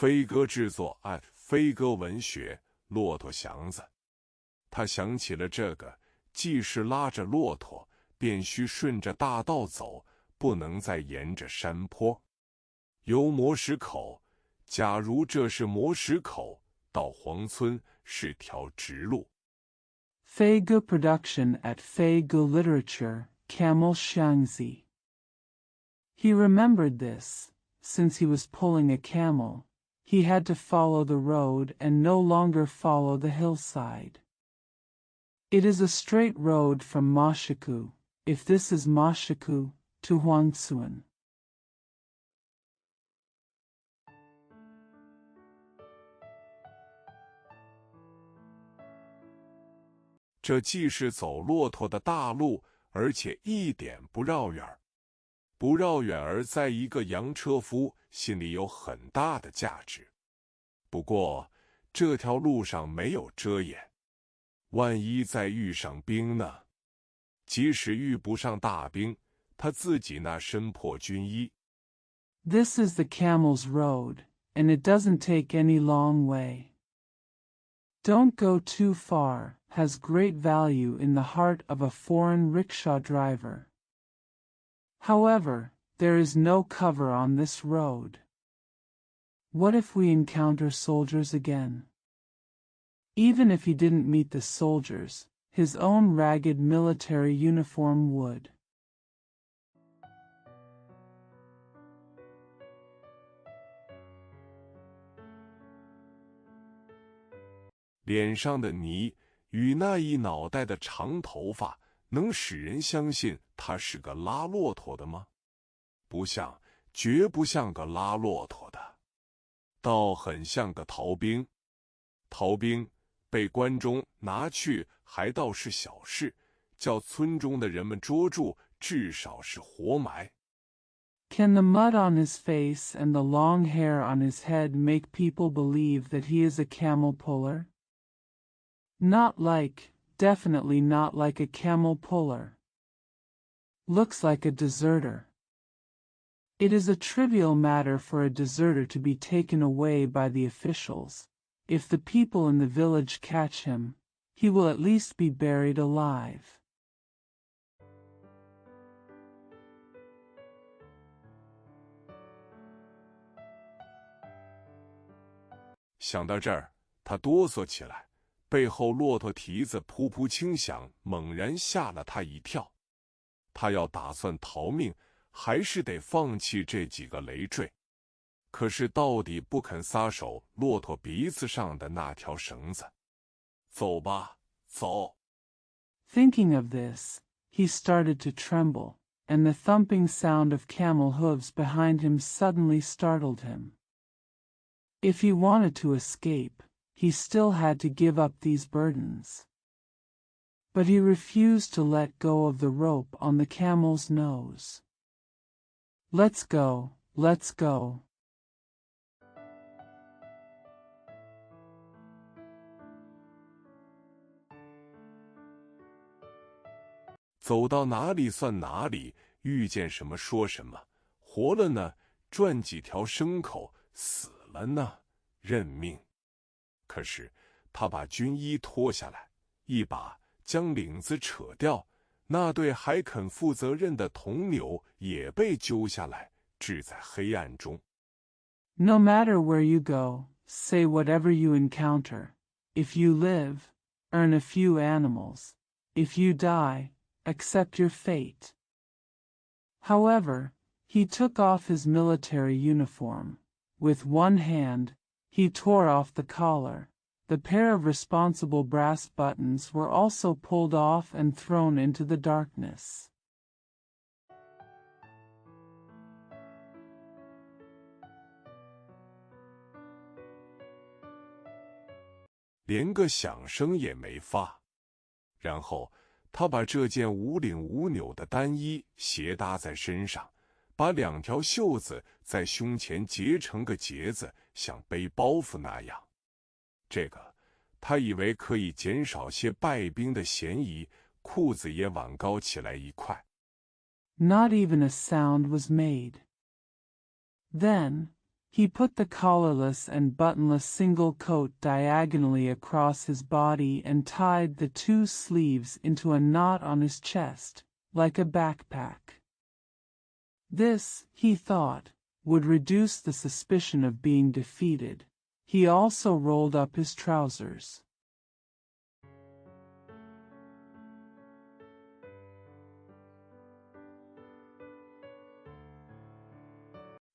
飞鸽制作飞鸽文学，骆驼祥子。他想起了这个，既是拉着骆驼，便须顺着大道走，不能再沿着山坡。由磨石口，假如这是磨石口，到黄村是条直路。Feigu production at Feigu Literature, Camel Xiangzi. He remembered this. Since he was pulling a camel, he had to follow the road and no longer follow the hillside. It is a straight road from Mashiku, if this is Mashiku, to Huangsuan. 这既是走骆驼的大路，而且一点不绕远。不绕远而在一个洋车夫心里有很大的价值。不过这条路上没有遮掩，万一再遇上兵呢？即使遇不上大兵，他自己那身破军衣。This is the camel's road, and it doesn't take any long way. Don't go too far has great value in the heart of a foreign rickshaw driver. However, there is no cover on this road. What if we encounter soldiers again? Even if he didn't meet the soldiers, his own ragged military uniform would. 脸上的泥与那一脑袋的长头发，能使人相信他是个拉骆驼的吗？不像，绝不像个拉骆驼的，倒很像个逃兵。逃兵被关中拿去还倒是小事，叫村中的人们捉住，至少是活埋。Can the mud on his face and the long hair on his head make people believe that he is a camel puller? Not like, definitely not like a camel puller. Looks like a deserter. It is a trivial matter for a deserter to be taken away by the officials. If the people in the village catch him, he will at least be buried alive. 想到这儿，他哆嗦起来，背后骆驼蹄子噗噗轻响，猛然吓了他一跳。他要打算逃命，还是得放弃这几个累赘。可是到底不肯撒手骆驼鼻子上的那条绳子。走吧，走。Thinking of this, he started to tremble, and the thumping sound of camel hooves behind him suddenly startled him. If he wanted to escape, he still had to give up these burdens. But he refused to let go of the rope on the camel's nose. Let's go, let's go. 走到哪里算哪里，遇见什么说什么。活了呢，赚几条牲口；死了呢，认命。可是他把军衣脱下来，一把将领子扯掉，那对还肯负责任的铜牛也被揪下来，置在黑暗中。No matter where you go, say whatever you encounter. If you live, earn a few animals. If you die, accept your fate. However, he took off his military uniform. With one hand, he tore off the collar. The pair of responsible brass buttons were also pulled off and thrown into the darkness. 连个响声也没发。然后他把这件无领无纽的单衣斜搭在身上，把两条袖子在胸前结成个结子，像背包袱那样。这个他以为可以减少些败兵的嫌疑，裤子也挽高起来一块。Not even a sound was made. Then, He put the collarless and buttonless single coat diagonally across his body and tied the two sleeves into a knot on his chest, like a backpack. This, he thought, would reduce the suspicion of being defeated. He also rolled up his trousers.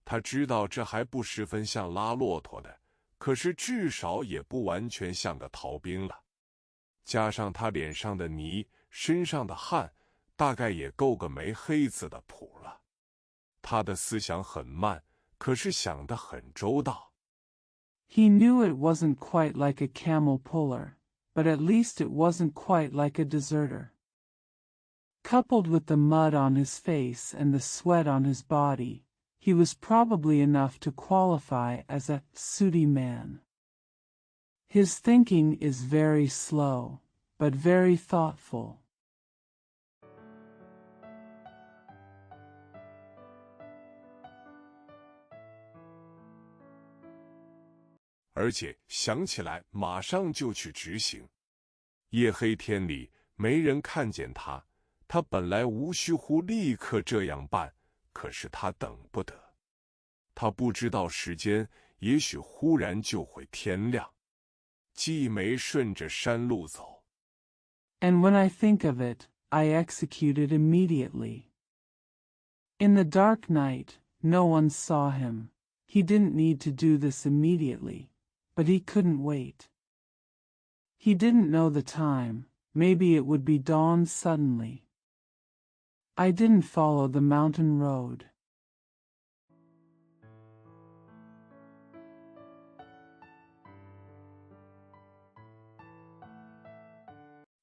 他知道这还不十分像拉骆驼的，可是至少也不完全像个逃兵了。加上他脸上的泥，身上的汗，大概也够个没黑子的谱了。他的思想很慢，可是想得很周到。He knew it wasn't quite like a camel puller, but at least it wasn't quite like a deserter. Coupled with the mud on his face and the sweat on his body, he was probably enough to qualify as a sooty man. His thinking is very slow, but very thoughtful. 而且想起来马上就去执行。夜黑天里没人看见他，他本来无需乎立刻这样办，可是他等不得。他不知道时间，也许忽然就会天亮。季梅顺着山路走。And when I think of it, I executed immediately. In the dark night, no one saw him. He didn't need to do this immediately, but he couldn't wait. He didn't know the time, maybe it would be dawn suddenly. I didn't follow the mountain road.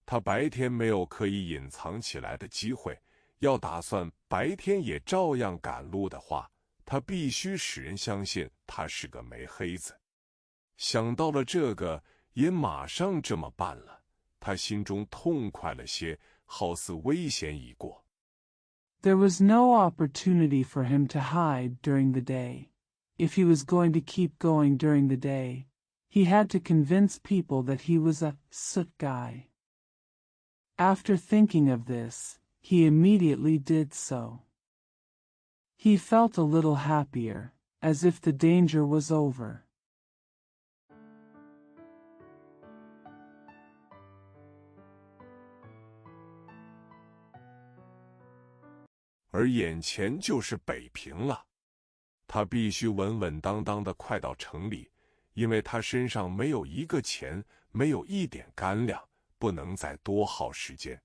他白天没有可以隐藏起来的机会，要打算白天也照样赶路的话，他必须使人相信他是个没黑子。想到了这个，也马上这么办了。他心中痛快了些，好似危险已过。There was no opportunity for him to hide during the day. If he was going to keep going during the day, he had to convince people that he was a soot guy. After thinking of this, he immediately did so. He felt a little happier, as if the danger was over. 而眼前就是北平了，他必须稳稳当当的快到城里，因为他身上没有一个钱，没有一点干粮，不能再多耗时间。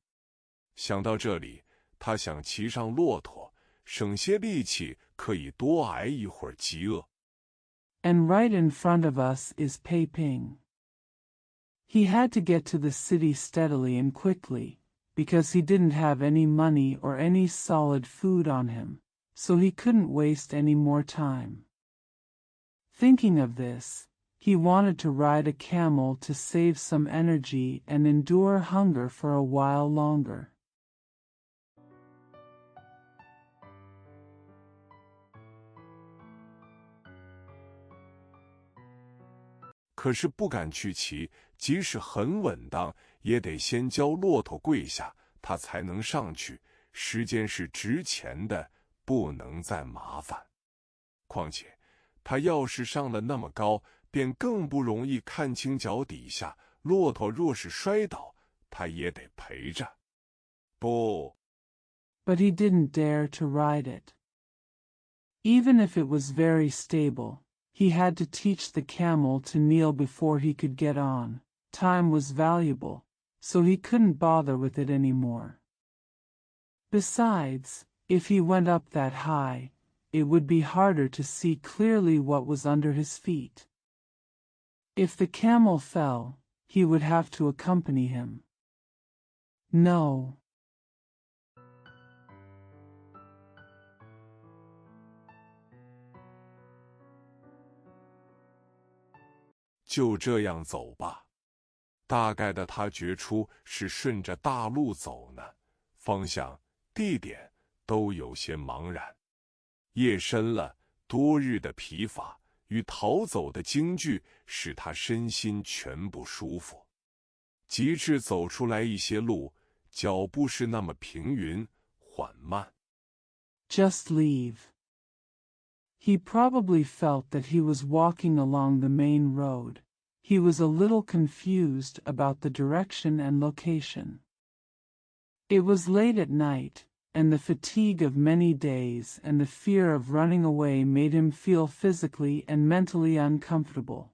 想到这里，他想骑上骆驼，省些力气，可以多挨一会儿饥饿。And right in front of us is Peiping. He had to get to the city steadily and quickly, because he didn't have any money or any solid food on him, so he couldn't waste any more time. Thinking of this, he wanted to ride a camel to save some energy and endure hunger for a while longer. 可是不敢去骑，即使很稳当，也得先教骆驼跪下，他才能上去。时间是值钱的，不能再麻烦。况且，他要是上了那么高，便更不容易看清脚底下。骆驼若是摔倒，他也得陪着。不。But he didn't dare to ride it. Even if it was very stable, he had to teach the camel to kneel before he could get on. Time was valuable, so he couldn't bother with it anymore. Besides, if he went up that high, it would be harder to see clearly what was under his feet. If the camel fell, he would have to accompany him. No. 就这样走吧。大概的他觉出是顺着大路走呢，方向、地点都有些茫然。夜深了，多日的疲乏与逃走的惊惧使他身心全不舒服。极致走出来一些路，脚步是那么平匀缓慢。Just leave. He probably felt that he was walking along the main road. He was a little confused about the direction and location. It was late at night, and the fatigue of many days and the fear of running away made him feel physically and mentally uncomfortable.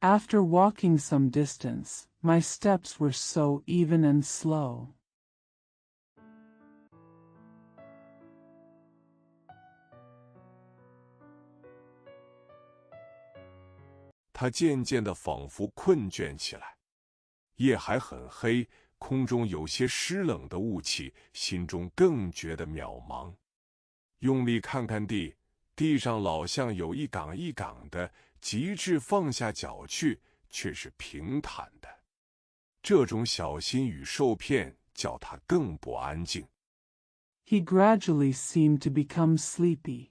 After walking some distance, my steps were so even and slow. 他渐渐地仿佛困倦起来。夜还很黑，空中有些湿冷的雾气，心中更觉得渺茫。用力看看地，地上老像有一岗一岗的，极致放下脚去，却是平坦的。这种小心与受骗叫他更不安静。He gradually seemed to become sleepy.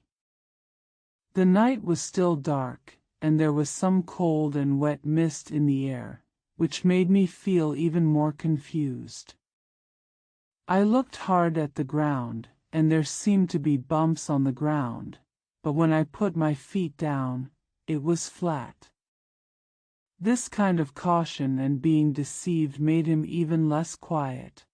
The night was still dark, and there was some cold and wet mist in the air, which made me feel even more confused. I looked hard at the ground, and there seemed to be bumps on the ground, but when I put my feet down, it was flat. This kind of caution and being deceived made him even less quiet.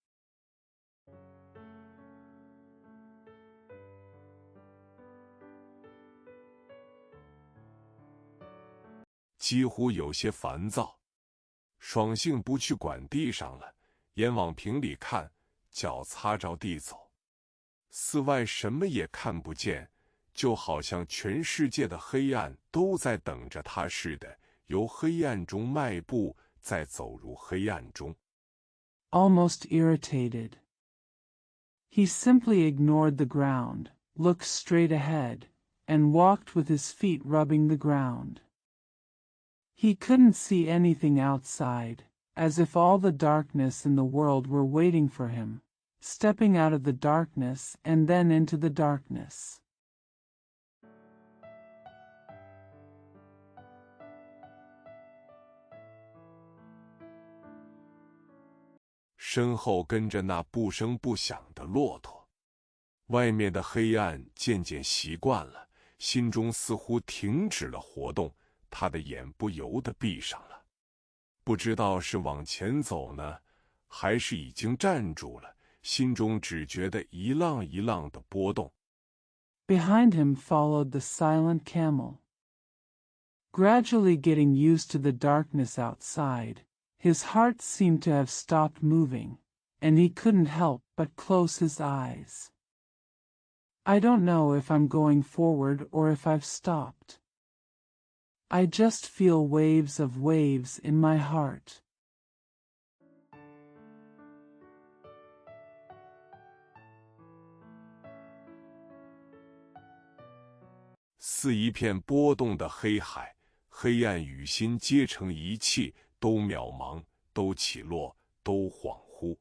几乎有些烦躁，爽性不去管地上了，眼往瓶里看，脚擦着地走。寺外什么也看不见，就好像全世界的黑暗都在等着他似的，由黑暗中迈步，再走入黑暗中。Almost irritated. He simply ignored the ground, looked straight ahead, and walked with his feet rubbing the ground. He couldn't see anything outside, as if all the darkness in the world were waiting for him, stepping out of the darkness and then into the darkness. 身后跟着那不声不响的骆驼，外面的黑暗渐渐习惯了，心中似乎停止了活动。他的眼不由得闭上了，不知道是往前走呢，还是已经站住了，心中只觉得一浪一浪的波动。Behind him followed the silent camel. Gradually getting used to the darkness outside, his heart seemed to have stopped moving, and he couldn't help but close his eyes. I don't know if I'm going forward or if I've stopped. I just feel waves of waves in my heart. 似一片波动的黑海，黑暗与心皆成一气，都渺茫，都起落，都恍惚。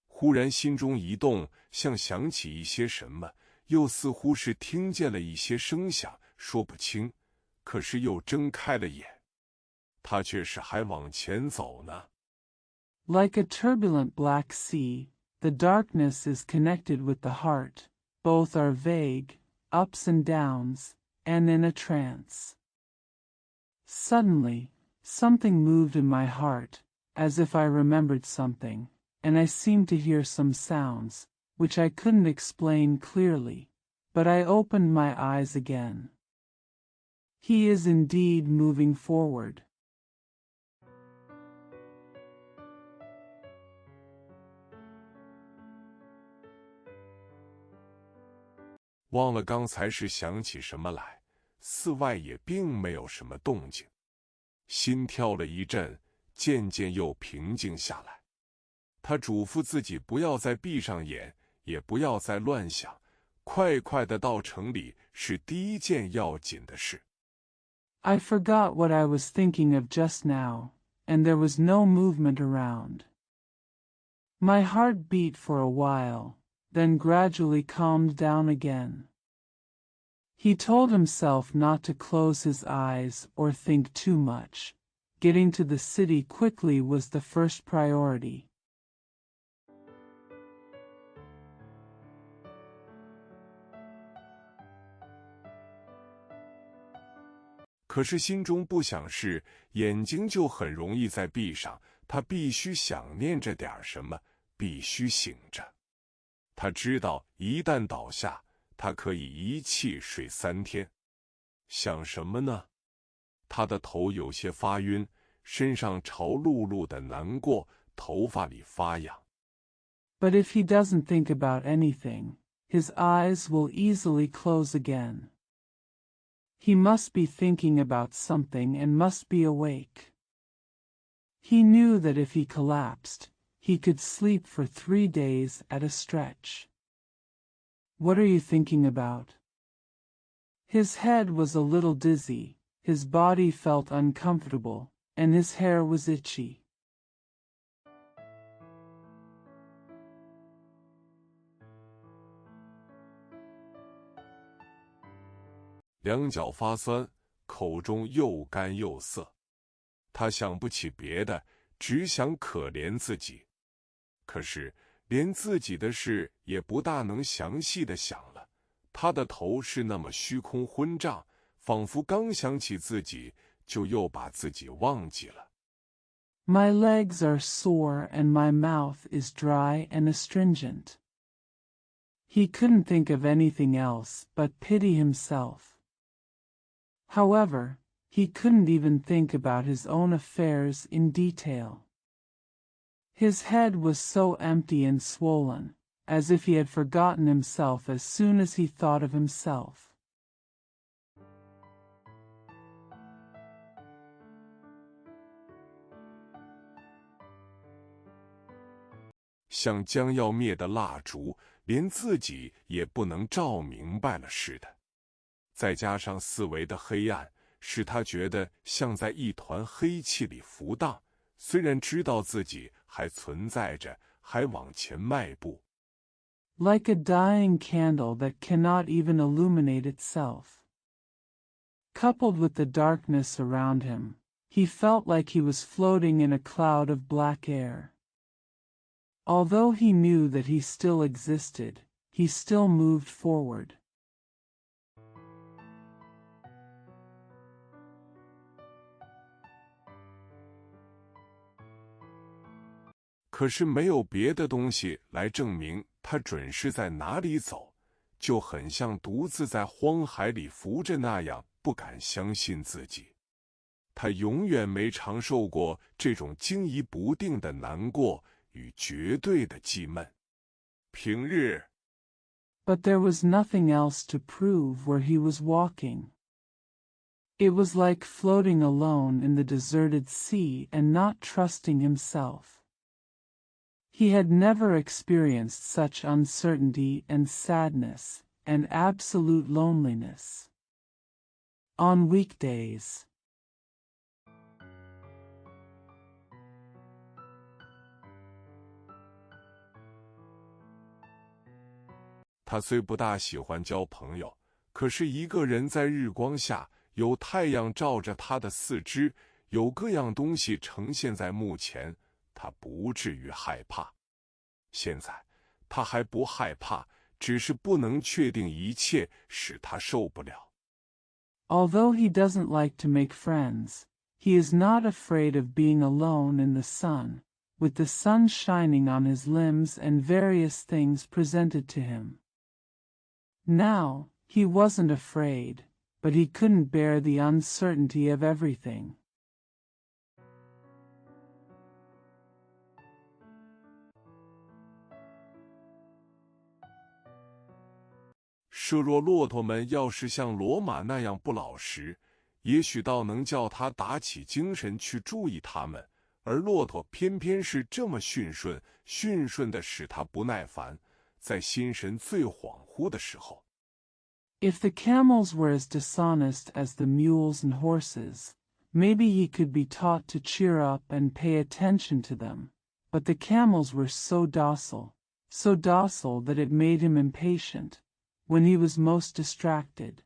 忽然心中一动，像想起一些什么，又似乎是听见了一些声响，说不清。可是又睁开了眼，他却是还往前走呢。Like a turbulent black sea, the darkness is connected with the heart. Both are vague, ups and downs, and in a trance. Suddenly, something moved in my heart, as if I remembered something, and I seemed to hear some sounds, which I couldn't explain clearly, but I opened my eyes again. He is indeed moving forward. 忘了刚才是想起什么来，寺外也并没有什么动静，心跳了一阵，渐渐又平静下来。他嘱咐自己不要再闭上眼，也不要再乱想，快快地到城里是第一件要紧的事。I forgot what I was thinking of just now, and there was no movement around. My heart beat for a while, then gradually calmed down again. He told himself not to close his eyes or think too much. Getting to the city quickly was the first priority. 可是心中不想事，眼睛就很容易再闭上。他必须想念着点什么，必须醒着。他知道一旦倒下，他可以一气睡3天。想什么呢？他的头有些发晕，身上潮漉漉的难过，头发里发痒。But if he doesn't think about anything, his eyes will easily close again. He must be thinking about something and must be awake. He knew that if he collapsed, he could sleep for 3 days at a stretch. What are you thinking about? His head was a little dizzy, his body felt uncomfortable, and his hair was itchy. 两脚发酸，口中又干又涩。他想不起别的，只想可怜自己。可是连自己的事也不大能详细的想了。他的头是那么虚空昏胀，仿佛刚想起自己，就又把自己忘记了。My legs are sore and my mouth is dry and astringent. He couldn't think of anything else but pity himself. However, he couldn't even think about his own affairs in detail. His head was so empty and swollen, as if he had forgotten himself as soon as he thought of himself. 像将要灭的蜡烛，连自己也不能照明白了似的。再加上四围的黑暗，使他觉得像在一团黑气里浮荡，虽然知道自己还存在着，还往前迈步。Like a dying candle that cannot even illuminate itself. Coupled with the darkness around him, he felt like he was floating in a cloud of black air. Although he knew that he still existed, he still moved forward. 可是没有别的东西来证明他准是在哪里走，就很像独自在荒海里浮着那样，不敢相信自己。他永远没尝受过这种惊疑不定的难过与绝对的寂闷。平日 But there was nothing else to prove where he was walking. It was like floating alone in the deserted sea and not trusting himself. He had never experienced such uncertainty and sadness, and absolute loneliness. On weekdays. 他虽不大喜欢交朋友，可是一个人在日光下，有太阳照着他的四肢，有各样东西呈现在目前，他不至于害怕。现在他还不害怕，只是不能确定一切，使他受不了。Although he doesn't like to make friends, he is not afraid of being alone in the sun, with the sun shining on his limbs and various things presented to him. Now, he wasn't afraid, but he couldn't bear the uncertainty of everything. 设若骆驼们要是像骡马那样不老实，也许倒能叫他打起精神去注意他们，而骆驼偏偏是这么驯顺，驯顺的使他不耐烦，在心神最恍惚的时候。If the camels were as dishonest as the mules and horses, maybe he could be taught to cheer up and pay attention to them, but the camels were so docile that it made him impatient, when he was most distracted.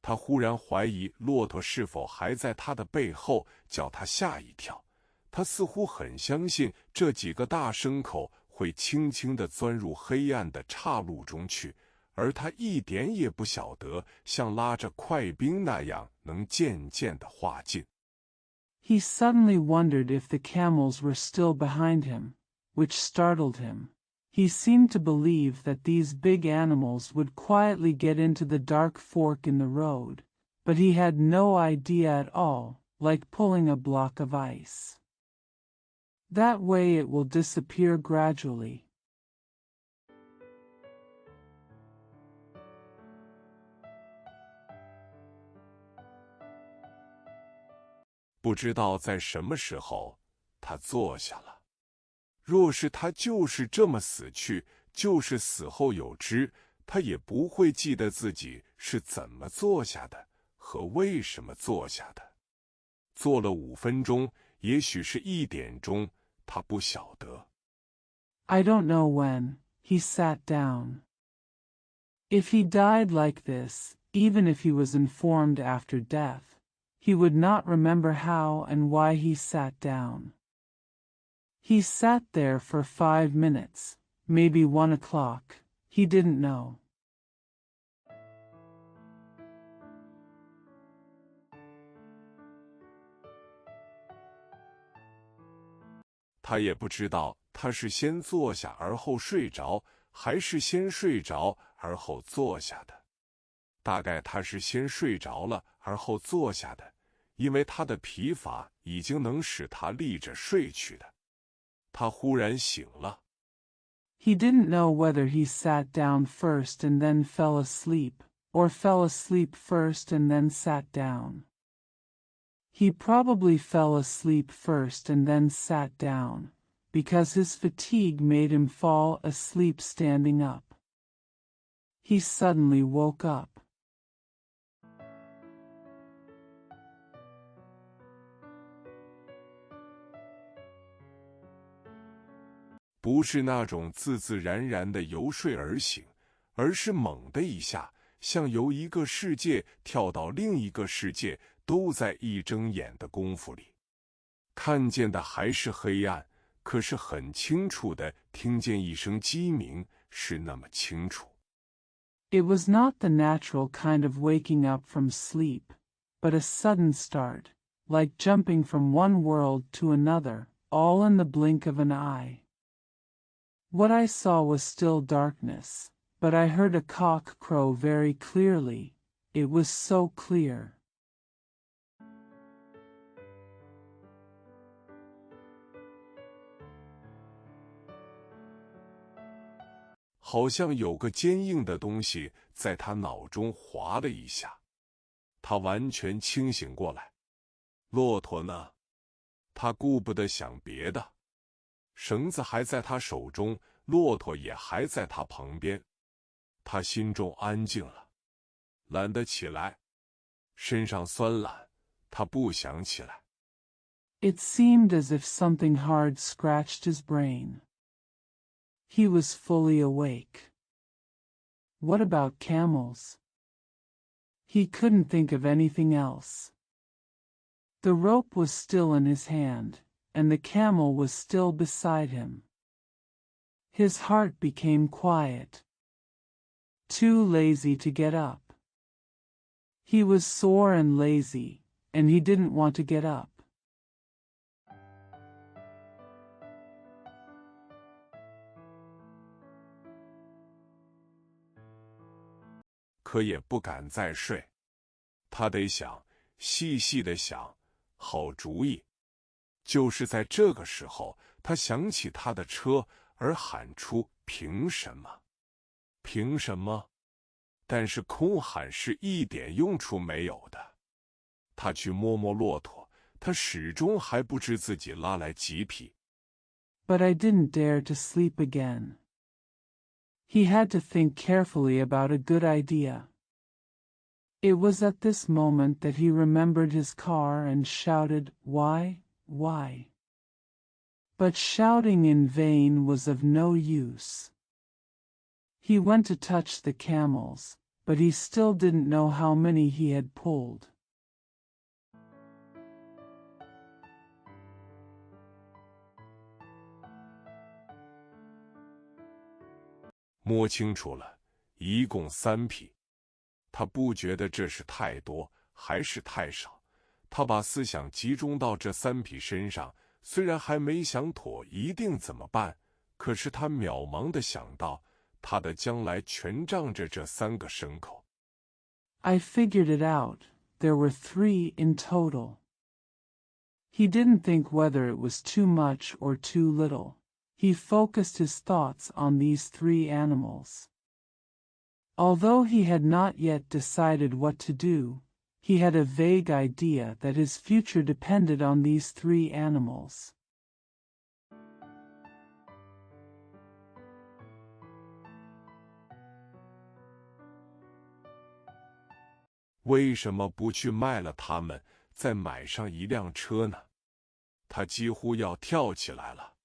他忽然怀疑骆驼是否还在他的背后，叫他吓一跳。他似乎很相信这几个大牲口会轻轻地钻入黑暗的岔路中去，而他一点也不晓得像拉着快兵那样能渐渐地化尽。He suddenly wondered if the camels were still behind him, which startled him. He seemed to believe that these big animals would quietly get into the dark fork in the road, but he had no idea at all, like pulling a block of ice. That way it will disappear gradually. 不知道在什么时候，他坐下了。若是他就是这么死去，就是死后有知，他也不会记得自己是怎么坐下的和为什么坐下的。坐了5分钟，也许是1点钟，他不晓得。I don't know when he sat down. If he died like this, even if he was informed after death, he would not remember how and why he sat down. He sat there for 5 minutes, maybe 1 o'clock, he didn't know. 他也不知道他是先坐下而后睡着，还是先睡着而后坐下的。大概他是先睡着了而后坐下的，因为他的疲乏已经能使他立着睡去的。他忽然醒了。He didn't know whether he sat down first and then fell asleep, or fell asleep first and then sat down. He probably fell asleep first and then sat down, because his fatigue made him fall asleep standing up. He suddenly woke up. 不是那种自自然然的由睡而醒，而是猛的一下，像由一个世界跳到另一个世界，都在一睁眼的功夫里。看见的还是黑暗，可是很清楚的听见一声鸡鸣，是那么清楚。It was not the natural kind of waking up from sleep, but a sudden start, like jumping from one world to another, all in the blink of an eye. What I saw was still darkness, but I heard a cock crow very clearly. It was so clear. 好像有个坚硬的东西在他脑中划了一下，他完全清醒过来。骆驼呢？他顾不得想别的。绳子还在他手中，骆驼也还在他旁边。他心中安静了，懒得起来，身上酸懒，他不想起来。It seemed as if something hard scratched his brain. He was fully awake. What about camels? He couldn't think of anything else. The rope was still in his hand, and the camel was still beside him. His heart became quiet. Too lazy to get up. He was sore and lazy, and he didn't want to get up. 可也不敢再睡，他得想，细细的想，好主意。就是在这个时候，他想起他的车，而喊出：“凭什么？凭什么？”但是空喊是一点用处没有的。他去摸摸骆驼，他始终还不知自己拉来几匹。But I didn't dare to sleep again. He had to think carefully about a good idea. It was at this moment that he remembered his car and shouted, "Why, why?" But shouting in vain was of no use. He went to touch the camels, but he still didn't know how many he had pulled. 摸清楚了，一共3匹。他不觉得这是太多，还是太少。他把思想集中到这3匹身上，虽然还没想妥一定怎么办，可是他渺茫地想到，他的将来全仗着这3个牲口。I figured it out. There were 3 in total. He didn't think whether it was too much or too little. He focused his thoughts on these 3 animals. Although he had not yet decided what to do, he had a vague idea that his future depended on these 3 animals. 为什么不去卖了它们，再买上一辆车呢？他几乎要跳起来了，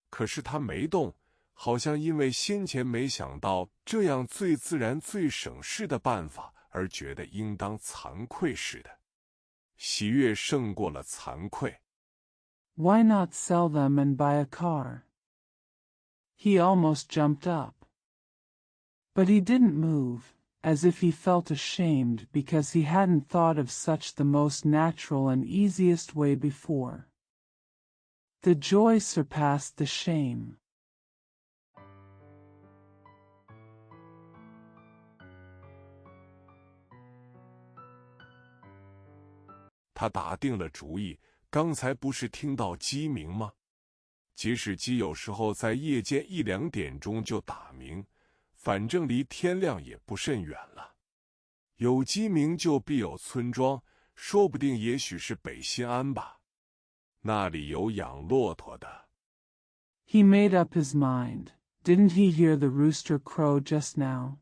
可是他没动，好像因为先前没想到这样最自然最省事的办法而觉得应当惭愧似的。喜悦胜过了惭愧。Why not sell them and buy a car? He almost jumped up. But he didn't move, as if he felt ashamed because he hadn't thought of such the most natural and easiest way before. The joy surpassed the shame. 他打定了主意，刚才不是听到鸡鸣吗？即使鸡有时候在夜间1、2点钟就打鸣，反正离天亮也不甚远了。有鸡鸣就必有村庄，说不定也许是北新安吧。那里有养骆驼的。He made up his mind. Didn't he hear the rooster crow just now?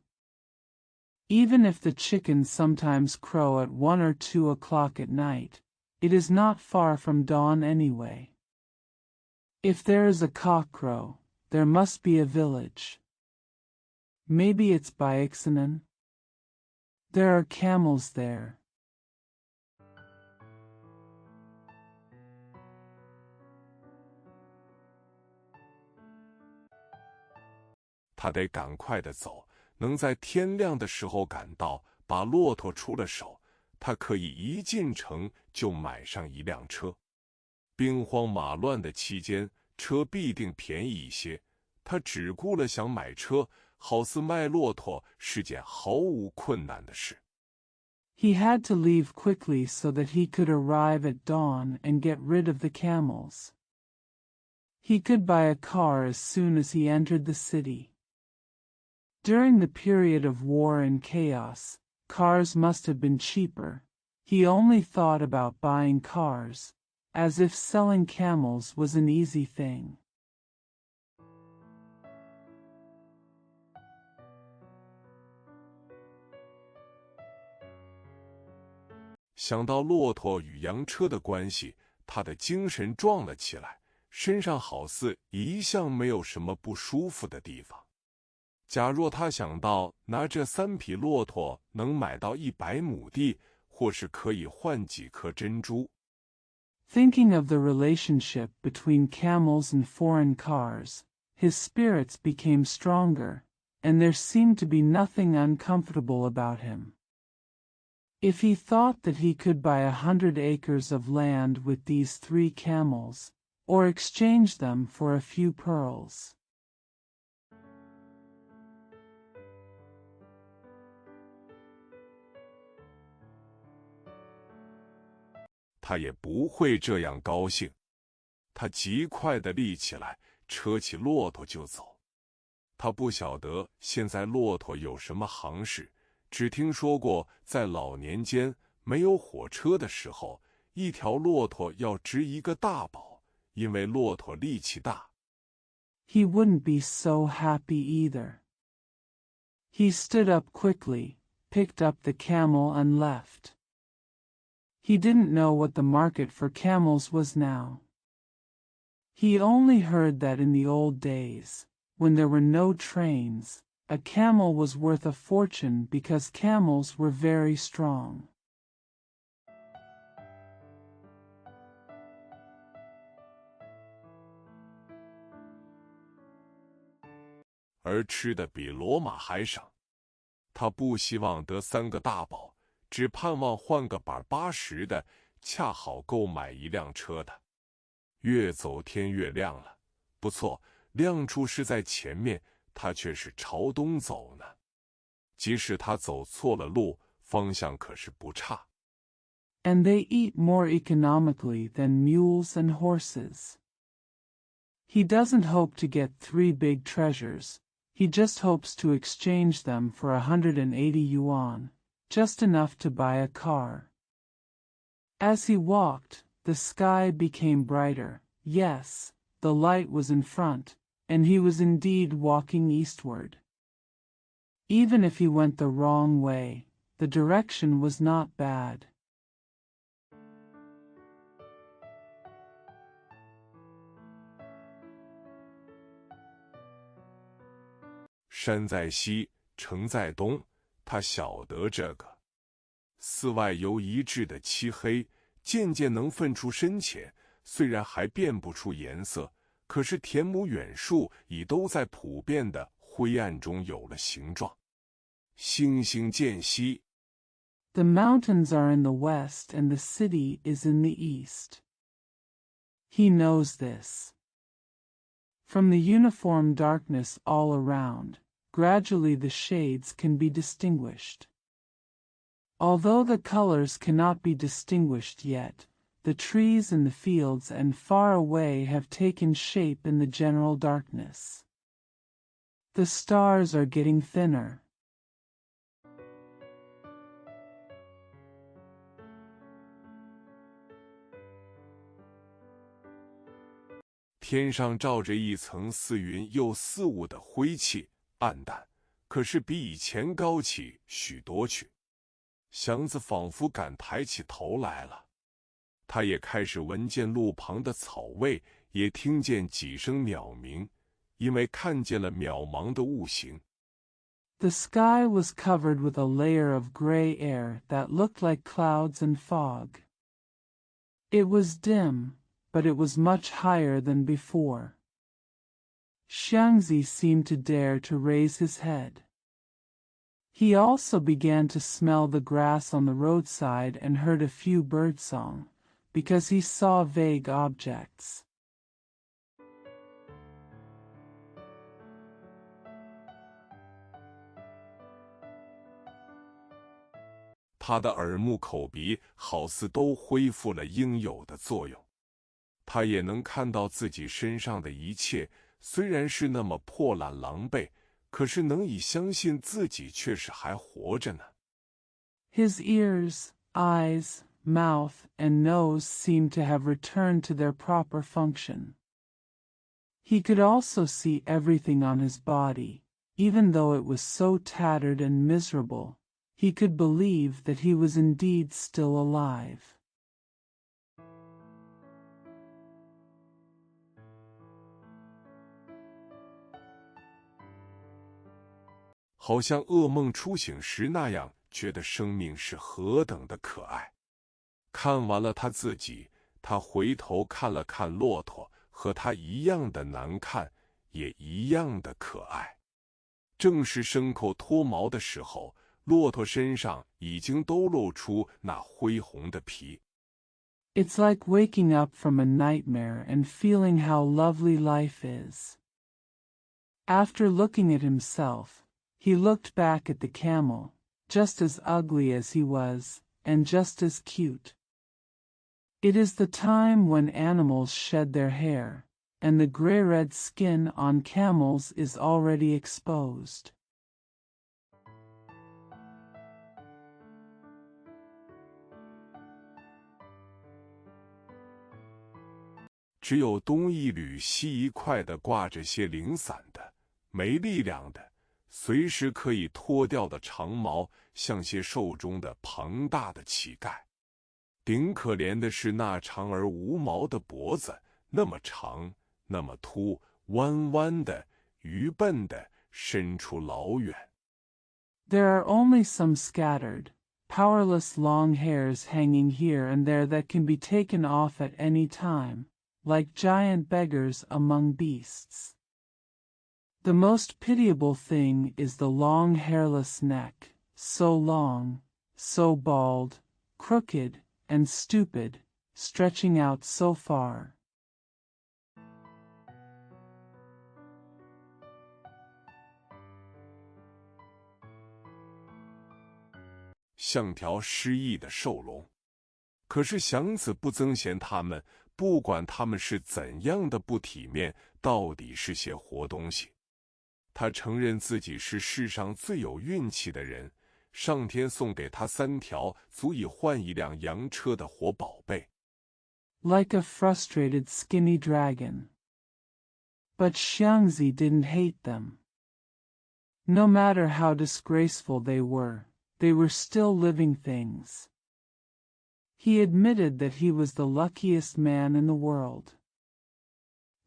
Even if the chickens sometimes crow at 1 or 2 o'clock at night, it is not far from dawn anyway. If there is a cockcrow, there must be a village. Maybe it's by Ixanan. There are camels there. 他得赶快地走，能在天亮的时候赶到，把骆驼出了手，他可以一进城就买上一辆车。兵荒马乱的期间，车必定便宜一些。他只顾了想买车，好似卖骆驼是件毫无困难的事。He had to leave quickly so that he could arrive at dawn and get rid of the camels. He could buy a car as soon as he entered the city. During the period of war and chaos, cars must have been cheaper. He only thought about buying cars, as if selling camels was an easy thing. 想到骆驼与洋车的关系，他的精神壮了起来，身上好似一向没有什么不舒服的地方。假若他想到拿这3匹骆驼能买到100亩地，或是可以换几颗珍珠。Thinking of the relationship between camels and foreign cars, his spirits became stronger, and there seemed to be nothing uncomfortable about him. If he thought that he could buy 100 acres of land with these 3 camels, or exchange them for a few pearls. 他也不会这样高兴。他极快地立起来，扯起骆驼就走。他不晓得现在骆驼有什么行市，只听说过在老年间没有火车的时候，一条骆驼要值一个大宝，因为骆驼力气大。He wouldn't be so happy either. He stood up quickly, picked up the camel and left. He didn't know what the market for camels was now. He only heard that in the old days, when there were no trains, a camel was worth a fortune because camels were very strong. 而吃的比罗马还省。他不希望得3个大宝，只盼望换个板80的，恰好够买一辆车的。越走天越亮了，不错，亮处是在前面，他却是朝东走呢。即使他走错了路，方向可是不差。And they eat more economically than mules and horses. He doesn't hope to get 3 big treasures. He just hopes to exchange them for 180 yuan, just enough to buy a car. As he walked, the sky became brighter. Yes, the light was in front, and he was indeed walking eastward. Even if he went the wrong way, the direction was not bad. 山在西，城在东，他晓得这个。寺外由一致的漆黑，渐渐能分出深浅，虽然还辨不出颜色，可是田亩远树已都在普遍的灰暗中有了形状。星星渐稀。The mountains are in the west and the city is in the east. He knows this. From the uniform darkness all around, gradually the shades can be distinguished. Although the colors cannot be distinguished yet, the trees in the fields and far away have taken shape in the general darkness. The stars are getting thinner. 天上罩着一层似云又似雾的灰气，暗淡，可是比以前高起许多去。祥子仿佛敢抬起头来了，他也开始闻见路旁的草味，也听见几声鸟鸣，因为看见了渺茫的雾形。The sky was covered with a layer of gray air that looked like clouds and fog. It was dim, but it was much higher than before. Xiangzi seemed to dare to raise his head. He also began to smell the grass on the roadside and heard a few birdsong, because he saw vague objects. 他的耳目口鼻好似都恢复了应有的作用。他也能看到自己身上的一切，虽然是那么破烂狼狈，可是能以相信自己却是还活着呢。His ears, eyes, mouth, and nose seemed to have returned to their proper function. He could also see everything on his body, even though it was so tattered and miserable. He could believe that he was indeed still alive. 好像噩梦初醒时那样，觉得生命是何等的可爱。看完了他自己，他回头看了看骆驼，和他一样的难看，也一样的可爱。正是牲口脱毛的时候，骆驼身上已经都露出那恢红的皮。It's like waking up from a nightmare and feeling how lovely life is. After looking at himself, he looked back at the camel, just as ugly as he was, and just as cute. It is the time when animals shed their hair, and the gray-red skin on camels is already exposed. 只有东一缕西一块的挂着些零散的、没力量的、随时可以脱掉的长毛，像些兽中的庞大的乞丐。顶可怜的是那长而无毛的脖子，那么长，那么秃，弯弯的，愚笨的，伸出老远。There are only some scattered, powerless long hairs hanging here and there that can be taken off at any time, like giant beggars among beasts. The most pitiable thing is the long hairless neck, so long, so bald, crooked, and stupid, stretching out so far. 像条失忆的兽龙。可是祥子不憎嫌他们，不管他们是怎样的不体面，到底是些活东西。他承认自己是世上最有运气的人，上天送给他3条足以换1辆洋车的活宝贝。Like a frustrated skinny dragon. But Xiangzi didn't hate them. No matter how disgraceful they were still living things. He admitted that he was the luckiest man in the world.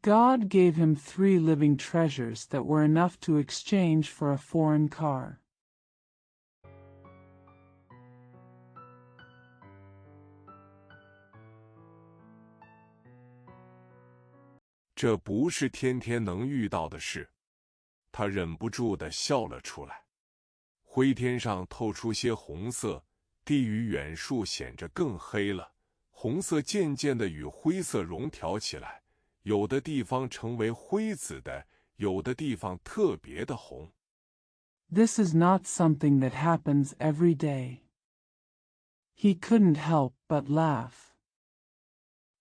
God gave him 3 living treasures that were enough to exchange for a foreign car. 这不是天天能遇到的事，他忍不住地笑了出来。灰天上透出些红色，地于远处显着更黑了，红色渐渐地与灰色融调起来，有的地方成为灰紫的，有的地方特别的红。This is not something that happens every day. He couldn't help but laugh.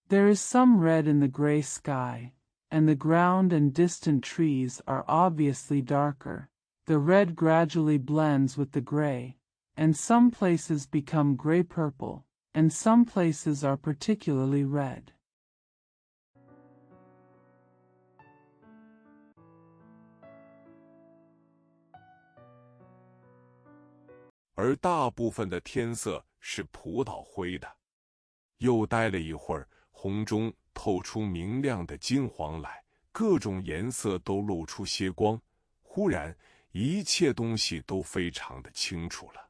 There is some red in the gray sky, and the ground and distant trees are obviously darker. The red gradually blends with the gray, and some places become gray-purple, and some places are particularly red. 而大部分的天色是葡萄灰的。又待了一会儿，红中透出明亮的金黄来，各种颜色都露出些光。忽然，一切东西都非常的清楚了。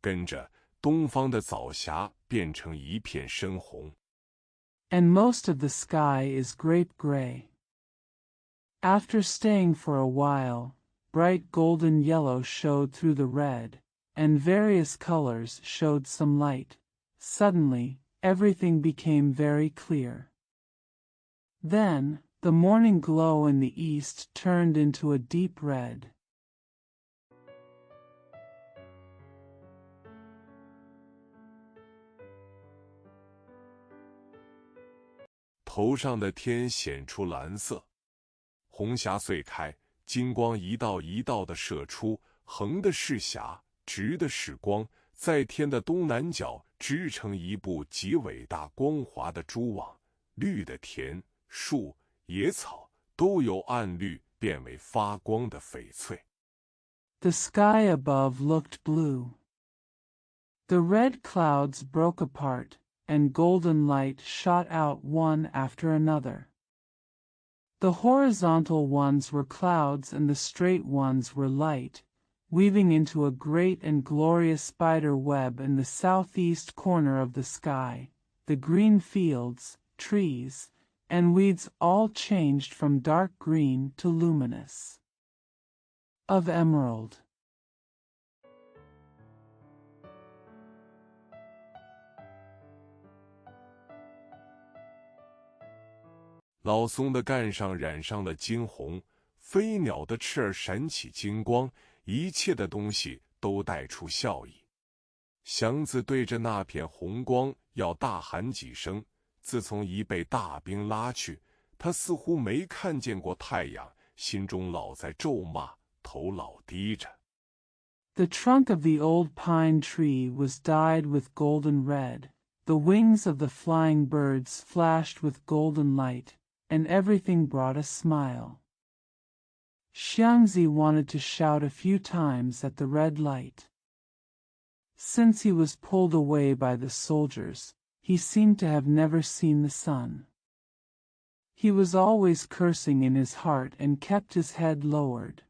跟着，东方的早霞变成一片深红。And most of the sky is grape gray. After staying for a while, bright golden yellow showed through the red, and various colors showed some light. Suddenly, everything became very clear. Then, the morning glow in the east turned into a deep red. 头上的天显出蓝色，红霞碎开，金光一道一道的射出，横的是霞，直的是光，在天的东南角织成一部极伟大光滑的蛛网。绿的田、树、野草都由暗绿变为发光的翡翠。The sky above looked blue. The red clouds broke apart, and golden light shot out one after another. The horizontal ones were clouds and the straight ones were light, weaving into a great and glorious spider web in the southeast corner of the sky. The green fields, trees, and weeds all changed from dark green to luminous. Of emerald. 老松的干上染上了金红，飞鸟的翅儿闪起金光，一切的东西都带出笑意。祥子对着那片红光要大喊几声。自从一被大冰拉去，他似乎没看见过太阳，心中老在咒骂，头老低着。The trunk of the old pine tree was dyed with golden red, the wings of the flying birds flashed with golden light, and everything brought a smile. Xiangzi wanted to shout a few times at the red light. Since he was pulled away by the soldiers, he seemed to have never seen the sun. He was always cursing in his heart and kept his head lowered.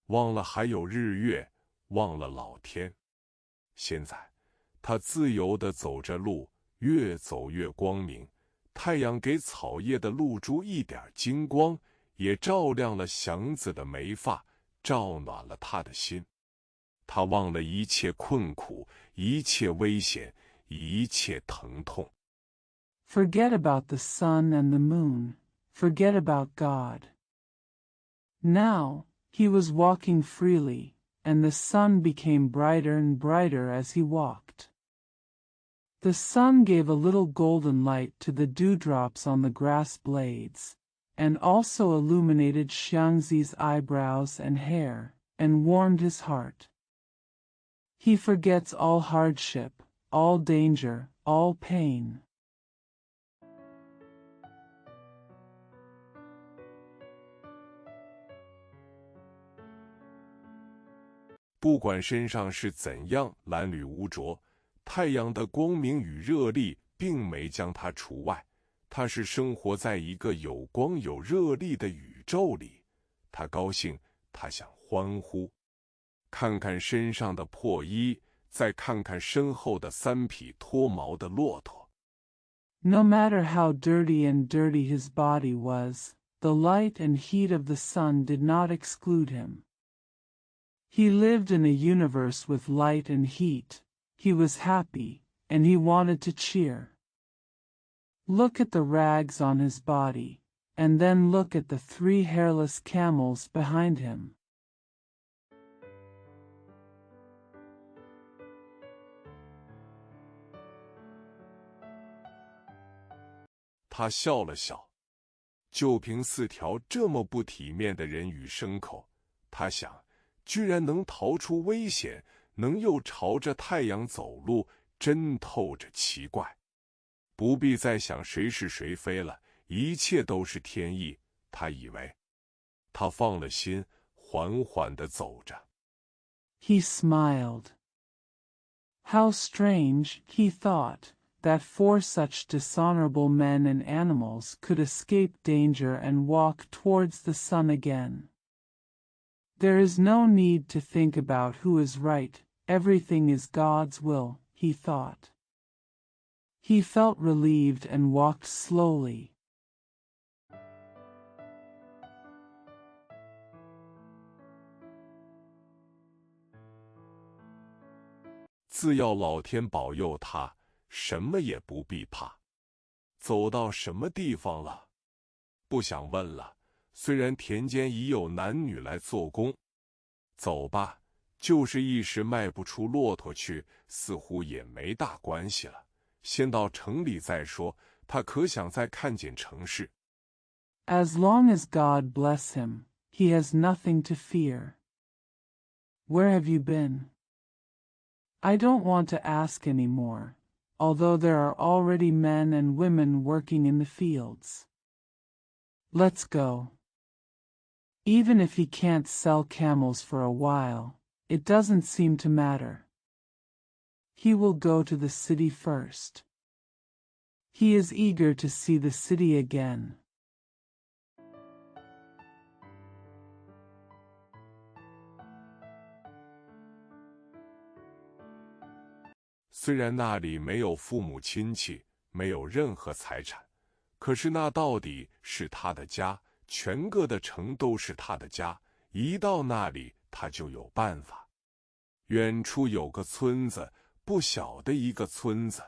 忘了还有日月，忘了老天。现在，他自由地走着路，越走越光明。太阳给草叶的露出一点金光，也照亮了祥子的眉发，照暖了他的心。他忘了一切困苦，一切危险，一切疼痛。Forget about the sun and the moon. Forget about God. Now, he was walking freely, and the sun became brighter and brighter as he walked. The sun gave a little golden light to the dewdrops on the grass blades, and also illuminated Xiangzi's eyebrows and hair, and warmed his heart. He forgets all hardship, all danger, all pain. 不管身上是怎样褴褛无着，太阳的光明与热力并没将他除外。他是生活在一个有光有热力的宇宙里。他高兴，他想欢呼。看看身上的破衣，再看看身后的3匹脱毛的骆驼。No matter how dirty and dirty his body was, the light and heat of the sun did not exclude him. He lived in a universe with light and heat. He was happy, and he wanted to cheer. Look at the rags on his body, and then look at the 3 hairless camels behind him. 他笑了笑，就凭4条这么不体面的人与牲口，他想，居然能逃出危险，能又朝着太阳走路，真透着奇怪。不必再想谁是谁非了，一切都是天意。他以为，他放了心，缓缓地走着。He smiled. How strange, he thought, that 4 such dishonorable men and animals could escape danger and walk towards the sun again. There is no need to think about who is right, everything is God's will, he thought. He felt relieved and walked slowly. 自要老天保佑他，什么也不必怕。走到什么地方了？不想问了。虽然田间已有男女来做工，走吧，就是一时迈不出骆驼去，似乎也没大关系了。先到城里再说，他可想再看见城市。As long as God bless him, he has nothing to fear. Where have you been? I don't want to ask any more, although there are already men and women working in the fields. Let's go. Even if he can't sell camels for a while, it doesn't seem to matter. He will go to the city first. He is eager to see the city again. 虽然那里没有父母亲戚，没有任何财产，可是那到底是他的家，全个的城都是他的家。一到那里，他就有办法。远处有个村子，不小的一个村子。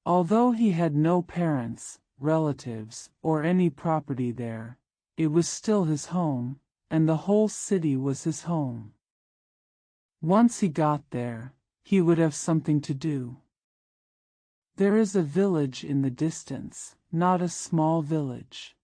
Although he had no parents, relatives, or any property there, it was still his home, and the whole city was his home. Once he got there, he would have something to do. There is a village in the distance, not a small village.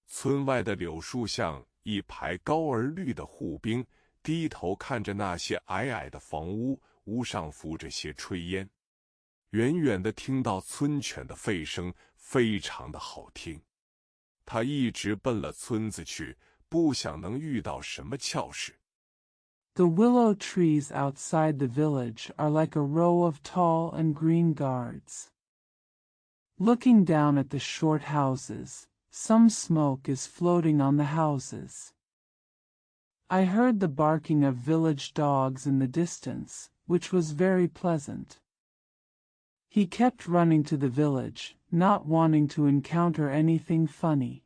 村外的柳树像一排高而绿的护兵，低头看着那些矮矮的房屋，屋上浮着些炊烟。远远地听到村犬的吠声，非常的好听。他一直奔了村子去，不想能遇到什么俏事。The willow trees outside the village are like a row of tall and green guards. Looking down at the short houses, some smoke is floating on the houses. I heard the barking of village dogs in the distance, which was very pleasant. He kept running to the village, not wanting to encounter anything funny.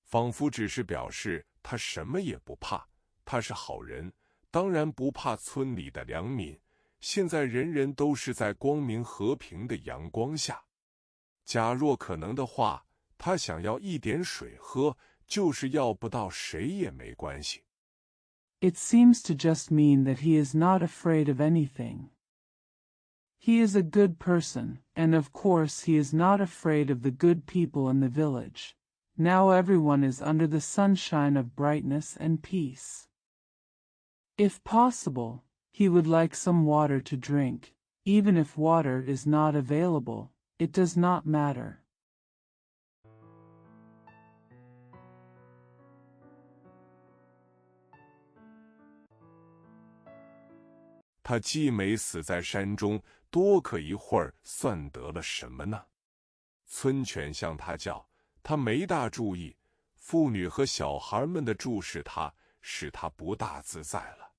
仿佛只是表示他什么也不怕，他是好人，当然不怕村里的良民。现在人人都是在光明和平的阳光下。假若可能的话，他想要一点水喝，就是要不到谁也没关系。It seems to just mean that he is not afraid of anything. He is a good person, and of course he is not afraid of the good people in the village. Now everyone is under the sunshine of brightness and peace. If possible, he would like some water to drink. Even if water is not available, it does not matter. 他既没死在山中，多可一会儿算得了什么呢？村犬向他叫。他没大注意，妇女和小孩们的注视他，使他不大自在了。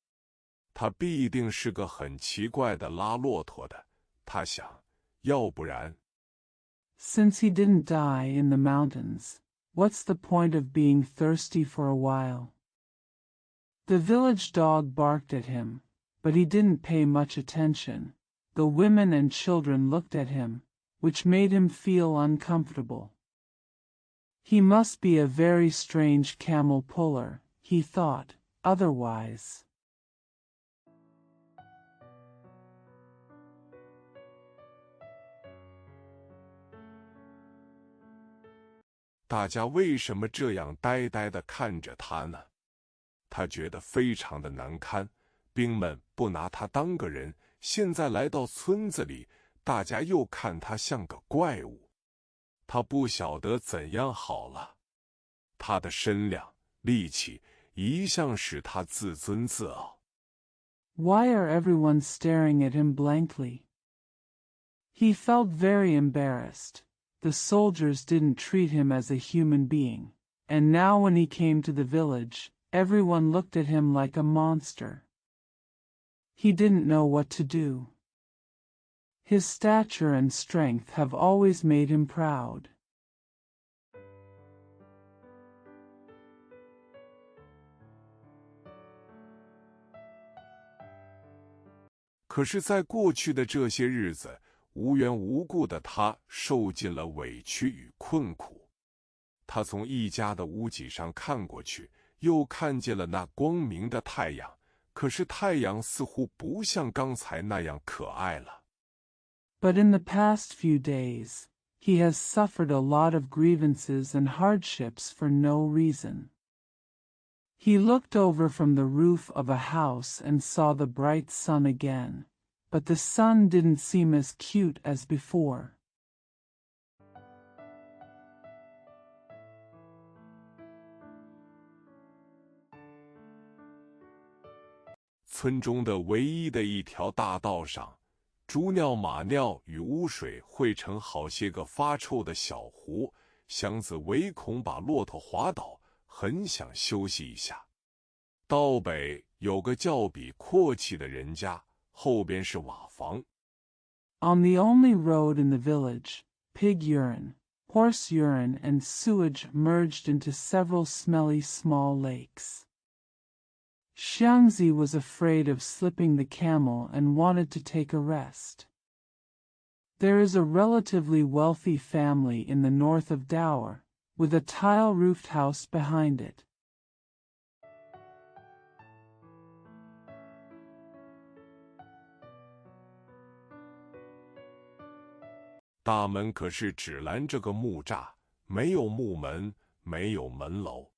他必定是个很奇怪的拉骆驼的，他想，要不然。Since he didn't die in the mountains, what's the point of being thirsty for a while? The village dog barked at him, but he didn't pay much attention. The women and children looked at him, which made him feel uncomfortable. He must be a very strange camel puller, he thought, otherwise. 大家为什么这样呆呆地看着他呢？他觉得非常的难堪，兵们不拿他当个人，现在来到村子里，大家又看他像个怪物。他不晓得怎样好了。他的身量、力气一向使他自尊自傲。Why are everyone staring at him blankly? He felt very embarrassed. The soldiers didn't treat him as a human being, and now when he came to the village, everyone looked at him like a monster. He didn't know what to do. His stature and strength have always made him proud. 可是，在过去的这些日子，无缘无故的他受尽了委屈与困苦。他从一家的屋脊上看过去，又看见了那光明的太阳，可是太阳似乎不像刚才那样可爱了。But in the past few days, he has suffered a lot of grievances and hardships for no reason. He looked over from the roof of a house and saw the bright sun again, but the sun didn't seem as cute as before. 村中的唯一的一条大道上，猪尿、马尿与污水汇成好些个发臭的小湖，祥子唯恐把骆驼滑倒，很想休息一下。道北有个叫比阔气的人家，后边是瓦房。On the only road in the village, pig urine, horse urine and sewage merged into several smelly small lakes. Xiangzi was afraid of slipping the camel and wanted to take a rest. There is a relatively wealthy family in the north of Dower, with a tile-roofed house behind it. 大门可是只拦着个木栅，没有木门，没有门楼。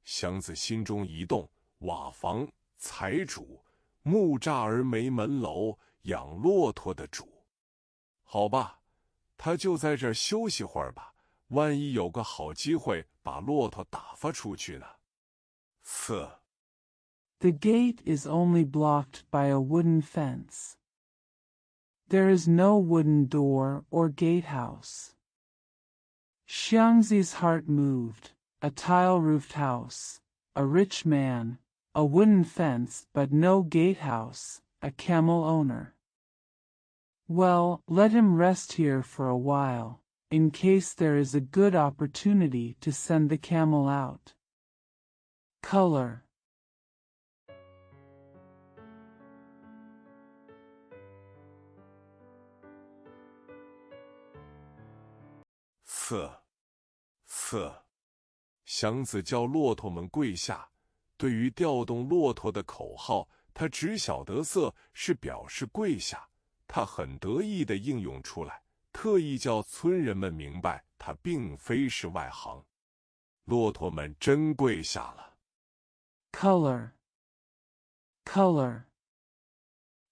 祥子心中一动，瓦房、财主，木栅而没门楼，养骆驼的主。好吧，他就在这儿休息会儿吧，万一有个好机会把骆驼打发出去呢。4. The gate is only blocked by a wooden fence. There is no wooden door or gatehouse. Xiangzi's heart moved. A tile-roofed house, a rich man, a wooden fence but no gatehouse, a camel owner. Well, let him rest here for a while, in case there is a good opportunity to send the camel out. Color. Four. 祥子叫骆驼们跪下，对于调动骆驼的口号，他只晓得色是表示跪下，他很得意地应用出来，特意叫村人们明白他并非是外行。骆驼们真跪下了。Color.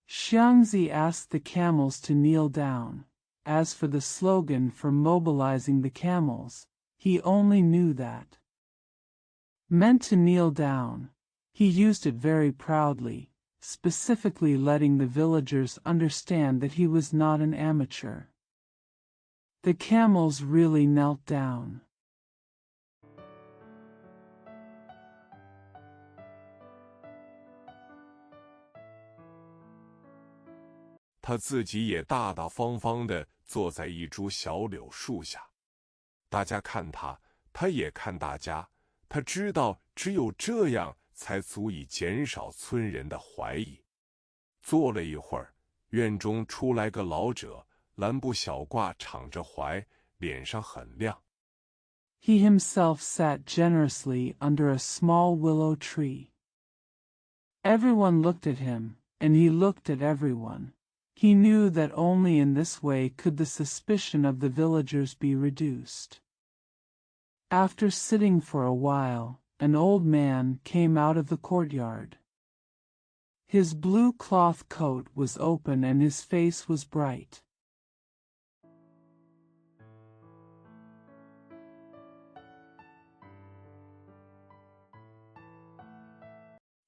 Xiangzi asked the camels to kneel down. As for the slogan for mobilizing the camels, he only knew that meant to kneel down. He used it very proudly, specifically letting the villagers understand that he was not an amateur. The camels really knelt down. 他自己也大大方方地坐在一株小柳树下，大家看他，他也看大家。他知道只有这样才足以减少村人的怀疑。坐了一会儿，院中出来个老者，蓝布小褂敞着怀，脸上很亮。He himself sat generously under a small willow tree. Everyone looked at him, and he looked at everyone. He knew that only in this way could the suspicion of the villagers be reduced. After sitting for a while, an old man came out of the courtyard. His blue cloth coat was open and his face was bright.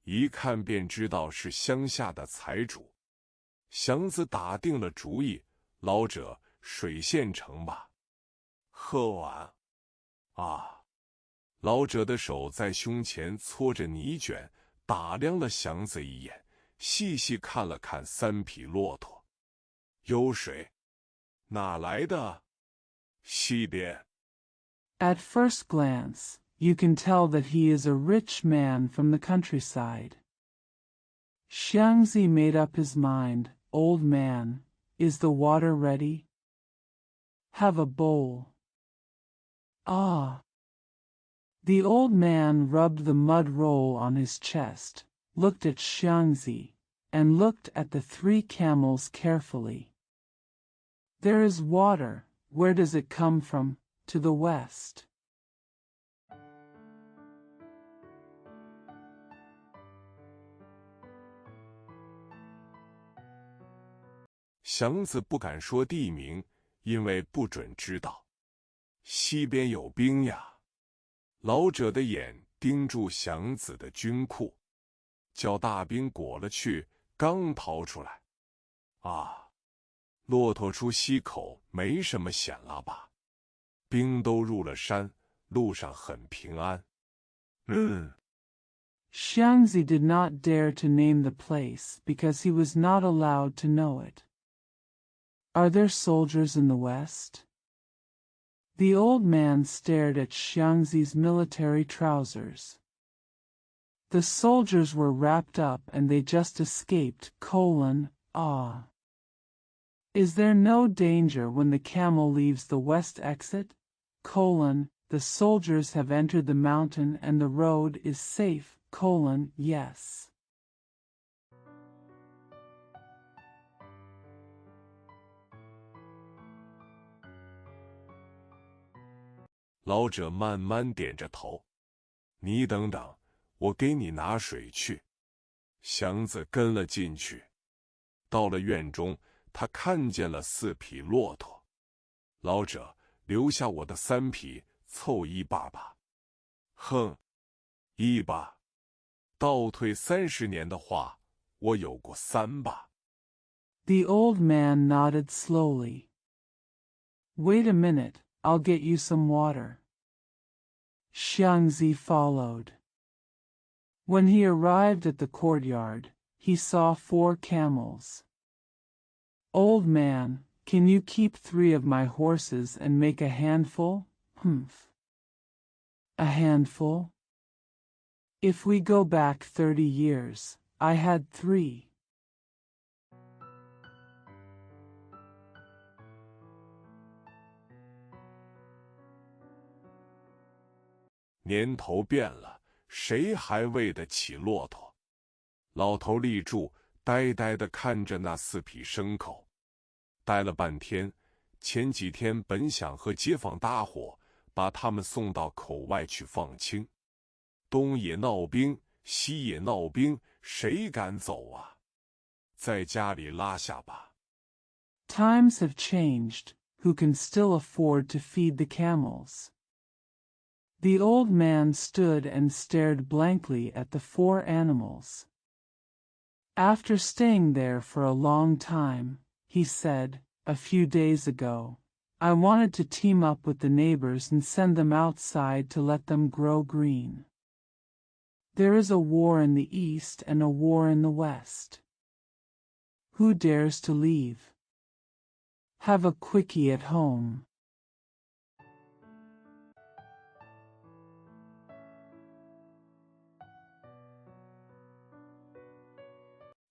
一看便知道是乡下的财主。祥子打定了主意，老者，水县城吧。喝完。啊！老者的手在胸前搓着泥卷，打量了祥子一眼，细细看了看3匹骆驼。有水？哪来的？西边。At first glance, you can tell that he is a rich man from the countryside. Xiangzi made up his mind. Old man, is the water ready? Have a bowl. Ah. The old man rubbed the mud roll on his chest, looked at Xiangzi, and looked at the 3 camels carefully. There is water. Where does it come from? To the west. 祥子不敢说地名，因为不准知道。西边有兵呀！老者的眼盯住祥子的军库，叫大兵裹了去，刚掏出来。啊！骆驼出西口没什么险了吧？兵都入了山，路上很平安。Xiangzi did not dare to name the place because he was not allowed to know it. Are there soldiers in the west? The old man stared at Xiangzi's military trousers. The soldiers were wrapped up and they just escaped. Ah. Is there no danger when the camel leaves the west exit? The soldiers have entered the mountain and the road is safe. Yes. 老者慢慢点着头，你等等，我给你拿水去。祥子跟了进去。到了院中，他看见了4匹骆驼。老者，留下我的3匹，凑一把吧。哼，一把。倒退30年的话，我有过3把。The old man nodded slowly. Wait a minute, I'll get you some water. Xiangzi followed. When he arrived at the courtyard, he saw 4 camels. Old man, can you keep 3 of my horses and make a handful? Humph. A handful? If we go back 30 years, I had 3. 年头变了，谁还喂得起骆驼？老头立住，呆呆地看着那4匹牲口，呆了半天。前几天本想和街坊搭伙，把他们送到口外去放青，东也闹兵，西也闹兵，谁敢走啊？在家里拉下吧。Times have changed. Who can still afford to feed the camels? The old man stood and stared blankly at the 4 animals. After staying there for a long time, he said, a few days ago, I wanted to team up with the neighbors and send them outside to let them grow green. There is a war in the east and a war in the west. Who dares to leave? Have a quickie at home.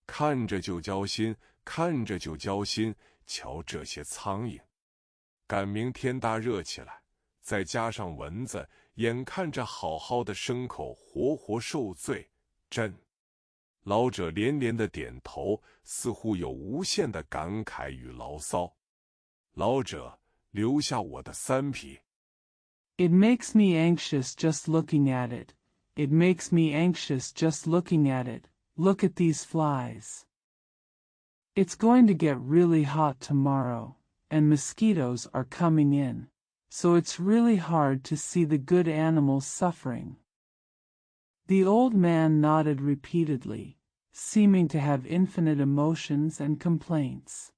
看着就焦心，看着就焦心。瞧这些苍蝇，赶明天大热起来，再加上蚊子，眼看着好好的牲口活活受罪。真。老者连连的点头，似乎有无限的感慨与牢骚。老者，留下我的3匹。It makes me anxious just looking at it. It makes me anxious just looking at it. Look at these flies. It's going to get really hot tomorrow, and mosquitoes are coming in, so it's really hard to see the good animals suffering. The old man nodded repeatedly, seeming to have infinite emotions and complaints.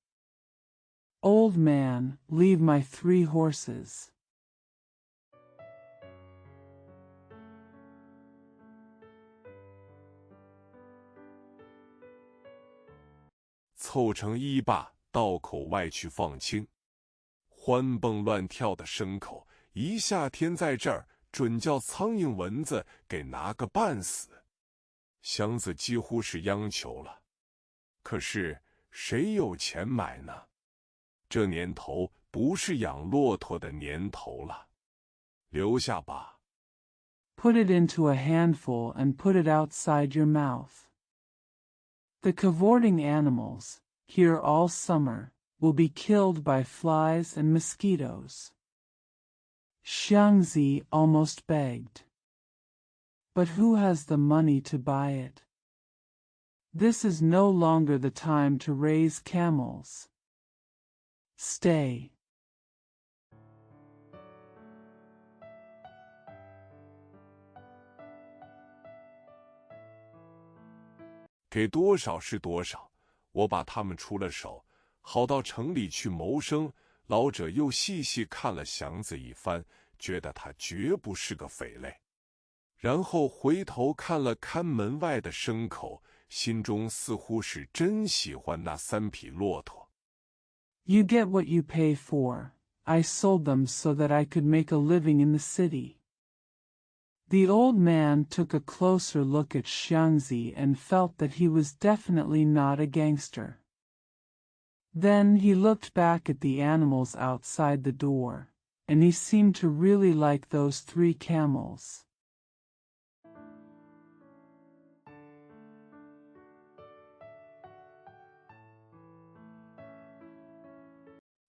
Old man, leave my 3 horses. 凑成一把，到口外去放青。欢蹦乱跳的牲口，一夏天在这儿，准叫苍蝇蚊子给拿个半死。祥子几乎是央求了，可是谁有钱买呢？这年头不是养骆驼的年头了。留下吧。Put it into a handful and put it outside your mouth. The cavorting animals, here all summer, will be killed by flies and mosquitoes. Xiangzi almost begged. But who has the money to buy it? This is no longer the time to raise camels. Stay. 给多少是多少，我把他们出了手，好到城里去谋生。老者又细细看了祥子一番，觉得他绝不是个匪类。然后回头看了看门外的牲口，心中似乎是真喜欢那3匹骆驼。You get what you pay for. I sold them so that I could make a living in the city. The old man took a closer look at Xiangzi and felt that he was definitely not a gangster. Then he looked back at the animals outside the door, and he seemed to really like those 3 camels.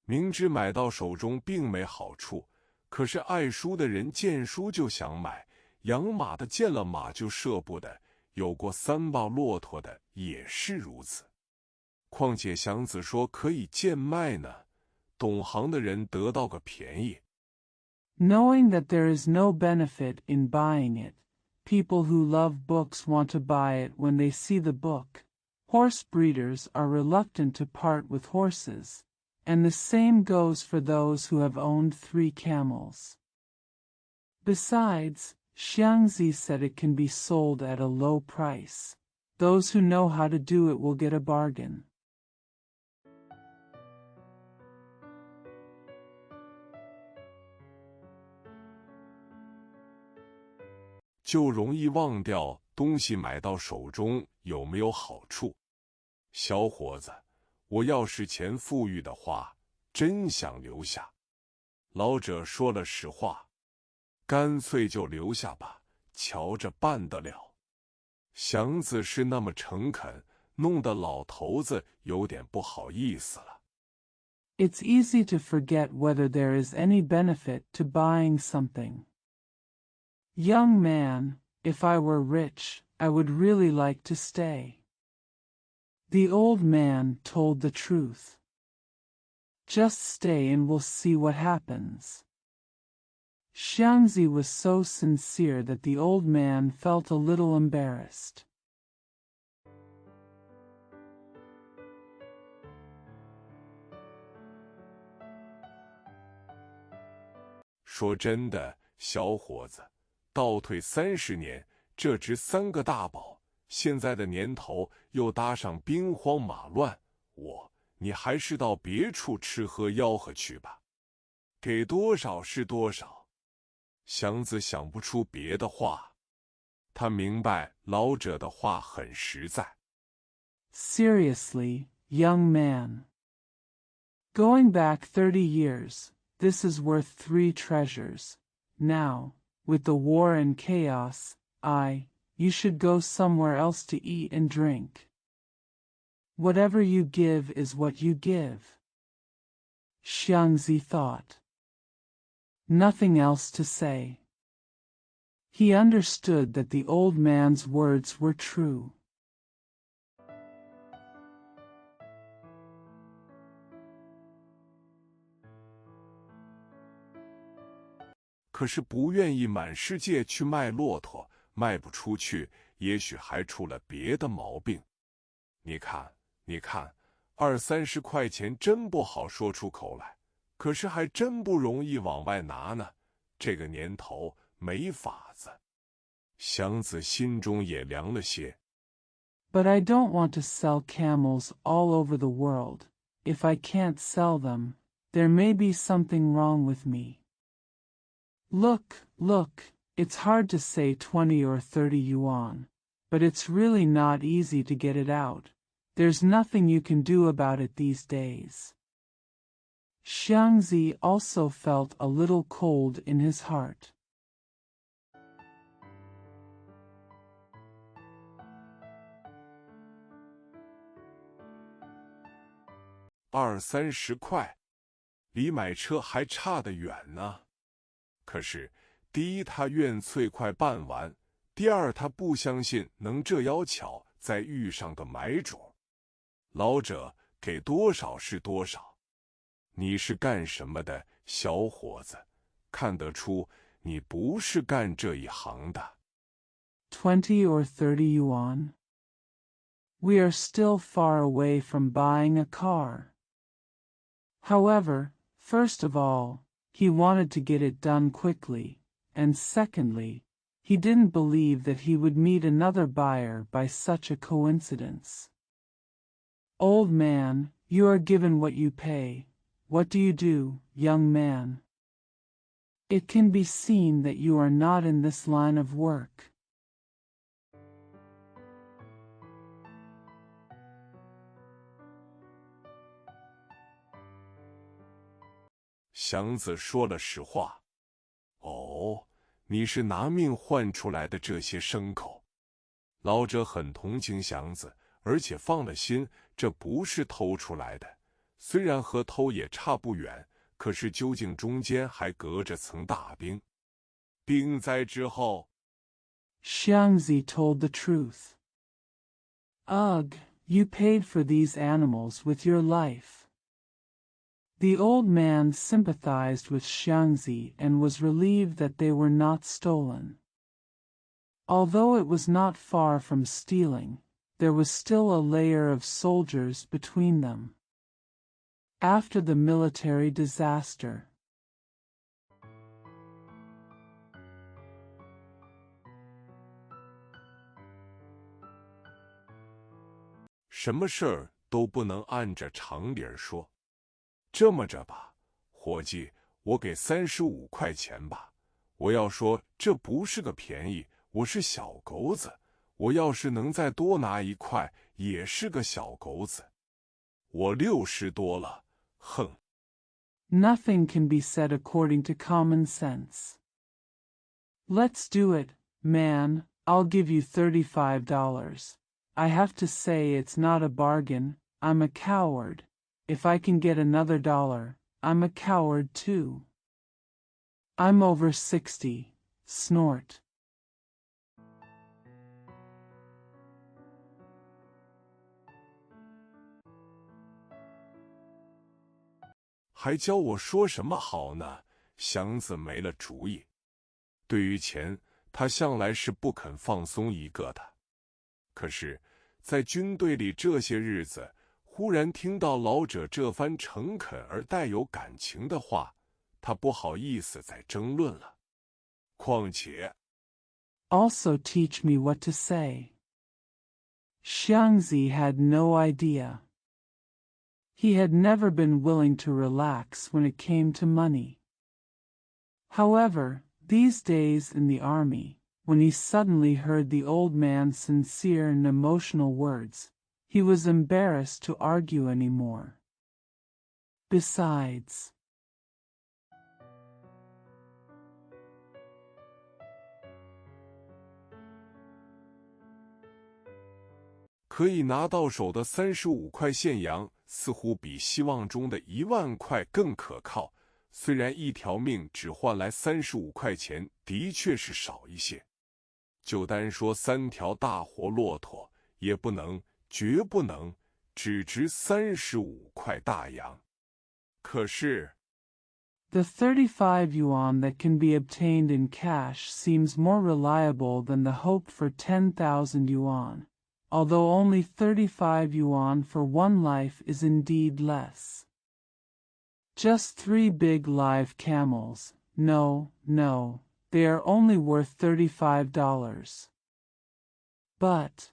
明知买到手中并没好处，可是爱书的人见书就想买，养马的见了马就舍不得，有过3把骆驼的也是如此。况且祥子说可以贱卖呢，懂行的人得到个便宜。Knowing that there is no benefit in buying it, people who love books want to buy it when they see the book. Horse breeders are reluctant to part with horses, and the same goes for those who have owned 3 camels. Besides, Xiangzi said it can be sold at a low price. Those who know how to do it will get a bargain. 就容易忘掉东西买到手中有没有好处。小伙子，我要是钱富裕的话，真想留下。老者说了实话，干脆就留下吧，瞧着办得了。祥子是那么诚恳，弄得老头子有点不好意思了。It's easy to forget whether there is any benefit to buying something. Young man, if I were rich, I would really like to stay. The old man told the truth. Just stay and we'll see what happens. Xiangzi was so sincere that the old man felt a little embarrassed. 说真的，小伙子，倒退30年，这值3个大宝。现在的年头又搭上兵荒马乱，你还是到别处吃喝吆喝去吧。给多少是多少。祥子想不出别的话，他明白老者的话很实在。Seriously, young man. Going back 30 years, this is worth 3 treasures. Now, with the war and chaos, you should go somewhere else to eat and drink. Whatever you give is what you give. Xiangzi thought. Nothing else to say. He understood that the old man's words were true. 可是不愿意满世界去卖骆驼，卖不出去，也许还出了别的毛病。你看，20-30块钱真不好说出口来，可是还真不容易往外拿呢。这个年头没法子。祥子心中也凉了些。But I don't want to sell camels all over the world. If I can't sell them, there may be something wrong with me. Look, it's hard to say 20 or 30 yuan, but it's really not easy to get it out. There's nothing you can do about it these days. Xiangzi also felt a little cold in his heart. 20-30块，离买车还差得远呢。可是，第一，他愿最快办完；第二，他不相信能这妖巧再遇上个买主。老者给多少是多少。你是干什么的，小伙子？看得出你不是干这一行的。20 or 30 yuan? We are still far away from buying a car. However, first of all, he wanted to get it done quickly, and secondly, he didn't believe that he would meet another buyer by such a coincidence. Old man, you are given what you pay. What do you do, young man? It can be seen that you are not in this line of work. 祥子说了实话。哦，你是拿命换出来的这些牲口。老者很同情祥子，而且放了心，这不是偷出来的。虽然和偷也差不远，可是究竟中间还隔着层大冰。冰灾之后 Xiangzi told the truth. Ugh, you paid for these animals with your life. The old man sympathized with Xiangzi and was relieved that they were not stolen. Although it was not far from stealing, there was still a layer of soldiers between them. After the military disaster, 什么事儿都不能按着常理儿说。这么着吧，伙计，我给35块钱吧。我要说这不是个便宜，我是小狗子，我要是能再多拿1块，也是个小狗子。我60多了，哼。Nothing can be said according to common sense. Let's do it, man. I'll give you $35. I have to say it's not a bargain. I'm a coward. If I can get another $1, I'm a coward too. I'm over 60. Snort. 还教我说什么好呢？祥子没了主意。对于钱，他向来是不肯放松一个的。可是，在军队里这些日子，忽然听到老者这番诚恳而带有感情的话，他不好意思再争论了。况且 Also teach me what to say. Xiangzi had no idea. He had never been willing to relax when it came to money. However, these days in the army, when he suddenly heard the old man's sincere and emotional words, he was embarrassed to argue anymore. Besides, 可以拿到手的35块现洋，似乎比希望中的1万块更可靠。虽然一条命只换来35块钱，的确是少一些。就单说3条大活骆驼，也不能，绝不能，只值35块大洋。可是 the 35 yuan that can be obtained in cash seems more reliable than the hope for 10,000 yuan. Although only 35 yuan for one life is indeed less. Just 3 big live camels. No, they are only worth $35. But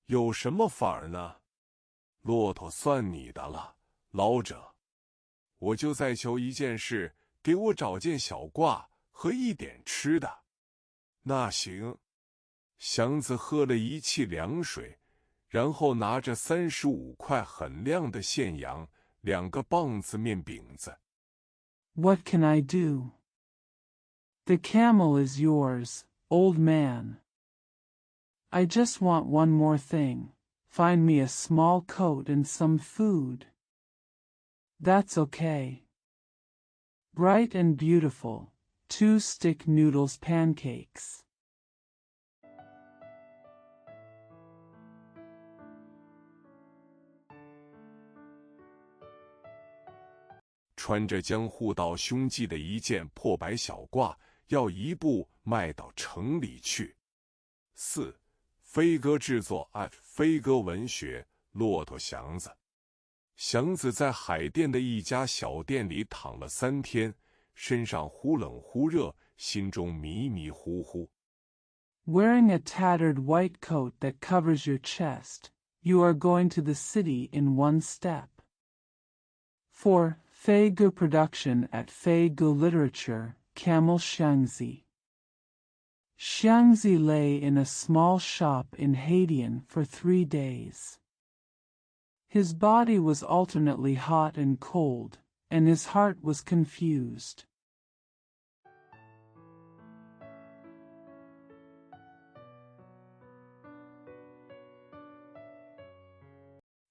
有什么法儿呢？骆驼算你的了，老者。我就再求一件事，给我找件小褂和一点吃的。那行。祥子喝了一气凉水，然后拿着35块很亮的现洋，2个棒子面饼子。What can I do? The camel is yours, old man. I just want one more thing. Find me a small coat and some food. That's okay. Bright and beautiful, 2 stick noodles pancakes. 穿着江户道胸系的一件破白小褂，要一步迈到城里去。4. 飞鸽制作飞鸽文学，骆驼祥子。祥子在海淀的一家小店里躺了3天，身上忽冷忽热，心中迷迷糊糊。Wearing a tattered white coat that covers your chest, you are going to the city in one step. 4. Feigu production at Feigu Literature, Camel Xiangzi. Xiangzi lay in a small shop in Haidian for 3 days. His body was alternately hot and cold, and his heart was confused.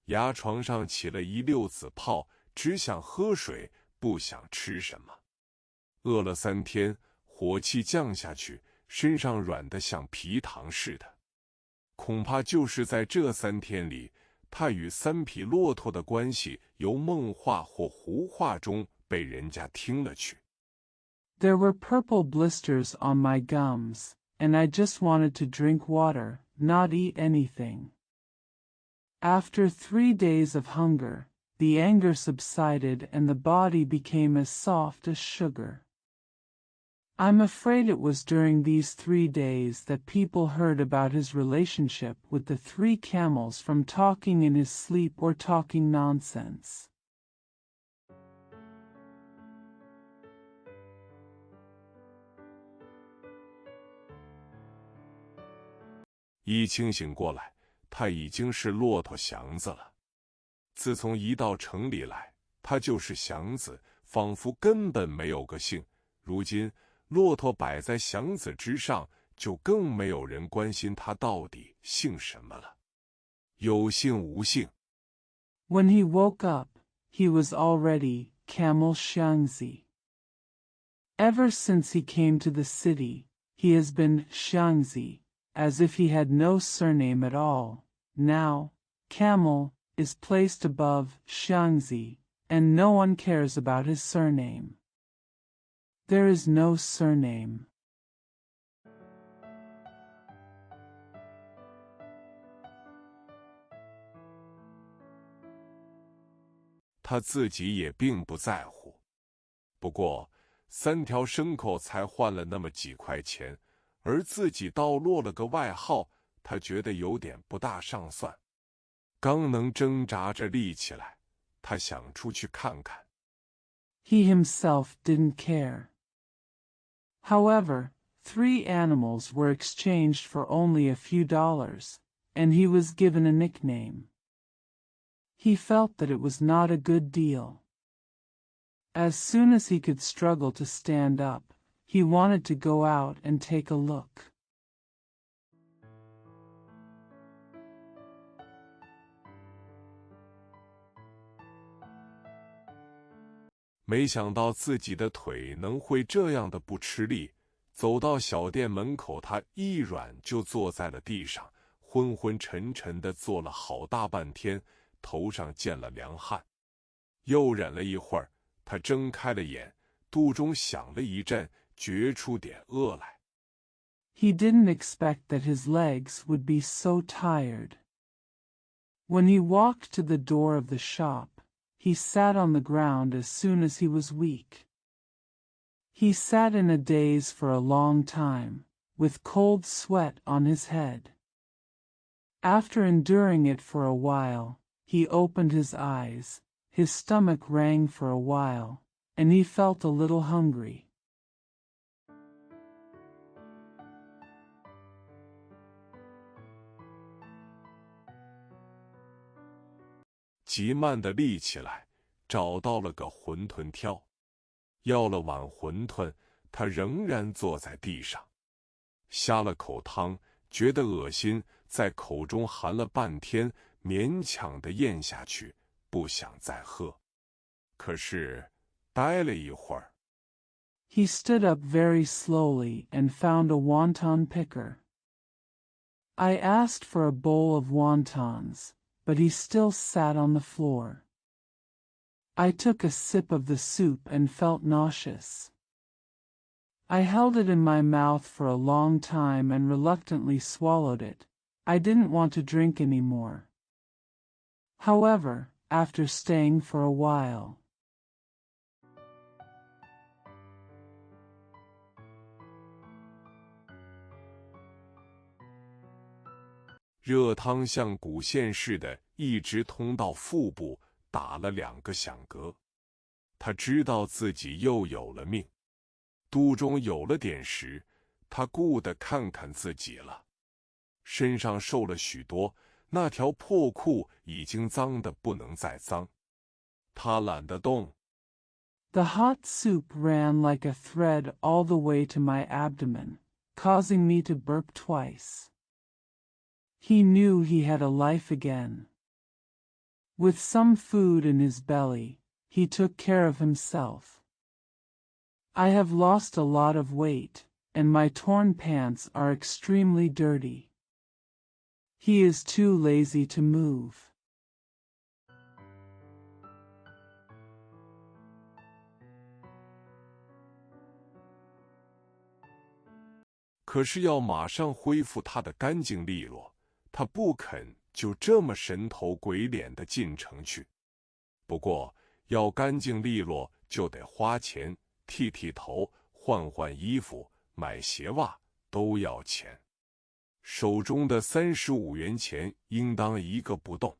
牙床上起了一溜子泡，只想喝水，不想吃什么。饿了3天，火气降下去，身上软得像皮糖似的。恐怕就是在这3天里，他与3匹骆驼的关系由梦话或胡话中被人家听了去。There were purple blisters on my gums, and I just wanted to drink water, not eat anything. After 3 days of hunger, the anger subsided and the body became as soft as sugar. I'm afraid it was during these 3 days that people heard about his relationship with the 3 camels from talking in his sleep or talking nonsense. 一清醒过来，他已经是骆驼祥子了。自从一到城里来，他就是祥子，仿佛根本没有个姓。如今骆驼摆在祥子之上，就更没有人关心他到底姓什么了，有姓无姓。When he woke up, he was already Camel Xiangzi. Ever since he came to the city, he has been Xiangzi, as if he had no surname at all. Now, Camel is placed above Xiangzi, and no one cares about his surname. There is no surname. 他自己也并不在乎。不过3条牲口才换了那么几块钱，而自己倒落了个外号，他觉得有点不大上算。刚能挣扎着立起来，他想出去看看。He himself didn't care. However, 3 animals were exchanged for only a few dollars, and he was given a nickname. He felt that it was not a good deal. As soon as he could struggle to stand up, he wanted to go out and take a look. 没想到自己的腿能会这样的不吃力，走到小店门口，他一软就坐在了地上，昏昏沉沉地坐了好大半天，头上见了凉汗。又忍了一会儿，他睁开了眼，肚中响了一阵，觉出点饿来。He didn't expect that his legs would be so tired. When he walked to the door of the shop, he sat on the ground as soon as he was weak. He sat in a daze for a long time, with cold sweat on his head. After enduring it for a while, he opened his eyes, his stomach rang for a while, and he felt a little hungry. 极慢地立起来，找到了个馄饨挑，要了碗馄饨，他仍然坐在地上，呷了口汤，觉得恶心，在口中含了半天，勉强地咽下去，不想再喝。可是待了一会儿， He stood up very slowly and found a wonton picker. I asked for a bowl of wontons, but he still sat on the floor. I took a sip of the soup and felt nauseous. I held it in my mouth for a long time and reluctantly swallowed it. I didn't want to drink any more. However, after staying for a while, 热汤像骨线似的，一直通到腹部，打了2个响嗝。他知道自己又有了命，肚中有了点食，他顾得看看自己了。身上瘦了许多，那条破裤已经脏得不能再脏。他懒得动。The hot soup ran like a thread all the way to my abdomen, causing me to burp twice. He knew he had a life again. With some food in his belly, he took care of himself. I have lost a lot of weight, and my torn pants are extremely dirty. He is too lazy to move. 可是要马上恢复他的干净利落，他不肯就这么神头鬼脸的进城去。不过要干净利落就得花钱，剃头、换衣服、买鞋袜都要钱。手中的35元钱应当一个不动。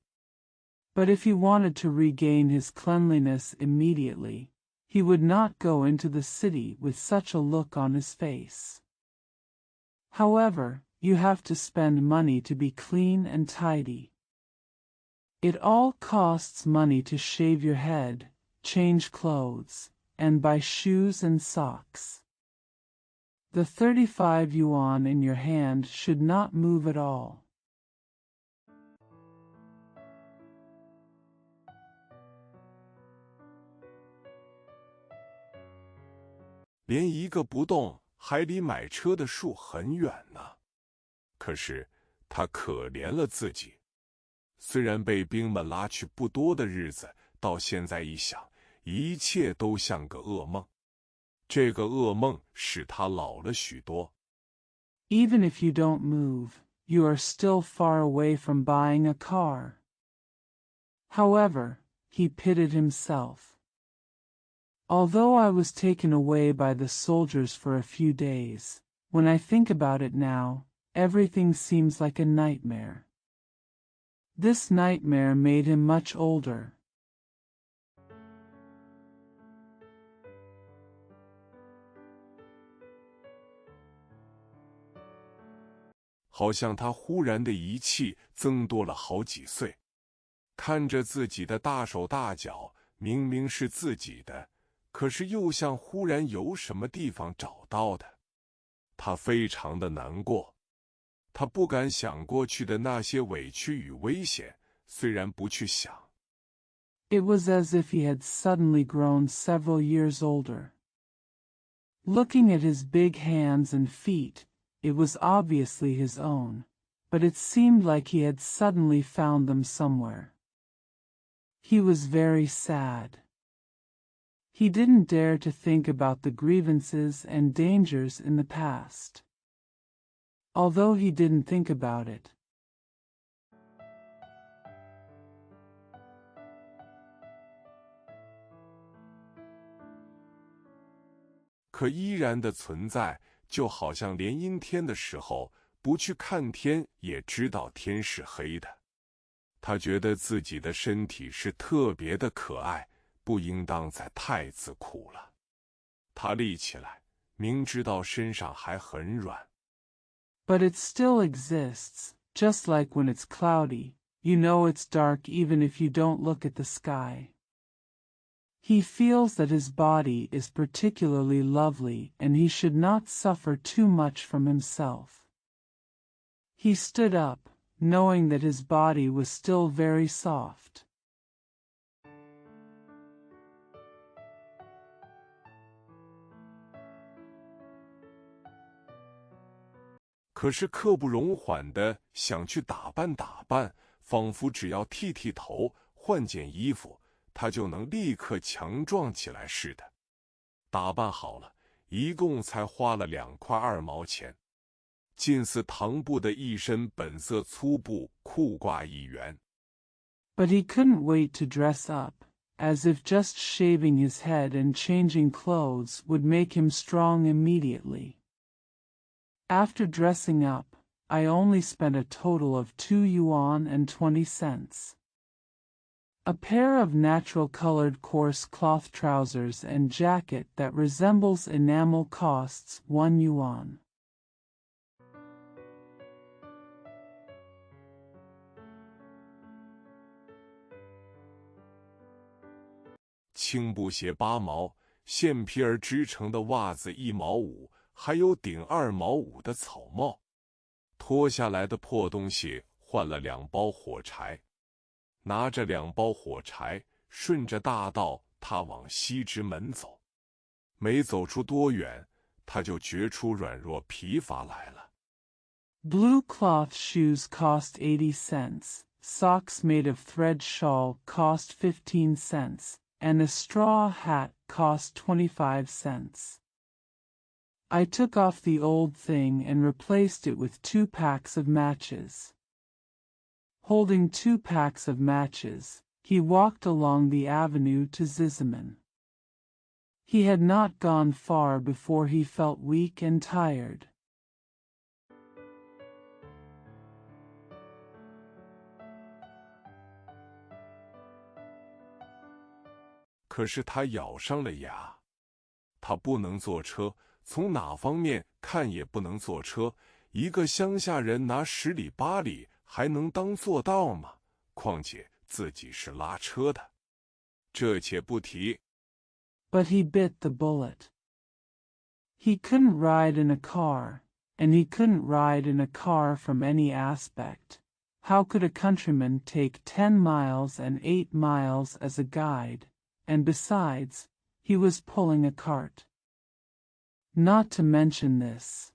But if he wanted to regain his cleanliness immediately, he would not go into the city with such a look on his face. However, you have to spend money to be clean and tidy. It all costs money to shave your head, change clothes, and buy shoes and socks. The 35 yuan in your hand should not move at all. 连一个不动，还离买车的树很远呢。可是他可怜了自己，虽然被兵们拉去不多的日子，到现在一想，一切都像个噩梦。这个噩梦使他老了许多。Even if you don't move, you are still far away from buying a car. However, he pitied himself. Although I was taken away by the soldiers for a few days, when I think about it now, everything seems like a nightmare. This nightmare made him much older. 好像他忽然的仪气增多了好几岁，看着自己的大手大脚，明明是自己的，可是又像忽然有什么地方找到的。他非常的难过，他不敢想过去的那些委屈与危险，虽然不去想。It was as if he had suddenly grown several years older. Looking at his big hands and feet, it was obviously his own, but it seemed like he had suddenly found them somewhere. He was very sad. He didn't dare to think about the grievances and dangers in the past. Although he didn't think about it. 可依然的存在，就好像连阴天的时候不去看天也知道天是黑的。他觉得自己的身体是特别的可爱，不应当再太自苦了。他立起来，明知道身上还很软。But it still exists, just like when it's cloudy, you know it's dark even if you don't look at the sky. He feels that his body is particularly lovely and he should not suffer too much from himself. He stood up, knowing that his body was still very soft. 可是刻不容缓的想去打扮，仿佛只要剃头、换件衣服，他就能立刻强壮起来似的。打扮好了，一共才花了2块2毛钱，近似唐布的一身本色粗布裤褂1元。But he couldn't wait to dress up, as if just shaving his head and changing clothes would make him strong immediately. After dressing up, I only spent a total of 2 yuan and 20 cents. A pair of natural-colored coarse cloth trousers and jacket that resembles enamel costs 1 yuan. 青布鞋8毛，线皮儿织成的袜子1毛5，还有顶2毛5的草帽。脱下来的破东西换了2包火柴，拿着2包火柴，顺着大道他往西直门走。没走出多远，他就觉出软弱疲乏来了。Blue cloth shoes cost 80 cents, socks made of thread shawl cost 15 cents, and a straw hat cost 25 cents. I took off the old thing and replaced it with 2 packs of matches. Holding 2 packs of matches, he walked along the avenue to Zizaman. He had not gone far before he felt weak and tired. 可是他咬上了牙，他不能坐车，从哪方面看也不能坐车。一个乡下人拿10里8里还能当做道吗？况且自己是拉车的。这且不提。But he bit the bullet. He couldn't ride in a car, and he couldn't ride in a car from any aspect. How could a countryman take 10 miles and 8 miles as a guide? And besides, he was pulling a cart. Not to mention this.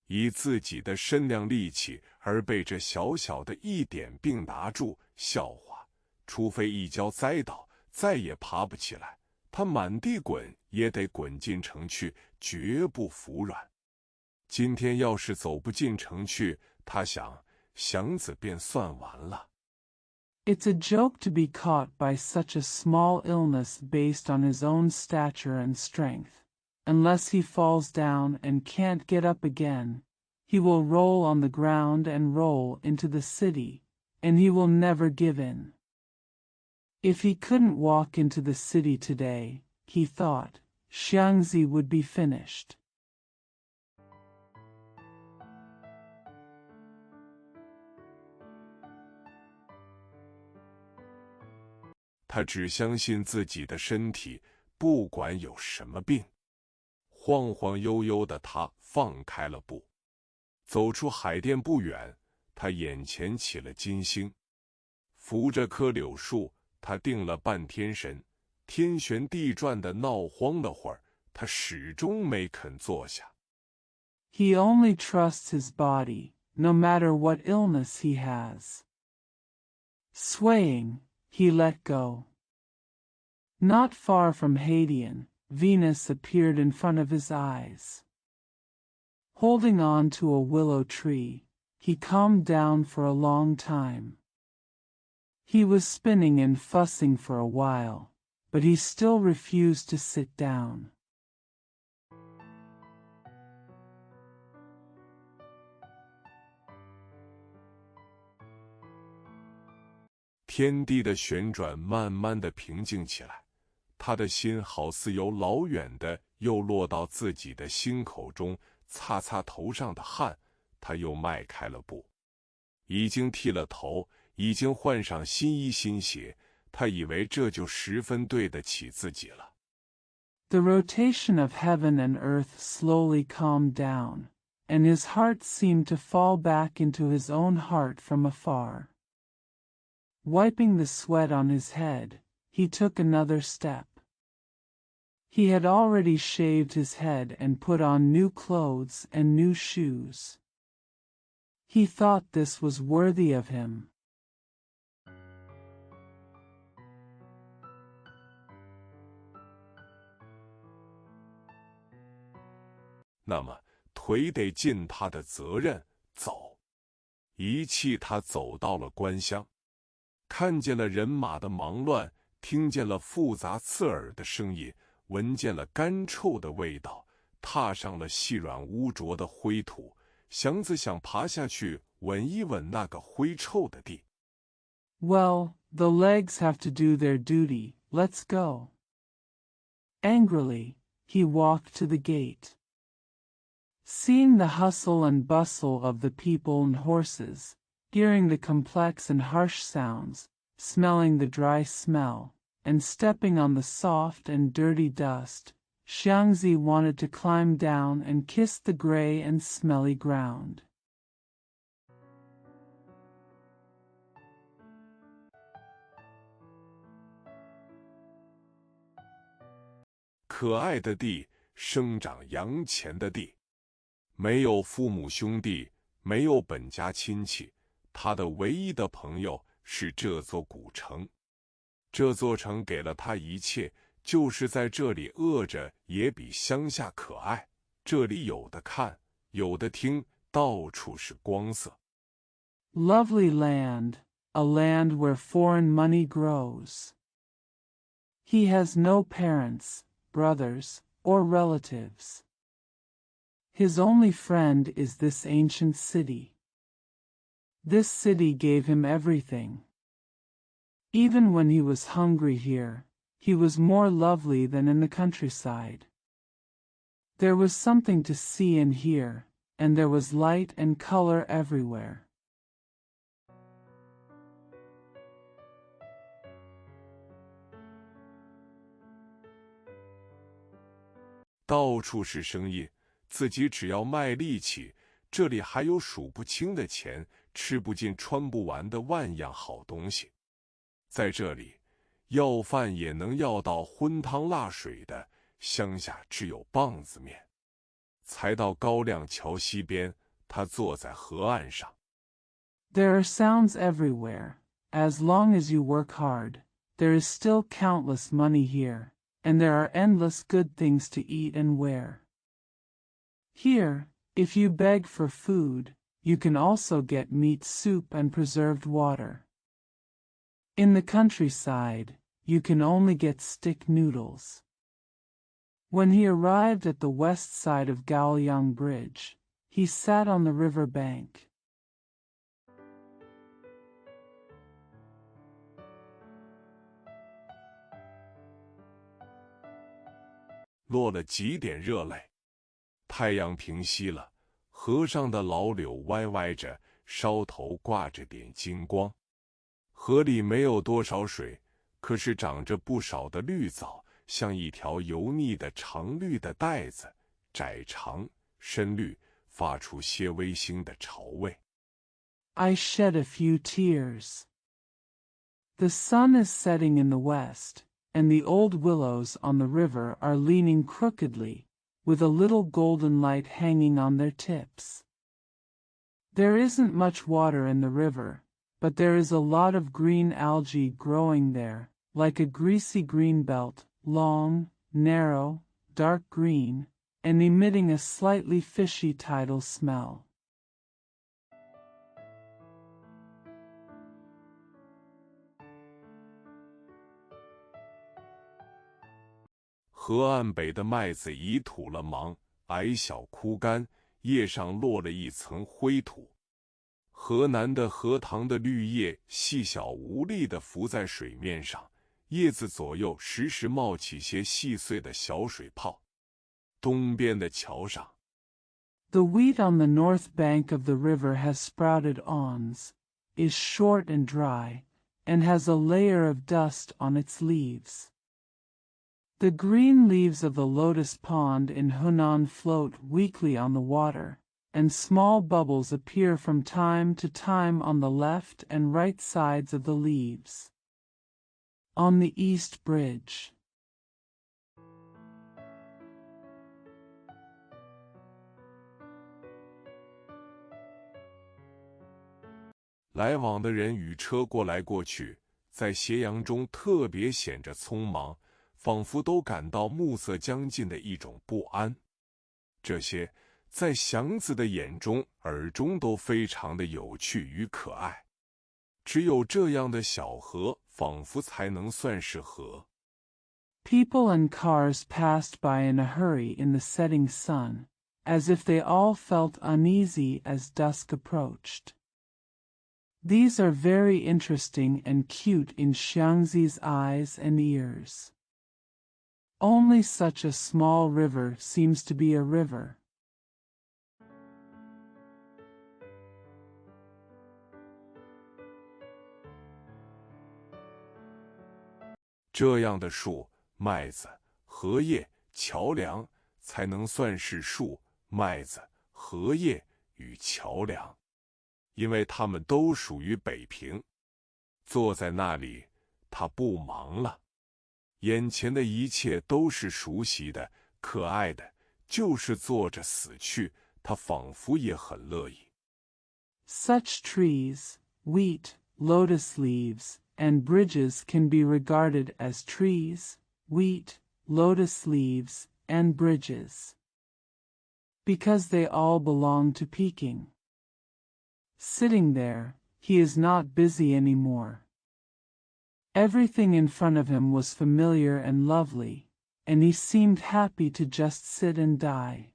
以自己的身量力气而被这小小的一点病拿住，笑话！除非一跤栽倒，再也爬不起来。他满地滚，也得滚进城去，绝不服软。今天要是走不进城去，他想，祥子便算完了。It's a joke to be caught by such a small illness based on his own stature and strength. Unless he falls down and can't get up again, he will roll on the ground and roll into the city, and he will never give in. If he couldn't walk into the city today, he thought, Xiangzi would be finished. 他只相信自己的身体，不管有什么病。晃晃悠悠的他放开了步，走出海淀不远，他眼前起了金星。扶着棵柳树，他定了半天神，天旋地转的闹慌了会儿，他始终没肯坐下。He only trusts his body, no matter what illness he has. Swaying, he let go. Not far from Hadian, Venus appeared in front of his eyes. Holding on to a willow tree, he calmed down for a long time. He was spinning and fussing for a while, but he still refused to sit down. 天地的旋转慢慢的平静起来，他的心好似由老远的又落到自己的心口中，擦擦头上的汗，他又迈开了步。已经剃了头，已经换上新衣新鞋，他以为这就十分对得起自己了。The rotation of heaven and earth slowly calmed down, and his heart seemed to fall back into his own heart from afar. Wiping the sweat on his head, he took another step. He had already shaved his head and put on new clothes and new shoes. He thought this was worthy of him. 那么腿得尽他的责任，走。一气他走到了官乡，看见了人马的忙乱，听见了复杂刺耳的声音，闻见了干臭的味道，踏上了细软污浊的灰土。祥子想爬下去闻一闻那个灰臭的地。Well, the legs have to do their duty, let's go. Angrily, he walked to the gate. Seeing the hustle and bustle of the people and horses, hearing the complex and harsh sounds, smelling the dry smell, and stepping on the soft and dirty dust, Xiangzi wanted to climb down and kiss the gray and smelly ground. 可爱的地，生长洋钱的地。没有父母兄弟，没有本家亲戚，他的唯一的朋友是这座古城。这座城给了他一切，就是在这里饿着也比乡下可爱。这里有的看，有的听，到处是光色。Lovely land, a land where foreign money grows. He has no parents, brothers, or relatives. His only friend is this ancient city. This city gave him everything. Even when he was hungry here, he was more lovely than in the countryside. There was something to see and hear, and there was light and color everywhere. 到处是声音，自己只要卖力气，这里还有数不清的钱，吃不尽穿不完的万样好东西。在这里，要饭也能要到荤汤辣水的，乡下只有棒子面。才到高亮桥西边，他坐在河岸上。There are sounds everywhere. As long as you work hard, there is still countless money here, and there are endless good things to eat and wear. Here, if you beg for food, you can also get meat soup and preserved water. In the countryside, you can only get stick noodles. When he arrived at the west side of Gaoyang Bridge, he sat on the river bank. 落了几点热泪，太阳平息了，河上的老柳歪歪着，梢头挂着点金光。河里没有多少水，可是长着不少的绿藻，像一条油腻的长绿的带子，窄长深绿，发出些微腥的潮味。I shed a few tears. The sun is setting in the west, and the old willows on the river are leaning crookedly, with a little golden light hanging on their tips. There isn't much water in the river, but there is a lot of green algae growing there, like a greasy green belt, long, narrow, dark green, and emitting a slightly fishy tidal smell. 河岸北的麦子已吐了芒，矮小枯干，叶上落了一层灰土。河南的荷塘的绿叶细小无力地浮在水面上，叶子左右时时冒起些细碎的小水泡。东边的桥上 The wheat on the north bank of the river has sprouted awns, is short and dry, and has a layer of dust on its leaves. The green leaves of the lotus pond in Hunan float weakly on the water, and small bubbles appear from time to time on the left and right sides of the leaves. On the East Bridge. 来往的人与车过来过去，在斜阳中特别显着匆忙，仿佛都感到暮色将近的一种不安。这些在祥子的眼中、耳中都非常的有趣与可爱。只有这样的小河，仿佛才能算是河。People and cars passed by in a hurry in the setting sun, as if they all felt uneasy as dusk approached. These are very interesting and cute in Xiangzi's eyes and ears. Only such a small river seems to be a river. 这样的树、麦子、荷叶、桥梁，才能算是树、麦子、荷叶与桥梁，因为它们都属于北平。坐在那里，他不忙了。眼前的一切都是熟悉的、可爱的，就是坐着死去，他仿佛也很乐意。Such trees, wheat, lotus leaves, and bridges can be regarded as trees, wheat, lotus leaves, and bridges, because they all belong to Peking. Sitting there, he is not busy anymore. Everything in front of him was familiar and lovely, and he seemed happy to just sit and die.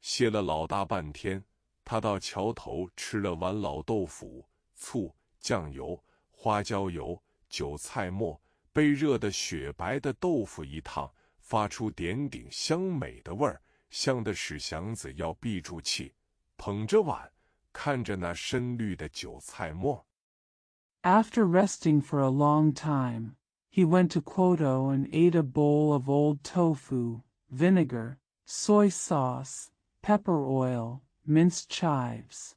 歇了老大半天，他到桥头吃了碗老豆腐，醋、酱油、花椒油、韭菜末，被热得雪白的豆腐一烫，发出点顶香美的味儿，香的使祥子要闭住气，捧着碗，看着那深绿的韭菜末。After resting for a long time, he went to Kyoto and ate a bowl of old tofu, vinegar, soy sauce, pepper oil, minced chives.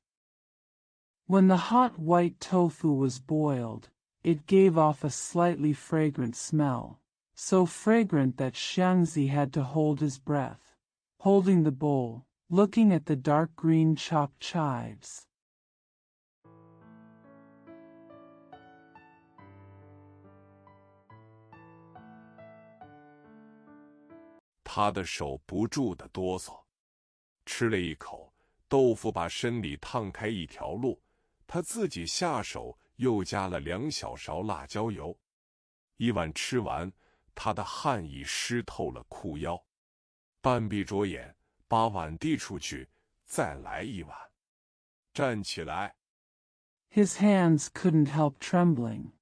When the hot white tofu was boiled, it gave off a slightly fragrant smell, so fragrant that Xiangzi had to hold his breath, holding the bowl, looking at the dark green chopped chives. 他的手不住地哆嗦，吃了一口豆腐，把身里烫开一条路。他自己下手又加了2小勺辣椒油。一碗吃完，他的汗已湿透了裤腰。半闭着眼，把碗递出去，再来一碗。站起来。His hands couldn't help trembling.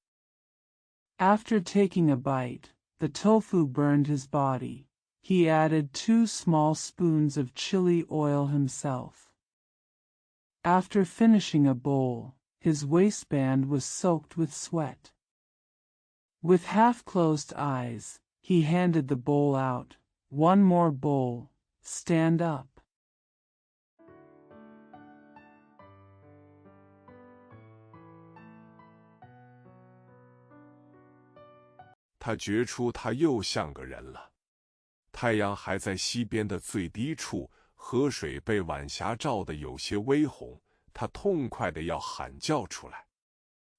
After taking a bite, the tofu burned his body. He added 2 small spoons of chili oil himself. After finishing a bowl, his waistband was soaked with sweat. With half-closed eyes, he handed the bowl out. One more bowl. Stand up. 他觉出他又像个人了。太阳还在西边的最低处，河水被晚霞照得有些微红，他痛快地要喊叫出来。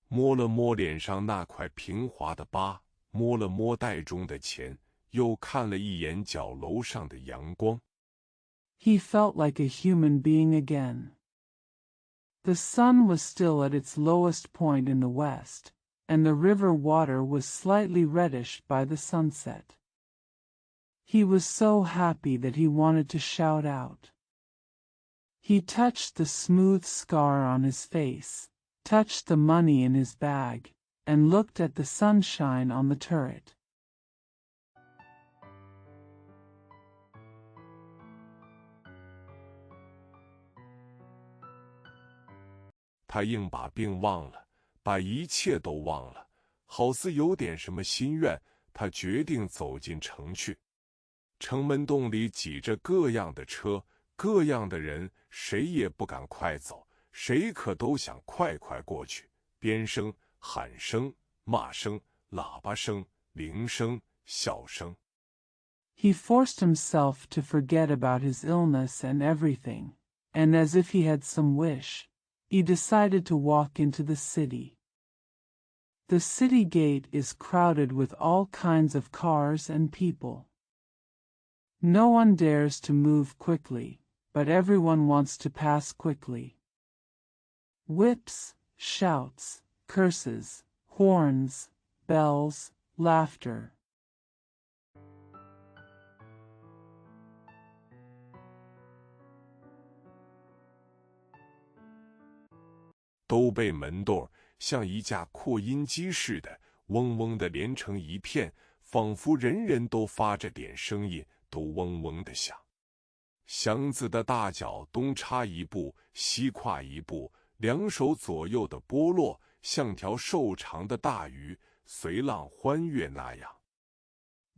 摸了摸脸上那块平滑的疤，摸了摸袋中的钱，又看了一眼角楼上的阳光。He felt like a human being again. The sun was still at its lowest point in the west, and the river water was slightly reddish by the sunset. He was so happy that he wanted to shout out. He touched the smooth scar on his face, touched the money in his bag, and looked at the sunshine on the turret. 他硬把病忘了，把一切都忘了，好似有点什么心愿，他决定走进城去。城门洞里挤着各样的车，各样的人，谁也不敢快走，谁可都想快快过去。鞭声、喊声、骂声、喇叭声、铃声、笑声。He forced himself to forget about his illness and everything, and as if he had some wish, he decided to walk into the city. The city gate is crowded with all kinds of cars and people. No one dares to move quickly, but everyone wants to pass quickly. Whips, shouts, curses, horns, bells, laughter. 都被门垛像一架扩音机似的，嗡嗡地连成一片，仿佛人人都发着点声音，都嗡嗡地响。祥子的大脚东插一步，西跨一步，2手左右的拨落，像条瘦长的大鱼，随浪欢跃那样。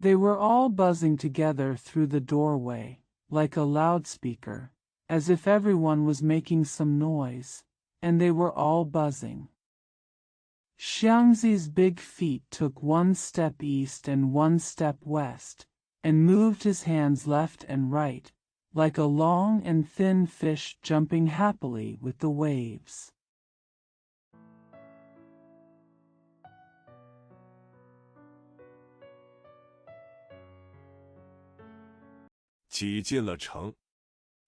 They were all buzzing together through the doorway, like a loudspeaker, as if everyone was making some noise, and they were all buzzing. Xiangzi's big feet took one step east and one step west, and moved his hands left and right, like a long and thin fish jumping happily with the waves. 挤进了城，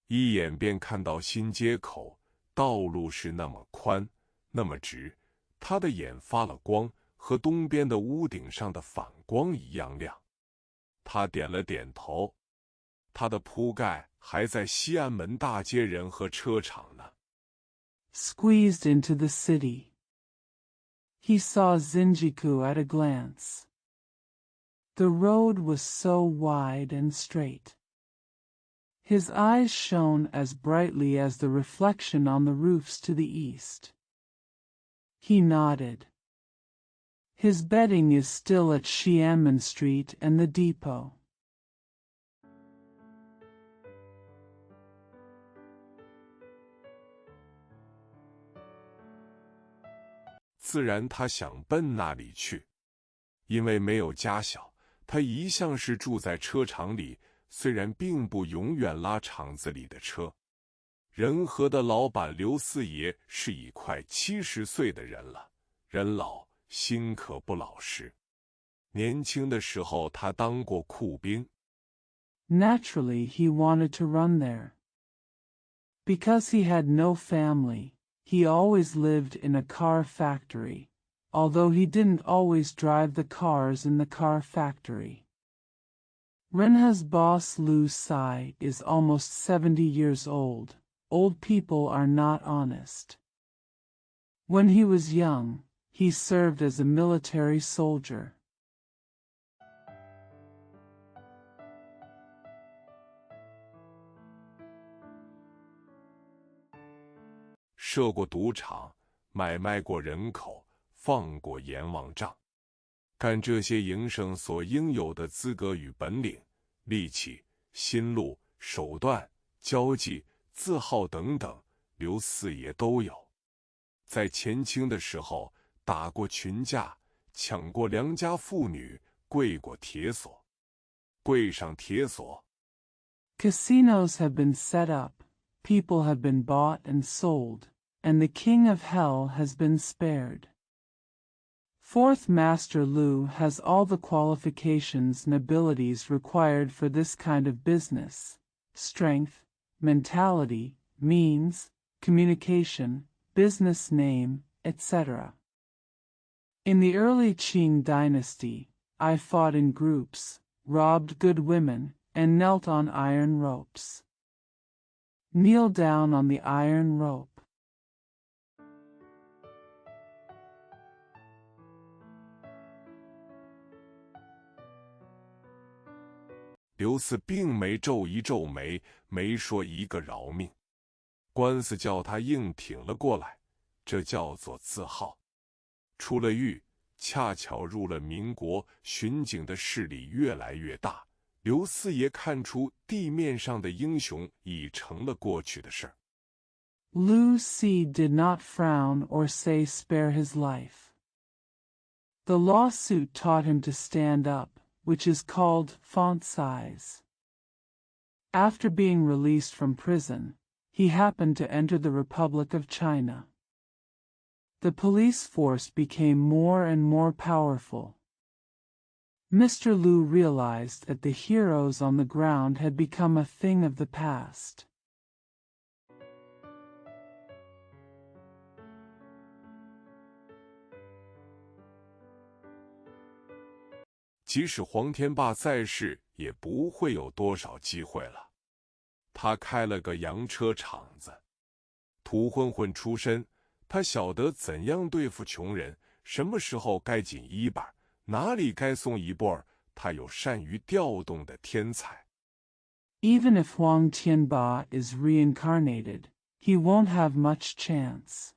一眼便看到新街口，道路是那么宽，那么直，他的眼发了光，和东边的屋顶上的反光一样亮。他点了点头，他的铺盖还在西安门大街人和车场呢。Squeezed into the city. He saw Zinjiku at a glance. The road was so wide and straight. His eyes shone as brightly as the reflection on the roofs to the east. He nodded. His bedding is still at Xianmen Street and the depot. 自然他想奔那里去，因为没有家小，他一向是住在车厂里，虽然并不永远拉厂子里的车。仁和的老板刘四爷是已快70岁的人了，人老心可不老实。年轻的时候他当过库兵。Naturally, he wanted to run there. Because he had no family, he always lived in a car factory, although he didn't always drive the cars in the car factory. Renha's boss Lu Sai is almost 70 years old. Old people are not honest. When he was young, he served as a military soldier. 设过赌场，买卖过人口，放过阎王账，干这些营生所应有的资格与本领、力气、心路、手段、交际、字号等等，刘四爷都有。在前清的时候，打过群架，抢过良家妇女，跪过铁锁，跪上铁锁。Casinos have been set up, people have been bought and sold, and the king of hell has been spared. Fourth Master Lu has all the qualifications and abilities required for this kind of business: strength, mentality, means, communication, business name, etc. In the early Qing dynasty, I fought in groups, robbed good women, and knelt on iron ropes. Kneel down on the iron rope. 刘四并没皱一皱眉，没说一个饶命。官司叫他硬挺了过来，这叫做自耗。出了狱，恰巧入了民国，巡警的势力越来越大。刘四爷看出地面上的英雄已成了过去的事儿。Lu Si did not frown or say spare his life. The lawsuit taught him to stand up, which is called font size. After being released from prison, he happened to enter the Republic of China. The police force became more and more powerful. Mr. Lu realized that the heroes on the ground had become a thing of the past. 即使黄天霸在世，也不会有多少机会了。他开了个洋车厂子，土混混出身，他晓得怎样对付穷人，什么时候该紧一把，哪里该松一波，他有善于调动的天才。Even if Huang Tianba is reincarnated, he won't have much chance.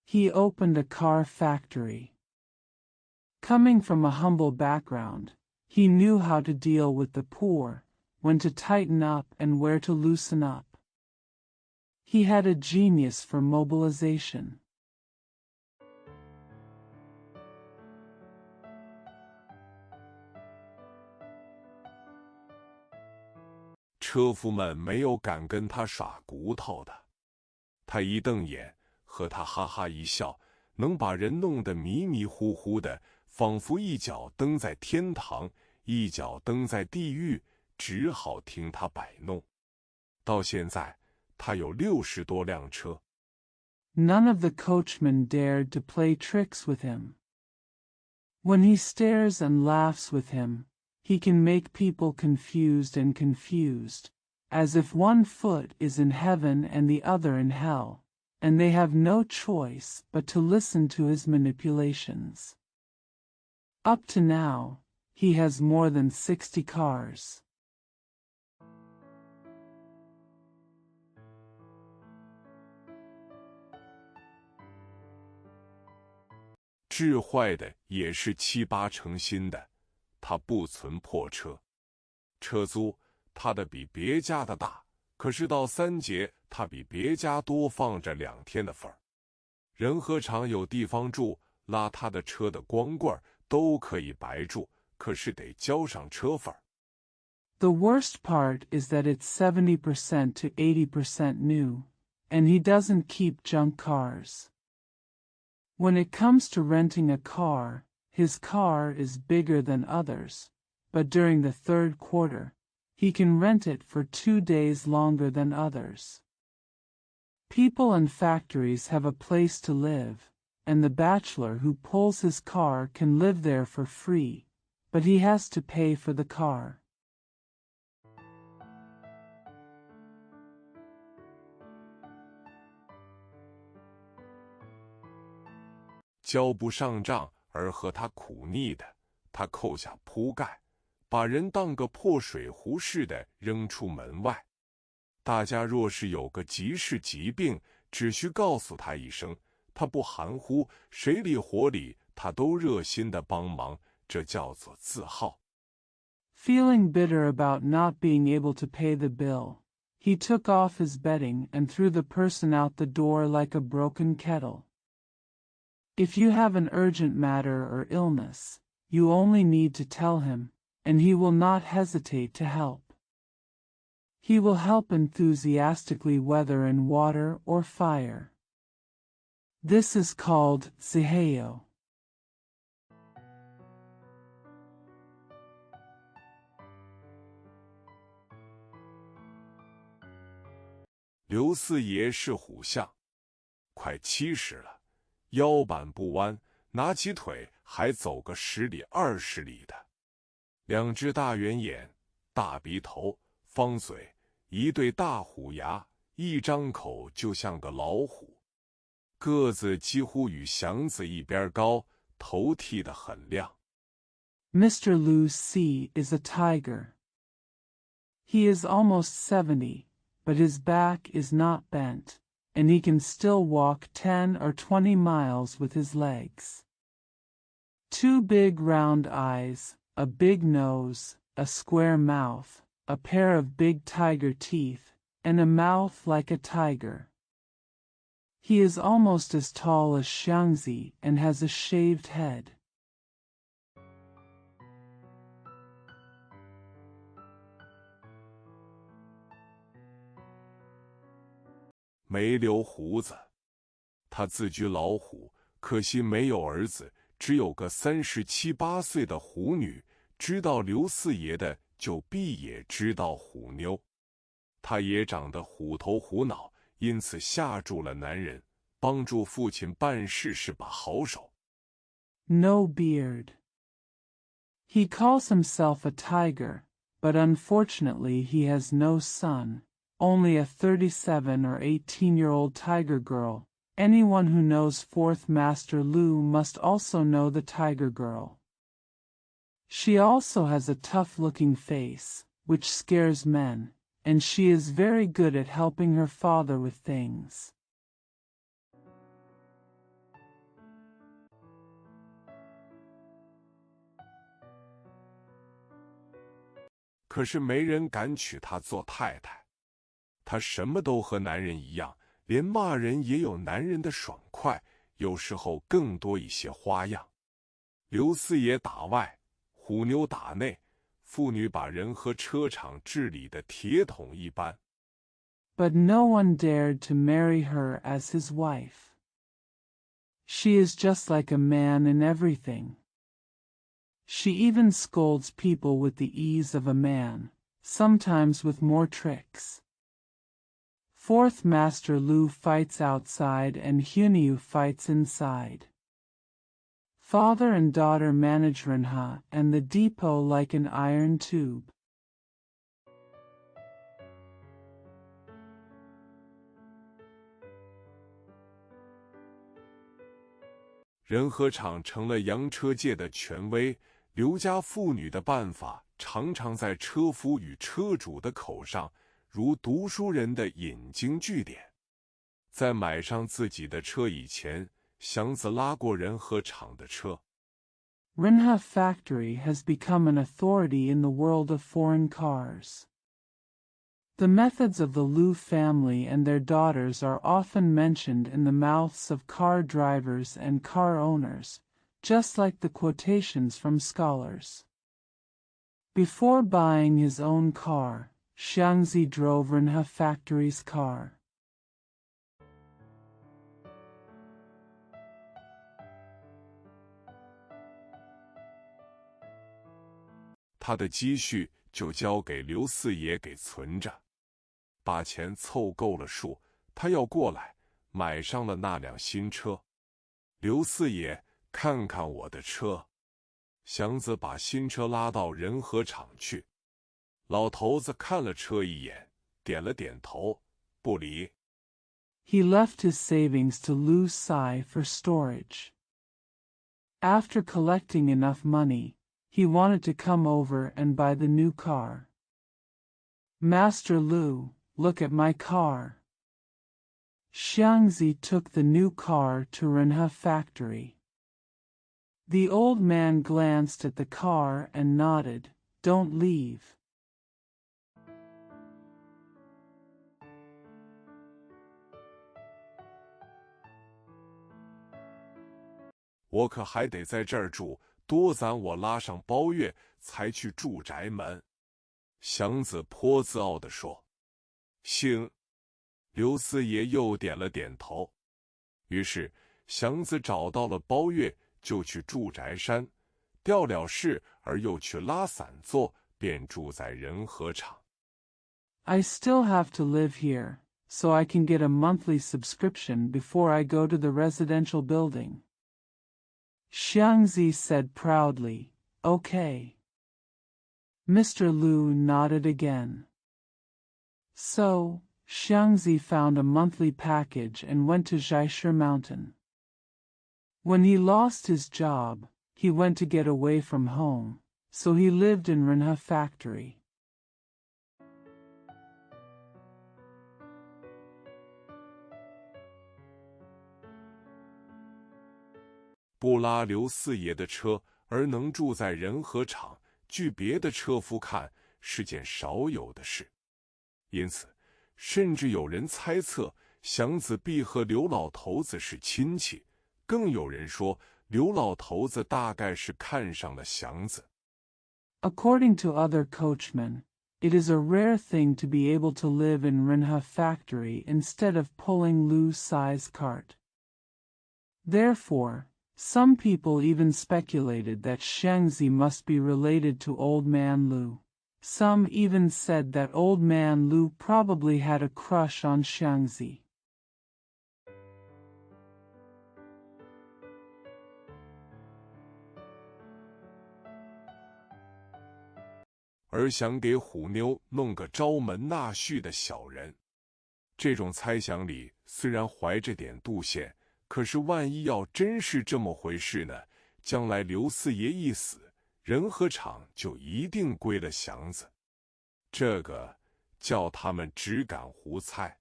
He opened a car factory. Coming from a humble background, he knew how to deal with the poor, when to tighten up and where to loosen up. He had a genius for mobilization. 车夫们没有敢跟他耍骨头的。他一瞪眼，和他哈哈一笑，能把人弄得迷迷糊糊的，仿佛一脚蹬在天堂，一脚蹬在地狱，只好听他摆弄。到现在，他有60多辆车。None of the coachmen dared to play tricks with him. When he stares and laughs with him, he can make people confused, as if one foot is in heaven and the other in hell, and they have no choice but to listen to his manipulations. Up to now, he has more than 60 cars. 治坏的也是7、8成新的，他不存破车。车租他的比别家的大，可是到3节他比别家多放着2天的份儿。仁和厂有地方住，拉他的车的光棍都可以白住，可是得交上车份儿。The worst part is that it's 70% to 80% new, and he doesn't keep junk cars. When it comes to renting a car, his car is bigger than others, but during the third quarter, he can rent it for 2 days longer than others. People and factories have a place to live, and the bachelor who pulls his car can live there for free, but he has to pay for the car. 交不上账而和他苦腻的，他扣下铺盖，把人当个破水壶似的扔出门外。大家若是有个急事疾病，只需告诉他一声，他不含糊，水里火里他都热心的帮忙，这叫做自耗。Feeling bitter about not being able to pay the bill, he took off his bedding and threw the person out the door like a broken kettle. If you have an urgent matter or illness, you only need to tell him, and he will not hesitate to help. He will help enthusiastically whether in water or fire. This is called Ziheo. 刘四爷是虎相，快70了。腰板不弯，拿起腿还走个10里20里的。2只大圆眼，大鼻头，方嘴，一对大虎牙，一张口就像个老虎。个子几乎与祥子一边高，头剃得很亮。Mr. Liu C is a tiger. He is almost 70, but his back is not bent, and he can still walk 10 or 20 miles with his legs. 2 big round eyes, a big nose, a square mouth, a pair of big tiger teeth, and a mouth like a tiger. He is almost as tall as Xiangzi and has a shaved head. 没留胡子，他自居老虎，可惜没有儿子，只有个37、8岁的虎女。知道刘四爷的，就必也知道虎妞。他也长得虎头虎脑，因此吓住了男人，帮助父亲办事是把好手。No beard. He calls himself a tiger, but unfortunately he has no son. Only a 37 or 18-year-old tiger girl. Anyone who knows 4th Master Lu must also know the tiger girl. She also has a tough-looking face, which scares men, and she is very good at helping her father with things. 可是没人敢娶她做太太。他什么都和男人一样，连骂人也有男人的爽快，有时候更多一些花样。刘四爷打外，虎妞打内，妇女把人和车厂治理的铁桶一般。But no one dared to marry her as his wife. She is just like a man in everything. She even scolds people with the ease of a man, sometimes with more tricks. Fourth Master Lu fights outside and Hunyu fights inside. Father and daughter manage Renha and the depot like an iron tube. 仁和厂成了洋车界的权威，刘家妇女的办法常常在车夫与车主的口上如读书人的引经据典。在买上自己的车以前，祥子拉过仁和厂的车。Renha Factory has become an authority in the world of foreign cars. The methods of the Lu family and their daughters are often mentioned in the mouths of car drivers and car owners, just like the quotations from scholars. Before buying his own car, Xiangzi drove Renha Factory's car. 他的积蓄就交给刘四爷给存着，把钱凑够了数，他要过来买上了那辆新车。刘四爷，看看我的车。祥子把新车拉到仁和厂去，老头子看了车一眼，点了点头，不理。He left his savings to Lu Sai for storage. After collecting enough money, he wanted to come over and buy the new car. Master Lu, look at my car. Xiangzi took the new car to Renha Factory. The old man glanced at the car and nodded, "Don't leave." 我可还得在这儿住，多攒我拉上包月才去住宅门。祥子颇自傲地说。行。刘四爷又点了点头。于是祥子找到了包月，就去住宅山，调了事而又去拉散座，便住在仁和厂。I still have to live here, so I can get a monthly subscription before I go to the residential building. Xiangzi said proudly, "Okay." Mr. Lu nodded again. So, Xiangzi found a monthly package and went to Zhaishir Mountain. When he lost his job, he went to get away from home, so he lived in Renha Factory. 不拉刘四爷的车而能住在仁和厂，据别的车夫看是件少有的事。因此，甚至有人猜测祥子必和刘老头子是亲戚，更有人说刘老头子大概是看上了祥子。According to other coachmen, it is a rare thing to be able to live in Renha Factory instead of pulling Lu Sai's cart. Therefore, some people even speculated that Xiangzi must be related to Old Man Lu. Some even said that Old Man Lu probably had a crush on Xiangzi. 而想给虎妞弄个招门纳婿的小人。这种猜想里虽然怀着点妒羡，可是万一要真是这么回事呢？将来刘四爷一死，仁和厂就一定归了祥子。这个叫他们只敢胡猜。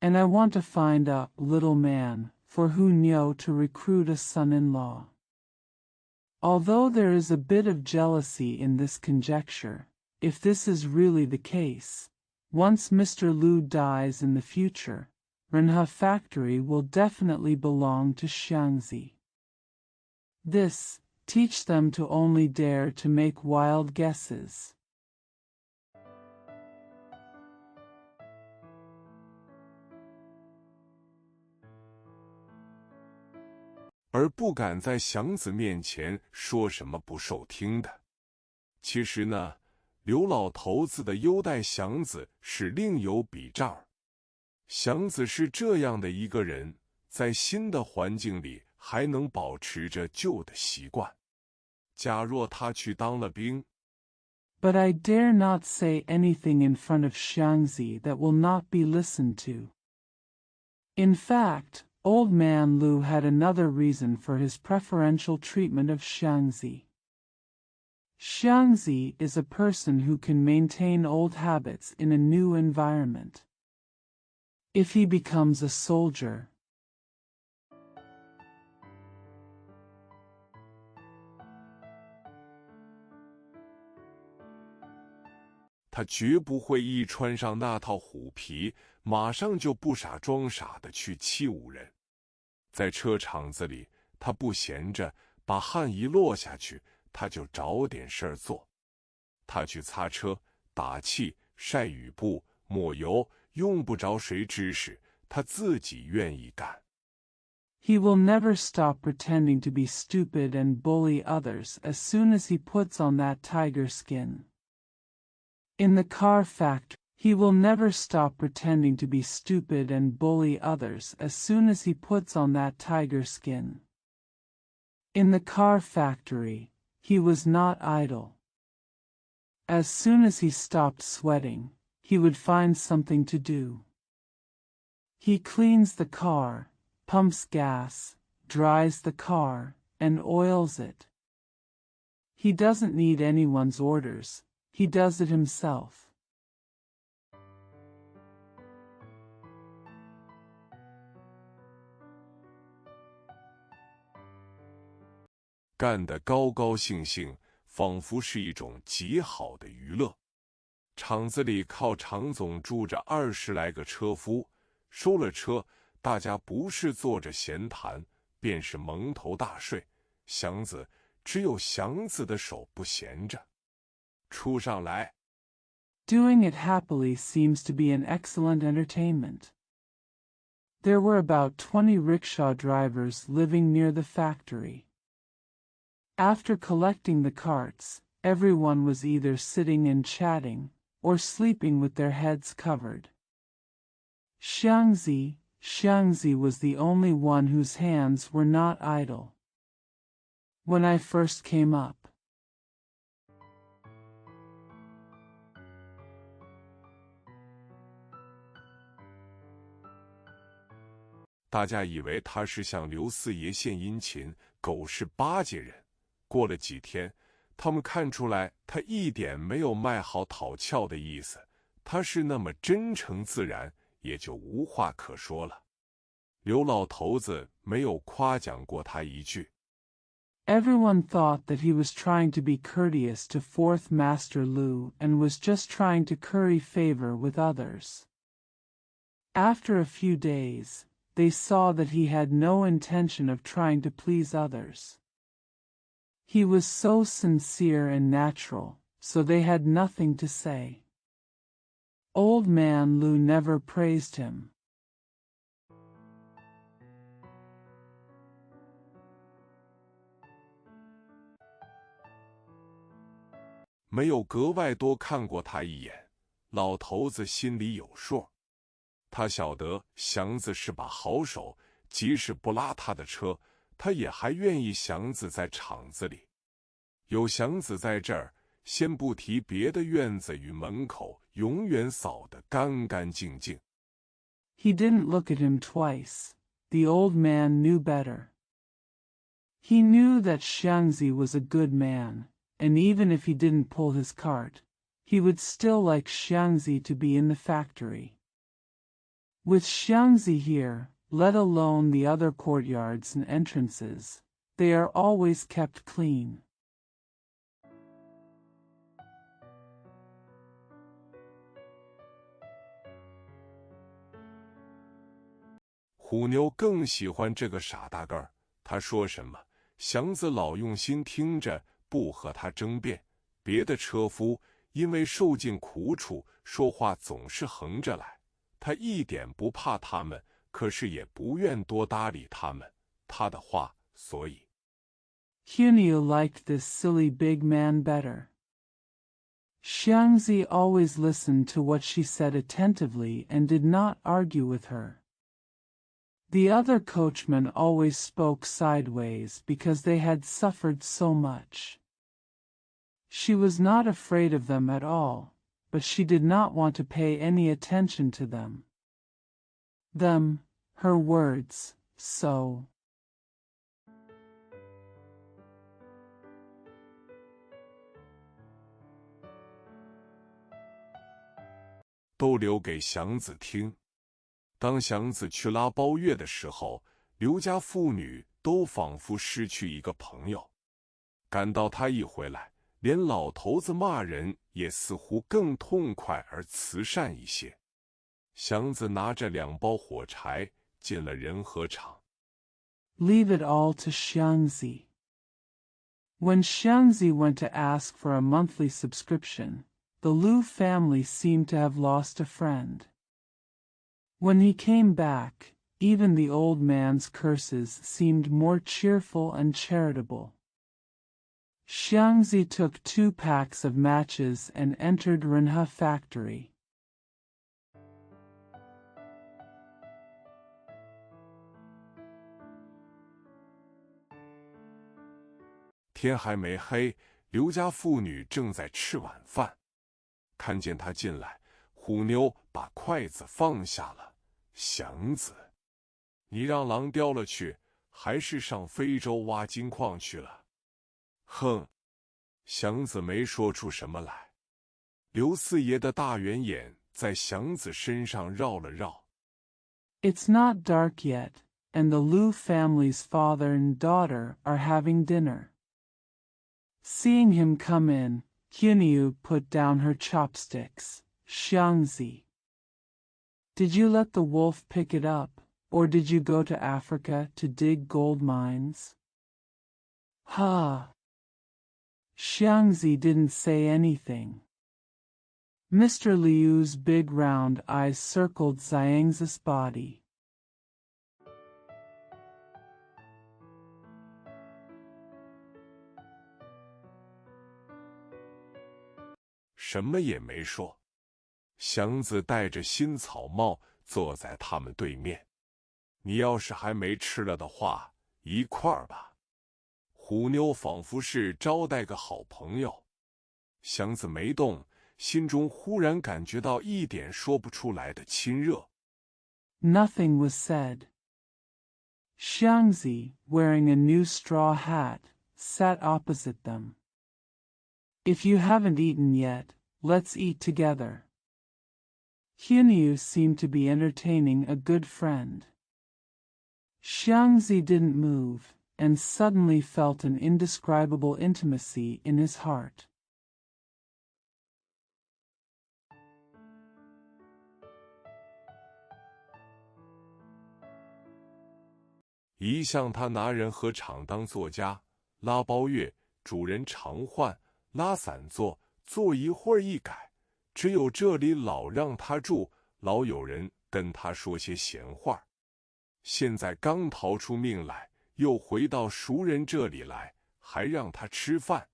And I want to find a little man for Hunyo to recruit a son-in-law. Although there is a bit of jealousy in this conjecture, if this is really the case, once Mr. Lu dies in the future, Renhe factory will definitely belong to Xiangzi. This, teach them to only dare to make wild guesses. 而不敢在祥子面前说什么不受听的。其实呢，刘老头子的优待祥子是另有笔账。祥子是这样的一个人，在新的环境里还能保持着旧的习惯。假若他去当了兵， But I dare not say anything in front of Xiangzi that will not be listened to. In fact, Old Man Lu had another reason for his preferential treatment of Xiangzi. Xiangzi is a person who can maintain old habits in a new environment. If he becomes a soldier, 他绝不会一穿上那套虎皮，马上就不傻装傻的去欺侮人。在车场子里，他不闲着，把汗一落下去，他就找点事儿做。他去擦车、打气、晒雨布、抹油，用不着谁指使，他自己愿意干。he will never stop pretending to be stupid and bully others as soon as he puts on that tiger skin. In the car factory, he will never stop pretending to be stupid and bully others as soon as he puts on that tiger skin. In the car factory, he was not idle. As soon as he stopped sweating, he would find something to do. He cleans the car, pumps gas, dries the car, and oils it. He doesn't need anyone's orders, he does it himself. 干得高高兴兴，仿佛是一种极好的娱乐。厂子里靠厂总住着20来个车夫，收了车，大家不是坐着闲谈，便是蒙头大睡。只有祥子的手不闲着，出上来。Doing it happily seems to be an excellent entertainment. There were about 20 rickshaw drivers living near the factory. After collecting the carts, everyone was either sitting and chatting, or sleeping with their heads covered. Xiangzi was the only one whose hands were not idle. When I first came up, 大家以为他是向刘四爷献殷勤，狗是巴结人。过了几天，他们看出来他一点没有卖好讨俏的意思，他是那么真诚自然，也就无话可说了。刘老头子没有夸奖过他一句。Everyone thought that he was trying to be courteous to Fourth Master Lu and was just trying to curry favor with others. After a few days, they saw that he had no intention of trying to please others. He was so sincere and natural, so they had nothing to say. Old Man Lu never praised him. 没有格外多看过他一眼，老头子心里有数。他晓得祥子是把好手，即使不拉他的车，他也还愿意祥子在厂子里。有祥子在这儿，先不提别的院子与门口，永远扫得干干净净。He didn't look at him twice. The old man knew better. He knew that Xiangzi was a good man, and even if he didn't pull his cart, he would still like Xiangzi to be in the factory. With Xiangzi here, let alone the other courtyards and entrances, they are always kept clean. 虎妞更喜欢这个傻大个儿，他说什么，祥子老用心听着，不和他争辩。别的车夫因为受尽苦楚，说话总是横着来，他一点不怕他们，可是也不愿多搭理他们，他的话，所以 Hunio liked this silly big man better. Xiangzi always listened to what she said attentively and did not argue with her. The other coachmen always spoke sideways because they had suffered so much. She was not afraid of them at all, but she did not want to pay any attention to them. Them, her words, so. 都留给祥子听。当祥子去拉包月的时候，刘家妇女都仿佛失去一个朋友。感到他一回来，连老头子骂人也似乎更痛快而慈善一些。祥子拿着2包火柴进了仁和厂。Leave it all to Xiangzi. When Xiangzi went to ask for a monthly subscription, the Liu family seemed to have lost a friend. When he came back, even the old man's curses seemed more cheerful and charitable. Xiangzi took 2 packs of matches and entered Renhe factory. 天还没黑，刘家妇女正在吃晚饭。看见他进来，虎妞把筷子放下了。祥子，你让狼叼了去，还是上非洲挖金矿去了？哼！祥子没说出什么来。刘四爷的大圆眼在祥子身上绕了绕。It's not dark yet, and the Liu family's father and daughter are having dinner. Seeing him come in, Hunyu put down her chopsticks. Xiangzi, did you let the wolf pick it up, or did you go to Africa to dig gold mines? Ha! Xiangzi didn't say anything. Mr. Liu's big round eyes circled Xiangzi's body. 什么也没说。祥子戴着新草帽坐在他们对面。你要是还没吃了的话，一块儿吧。虎妞仿佛是招待个好朋友。祥子没动，心中忽然感觉到一点说不出来的亲热。Nothing was said. Xiangzi, wearing a new straw hat, sat opposite them. If you haven't eaten yet, let's eat together. Hunyu seemed to be entertaining a good friend. Xiangzi didn't move, and suddenly felt an indescribable intimacy in his heart. 一向他拿人和厂当作家，拉包月主人常换，拉散坐，坐一会儿一改。只有这里老让他住，老有人跟他说些闲话。现在刚逃出命来，又回到熟人这里来，还让他吃饭。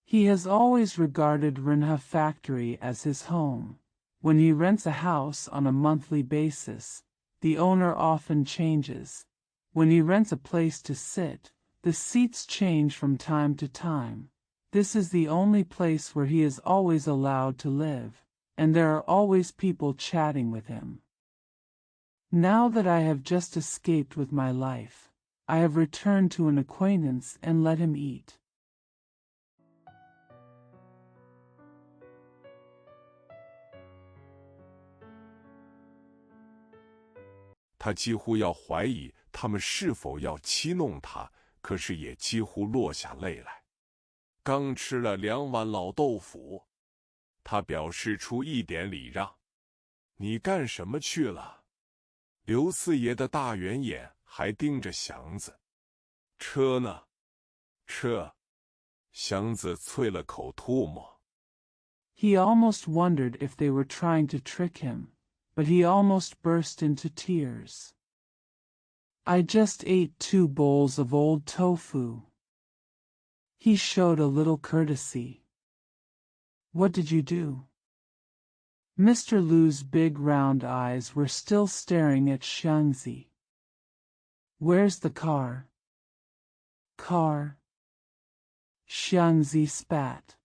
He has always regarded Renhe factory as his home. When he rents a house on a monthly basis, the owner often changes. When he rents a place to sit, the seats change from time to time. This is the only place where he is always allowed to live, and there are always people chatting with him. Now that I have just escaped with my life, I have returned to an acquaintance and let him eat. 他几乎要怀疑他们是否要欺弄他，可是也几乎落下泪来。刚吃了2碗老豆腐，他表示出一点礼让。你干什么去了？刘四爷的大圆眼还盯着祥子。车呢？车。祥子啐了口唾沫。He almost wondered if they were trying to trick him, but he almost burst into tears. I just ate 2 bowls of old tofu. He showed a little courtesy. What did you do? Mr. Lu's big round eyes were still staring at Xiangzi. Where's the car? Car? Xiangzi spat.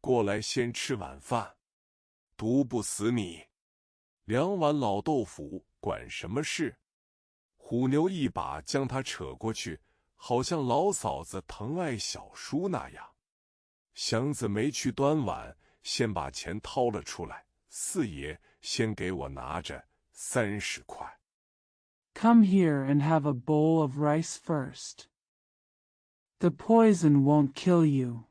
过来先吃晚饭，毒不死你。2碗老豆腐，管什么事？虎妞一把将他扯过去，好像老嫂子疼爱小叔那样。祥子没去端碗，先把钱掏了出来。四爷，先给我拿着30块。Come here and have a bowl of rice first. The poison won't kill you.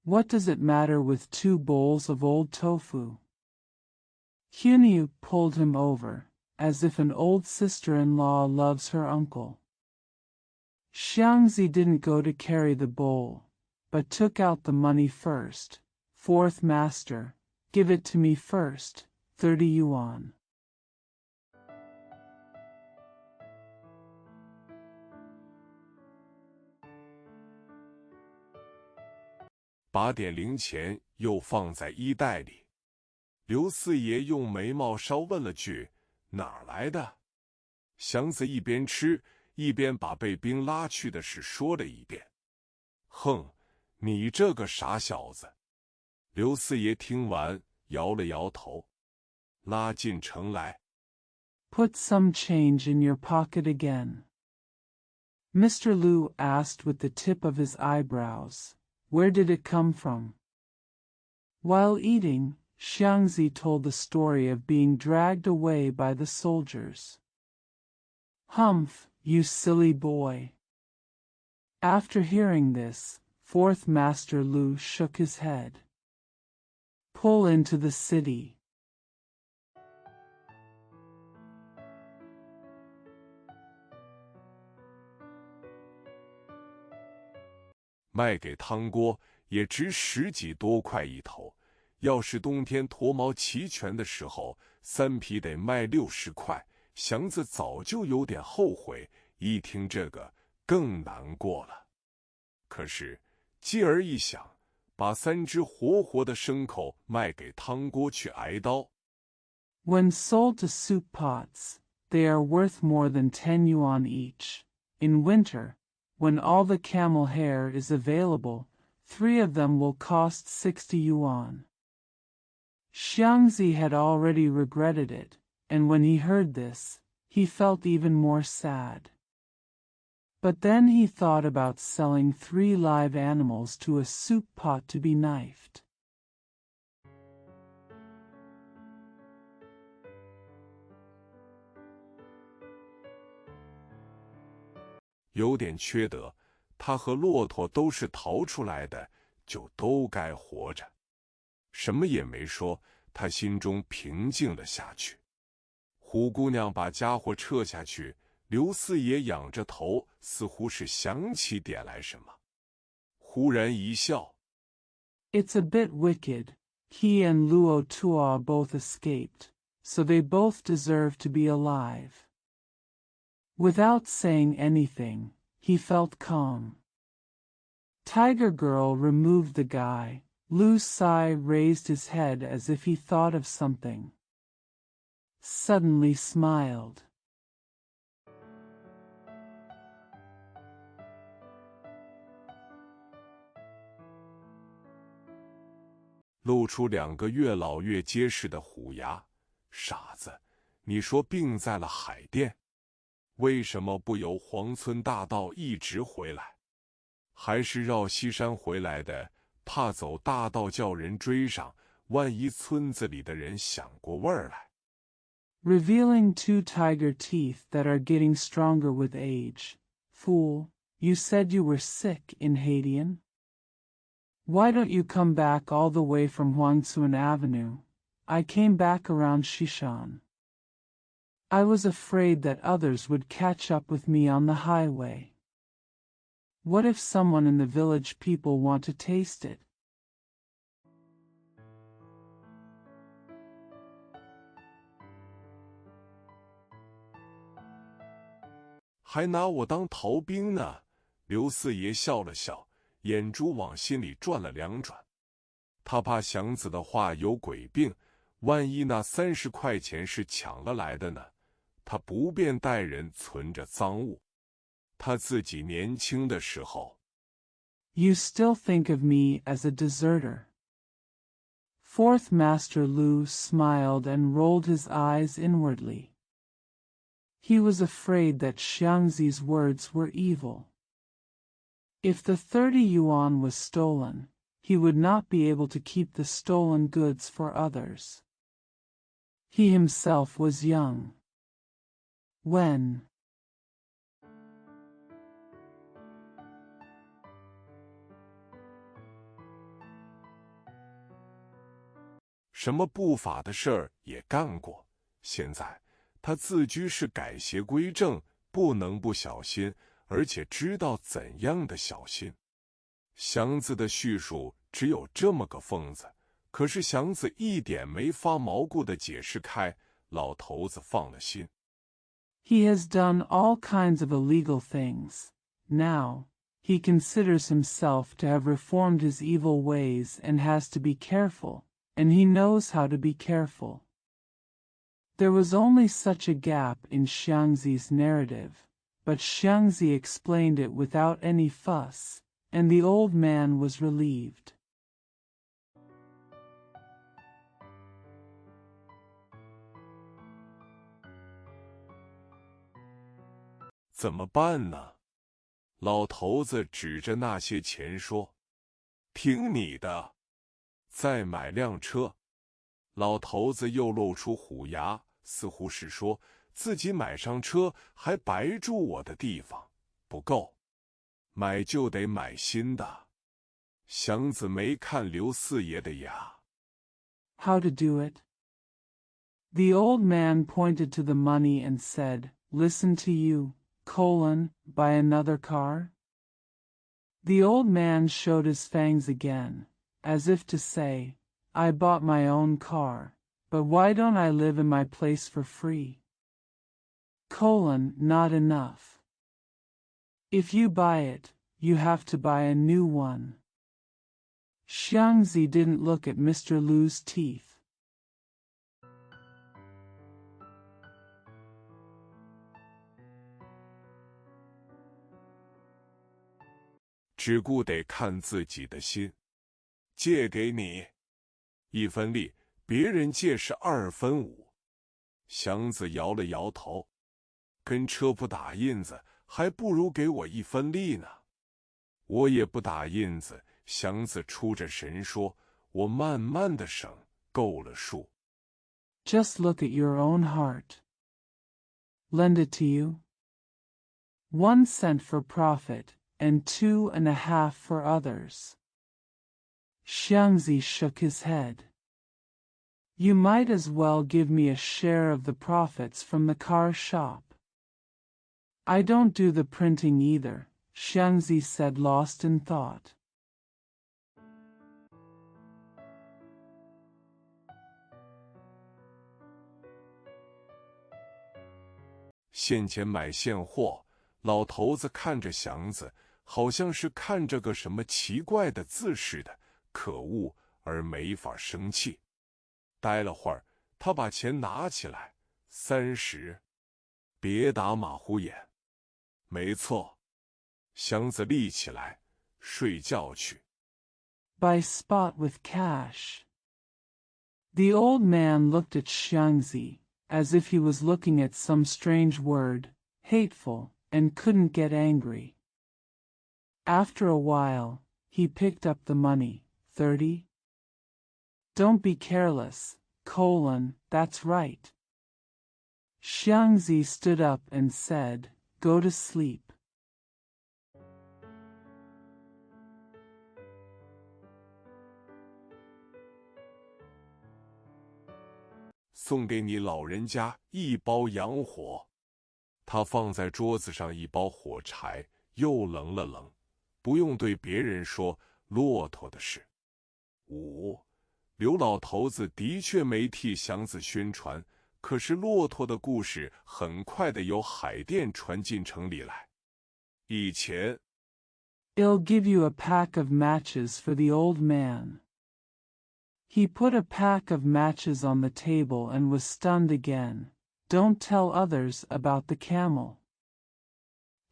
What does it matter with 2 bowls of old tofu? Hunyu pulled him over, as if an old sister-in-law loves her uncle. Xiangzi didn't go to carry the bowl, but took out the money first. 4th Master, give it to me first, 30 yuan. 把点零钱又放在衣袋里。刘四爷用眉毛梢问了句：“哪儿来的？”祥子一边吃一边把被兵拉去的事说了一遍。哼，你这个傻小子！刘四爷听完摇了摇头，拉进城来。Put some change in your pocket again. Mr. Lu asked with the tip of his eyebrows. Where did it come from? While eating, Xiangzi told the story of being dragged away by the soldiers. Humph, you silly boy. After hearing this, 4th Master Lu shook his head. Pull into the city. 卖给汤锅也值10几多块一头，要是冬天脱毛齐全的时候，3匹得卖60块。祥子早就有点后悔，一听这个更难过了。可是继而一想，把3只活活的牲口卖给汤锅去挨刀。When sold to soup pots, they are worth more than 10 yuan each. In winter, when all the camel hair is available, 3 of them will cost 60 yuan. Xiangzi had already regretted it, and when he heard this, he felt even more sad. But then he thought about selling 3 live animals to a soup pot to be knifed. 有点缺德，他和骆驼都是逃出来的，就都该活着。什么也没说，他心中平静了下去。虎姑娘把家伙撤下去，刘四爷仰着头，似乎是想起点来什么，忽然一笑。It's a bit wicked. He and Luo Tua both escaped, so they both deserve to be alive. Without saying anything, he felt calm. Tiger Girl removed the guy. Lu Sai raised his head as if he thought of something. Suddenly smiled. 露出2个越老越结实的虎牙。傻子，你说病在了海淀，为什么不由黄村大道一直回来？还是绕西山回来的，怕走大道叫人追上，万一村子里的人想过味儿来。Revealing 2 tiger teeth that are getting stronger with age. Fool, you said you were sick in Hadian? Why don't you come back all the way from Huangsuan Avenue? I came back around Shishan. I was afraid that others would catch up with me on the highway. What if someone in the village people want to taste it? 还拿我当逃兵呢？刘四爷笑了笑，眼珠往心里转了两转。他怕祥子的话有诡病，万一那30块钱是抢了来的呢？他不便待人存着赃物。他自己年轻的时候。You still think of me as a deserter. Fourth Master Lu smiled and rolled his eyes inwardly. He was afraid that Xiangzi's words were evil. If the 30 yuan was stolen, he would not be able to keep the stolen goods for others. He himself was young. When? 什么不法的事儿也干过，现在他自居是改邪归正，不能不小心，而且知道怎样的小心。祥子的叙述只有这么个缝子，可是祥子一点没发毛顾地解释开，老头子放了心。He has done all kinds of illegal things. Now, he considers himself to have reformed his evil ways and has to be careful, and he knows how to be careful. There was only such a gap in Xiangzi's narrative, but Xiangzi explained it without any fuss, and the old man was relieved. 怎么办呢？老头子指着那些钱说：“听你的，再买辆车。”老头子又露出虎牙，似乎是说自己买上车还白住我的地方，不够，买就得买新的。祥子没看刘四爷的牙。How to do it? The old man pointed to the money and said, "Listen to you, buy another car?" The old man showed his fangs again, as if to say, I bought my own car, but why don't I live in my place for free? Not enough. If you buy it, you have to buy a new one. Xiangzi didn't look at Mr. Lu's teeth. 只顾得看自己的心。借给你1分利，别人借是2分5。祥子摇了摇头，跟车夫打印子，还不如给我1分利呢。我也不打印子。祥子出着神说：“我慢慢的省，够了数。” Just look at your own heart. Lend it to you. 1 cent for profit, and 2.5 for others. Xiangzi shook his head. You might as well give me a share of the profits from the car shop. I don't do the printing either, Xiangzi said, lost in thought. 现钱买现货，老头子看着祥子，好像是看着个什么奇怪的字似的，可恶而没法生气。待了会儿，他把钱拿起来，30，别打马虎眼。没错，祥子立起来，睡觉去。Buy spot with cash. The old man looked at Xiangzi, as if he was looking at some strange word, hateful, and couldn't get angry. After a while, he picked up the money. 30? Don't be careless, that's right. Xiangzi stood up and said, Go to sleep. 送给你老人家一包洋火。他放在桌子上一包火柴，又愣了愣，不用对别人说骆驼的事。5. 刘老头子的确没替祥子宣传，可是骆驼的故事很快的由海淀传进城里来。以前 I'll give you a pack of matches for the old man. He put a pack of matches on the table and was stunned again. Don't tell others about the camel.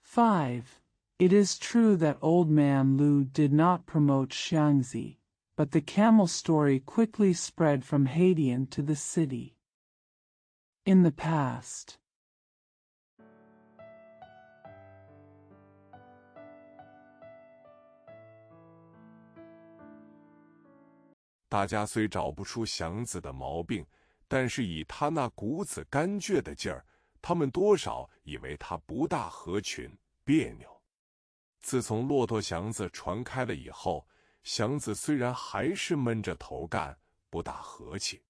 5. It is true that old man Lu did not promote Xiangzi, but the camel story quickly spread from Hadian to the city. In the past. 大家虽找不出祥子的毛病，但是以他那股子干倔的劲儿，他们多少以为他不大合群，别扭。自从骆驼祥子传开了以后，祥子虽然还是闷着头干，不大和气。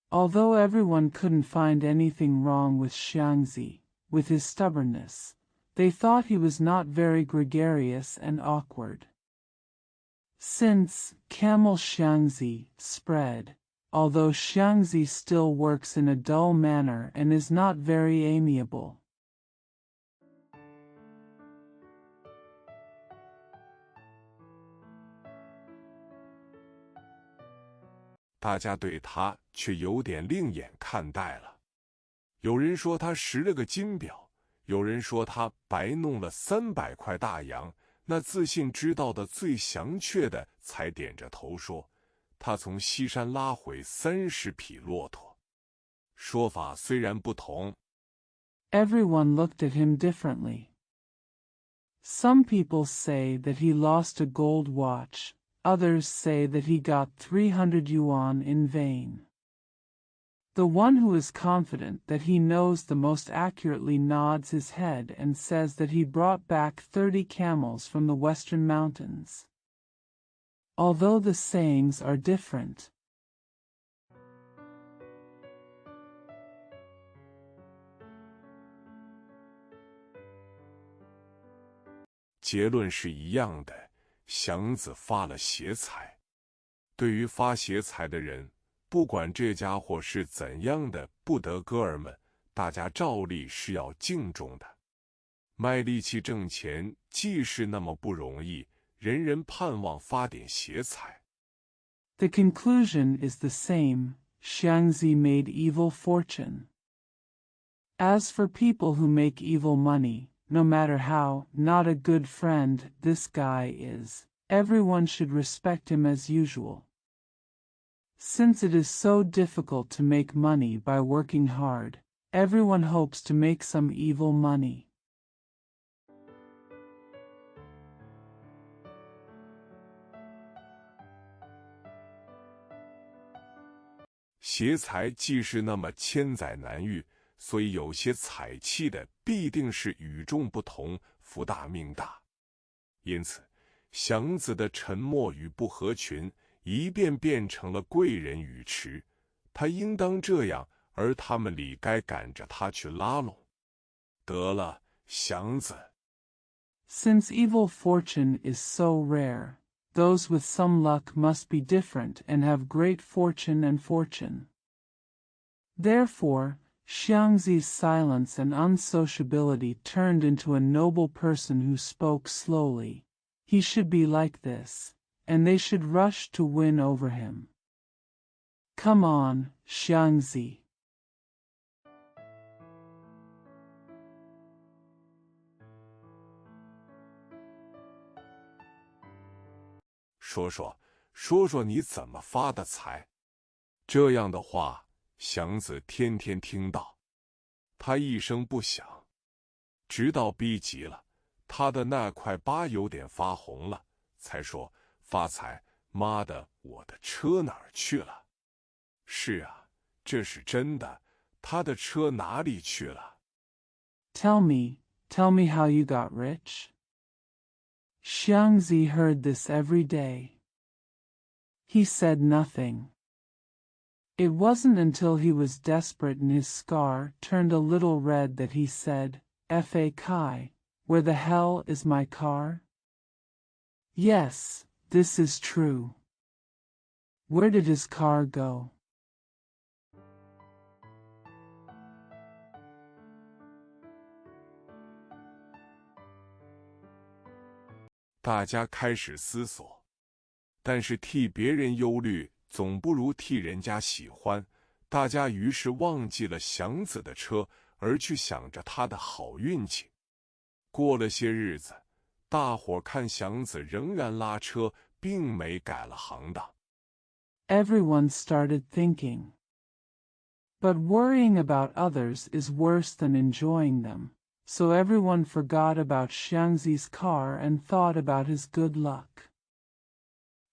Although everyone couldn't find anything wrong with Xiangzi, with his stubbornness, they thought he was not very gregarious and awkward. Since Camel Xiangzi spread, although Xiangzi still works in a dull manner and is not very amiable. 大家对他却有点另眼看待了。有人说他拾了个金表，有人说他白弄了300块大洋。那自信知道的最详确的才点着头说，他从西山拉回30匹骆驼。说法虽然不同。Everyone looked at him differently. Some people say that he lost a gold watch, others say that he got 300 yuan in vain. The one who is confident that he knows the most accurately nods his head and says that he brought back 30 camels from the western mountains. Although the sayings are different. 结论是一样的，祥子发了邪财。对于发邪财的人，不管这家伙是怎样的不得哥儿们，大家照例是要敬重的。卖力气挣钱既是那么不容易，人人盼望发点邪财。The conclusion is the same. Xiangzi made evil fortune. As for people who make evil money, no matter how not a good friend this guy is, everyone should respect him as usual. Since it is so difficult to make money by working hard, everyone hopes to make some evil money. 邪财既是那么千载难遇，所以有些采气的必定是与众不同，福大命大。因此，祥子的沉默与不合群，一变变成了贵人语迟。他应当这样，而他们里该赶着他去拉拢。得了，祥子。Since evil fortune is so rare, those with some luck must be different and have great fortune and fortune. Therefore, Xiangzi's silence and unsociability turned into a noble person who spoke slowly. He should be like this, and they should rush to win over him. Come on, Xiangzi. 说说你怎么发的财。这样的话，祥子天天听到，他一声不响，直到逼急了，他的那块疤有点发红了，才说发财，妈的，我的车哪儿去了？是啊，这是真的，他的车哪里去了？ tell me how you got rich. Xiangzi heard this every day. He said nothing. It wasn't until he was desperate and his scar turned a little red that he said, F.A. Kai, where the hell is my car? Yes, this is true. Where did his car go? 大家开始思索，但是替别人忧虑总不如替人家喜欢。大家于是忘记了祥子的车，而去想着他的好运气。过了些日子，大伙看祥子仍然拉车，并没改了行当。Everyone started thinking. But worrying about others is worse than enjoying them, so everyone forgot about Xiangzi's car and thought about his good luck.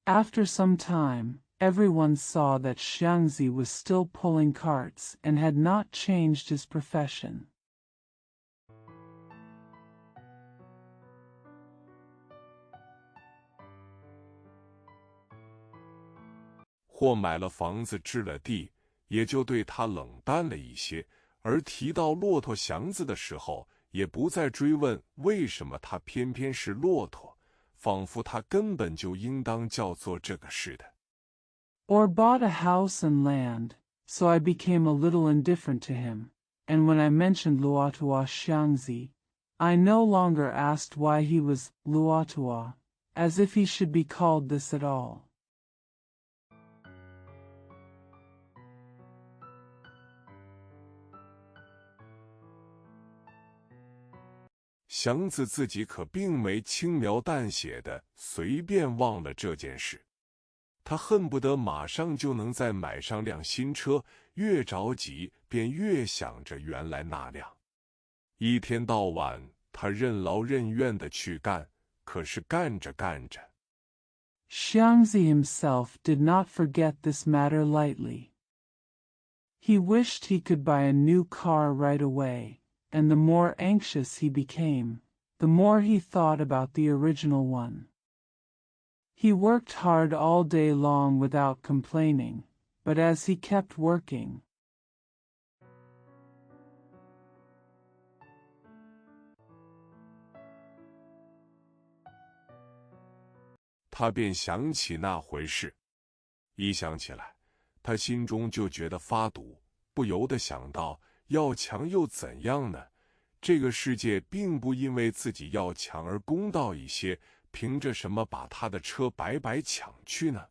After some time, everyone saw that Xiangzi was still pulling carts and had not changed his profession. 或买了房子置了地，也就对他冷淡了一些，而提到骆驼祥子的时候，也不再追问为什么他偏偏是骆驼，仿佛他根本就应当叫做这个似的。Or bought a house and land, so I became a little indifferent to him, and when I mentioned Luotua Xiangzi, I no longer asked why he was Luotua, as if he should be called this at all. 祥子自己可并没轻描淡写的随便忘了这件事，他恨不得马上就能再买上辆新车，越着急便越想着原来那辆。一天到晚，他任劳任怨的去干，可是干着干着， Xiangzi himself did not forget this matter lightly. He wished he could buy a new car right away, and the more anxious he became, the more he thought about the original one. He worked hard all day long without complaining, but as he kept working, 他便想起那回事。一想起来，他心中就觉得发堵，不由得想到，要强又怎样呢？这个世界并不因为自己要强而公道一些，凭着什么把他的车白白抢去呢？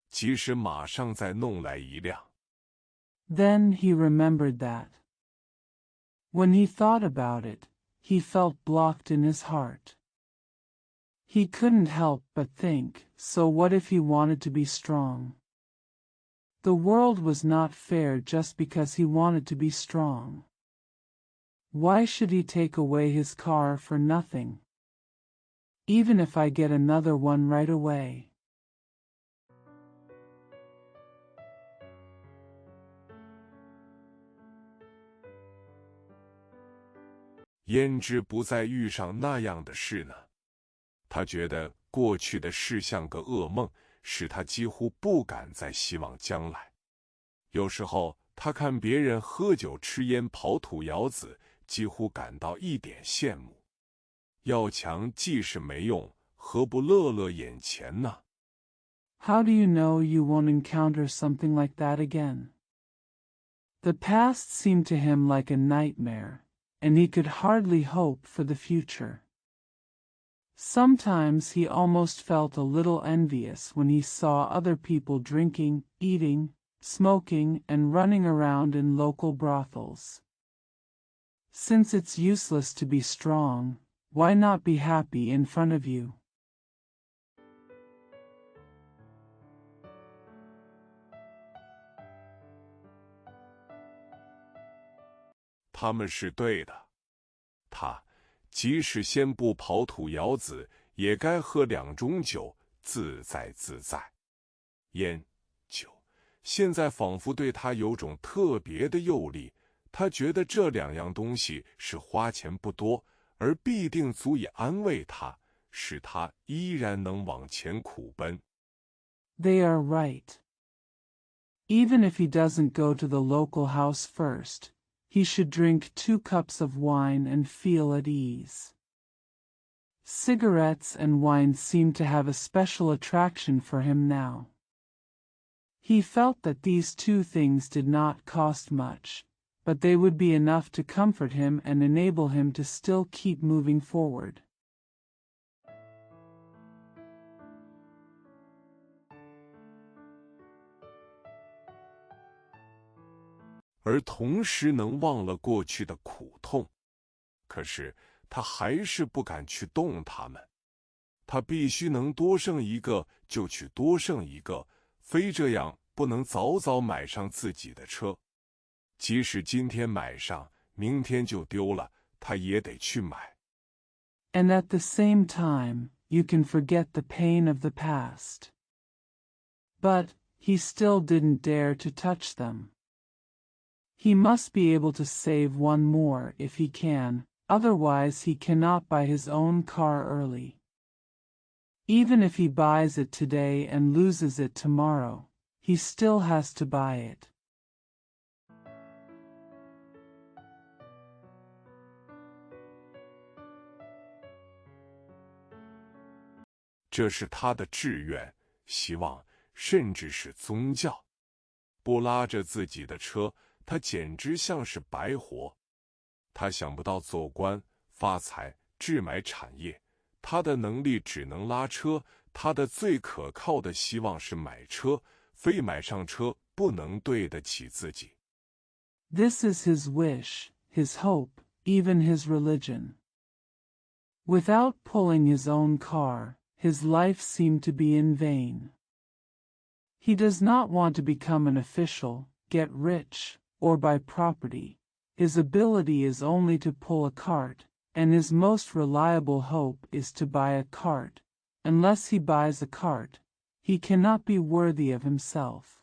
即使马上再弄来一辆。Then he remembered that. When he thought about it, he felt blocked in his heart. He couldn't help but think, so what if he wanted to be strong? The world was not fair just because he wanted to be strong. Why should he take away his car for nothing? Even if I get another one right away. 焉知不再遇上那样的事呢？他觉得过去的事像个噩梦，使他几乎不敢再希望将来。有时候他看别人喝酒吃烟跑土窑子，几乎感到一点羡慕。要强既是没用，何不乐乐眼前呢？ How do you know you won't encounter something like that again? The past seemed to him like a nightmare, and he could hardly hope for the future. Sometimes he almost felt a little envious when he saw other people drinking, eating, smoking, and running around in local brothels. Since it's useless to be strong, why not be happy in front of you? 他们是对的。他即使先不跑土窑子，也该喝2种酒，自在自在。烟、酒，现在仿佛对他有种特别的诱力。他觉得这2样东西是花钱不多，而必定足以安慰他，使他依然能往前苦奔。 They are right. Even if he doesn't go to the local house first, he should drink 2 cups of wine and feel at ease. Cigarettes and wine seemed to have a special attraction for him now. He felt that these 2 things did not cost much, but they would be enough to comfort him and enable him to still keep moving forward. 而同时能忘了过去的苦痛。可是他还是不敢去动它们。他必须能多剩一个就去多剩一个，非这样不能早早买上自己的车。即使今天买上，明天就丢了，他也得去买。And at the same time, you can forget the pain of the past. But he still didn't dare to touch them. He must be able to save one more if he can, otherwise he cannot buy his own car early. Even if he buys it today and loses it tomorrow, he still has to buy it. 这是他的志愿、希望，甚至是宗教。不拉着自己的车，他简直像是白活。他想不到做官、发财、置买产业，他的能力只能拉车。他的最可靠的希望是买车，非买上车不能对得起自己。This is his wish, his hope, even his religion. Without pulling his own car, his life seemed to be in vain. He does not want to become an official, get rich, or buy property. His ability is only to pull a cart, and his most reliable hope is to buy a cart. Unless he buys a cart, he cannot be worthy of himself.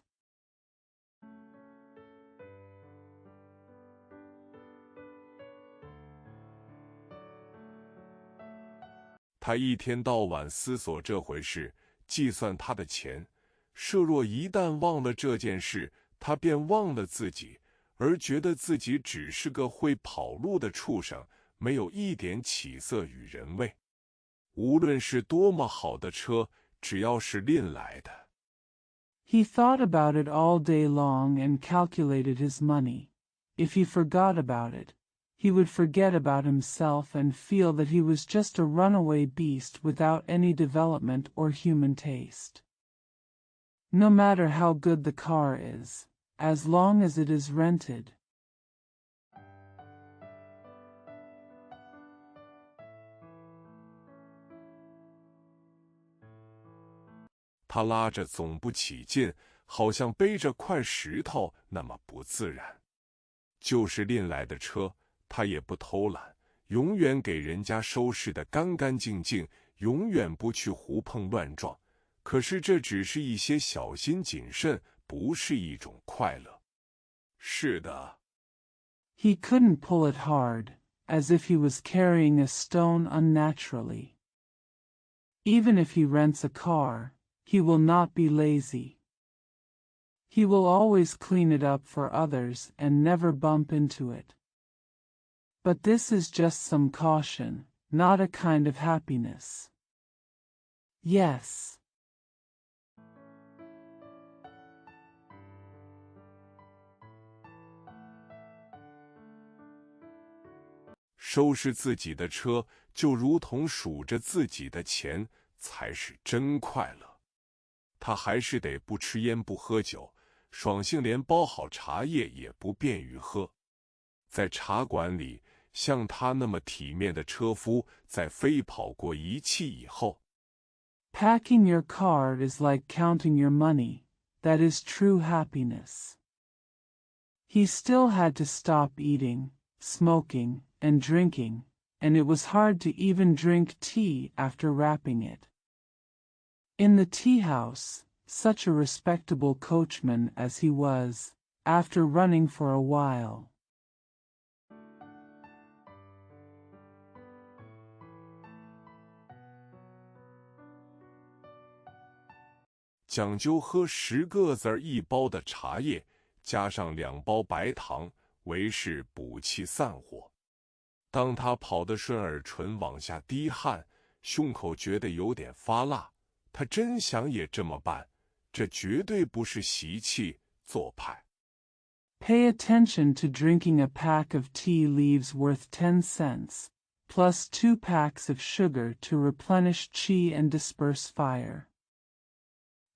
他一天到晚思索这回事，计算他的钱。设若一旦忘了这件事，他便忘了自己，而觉得自己只是个会跑路的畜生，没有一点起色与人味。无论是多么好的车，只要是拎来的。He thought about it all day long and calculated his money. If he forgot about it, he would forget about himself and feel that he was just a runaway beast without any development or human taste. No matter how good the car is, as long as it is rented. 他拉着总不起劲，好像背着块石头那么不自然。就是拎来的车，他也不偷懒，永远给人家收拾得干干净净，永远不去胡碰乱撞。可是这只是一些小心谨慎，不是一种快乐。是的。He couldn't pull it hard, as if he was carrying a stone unnaturally. Even if he rents a car, he will not be lazy. He will always clean it up for others and never bump into it. But this is just some caution, not a kind of happiness. Yes. 收拾自己的车，就如同数着自己的钱，才是真快乐。他还是得不吃烟不喝酒，爽性连包好茶叶也不便于喝。在茶馆里，像他那么体面的车夫，在飞跑过一气以后。Packing your card is like counting your money. That is true happiness. He still had to stop eating, smoking, and drinking, and it was hard to even drink tea after wrapping it. In the tea house, such a respectable coachman as he was, after running for a while. 讲究喝10个子儿1包的茶叶，加上2包白糖，为是补气散火。当他跑得顺耳唇往下滴汗，胸口觉得有点发辣，他真想也这么办，这绝对不是习气做派。Pay attention to drinking a pack of tea leaves worth 10 cents, plus 2 packs of sugar to replenish qi and disperse fire.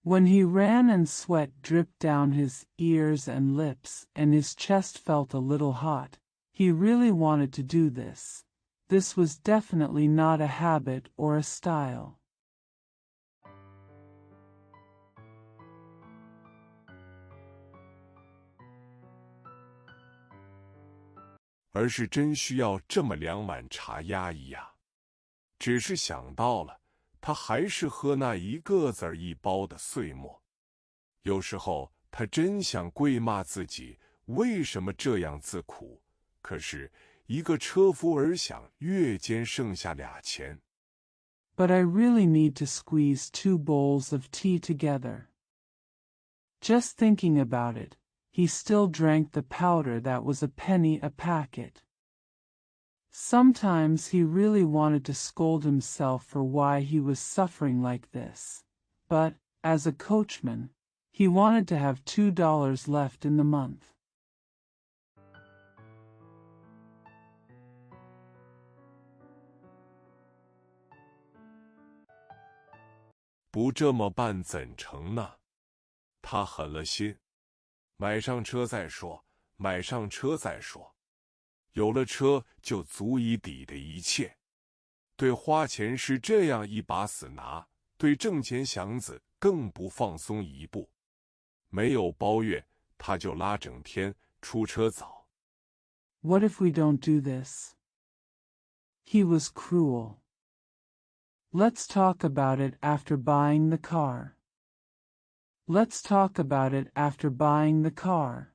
When he ran and sweat dripped down his ears and lips and his chest felt a little hot, he really wanted to do this. This was definitely not a habit or a style. 而是真需要这么2碗茶压一压。只是想到了，他还是喝那1个子儿1包的碎末。有时候他真想跪骂自己为什么这样自苦，可是一个车夫而响，月间剩下2钱。But I really need to squeeze 2 bowls of tea together. Just thinking about it, he still drank the powder that was a penny a packet. Sometimes he really wanted to scold himself for why he was suffering like this, but, as a coachman, he wanted to have $2 left in the month. 不这么办怎成呢？他狠了心，买上车再说，买上车再说。有了车就足以抵的一切。对花钱是这样一把死拿，对挣钱祥子更不放松一步。没有包月，他就拉整天，出车早。What if we don't do this? He was cruel. Let's talk about it after buying the car. Let's talk about it after buying the car.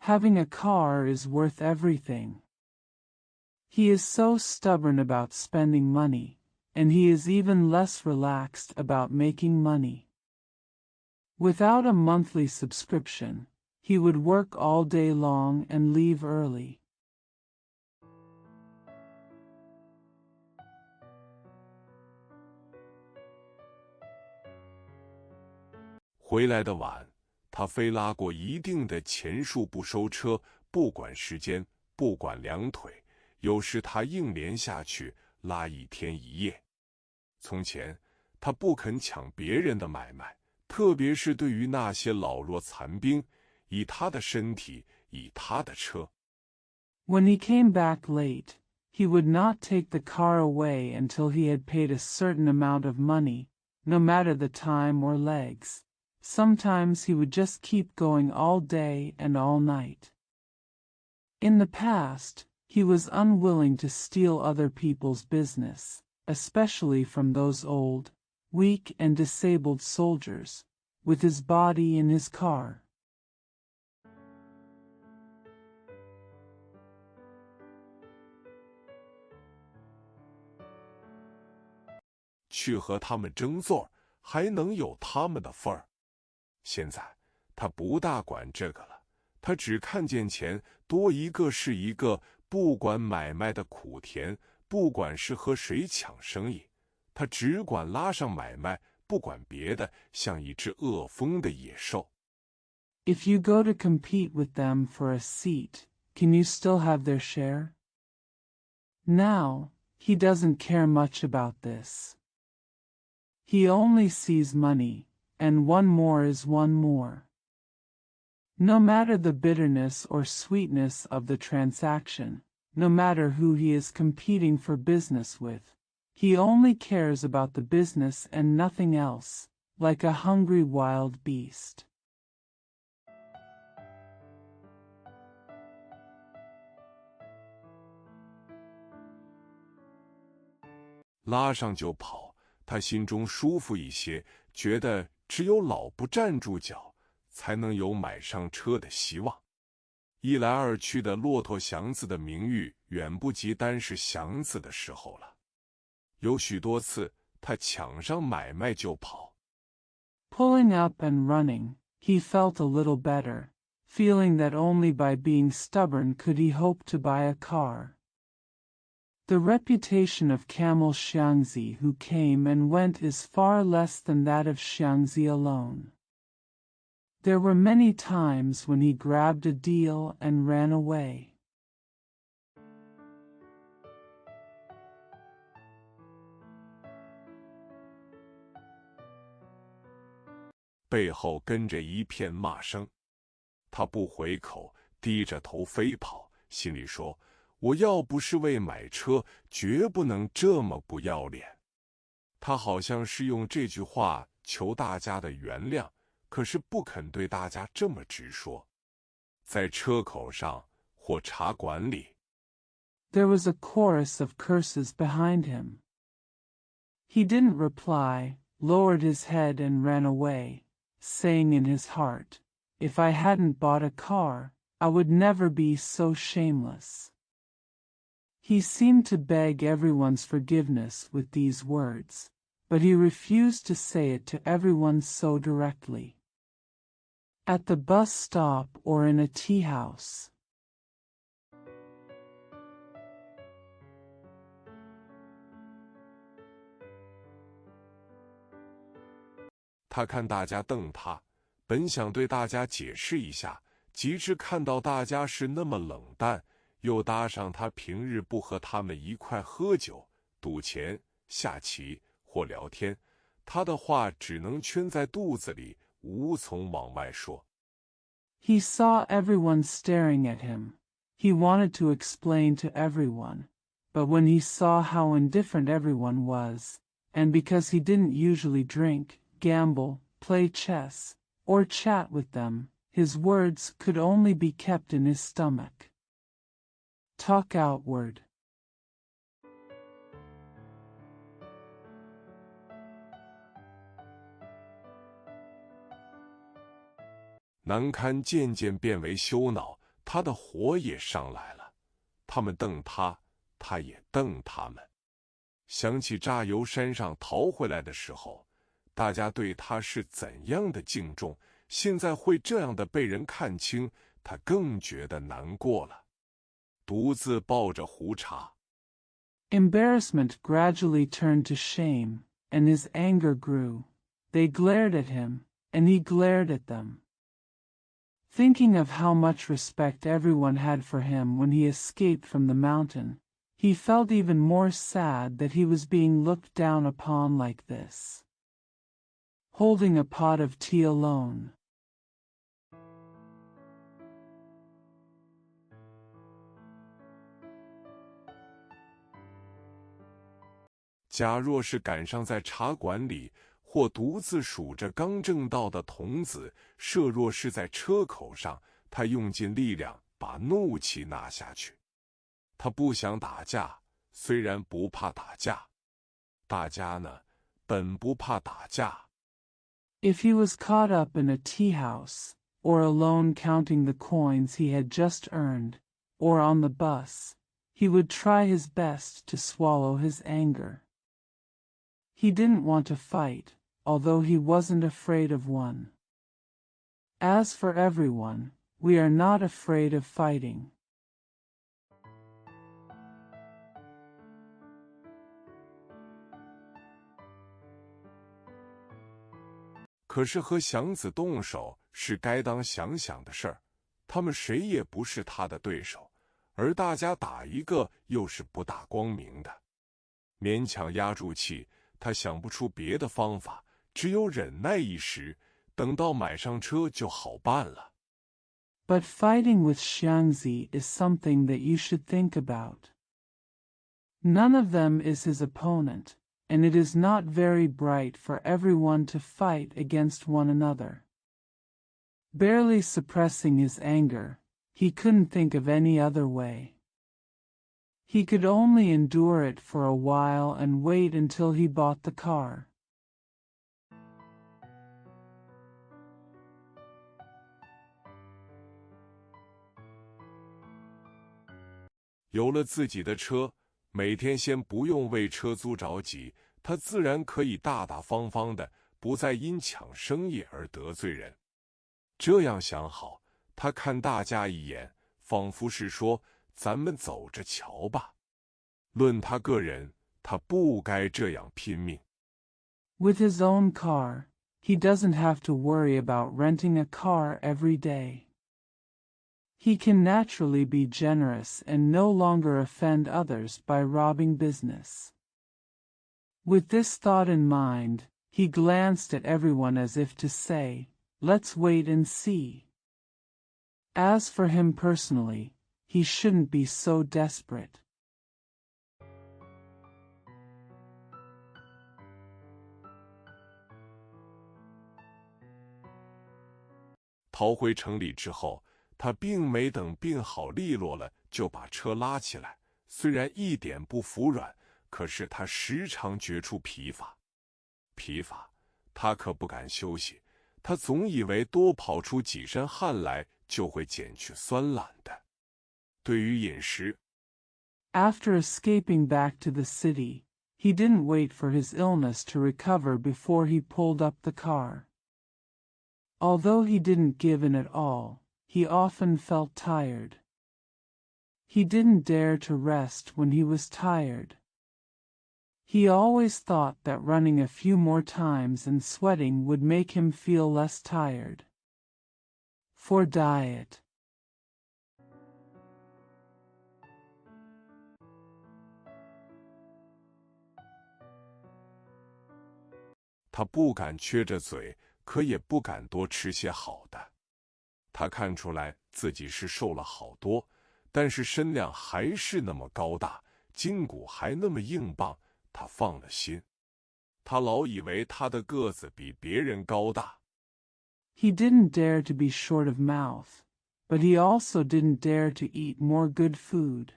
Having a car is worth everything. He is so stubborn about spending money, and he is even less relaxed about making money. Without a monthly subscription, he would work all day long and leave early. 回来的晚，他非拉过一定的钱数不收车，不管时间，不管两腿，有时他硬连下去拉1天1夜。从前他不肯抢别人的买卖，特别是对于那些老弱残兵，以他的身体，以他的车。When he came back late, he would not take the car away until he had paid a certain amount of money, no matter the time or legs. Sometimes he would just keep going all day and all night. In the past, he was unwilling to steal other people's business, especially from those old, weak and disabled soldiers, with his body in his car. 去和他们争座，还能有他们的份儿。现在他不大管这个了，他只看见钱，多一个是一个，不管买卖的苦甜，不管是和谁抢生意，他只管拉上买卖，不管别的，像一只饿疯的野兽。If you go to compete with them for a seat, can you still have their share? Now, he doesn't care much about this. He only sees money, and one more is one more. No matter the bitterness or sweetness of the transaction, no matter who he is competing for business with, he only cares about the business and nothing else, like a hungry wild beast. 拉上就跑，他心中舒服一些，觉得只有老不站住脚，才能有买上车的希望。一来二去的，骆驼祥子的名誉远不及单是祥子的时候了。有许多次，他抢上买卖就跑。Pulling up and running, he felt a little better, feeling that only by being stubborn could he hope to buy a car. The reputation of Camel Xiangzi who came and went is far less than that of Xiangzi alone. There were many times when he grabbed a deal and ran away. 背后跟着一片骂声。他不回口，低着头飞跑，心里说：“我要不是为买车，绝不能这么不要脸。”他好像是用这句话求大家的原谅，可是不肯对大家这么直说。在车口上或茶馆里 There was a chorus of curses behind him. He didn't reply, lowered his head and ran away, saying in his heart, "If I hadn't bought a car, I would never be so shameless." He seemed to beg everyone's forgiveness with these words, but he refused to say it to everyone so directly. At the bus stop or in a tea house. 他看大家瞪他，本想对大家解释一下，及至看到大家是那么冷淡，又搭上他平日不和他们一块喝酒、赌钱、下棋或聊天，他的话只能圈在肚子里，无从往外说。He saw everyone staring at him. He wanted to explain to everyone, but when he saw how indifferent everyone was, and because he didn't usually drink, gamble, play chess, or chat with them, his words could only be kept in his stomach. Talk outward. 难堪渐渐变为羞恼，他的火也上来了。他们瞪他，他也瞪他们。想起炸油山上逃回来的时候，大家对他是怎样的敬重，现在会这样的被人看清，他更觉得难过了。独自抱着壶茶。Embarrassment gradually turned to shame, and his anger grew. They glared at him, and he glared at them. Thinking of how much respect everyone had for him when he escaped from the mountain, he felt even more sad that he was being looked down upon like this. Holding a pot of tea alone. 假若是赶上在茶馆里，或独自数着刚挣到的童子，设若是在车口上，他用尽力量把怒气拿下去。他不想打架，虽然不怕打架。大家呢，本不怕打架。If he was caught up in a tea house, or alone counting the coins he had just earned, or on the bus, he would try his best to swallow his anger. He didn't want to fight, although he wasn't afraid of one. As for everyone, we are not afraid of fighting. 可是和祥子动手是该当想想的事儿，他们谁也不是他的对手，而大家打一个又是不大光明的。勉强压住气，他想不出别的方法，只有忍耐一时，等到买上车就好办了。But fighting with Xiangzi is something that you should think about. None of them is his opponent, and it is not very bright for everyone to fight against one another. Barely suppressing his anger, he couldn't think of any other way. He could only endure it for a while and wait until he bought the car. 有了自己的车，每天先不用为车租着急，他自然可以大大方方的不再因抢生意而得罪人。这样想好，他看大家一眼，仿佛是说：“咱们走着瞧吧。”论他个人，他不该这样拼命。With his own car, he doesn't have to worry about renting a car every day. He can naturally be generous and no longer offend others by robbing business. With this thought in mind, he glanced at everyone as if to say, "Let's wait and see." As for him personally, he shouldn't be so desperate. 逃回城里之后，他并没等病好利落了，就把车拉起来。虽然一点不服软，可是他时常觉出疲乏。他可不敢休息。他总以为多跑出几身汗来，就会减去酸懒的。对于饮食 After escaping back to the city, he didn't wait for his illness to recover before he pulled up the car. Although he didn't give in at all, he often felt tired. He didn't dare to rest when he was tired. He always thought that running a few more times and sweating would make him feel less tired. For diet. 他不敢撅着嘴，可也不敢多吃些好的。他看出来自己是瘦了好多，但是身量还是那么高大，筋骨还那么硬棒，他放了心。他老以为他的个子比别人高大。He didn't dare to be short of mouth, but he also didn't dare to eat more good food.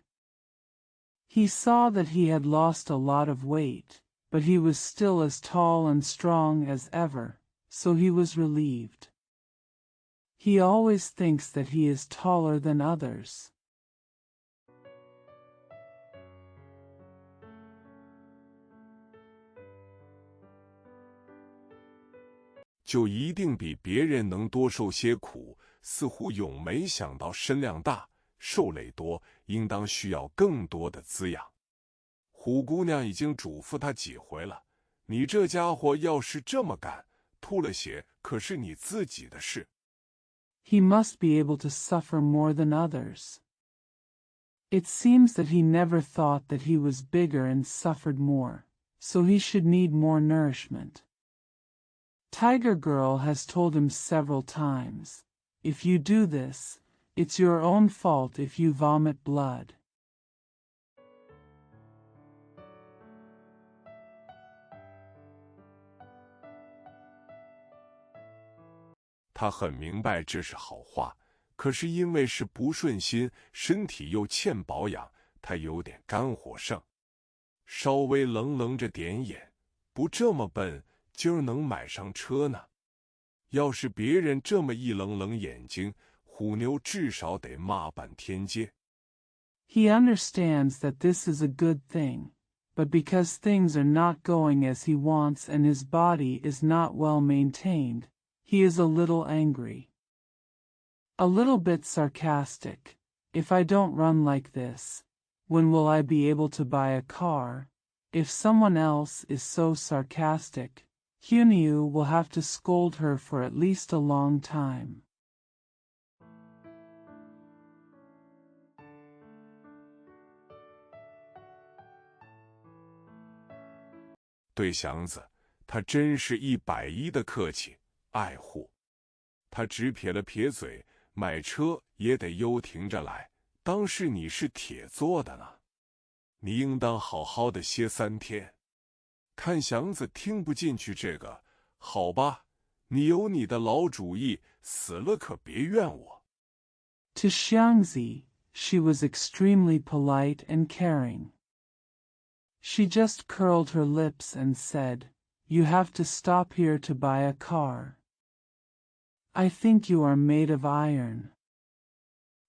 He saw that he had lost a lot of weight, but he was still as tall and strong as ever, so he was relieved. He always thinks that he is taller than others. 就一定比别人能多受些苦，似乎永没想到身量大、受累多，应当需要更多的滋养。虎姑娘已经嘱咐他几回了，你这家伙要是这么干，吐了血可是你自己的事。He must be able to suffer more than others. It seems that he never thought that he was bigger and suffered more, so he should need more nourishment. Tiger Girl has told him several times, if you do this, it's your own fault if you vomit blood. 他很明白这是好话，可是因为是不顺心，身体又欠保养，他有点肝火盛。稍微愣着点眼，不这么笨，今儿能买上车呢？要是别人这么一愣眼睛，虎妞至少得骂半天街。He understands that this is a good thing, but because things are not going as he wants and his body is not well maintained, he is a little angry. A little bit sarcastic. If I don't run like this, when will I be able to buy a car? If someone else is so sarcastic, Hunyu will have to scold her for at least a long time. 对祥子，他真是110的客气爱护。他只撇了撇嘴，买车也得悠停着来，当是你是铁做的呢。你应当好好的歇3天。看祥子听不进去这个，好吧，你有你的老主意，死了可别怨我。To Xiangzi, she was extremely polite and caring. She just curled her lips and said, "You have to stop here to buy a car. I think you are made of iron.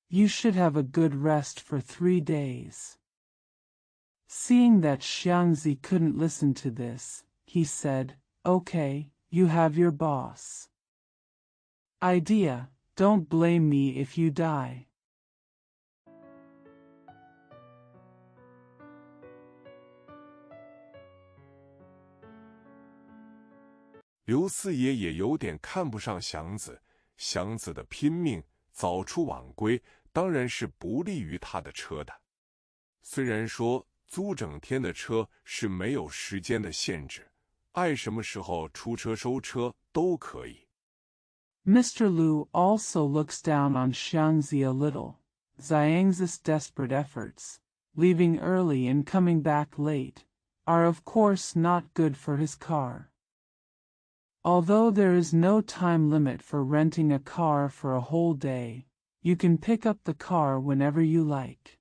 You should have a good rest for 3 days." Seeing that Xiangzi couldn't listen to this, he said, "Okay, you have your boss. Idea, don't blame me if you die. 刘四爷也有点看不上祥子，祥子的拼命早出晚归，当然是不利于他的车的。虽然说租整天的车是没有时间的限制，爱什么时候出车收车都可以。Mr. Liu also looks down on Xiangzi a little. Xiangzi's desperate efforts, leaving early and coming back late, are of course not good for his car. Although there is no time limit for renting a car for a whole day, you can pick up the car whenever you like.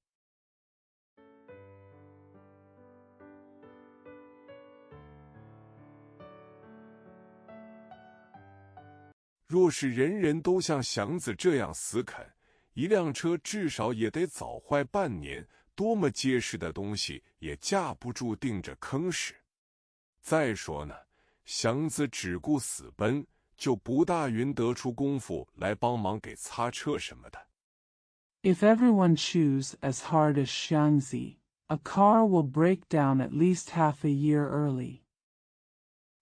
若是人人都像祥子这样死啃，一辆车至少也得早坏半年，多么结实的东西也架不住盯着坑使。再说呢，祥子只顾死奔，就不大匀得出功夫来帮忙给擦车什么的。If everyone chews as hard as Xiangzi, a car will break down at least half a year early.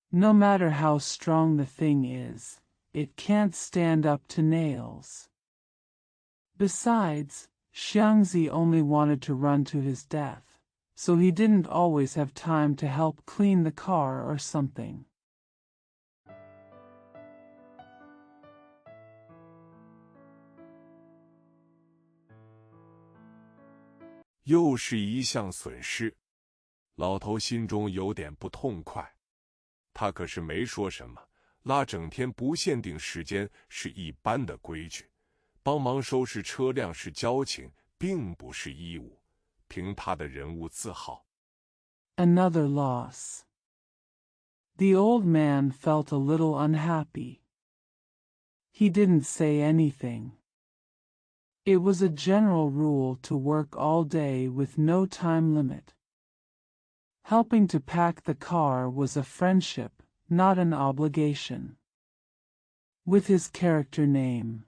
No matter how strong the thing is, it can't stand up to nails. Besides, Xiangzi only wanted to run to his death, so he didn't always have time to help clean the car or something. 又是一项损失，老头心中有点不痛快。他可是没说什么，拉整天不限定时间是一般的规矩，帮忙收拾车辆是交情，并不是义务。凭他的人物自豪。Another loss. The old man felt a little unhappy. He didn't say anything. It was a general rule to work all day with no time limit. Helping to pack the car was a friendship, not an obligation. With his character name.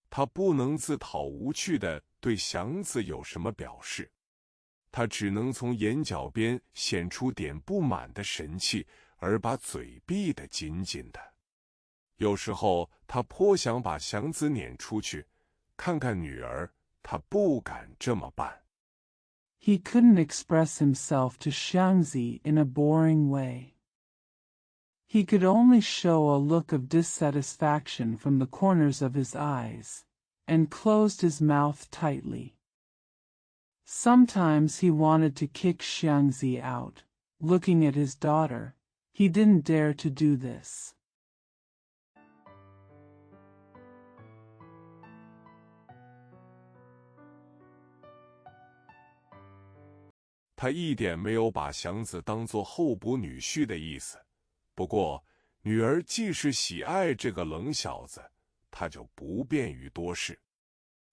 他不能自讨无趣地对祥子有什么表示，他只能从眼角边显出点不满的神气，而把嘴闭得紧紧的。有时候他颇想把祥子撵出去，看看女儿，他不敢这么办。He couldn't express himself to Xiangzi in a boring way. He could only show a look of dissatisfaction from the corners of his eyes, and closed his mouth tightly. Sometimes he wanted to kick Xiangzi out. Looking at his daughter, he didn't dare to do this. 他一点没有把祥子当作候补女婿的意思。不过，女儿既是喜爱这个冷小子，他就不便于多事。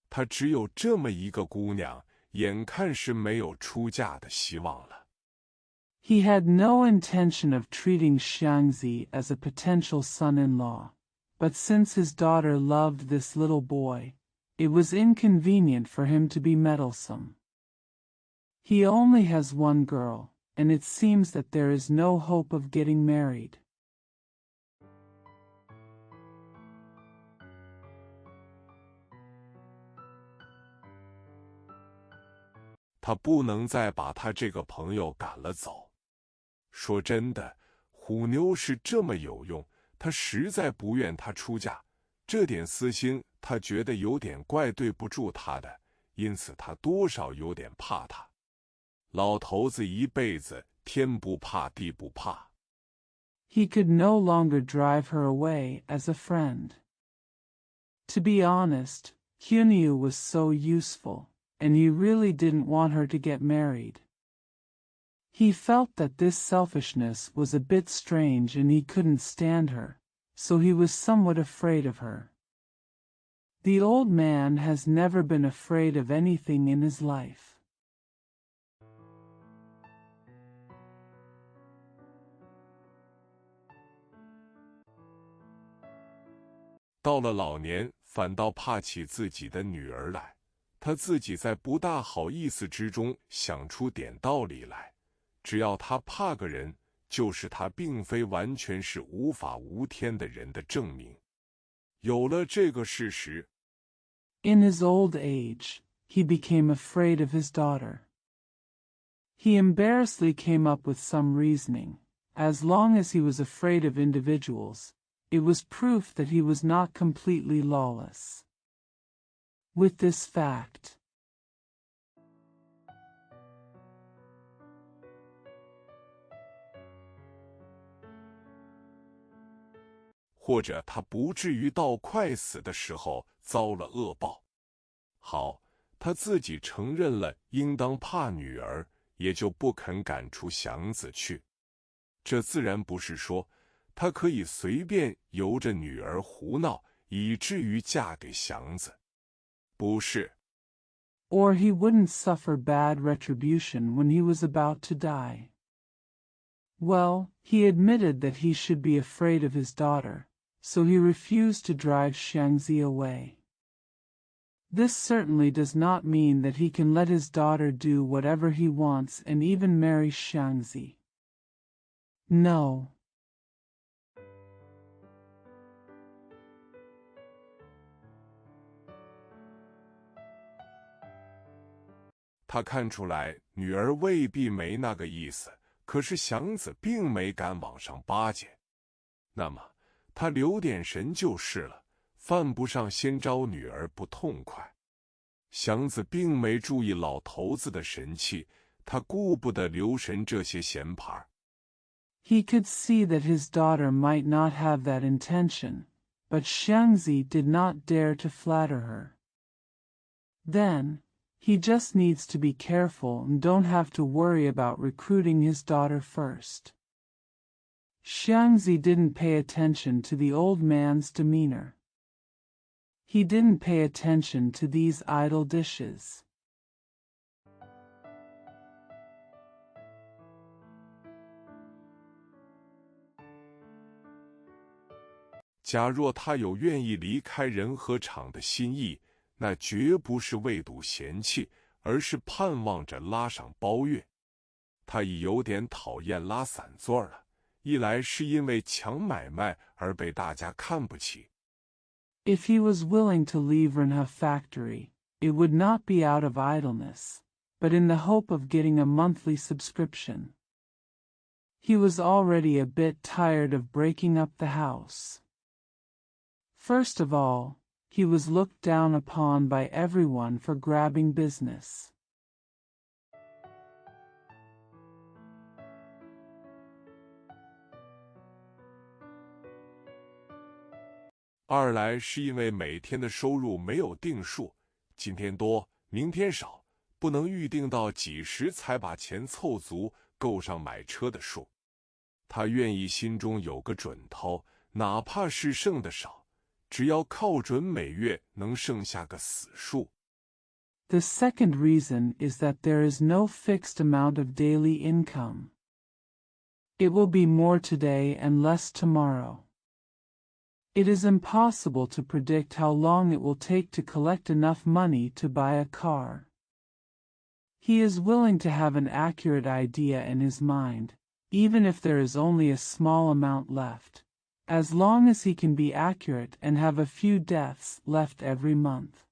他只有这么一个姑娘，眼看是没有出嫁的希望了。He had no intention of treating Xiangzi as a potential son-in-law, but since his daughter loved this little boy, it was inconvenient for him to be meddlesome. He only has one girl, and it seems that there is no hope of getting married. 他不能再把他这个朋友赶了走。说真的，虎妞是这么有用，他实在不愿她出嫁，这点私心他觉得有点怪对不住她的，因此他多少有点怕她。老头子一辈子天不怕地不怕。He could no longer drive her away as a friend. To be honest, Hunyu was so useful, and he really didn't want her to get married. He felt that this selfishness was a bit strange and he couldn't stand her, so he was somewhat afraid of her. The old man has never been afraid of anything in his life. 到了老年，反倒怕起自己的女儿来。他自己在不大好意思之中想出点道理来，只要他怕个人，就是他并非完全是无法无天的人的证明。有了这个事实 In his old age, he became afraid of his daughter. He embarrassedly came up with some reasoning. As long as he was afraid of individuals, it was proof that he was not completely lawless. With this fact, 或者他不至于到快死的时候遭了恶报。好，他自己承认了应当怕女儿，也就不肯赶出祥子去。这自然不是说他可以随便由着女儿胡闹，以至于嫁给祥子。不是。 or he wouldn't suffer bad retribution when he was about to die. Well, he admitted that he should be afraid of his daughter, so he refused to drive Xiangzi away. This certainly does not mean that he can let his daughter do whatever he wants and even marry Xiangzi. No. 他看出来女儿未必没那个意思，可是祥子并没敢往上巴结。那么他留点神就是了，犯不上先招女儿不痛快。祥子并没注意老头子的神气，他顾不得留神这些闲牌。He could see that his daughter might not have that intention, but Xiangzi did not dare to flatter her. Then, he just needs to be careful and don't have to worry about recruiting his daughter first. Xiangzi didn't pay attention to the old man's demeanor. He didn't pay attention to these idle dishes. 假若他有愿意离开仁和厂的心意，那绝不是为赌嫌弃，而是盼望着拉上包月。他已有点讨厌拉散座了，一来是因为抢买卖而被大家看不起。If he was willing to leave Renha factory, it would not be out of idleness, but in the hope of getting a monthly subscription. He was already a bit tired of breaking up the house. First of all, he was looked down upon by everyone for grabbing business. 二来是因为每天的收入没有定数，今天多，明天少，不能预定到几时才把钱凑足，够上买车的数。他愿意心中有个准头，哪怕是剩的少，只要靠准每月能剩下个死数。The second reason is that there is no fixed amount of daily income. It will be more today and less tomorrow. It is impossible to predict how long it will take to collect enough money to buy a car. He is willing to have an accurate idea in his mind, even if there is only a small amount left, as long as he can be accurate and have a few deaths left every month.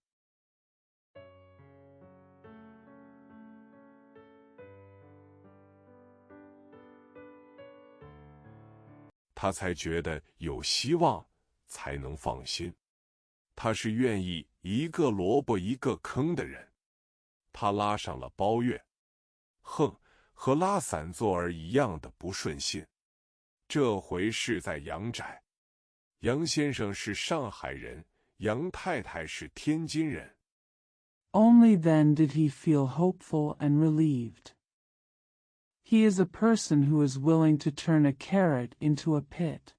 他才觉得有希望，才能放心。他是愿意一个萝卜一个坑的人。他拉上了包月，哼，和拉散座儿一样的不顺心。这回是在杨宅，杨先生是上海人，杨太太是天津人。Only then did he feel hopeful and relieved. He is a person who is willing to turn a carrot into a pit.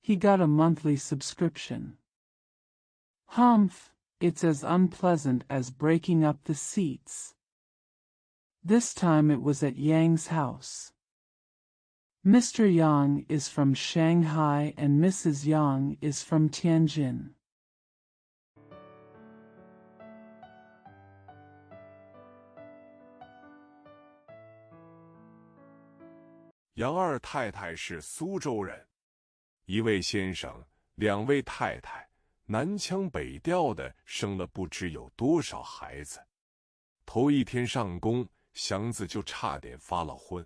He got a monthly subscription. Humph, it's as unpleasant as breaking up the seats. This time it was at Yang's house. Mr. Yang is from Shanghai and Mrs. Yang is from Tianjin. 杨二太太是苏州人，一位先生，两位太太，南腔北调的生了不知有多少孩子。头一天上工，祥子就差点发了昏。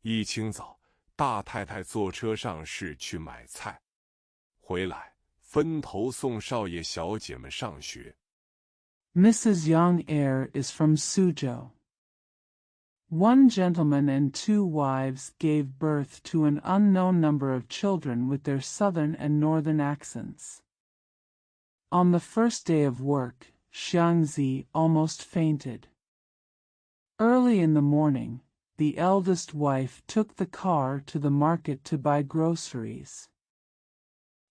一清早，大太太坐车上市去买菜，回来分头送少爷小姐们上学。Mrs. Yang Air is from Suzhou. One gentleman and two wives gave birth to an unknown number of children with their southern and northern accents. On the first day of work, Xiangzi almost fainted. Early in the morning, the eldest wife took the car to the market to buy groceries.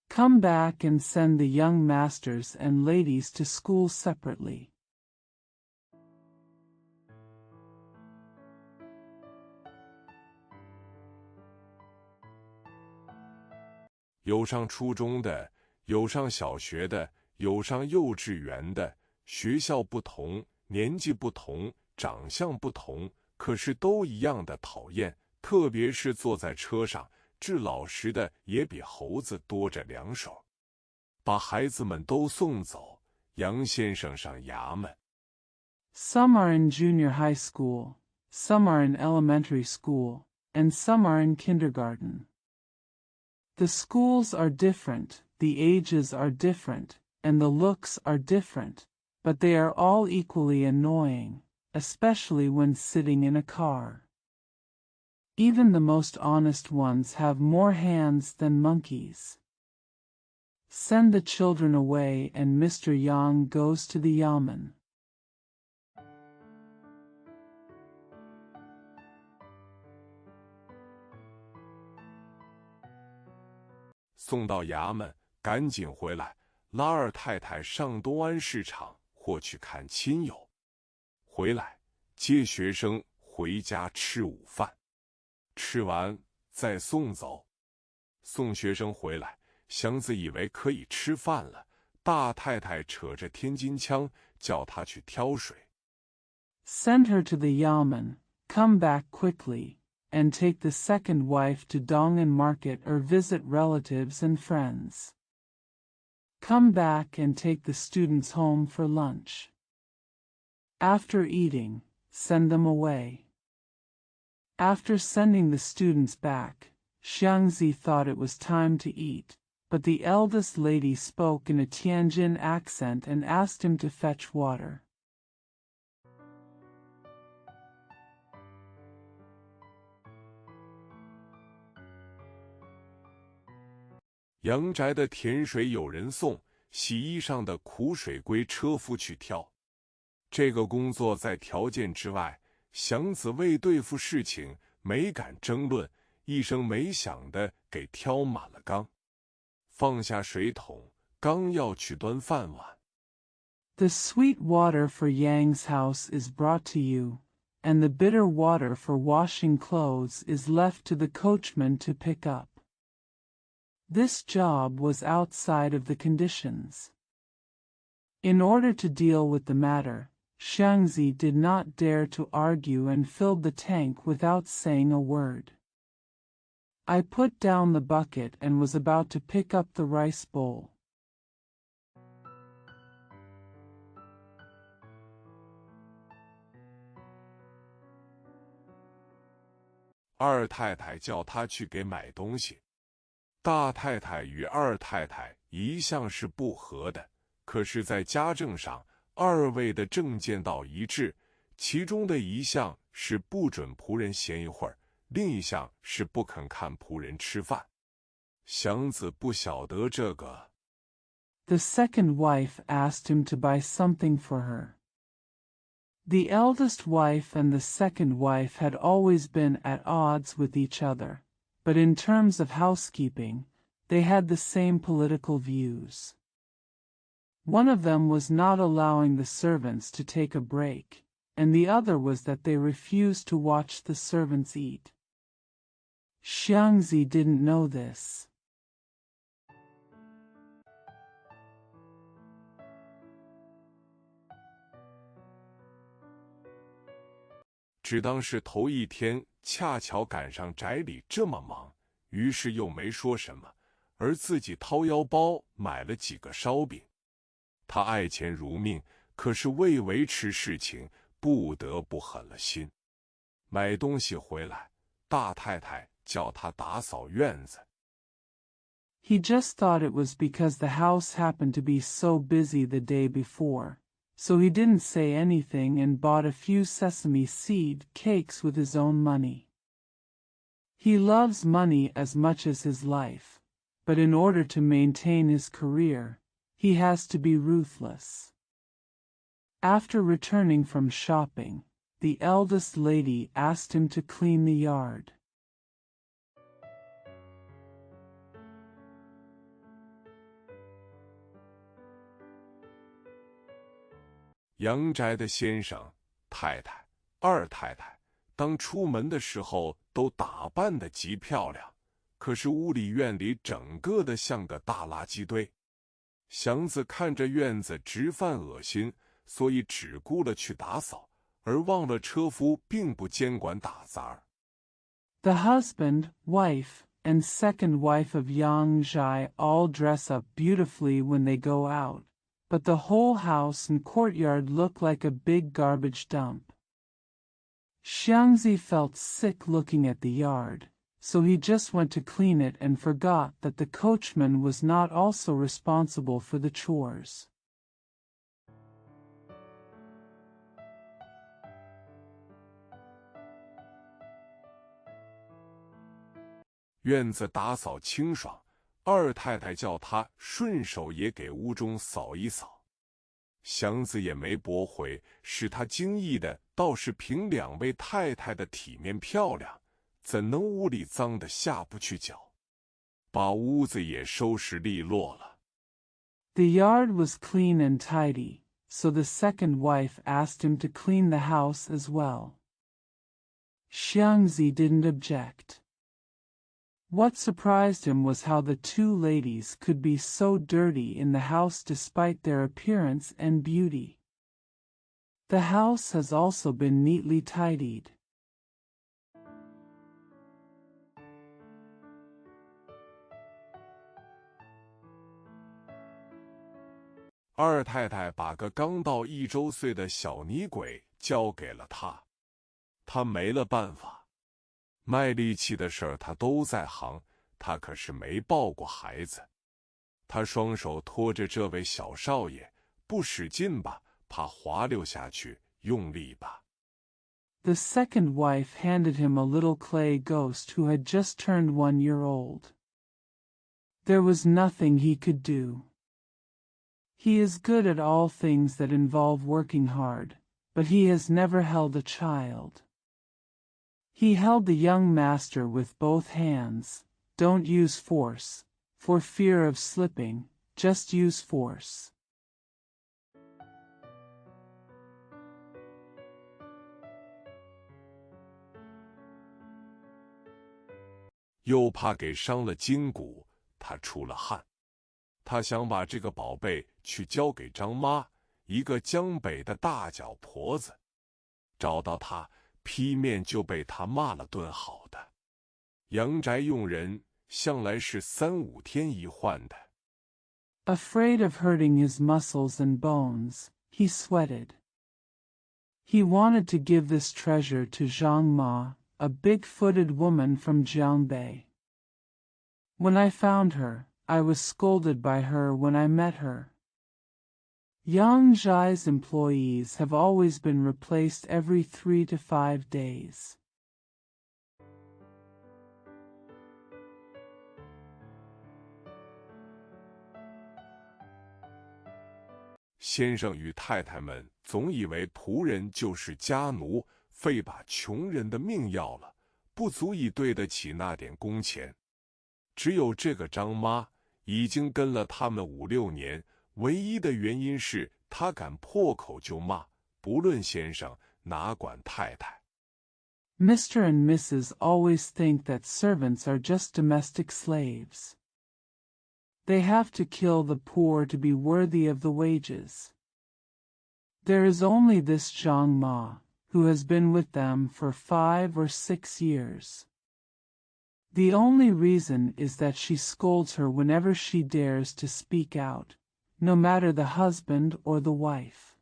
Come back and send the young masters and ladies to school separately. 有上初中的，有上小学的，有上幼稚园的，学校不同，年纪不同，长相不同，可是都一样的讨厌，特别是坐在车上，治老实的也比猴子多着两手。把孩子们都送走，杨先生上衙门。Some are in junior high school, some are in elementary school, and some are in kindergarten. The schools are different, the ages are different, and the looks are different, but they are all equally annoying, especially when sitting in a car. Even the most honest ones have more hands than monkeys. Send the children away and Mr. Yang goes to the yamen. 送到衙门，赶紧回来。拉二太太上东安市场或去看亲友，回来接学生回家吃午饭，吃完再送走。送学生回来，祥子以为可以吃饭了，大太太扯着天津腔叫他去挑水。Send her to the yamen, come back quickly, and take the second wife to Dong'an Market or visit relatives and friends. Come back and take the students home for lunch. After eating, send them away. After sending the students back, Xiangzi thought it was time to eat, but the eldest lady spoke in a Tianjin accent and asked him to fetch water. 阳宅的甜水有人送，洗衣裳的苦水归车夫去挑。这个工作在条件之外，祥子为对付事情没敢争论，一声没响的给挑满了缸，放下水桶，刚要去端饭碗。The sweet water for Yang's house is brought to you, and the bitter water for washing clothes is left to the coachman to pick up. This job was outside of the conditions. In order to deal with the matter, Xiangzi did not dare to argue and filled the tank without saying a word. I put down the bucket and was about to pick up the rice bowl. 二太太叫他去给买东西。大太太与二太太一向是不和的，可是在家政上，二位的政见倒一致，其中的一项是不准仆人闲一会儿，另一项是不肯看仆人吃饭。祥子不晓得这个。The second wife asked him to buy something for her. The eldest wife and the second wife had always been at odds with each other, but in terms of housekeeping, they had the same political views. One of them was not allowing the servants to take a break, and the other was that they refused to watch the servants eat. Xiangzi didn't know this. 只当是头一天恰巧赶上宅里这么忙，于是又没说什么，而自己掏腰包买了几个烧饼。他爱钱如命，可是为维持事情，不得不狠了心。买东西回来，大太太叫他打扫院子。He just thought it was because the house happened to be so busy the day before, so he didn't say anything and bought a few sesame seed cakes with his own money. He loves money as much as his life, but in order to maintain his career, he has to be ruthless. After returning from shopping, the eldest lady asked him to clean the yard. 阳宅的先生、太太、二太太，当出门的时候都打扮得极漂亮，可是屋里院里整个的像个大垃圾堆。祥子看着院子直犯恶心，所以只顾了去打扫，而忘了车夫并不监管打杂。The husband, wife, and second wife of Yang Zhai all dress up beautifully when they go out, but the whole house and courtyard look like a big garbage dump. Xiangzi felt sick looking at the yard, so he just went to clean it and forgot that the coachman was not also responsible for the chores. 院子打扫清爽，二太太叫他顺手也给屋中扫一扫。祥子也没驳回，使他惊异的倒是凭两位太太的体面漂亮，怎能屋里脏得下不去脚？把屋子也收拾利落了。The yard was clean and tidy, so the second wife asked him to clean the house as well. Xiangzi didn't object. What surprised him was how the two ladies could be so dirty in the house despite their appearance and beauty. The house has also been neatly tidied. 二太太把个刚到1周岁的小女鬼交给了他，他没了办法。卖力气的事儿他都在行，他可是没抱过孩子。他双手托着这位小少爷，不使劲吧，怕滑溜下去；用力吧。The second wife handed him a little clay ghost who had just turned 1 year old. There was nothing he could do. He is good at all things that involve working hard, but he has never held a child. He held the young master with both hands. Don't use force, for fear of slipping, just use force. 又怕给伤了筋骨，他出了汗。他想把这个宝贝去交给张妈，一个江北的大脚婆子。找到他，劈面就被他骂了顿好的。阳宅用人向来是3、5天一换的。Afraid of hurting his muscles and bones, he sweated. He wanted to give this treasure to Zhang Ma, a big-footed woman from Jiangbei. When I found her, I was scolded by her when I met her. Yang Zhai's employees have always been replaced every 3 to 5 days. 先生与太太们总以为仆人就是家奴，非把穷人的命要了，不足以对得起那点工钱。只有这个张妈已经跟了他们5、6年，唯一的原因是他敢破口就骂，不论先生，哪管太太。Mr. and Mrs. always think that servants are just domestic slaves. They have to kill the poor to be worthy of the wages. There is only this Zhang Ma, who has been with them for 5 or 6 years. The only reason is that she scolds her whenever she dares to speak out, no matter the husband or the wife.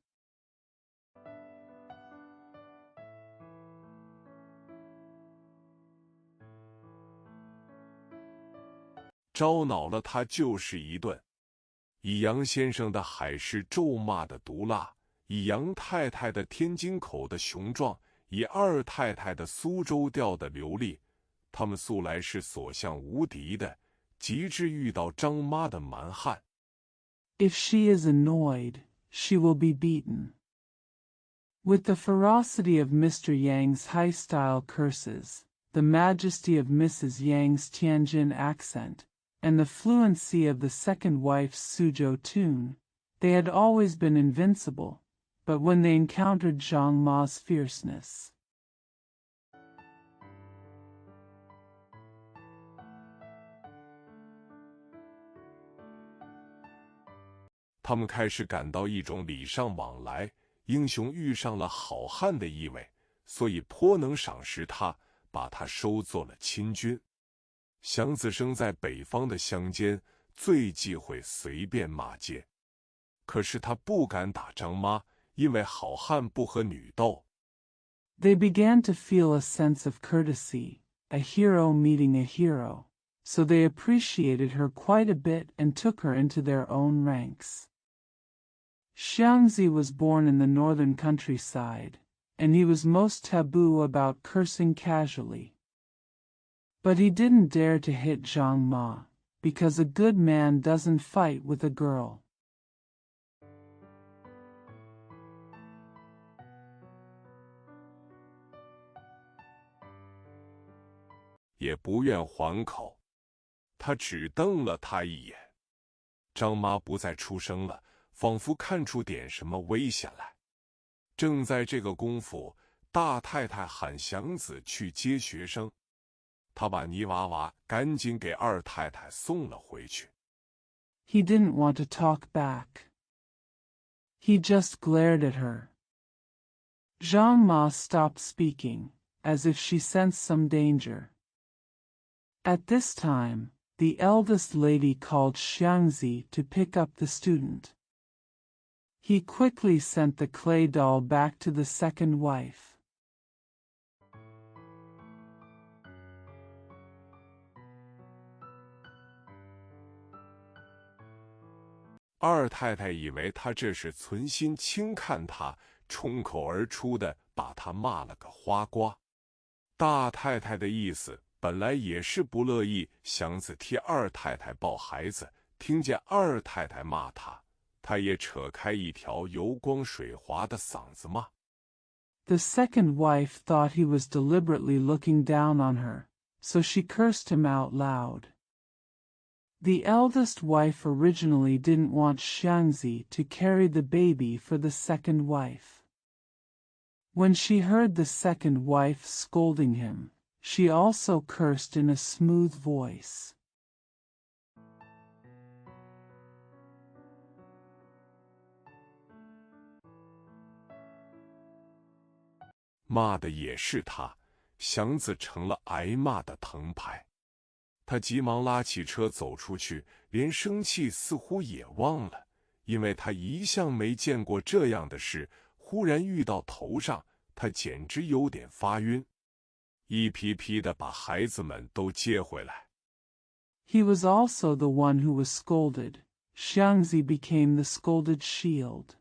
招恼了他就是一顿。以杨先生的海市咒骂的毒辣，以杨太太的天津口的雄壮，以二太太的苏州调的流利，他们素来是所向无敌的，极致遇到张妈的蛮汉。If she is annoyed, she will be beaten. With the ferocity of Mr. Yang's high-style curses, the majesty of Mrs. Yang's Tianjin accent, and the fluency of the second wife's Suzhou tune, they had always been invincible, but when they encountered Zhang Ma's fierceness, 他们开始感到一种礼尚往来、英雄遇上了好汉的意味，所以颇能赏识他，把他收做了亲军。祥子生在北方的乡间，最忌讳随便骂街，可是他不敢打张妈，因为好汉不和女斗。they began to feel a sense of courtesy, a hero meeting a hero, so they appreciated her quite a bit and took her into their own ranks. Xiangzi was born in the northern countryside, and he was most taboo about cursing casually. But he didn't dare to hit Zhang Ma, because a good man doesn't fight with a girl. 也不愿还口，他只瞪了他一眼。张妈不再出声了，仿佛看出点什么危险来。正在这个功夫，大太太喊祥子去接学生，他把泥娃娃赶紧给二太太送了回去。He didn't want to talk back. He just glared at her. Zhang Ma stopped speaking, as if she sensed some danger. At this time, the eldest lady called Xiangzi to pick up the student. He quickly sent the clay doll back to the second wife. 二太太以为他这是存心轻看他，冲口而出的把他骂了个花瓜。大太太的意思本来也是不乐意祥子替二太太抱孩子，听见二太太骂他，他也扯开一条油光水滑的嗓子骂。The second wife thought he was deliberately looking down on her, so she cursed him out loud. The eldest wife originally didn't want Xiangzi to carry the baby for the second wife. When she heard the second wife scolding him, she also cursed in a smooth voice. 骂的也是他，祥子成了挨骂的藤牌。他急忙拉起车走出去，连生气似乎也忘了，因为他一向没见过这样的事，忽然遇到头上，他简直有点发晕。一批批的把孩子们都接回来。He was also the one who was scolded. Xiangzi became the scolded shield.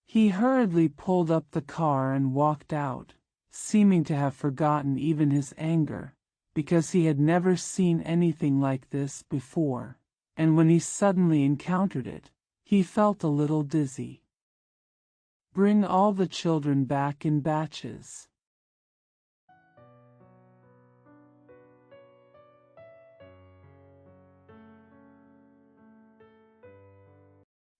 He hurriedly pulled up the car and walked out, seeming to have forgotten even his anger, because he had never seen anything like this before, and when he suddenly encountered it, he felt a little dizzy. Bring all the children back in batches.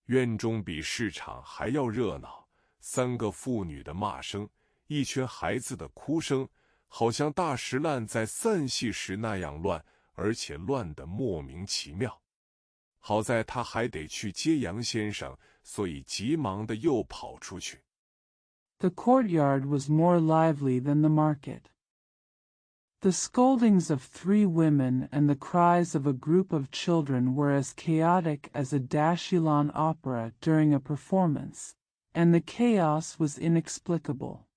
院中比市场还要热闹，三个妇女的骂声，一群孩子的哭声，好像大石烂在散戏时那样乱，而且乱得莫名其妙。好在他还得去接杨先生，所以急忙地又跑出去。The courtyard was more lively than the market. The scoldings of 3 women and the cries of a group of children were as chaotic as a Dashilan opera during a performance, and the chaos was inexplicable.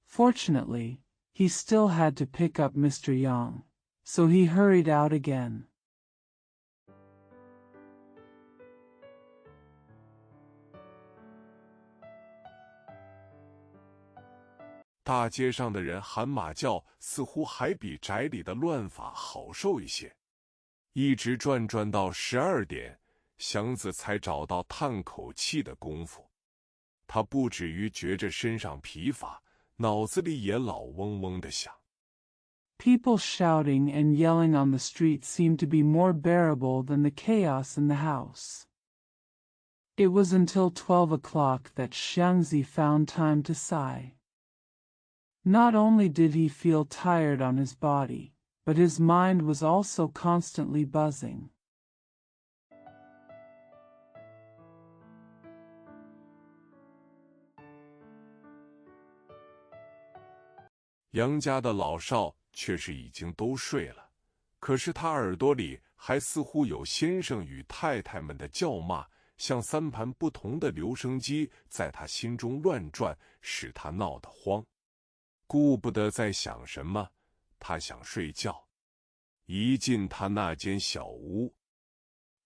Fortunately, he still had to pick up Mr. Yang, so he hurried out again. 大街上的人喊马叫，似乎还比宅里的乱法好受一些。一直转到12点，祥子才找到叹口气的功夫。他不止于觉着身上疲乏，脑子里也老嗡嗡地想。People shouting and yelling on the street seemed to be more bearable than the chaos in the house. It was until 12 o'clock that Xiangzi found time to sigh. Not only did he feel tired on his body, but his mind was also constantly buzzing. 杨家的老少却是已经都睡了，可是他耳朵里还似乎有先生与太太们的叫骂，像3盘不同的留声机在他心中乱转，使他闹得慌。顾不得在想什么，他想睡觉。一进他那间小屋，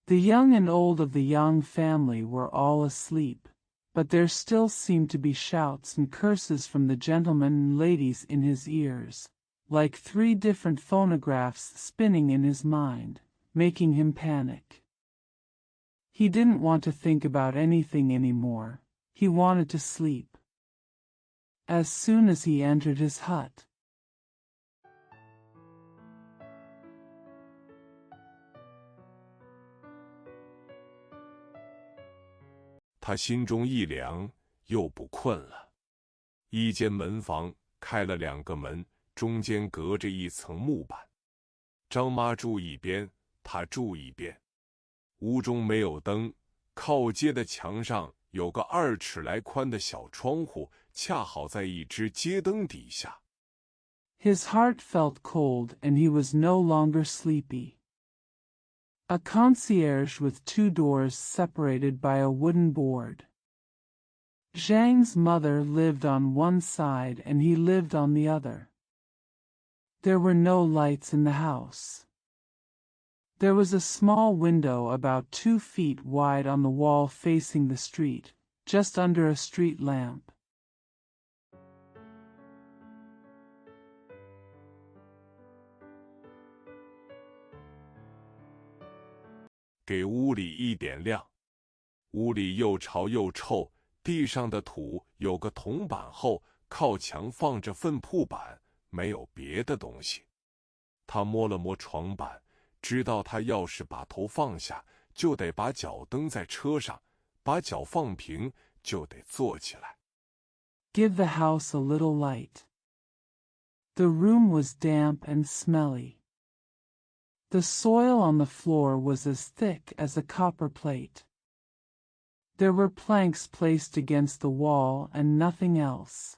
The young and old of the Yang family were all asleep, but there still seemed to be shouts and curses from the gentlemen and ladies in his ears, like 3 different phonographs spinning in his mind, making him panic. He didn't want to think about anything anymore. He wanted to sleep. As soon as he entered his hut, 他心中一凉，又不困了。一间门房开了2个门，中间隔着一层木板。张妈住一边，他住一边。屋中没有灯，靠街的墙上有个2尺来宽的小窗户，恰好在一只街灯底下。his heart felt cold and he was no longer sleepy. A concierge with 2 doors separated by a wooden board. Zhang's mother lived on one side and he lived on the other. There were no lights in the house. There was a small window about 2 feet wide on the wall facing the street, just under a street lamp. 给屋里一点亮。屋里又潮又臭，地上的土有个铜板厚，靠墙放着份铺板，没有别的东西。他摸了摸床板，知道他要是把头放下，就得把脚蹬在车上，把脚放平，就得坐起来。Give the house a little light. The room was damp and smelly. The soil on the floor was as thick as a copper plate. There were planks placed against the wall and nothing else.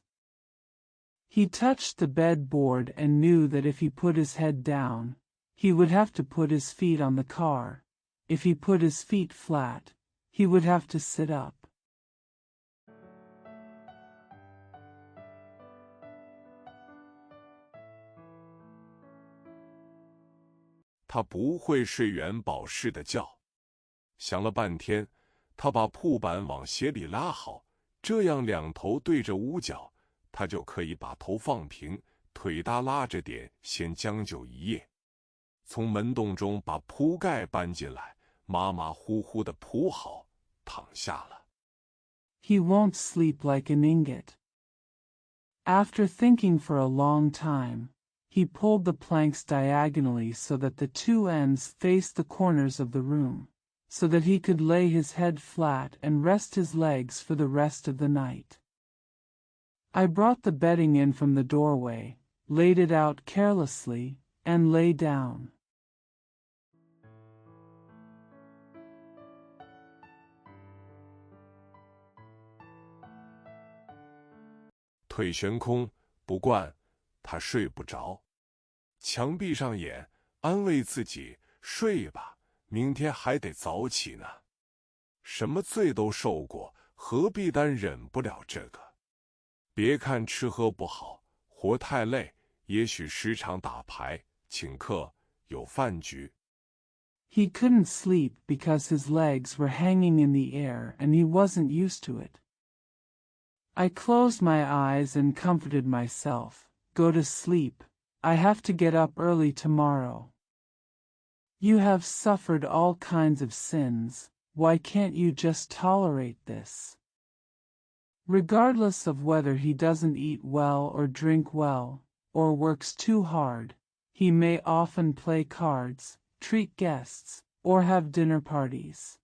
He touched the bed board and knew that if he put his head down, he would have to put his feet on the car. If he put his feet flat, he would have to sit up. 他不会睡元宝似的觉。想了半天，他把铺板往鞋里拉好，这样2头对着屋角，他就可以把头放平，腿搭拉着点，先将就一夜。从门洞中把铺盖搬进来，马马虎虎地铺好，躺下了。He won't sleep like an ingot. After thinking for a long time, he pulled the planks diagonally so that the 2 ends faced the corners of the room. so that he could lay his head flat and rest his legs for the rest of the night. I brought the bedding in from the doorway, laid it out carelessly, and lay down. 腿悬空，不惯，他睡不着。强闭上眼，安慰自己：睡吧，明天还得早起呢。什么罪都受过，何必单忍不了这个？别看吃喝不好，活太累，也许时常打牌、请客，有饭局。He couldn't sleep because his legs were hanging in the air and he wasn't used to it. I closed my eyes and comforted myself. Go to sleep. I have to get up early tomorrow. You have suffered all kinds of sins. Why can't you just tolerate this? Regardless of whether he doesn't eat well or drink well, or works too hard, he may often play cards, treat guests, or have dinner parties.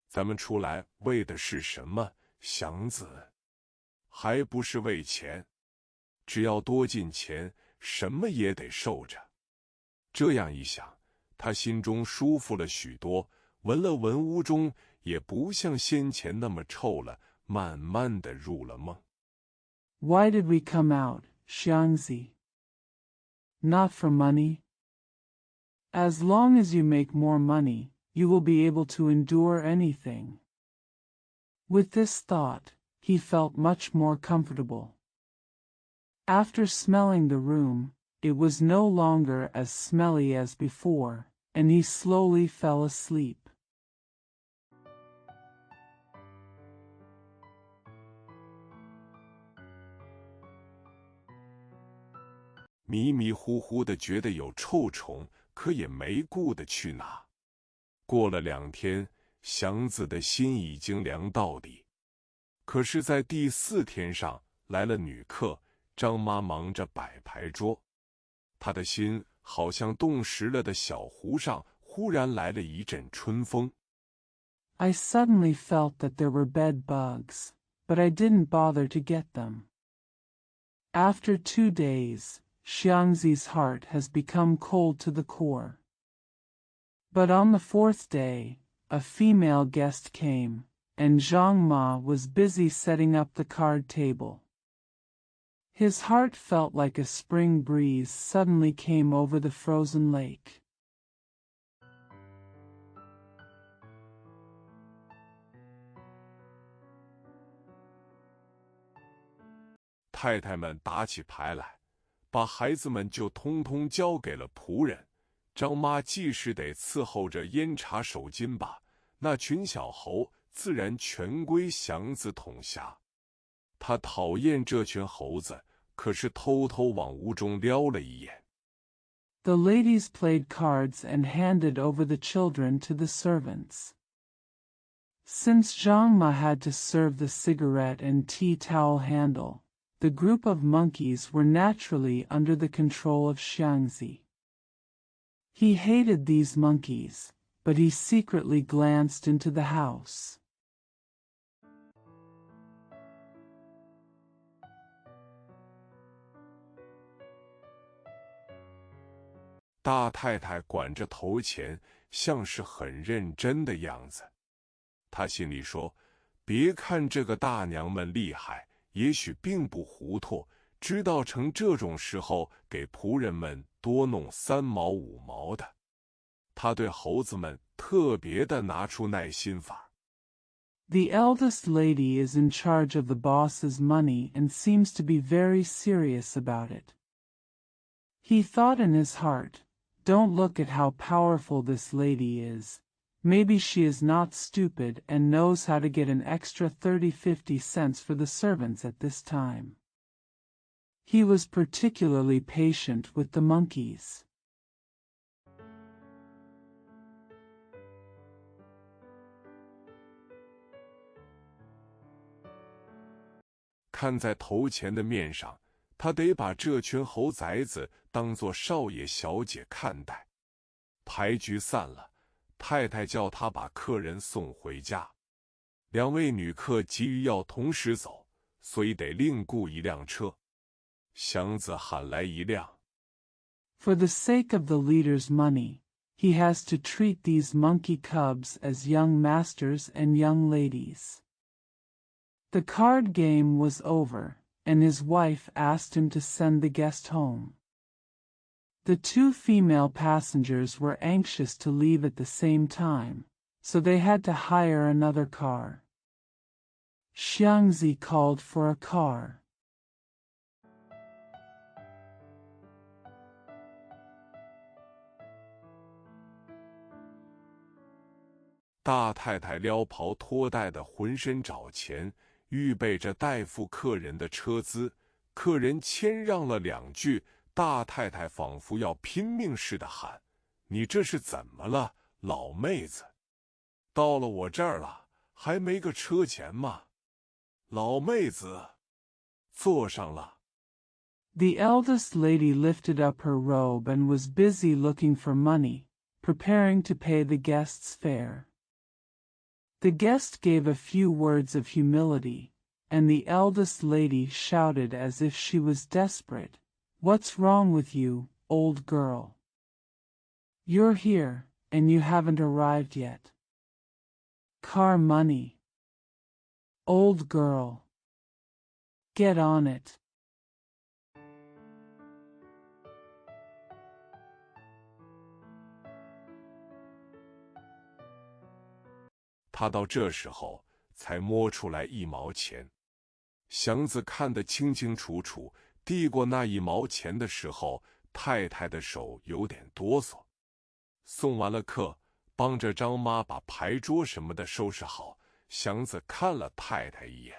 咱们出来为的是什么，祥子？还不是为钱。只要多进钱，什么也得受着。这样一想，他心中舒服了许多，闻了闻屋中也不像先前那么臭了，慢慢地入了梦。Why did we come out, Xiangzi? Not for money? As long as you make more money, you will be able to endure anything. With this thought, he felt much more comfortable. After smelling the room, it was no longer as smelly as before, and he slowly fell asleep. 迷迷糊糊的觉得有臭虫，可也没顾得去拿。过了2天，祥子的心已经凉到底。可是，在第4天上来了女客，张妈忙着摆牌桌，她的心好像冻实了的小湖上忽然来了一阵春风。I suddenly felt that there were bed bugs, but I didn't bother to get them. After 2 days, Xiangzi's heart has become cold to the core. But on the 4th day, a female guest came, and Zhang Ma was busy setting up the card table. His heart felt like a spring breeze suddenly came over the frozen lake. 太太们打起牌来，把孩子们就通通交给了仆人。张妈既是得伺候着烟茶手巾吧，那群小猴自然全归祥子统辖。他讨厌这群猴子，可是偷偷往屋中撩了一眼。The ladies played cards and handed over the children to the servants. Since Zhang Ma had to serve the cigarette and tea towel handle, the group of monkeys were naturally under the control of Xiangzi. He hated these monkeys, but he secretly glanced into the house. 大太太管着头钱，像是很认真的样子。她心里说：别看这个大娘们厉害，也许并不糊涂，知道成这种时候给仆人们多弄3毛5毛的。他对猴子们特别的拿出耐心法。The eldest lady is in charge of the boss's money and seems to be very serious about it. He thought in his heart, don't look at how powerful this lady is. Maybe she is not stupid and knows how to get an extra 30-50 cents for the servants at this time. He was particularly patient with the monkeys. 看在头前的面上，他得把这群猴崽子当作少爷小姐看待。牌局散了，太太叫他把客人送回家。两位女客急于要同时走，所以得另雇一辆车。祥子喊来一辆。For the sake of the leader's money, he has to treat these monkey cubs as young masters and young ladies. The card game was over, and his wife asked him to send the guest home. The two female passengers were anxious to leave at the same time, so they had to hire another car. Xiangzi called for a car. 大太太撩袍拖带的浑身找钱，预备着代付客人的车资。客人谦让了两句，大太太仿佛要拼命似的喊：“你这是怎么了，老妹子？到了我这儿了，还没个车钱吗？老妹子，坐上了。” The eldest lady lifted up her robe and was busy looking for money, preparing to pay the guest's fare. The guest gave a few words of humility, and the eldest lady shouted as if she was desperate, "What's wrong with you, old girl? You're here, and you haven't arrived yet. Car money. Old girl. Get on it." 他到这时候才摸出来1毛钱。祥子看得清清楚楚，递过那1毛钱的时候，太太的手有点哆嗦。送完了客，帮着张妈把牌桌什么的收拾好，祥子看了太太一眼。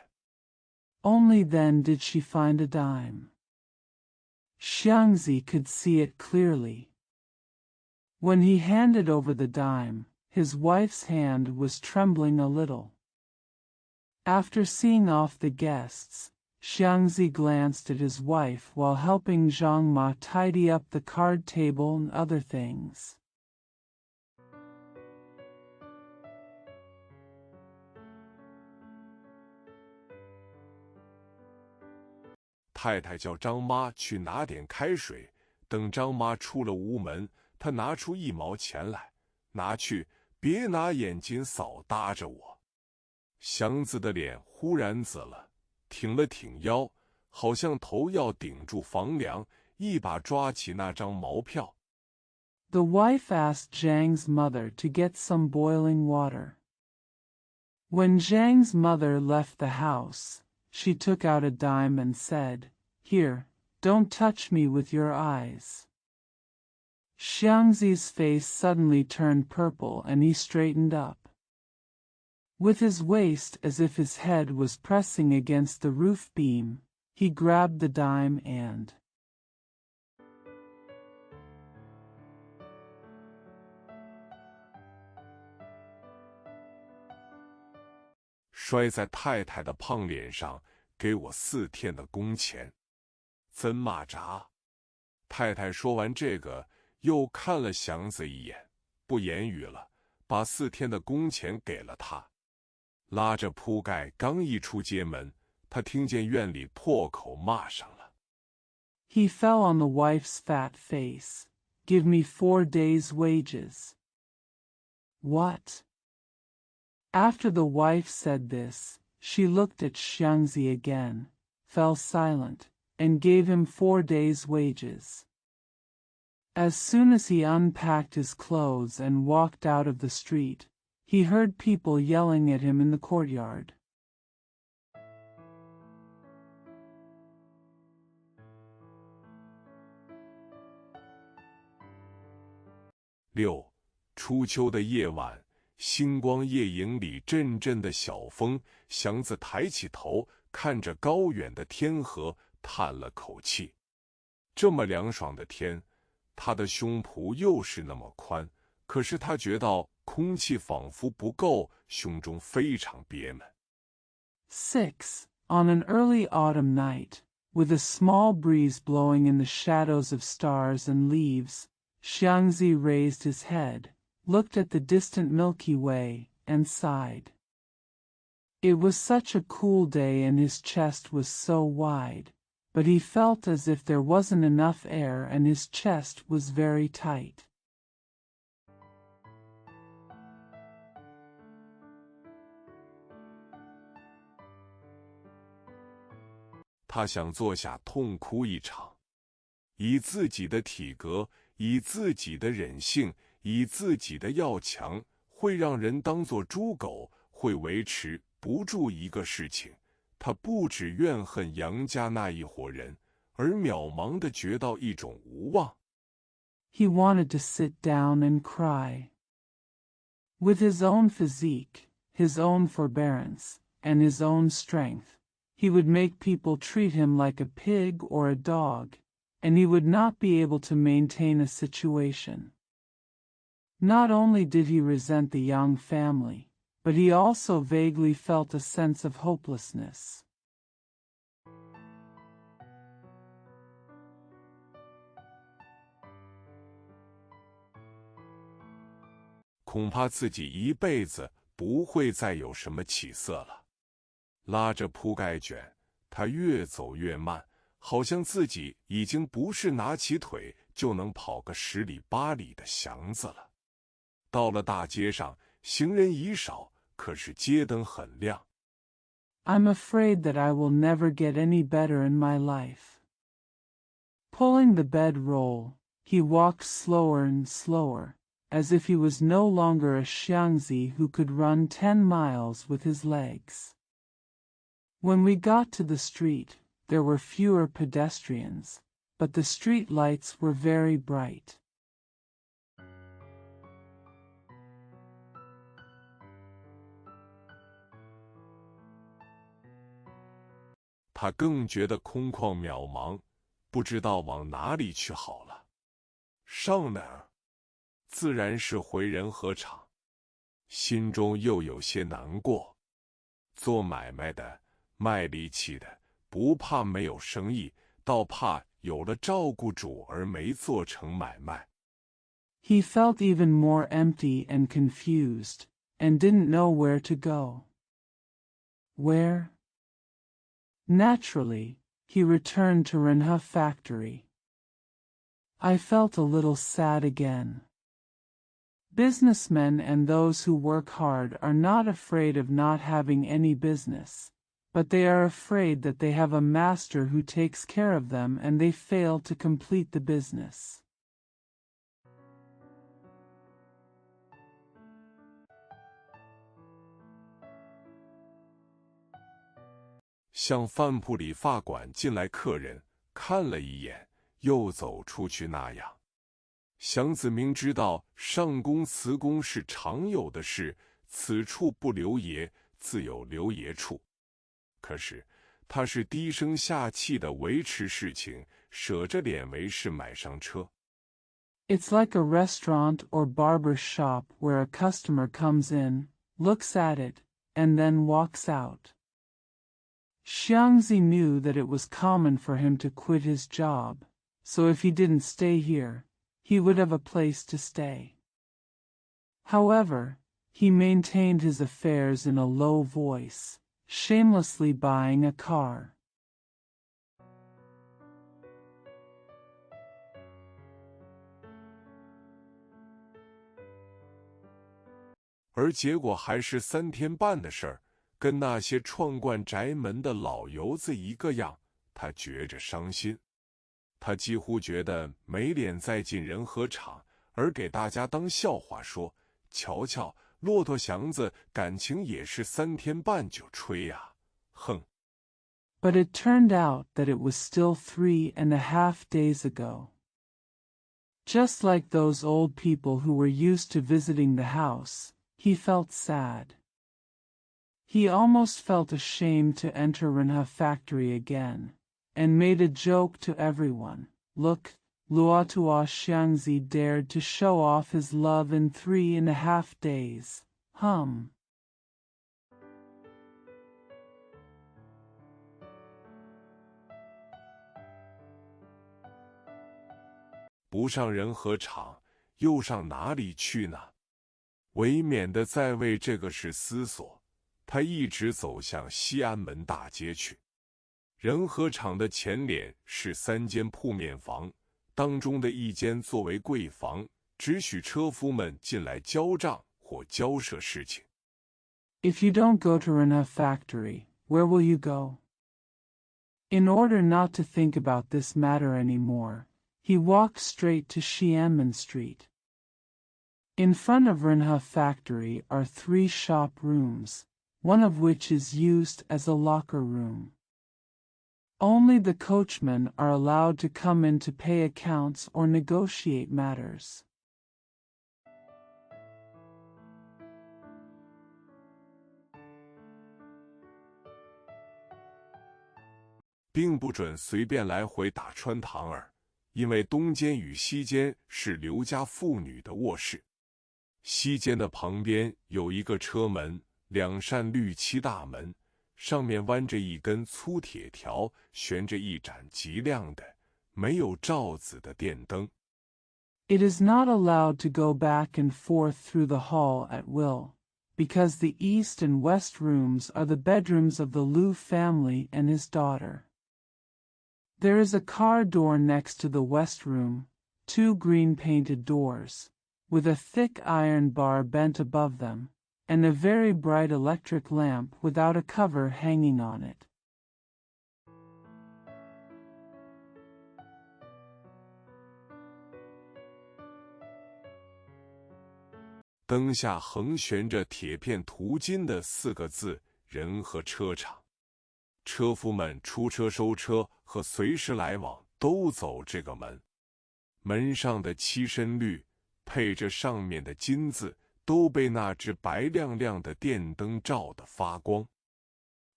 Only then did she find a dime. Xiangzi could see it clearly. When he handed over the dime, his wife's hand was trembling a little. After seeing off the guests, Xiangzi glanced at his wife while helping Zhang Ma tidy up the card table and other things. 太太叫张妈去拿点开水，等张妈出了屋门，她拿出1毛钱来，拿去，别拿眼睛扫搭着我。祥子的脸忽然紫了，挺了挺腰，好像头要顶住房梁，一把抓起那张毛票。The wife asked Zhang's mother to get some boiling water. When Zhang's mother left the house, she took out a dime and said, "Here, don't touch me with your eyes." Xiangzi's face suddenly turned purple and he straightened up. With his waist as if his head was pressing against the roof beam, he grabbed the dime and摔在太太的胖脸上，给我4天的工钱。真蚂蚱！太太说完这个，又看了祥子一眼，不言语了，把4天的工钱给了他，拉着铺盖刚一出街门，他听见院里破口骂上了。He fell on the wife's fat face. "Give me 4 days' wages." What? After the wife said this, she looked at Xiangzi again, fell silent, and gave him 4 days' wages. As soon as he unpacked his clothes and walked out of the street, he heard people yelling at him in the courtyard. 6. 初秋的夜晚，星光夜影里阵阵的小风，祥子抬起头，看着高远的天河，叹了口气。这么凉爽的天，他的胸脯又是那么宽，可是他觉到空气仿佛不够，胸中非常憋闷。6. On an early autumn night, with a small breeze blowing in the shadows of stars and leaves, Xiangzi raised his head, looked at the distant Milky Way, and sighed. It was such a cool day and his chest was so wide, but he felt as if there wasn't enough air and his chest was very tight. 他想坐下痛哭一场，以自己的体格，以自己的忍性，以自己的要强，会让人当作猪狗，会维持不住一个事情。他不只怨恨杨家那一伙人，而渺茫地觉到一种无望。He wanted to sit down and cry. With his own physique, his own forbearance, and his own strength, he would make people treat him like a pig or a dog, and he would not be able to maintain a situation. Not only did he resent the Yang family, but he also vaguely felt a sense of hopelessness. 恐怕自己一辈子不会再有什么起色了。拉着铺盖卷，他越走越慢，好像自己已经不是拿起腿就能跑个10里8里的祥子了。到了大街上，行人已少，可是街灯很亮。I'm afraid that I will never get any better in my life. Pulling the bedroll, he walked slower and slower, as if he was no longer a Xiangzi who could run 10 miles with his legs. When we got to the street, there were fewer pedestrians, but the street lights were very bright. 他更觉得空旷渺茫，不知道往哪里去好了。上哪儿？自然是回仁和场，心中又有些难过。做买卖的，卖力气的，不怕没有生意，倒怕有了照顾主而没做成买卖。He felt even more empty and confused, and didn't know where to go. Where? Naturally, he returned to Renhe factory. I felt a little sad again. Businessmen and those who work hard are not afraid of not having any business, but they are afraid that they have a master who takes care of them and they fail to complete the business. 像饭铺理发馆进来客人，看了一眼，又走出去那样。祥子明知道上工辞工是常有的事，此处不留爷，自有留爷处。可是他是低声下气地维持事情，舍着脸为事买上车。It's like a restaurant or barber shop where a customer comes in, looks at it, and then walks out. Xiangzi knew that it was common for him to quit his job, so if he didn't stay here, he would have a place to stay. However, he maintained his affairs in a low voice, shamelessly buying a car. 而结果还是3天半的事儿，跟那些创惯宅门的老油子一个样，他觉着伤心。他几乎觉得没脸再进仁和场，而给大家当笑话说：“瞧瞧，骆驼祥子感情也是3天半就吹呀，哼。” But it turned out that it was still 3.5 days ago. Just like those old people who were used to visiting the house, he felt sad. He almost felt ashamed to enter Renhe factory again, and made a joke to everyone. Look, Luotua Xiangzi dared to show off his love in 3.5 days. 不上仁和场，又上哪里去呢？未免的在为这个事思索，他一直走向西安门大街去。仁和场的前脸是3间铺面房，当中的一间作为柜房，只许车夫们进来交账或交涉事情。If you don't go to Renha factory, where will you go? In order not to think about this matter anymore, he walked straight to Xianmen Street. In front of Renha factory are 3 shop rooms, one of which is used as a locker room. Only the coachmen are allowed to come in to pay accounts or negotiate matters. 并不准随便来回打穿堂儿，因为东间与西间是刘家妇女的卧室。西间的旁边有一个车门，2扇绿漆大门，上面弯着一根粗铁条，悬着一盏极亮的、没有罩子的电灯。It is not allowed to go back and forth through the hall at will, because the east and west rooms are the bedrooms of the Liu family and his daughter. There is a car door next to the west room, 2 green-painted doors, with a thick iron bar bent above them, and a very bright electric lamp without a cover hanging on it. 灯下横悬着铁片涂金的4个字“仁和车厂”。车夫们出车收车和随时来往都走这个门。门上的漆身绿，配着上面的金字，都被那只白亮亮的电灯照得发光。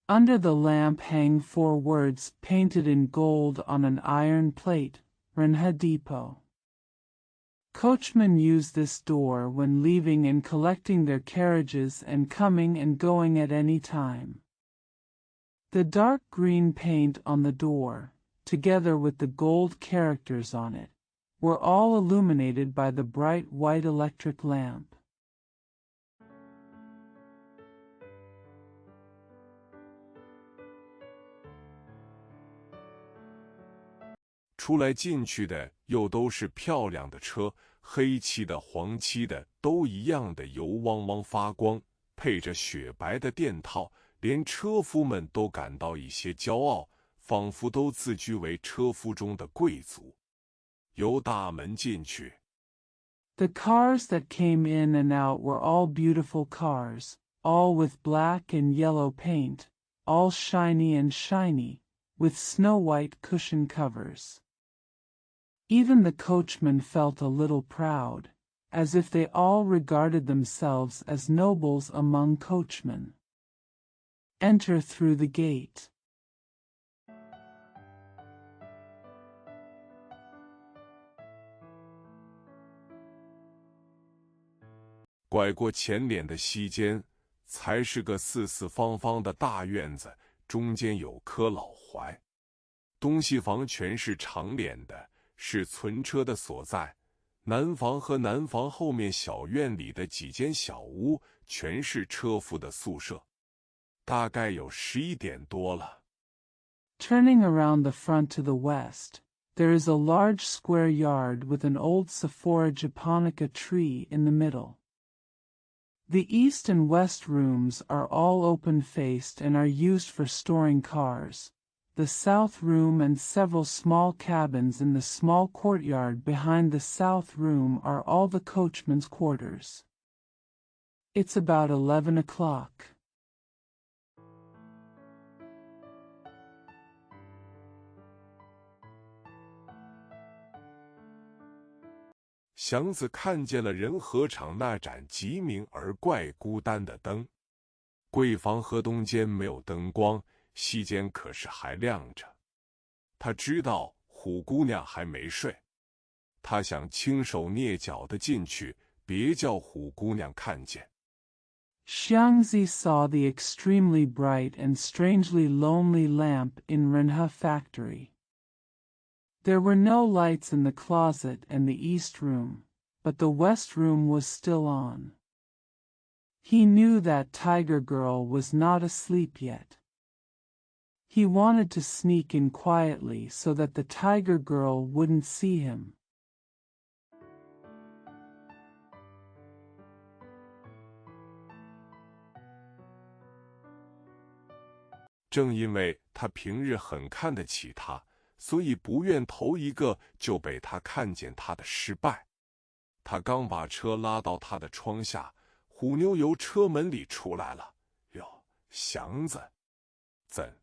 Under the lamp hang 4 words painted in gold on an iron plate, Renha Depot. Coachmen use this door when leaving and collecting their carriages and coming and going at any time. The dark green paint on the door, together with the gold characters on it, were all illuminated by the bright white electric lamp. 出来进去的又都是漂亮的车，黑漆的、黄漆的，都一样的油汪汪发光，配着雪白的垫套，连车夫们都感到一些骄傲，仿佛都自居为车夫中的贵族。由大门进去。The cars that came in and out were all beautiful cars, all with black and yellow paint, all shiny and shiny, with snow-white cushion covers. Even the coachmen felt a little proud, as if they all regarded themselves as nobles among coachmen. Enter through the gate. 拐过前脸的西间，才是个四四方方的大院子，中间有棵老槐。东西房全是长脸的，是存车的所在。南房和南房后面小院里的几间小屋，全是车夫的宿舍。大概有11点多了。Turning around the front to the west, there is a large square yard with an old Sephora japonica tree in the middle. The east and west rooms are all open-faced and are used for storing cars. The south room and several small cabins in the small courtyard behind the south room are all the coachmen's quarters. It's about 11 o'clock. 祥子看见了仁和场那盏极明而怪孤单的灯，柜房和东间没有灯光，西间可是还亮着。他知道虎姑娘还没睡，他想轻手蹑脚地进去，别叫虎姑娘看见。Xiangzi saw the extremely bright and strangely lonely lamp in Renha factory. There were no lights in the closet and the east room, but the west room was still on. He knew that Tiger Girl was not asleep yet. He wanted to sneak in quietly so that the Tiger Girl wouldn't see him. 正因为他平日很看得起他，所以不愿头一个就被他看见他的失败。他刚把车拉到他的窗下，虎妞由车门里出来了。哟，祥子，怎？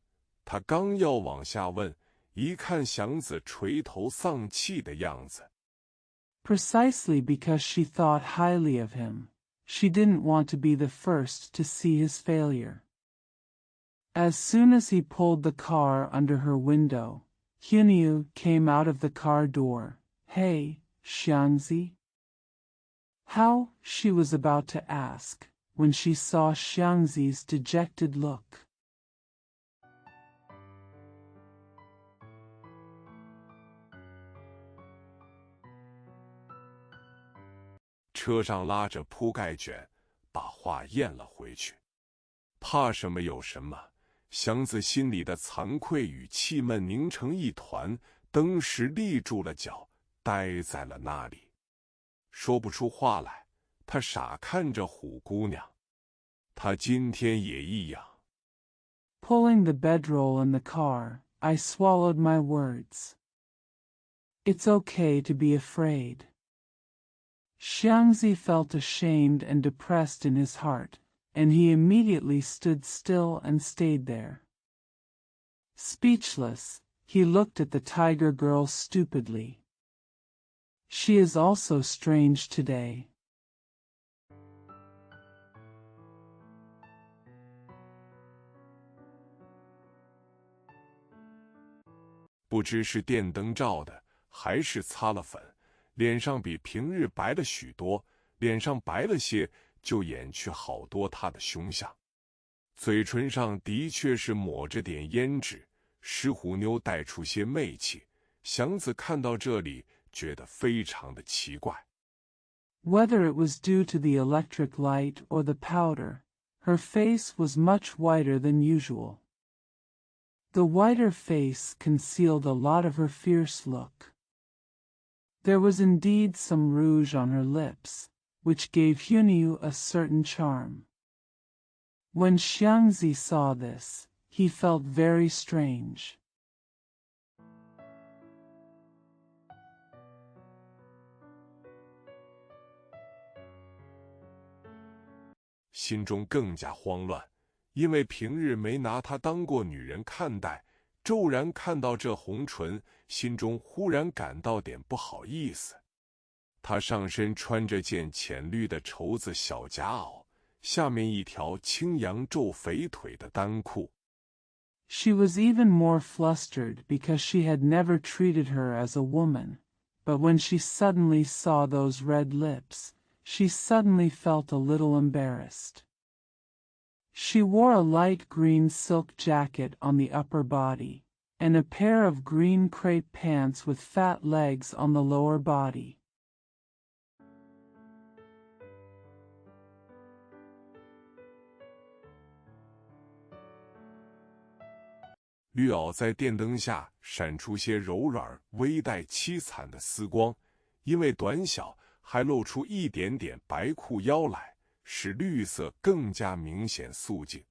他刚要往下问，一看祥子垂头丧气的样子。Precisely because she thought highly of him, she didn't want to be the first to see his failure. As soon as he pulled the car under her window, Hunyu came out of the car door. Hey, Xiangzi? How, she was about to ask, when she saw Xiangzi's dejected look. 车上拉着铺盖卷，把话咽了回去。怕什么有什么，祥子心里的惭愧与气闷凝成一团，登时立住了脚，呆在了那里，说不出话来。他傻看着虎姑娘，他今天也一样。Pulling the bedroll in the car, I swallowed my words. It's okay to be afraid. Xiangzi felt ashamed and depressed in his heart, and he immediately stood still and stayed there. Speechless, he looked at the Tiger Girl stupidly. She is also strange today. 不知是电灯照的，还是擦了粉，脸上比平日白了许多，脸上白了些，就掩去好多他的凶相。嘴唇上的确是抹着点胭脂，使虎妞带出些媚气。祥子看到这里，觉得非常的奇怪。Whether it was due to the electric light or the powder, her face was much whiter than usual. The whiter face concealed a lot of her fierce look. There was indeed some rouge on her lips, which gave Hunyu a certain charm. When Xiangzi saw this, he felt very strange. 心中更加慌乱，因为平日没拿她当过女人看待，骤然看到这红唇，心中忽然感到点不好意思。她上身穿着件浅绿的绸子小夹袄，下面一条青扬皱肥腿的单裤。She was even more flustered because she had never treated her as a woman, but when she suddenly saw those red lips, she suddenly felt a little embarrassed. She wore a light green silk jacket on the upper body, and a pair of green crepe pants with fat legs on the lower body. 绿袄在电灯下闪出些柔软微带凄惨的丝光，因为短小，还露出一点点白裤腰来，使绿色更加明显素净。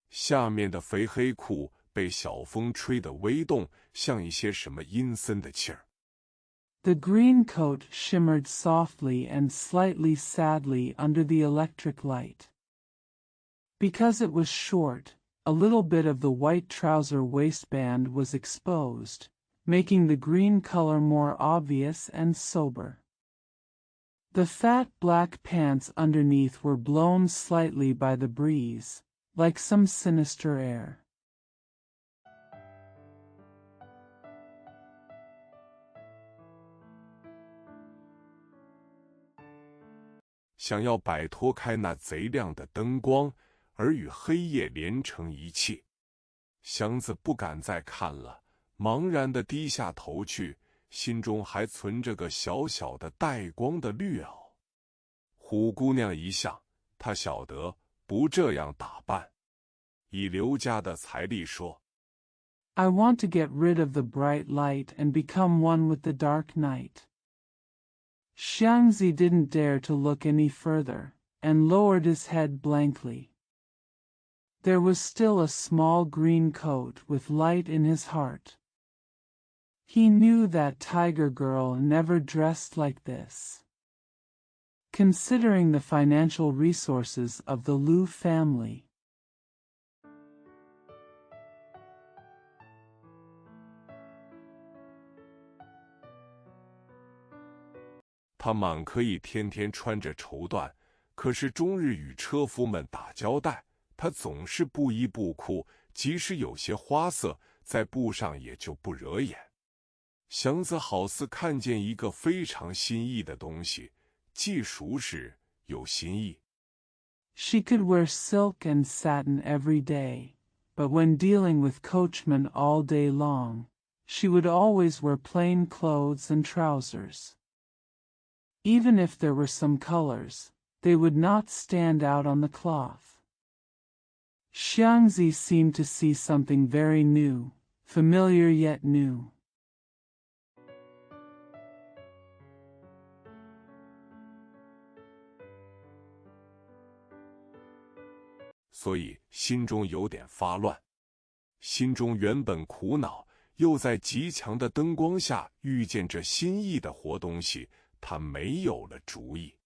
下面的肥黑裤被小风吹得微动，像一些什么阴森的气儿。The green coat shimmered softly and slightly sadly under the electric light. Because it was short, a little bit of the white trouser waistband was exposed, making the green color more obvious and sober. The fat black pants underneath were blown slightly by the breeze, like some sinister air. 想要摆脱开那贼亮的灯光，而与黑夜连成一气。祥子不敢再看了，茫然地低下头去，心中还存着个小小的带光的绿袄。虎姑娘一笑，她晓得不这样打扮。以刘家的财力说 I want to get rid of the bright light and become one with the dark night. Xiangzi didn't dare to look any further, and lowered his head blankly. There was still a small green coat with light in his heart. He knew that Tiger Girl never dressed like this. Considering the financial resources of the Liu family,他满可以天天穿着绸缎，可是终日与车夫们打交道，他总是不衣不裤，即使有些花色，在布上也就不惹眼。祥子好似看见一个非常新意的东西，既熟识又新意。She could wear silk and satin every day, but when dealing with coachmen all day long, she would always wear plain clothes and trousers. Even if there were some colors, they would not stand out on the cloth. Xiangzi seemed to see something very new, familiar yet new. 所以心中有点发乱，心中原本苦恼，又在极强的灯光下遇见这新意的活东西，他没有了主意。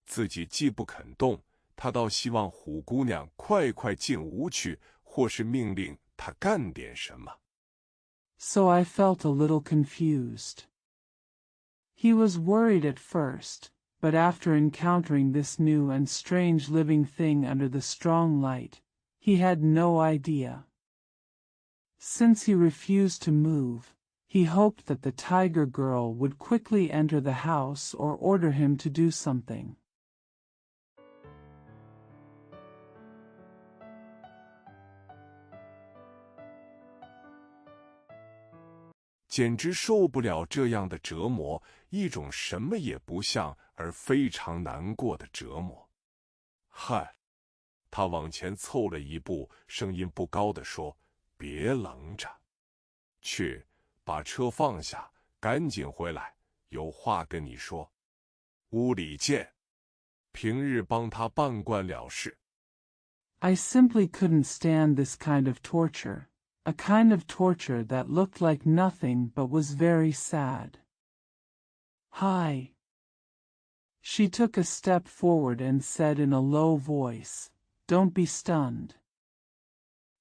自己既不肯动，他倒希望虎姑娘快快进屋去，或是命令她干点什么。So I felt a little confused. He was worried at first, but after encountering this new and strange living thing under the strong light, he had no idea. Since he refused to move, he hoped that the Tiger Girl would quickly enter the house or order him to do something. 简直受不了这样的折磨，一种什么也不像而非常难过的折磨。嗨，他往前凑了一步，声音不高地说：“别愣着，去，把车放下，赶紧回来，有话跟你说。”屋里见。平日帮他办惯了事。I simply couldn't stand this kind of torture. A kind of torture that looked like nothing but was very sad. Hi. She took a step forward and said in a low voice, "Don't be stunned.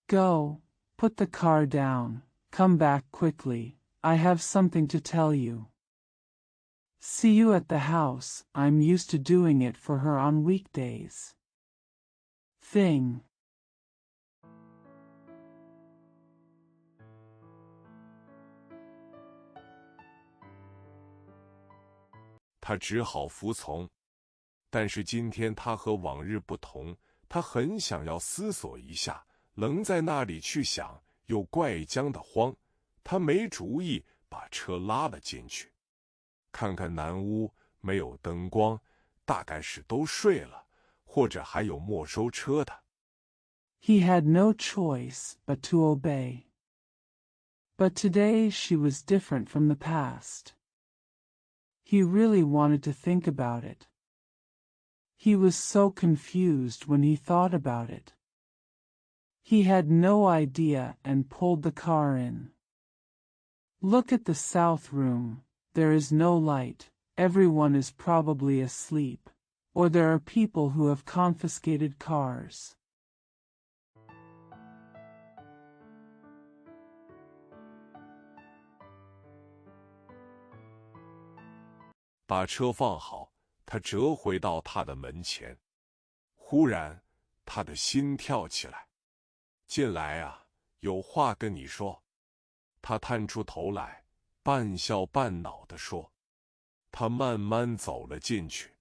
Go, put the car down, come back quickly, I have something to tell you. See you at the house, I'm used to doing it for her on weekdays." Thing. 他只好服从，但是今天他和往日不同，他很想要思索一下，愣在那里去想，又怪僵的慌，他没主意，把车拉了进去。看看南屋，没有灯光，大概是都睡了，或者还有没收车的。He had no choice but to obey. But today she was different from the past. He really wanted to think about it. He was so confused when he thought about it. He had no idea and pulled the car in. Look at the south room, there is no light, everyone is probably asleep, or there are people who have confiscated cars. 把车放好，他折回到他的门前。忽然，他的心跳起来。进来啊，有话跟你说。他探出头来，半笑半恼地说。他慢慢走了进去。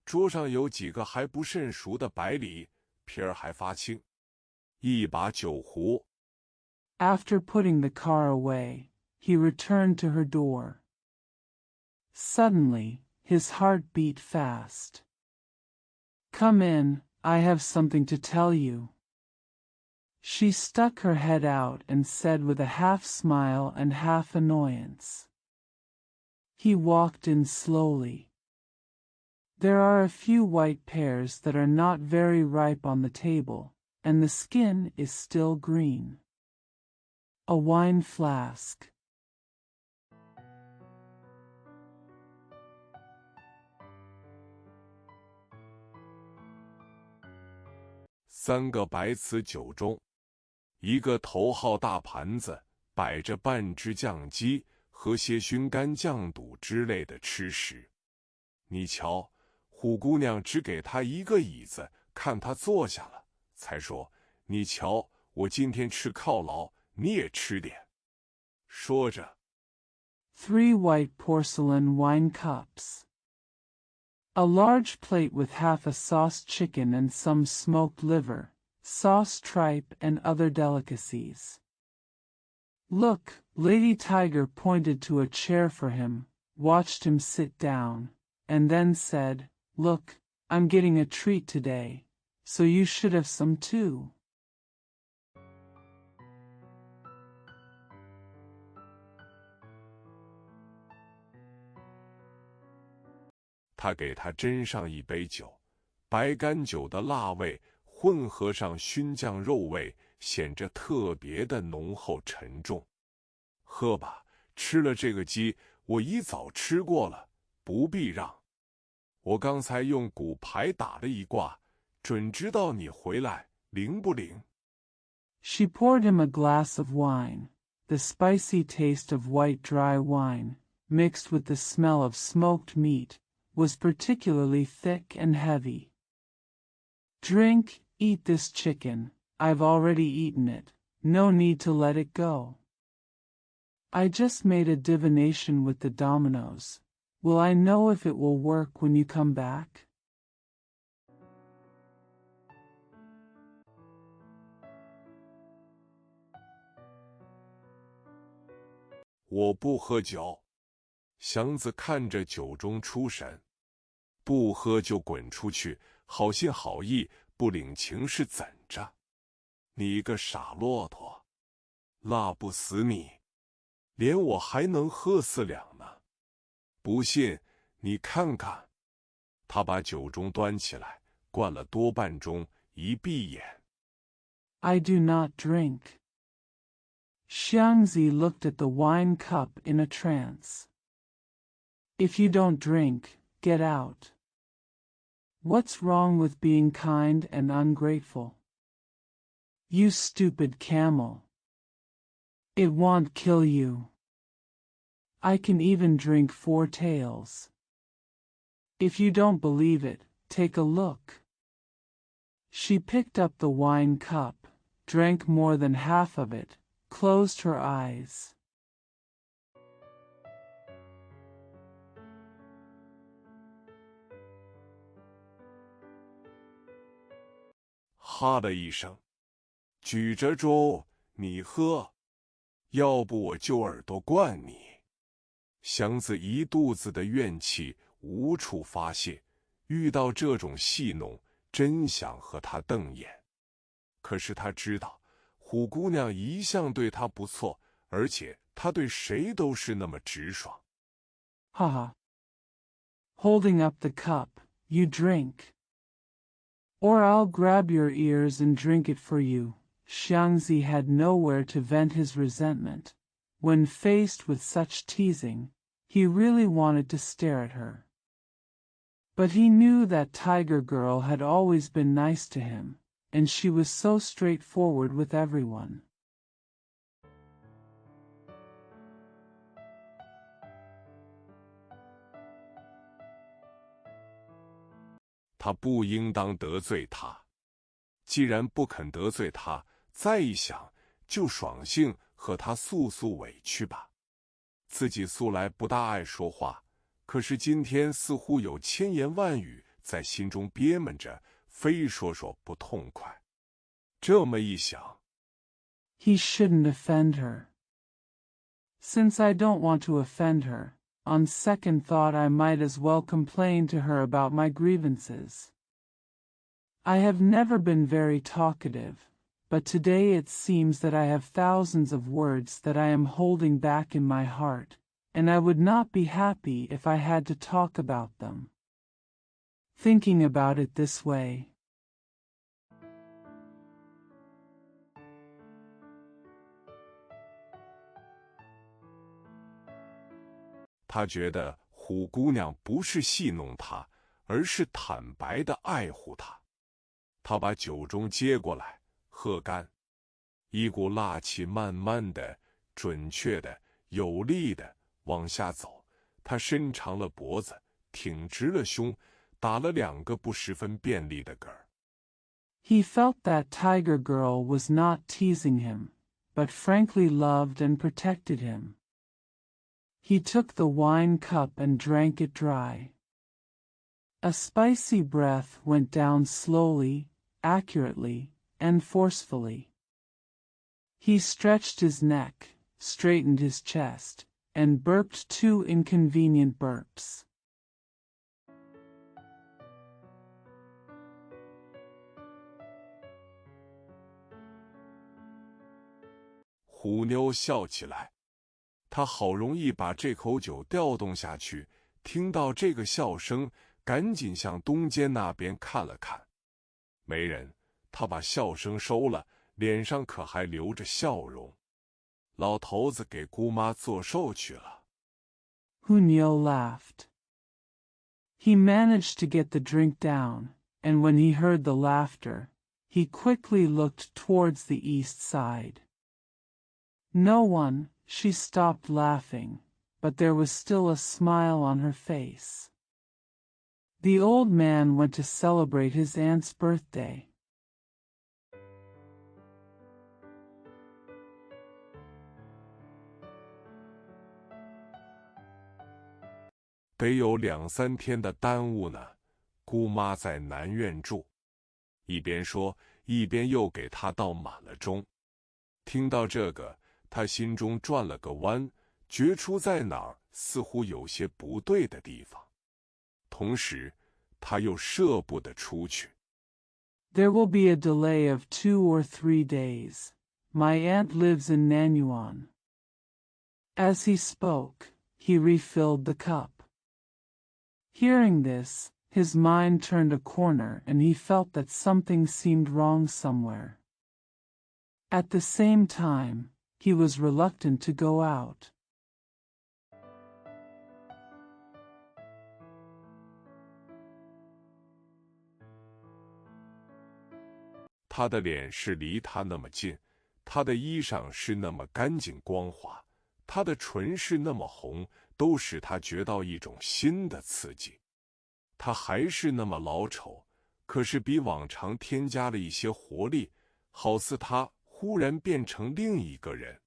桌上有几个还不甚熟的白梨，皮儿还发青。一把酒壶。After putting the car away, he returned to her door. Suddenly, his heart beat fast. "Come in, I have something to tell you." She stuck her head out and said with a half smile and half annoyance. He walked in slowly. There are a few white pears that are not very ripe on the table, and the skin is still green. A wine flask. 3个白瓷酒盅，一个头号大盘子，摆着半只酱鸡和些熏干酱肚之类的吃食。你瞧，虎姑娘只给他一个椅子，看他坐下了，才说：“你瞧，我今天吃犒劳，你也吃点。”说着 3 white porcelain wine cups. A large plate with half a sauced chicken and some smoked liver, sauced tripe and other delicacies. Look, Lady Tiger pointed to a chair for him, watched him sit down, and then said, "Look, I'm getting a treat today, so you should have some too." 他给他斟上一杯酒，白干酒的辣味混合上熏酱肉味，显着特别的浓厚沉重。喝吧，吃了这个鸡，我一早吃过了，不必让。我刚才用骨牌打了一卦，准知道你回来，灵不灵？ She poured him a glass of wine. The spicy taste of white dry wine, mixed with the smell of smoked meat, was particularly thick and heavy. "Drink, eat this chicken, I've already eaten it, no need to let it go. I just made a divination with the dominoes. Will I know if it will work when you come back?" 我不喝酒。祥子看着酒中出神，不喝就滚出去，好心好意，不领情是怎着？你个傻骆驼，辣不死你，连我还能喝4两呢。不信，你看看。他把酒盅端起来，灌了多半盅，一闭眼。"I do not drink." Xiangzi looked at the wine cup in a trance. "If you don't drink, get out. What's wrong with being kind and ungrateful? You stupid camel. It won't kill you. I can even drink 4 taels. If you don't believe it, take a look." She picked up the wine cup, drank more than half of it, closed her eyes. 哈的一声，举着粥，你喝，要不我就耳朵灌你。祥子一肚子的怨气无处发泄，遇到这种戏弄，真想和他瞪眼。可是他知道，虎姑娘一向对他不错，而且她对谁都是那么直爽。Ha ha. Holding up the cup, "You drink. Or I'll grab your ears and drink it for you." Xiangzi had nowhere to vent his resentment. When faced with such teasing, he really wanted to stare at her. But he knew that Tiger Girl had always been nice to him, and she was so straightforward with everyone. 他不应当得罪他。既然不肯得罪他，再一想，就爽性和他诉诉委屈吧。自己素来不大爱说话，可是今天似乎有千言万语在心中憋闷着，非说说不痛快。这么一想， he shouldn't offend her. Since I don't want to offend her, on second thought I might as well complain to her about my grievances. I have never been very talkative, but today it seems that I have thousands of words that I am holding back in my heart, and I would not be happy if I had to talk about them. Thinking about it this way,他觉得虎姑娘不是戏弄他，而是坦白地爱护他。他把酒盅接过来，喝干，一股辣气慢慢的、准确的、有力的往下走。他伸长了脖子，挺直了胸，打了2个不十分便利的嗝儿。He felt that Tiger Girl was not teasing him, but frankly loved and protected him. He took the wine cup and drank it dry. A spicy breath went down slowly, accurately, and forcefully. He stretched his neck, straightened his chest, and burped 2 inconvenient burps. 虎妞笑起来，他好容易把这口酒调动下去，听到这个笑声，赶紧向东间那边看了看。没人，他把笑声收了，脸上可还留着笑容。老头子给姑妈做寿去了。Hunyo laughed. He managed to get the drink down, and when he heard the laughter, he quickly looked towards the east side. No one, she stopped laughing, but there was still a smile on her face. The old man went to celebrate his aunt's birthday. 得有2、3天的耽误呢。姑妈在南院住，一边说，一边又给他倒满了盅。听到这个，他心中转了个弯，觉出在哪儿似乎有些不对的地方。同时，他又舍不得出去。There will be a delay of 2 or 3 days. My aunt lives in Nanyuan. As he spoke, he refilled the cup. Hearing this, his mind turned a corner and he felt that something seemed wrong somewhere. At the same time, he was reluctant to go out. 他的脸是离他那么近，他的衣裳是那么干净光滑，他的唇是那么红，都使他觉到一种新的刺激。他还是那么老丑，可是比往常添加了一些活力，好似他忽然变成另一个人。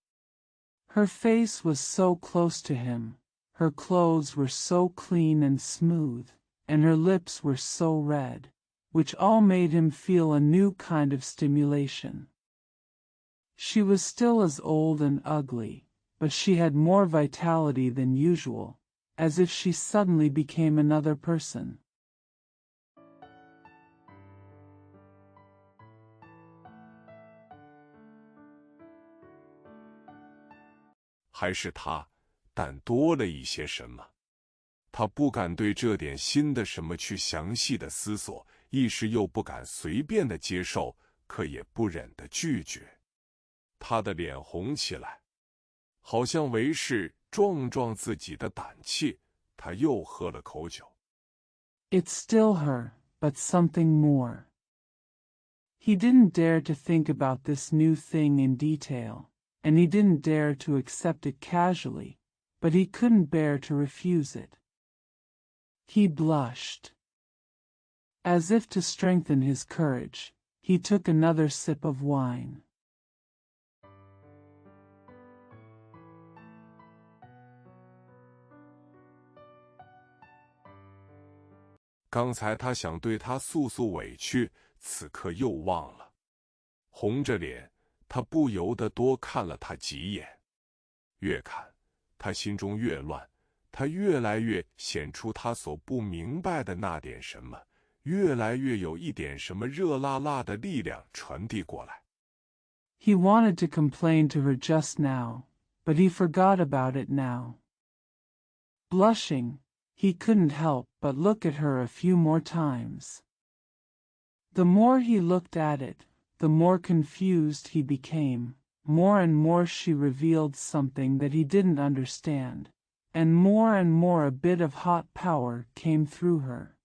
Her face was so close to him, her clothes were so clean and smooth, and her lips were so red, which all made him feel a new kind of stimulation. She was still as old and ugly, but she had more vitality than usual, as if she suddenly became another person. 还是他，但多了一些什么。他不敢对这点新的什么去详细的思索，一时又不敢随便的接受，可也不忍的拒绝。他的脸红起来，好像为是壮壮自己的胆气。他又喝了口酒。It's still her, but something more. He didn't dare to think about this new thing in detail, and he didn't dare to accept it casually, but he couldn't bear to refuse it. He blushed. As if to strengthen his courage, he took another sip of wine. 刚才他想对他诉诉委屈，此刻又忘了。红着脸，他不由得多看了他几眼。越看，他心中越乱，他越来越显出他所不明白的那点什么，越来越有一点什么热辣辣的力量传递过来。He wanted to complain to her just now, but he forgot about it now. Blushing, he couldn't help but look at her a few more times. The more he looked at it, the more confused he became. More and more she revealed something that he didn't understand, and more a bit of hot power came through her.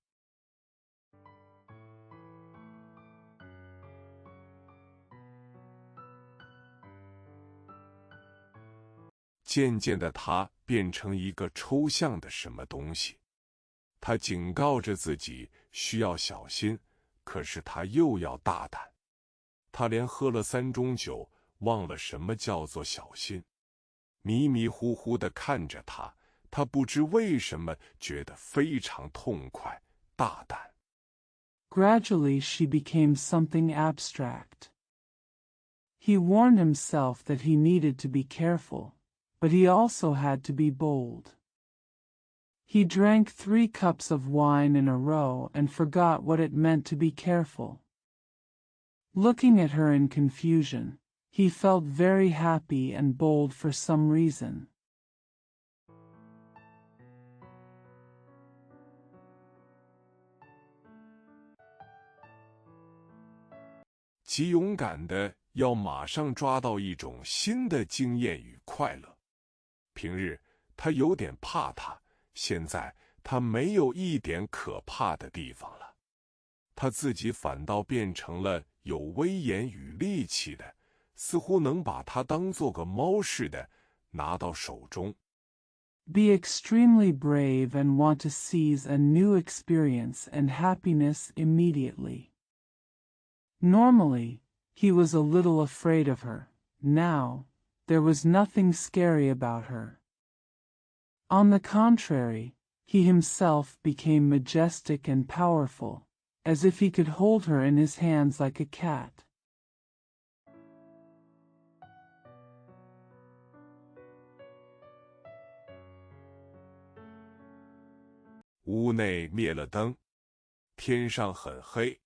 渐渐的，他变成一个抽象的什么东西。他警告着自己需要小心，可是他又要大胆。他连喝了3盅酒，忘了什么叫做小心。迷迷糊糊地看着他，他不知为什么觉得非常痛快、大胆。Gradually she became something abstract. He warned himself that he needed to be careful, but he also had to be bold. He drank 3 cups of wine in a row and forgot what it meant to be careful. Looking at her in confusion, he felt very happy and bold for some reason. 极勇敢的要马上抓到一种新的经验与快乐。平日他有点怕他，现在他没有一点可怕的地方了。他自己反倒变成了有威严与力气的，似乎能把它当做个猫似的拿到手中。Be extremely brave and want to seize a new experience and happiness immediately. Normally, he was a little afraid of her. Now, there was nothing scary about her. On the contrary, he himself became majestic and powerful, as if he could hold her in his hands like a cat. 屋内灭了灯，天上很黑，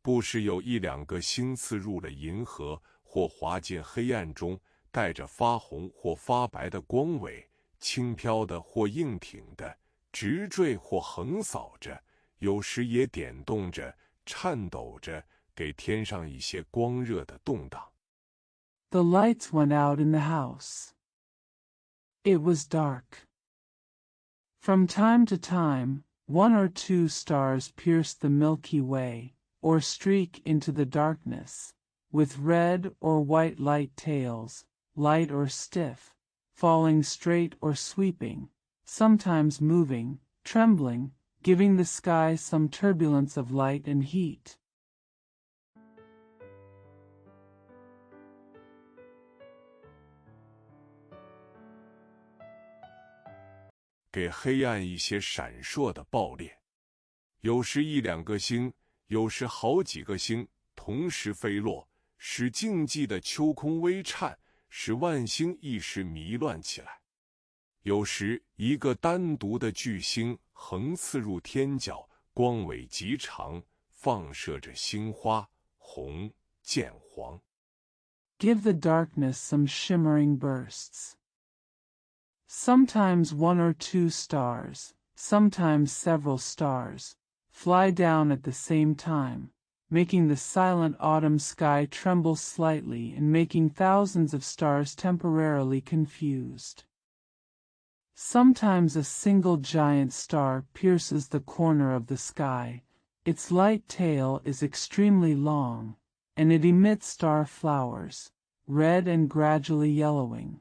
不时有1、2个星刺入了银河，或滑进黑暗中，带着发红或发白的光尾，轻飘的或硬挺的，直坠或横扫着，有时也点动着、颤抖着，给天上一些光热的动荡。The lights went out in the house. It was dark. From time to time, 1 or 2 stars pierced the Milky Way, or streak into the darkness, with red or white light tails, light or stiff, falling straight or sweeping, sometimes moving, trembling, giving the sky some turbulence of light and heat. 给黑暗一些闪烁的爆裂，有时1、2个星，有时好几个星同时飞落，使静寂的秋空微颤，使万星一时迷乱起来。有时一个单独的巨星横刺入天角，光尾极长，放射着星花，红、渐黄。Give the darkness some shimmering bursts. Sometimes 1 or 2 stars, sometimes several stars, fly down at the same time, making the silent autumn sky tremble slightly and making thousands of stars temporarily confused. Sometimes a single giant star pierces the corner of the sky. Its light tail is extremely long, and it emits star flowers, red and gradually yellowing.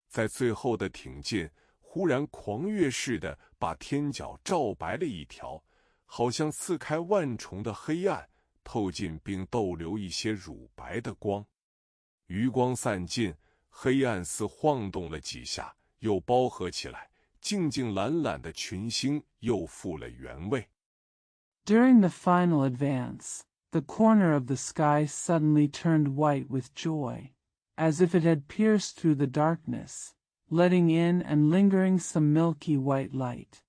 在最后的挺进，忽然狂跃似的把天角照白了一条，好像刺开万重的黑暗，透进并逗留一些乳白的光。余光散尽，黑暗似晃动了几下，又饱和起来，静静懒懒的群星又复了原位。During the final advance, the corner of the sky suddenly turned white with joy, as if it had pierced through the darkness, letting in and lingering some milky white light.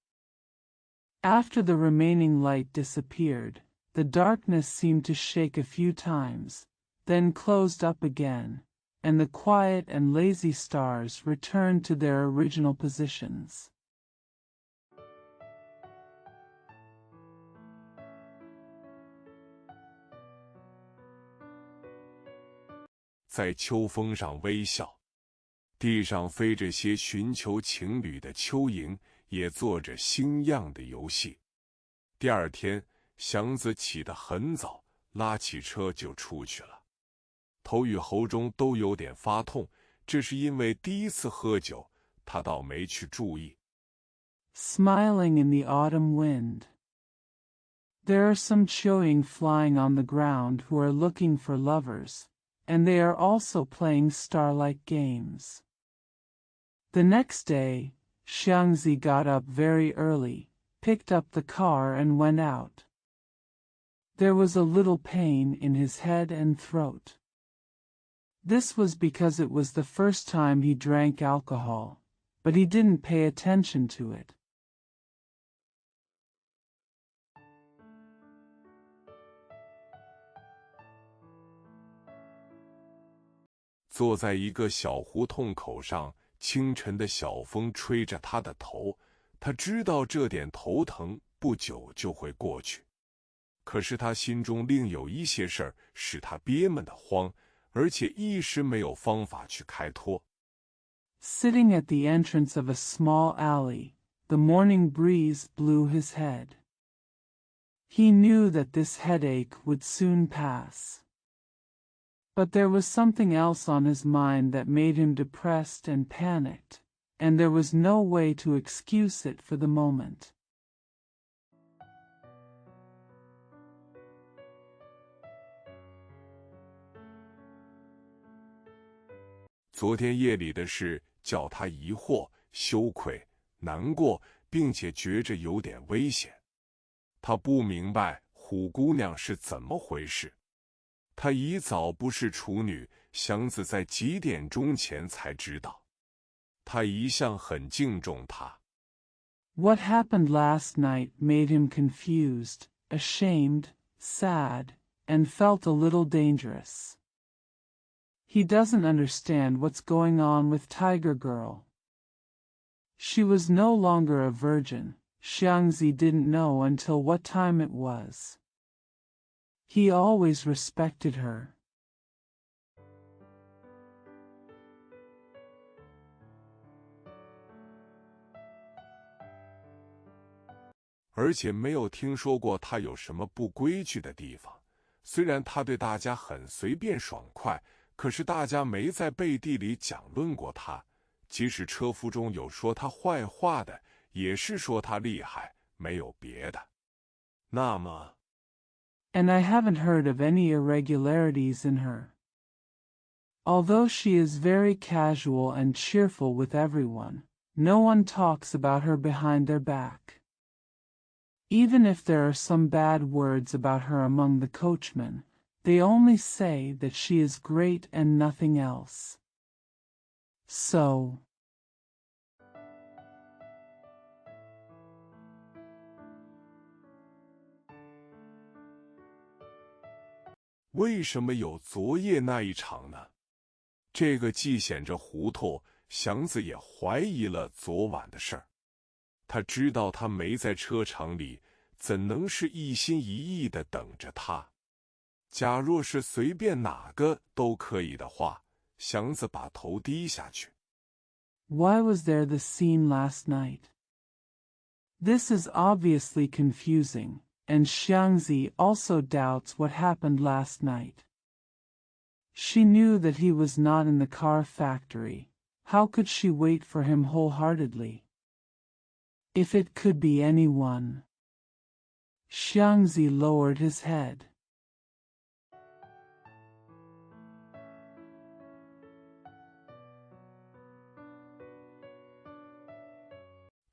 After the remaining light disappeared, the darkness seemed to shake a few times, then closed up again, and the quiet and lazy stars returned to their original positions. 在秋风上微笑，地上飞着些寻求情侣的蚯蚓，也做着星样的游戏。第二天，祥子起得很早，拉起车就出去了。头与喉中都有点发痛，这是因为第一次喝酒，他倒没去注意。Smiling in the autumn wind. There are some chewing flying on the ground who are looking for lovers, and they are also playing starlight games. The next day, Xiangzi got up very early, picked up the car and went out. There was a little pain in his head and throat. This was because it was the first time he drank alcohol, but he didn't pay attention to it. 坐在一个小胡同口上，清晨的小风吹着他的头，他知道这点头疼不久就会过去。可是他心中另有一些事儿使他憋闷得慌，而且一时没有方法去开脱。Sitting at the entrance of a small alley, the morning breeze blew his head. He knew that this headache would soon pass. But there was something else on his mind that made him depressed and panicked, and there was no way to excuse it for the moment. 昨天夜里的事叫他疑惑、羞愧、难过，并且觉着有点危险。他不明白虎姑娘是怎么回事。她一早不是处女，祥子在几点钟前才知道。他一向很敬重她。What happened last night made him confused, ashamed, sad, and felt a little dangerous. He doesn't understand what's going on with Tiger Girl. She was no longer a virgin. Xiangzi didn't know until what time it was. He always respected her. 而且没有听说过他有什么不规矩的地方。虽然他对大家很随便爽快，可是大家没在背地里讲论过他。即使车夫中有说他坏话的，也是说他厉害，没有别的。那么 And I haven't heard of any irregularities in her. Although she is very casual and cheerful with everyone, no one talks about her behind their back. Even if there are some bad words about her among the coachmen, they only say that she is great and nothing else. So, 为什么有昨夜那一场呢？这个既显着糊涂，祥子也怀疑了昨晚的事儿。他知道他没在车场里，怎能是一心一意地等着他？假若是随便哪个都可以的话，祥子把头低下去。why was there the scene last night? This is obviously confusing, and Xiangzi also doubts what happened last night. She knew that he was not in the car factory. How could she wait for him wholeheartedly? If it could be anyone. Xiangzi lowered his head.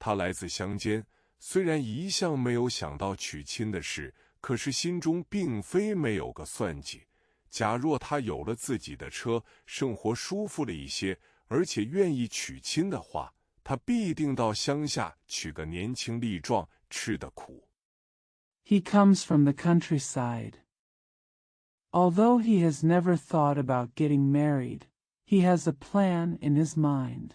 他来自乡间，虽然一向没有想到娶亲的事，可是心中并非没有个算计。假若他有了自己的车，生活舒服了一些，而且愿意娶亲的话，他必定到乡下娶个年轻力壮、吃得苦。He comes from the countryside. Although he has never thought about getting married, he has a plan in his mind.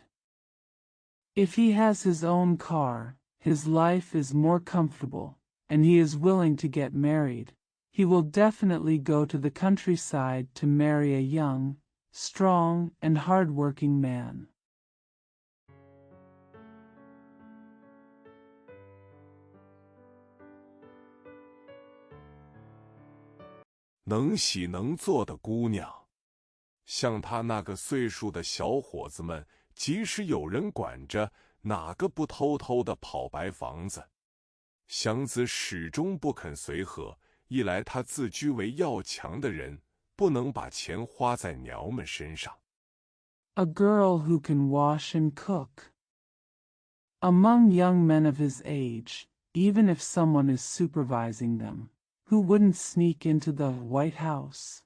If he has his own car, his life is more comfortable, and he is willing to get married, he will definitely go to the countryside to marry a young, strong, and hard-working man. 能喜能做的姑娘，像他那个岁数的小伙子们，即使有人管着，哪个不偷偷的跑白房子？祥子始终不肯随和，一来他自居为要强的人，不能把钱花在娘们身上。A girl who can wash and cook. Among young men of his age, even if someone is supervising them, who wouldn't sneak into the White House?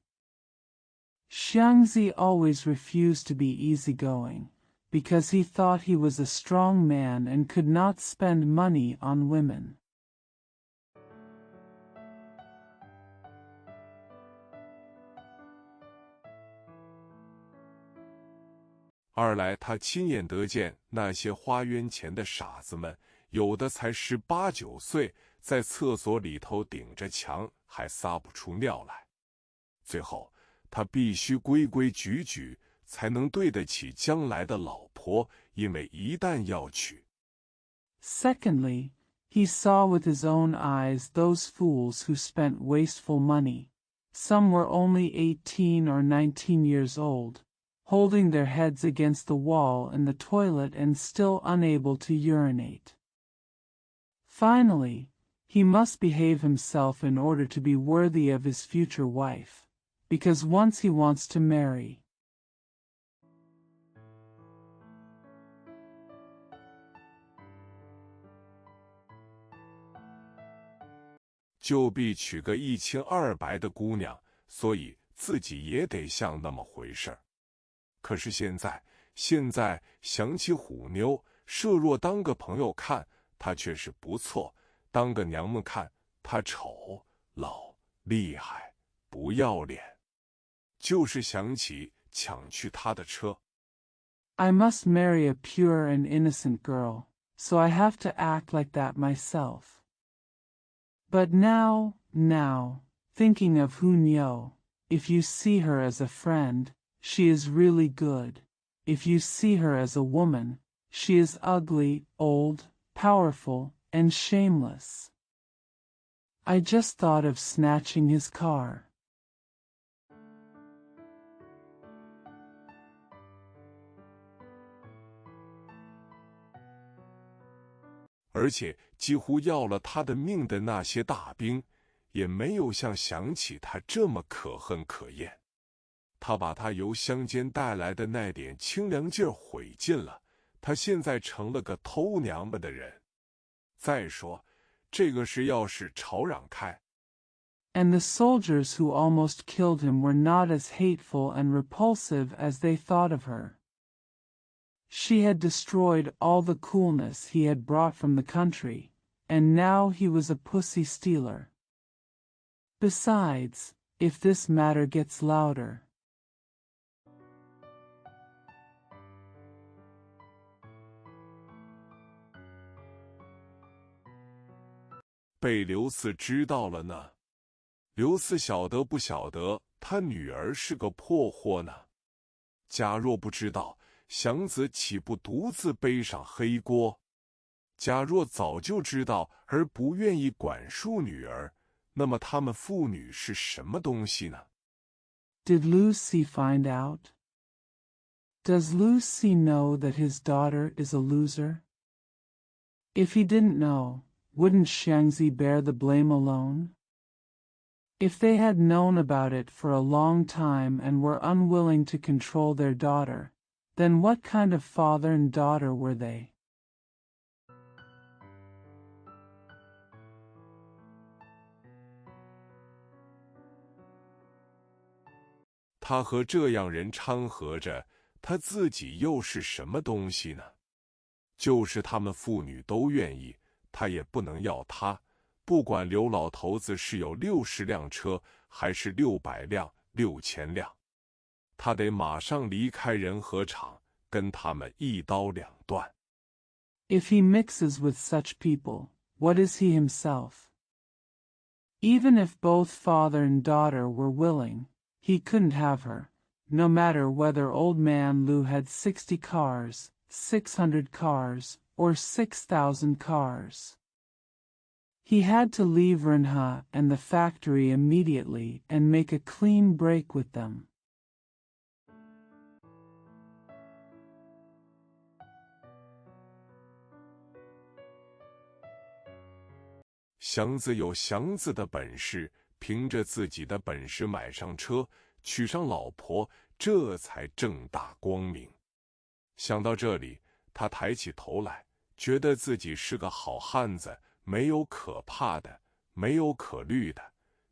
Xiangzi always refused to be easygoing, because he thought he was a strong man and could not spend money on women. 二来，他亲眼得见那些花园前的傻子们，有的才18、19岁，在厕所里头顶着墙，还撒不出尿来。最后，他必须规规矩矩，才能对得起将来的老婆，因为一旦要娶。Secondly, he saw with his own eyes those fools who spent wasteful money. Some were only 18 or 19 years old, holding their heads against the wall in the toilet and still unable to urinate. Finally, he must behave himself in order to be worthy of his future wife, because once he wants to marry, 就必娶个一清二白的姑娘，所以自己也得像那么回事儿。可是现在想起虎妞，设若当个朋友看，她却是不错；当个娘们看，她丑、老、厉害、不要脸。就是想起抢去她的车。I must marry a pure and innocent girl, so I have to act like that myself. But now, thinking of Hu Niu, if you see her as a friend, she is really good. If you see her as a woman, she is ugly, old, powerful, and shameless. I just thought of snatching his car. 而且几乎要了他的命的那些大兵，也没有像想起他这么可恨可厌。他把他由乡间带来的那点清凉劲儿毁尽了，他现在成了个偷娘们的人。再说，这个事要是吵嚷开， And the soldiers who almost killed him were not as hateful and repulsive as they thought of her. She had destroyed all the coolness he had brought from the country, and now he was a pussy stealer. Besides, if this matter gets louder, 被刘四知道了呢？刘四晓得不晓得他女儿是个破货呢？假若不知道，祥子岂不独自背上黑锅？假若早就知道而不愿意管束女儿，那么他们父女是什么东西呢？ did Lucy find out? Does Lucy know that his daughter is a loser? If he didn't know, wouldn't Xiangzi bear the blame alone? If they had known about it for a long time and were unwilling to control their daughter, then what kind of father and daughter were they? 他和这样人掺和着，他自己又是什么东西呢？就是他们父女都愿意，他也不能要他。不管刘老头子是有60辆车，还是600辆、6000辆，他得马上离开仁和场，跟他们一刀两断。If he mixes with such people, what is he himself? Even if both father and daughter were willing, he couldn't have her, no matter whether old man Lou had 60 cars, 600 cars, or 6,000 cars. He had to leave Renha and the factory immediately and make a clean break with them. 祥子有祥子的本事，凭着自己的本事买上车，娶上老婆，这才正大光明。想到这里，他抬起头来，觉得自己是个好汉子，没有可怕的，没有可虑的，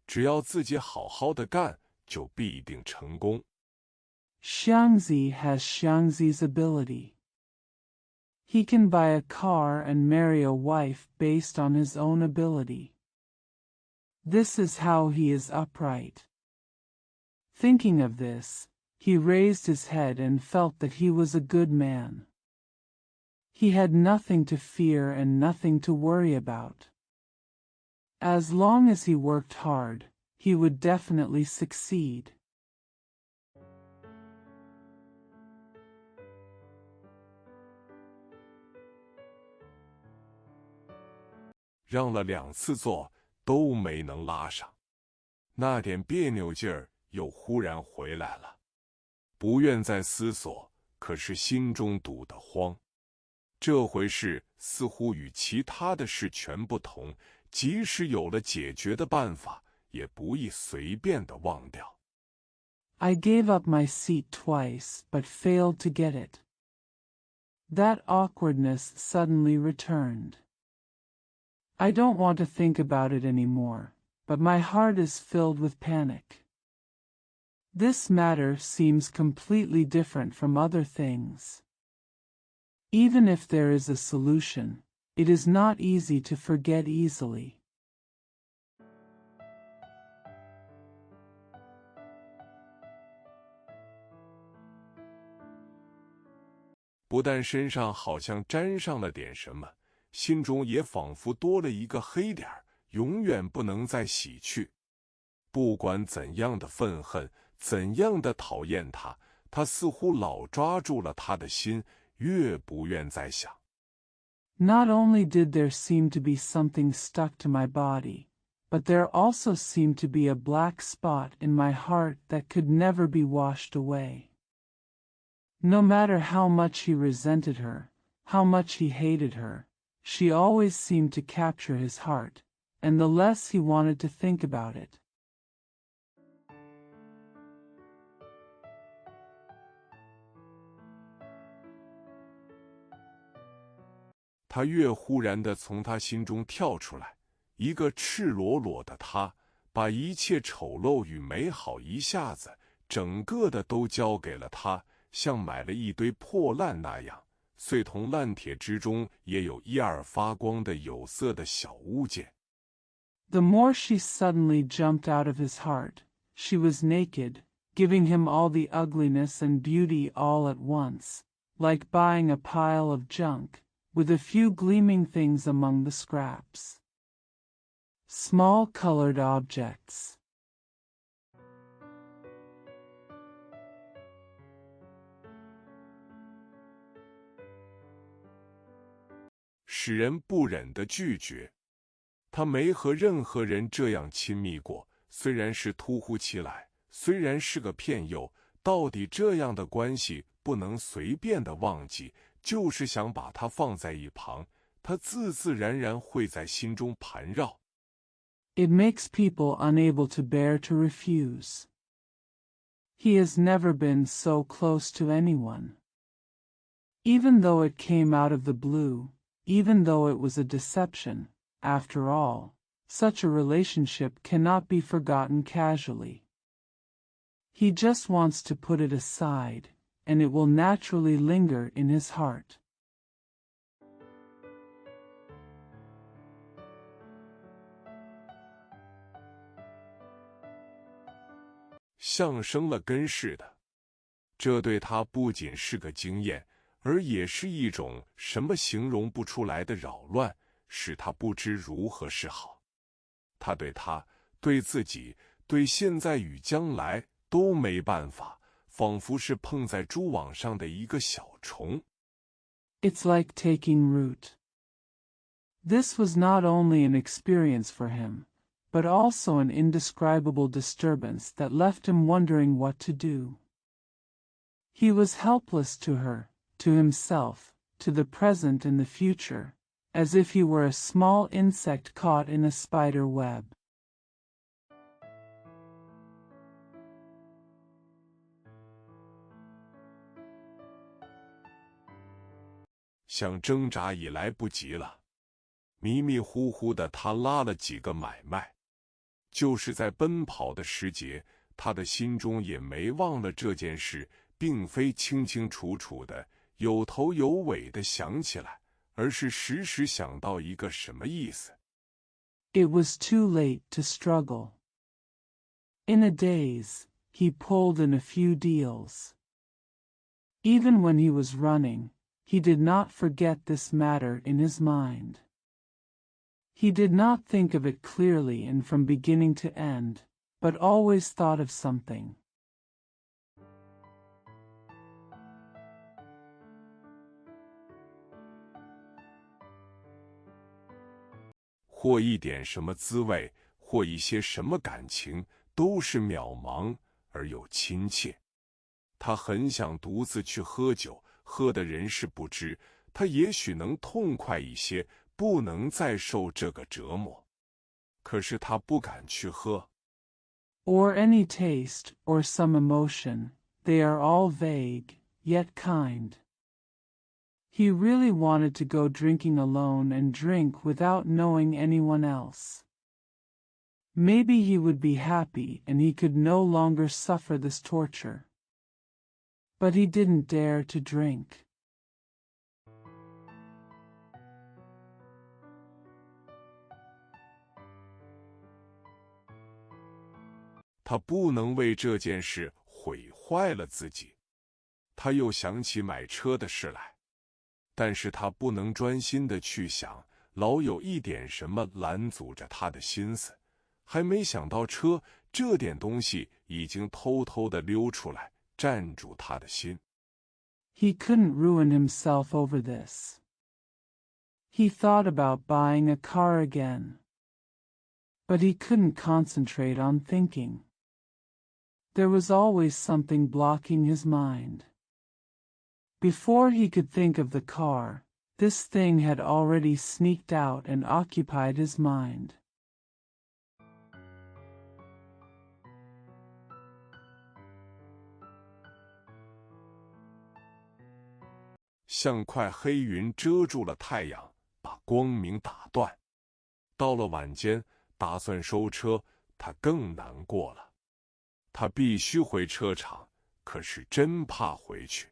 只要自己好好的干，就必定成功。Xiangzi has Xiangzi's ability. He can buy a car and marry a wife based on his own ability. This is how he is upright. Thinking of this, he raised his head and felt that he was a good man. He had nothing to fear and nothing to worry about. As long as he worked hard, he would definitely succeed. 让了2次座都没能拉上，那点别扭劲儿又忽然回来了。不愿再思索，可是心中堵得慌。这回事似乎与其他的事全不同，即使有了解决的办法，也不易随便的忘掉。I gave up my seat twice but failed to get it. That awkwardness suddenly returned. I don't want to think about it anymore, but my heart is filled with panic. This matter seems completely different from other things. Even if there is a solution, it is not easy to forget easily. 不但身上好像沾上了点什么，心中也仿佛多了一个黑点儿，永远不能再洗去。不管怎样的愤恨，怎样的讨厌他，他似乎老抓住了他的心，越不愿再想。Not only did there seem to be something stuck to my body, but there also seemed to be a black spot in my heart that could never be washed away. No matter how much he resented her, how much he hated her, she always seemed to capture his heart, and the less he wanted to think about it. 他越忽然地从他心中跳出来，一个赤裸裸的他，把一切丑陋与美好一下子整个的都交给了他，像买了一堆破烂那样，碎铜烂铁之中也有一二发光的有色的小物件。The more she suddenly jumped out of his heart, she was naked, giving him all the ugliness and beauty all at once, like buying a pile of junk, with a few gleaming things among the scraps. Small colored objects. 使人不忍的拒绝。他没和任何人这样亲密过，虽然是突乎其来，虽然是个骗诱，到底这样的关系不能随便的忘记，就是想把它放在一旁，它自自然然会在心中盘绕。It makes people unable to bear to refuse. He has never been so close to anyone. Even though it came out of the blue, even though it was a deception, after all, such a relationship cannot be forgotten casually. He just wants to put it aside, and it will naturally linger in his heart. 像生了根似的。这对他不仅是个经验，而也是一种什么形容不出来的扰乱，使他不知如何是好。他对他、对自己、对现在与将来都没办法，仿佛是碰在蛛网上的一个小虫。It's like taking root. This was not only an experience for him, but also an indescribable disturbance that left him wondering what to do. He was helpless to her, to himself, to the present and the future, as if he were a small insect caught in a spider web. 想挣扎已来不及了。迷迷糊糊的，他拉了几个买卖。就是在奔跑的时节，他的心中也没忘了这件事，并非清清楚楚的、有头有尾的想起来，而是时时想到一个什么意思。It was too late to struggle. In a daze, he pulled in a few deals. Even when he was running, he did not forget this matter in his mind. He did not think of it clearly and from beginning to end, but always thought of something. 或一点什么滋味，或一些什么感情，都是渺茫而又亲切。他很想独自去喝酒，喝的人是不知，他也许能痛快一些，不能再受这个折磨。可是他不敢去喝。Or any taste or some emotion, they are all vague, yet kind. He really wanted to go drinking alone and drink without knowing anyone else. Maybe he would be happy and he could no longer suffer this torture. But he didn't dare to drink. 他不能为这件事毁坏了自己。他又想起买车的事来，但是他不能专心的去想，老有一点什么拦阻着他的心思。还没想到车这点东西已经偷偷的溜出来，占住他的心。He couldn't ruin himself over this. He thought about buying a car again. But he couldn't concentrate on thinking. There was always something blocking his mind. Before he could think of the car, this thing had already sneaked out and occupied his mind. 像块黑云遮住了太阳，把光明打断。到了晚间，打算收车，他更难过了。他必须回车场，可是真怕回去。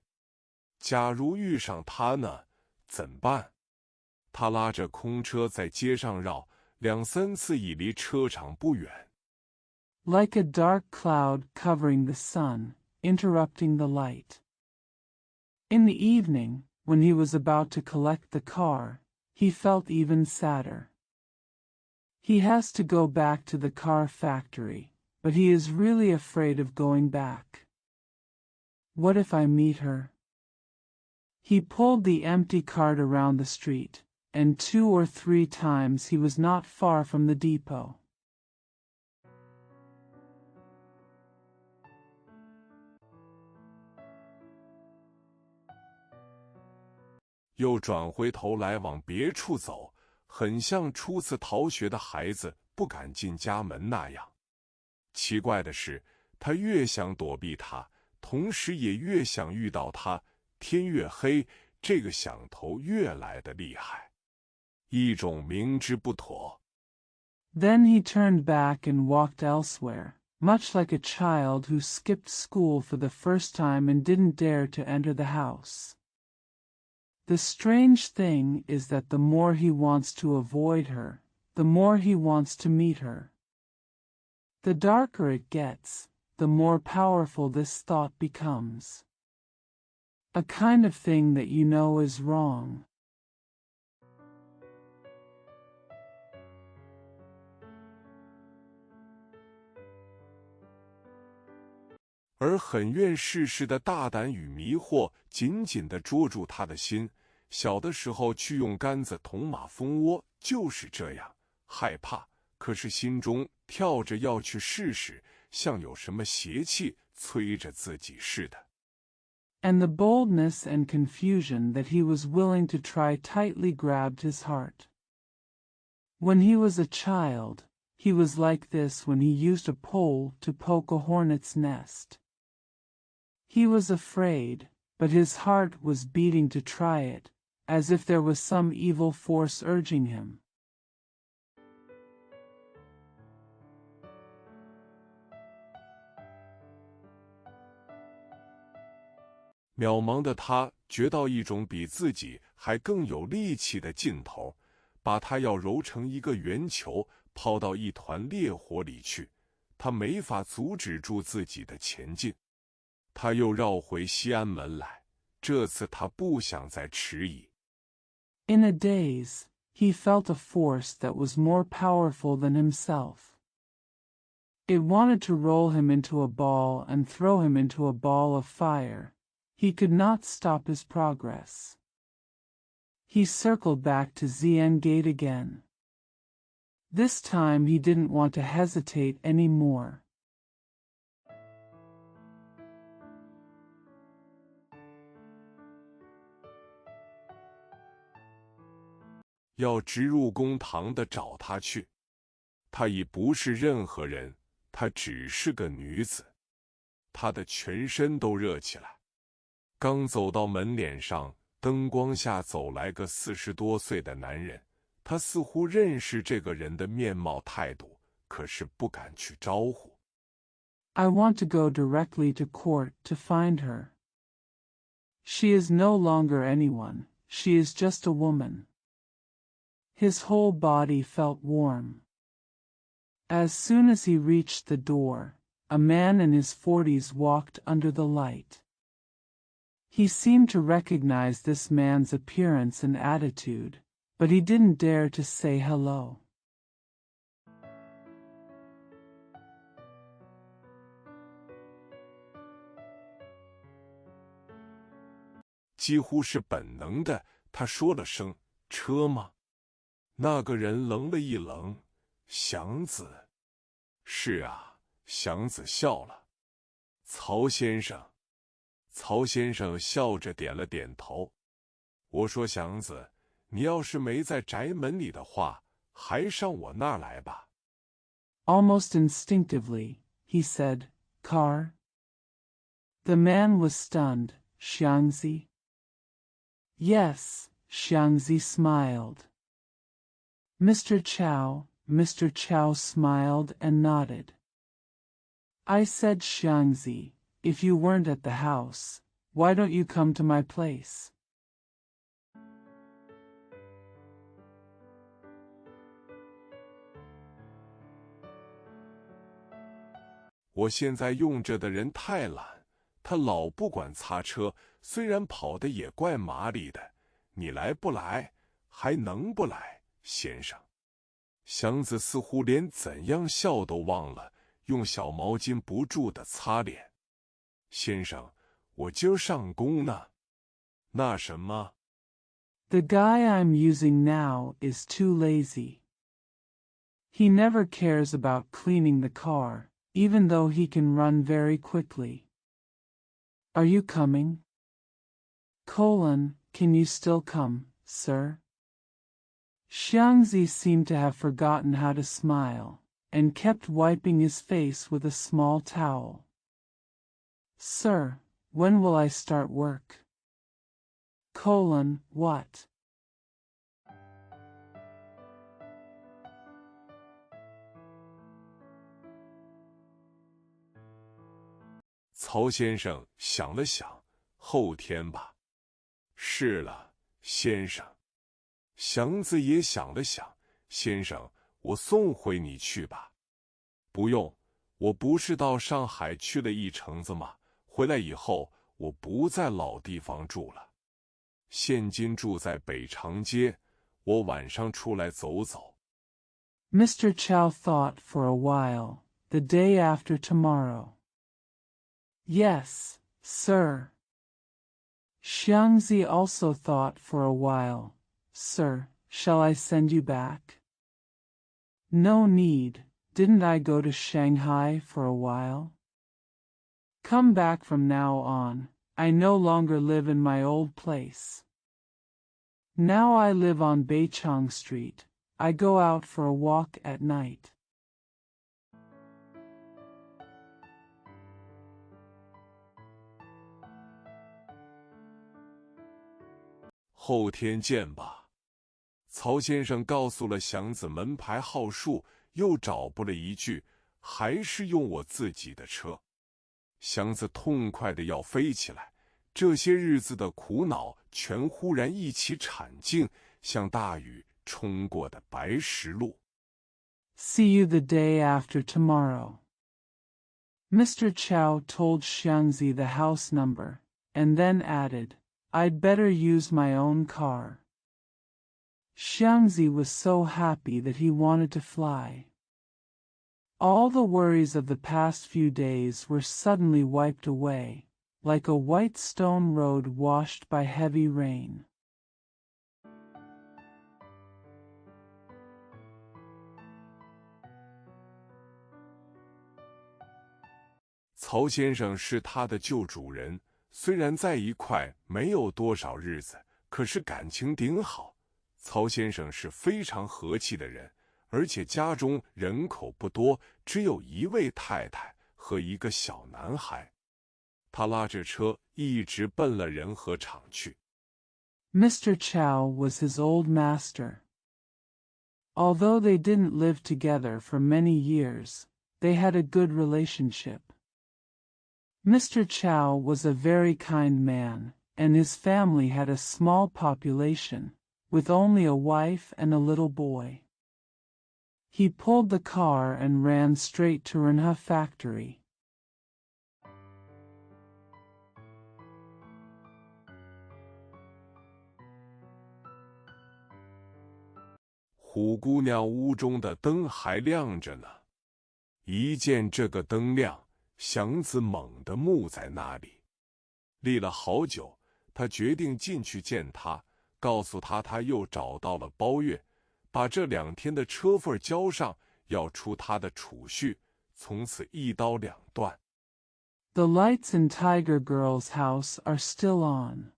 假如遇上他呢，怎办？他拉着空车在街上绕，2、3次已离车场不远。Like a dark cloud covering the sun, interrupting the light. In the evening, when he was about to collect the car, he felt even sadder. He has to go back to the car factory, but he is really afraid of going back. What if I meet her? He pulled the empty cart around the street, and 2 or 3 times he was not far from the depot. 又转回头来往别处走，很像初次逃学的孩子不敢进家门那样。奇怪的是，他越想躲避他，同时也越想遇到他。天越黑，这个想头越来的厉害，一种明知不妥。Then he turned back and walked elsewhere, much like a child who skipped school for the first time and didn't dare to enter the house. The strange thing is that the more he wants to avoid her, the more he wants to meet her. The darker it gets, the more powerful this thought becomes. A kind of thing that you know is wrong. 而很愿试试的大胆与迷惑紧紧地捉住他的心。小的时候去用杆子捅马蜂窝，就是这样，害怕，可是心中跳着要去试试，像有什么邪气催着自己似的。And the boldness and confusion that he was willing to try tightly grabbed his heart. When he was a child, he was like this when he used a pole to poke a hornet's nest. He was afraid, but his heart was beating to try it, as if there was some evil force urging him. 渺茫的他觉到一种比自己还更有力气的劲头，把他要揉成一个圆球，抛到一团烈火里去。他没法阻止住自己的前进。他又绕回西安门来，这次他不想再迟疑。In a daze, he felt a force that was more powerful than himself. It wanted to roll him into a ball and throw him into a ball of fire. He could not stop his progress. He circled back to Zien Gate again. This time he didn't want to hesitate any more. 要直入公堂的找他去。她已不是任何人，她只是个女子。她的全身都热起来。刚走到门脸上，灯光下走来个40多岁的男人。他似乎认识这个人的面貌态度，可是不敢去招呼。I want to go directly to court to find her. She is no longer anyone, she is just a woman. His whole body felt warm. As soon as he reached the door, a man in his 40s walked under the light. He seemed to recognize this man's appearance and attitude, but he didn't dare to say hello. 几乎是本能的，他说了声“车吗？”那个人愣了一愣，祥子。是啊，祥子笑了。曹先生。曹先生笑着点了点头。我说祥子，你要是没在宅门里的话，还上我那儿来吧。Almost instinctively, he said, Car? The man was stunned. Xiangzi? Yes, Xiangzi smiled. Mr. Chow smiled and nodded. I said Xiangzi, if you weren't at the house, why don't you come to my place? 我现在用着的人太懒，他老不管擦车，虽然跑得也怪麻利的。你来不来，还能不来，先生？祥子似乎连怎样笑都忘了，用小毛巾不住地擦脸。先生，我今儿上工呢。那什么？ The guy I'm using now is too lazy. He never cares about cleaning the car, even though he can run very quickly. Are you coming? Can you still come, sir? Xiangzi seemed to have forgotten how to smile, and kept wiping his face with a small towel. Sir, when will I start work? What? 曹先生想了想，后天吧。是了，先生。祥子也想了想，先生，我送回你去吧。不用，我不是到上海去了一程子吗？回来以后，我不在老地方住了，现今住在北长街，我晚上出来走走。Mr. Chow thought for a while. The day after tomorrow. Yes, sir. Xiangzi also thought for a while. Sir, shall I send you back? No need. Didn't I go to Shanghai for a while? Come back from now on. I no longer live in my old place. Now I live on Beichong Street. I go out for a walk at night. 后天见吧。曹先生告诉了祥子门牌号数，又找补了一句，还是用我自己的车。祥子痛快的要飞起来，这些日子的苦恼全忽然一起铲尽，像大雨冲过的白石路。See you the day after tomorrow. Mr. Chow told Xiangzi the house number, and then added, I'd better use my own car. Xiangzi was so happy that he wanted to fly. All the worries of the past few days were suddenly wiped away, like a white stone road washed by heavy rain. 曹先生是他的旧主人，虽然在一块没有多少日子，可是感情顶好。曹先生是非常和气的人，而且家中人口不多，只有一位太太和一个小男孩。他拉着车一直奔了仁和场去。Mr. Chow was his old master. Although they didn't live together for many years, they had a good relationship. Mr. Chow was a very kind man, and his family had a small population, with only a wife and a little boy. He pulled the car and ran straight to Renhe factory. 虎姑娘屋中的灯还亮着呢，一见这个灯亮，祥子猛地木在那里，立了好久。他决定进去见他，告诉他他又找到了包月，把这2天的车份交上，要出他的储蓄，从此一刀两断。The lights in Tiger Girl's house are still on.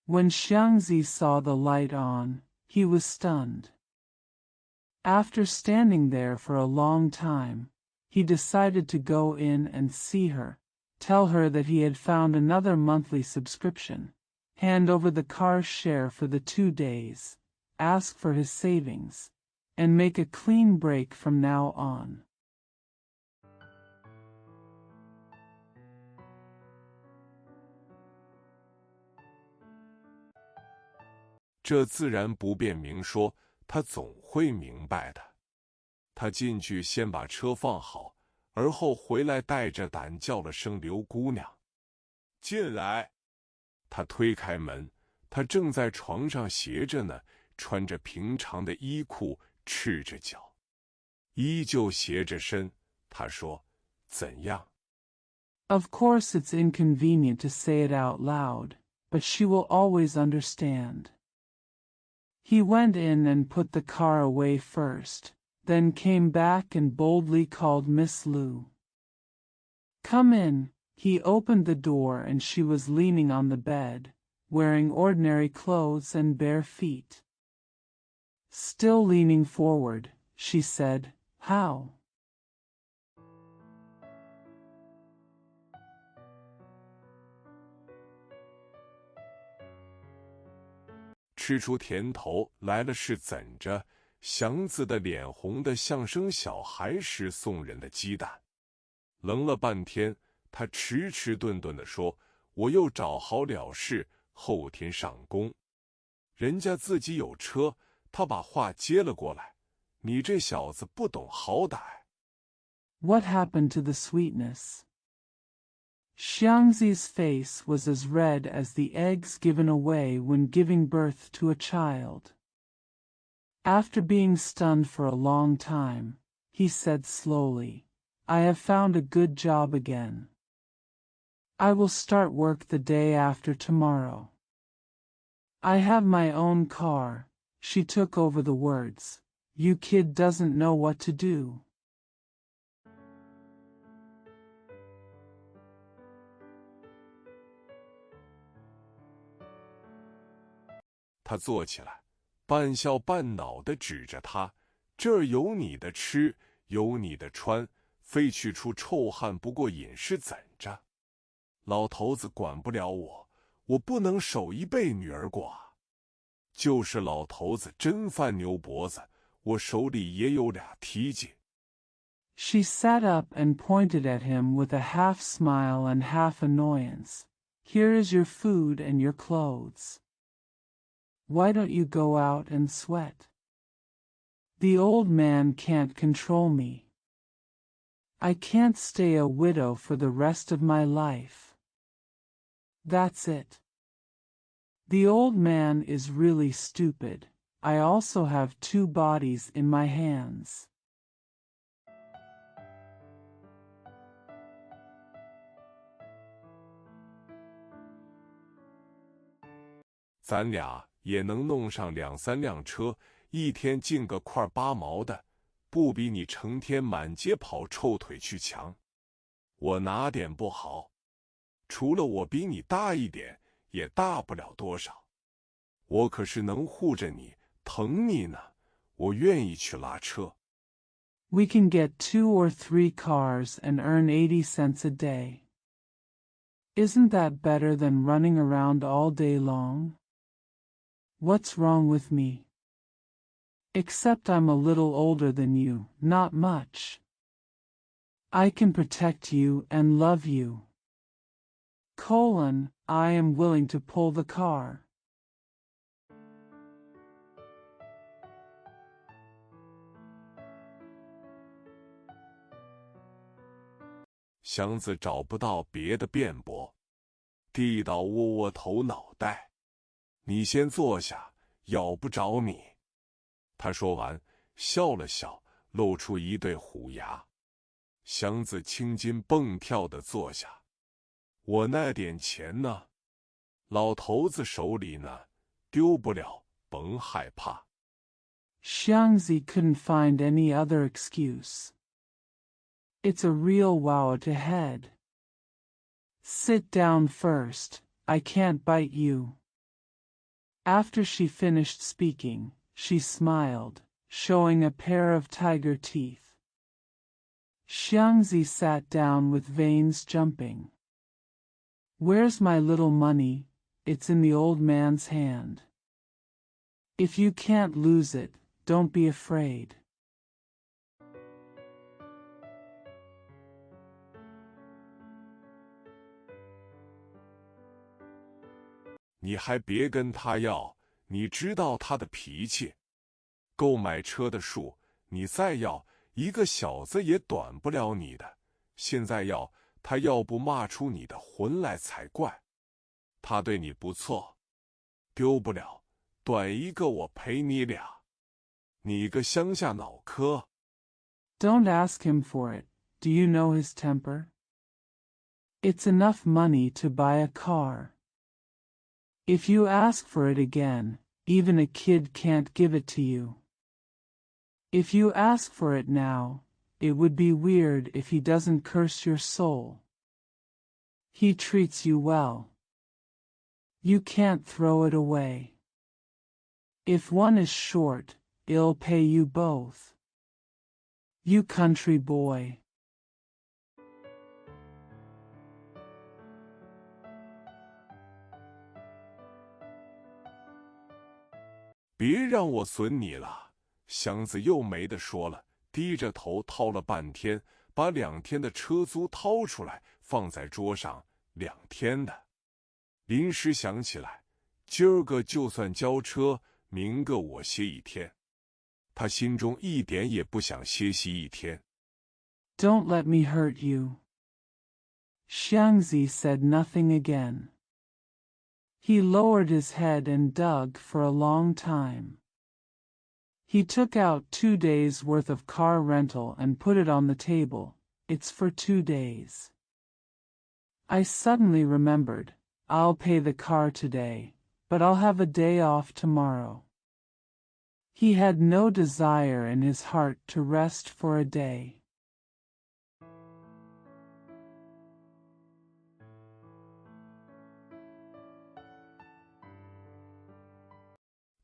When Xiangzi saw the light on, he was stunned. After standing there for a long time, he decided to go in and see her, tell her that he had found another monthly subscription, hand over the car's share for the 2 days, ask for his savings, and make a clean break from now on. 这自然不便明说，他总会明白的。他进去先把车放好，而后回来带着胆叫了声刘姑娘。进来。他推开门，她正在床上斜着呢，穿着平常的衣裤，赤着脚，依旧斜着身。他说：怎样？ Of course it's inconvenient to say it out loud, but she will always understand. He went in and put the car away first, then came back and boldly called Miss Lu. Come in. He opened the door and she was leaning on the bed, wearing ordinary clothes and bare feet. Still leaning forward, she said, How? 吃出甜头来了是怎着？祥子的脸红得像生小孩时送人的鸡蛋。愣了半天，他迟迟顿顿地说：“我又找好了事，后天上工。”人家自己有车，他把话接了过来。你这小子不懂好歹。What happened to the sweetness? Xiangzi's face was as red as the eggs given away when giving birth to a child. After being stunned for a long time, he said slowly, "I have found a good job again. I will start work the day after tomorrow. I have my own car." She took over the words. "You kid doesn't know what to do." 他坐起来，半笑半恼地指着他：“这儿有你的吃，有你的穿，非去出臭汗不过瘾是怎着？老头子管不了我，我不能守一辈女儿寡。就是老头子真犯牛脖子，我手里也有俩梯子。” She sat up and pointed at him with a half smile and half annoyance. "Here is your food and your clothes. Why don't you go out and sweat? The old man can't control me. I can't stay a widow for the rest of my life. That's it. The old man is really stupid. I also have 2 bodies in my hands." 咱俩也能弄上2、3辆车，一天进个块8毛的，不比你成天满街跑臭腿去强。我哪点不好？除了我比你大一点，也大不了多少。我可是能护着你，疼你呢。我愿意去拉车。We can get 2 or 3 cars and earn 80 cents a day. Isn't that better than running around all day long? What's wrong with me? Except I'm a little older than you, not much. I can protect you and love you. I am willing to pull the car. 祥子找不到别的辩驳，地道窝窝头脑袋。你先坐下，咬不着你。他说完，笑了笑，露出一对虎牙。祥子青筋蹦跳地坐下。我那点钱呢？老头子手里呢，丢不了，甭害怕。Xiangzi couldn't find any other excuse. It's a real wow to head. Sit down first, I can't bite you. After she finished speaking, she smiled, showing a pair of tiger teeth. Xiangzi sat down with veins jumping. "Where's my little money? It's in the old man's hand. If you can't lose it, don't be afraid." 你还别跟他要，你知道他的脾气。购买车的数，你再要，一个小子也短不了你的。现在要，他要不骂出你的魂来才怪。他对你不错，丢不了，短一个我赔你俩。你个乡下脑壳。Don't ask him for it. Do you know his temper? It's enough money to buy a car. If you ask for it again, even a kid can't give it to you. If you ask for it now, it would be weird if he doesn't curse your soul. He treats you well. You can't throw it away. If one is short, it'll pay you both. You country boy. 别让我损你了，祥子又没得说了，低着头掏了半天，把2天的车租掏出来放在桌上，2天的。临时想起来，今儿个就算交车，明个我歇1天。他心中一点也不想歇息1天。Don't let me hurt you. Xiangzi said nothing again. He lowered his head and dug for a long time. He took out 2 days' worth of car rental and put it on the table. It's for 2 days. I suddenly remembered, I'll pay the car today, but I'll have a day off tomorrow. He had no desire in his heart to rest for a day.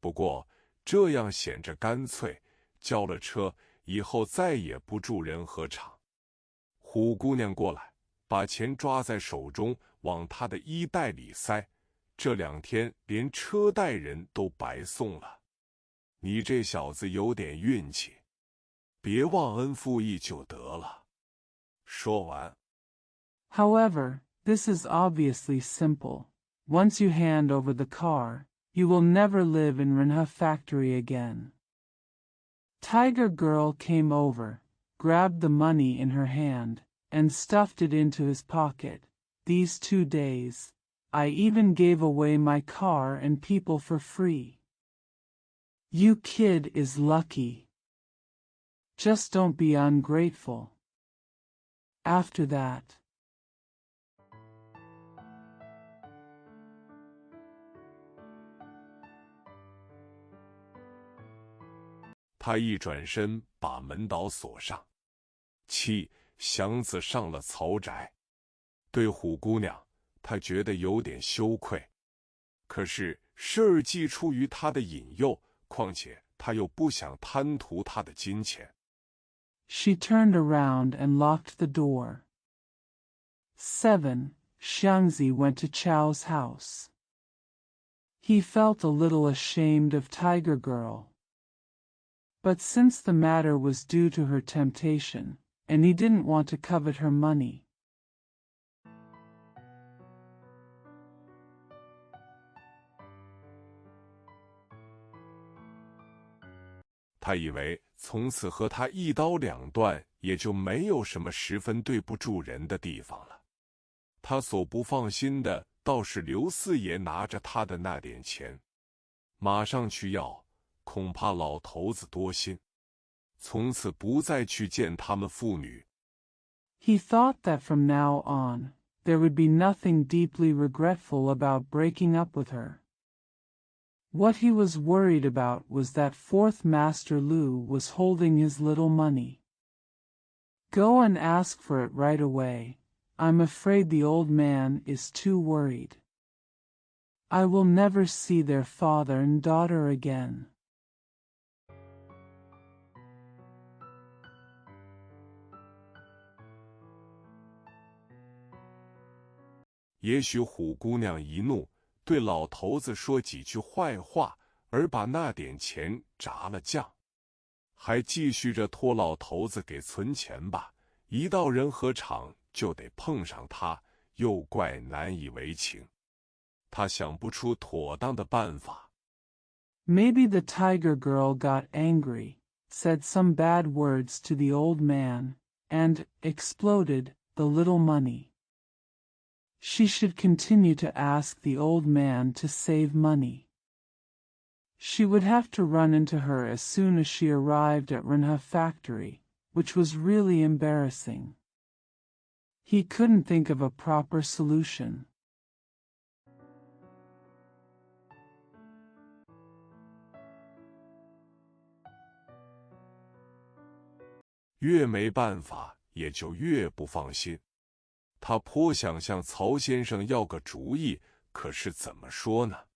不过这样显着干脆，交了车以后再也不助人和场。虎姑娘过来，把钱抓在手中，往她的衣袋里塞。这2天连车带人都白送了。你这小子有点运气，别忘恩负义就得了。说完。However, this is obviously simple. Once you hand over the car, you will never live in Renha factory again. Tiger Girl came over, grabbed the money in her hand, and stuffed it into his pocket. These 2 days, I even gave away my car and people for free. You kid is lucky. Just don't be ungrateful. After that,他一转身把门岛锁上。祥子上了曹宅，对虎姑娘，他觉得有点羞愧。可是事儿既出于他的引诱，况且他又不想贪图他的金钱。She turned around and locked the door. 7. Xiangzi went to Chao's house. He felt a little ashamed of Tiger Girl. But since the matter was due to her temptation, and he didn't want to covet her money,他以为从此和他一刀两断，也就没有什么十分对不住人的地方了。他所不放心的，倒是刘四爷拿着他的那点钱，马上去要，恐怕老头子多心，从此不再去见他们父女。He thought that from now on, there would be nothing deeply regretful about breaking up with her. What he was worried about was that Fourth Master Lu was holding his little money. Go and ask for it right away. I'm afraid the old man is too worried. I will never see their father and daughter again. 也许虎姑娘一怒，对老头子说几句坏话，而把那点钱炸了酱，还继续着托老头子给存钱吧。一到人和场就得碰上他，又怪难以为情。他想不出妥当的办法。Maybe the Tiger Girl got angry, said some bad words to the old man, and exploded the little money. She should continue to ask the old man to save money. She would have to run into her as soon as she arrived at Renha factory, which was really embarrassing. He couldn't think of a proper solution. 越没办法，也就越不放心。他颇想向曹先生要个主意，可是怎么说呢？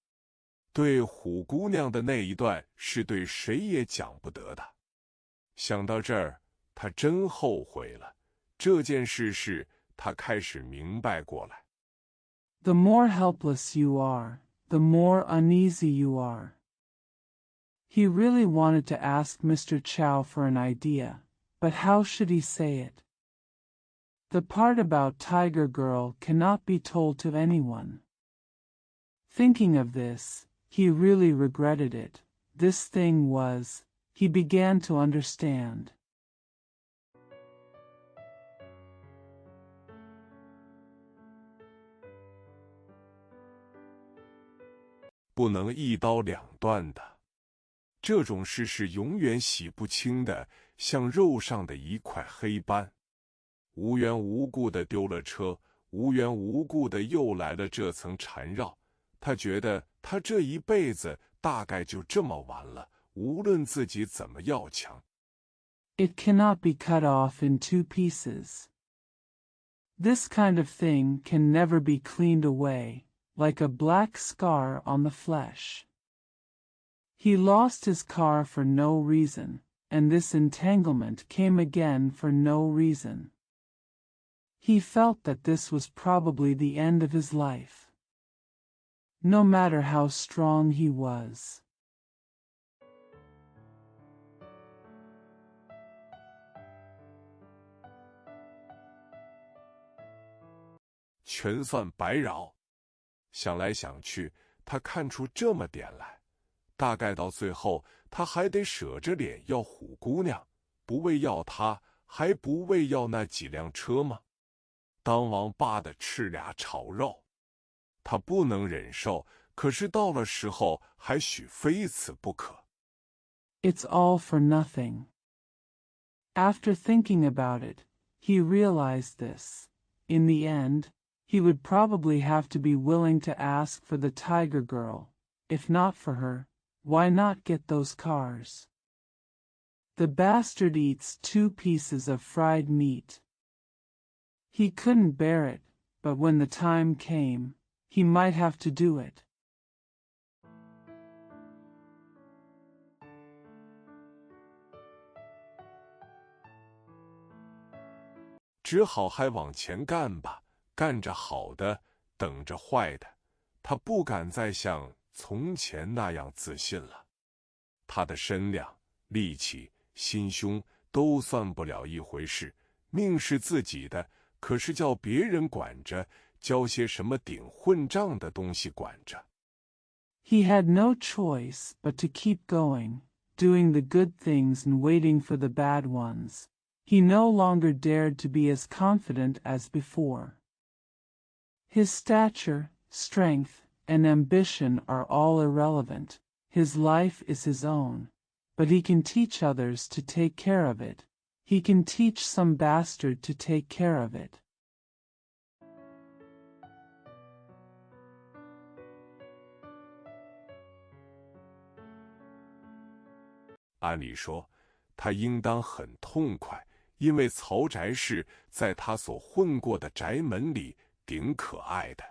对虎姑娘的那一段是对谁也讲不得的。想到这儿，他真后悔了。这件事是他开始明白过来。The more helpless you are, the more uneasy you are. He really wanted to ask Mr. Chow for an idea, but how should he say it? The part about Tiger Girl cannot be told to anyone. Thinking of this, he really regretted it. This thing was, he began to understand. 不能一刀两断的。这种事是永远洗不清的，像肉上的一块黑斑。无缘无故的丢了车，无缘无故的又来了这层缠绕。他觉得他这一辈子大概就这么完了，无论自己怎么要强。It cannot be cut off in two pieces. This kind of thing can never be cleaned away, like a black scar on the flesh. He lost his car for no reason, and this entanglement came again for no reason. He felt that this was probably the end of his life. No matter how strong he was. 全算白饶。想来想去，他看出这么点来，大概到最后，他还得舍着脸要虎姑娘，不为要她，还不为要那几辆车吗？当王八的吃俩炒肉，他不能忍受，可是到了时候，还许非此不可。It's all for nothing. After thinking about it, he realized this. In the end, he would probably have to be willing to ask for the Tiger Girl. If not for her, why not get those cars? The bastard eats 2 pieces of fried meat. He couldn't bear it, but when the time came, he might have to do it. 只好还往前干吧，干着好的，等着坏的。他不敢再像从前那样自信了。他的身量、力气、心胸都算不了一回事，命是自己的，可是叫别人管着，交些什么顶混账的东西管着。He had no choice but to keep going, doing the good things and waiting for the bad ones. He no longer dared to be as confident as before. His stature, strength, and ambition are all irrelevant. His life is his own, but he can teach others to take care of it. He can teach some bastard to take care of it. 按理说，他应当很痛快，因为曹宅是在他所混过的宅门里顶可爱的。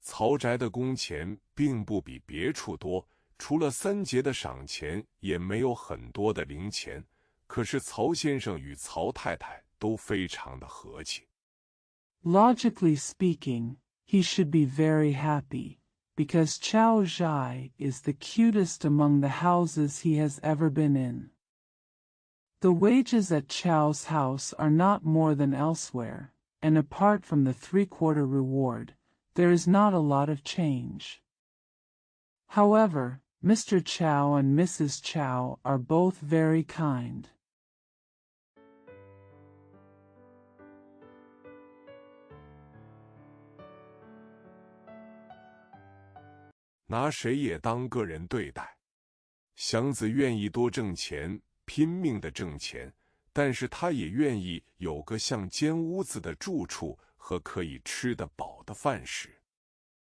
曹宅的工钱并不比别处多，除了3节的赏钱，也没有很多的零钱。可是曹先生与曹太太都非常的和气。Logically speaking, he should be very happy, because Chao Zhai is the cutest among the houses he has ever been in. The wages at Chao's house are not more than elsewhere, and apart from the 3/4 reward, there is not a lot of change. However, Mr. Chao and Mrs. Chao are both very kind. 拿谁也当个人对待。祥子愿意多挣钱，拼命的挣钱，但是他也愿意有个像间屋子的住处和可以吃得饱的饭食。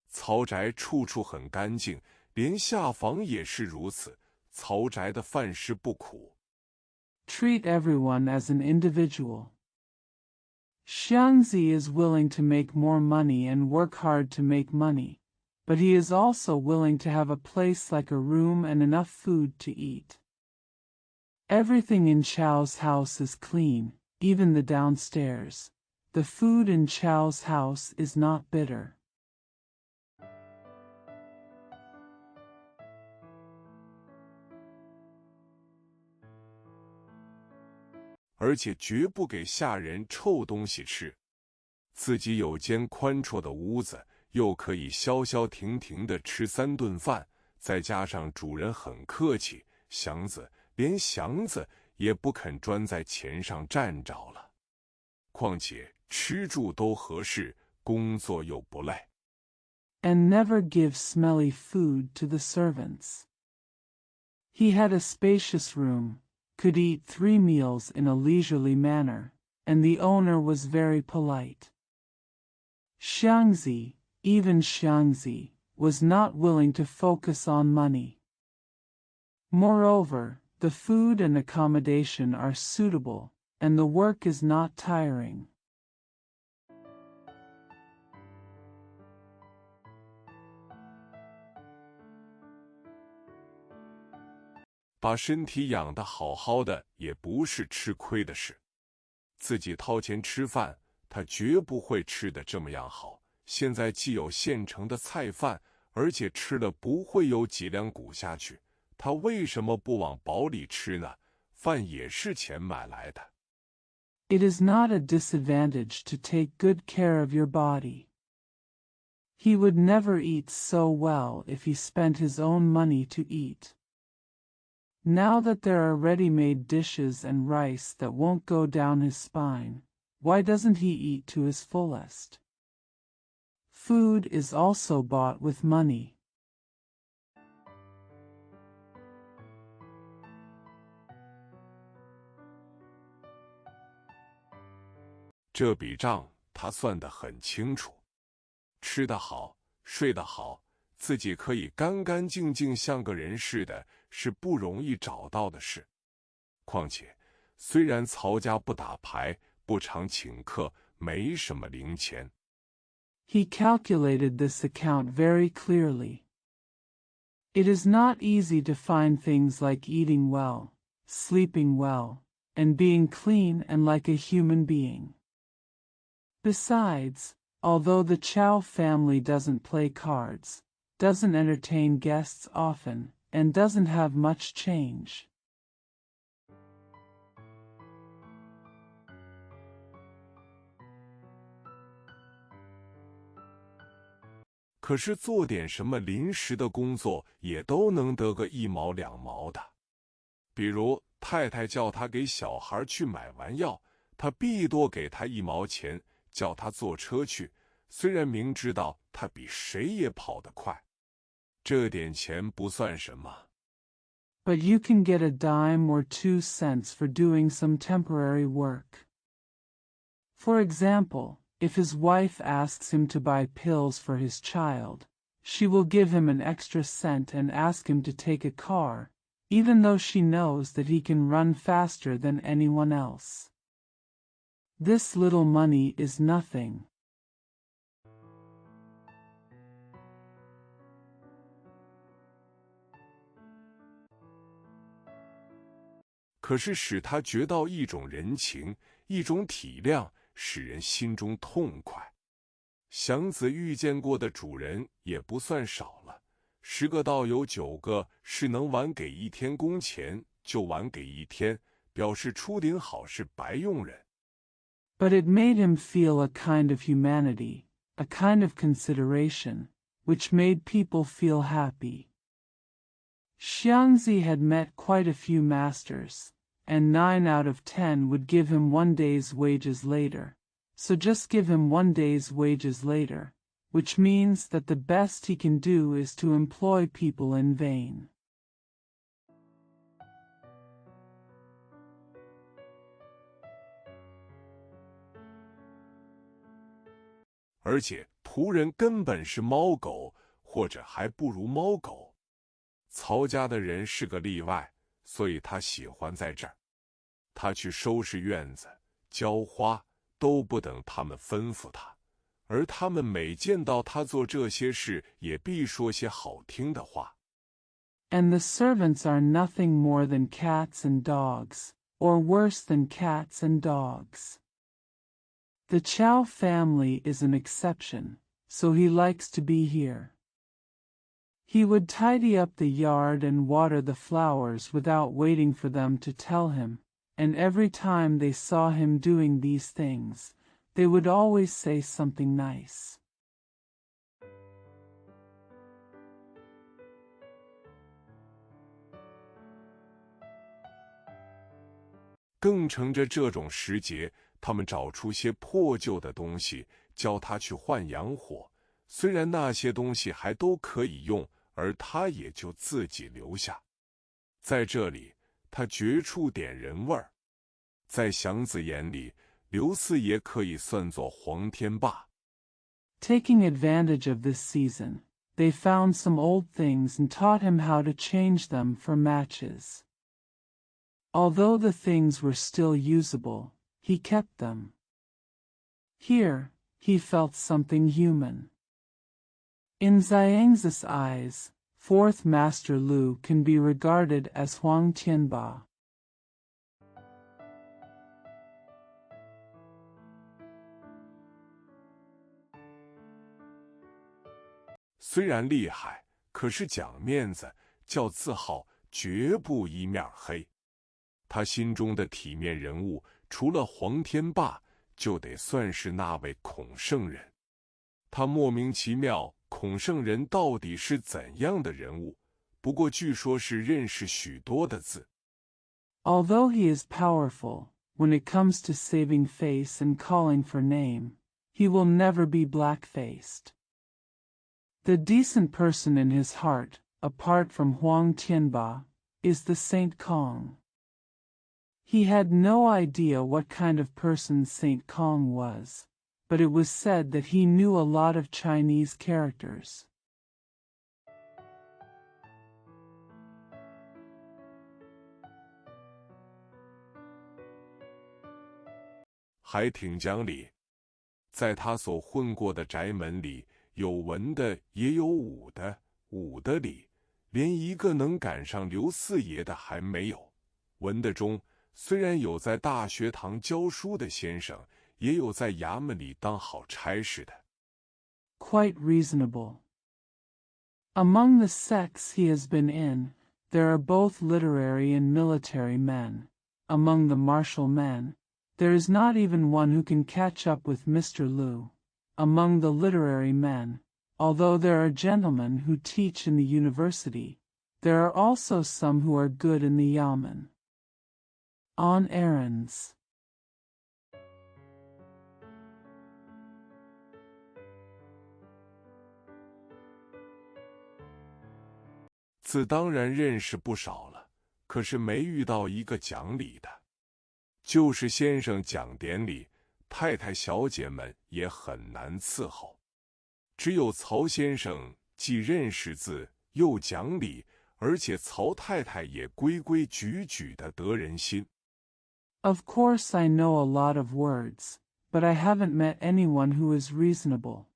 曹宅处处很干净，连下房也是如此。曹宅的饭食不苦。Treat everyone as an individual. Xiangzi is willing to make more money and work hard to make money, but he is also willing to have a place like a room and enough food to eat. Everything in Chao's house is clean, even the downstairs. The food in Chao's house is not bitter. 而且绝不给下人臭东西吃。自己有间宽绰的屋子，又可以消消停停地吃3顿饭，再加上主人很客气，连祥子也不肯专在钱上站着了。况且吃住都合适，工作又不累。And never give smelly food to the servants. He had a spacious room, could eat 3 meals in a leisurely manner, and the owner was very polite. Xiangzi, even Xiangzi, was not willing to focus on money. Moreover, the food and accommodation are suitable, and the work is not tiring. 把身体养得好好的也不是吃亏的事。自己掏钱吃饭，他绝不会吃得这么样好。现在既有现成的菜饭，而且吃了不会有几两骨下去，他为什么不往饱里吃呢？饭也是钱买来的。It is not a disadvantage to take good care of your body. He would never eat so well if he spent his own money to eat. Now that there are ready-made dishes and rice that won't go down his spine, why doesn't he eat to his fullest? Food is also bought with money. 这笔账他算得很清楚。吃得好，睡得好，自己可以干干净净像个人似的，是不容易找到的事。况且，虽然曹家不打牌，不常请客，没什么零钱。He calculated this account very clearly. It is not easy to find things like eating well, sleeping well, and being clean and like a human being. Besides, although the Chow family doesn't play cards, doesn't entertain guests often, and doesn't have much change,可是做点什么临时的工作，也都能得个1毛2毛的。比如太太叫他给小孩去买完药，他必多给他1毛钱，叫他坐车去。虽然明知道他比谁也跑得快，这点钱不算什么。but you can get a dime or 2 cents for doing some temporary work. For example, if his wife asks him to buy pills for his child, she will give him an extra cent and ask him to take a car, even though she knows that he can run faster than anyone else. This little money is nothing. 可是使他觉到一种人情，一种体谅，使人心中痛快。祥子遇见过的主人也不算少了，10个倒有9个是能晚给1天工钱就晚给1天，表示出顶好是白用人。But it made him feel a kind of humanity, a kind of consideration, which made people feel happy. Xiangzi had met quite a few masters, and 9 out of 10 would give him 1 day's wages later, so just give him 1 day's wages later, which means that the best he can do is to employ people in vain. 而且仆人根本是猫狗，或者还不如猫狗。曹家的人是个例外，所以他喜欢在这儿。他去收拾院子、浇花，都不等他们吩咐他，而他们每见到他做这些事，也必说些好听的话。And the servants are nothing more than cats and dogs, or worse than cats and dogs. The Chow family is an exception, so he likes to be here. He would tidy up the yard and water the flowers without waiting for them to tell him, and every time they saw him doing these things, they would always say something nice. 更乘着这种时节，他们找出些破旧的东西，叫他去换洋火。虽然那些东西还都可以用，而他也就自己留下。在这里，他绝处点人味儿。在祥子眼里，刘四爷可以算作黄天霸。Taking advantage of this season, they found some old things and taught him how to change them for matches. Although the things were still usable, he kept them. Here, he felt something human. In Xiangzi's eyes, Fourth Master Lu can be regarded as Huang Tianba. 虽然厉害，可是讲面子，较自豪，绝不一面黑。他心中的体面人物，除了黄天霸，就得算是那位孔圣人。他莫名其妙，孔圣人到底是怎样的人物？不过据说是认识许多的字。Although he is powerful, when it comes to saving face and calling for name, he will never be black-faced. The decent person in his heart, apart from Huang Tianba, is the Saint Kong. He had no idea what kind of person Saint Kong was, but it was said that he knew a lot of Chinese characters. 还挺讲理。在他所混过的宅门里，有文的也有武的，武的里连一个能赶上刘四爷的还没有。文的中虽然有在大学堂教书的先生，也有在衙门里当好差事的。Quite reasonable. Among the sects he has been in, there are both literary and military men. Among the martial men, there is not even one who can catch up with Mr. Lu. Among the literary men, although there are gentlemen who teach in the university, there are also some who are good in the yamen. On errands. 字当然认识不少了，可是没遇到一个讲理的。就是先生讲典礼，太太小姐们也很难伺候。只有曹先生既认识字，又讲理，而且曹太太也规规矩矩的得人心。Of course I know a lot of words, but I haven't met anyone who is reasonable.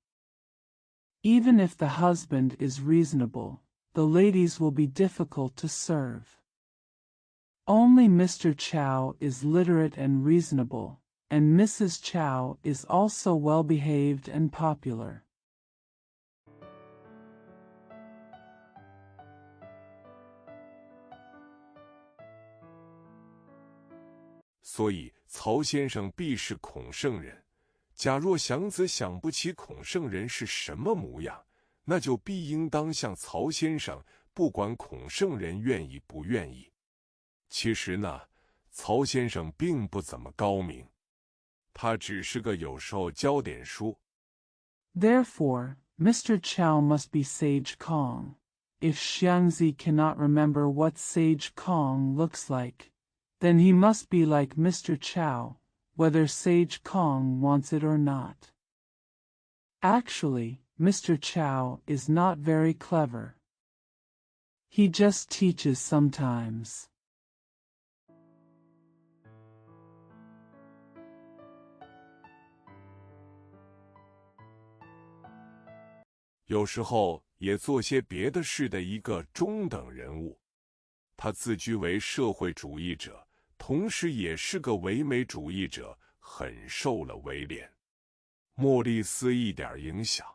Even if the husband is reasonable, the ladies will be difficult to serve. Only Mr. Chow is literate and reasonable, and Mrs. Chow is also well-behaved and popular. 所以曹先生必是孔圣人。假若祥子想不起孔圣人是什么模样，那就必应当向曹先生，不管孔圣人愿意不愿意。其实呢，曹先生并不怎么高明，他只是个有时候教点书。Therefore, Mr. Chow must be Sage Kong. If Xiangzi cannot remember what Sage Kong looks like, then he must be like Mr. Chow, whether Sage Kong wants it or not. Actually, Mr. Chow is not very clever. He just teaches sometimes. 有时候也做些别的事的一个中等人物。他自居为社会主义者，同时也是个唯美主义者，很受了威廉、莫里斯一点影响。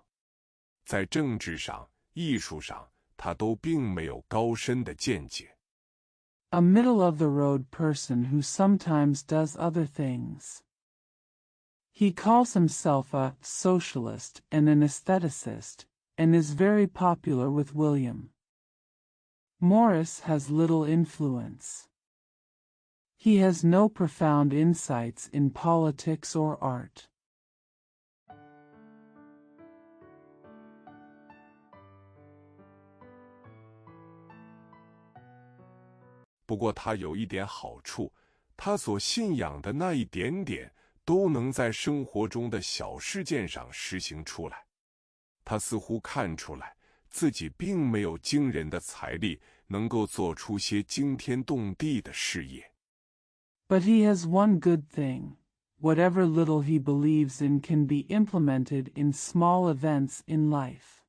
在政治上、艺术上，他都并没有高深的见解。A middle-of-the-road person who sometimes does other things. He calls himself a socialist and an aestheticist, and is very popular with William. Morris has little influence. He has no profound insights in politics or art. 不过他有一点好处，他所信仰的那一点点都能在生活中的小事件上实行出来。他似乎看出来自己并没有惊人的财力，能够做出些惊天动地的事业。But he has one good thing. Whatever little he believes in can be implemented in small events in life.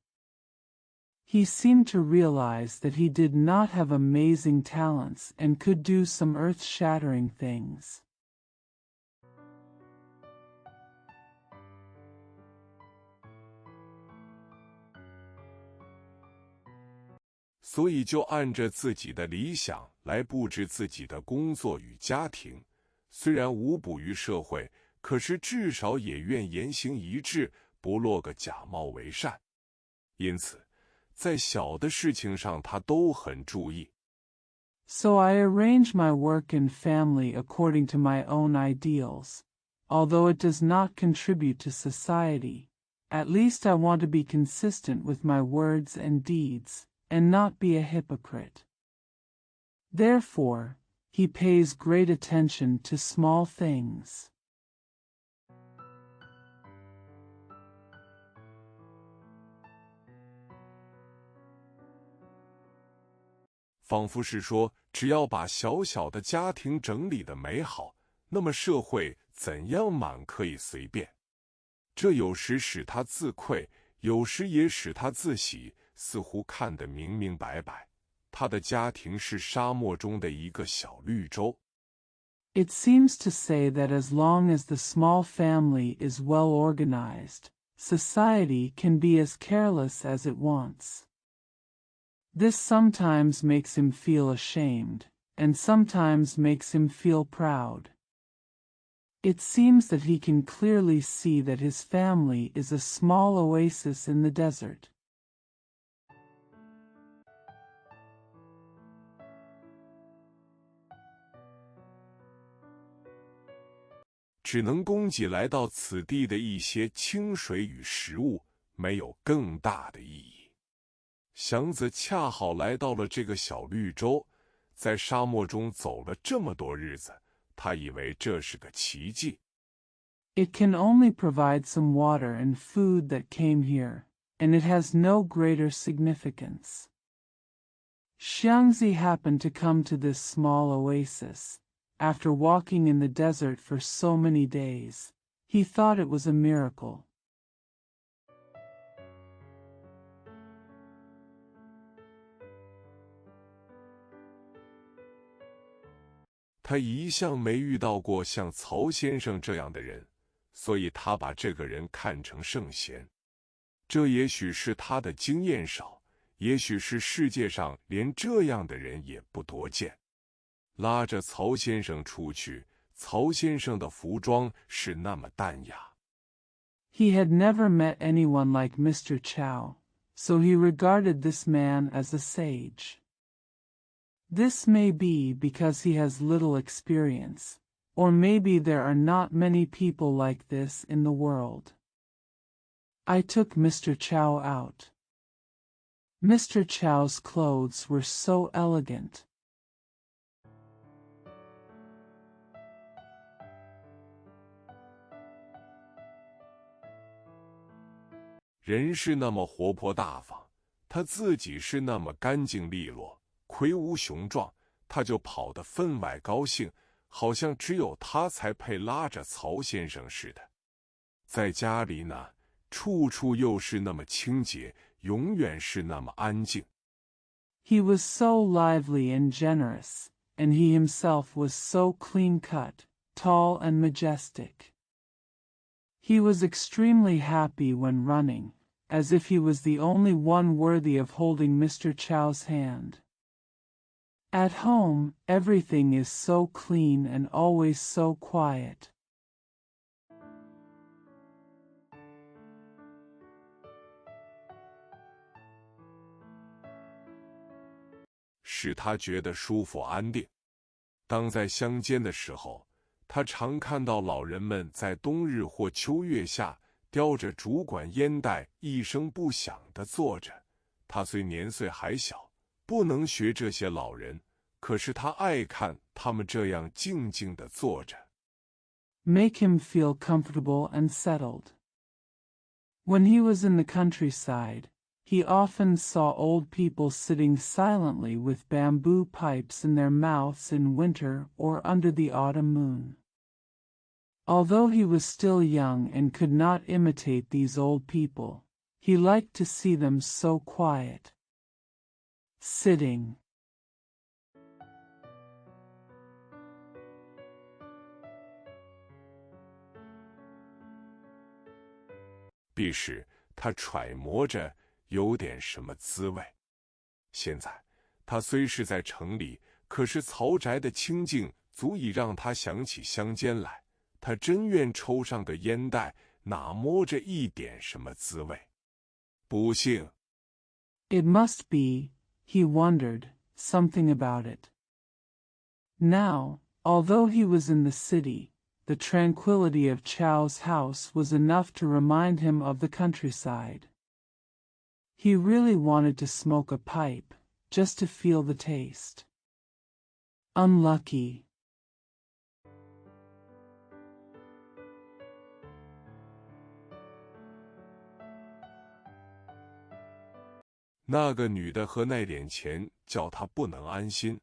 He seemed to realize that he did not have amazing talents and could do some earth-shattering things. 所以就按着自己的理想来布置自己的工作与家庭，虽然无补于社会，可是至少也愿言行一致，不落个假冒为善。因此，在小的事情上他都很注意。So I arrange my work and family according to my own ideals. Although it does not contribute to society, at least I want to be consistent with my words and deeds, and not be a hypocrite. Therefore, he pays great attention to small things. 仿佛是说，只要把小小的家庭整理得美好，那么社会怎样满可以随便。这有时使他自愧，有时也使他自喜，似乎看得明明白白。他的家庭是沙漠中的一个小绿洲。It seems to say that as long as the small family is well organized, society can be as careless as it wants. This sometimes makes him feel ashamed, and sometimes makes him feel proud. It seems that he can clearly see that his family is a small oasis in the desert. 只能供给来到此地的一些清水与食物，没有更大的意义。祥子恰好来到了这个小绿洲，在沙漠中走了这么多日子，他以为这是个奇迹。It can only provide some water and food that came here, and it has no greater significance. Xiangzi happened to come to this small oasis. After walking in the desert for so many days, he thought it was a miracle. 他一向没遇到过像曹先生这样的人，所以他把这个人看成圣贤。这也许是他的经验少，也许是世界上连这样的人也不多见。拉着曹先生出去，曹先生的服装是那么淡雅。He had never met anyone like Mr. Chow, so he regarded this man as a sage. This may be because he has little experience, or maybe there are not many people like this in the world. I took Mr. Chow out. Mr. Chow's clothes were so elegant. 人是那么活泼大方，他自己是那么干净利落。魁梧雄壮，他就跑得分外高兴，好像只有他才配拉着曹先生似的。在家里呢，处处又是那么清洁，永远是那么安静。He was so lively and generous, and he himself was so clean-cut, tall and majestic. He was extremely happy when running, as if he was the only one worthy of holding Mr. Chow's hand. At home, everything is so clean and always so quiet. 使他觉得舒服安定。当在乡间的时候，他常看到老人们在冬日或秋月下叼着竹管烟袋，一声不响地坐着。他虽年岁还小，不能学这些老人，可是他爱看他们这样静静地坐着。Make him feel comfortable and settled. When he was in the countryside, he often saw old people sitting silently with bamboo pipes in their mouths in winter or under the autumn moon. Although he was still young and could not imitate these old people, he liked to see them so quiet. Sitting. 必使他揣摩着有点什么滋味。现在他虽是在城里，可是曹宅的清静足以让他想起乡间来。他真愿抽上个烟袋，哪摸着一点什么滋味。不幸 It must be, he wondered, something about it. Now, although he was in the city, the tranquility of Chow's house was enough to remind him of the countryside. He really wanted to smoke a pipe, just to feel the taste. Unlucky. 那个女的和那点钱叫他不能安心，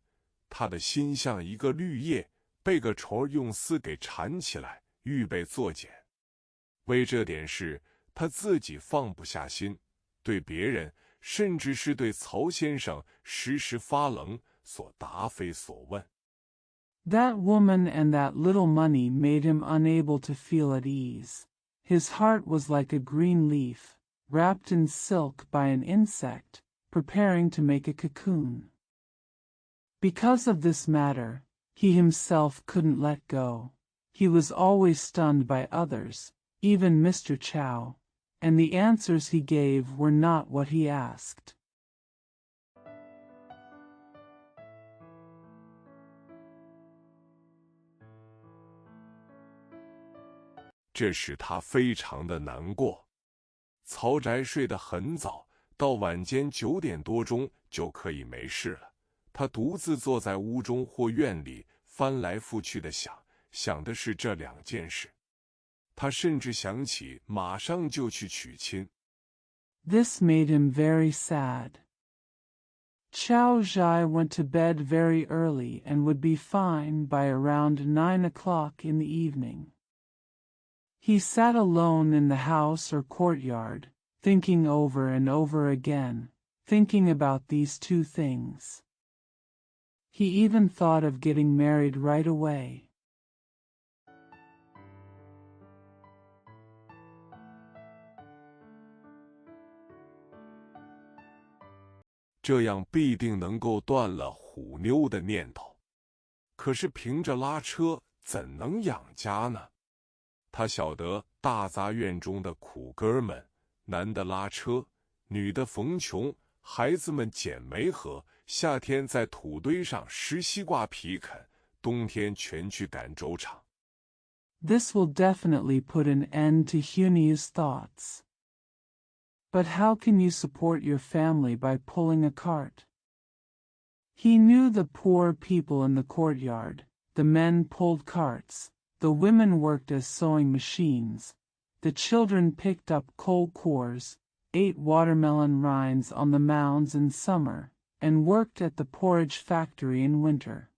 他的心像一个绿叶，被个虫用丝给缠起来，预备作茧。为这点事，他自己放不下心，对别人，甚至是对曹先生，时时发冷，所答非所问。That woman and that little money made him unable to feel at ease. His heart was like a green leaf, wrapped in silk by an insect, preparing to make a cocoon. Because of this matter, he himself couldn't let go. He was always stunned by others, even Mr. Chow, and the answers he gave were not what he asked. 这使他非常的难过。曹宅睡得很早，到晚间9点多钟就可以没事了。他独自坐在屋中或院里，翻来覆去的想的是这2件事。他甚至想起马上就去娶亲。This made him very sad. Chow Zhai went to bed very early and would be fine by around 9 o'clock in the evening. He sat alone in the house or courtyard, thinking over and over again, thinking about these two things. He even thought of getting married right away. 这样必定能够断了虎妞的念头。可是凭着拉车怎能养家呢？他晓得大杂院中的苦哥们，男的拉车，女的缝琼，孩子们捡煤禾，夏天在土堆上拾西瓜皮啃，冬天全去赶粥厂。This will definitely put an end to Huni's thoughts. But how can you support your family by pulling a cart? He knew the poor people in the courtyard. The men pulled carts. The women worked as sewing machines. The children picked up coal cores, ate watermelon rinds on the mounds in summer, and worked at the porridge factory in winter.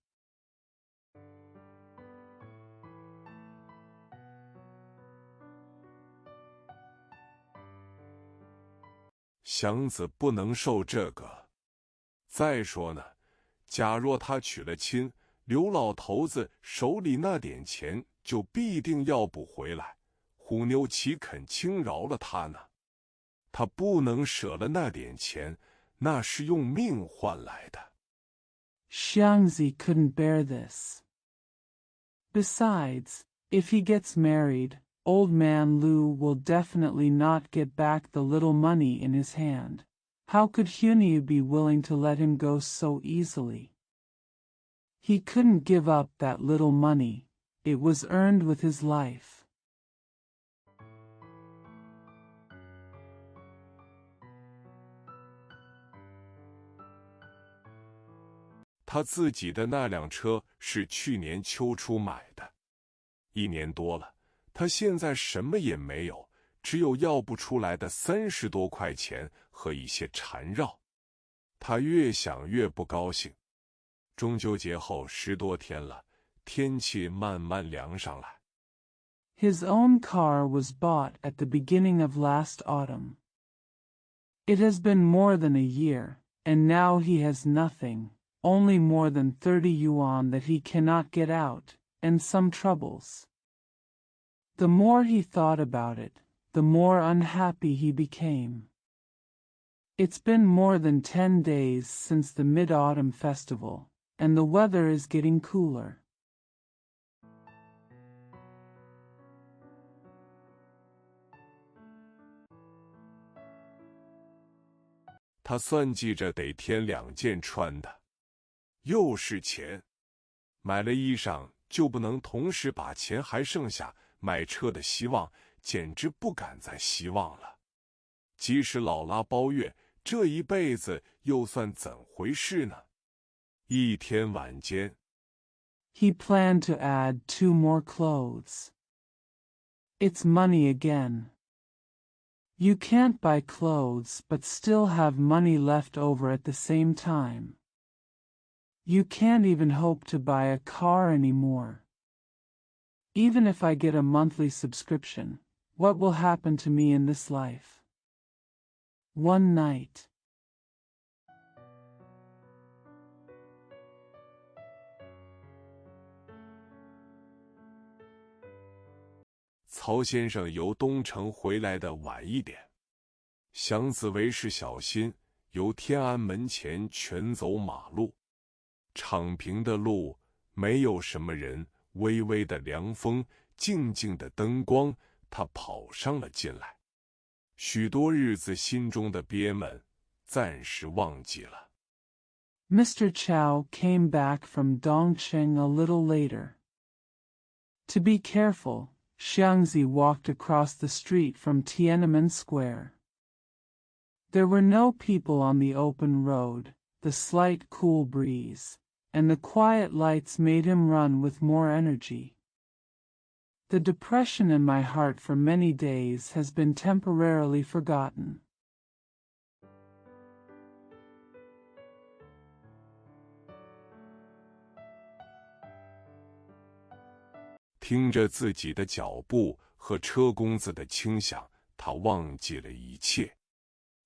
祥子不能受这个。再说呢，假若他娶了亲，刘老头子手里那点钱就必定要补回来，虎妞岂肯轻饶了他呢？他不能舍了那点钱，那是用命换来的。Xiangzi couldn't bear this. Besides, if he gets married, Old Man Lu will definitely not get back the little money in his hand. How could Hunyu be willing to let him go so easily? He couldn't give up that little money. It was earned with his life. 他自己的那辆车是去年秋初买的，1年多了，他现在什么也没有，只有要不出来的30多块钱和一些缠绕。他越想越不高兴。中秋节后10多天了，天气慢慢凉上来。His own car was bought at the beginning of last autumn. It has been more than a year, and now he has nothing, only more than 30 yuan that he cannot get out, and some troubles. The more he thought about it, the more unhappy he became. It's been more than 10 days since the Mid-Autumn Festival, and the weather is getting cooler. 他算计着得添2件穿的，又是钱，买了衣裳就不能同时把钱还剩下买车的希望，简直不敢再希望了。即使老拉包月，这一辈子又算怎回事呢？一天晚间 He planned to add 2 more clothes. It's money again. You can't buy clothes but still have money left over at the same time. You can't even hope to buy a car anymore. Even if I get a monthly subscription, what will happen to me in this life? One night. 曹先生由东城回来的晚一点，祥子为是小心，由天安门前全走马路。敞平的路，没有什么人，微微的凉风，静静的灯光，他跑上了进来。许多日子心中的憋闷，暂时忘记了。Mr. Chow came back from Dongqing a little later. To be careful, Xiangzi walked across the street from Tiananmen Square. There were no people on the open road, the slight cool breeze, and the quiet lights made him run with more energy. The depression in my heart for many days has been temporarily forgotten. 听着自己的脚步和车公子的轻响，他忘记了一切。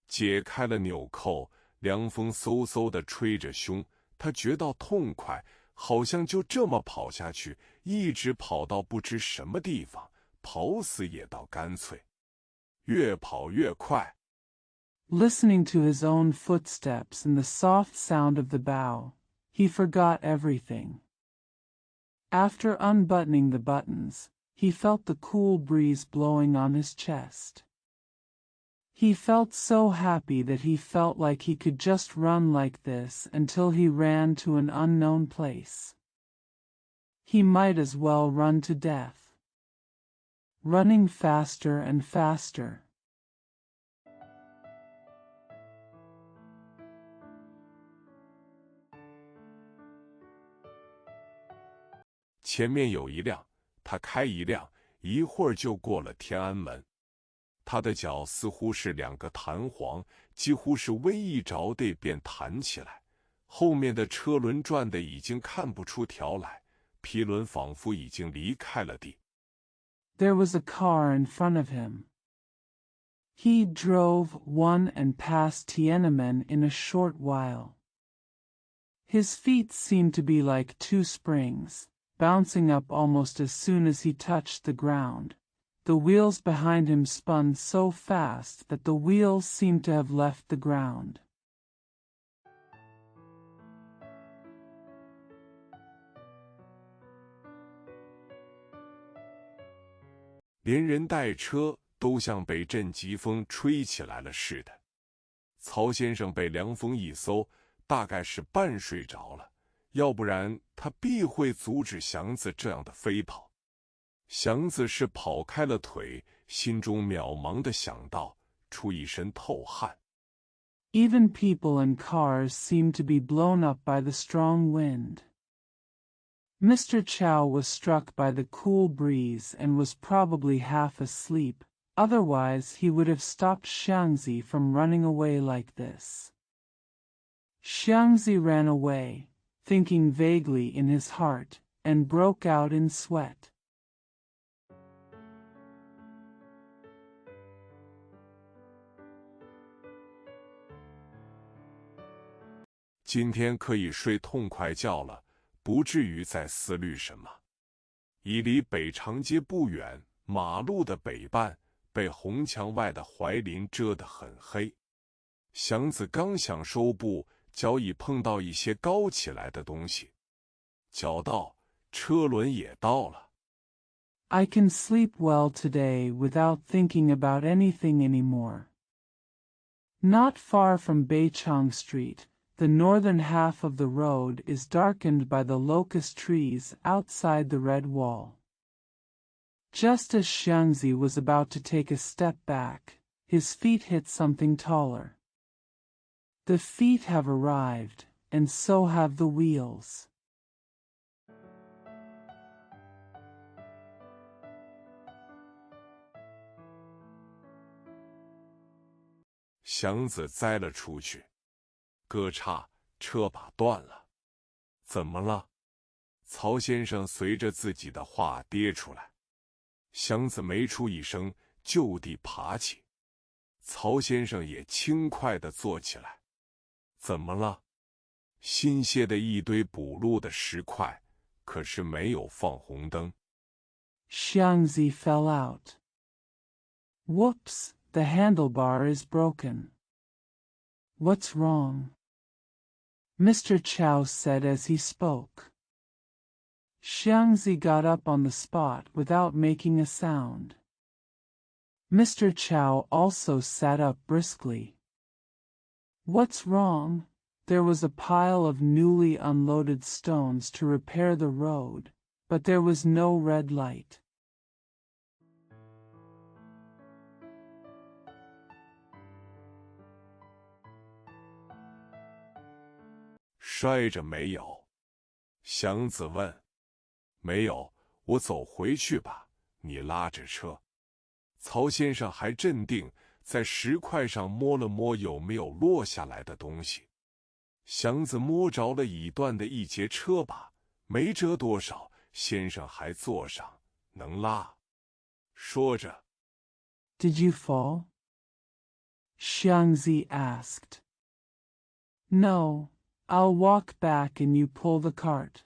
解开了纽扣，凉风嗖嗖地吹着胸，他觉到痛快，好像就这么跑下去，一直跑到不知什么地方，跑死也倒干脆。越跑越快。Listening to his own footsteps and the soft sound of the bow, he forgot everything. After unbuttoning the buttons, he felt the cool breeze blowing on his chest. He felt so happy that he felt like he could just run like this until he ran to an unknown place. He might as well run to death. Running faster and faster. 前面有一辆，他开一辆，一会儿就过了天安门。他的脚似乎是2个弹簧，几乎是微一着地便弹起来。后面的车轮转得已经看不出条来，皮轮仿佛已经离开了地。There was a car in front of him. He drove one and passed Tiananmen in a short while. His feet seemed to be like 2 springs, bouncing up almost as soon as he touched the ground. The wheels behind him spun so fast that the wheels seemed to have left the ground. 连人带车都像被阵疾风吹起来了似的。曹先生被凉风一搜，大概是半睡着了，要不然他必会阻止祥子这样的飞跑。祥子是跑开了腿，心中渺茫地想到，出一身透汗。Even people and cars seemed to be blown up by the strong wind. Mr. Chow was struck by the cool breeze and was probably half asleep, otherwise he would have stopped Xiangzi from running away like this. Xiangzi ran away, thinking vaguely in his heart, and broke out in sweat. 今天可以睡痛快觉了，不至于再思虑什么。已离北长街不远，马路的北半被红墙外的槐林遮得很黑。祥子刚想收步，脚已碰到一些高起来的东西。脚到，车轮也到了。I can sleep well today without thinking about anything anymore. Not far from Beichong Street, the northern half of the road is darkened by the locust trees outside the red wall. Just as Xiangzi was about to take a step back, his feet hit something taller. The feet have arrived, and so have the wheels. 祥子栽了出去，咯嚓，车把断了。怎么了？曹先生随着自己的话跌出来。祥子没出一声，就地爬起。曹先生也轻快地坐起来。怎么了？新卸的一堆补路的石块，可是没有放红灯。Xiangzi fell out. Whoops, the handlebar is broken. What's wrong? Mr. Chow said as he spoke. Xiangzi got up on the spot without making a sound. Mr. Chow also sat up briskly. What's wrong? There was a pile of newly unloaded stones to repair the road, but there was no red light. 摔着没有？祥子问。没有，我走回去吧，你拉着车。曹先生还镇定，在石块上摸了摸有没有落下来的东西。祥子摸着了已断的一节车把，没折多少，先生还坐上，能拉。说着 Did you fall? Xiangzi asked. No, I'll walk back and you pull the cart.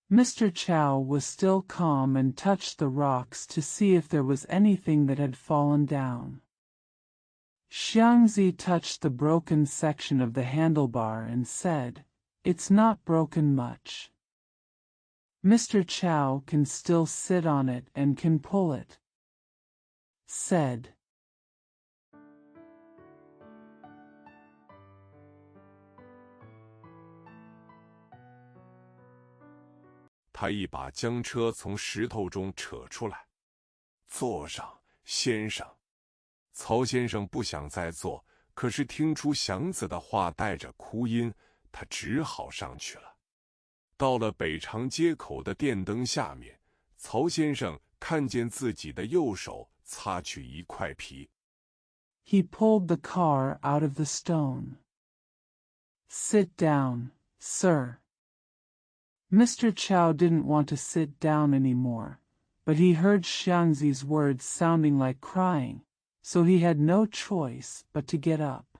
Mr. Chow was still calm and touched the rocks to see if there was anything that had fallen down. Xiangzi touched the broken section of the handlebar and said, "It's not broken much. Mr. Chow can still sit on it and can pull it." Said. 他一把将车从石头中扯出来，坐上，先生。曹先生不想再坐，可是听出祥子的话带着哭音，他只好上去了。到了北长街口的电灯下面，曹先生看见自己的右手擦去一块皮。He pulled the car out of the stone. Sit down, sir. Mr. Chow didn't want to sit down anymore, but he heard Xiangzi's words sounding like crying, so he had no choice but to get up.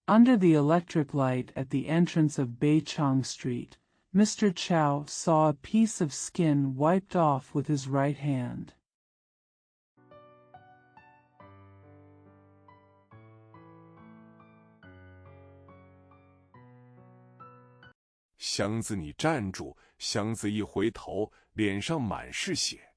Under the electric light at the entrance of Beichong Street, Mr. Chow saw a piece of skin wiped off with his right hand. 祥子，你站住！祥子一回头，脸上满是血。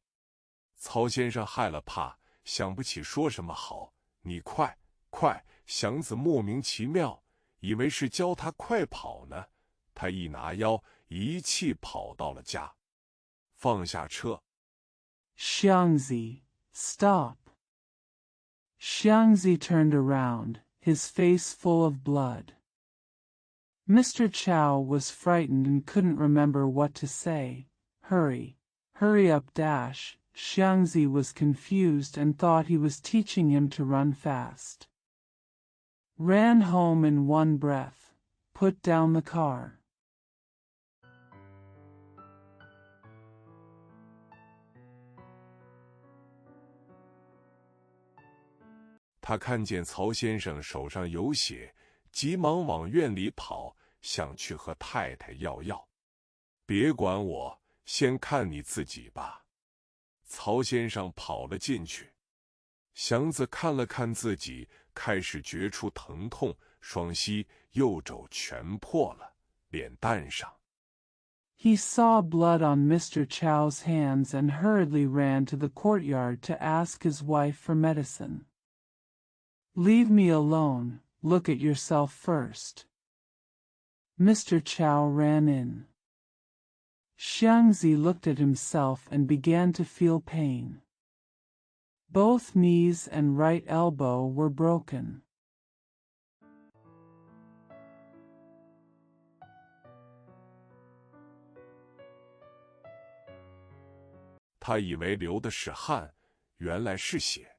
曹先生害了怕，想不起说什么好。你快，快！祥子莫名其妙，以为是教他快跑呢。他一拿腰，一气跑到了家，放下车。Xiangzi, stop. Xiangzi turned around, his face full of blood. Mr. Chow was frightened and couldn't remember what to say. Hurry, hurry up dash. Xiangzi was confused and thought he was teaching him to run fast. Ran home in one breath, put down the car. 他看见曹先生手上有血，急忙往院里跑，想去和太太要药。别管我，先看你自己吧。曹先生跑了进去，祥子看了看自己，开始觉出疼痛，双膝、右肘全破了，脸蛋上。He saw blood on Mr. Chow's hands and hurriedly ran to the courtyard to ask his wife for medicine. Leave me alone, look at yourself first. Mr. Chow ran in. Xiangzi looked at himself and began to feel pain. Both knees and right elbow were broken. 他以为流的是汗，原来是血。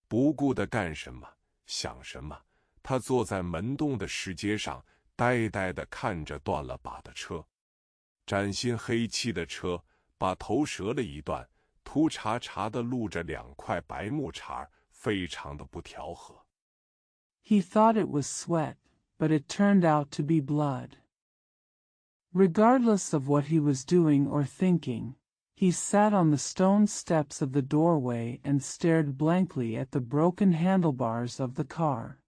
不顾的干什么，想什么？他坐在门洞的石阶上，呆呆地看着断了把的车。崭新黑漆的车，把头折了一段，凸叉叉地露着2块白木茬，非常的不调和。He thought it was sweat, but it turned out to be blood. Regardless of what he was doing or thinking, he sat on the stone steps of the doorway and stared blankly at the broken handlebars of the car.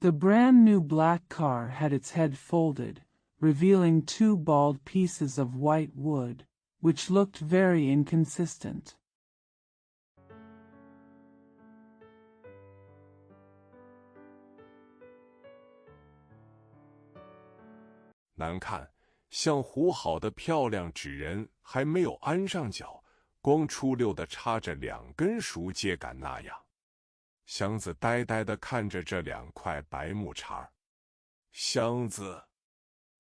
The brand-new black car had its head folded, revealing 2 bald pieces of white wood, which looked very inconsistent. 难看，像糊好的漂亮纸人还没有安上脚，光出溜的插着2根熟秸秆那样。祥子呆呆地看着这2块白木茬。祥子，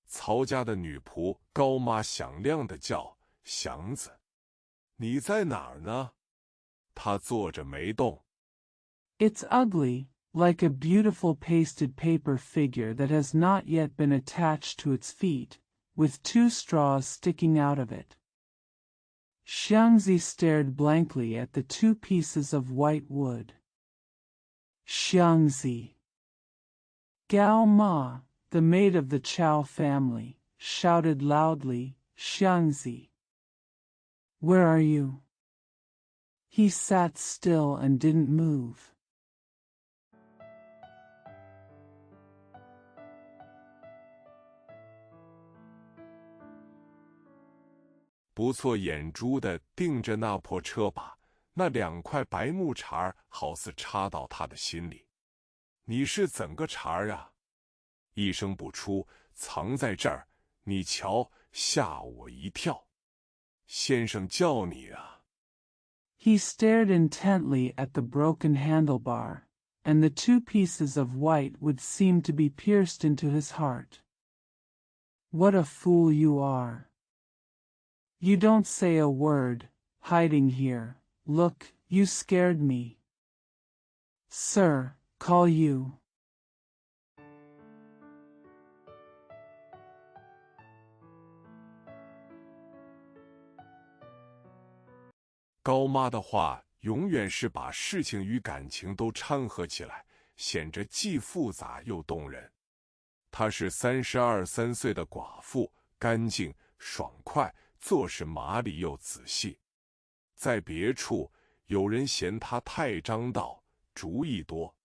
曹家的女仆高妈响亮地叫：“祥子，你在哪儿呢？”他坐着没动。It's ugly, like a beautiful pasted paper figure that has not yet been attached to its feet, with 2 straws sticking out of it. Xiangzi stared blankly at the 2 pieces of white wood. Xiangzi. Gao Ma, the maid of the Chow family, shouted loudly, Xiangzi. Where are you? He sat still and didn't move. 不错眼珠的盯着那破车把，那2块白木茬好似插到他的心里。你是怎个茬啊？一声不出，藏在这儿。你瞧，吓我一跳。先生叫你啊。He stared intently at the broken handlebar, and the 2 pieces of white wood seemed to be pierced into his heart. What a fool you are. You don't say a word, hiding here. Look, you scared me. Sir, call you. 高妈的话永远是把事情与感情都掺和起来，显着既复杂又动人。她是32、3岁的寡妇，干净爽快，做事麻利又仔细。在别处，有人嫌她太张道，主意多。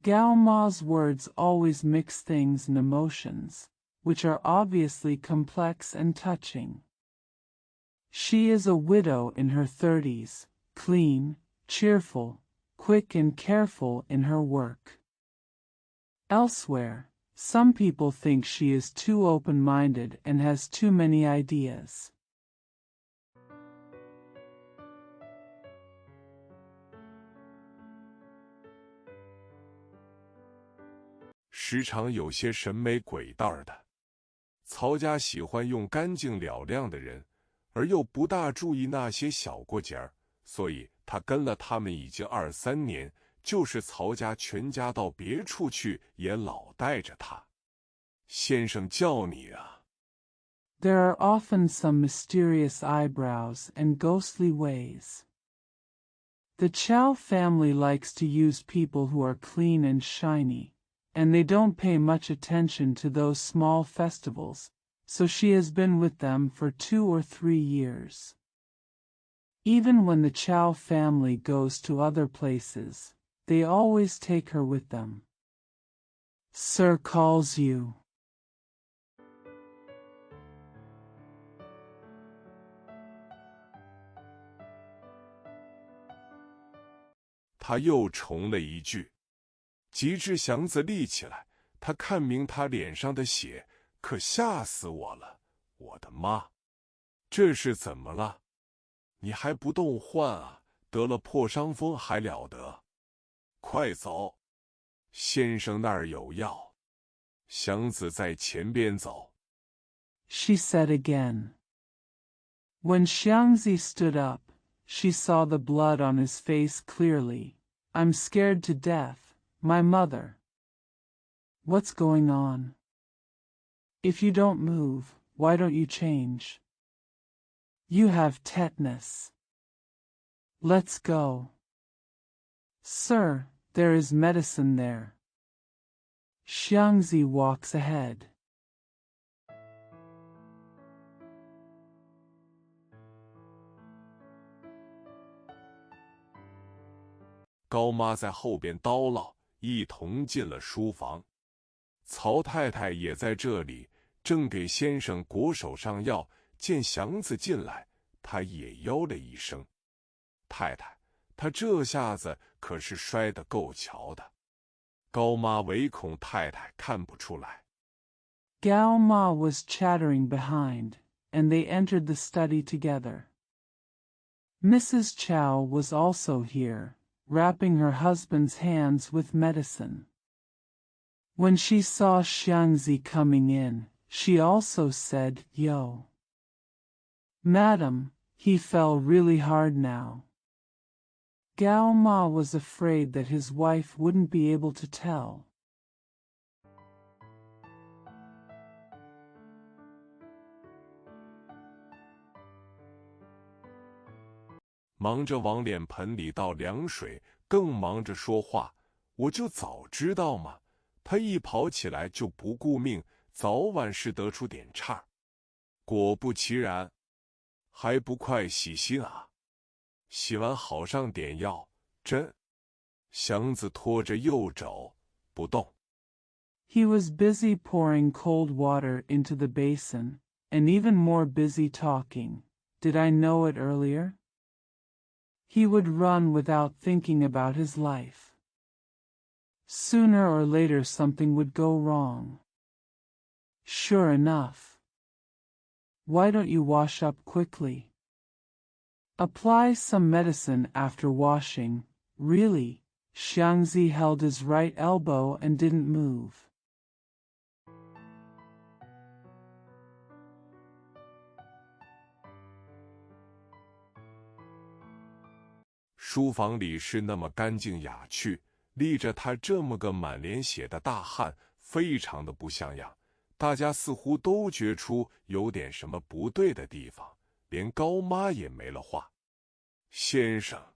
Gao Ma's words always mix things and emotions, which are obviously complex and touching. She is a widow in her 30s, clean, cheerful, quick and careful in her work. Elsewhere, some people think she is too open-minded and has too many ideas. 时常有些审美鬼道的。曹家喜欢用干净了亮的人，而又不大注意那些小过节儿，所以他跟了他们已经2、3年，就是曹家全家到别处去，也老带着他。先生叫你啊。There are often some mysterious eyebrows and ghostly ways. The Chow family likes to use people who are clean and shiny, and they don't pay much attention to those small festivals, so she has been with them for 2 or 3 years. Even when the Chow family goes to other places, they always take her with them. Sir calls you. 他又重了一句。吉志祥子立起来，他看明他脸上的血，可吓死我了！我的妈，这是怎么了？你还不动换啊？得了破伤风还了得？快走，先生那儿有药。祥子在前边走。She said again. When Xiangzi stood up, she saw the blood on his face clearly. I'm scared to death, my mother. What's going on? If you don't move, why don't you change? You have tetanus. Let's go. Sir, there is medicine there. Xiangzi walks ahead. 高妈在后边叨唠，一同进了书房。曹太太也在这里，正给先生裹手上药，见祥子进来，她也哟了一声。太太，她这下子可是摔得够瞧的。高妈唯恐太太看不出来。Gao Ma was chattering behind, and they entered the study together. Mrs. Chow was also here, wrapping her husband's hands with medicine. When she saw Xiangzi coming in, she also said, "Yo." Madam, he fell really hard now. Gao Ma was afraid that his wife wouldn't be able to tell. 忙着往脸盆里倒凉水，更忙着说话。我就早知道嘛，他一跑起来就不顾命，早晚是得出点岔。果不其然，还不快洗心啊！洗完好上点药，针。祥子拖着右肘不动。He was busy pouring cold water into the basin, and even more busy talking. Did I know it earlier? He would run without thinking about his life. Sooner or later something would go wrong. Sure enough. Why don't you wash up quickly? Apply some medicine after washing. Really? Xiangzi held his right elbow and didn't move. 书房里是那么干净雅趣，立着他这么个满脸血的大汉，非常的不像样。大家似乎都觉出有点什么不对的地方，连高妈也没了话。先生，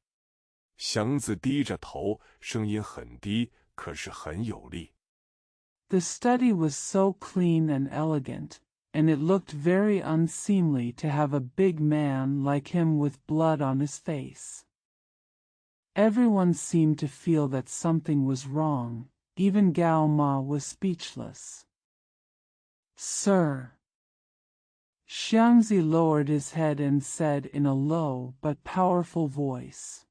祥子低着头，声音很低，可是很有力。The study was so clean and elegant, and it looked very unseemly to have a big man like him with blood on his face. Everyone seemed to feel that something was wrong. Even Gao Ma was speechless. Sir. Xiangzi lowered his head and said in a low but powerful voice.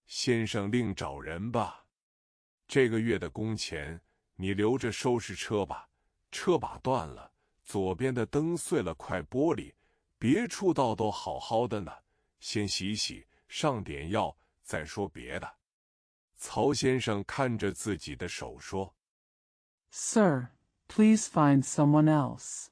先生另找人吧。这个月的工钱你留着收拾车吧。车把断了，左边的灯碎了块玻璃，别处道都好好的呢。先洗洗，上点药，再说别的。曹先生看着自己的手说 Sir, please find someone else.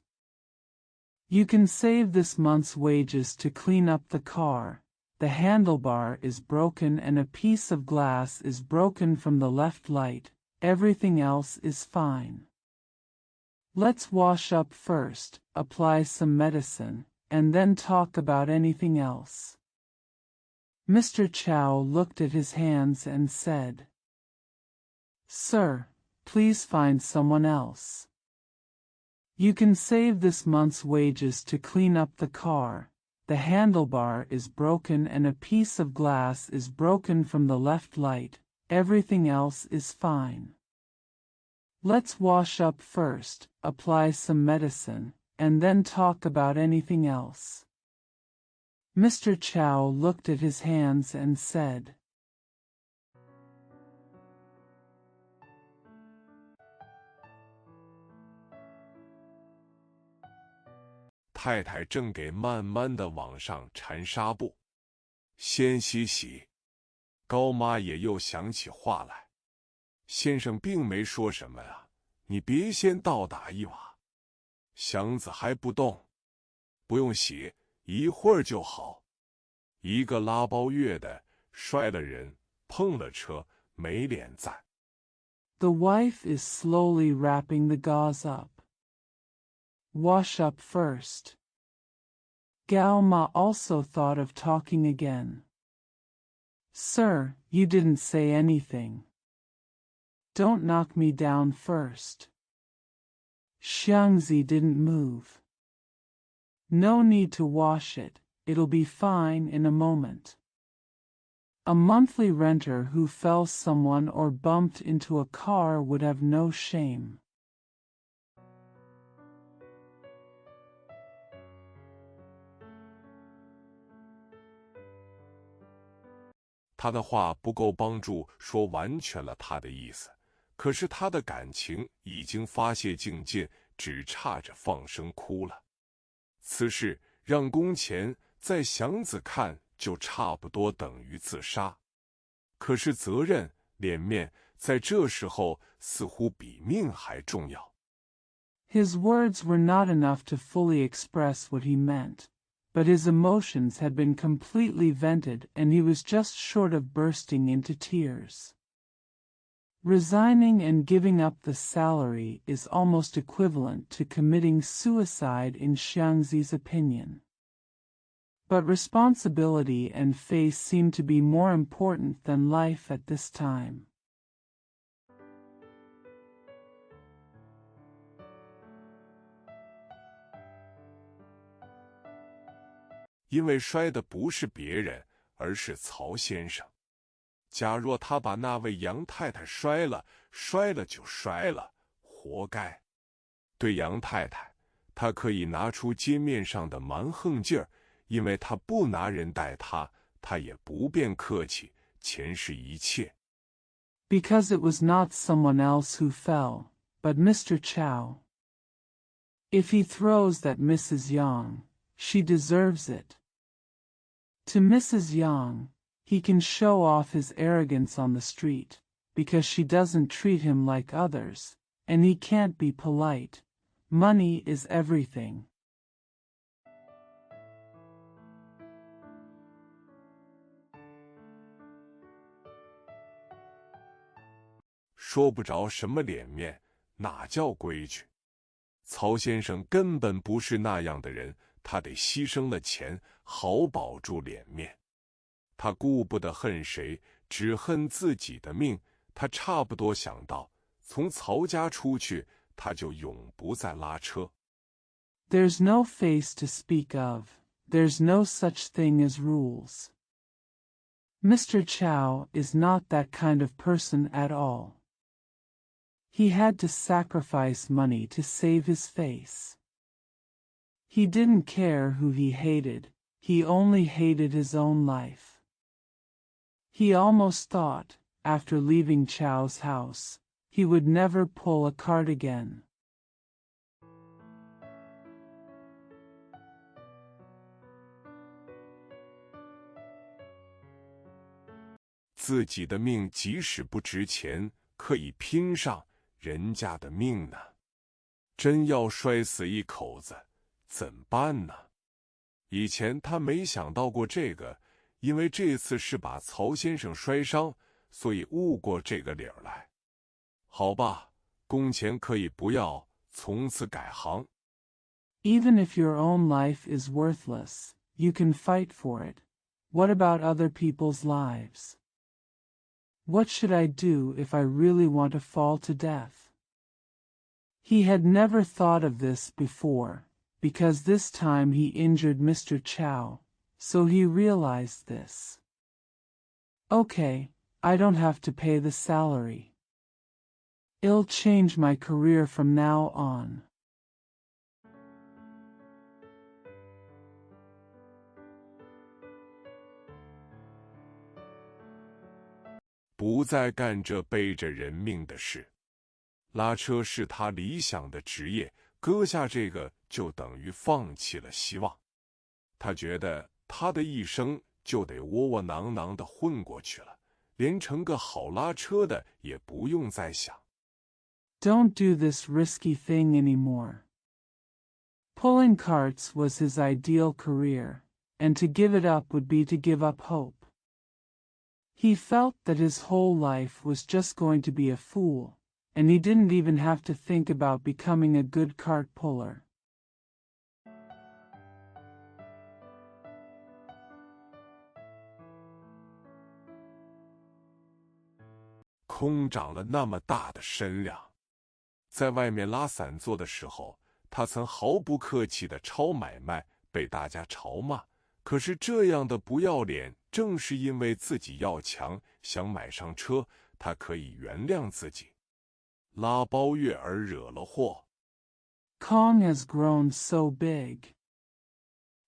You can save this month's wages to clean up the car. The handlebar is broken and a piece of glass is broken from the left light. Everything else is fine. Let's wash up first, apply some medicine, and then talk about anything else. Mr. Chow looked at his hands and said, Sir, please find someone else. You can save this month's wages to clean up the car. The handlebar is broken and a piece of glass is broken from the left light. Everything else is fine. Let's wash up first, apply some medicine, and then talk about anything else. Mr. Chow looked at his hands and said, 太太正给慢慢的往上缠纱布，先洗洗。高妈也又想起话来，先生并没说什么啊，你别先倒打一瓦。祥子还不动，不用洗，一会儿就好。一个拉包月的摔了人，碰了车，没脸赞。The wife is slowly wrapping the gauze up. Wash up first. Gao Ma also thought of talking again. Sir, you didn't say anything. Don't knock me down first. Xiangzi didn't move. No need to wash it, it'll be fine in a moment. A monthly renter who fell someone or bumped into a car would have no shame. 他的话不够帮助说完全了他的意思，可是他的感情已经发泄尽尽，只差着放声哭了。此事让工钱在祥子看就差不多等于自杀，可是责任、脸面在这时候似乎比命还重要。His words were not enough to fully express what he meant, but his emotions had been completely vented and he was just short of bursting into tears. Resigning and giving up the salary is almost equivalent to committing suicide in Xiangzi's opinion. But responsibility and faith seemed to be more important than life at this time. 因为摔的不是别人，而是曹先生。假若他把那位杨太太摔了，摔了就摔了，活该。对杨太太，他可以拿出街面上的蛮横劲儿，因为他不拿人待他，他也不便客气，钱是一切。Because it was not someone else who fell, but Mr. Chow. If he throws that Mrs. Yang, she deserves it. To Mrs. Yang, he can show off his arrogance on the street, because she doesn't treat him like others, and he can't be polite. Money is everything. 说不着什么脸面，哪叫规矩？曹先生根本不是那样的人，他得牺牲了钱，好保住脸面。他顾不得恨谁，只恨自己的命。他差不多想到，从曹家出去，他就永不再拉车。There's no face to speak of. There's no such thing as rules. Mr. Chow is not that kind of person at all. He had to sacrifice money to save his face. He didn't care who he hated, he only hated his own life. He almost thought, after leaving Chow's house, he would never pull a cart again. 自己的命即使不值钱，可以拼上人家的命呢。真要摔死一口子，怎办呢？以前他没想到过这个，因为这次是把曹先生摔伤，所以悟过这个理儿来。好吧，工钱可以不要，从此改行。Even if your own life is worthless, you can fight for it. What about other people's lives? What should I do if I really want to fall to death? He had never thought of this before, because this time he injured Mr. Chow, so he realized this. Okay, I don't have to pay the salary. It'll change my career from now on. 不再干这背着人命的事。拉车是他理想的职业，搁下这个就等于放弃了希望。他觉得他的一生就得窝窝囊囊的混过去了，连成个好拉车的也不用再想。Don't do this risky thing anymore. Pulling carts was his ideal career, and to give it up would be to give up hope. He felt that his whole life was just going to be a fool, and he didn't even have to think about becoming a good cart puller. 空长了那么大的身量，在外面拉散座的时候，他曾毫不客气的抄买卖，被大家嘲骂。可是这样的不要脸，正是因为自己要强，想买上车，他可以原谅自己。拉包月而惹了祸。Kong has grown so big.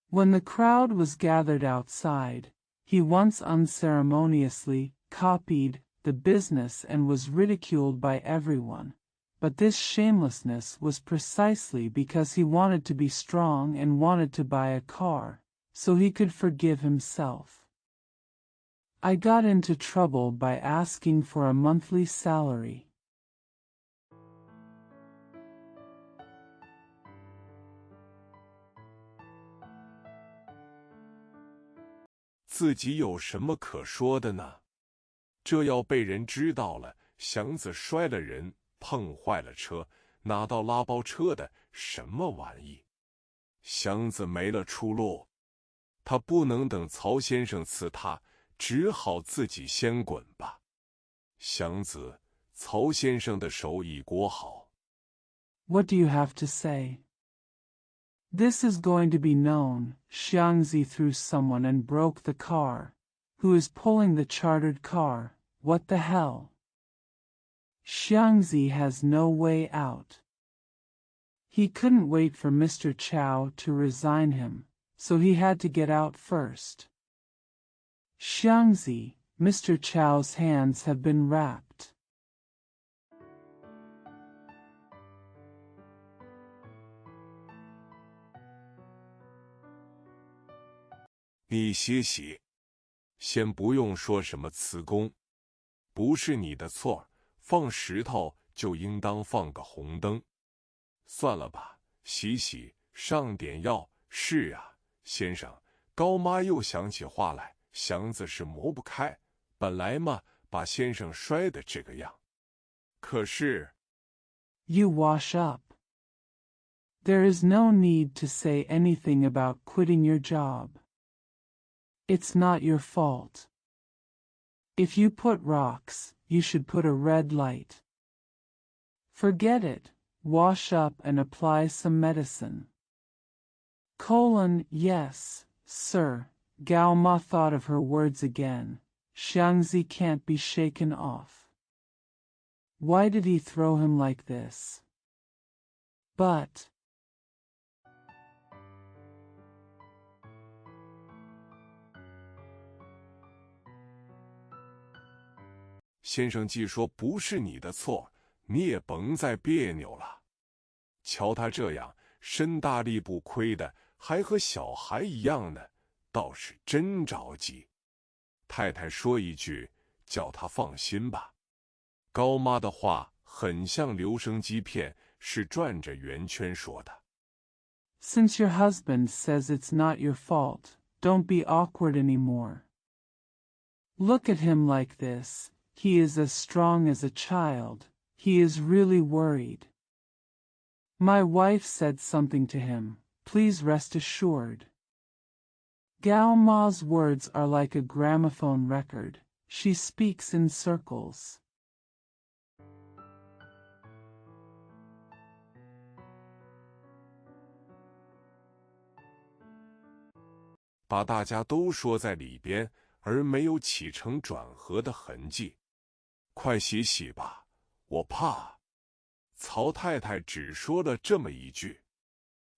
When the crowd was gathered outside, he once unceremoniously copied the business and was ridiculed by everyone. But this shamelessness was precisely because he wanted to be strong and wanted to buy a car, so he could forgive himself. I got into trouble by asking for a monthly salary. 自己有什么可说的呢？这要被人知道了，祥子摔了人，碰坏了车，拿到拉包车的什么玩意？祥子没了出路，他不能等曹先生赐他，只好自己先滚吧。祥子，曹先生的手艺锅好。What do you have to say? This is going to be known. Xiangzi threw someone and broke the car. Who is pulling the chartered car? What the hell? Xiangzi has no way out. He couldn't wait for Mr. Chow to resign him, so he had to get out first. Xiangzi, Mr. Chow's hands have been wrapped. 你歇息，先不用说什么辞工，不是你的错，放石头就应当放个红灯。算了吧，洗洗，上点药。是啊，先生，高妈又想起话来，祥子是磨不开，本来嘛，把先生摔得这个样。可是 You wash up. There is no need to say anything about quitting your job. It's not your fault. If you put rocks, you should put a red light. Forget it, wash up and apply some medicine. Yes, sir. Gao Ma thought of her words again. Xiangzi can't be shaken off. Why did he throw him like this? But先生既说不是你的错，你也甭再别扭了。瞧他这样，身大力不亏的，还和小孩一样呢，倒是真着急。太太说一句，叫他放心吧。高妈的话很像留声机片，是转着圆圈说的。Since your husband says it's not your fault, don't be awkward anymore. Look at him like this. He is as strong as a child. He is really worried. My wife said something to him. Please rest assured. Gao Ma's words are like a gramophone record. She speaks in circles. 把大家都说在里边，而没有起承转合的痕迹。快洗洗吧，我怕。曹太太只说了这么一句。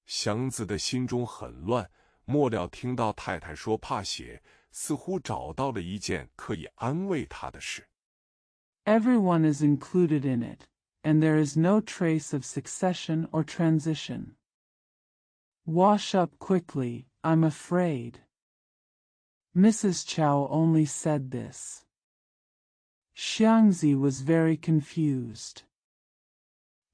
祥子的心中很乱，末了听到太太说怕血，似乎找到了一件可以安慰他的事。Everyone is included in it, and there is no trace of succession or transition. Wash up quickly, I'm afraid. Mrs. Chow only said this. Xiangzi was very confused.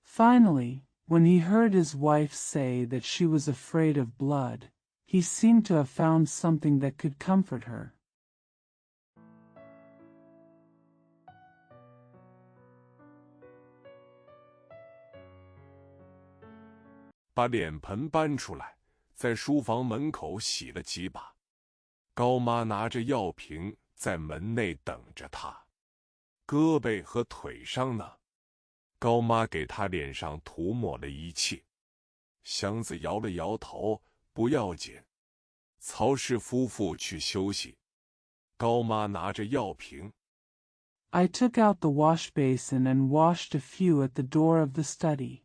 Finally, when he heard his wife say that she was afraid of blood, he seemed to have found something that could comfort her. 把脸盆搬出来，在书房门口洗了几把。高妈拿着药瓶在门内等着他。胳膊和腿上呢？高妈给他脸上涂抹了一气。祥子摇了摇头，不要紧。曹氏夫妇去休息。高妈拿着药瓶。I took out the wash basin and washed a few at the door of the study.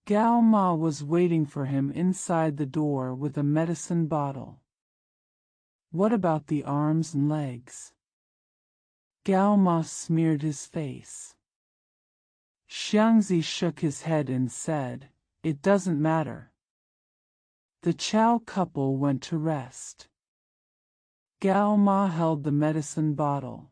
Gao Ma was waiting for him inside the door with a medicine bottle. What about the arms and legs? Gao Ma smeared his face. Xiangzi shook his head and said, It doesn't matter. The Chow couple went to rest. Gao Ma held the medicine bottle.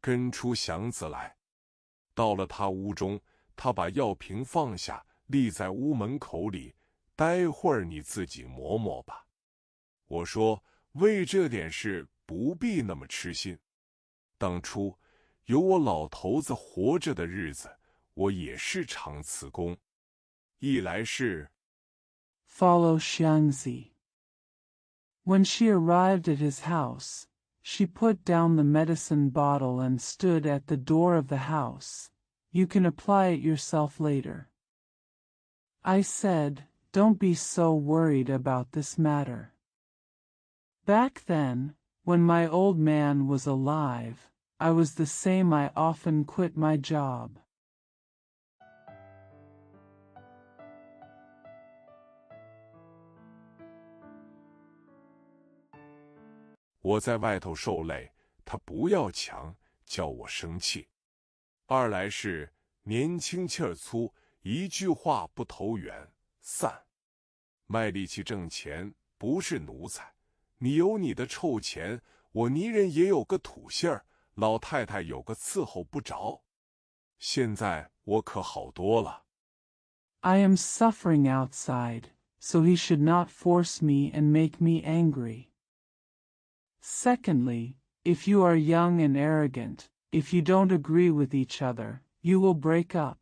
跟出祥子来。到了他屋中，他把药瓶放下，立在屋门口里。待会儿你自己磨磨吧。我说，为这点事不必那么痴心。当初有我老头子活着的日子，我也是常辞工。一来是 Follow Xiangzi. When she arrived at his house, she put down the medicine bottle and stood at the door of the house. You can apply it yourself later. I said, Don't be so worried about this matter. Back then, when my old man was alive, I was the same. I often quit my job. 我在外头受累，他不要强，叫我生气。二来是年轻气儿粗，一句话不投缘，散。卖力气挣钱不是奴才，你有你的臭钱，我泥人也有个土性儿，老太太有个伺候不着。现在我可好多了。I am suffering outside, so he should not force me and make me angry. Secondly, if you are young and arrogant, if you don't agree with each other, you will break up.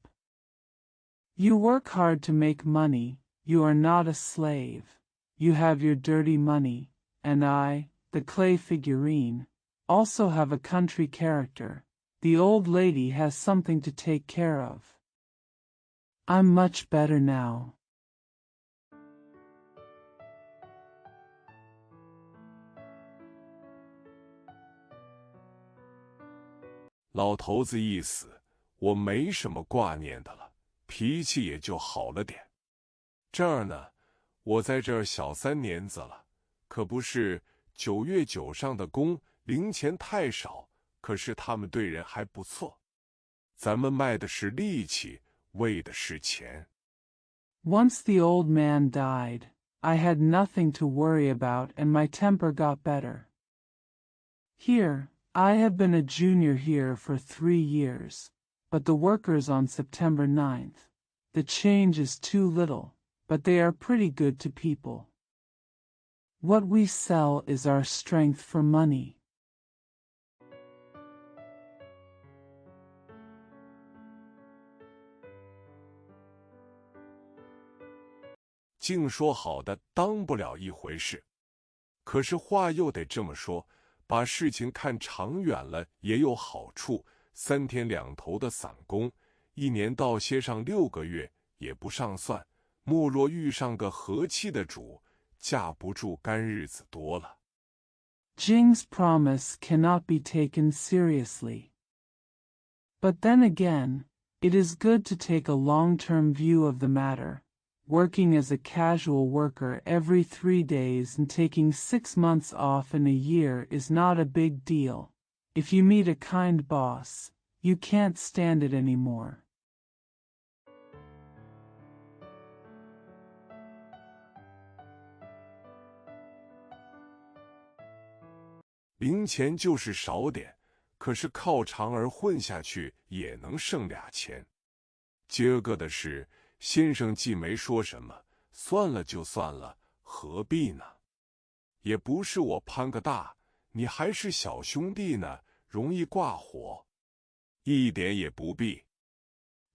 You work hard to make money, you are not a slave. You have your dirty money, and I, the clay figurine, also have a country character. The old lady has something to take care of. I'm much better now. 老头子一死，我没什么挂念的了，脾气也就好了点。这儿呢，我在这儿小3年子了，可不是9月9上的工，零钱太少，可是他们对人还不错。咱们卖的是力气，为的是钱。Once the old man died, I had nothing to worry about and my temper got better. Here, I have been a junior here for 3 years, but the workers on September 9th, the change is too little, but they are pretty good to people. What we sell is our strength for money. 净说好的当不了一回事，可是话又得这么说，把事情看长远了也有好处。3天2头的散工，一年到歇上6个月也不上算。莫若遇上个和气的主，架不住干日子多了。Jing's promise cannot be taken seriously. But then again, it is good to take a long-term view of the matter. Working as a casual worker every 3 days and taking 6 months off in a year is not a big deal. If you meet a kind boss, you can't stand it anymore. 零钱就是少点，可是靠长儿混下去也能剩俩钱。今个的事，先生既没说什么，算了就算了，何必呢？也不是我攀个大，你还是小兄弟呢，容易挂火，一点也不必。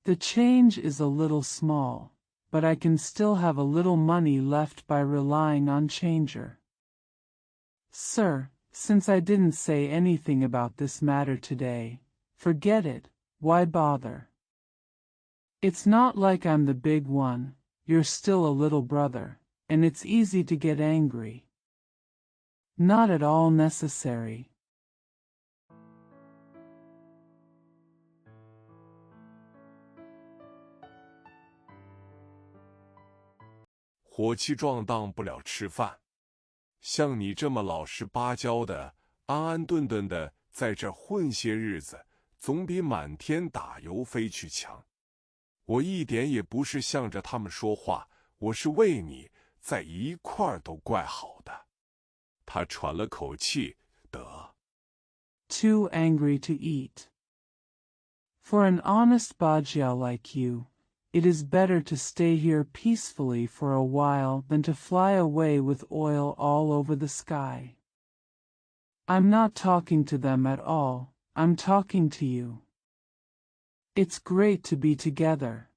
The change is a little small, but I can still have a little money left by relying on changer. Sir, since I didn't say anything about this matter today, forget it, why bother? It's not like I'm the big one, you're still a little brother, and it's easy to get angry. Not at all necessary. 火气壮当不了吃饭。像你这么老实巴交的，安安顿顿的在这混些日子，总比满天打油飞去强。我一点也不是向着他们说话，我是为你在一块儿都怪好的。他喘了口气，得。Too angry to eat. For an honest Bajia like you, it is better to stay here peacefully for a while than to fly away with oil all over the sky. I'm not talking to them at all, I'm talking to you. It's great to be together.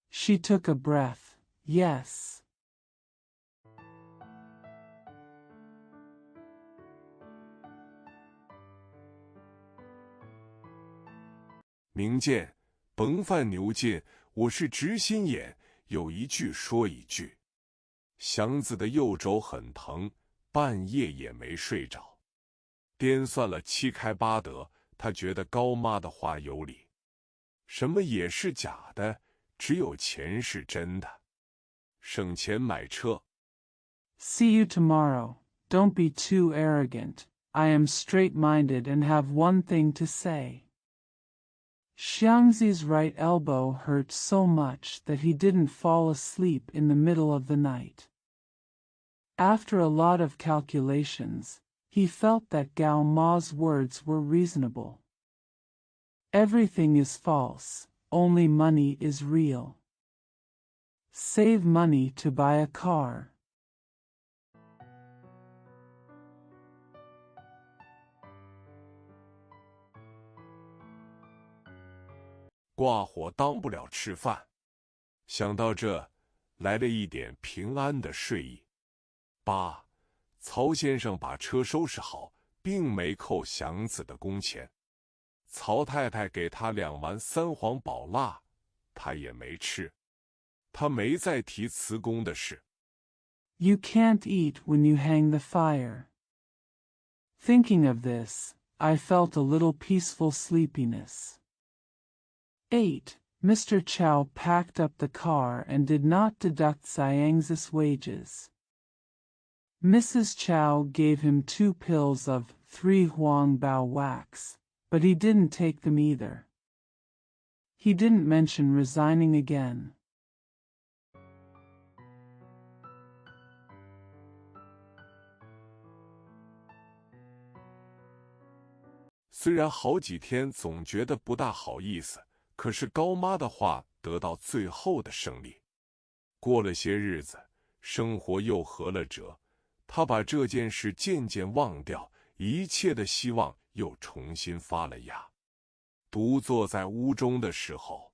She took a breath, yes. 明见，甭犯牛劲，我是直心眼，有一句说一句。祥子的右肘很疼，半夜也没睡着，掂算了7开8得，他觉得高妈的话有理。什么也是假的，只有钱是真的。省钱买车。See you tomorrow. Don't be too arrogant. I am straight-minded and have one thing to say. Xiangzi's right elbow hurt so much that he didn't fall asleep in the middle of the night. After a lot of calculations, he felt that Gao Ma's words were reasonable. Everything is false, only money is real. Save money to buy a car. 挂火当不了吃饭。想到这，来了一点平安的睡意。8，曹先生把车收拾好，并没扣祥子的工钱。曹太太给他2丸3黄宝蜡，他也没吃。他没再提辞工的事。You can't eat when you hang the fire. Thinking of this, I felt a little peaceful sleepiness. 8. Mr. Chow packed up the car and did not deduct Xiang's wages. Mrs. Chow gave him 2 pills of 3 Huang Bao wax, but he didn't take them either. He didn't mention resigning again. 虽然好几天总觉得不大好意思，可是高妈的话得到最后的胜利。过了些日子，生活又合了辙，他把这件事渐渐忘掉，一切的希望又重新发了芽。独坐在屋中的时候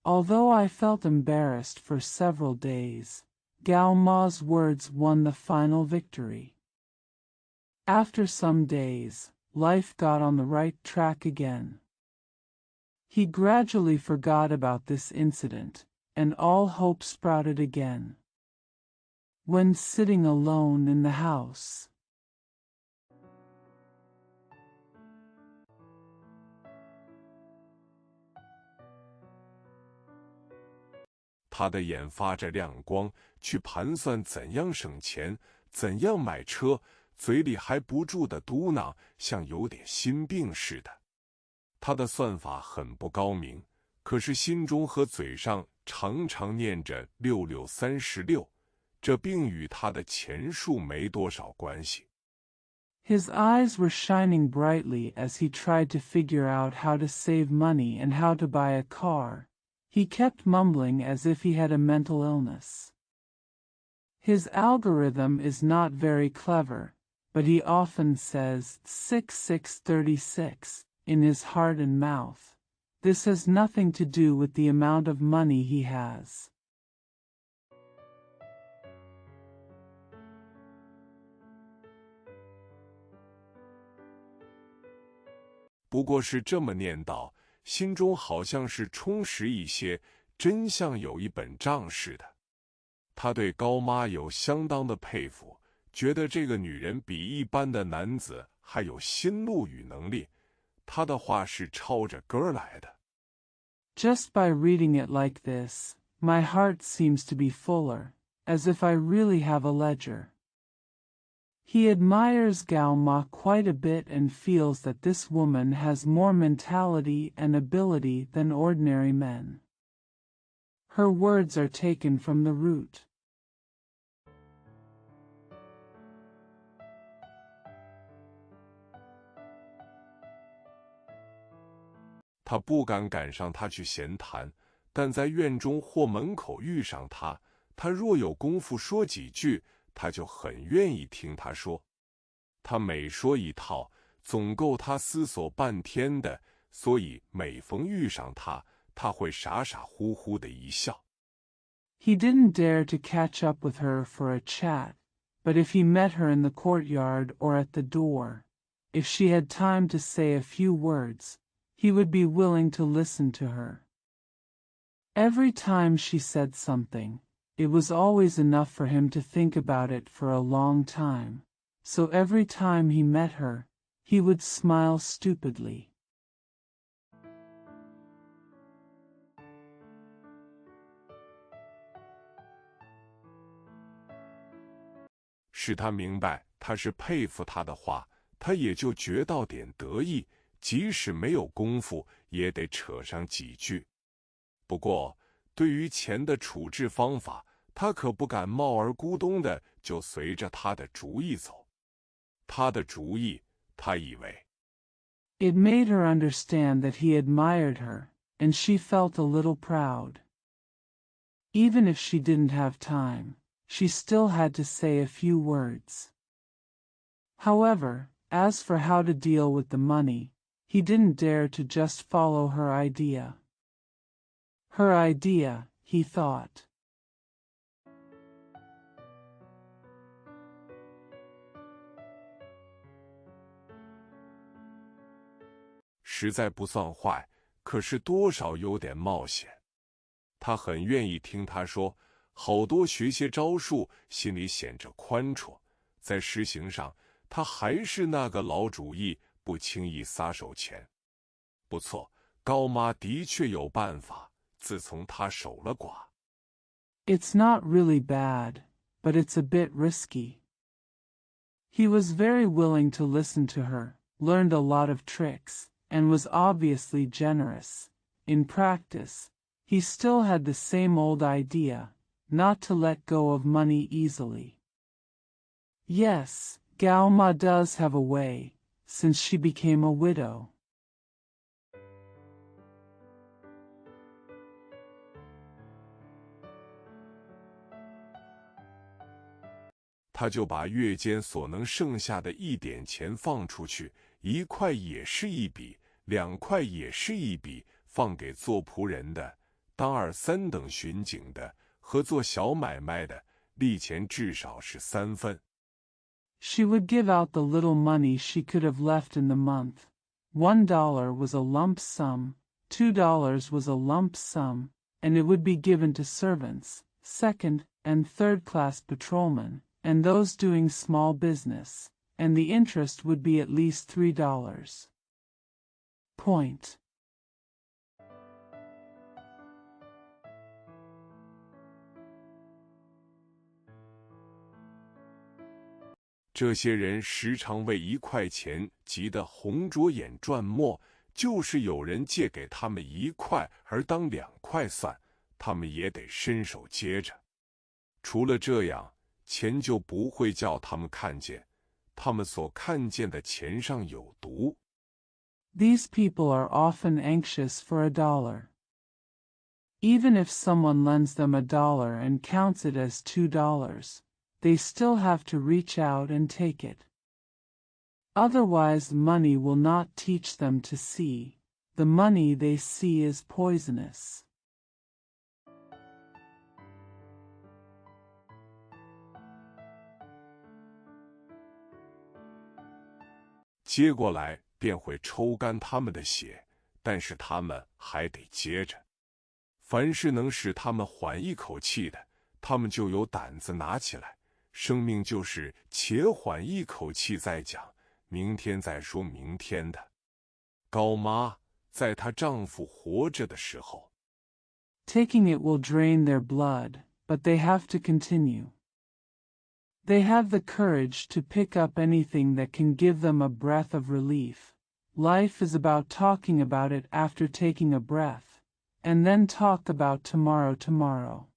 Although I felt embarrassed for several days, Gao Ma's words won the final victory. After some days, life got on the right track again. He gradually forgot about this incident, and all hope sprouted again. When sitting alone in the house, 他的眼发着亮光，去盘算怎样省钱，怎样买车，嘴里还不住地嘟囔，像有点心病似的。他的算法很不高明，可是心中和嘴上常常念着6636，这并与他的钱数没多少关系。his eyes were shining brightly as he tried to figure out how to save money and how to buy a car. He kept mumbling as if he had a mental illness. His algorithm is not very clever, but he often says 6636 in his heart and mouth. This has nothing to do with the amount of money he has. 不过是这么念叨，心中好像是充实一些，真像有一本账似的。他对高妈有相当的佩服，觉得这个女人比一般的男子还有心路与能力。他的话是抄着歌儿来的。Just by reading it like this, my heart seems to be fuller, as if I really have a ledger. He admires Gao Ma quite a bit and feels that this woman has more mentality and ability than ordinary men. Her words are taken from the root. 他不敢赶上他去闲谈，但在院中或门口遇上他，他若有功夫说几句，他就很愿意听他说。他每说一套，总够他思索半天的，所以每逢遇上他，他会傻傻乎乎的一笑。He didn't dare to catch up with her for a chat, but if he met her in the courtyard or at the door, if she had time to say a few words, he would be willing to listen to her. Every time she said something, it was always enough for him to think about it for a long time, so every time he met her, he would smile stupidly. 使他明白他是佩服他的话，他也就觉到点得意，即使没有功夫，也得扯上几句。不过，对于钱的处置方法，他可不敢冒而咕咚的就随着他的主意走。他的主意，他以为 It made her understand that he admired her, and she felt a little proud. Even if she didn't have time, she still had to say a few words. However, as for how to deal with the money, he didn't dare to just follow her idea. Her idea, he thought. 实在不算坏，可是多少有点冒险。他很愿意听他说，好多学些招数，心里显着宽绰，在实行上，他还是那个老主意，不轻易撒手钱。不错，高妈的确有办法，自从她守了寡。It's not really bad, but it's a bit risky. He was very willing to listen to her, learned a lot of tricks, and was obviously generous. In practice, he still had the same old idea, not to let go of money easily. Yes, Gao Ma does have a way, since she became a widow. 他就把月间所能剩下的一点钱放出去，1块也是一笔，2块也是一笔，放给做仆人的、当2、3等巡警的和做小买卖的，利钱至少是3分。She would give out the little money she could have left in the month. $1 was a lump sum, $2 was a lump sum, and it would be given to servants, second and third-class patrolmen, and those doing small business, and the interest would be at least $3. Point. 这些人时常为1块钱急得红着眼转目，就是有人借给他们1块而当2块算，他们也得伸手接着。除了这样，钱就不会叫他们看见，他们所看见的钱上有毒。These people are often anxious for $1. Even if someone lends them $1 and counts it as $2, they still have to reach out and take it. Otherwise, money will not teach them to see. The money they see is poisonous. 接过来便会抽干他们的血，但是他们还得接着。凡是能使他们缓一口气的，他们就有胆子拿起来。生命就是且缓一口气再讲，明天再说明天的。高妈在她丈夫活着的时候 Taking it will drain their blood, but they have to continue. They have the courage to pick up anything that can give them a breath of relief. Life is about talking about it after taking a breath, and then talk about tomorrow.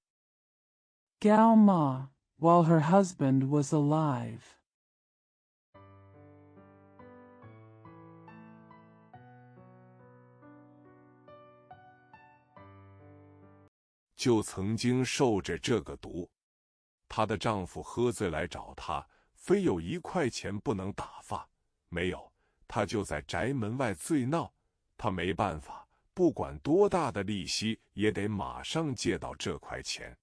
Gao Ma, while her husband was alive. 就曾经受着这个毒。她的丈夫喝醉来找她，非有1块钱不能打发，没有，她就在宅门外醉闹。她没办法，不管多大的利息，也得马上借到这块钱。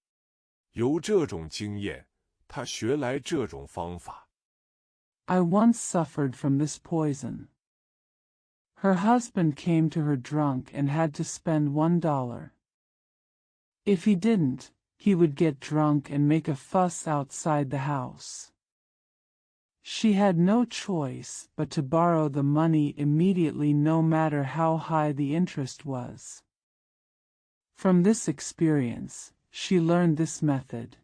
有这种经验，她学来这种方法。I once suffered from this poison. Her husband came to her drunk and had to spend $1. If he didn't, he would get drunk and make a fuss outside the house. She had no choice but to borrow the money immediately, no matter how high the interest was. From this experience, she learned this method.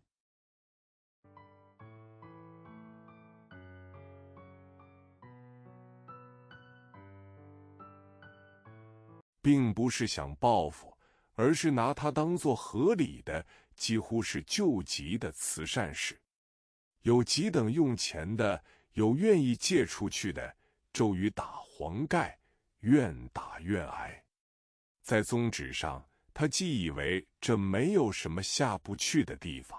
并不是想报复，而是拿它当作合理的，几乎是救急的慈善事。有几等用钱的，有愿意借出去的，骤雨打黄盖，愿打愿挨。在宗旨上，他既以为这没有什么下不去的地方。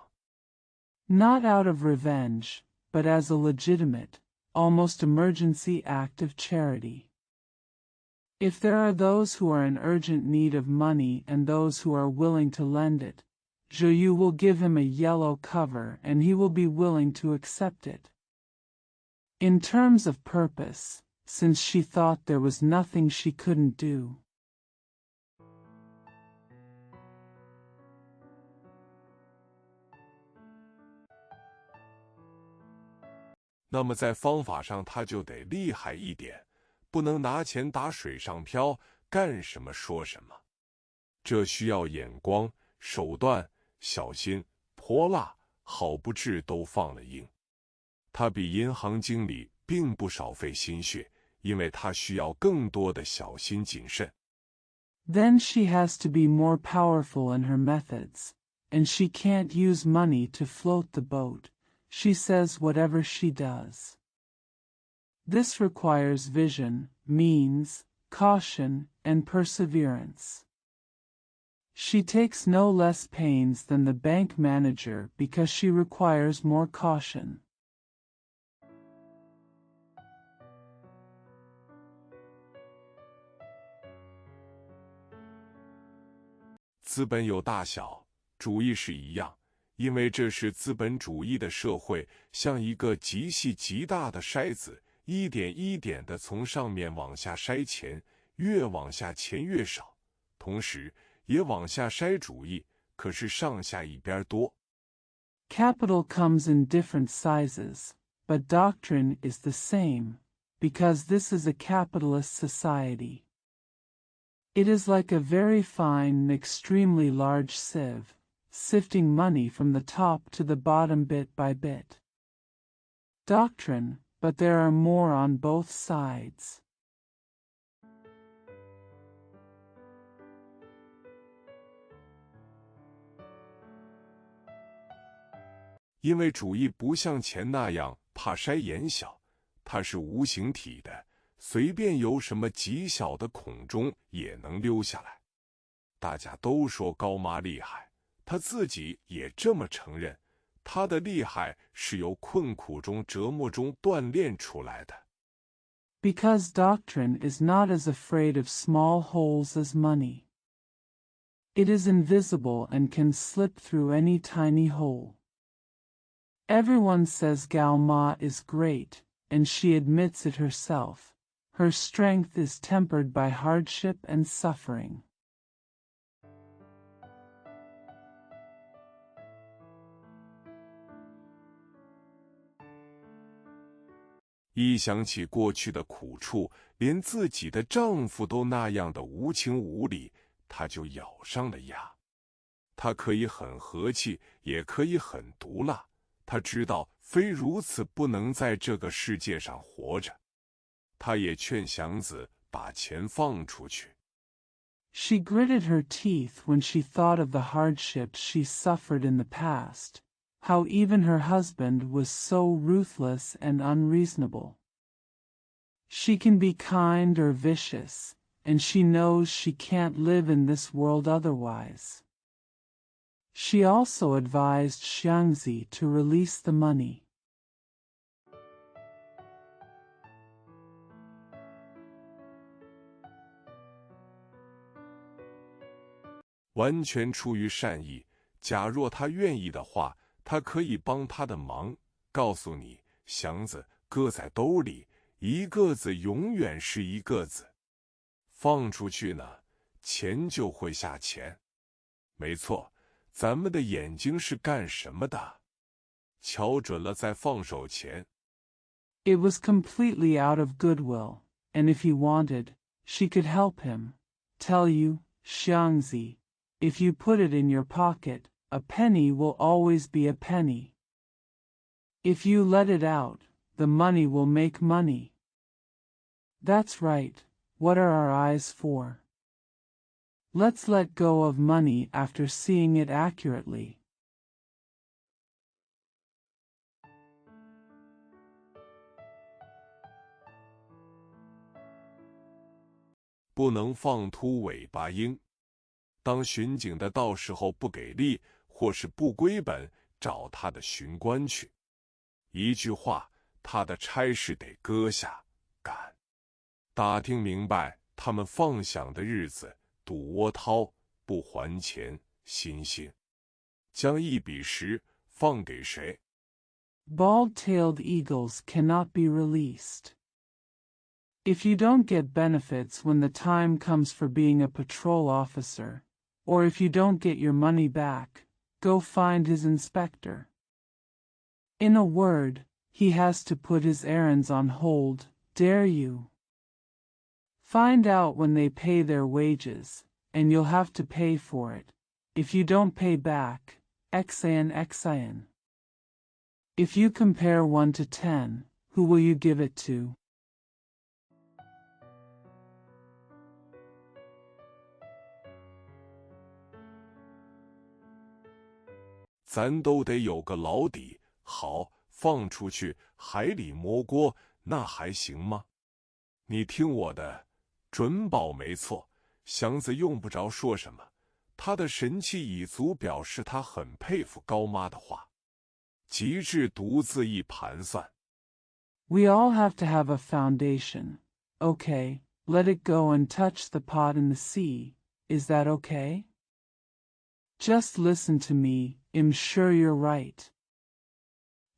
Not out of revenge, but as a legitimate, almost emergency act of charity. If there are those who are in urgent need of money and those who are willing to lend it, Zhou will give him a yellow cover and he will be willing to accept it. In terms of purpose, since she thought there was nothing she couldn't do. 那么在方法上他就得厉害一点，不能拿钱打水上漂，干什么说什么。这需要眼光、手段、小心、泼辣，好不治都放了硬。他比银行经理并不少费心血，因为他需要更多的小心谨慎。Then she has to be more powerful in her methods, and she can't use money to float the boat. She says whatever she does. This requires vision, means, caution, and perseverance. She takes no less pains than the bank manager because she requires more caution. 资本有大小，主义是一样，因为这是资本主义的社会，像一个极细极大的筛子，一点一点地从上面往下筛钱，越往下钱越少，同时也往下筛主义，可是上下一边多。Capital comes in different sizes, but doctrine is the same, because this is a capitalist society. It is like a very fine and extremely large sieve, sifting money from the top to the bottom bit by bit. Doctrine, but there are more on both sides. 因为主义不像钱那样怕筛眼小，它是无形体的，随便由什么极小的孔中也能溜下来。大家都说高妈厉害，她自己也这么承认，她的厉害是由困苦中折磨中锻炼出来的。Because doctrine is not as afraid of small holes as money. It is invisible and can slip through any tiny hole. Everyone says Gao Ma is great, and she admits it herself. Her strength is tempered by hardship and suffering. 一想起过去的苦处，连自己的丈夫都那样的无情无理，她就咬上了牙。她可以很和气，也可以很毒辣。她知道非如此不能在这个世界上活着。她也劝祥子把钱放出去。She gritted her teeth when she thought of the hardships she suffered in the past, how even her husband was so ruthless and unreasonable. She can be kind or vicious, and she knows she can't live in this world otherwise. She also advised Xiangzi to release the money. 完全出于善意，假若他愿意的话，他可以帮他的忙。告诉你，祥子搁在兜里，一个子永远是一个子。放出去呢，钱就会下钱。没错，咱们的眼睛是干什么的？瞧准了再放手钱。It was completely out of goodwill, and if he wanted, she could help him. Tell you, Xiangzi, if you put it in your pocket, a penny will always be a penny. If you let it out, the money will make money. That's right, what are our eyes for? Let's let go of money after seeing it accurately. 不能放秃尾巴鹰。当巡警的到时候不给力，或是不归本，找他的巡官去。一句话，他的差事得搁下，赶。打听明白他们放响的日子，赌窝掏，不还钱，心性。将一笔时放给谁？ Bald-tailed eagles cannot be released. If you don't get benefits when the time comes for being a patrol officer, or if you don't get your money back, go find his inspector. In a word, he has to put his errands on hold, dare you? Find out when they pay their wages, and you'll have to pay for it. If you don't pay back, Xian. If you compare 1 to 10, who will you give it to? 咱都得有个老底，好，放出去海里摸锅，那还行吗？你听我的，准保没错。祥子用不着说什么，他的神气已足表示他很佩服高妈的话，极致独自一盘算。We all have to have a foundation. Okay, let it go and touch the pot in the sea. Is that okay? Just listen to me, I'm sure you're right.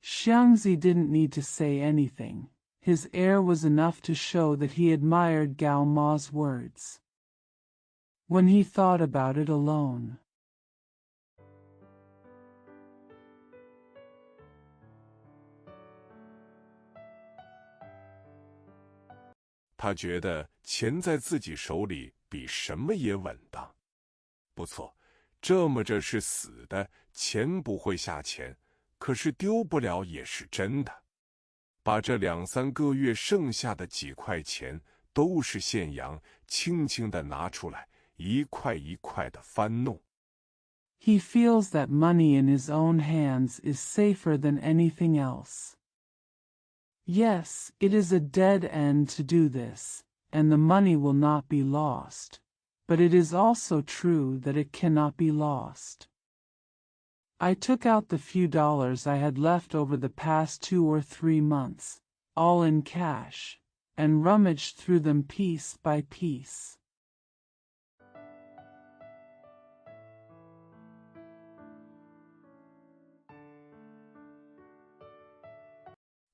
Xiangzi didn't need to say anything. His air was enough to show that he admired Gao Ma's words. When he thought about it alone, 他觉得钱在自己手里比什么也稳当。不错，这么着是死的，钱不会下钱，可是丢不了也是真的。把这2、3个月剩下的几块钱都是现洋，轻轻地拿出来，一块一块地翻弄。he feels that money in his own hands is safer than anything else. Yes, it is a dead end to do this, and the money will not be lost. But it is also true that it cannot be lost. I took out the few dollars I had left over the past 2 or 3 months, all in cash, and rummaged through them piece by piece.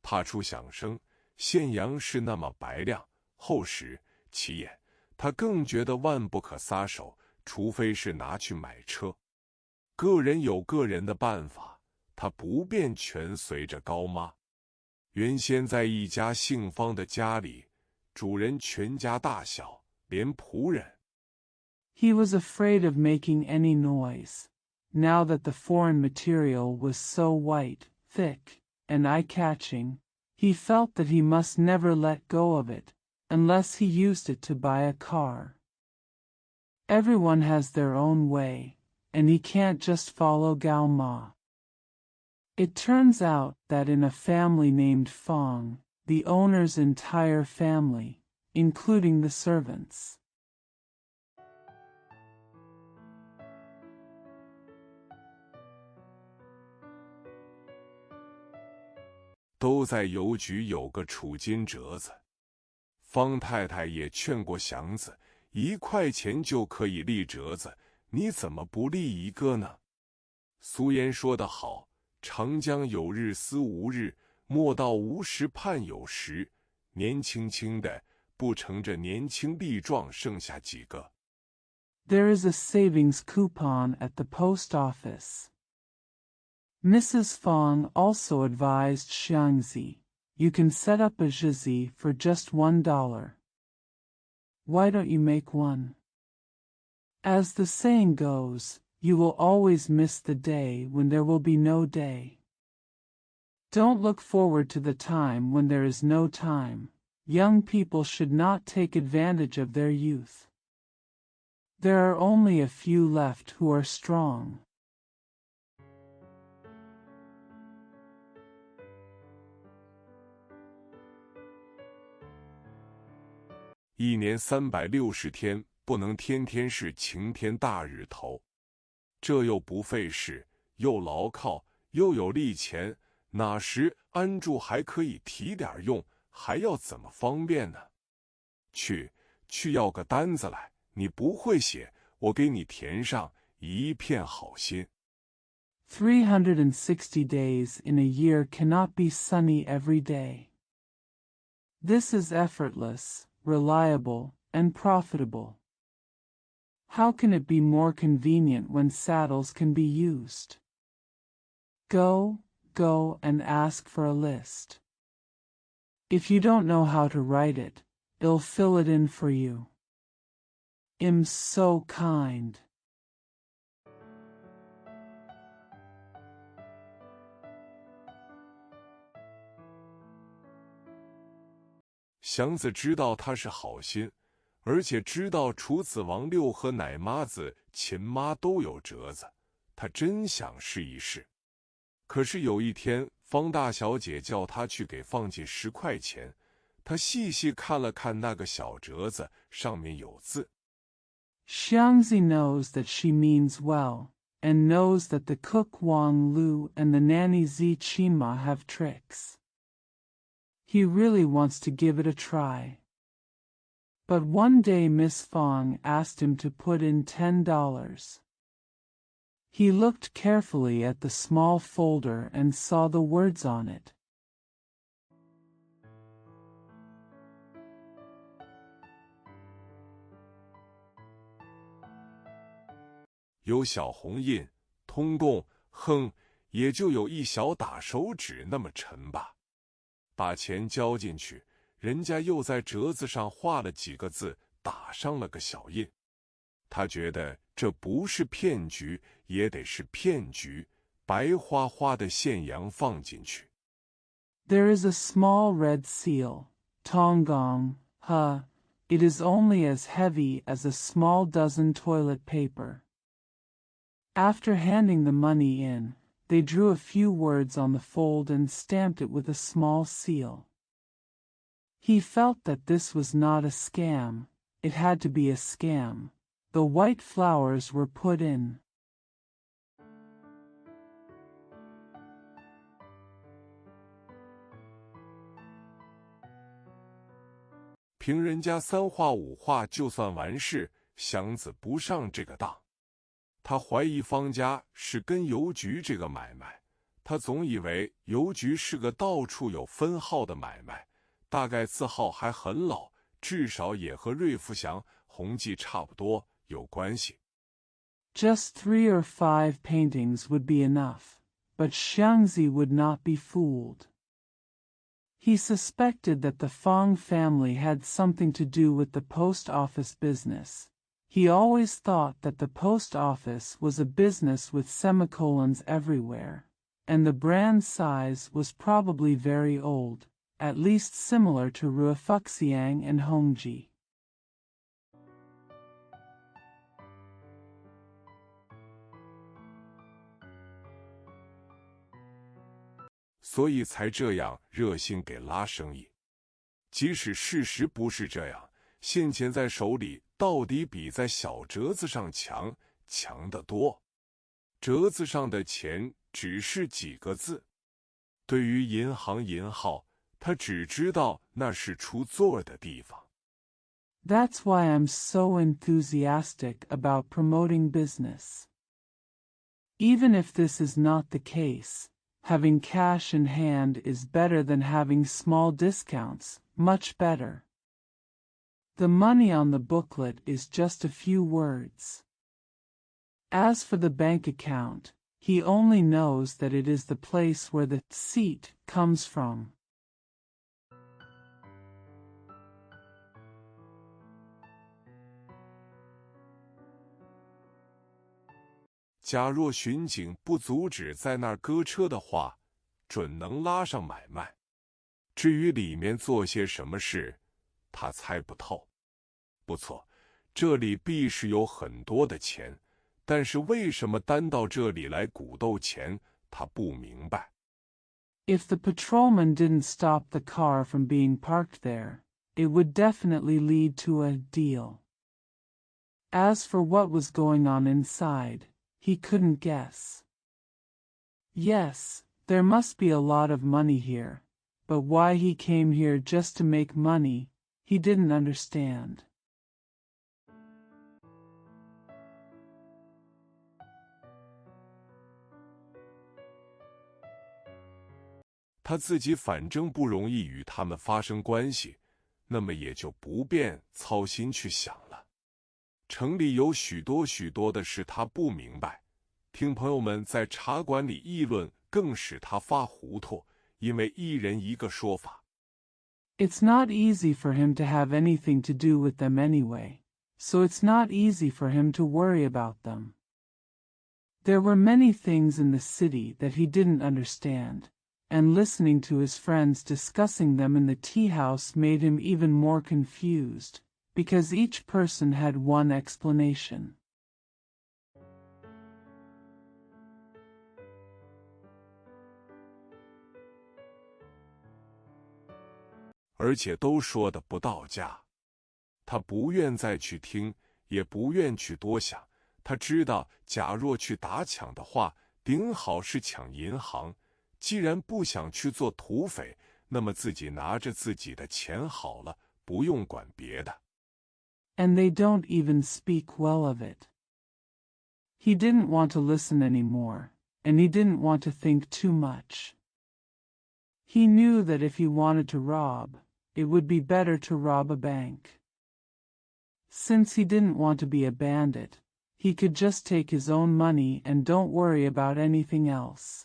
怕出响声，现洋是那么白亮、厚实、起眼，他更觉得万不可撒手，除非是拿去买车。个人有个人的办法，他不便全随着高妈。原先在一家姓方的家里，主人全家大小，连仆人。He was afraid of making any noise. Now that the foreign material was so white, thick, and eye-catching, he felt that he must never let go of it, unless he used it to buy a car. Everyone has their own way, and he can't just follow Gao Ma. It turns out that in a family named Fong, the owner's entire family, including the servants, 都在邮局有个储金折子。方太太也劝过祥子，1块钱就可以立折子，你怎么不立一个呢？俗言说得好，长江有日思无日，莫道无时盼有时。年轻轻的，不成这年轻力壮，剩下几个。There is a savings coupon at the post office. Mrs. Fong also advised Xiangzi, you can set up a zhizi for just $1. Why don't you make one? As the saying goes, you will always miss the day when there will be no day. Don't look forward to the time when there is no time. Young people should not take advantage of their youth. There are only a few left who are strong. 1年360天，不能天天是晴天大日头。这又不费事，又牢靠，又有利钱，哪时安住还可以提点用，还要怎么方便呢？去要个单子来，你不会写，我给你填上，一片好心。360 days in a year cannot be sunny every day. This is effortless, reliable, and profitable. How can it be more convenient when saddles can be used? Go, go and ask for a list. If you don't know how to write it, it'll fill it in for you. I'm so kind. 祥子知道他是好心，而且知道楚子王六和奶妈子、秦妈都有折子，他真想试一试。可是有一天，方大小姐叫他去给放进10块钱，他细细看了看那个小折子，上面有字。Xiangzi knows that she means well, and knows that the cook Wang Lu and the nanny Zi Qima have tricks. He really wants to give it a try. But one day Miss Fong asked him to put in $10. He looked carefully at the small folder and saw the words on it. 有小红印，通共，也就有一小打手指那么沉吧。把钱交进去，人家又在折子上画了几个字，打上了个小印。他觉得这不是骗局，也得是骗局，白花花的现洋放进去。There is a small red seal, Tonggong, it is only as heavy as a small dozen toilet paper. After handing the money in, they drew a few words on the fold and stamped it with a small seal. He felt that this was not a scam, it had to be a scam. The white flowers were put in. 凭人家3画5画就算完事，祥子不上这个当。他怀疑方家是跟邮局这个买卖，他总以为邮局是个到处有分号的买卖，大概字号还很老，至少也和瑞福祥、弘记差不多有关系。Just 3 or 5 paintings would be enough, but Xiangzi would not be fooled. He suspected that the Fong family had something to do with the post office business. He always thought that the post office was a business with semicolons everywhere, and the brand size was probably very old, at least similar to Ruifuxiang and Hongji. 所以才这样热心给拉生意。即使事实不是这样，现钱在手里到底比在小折子上强得多。折子上的钱只是几个字，对于银行银号，他只知道那是出座的地方。That's why I'm so enthusiastic about promoting business. Even if this is not the case, having cash in hand is better than having small discounts, much better. The money on the booklet is just a few words. As for the bank account, he only knows that it is the place where the seat comes from. 假若巡警不阻止在那儿搁车的话，准能拉上买卖。至于里面做些什么事，他猜不透。不错，这里必是有很多的钱，但是为什么单到这里来鼓斗钱，他不明白。If the patrolman didn't stop the car from being parked there, it would definitely lead to a deal. As for what was going on inside, he couldn't guess. Yes, there must be a lot of money here, but why he came here just to make money, he didn't understand. 他自己反正不容易与他们发生关系，那么也就不便操心去想了。城里有许多的事他不明白，听朋友们在茶馆里议论更使他发糊涂，因为一人一个说法。It's not easy for him to have anything to do with them anyway, so it's not easy for him to worry about them. There were many things in the city that he didn't understand, and listening to his friends discussing them in the tea house made him even more confused, because each person had one explanation. 而且都说的不到家。他不愿再去听，也不愿去多想。他知道，假若去打抢的话，顶好是抢银行。既然不想去做土匪，那么自己拿着自己的钱好了，不用管别的。And they don't even speak well of it. He didn't want to listen anymore, and he didn't want to think too much. He knew that if he wanted to rob, it would be better to rob a bank. Since he didn't want to be a bandit, he could just take his own money and don't worry about anything else.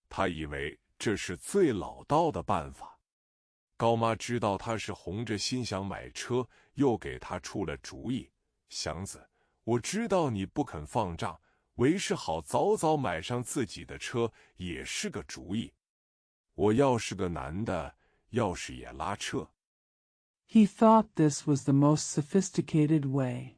他以为这是最老道的办法。高妈知道他是红着心想买车，又给他出了主意。祥子，我知道你不肯放账，为是好早早买上自己的车，也是个主意。我要是个男的，要是也拉车。He thought this was the most sophisticated way.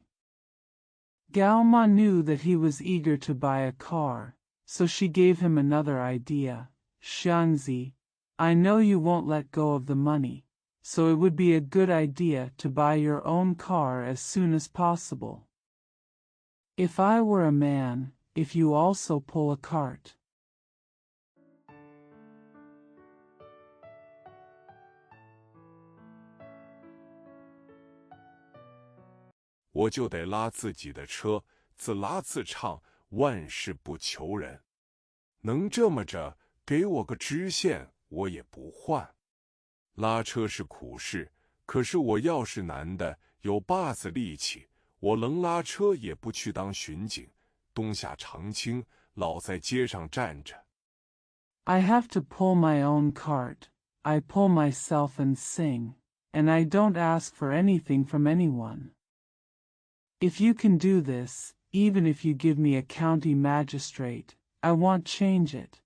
Gao Ma knew that he was eager to buy a car, so she gave him another idea. Xiangzi, I know you won't let go of the money, so it would be a good idea to buy your own car as soon as possible. If I were a man, if you also pull a cart. 我就得拉自己的车，自拉自唱，万事不求人。能这么着，给我个支线，我也不换。拉车是苦事，可是我要是男的，有把子力气，我能拉车也不去当巡警，冬夏常青，老在街上站着。I have to pull my own cart. I pull myself and sing, and I don't ask for anything from anyone. If you can do this, even if you give me a county magistrate, I won't change it.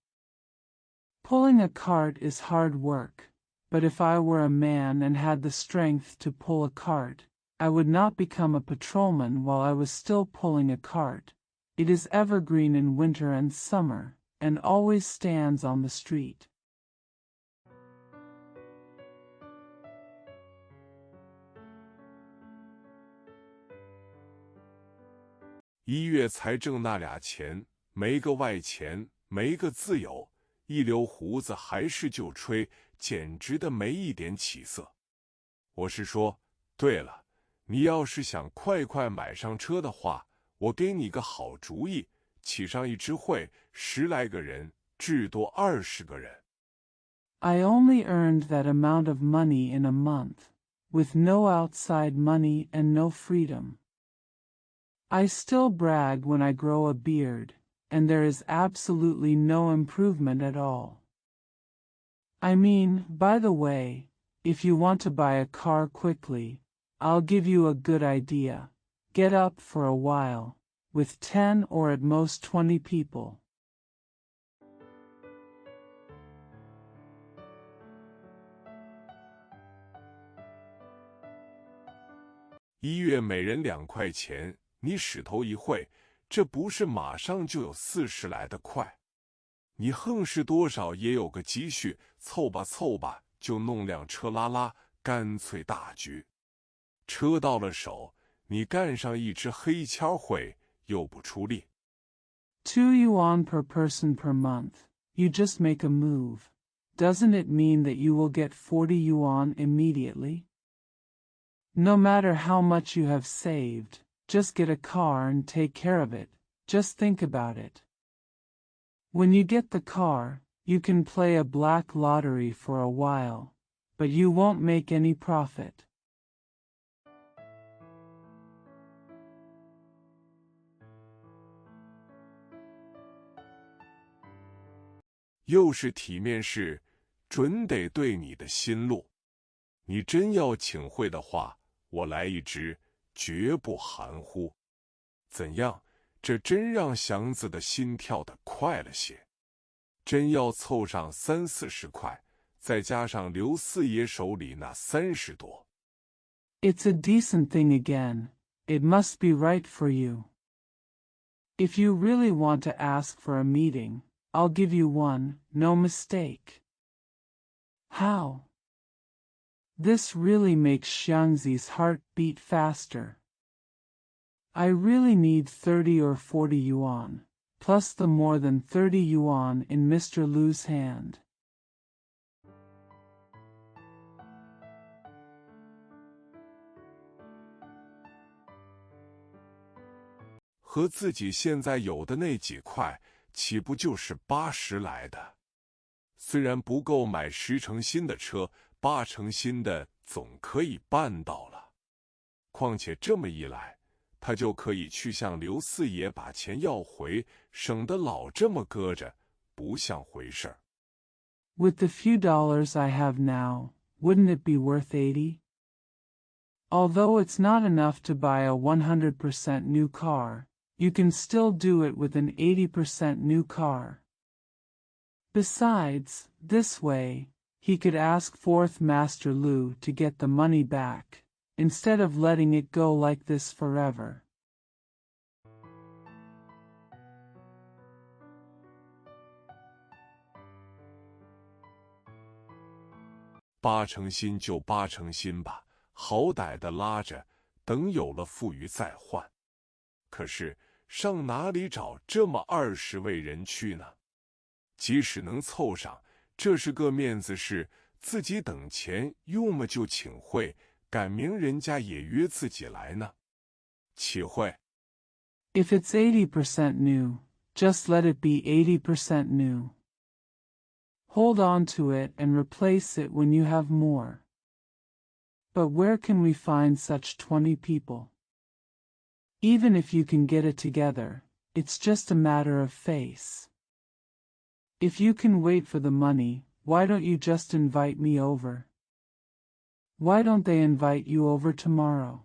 Pulling a cart is hard work, but if I were a man and had the strength to pull a cart, I would not become a patrolman while I was still pulling a cart. It is evergreen in winter and summer, and always stands on the street. 一月才挣那俩钱，没个外钱，没个自由，一留胡子还是就吹，简直的没一点起色。我是说，对了，你要是想快快买上车的话，我给你个好主意，起上一支会，10来个人，至多20个人。I only earned that amount of money in a month, with no outside money and no freedom. I still brag when I grow a beard, and there is absolutely no improvement at all. I mean, by the way, if you want to buy a car quickly, I'll give you a good idea. Get up for a while, with 10 or at most 20 people. 1月每人2块钱。你使头一会，这不是马上就有40来的快。你横是多少也有个积蓄，凑吧凑吧就弄辆车拉拉，干脆大局。车到了手，你干上一支黑签会，又不出力。2 yuan per person per month. You just make a move. Doesn't it mean that you will get 40 yuan immediately? No matter how much you have saved, just get a car and take care of it. Just think about it. When you get the car, you can play a black lottery for a while, but you won't make any profit. 又是体面事，准得对你的心路。你真要请会的话，我来一支，绝不含糊。怎样？这真让祥子的心跳得快了些。真要凑上30-40块，再加上刘四爷手里那30多。It's a decent thing again. It must be right for you. If you really want to ask for a meeting, I'll give you one, no mistake. How? This really makes Xiangzi's heart beat faster. I really need 30 or 40 yuan, plus the more than 30 yuan in Mr. Lu's hand. 和自己现在有的那几块，岂不就是80来的？虽然不够买10成新的车，8成新的总可以办到了。况且这么一来，他就可以去向刘四爷把钱要回，省得老这么搁着，不像回事儿。With the few dollars I have now, wouldn't it be worth 80? Although it's not enough to buy a 100% new car, you can still do it with an 80% new car. Besides, this way, he could ask Fourth Master Lu to get the money back, instead of letting it go like this forever. 8成新就8成新吧，好歹的拉着，等有了富裕再换。可是上哪里找这么20位人去呢？即使能凑上，这是个面子事，自己等钱，要么就请会，赶明人家也约自己来呢。岂会？ If it's 80% new, just let it be 80% new. Hold on to it and replace it when you have more. But where can we find such 20 people? Even if you can get it together, it's just a matter of face. If you can wait for the money, why don't you just invite me over? Why don't they invite you over tomorrow?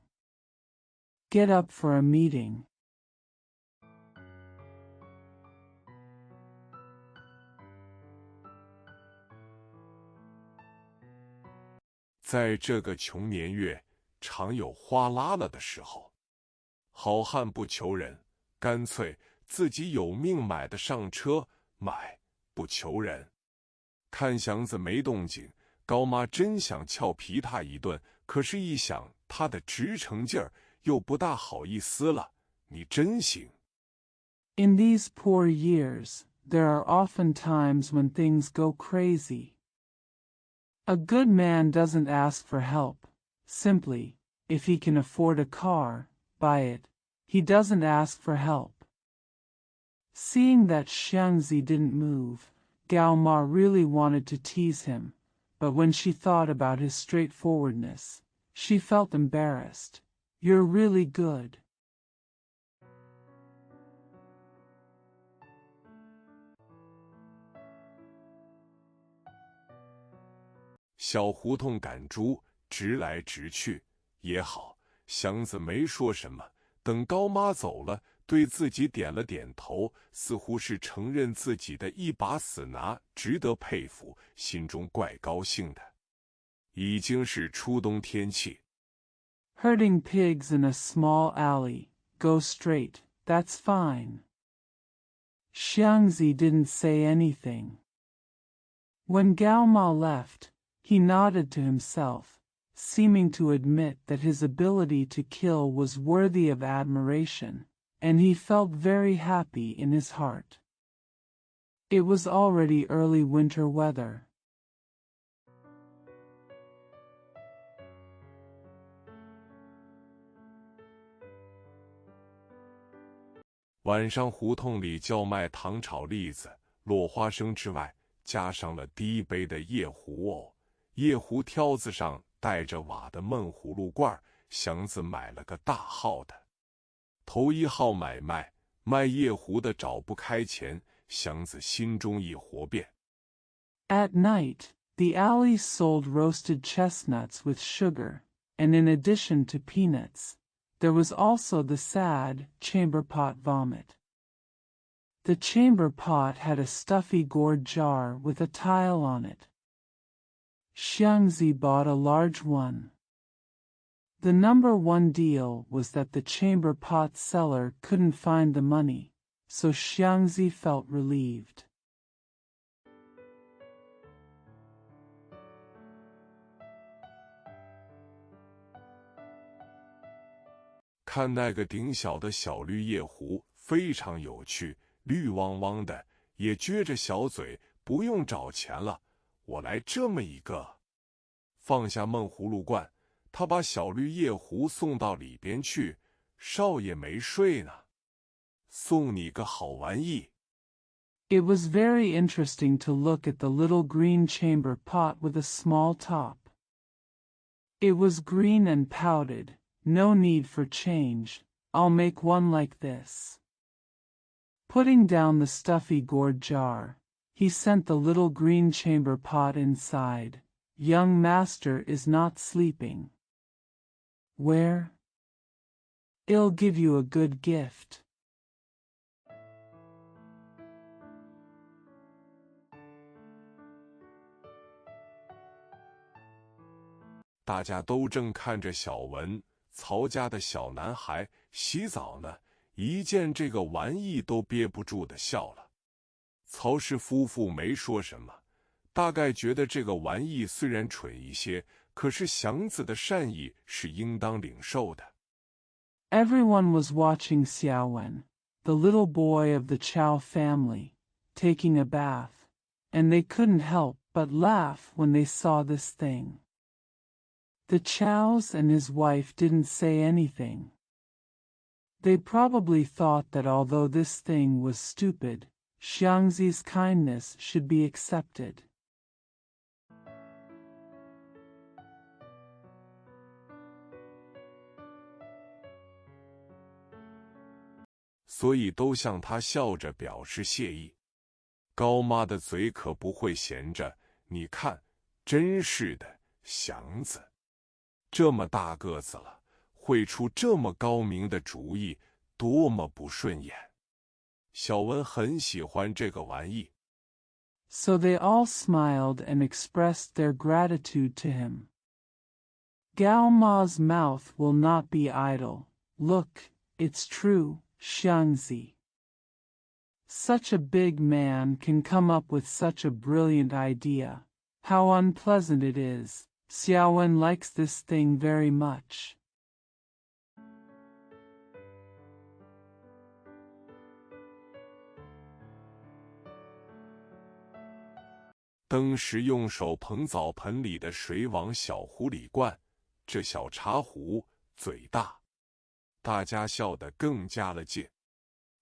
Get up for a meeting. 在这个穷年月，常有花拉了的时候。好汉不求人，干脆自己有命买的上车买，不求人。看祥子没动静，高妈真想俏皮他一顿，可是一想他的直诚劲儿，又不大好意思了。你真行。In these poor years, there are often times when things go crazy. A good man doesn't ask for help. Simply, if he can afford a car, buy it. He doesn't ask for help. Seeing that Xiangzi didn't move, Gao Ma really wanted to tease him, but when she thought about his straightforwardness, she felt embarrassed. You're really good. 小胡同赶猪，直来直去也好。祥子没说什么，等高妈走了，对自己点了点头，似乎是承认自己的一把死拿值得佩服，心中怪高兴的。已经是初冬天气。Herding pigs in a small alley. Go straight, that's fine. Xiangzi didn't say anything. When Gao Ma left, he nodded to himself, seeming to admit that his ability to kill was worthy of admiration, and he felt very happy in his heart. It was already early winter weather. 晚上胡同里叫卖糖炒栗子、落花生之外，加上了第一杯的夜壶哦。夜壶挑子上带着瓦的闷葫芦罐，祥子买了个大号的。头一号买卖，卖夜壶的找不开钱，祥子心中一活变。At night, the alleys sold roasted chestnuts with sugar, and in addition to peanuts, there was also the sad chamber pot vomit. The chamber pot had a stuffy gourd jar with a tile on it. Xiangzi bought a large one. The number one deal was that the chamber pot seller couldn't find the money, so Xiangzi felt relieved. 看那个顶小的小绿叶狐，非常有趣，绿汪汪的，也撅着小嘴，不用找钱了。我来这么一个。放下闷葫芦罐，他把小绿叶狐送到里边去。少爷没睡呢，送你个好玩意。It was very interesting to look at the little green chamber pot with a small top. It was green and pouted. No need for change, I'll make one like this. Putting down the stuffy gourd jar, he sent the little green chamber pot inside. Young master is not sleeping. Where? I'll give you a good gift. 大家都正看着小文。曹家的小男孩洗澡呢，一见这个玩意都憋不住的笑了。曹氏夫妇没说什么，大概觉得这个玩意虽然蠢一些，可是祥子的善意是应当领受的。Everyone was watching Xiaowen, the little boy of the Chao family, taking a bath, and they couldn't help but laugh when they saw this thing. The Chaos and his wife didn't say anything. They probably thought that although this thing was stupid, Xiangzi's kindness should be accepted. 所以都向他笑着表示谢意。高妈的嘴可不会闲着，你看，真是的，祥子。这么大个子了，会出这么高明的主意，多么不顺眼！小文很喜欢这个玩意。So they all smiled and expressed their gratitude to him. Gao Ma's mouth will not be idle. Look, it's true, Xiangzi. Such a big man can come up with such a brilliant idea. How unpleasant it is. Xiaowen likes this thing very much. 登时用手捧澡盆里的水往小壶里灌，这小茶壶嘴大，大家笑得更加了劲。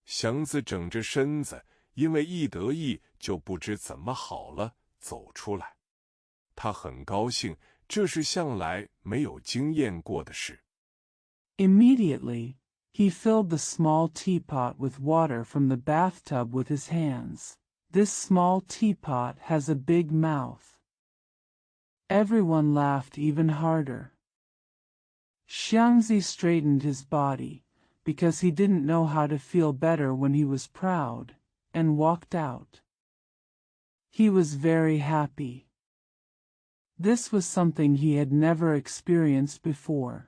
祥子整着身子，因为一得意就不知怎么好了，走出来。他很高兴。这是向来没有经验过的事。Immediately, he filled the small teapot with water from the bathtub with his hands. This small teapot has a big mouth. Everyone laughed even harder. Xiangzi straightened his body, because he didn't know how to feel better when he was proud, and walked out. He was very happy. This was something he had never experienced before.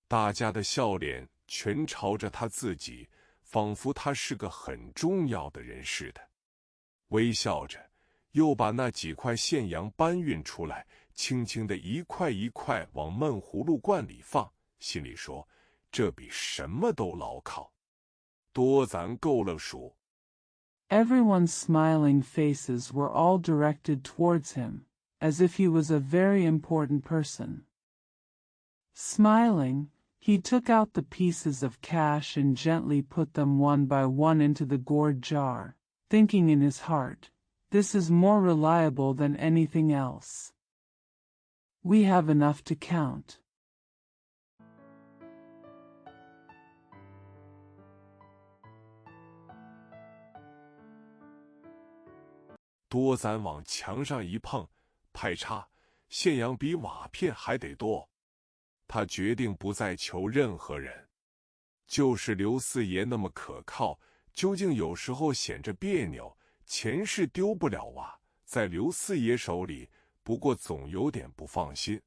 大家的笑脸全朝着他自己，仿佛他是个很重要的人似的。微笑着，又把那几块现洋搬运出来，轻轻地一块一块往闷葫芦罐里放，心里说。这比什么都牢靠，多咱够了数。Everyone's smiling faces were all directed towards him, as if he was a very important person. Smiling, he took out the pieces of cash and gently put them one by one into the gourd jar, thinking in his heart, "This is more reliable than anything else. We have enough to count." 多咱往墙上一碰，派叉，现洋比瓦片还得多。他决定不再求任何人。就是刘四爷那么可靠，究竟有时候显着别扭。钱是丢不了啊，在刘四爷手里，不过总有点不放心。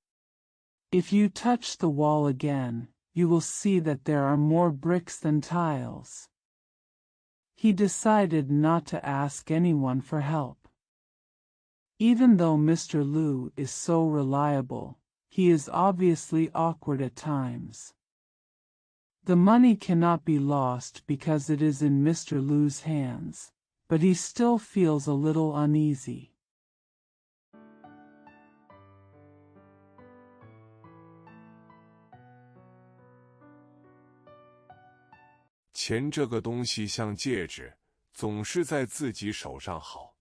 If you touch the wall again, you will see that there are more bricks than tiles. He decided not to ask anyone for help. Even though Mr. Liu is so reliable, he is obviously awkward at times. The money cannot be lost because it is in Mr. Liu's hands, but he still feels a little uneasy. 钱这个东西像戒指，总是在自己手上好。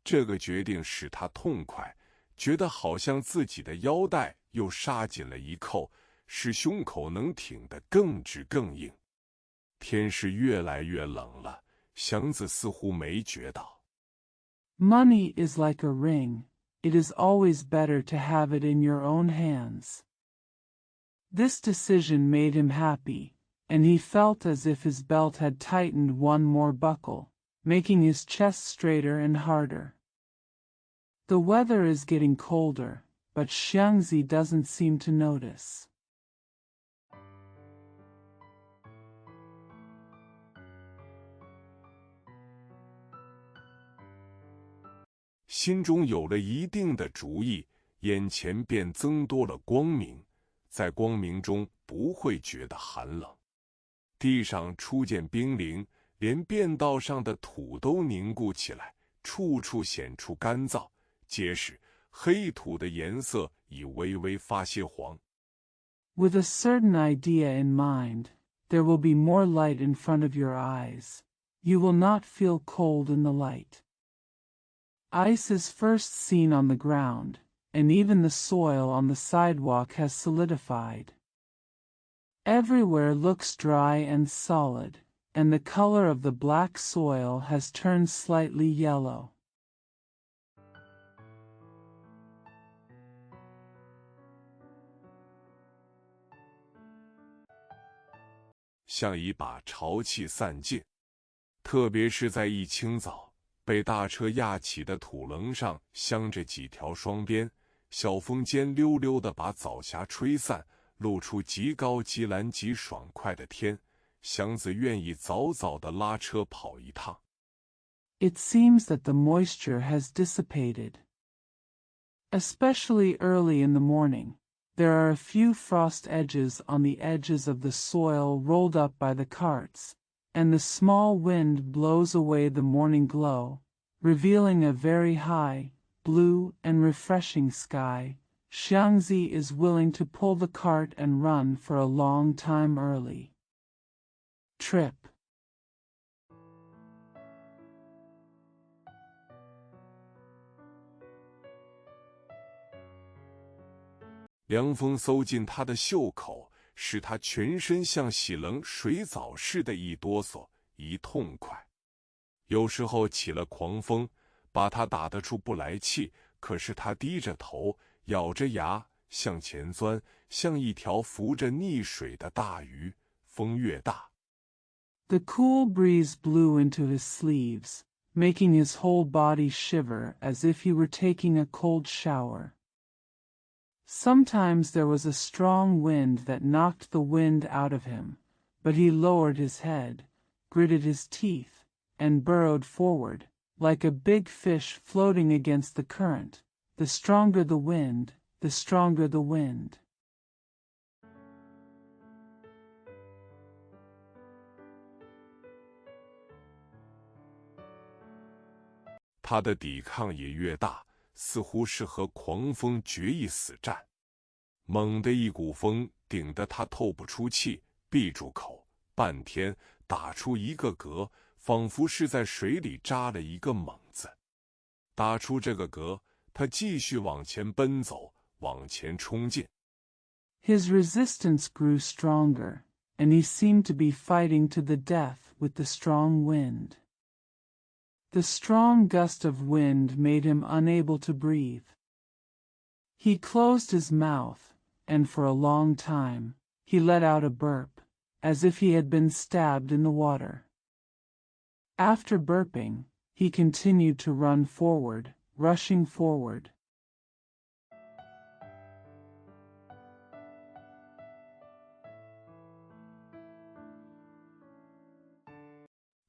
这个决定使他痛快，觉得好像自己的腰带又杀紧了一扣，使胸口能挺得更直更硬。天是越来越冷了，祥子似乎没觉到。Money is like a ring. It is always better to have it in your own hands. This decision made him happy, and he felt as if his belt had tightened one more buckle, making his chest straighter and harder. The weather is getting colder, but Xiangzi doesn't seem to notice. 心中有了一定的主意，眼前便增多了光明，在光明中不会觉得寒冷。地上初见冰凌，连便道上的土都凝固起来，处处显出干燥结实，黑土的颜色已微微发些黄。With a certain idea in mind, there will be more light in front of your eyes. You will not feel cold in the light. Ice is first seen on the ground, and even the soil on the sidewalk has solidified. Everywhere looks dry and solid, and the color of the black soil has turned slightly yellow. 像一把潮气散尽，特别是在一清早，被大车压起的土棱上镶着几条双边，小风尖溜溜地把早霞吹散，露出极高极蓝极爽快的天。祥子愿意早早地拉车跑一趟。It seems that the moisture has dissipated. Especially early in the morning, there are a few frost edges on the edges of the soil rolled up by the carts, and the small wind blows away the morning glow, revealing a very high, blue and refreshing sky. Xiangzi is willing to pull the cart and run for a long time early. Trip. 凉风搜进他的袖口，使他全身像洗冷水澡似的一哆嗦，一痛快。有时候起了狂风，把他打得出不来气，可是他低着头，咬着牙向前钻，像一条浮着溺水的大鱼。风越大， The cool breeze blew into his sleeves, making his whole body shiver as if he were taking a cold shower. Sometimes there was a strong wind that knocked the wind out of him, but he lowered his head, gritted his teeth, and burrowed forward, like a big fish floating against the current. The stronger the wind, the stronger the wind. 他的抵抗也越大，似乎是和狂风决一死战。猛的一股风顶得他透不出气，闭住口，半天打出一个嗝，仿佛是在水里扎了一个猛子。打出这个嗝，他继续往前奔走，往前冲进。His resistance grew stronger, and he seemed to be fighting to the death with the strong wind. The strong gust of wind made him unable to breathe. He closed his mouth, and for a long time, he let out a burp, as if he had been stabbed in the water. After burping, he continued to run forward, rushing forward.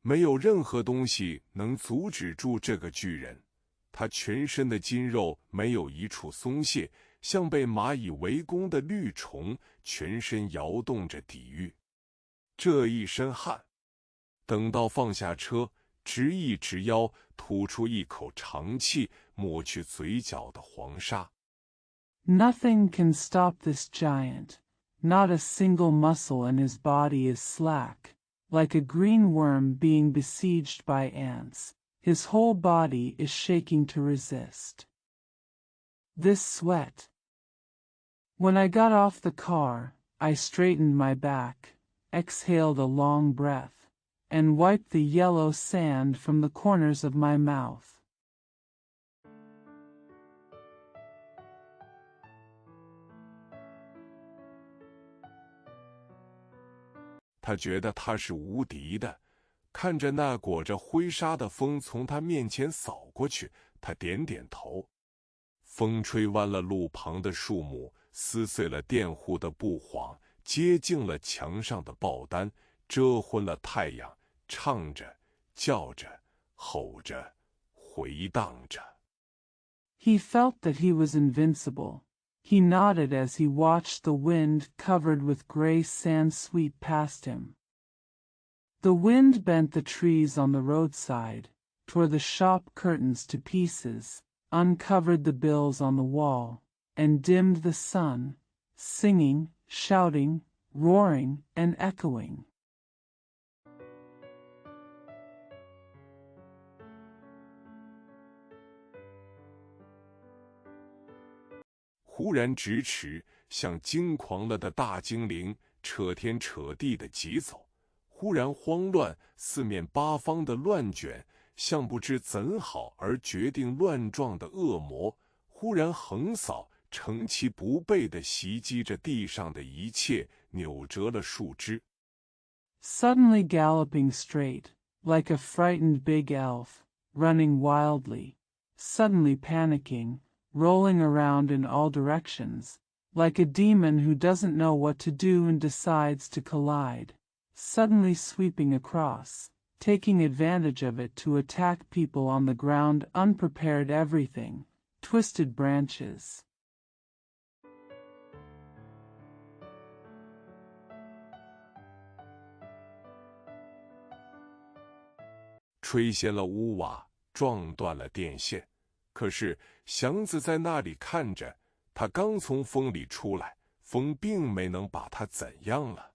没有任何东西能阻止住这个巨人，他全身的筋肉没有一处松懈，像被蚂蚁围攻的绿虫，全身摇动着抵御。这一身汗，等到放下车，直一直腰，吐出一口长气，抹去嘴角的黄沙。Nothing can stop this giant. Not a single muscle in his body is slack. Like a green worm being besieged by ants, his whole body is shaking to resist. This sweat. When I got off the car, I straightened my back, exhaled a long breath, and wiped the yellow sand from the corners of my mouth. 他觉得他是无敌的，看着那裹着灰沙的风从他面前扫过去，他点点头。风吹弯了路旁的树木，撕碎了佃户的布幌，接近了墙上的报单，遮昏了太阳，唱着，叫着，吼着，回荡着。He felt that he was invincible. He nodded as he watched the wind covered with gray sand sweep past him. The wind bent the trees on the roadside, tore the shop curtains to pieces, uncovered the bills on the wall, and dimmed the sun, singing, shouting, roaring, and echoing. 忽然直驰，像惊狂了的大精灵，扯天扯地的疾走；忽然慌乱，四面八方的乱卷，像不知怎好而决定乱撞的恶魔；忽然横扫，乘其不备地袭击着地上的一切，扭折了树枝。Suddenly galloping straight, like a frightened big elf, running wildly, suddenly panicking, rolling around in all directions, like a demon who doesn't know what to do and decides to collide, suddenly sweeping across, taking advantage of it to attack people on the ground, unprepared everything, twisted branches. 吹掀了屋瓦，撞断了电线。可是祥子在那里看着，他刚从风里出来，风并没能把他怎样了。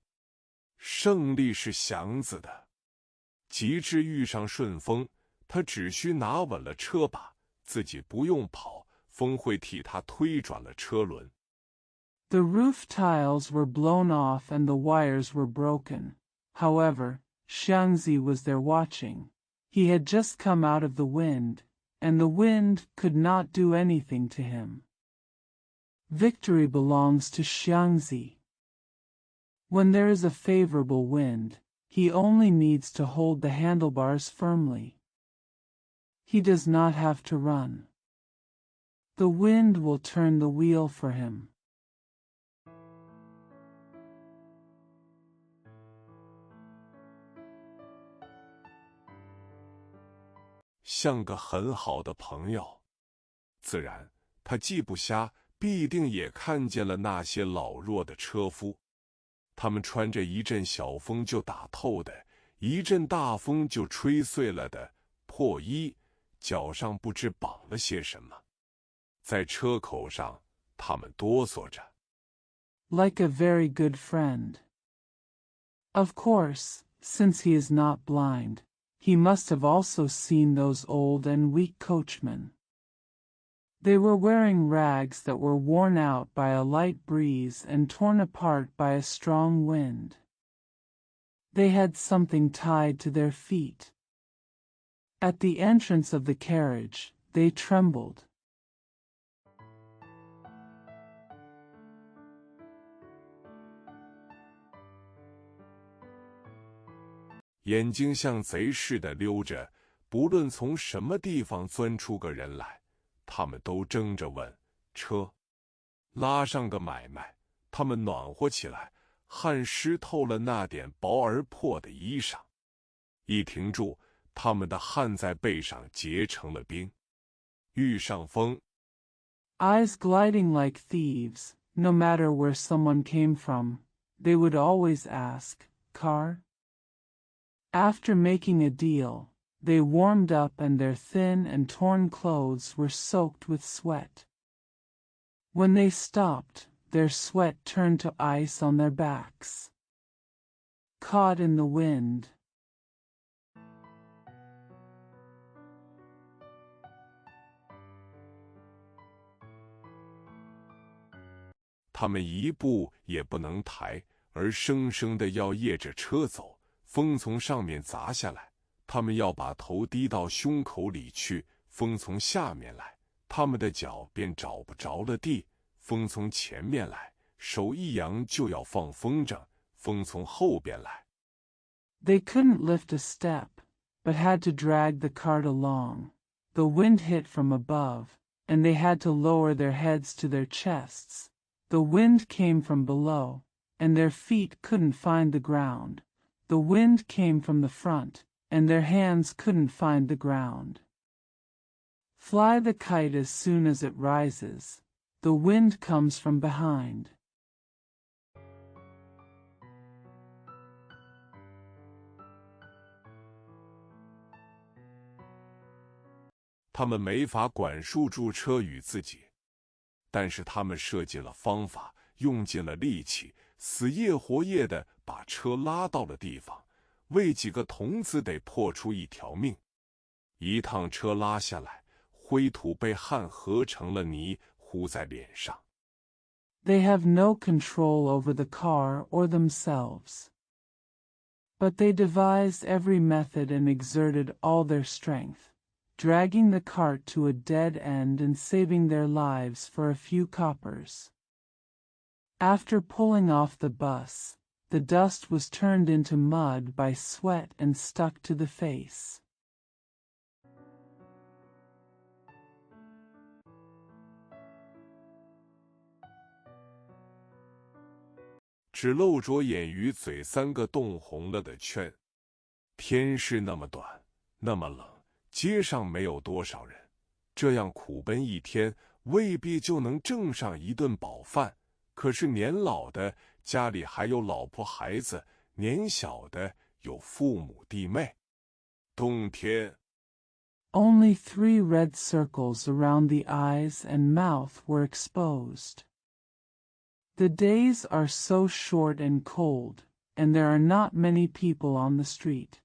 胜利是祥子的。及至遇上顺风，他只需拿稳了车把，自己不用跑，风会替他推转了车轮。The roof tiles were blown off and the wires were broken. However, Xiangzi was there watching. He had just come out of the wind, and the wind could not do anything to him. Victory belongs to Xiangzi. When there is a favorable wind, he only needs to hold the handlebars firmly. He does not have to run. The wind will turn the wheel for him. 像个很好的朋友。自然，他既不瞎，必定也看见了那些老弱的车夫。他们穿着一阵小风就打透的，一阵大风就吹碎了的破衣，脚上不知绑了些什么。在车口上，他们哆嗦着。Like a very good friend. Of course, since he is not blind, he must have also seen those old and weak coachmen. They were wearing rags that were worn out by a light breeze and torn apart by a strong wind. They had something tied to their feet. At the entrance of the carriage, they trembled. 眼睛像贼似的溜着，不论从什么地方钻出个人来，他们都争着问：车，拉上个买卖。他们暖和起来，汗湿透了那点薄而破的衣裳。一停住，他们的汗在背上结成了冰。遇上风 Eyes gliding like thieves, no matter where someone came from, they would always ask, "Car?" After making a deal, they warmed up and their thin and torn clothes were soaked with sweat. When they stopped, their sweat turned to ice on their backs. Caught in the wind. 他们一步也不能抬，而生生的要掖着车走。风从上面砸下来，他们要把头低到胸口里去；风从下面来，他们的脚便找不着了地；风从前面来，手一扬就要放风筝；风从后边来。They couldn't lift a step, but had to drag the cart along. The wind hit from above, and they had to lower their heads to their chests. The wind came from below, and their feet couldn't find the ground. The wind came from the front, and their hands couldn't find the ground. Fly the kite as soon as it rises. The wind comes from behind. 他们没法管束住车与自己，但是他们设计了方法，用尽了力气，死夜活夜的把车拉到了地方，为几个童子得破出一条命。一趟车拉下来，灰土被汗合成了泥，糊在脸上。They have no control over the car or themselves. But they devised every method and exerted all their strength, dragging the cart to a dead end and saving their lives for a few coppers. After pulling off the bus, the dust was turned into mud by sweat and stuck to the face. 只露着眼与嘴三个冻红了的圈。天是那么短，那么冷，街上没有多少人，这样苦奔一天，未必就能挣上一顿饱饭。可是年老的家里还有老婆孩子，年小的有父母弟妹。冬天 Only 3 red circles around the eyes and mouth were exposed. The days are so short and cold, and there are not many people on the street.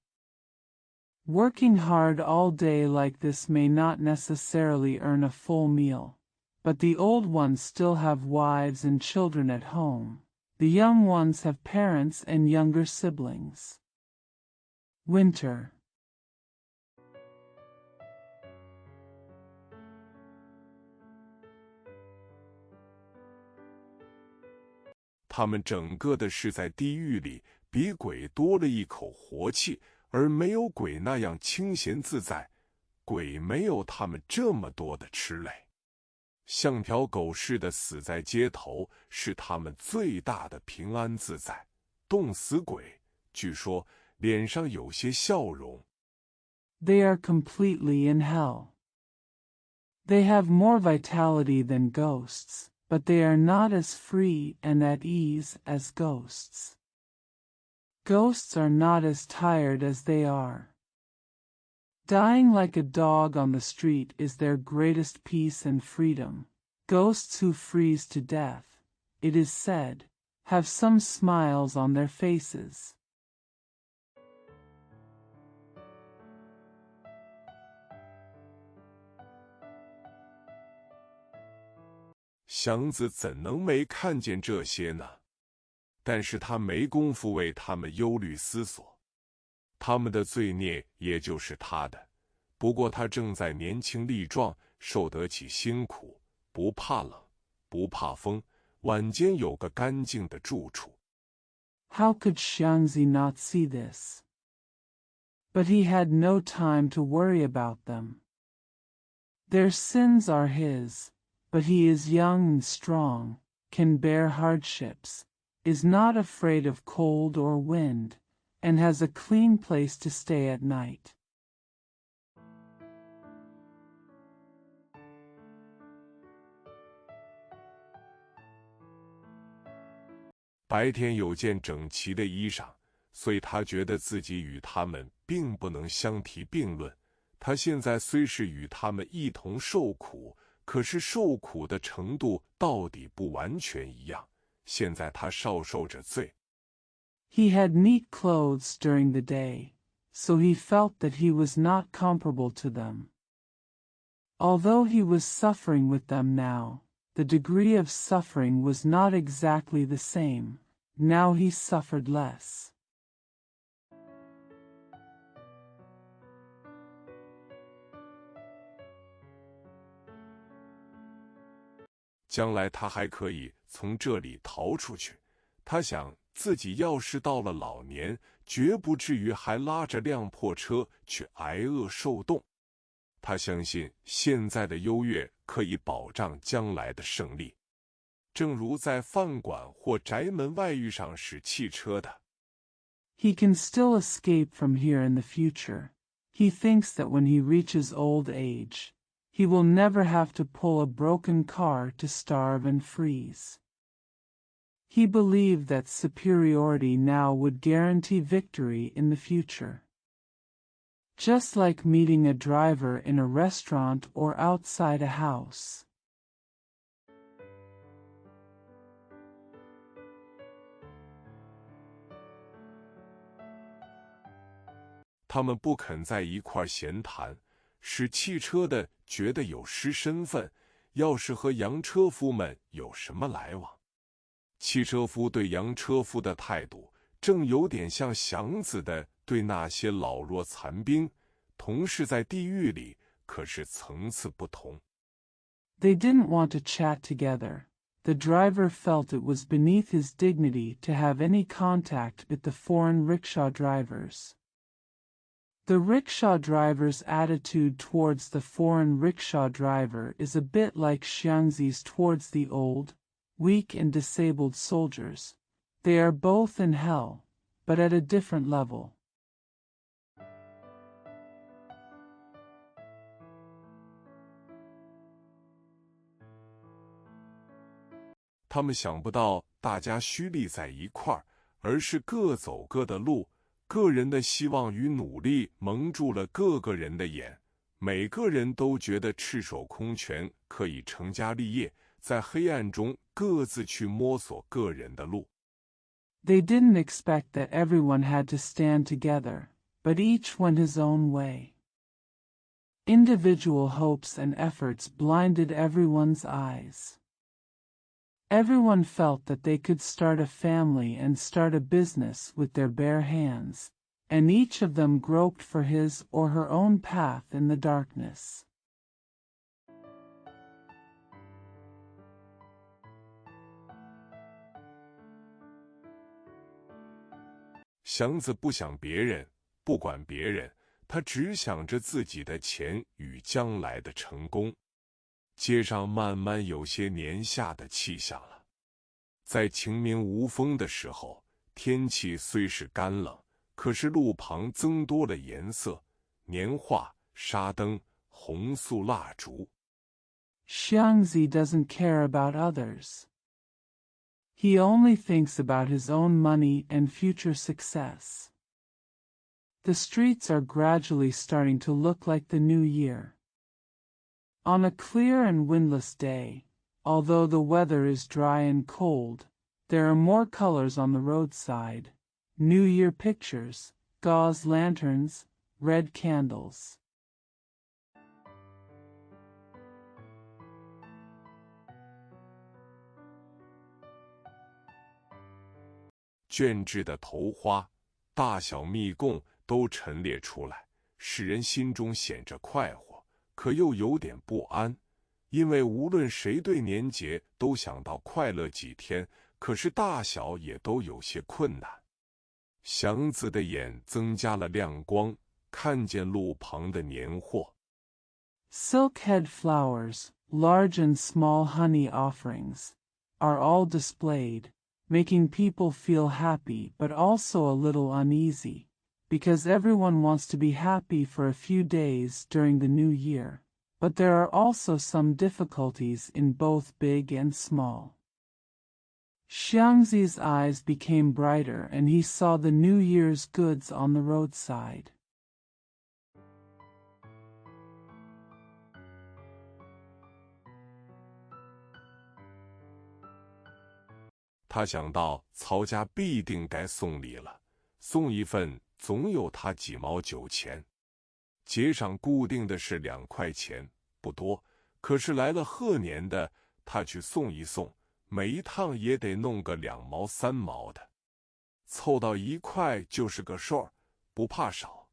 Working hard all day like this may not necessarily earn a full meal, but the old ones still have wives and children at home. The young ones have parents and younger siblings. Winter. 他们整个的是在地狱里，比鬼多了一口活气，而没有鬼那样清闲自在。鬼没有他们这么多的吃累，像条狗似的死在街头，是他们最大的平安自在。冻死鬼，据说脸上有些笑容。They are completely in hell. They have more vitality than ghosts, but they are not as free and at ease as ghosts. Ghosts are not as tired as they are. Dying like a dog on the street is their greatest peace and freedom. Ghosts who freeze to death, it is said, have some smiles on their faces. 祥子怎能没看见这些呢？但是他没工夫为他们忧虑思索，他们的罪孽也就是他的，不过他正在年轻力壮，受得起辛苦，不怕冷，不怕风，晚间有个干净的住处。How could Xiangzi not see this? But he had no time to worry about them. Their sins are his, but he is young and strong, can bear hardships, is not afraid of cold or wind, and has a clean place to stay at night. 白天有件整齐的衣裳，所以他觉得自己与他们并不能相提并论。他现在虽是与他们一同受苦，可是受苦的程度到底不完全一样。现在他少受着罪。He had neat clothes during the day, so he felt that he was not comparable to them. Although he was suffering with them now, the degree of suffering was not exactly the same. Now he suffered less. 将来他还可以从这里逃出去。他想自己要是到了老年，绝不至于还拉着辆破车去挨饿受冻。他相信现在的优越可以保障将来的胜利，正如在饭馆或宅门外遇上使汽车的。He can still escape from here in the future. He thinks that when he reaches old age, he will never have to pull a broken car to starve and freeze. He believed that superiority now would guarantee victory in the future. Just like meeting a driver in a restaurant or outside a house. 他们不肯在一块闲谈，使汽车的觉得有失身份。要是和洋车夫们有什么来往，汽车夫对洋车夫的态度，正有点像祥子的对那些老弱残兵。同是在地狱里，可是层次不同。They didn't want to chat together. The driver felt it was beneath his dignity to have any contact with the foreign rickshaw drivers. The rickshaw driver's attitude towards the foreign rickshaw driver is a bit like Xiangzi's towards the old, weak and disabled soldiers. They are both in hell, but at a different level. 他们想不到大家虚立在一块儿，而是各走各的路。个人的希望与努力蒙住了各个人的眼，每个人都觉得赤手空拳可以成家立业，在黑暗中各自去摸索个人的路。They didn't expect that everyone had to stand together, but each went his own way. Individual hopes and efforts blinded everyone's eyes. Everyone felt that they could start a family and start a business with their bare hands, and each of them groped for his or her own path in the darkness. 祥子不想别人，不管别人，他只想着自己的钱与将来的成功。街上慢慢有些年夏的气象了。在晴明无风的时候，天气虽是干冷，可是路旁增多了颜色，年画、沙灯、红素蜡烛。Xiangzi doesn't care about others. He only thinks about his own money and future success. The streets are gradually starting to look like the new year. On a clear and windless day, although the weather is dry and cold, there are more colors on the roadside, New Year pictures, gauze lanterns, red candles. 卷制的头花、大小蜜供都陈列出来，使人心中显着快活，可又有点不安，因为无论谁对年节都想到快乐几天，可是大小也都有些困难。祥子的眼增加了亮光，看见路旁的年货。Silkhead flowers, large and small honey offerings, are all displayed, making people feel happy but also a little uneasy, because everyone wants to be happy for a few days during the new year, but there are also some difficulties in both big and small. Xiangzi's eyes became brighter and he saw the New Year's goods on the roadside. 他想到曹家必定该送礼了，送一份总有他几毛9钱。节上固定的是2块钱，不多，可是来了贺年的，他去送一送，每一趟也得弄个2毛3毛的，凑到1块就是个数儿，不怕少。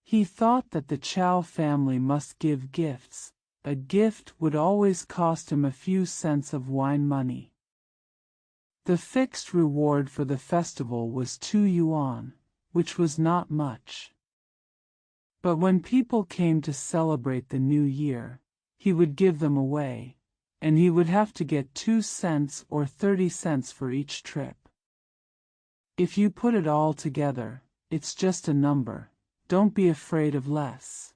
He thought that the Chow family must give gifts. A gift would always cost him a few cents of wine money. The fixed reward for the festival was 2 yuan, which was not much. But when people came to celebrate the new year, he would give them away, and he would have to get 2 cents or 30 cents for each trip. If you put it all together, it's just a number. Don't be afraid of less.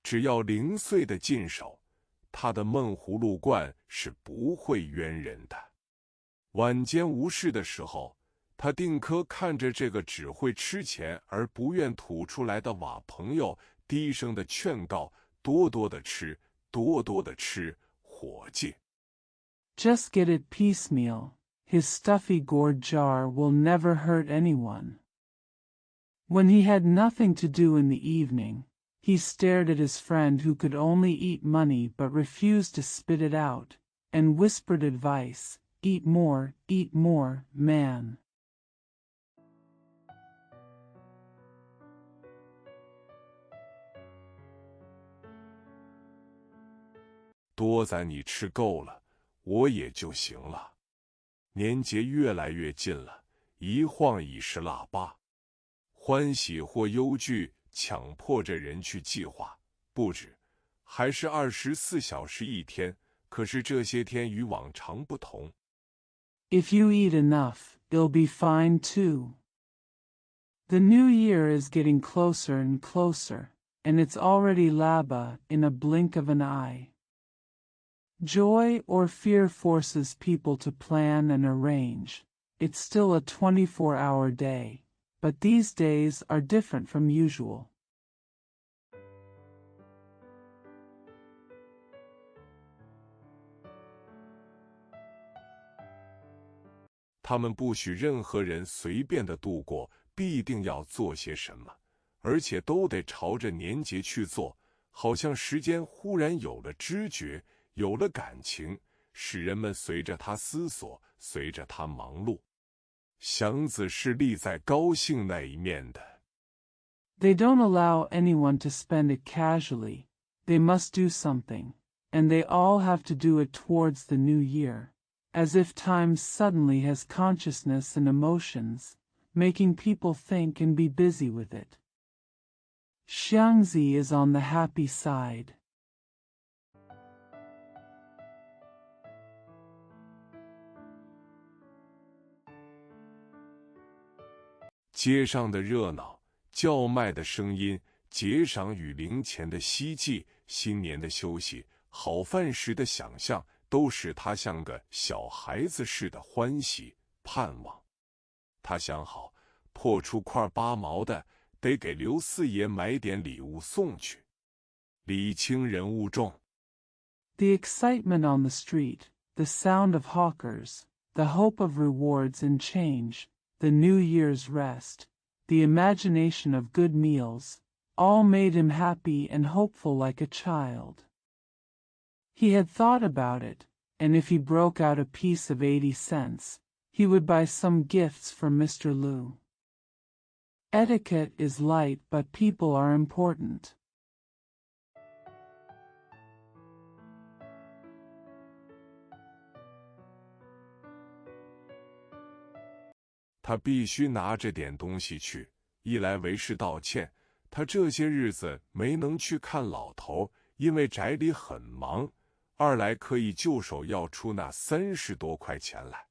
只要零碎的进手，他的闷葫芦罐是不会冤人的。晚间无事的时候，他定科看着这个只会吃钱而不愿吐出来的瓦朋友，低声的劝告：多多的吃，多多的吃，伙计。Just get it piecemeal. His stuffy gourd jar will never hurt anyone. When he had nothing to do in the evening, he stared at his friend who could only eat money but refused to spit it out, and whispered advice: eat more, man. 多咱你吃够了，我也就行了。年节越来越近了，一晃已是腊八，欢喜或忧惧强迫着人去计划布置，还是24小时一天，可是这些天与往常不同。If you eat enough, you'll be fine too. The new year is getting closer and closer, and it's already Laba in a blink of an eye. Joy or fear forces people to plan and arrange. It's still a 24-hour day, but these days are different from usual. 他们不许任何人随便的度过，必定要做些什么，而且都得朝着年节去做，好像时间忽然有了知觉，有了感情，使人们随着他思索，随着他忙碌。祥子是立在高兴那一面的。They don't allow anyone to spend it casually. They must do something, and they all have to do it towards the new year, as if time suddenly has consciousness and emotions, making people think and be busy with it. Xiangzi is on the happy side. 街上的热闹，叫卖的声音，节赏与零钱的希冀，新年的休息，好饭时的想象，都使他像个小孩子似的欢喜盼望。他想好，破出块8毛的，得给刘四爷买点礼物送去。礼轻人物重。The excitement on the street, the sound of hawkers, the hope of rewards and change, the New Year's rest, the imagination of good meals, all made him happy and hopeful like a child. He had thought about it, and if he broke out a piece of 80 cents, he would buy some gifts for Mr. Liu. Etiquette is light, but people are important. 他必须拿着点东西去，一来为是道歉，他这些日子没能去看老头，因为宅里很忙；二来可以就手要出那30多块钱来。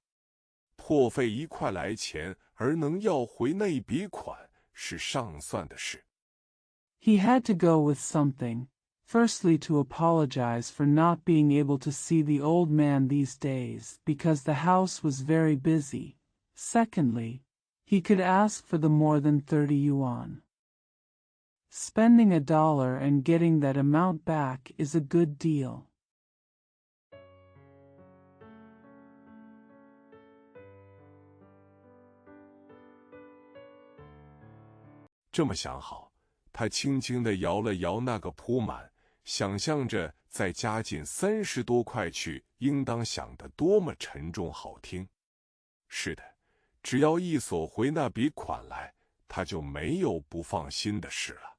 破费1块来钱，而能要回那笔款，是上算的事。He had to go with something, firstly to apologize for not being able to see the old man these days because the house was very busy. Secondly, he could ask for the more than 30 yuan. Spending $1 and getting that amount back is a good deal. 这么想好，他轻轻地摇了摇那个铺满，想象着再加进30多块去，应当想得多么沉重好听。是的，只要一索回那笔款来，他就没有不放心的事了。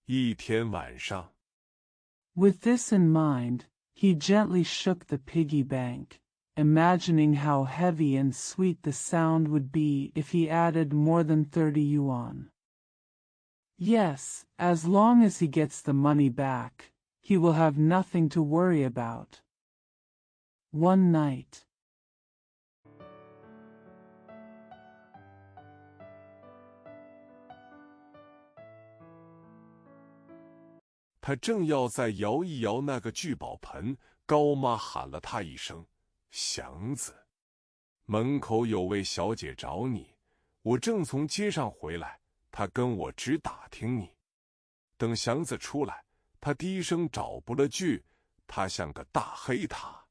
一天晚上 With this in mind, he gently shook the piggy bank, imagining how heavy and sweet the sound would be if he added more than 30 yuan. Yes, as long as he gets the money back, he will have nothing to worry about. One night. 他正要再摇一摇那个聚宝盆，高妈喊了他一声：“祥子，门口有位小姐找你，我正从街上回来，她跟我直打听你。”等祥子出来，他低声找不了句，他像个大黑塔，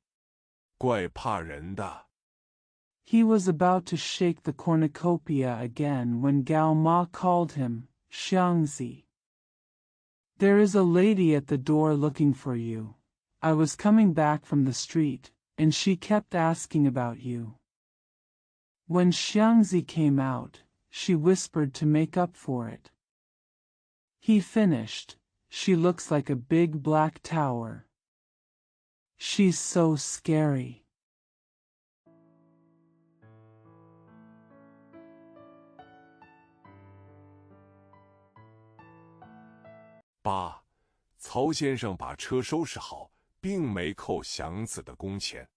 怪怕人的。He was about to shake the cornucopia again when Gao Ma called him, Xiangzi. There is a lady at the door looking for you. I was coming back from the street, and she kept asking about you. When Xiangzi came out, she whispered to make up for it. He finished. She looks like a big black tower. She's so scary. 8. 曹先生把车收拾好，并没扣祥子的工钱。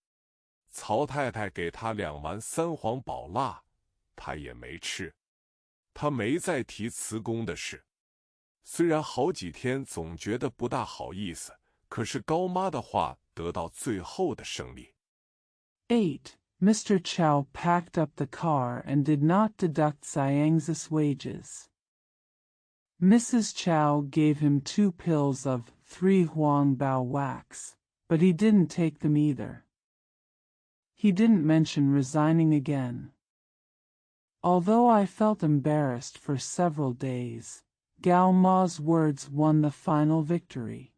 曹太太给他2丸3黄宝蜡，他也没吃。他没再提辞工的事。虽然好几天总觉得不大好意思，可是高妈的话得到最后的胜利。8. Mr. Chow packed up the car and did not deduct Xiangzi's wages. Mrs. Chow gave him 2 pills of 3 Huangbao wax, but he didn't take them either. He didn't mention resigning again. Although I felt embarrassed for several days, Gao Ma's words won the final victory.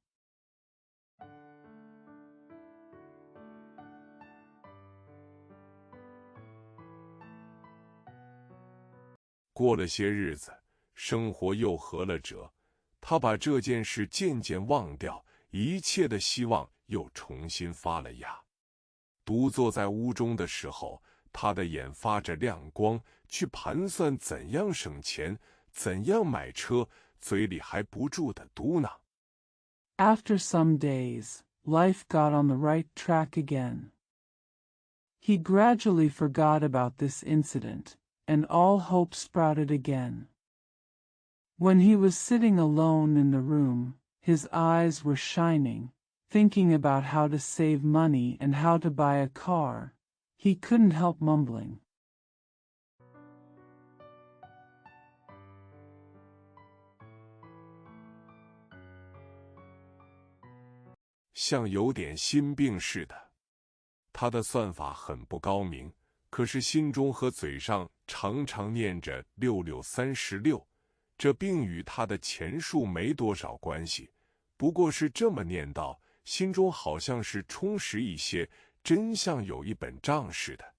过了些日子，生活又合了辙，他把这件事渐渐忘掉，一切的希望又重新发了芽。独坐在屋中的时候，他的眼发着亮光，去盘算怎样省钱，怎样买车，嘴里还不住地嘟囔。After some days, life got on the right track again. He gradually forgot about this incident, and all hope sprouted again. When he was sitting alone in the room, his eyes were shining, thinking about how to save money and how to buy a car. He couldn't help mumbling. 像有点心病似的。他的算法很不高明，可是心中和嘴上常常念着6636，这并与他的钱数没多少关系，不过是这么念叨，心中好像是充实一些，真像有一本账似的。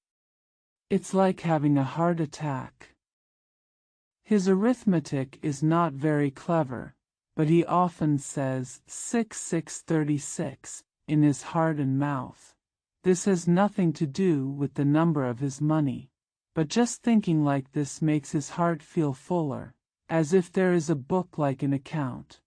It's like having a heart attack. His arithmetic is not very clever, but he often says 6636 in his heart and mouth. This has nothing to do with the number of his money, but just thinking like this makes his heart feel fuller, as if there is a book like an account.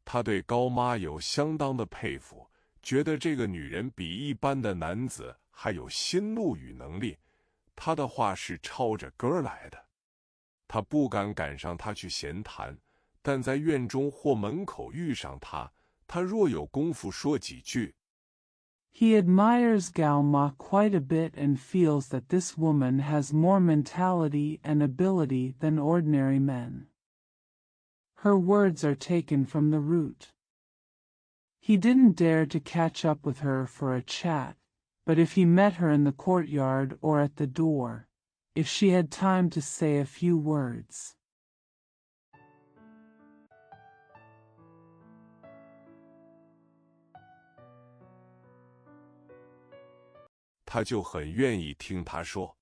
他对高妈有相当的佩服，觉得这个女人比一般的男子还有心路与能力。他的话是抄着歌儿来的。他不敢赶上她去闲谈，但在院中或门口遇上她，他若有功夫说几句。He admires Gao Ma quite a bit and feels that this woman has more mentality and ability than ordinary men. Her words are taken from the root. He didn't dare to catch up with her for a chat, but if he met her in the courtyard or at the door, if she had time to say a few words. 他就很愿意听他说。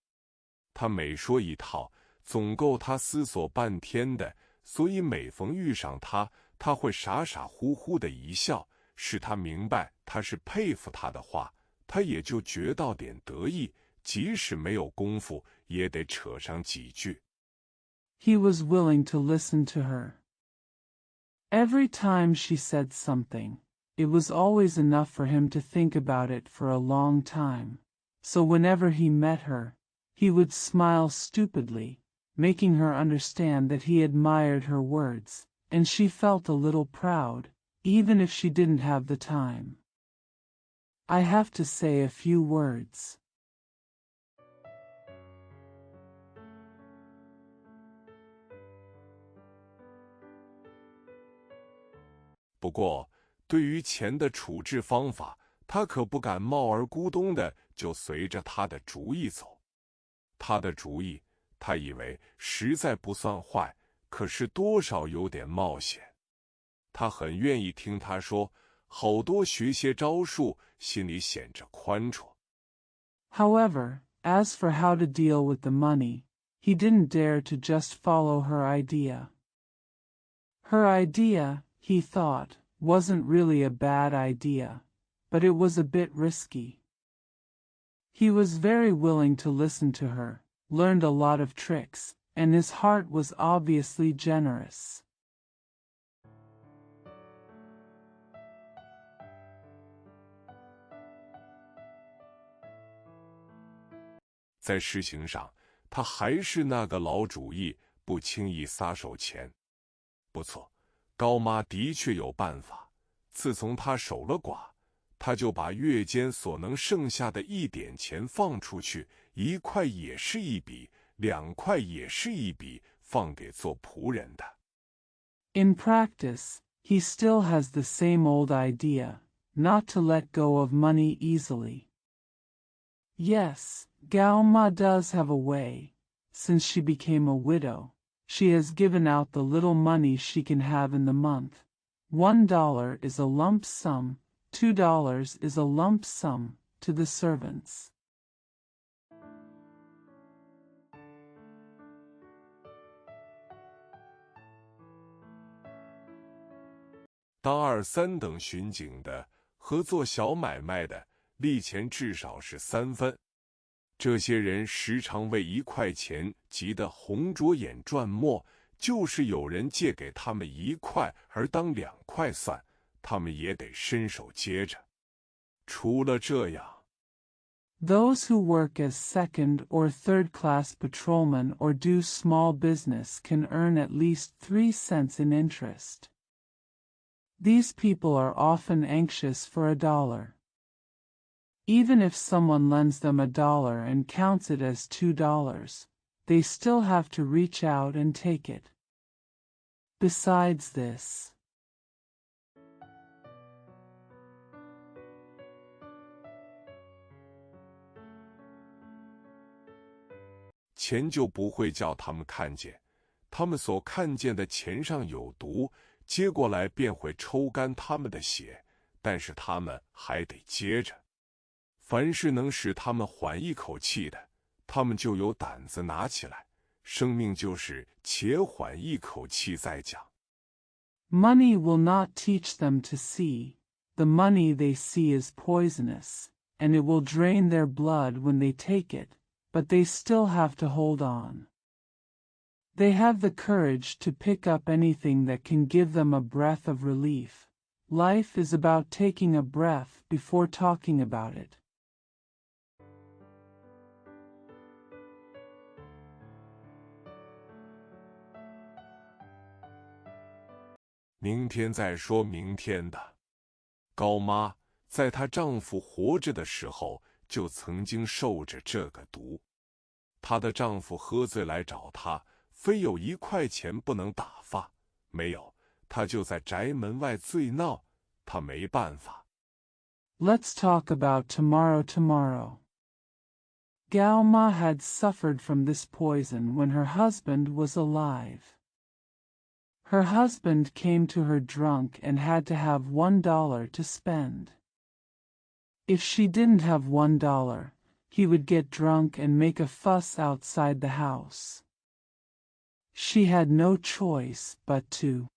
他每说一套，总够他思索半天的，所以每逢遇上他，他会傻傻乎乎的一笑，使他明白他是佩服他的话，他也就觉到点得意，即使没有功夫，也得扯上几句。He was willing to listen to her. Every time she said something, it was always enough for him to think about it for a long time. So whenever he met her, he would smile stupidly, making her understand that he admired her words, and she felt a little proud, even if she didn't have the time. I have to say a few words. 不过，对于钱的处置方法，他可不敢冒而咕咚的就随着他的主意走。他的主意，他以为实在不算坏，可是多少有点冒险。他很愿意听他说，好多学些招数，心里显着宽绰。However, as for how to deal with the money, he didn't dare to just follow her idea. Her idea, he thought, wasn't really a bad idea, but it was a bit risky. He was very willing to listen to her, learned a lot of tricks, and his heart was obviously generous. 在事情上，他还是那个老主意，不轻易撒手钱。不错，高妈的确有办法。自从他守了寡，他就把月间所能剩下的一点钱放出去，1块也是一笔，2块也是一笔，放给做仆人的。In practice, he still has the same old idea, not to let go of money easily. Yes, Gao Ma does have a way. Since she became a widow, she has given out the little money she can have in the month. $1 is a lump sum, $2 is a lump sum, to the servants. 当2、3等巡警的和做小买卖的，利钱至少是3分。这些人时常为1块钱急得红着眼转墨，就是有人借给他们1块而当2块算，他们也得伸手接着。除了这样， Those who work as second or third-class patrolmen or do small business can earn at least 3 cents in interest. These people are often anxious for $1. Even if someone lends them $1 and counts it as $2, they still have to reach out and take it. Besides this, 钱就不会叫他们看见，他们所看见的钱上有毒，接过来便会抽干他们的血，但是他们还得接着。凡是能使他们缓一口气的，他们就有胆子拿起来。生命就是且缓一口气再讲。Money will not teach them to see. The money they see is poisonous, and it will drain their blood when they take it, but they still have to hold on. They have the courage to pick up anything that can give them a breath of relief. Life is about taking a breath before talking about it. 明天再说明天的。高妈在她丈夫活着的时候就曾经受着这个毒。她的丈夫喝醉来找她，非有1块钱不能打发，没有，她就在宅门外醉闹，她没办法。Let's talk about tomorrow. Gao Ma had suffered from this poison when her husband was alive. Her husband came to her drunk and had to have $1 to spend. If she didn't have $1, he would get drunk and make a fuss outside the house. She had no choice but to.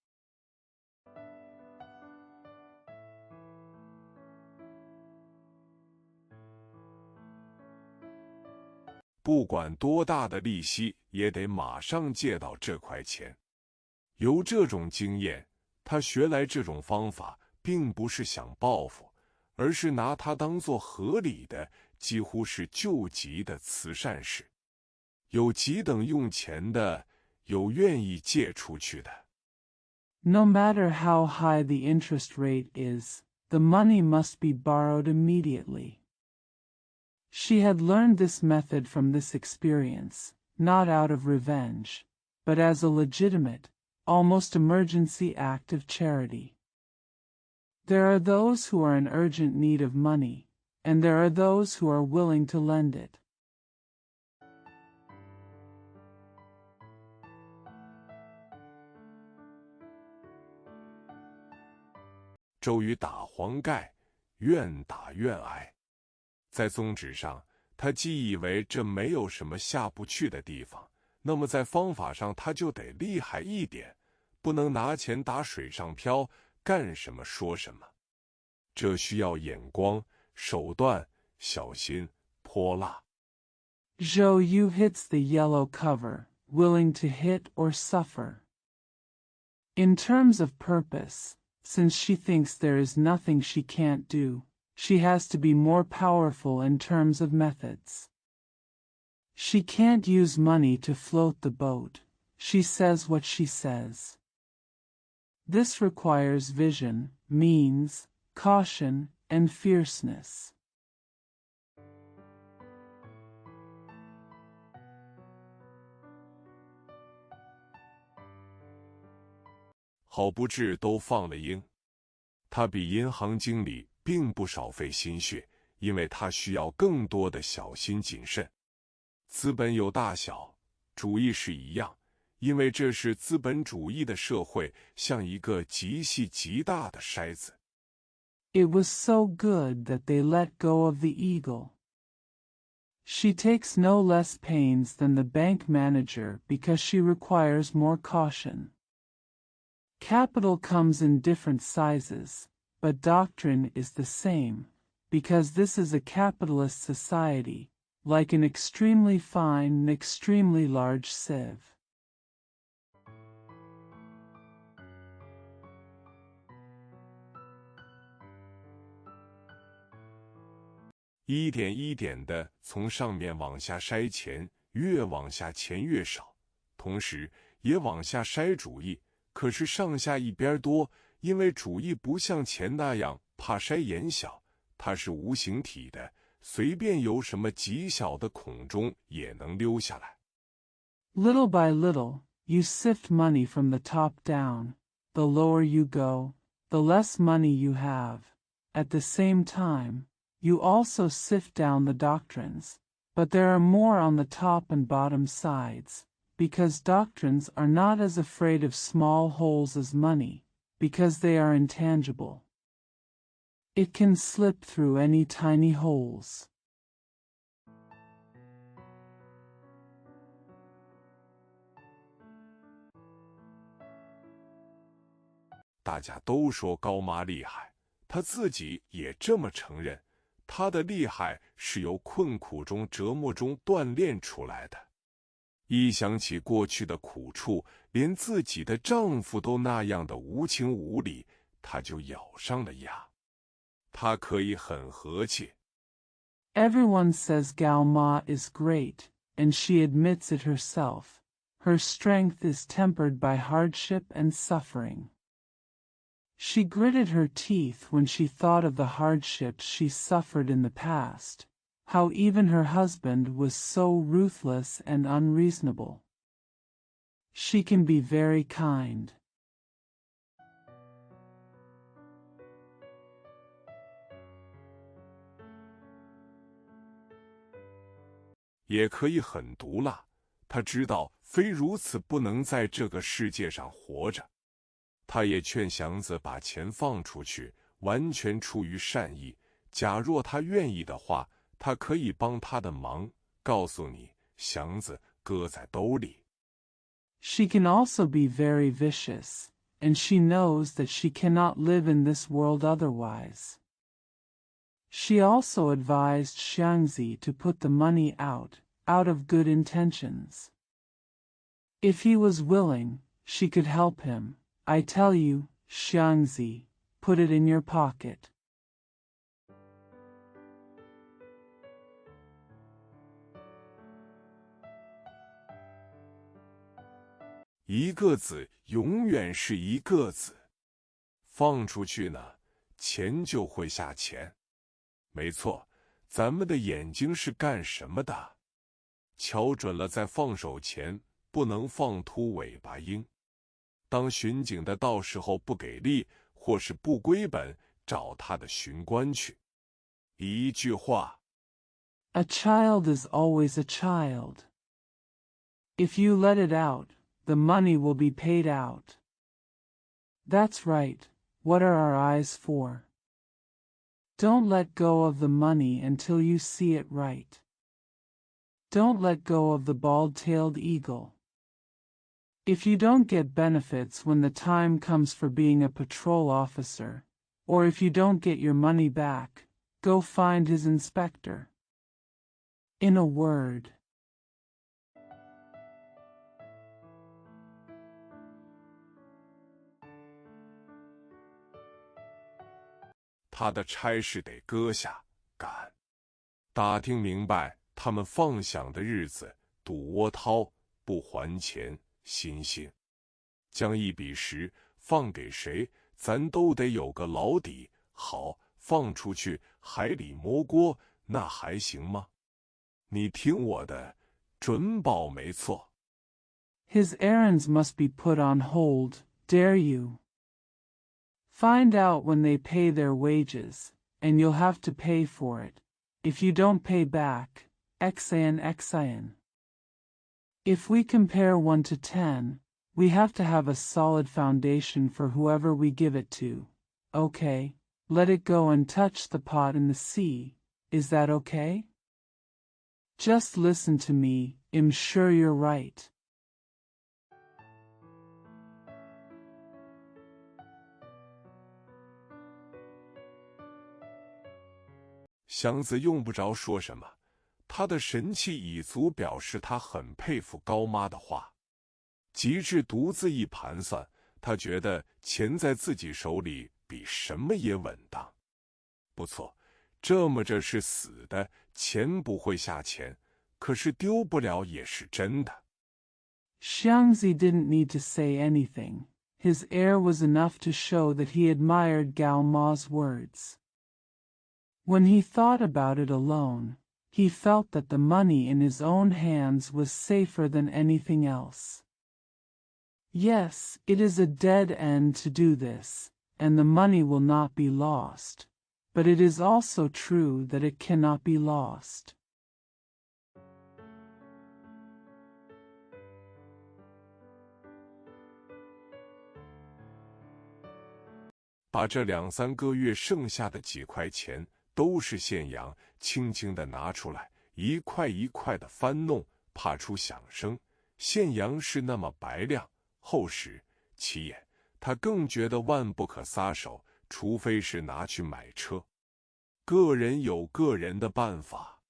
不管多大的利息，也得马上借到这块钱。有这种经验，他学来这种方法，并不是想报复，而是拿它当作合理的，几乎是救急的慈善事。有急等用钱的，有愿意借出去的。No matter how high the interest rate is, the money must be borrowed immediately. She had learned this method from this experience, not out of revenge, but as a legitimate, almost emergency act of charity. There are those who are in urgent need of money, and there are those who are willing to lend it. 周瑜打黄盖，愿打愿挨。在宗旨上，他既以为这没有什么下不去的地方，那么在方法上他就得厉害一点，不能拿钱打水上漂，干什么说什么。这需要眼光、手段、小心、泼辣。Zhou Yu hits the yellow cover, willing to hit or suffer. In terms of purpose, since she thinks there is nothing she can't do, she has to be more powerful in terms of methods. She can't use money to float the boat. She says what she says. This requires vision, means, caution, and fierceness. 好不治都放了鹰。他比银行经理并不少费心血，因为他需要更多的小心谨慎。资本有大小，主义是一样，因为这是资本主义的社会，像一个极细极大的筛子。It was so good that they let go of the eagle. She takes no less pains than the bank manager because she requires more caution. Capital comes in different sizes, but doctrine is the same, because this is a capitalist society, like an extremely fine and extremely large sieve. 一点一点的从上面往下筛钱，越往下钱越少，同时也往下筛主义，可是上下一边多，因为主义不像钱那样怕筛眼小，它是无形体的，随便由什么极小的孔中也能溜下来。Little by little, you sift money from the top down. The lower you go, the less money you have. At the same time, you also sift down the doctrines, but there are more on the top and bottom sides, because doctrines are not as afraid of small holes as money, because they are intangible. It can slip through any tiny holes. 大家都说高妈厉害，她自己也这么承认。她的厉害是由困苦中、折磨中锻炼出来的。一想起过去的苦处，连自己的丈夫都那样的无情无理，她就咬上了牙。她可以很和气。Everyone says Gao Ma is great, and she admits it herself. Her strength is tempered by hardship and suffering. She gritted her teeth when she thought of the hardships she suffered in the past, how even her husband was so ruthless and unreasonable. She can be very kind. 也可以很毒辣，她知道非如此不能在这个世界上活着。他也劝祥子把钱放出去，完全出于善意。假若他愿意的话，他可以帮他的忙。告诉你，祥子搁在兜里。She can also be very vicious, and she knows that she cannot live in this world otherwise. She also advised Xiangzi to put the money out of good intentions. If he was willing, she could help him. I tell you, Xiangzi, put it in your pocket. 一个子永远是一个子，放出去呢，钱就会下钱。没错，咱们的眼睛是干什么的？瞧准了，在放手前不能放秃尾巴鹰。当巡警的到时候不给力，或是不归本，找他的巡官去。一句话 A child is always a child. If you let it out, the money will be paid out. That's right, what are our eyes for? Don't let go of the money until you see it right. Don't let go of the bald-tailed eagle. If you don't get benefits when the time comes for being a patrol officer, or if you don't get your money back, go find his inspector. In a word, 他的差事得搁下，赶。打听明白他们放饷的日子，赌窝掏，不还钱。新兴，将一笔时放给谁，咱都得有个老底。好，放出去海里摸锅，那还行吗？你听我的，准保没错。His errands must be put on hold, dare you? Find out when they pay their wages, and you'll have to pay for it. If you don't pay back, Xian. If we compare 1 to 10, we have to have a solid foundation for whoever we give it to. Okay, let it go and touch the pot in the sea. Is that okay? Just listen to me, I'm sure you're right. 祥子用不着说什么。他的神气已足表示他很佩服高妈的话。极致独自一盘算，他觉得钱在自己手里比什么也稳当。不错，这么着是死的，钱不会下钱，可是丢不了也是真的。Xiangzi didn't need to say anything. His air was enough to show that he admired Gao Ma's words. When he thought about it alone, he felt that the money in his own hands was safer than anything else. Yes, it is a dead end to do this, and the money will not be lost, but it is also true that it cannot be lost. 把这2、3个月剩下的几块钱都是现洋，轻轻地拿出来，一块一块地翻弄，怕出响声。现洋是那么白亮厚实，起眼，他更觉得万不可撒手，除非是拿去买车。个人有个人的办法。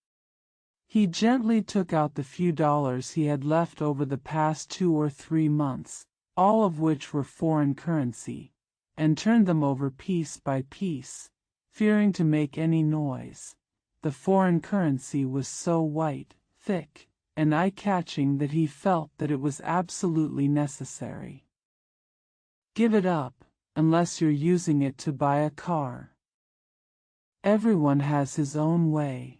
He gently took out the few dollars he had left over the past 2 or 3 months, all of which were foreign currency, and turned them over piece by piece, fearing to make any noise. The foreign currency was so white, thick, and eye-catching that he felt that it was absolutely necessary. Give it up, unless you're using it to buy a car. Everyone has his own way.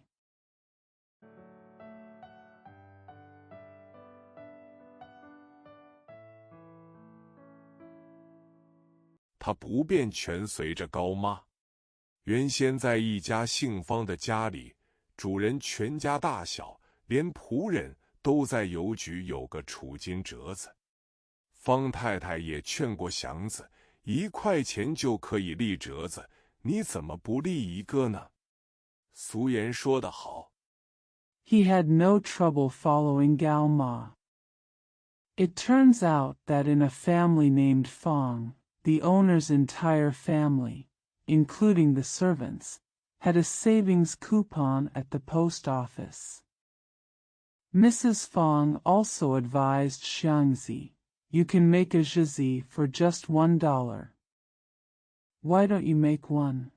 他不便全随着高妈。原先在一家姓方的家里，主人全家大小，连仆人都在邮局有个储金折子。方太太也劝过祥子，1块钱就可以立折子，你怎么不立一个呢？俗言说得好。He had no trouble following Gao Ma. It turns out that in a family named Fong, the owner's entire family, including the servants, had a savings coupon at the post office. Mrs. Fong also advised Xiangzi, you can make a zhizi for just $1. Why don't you make one?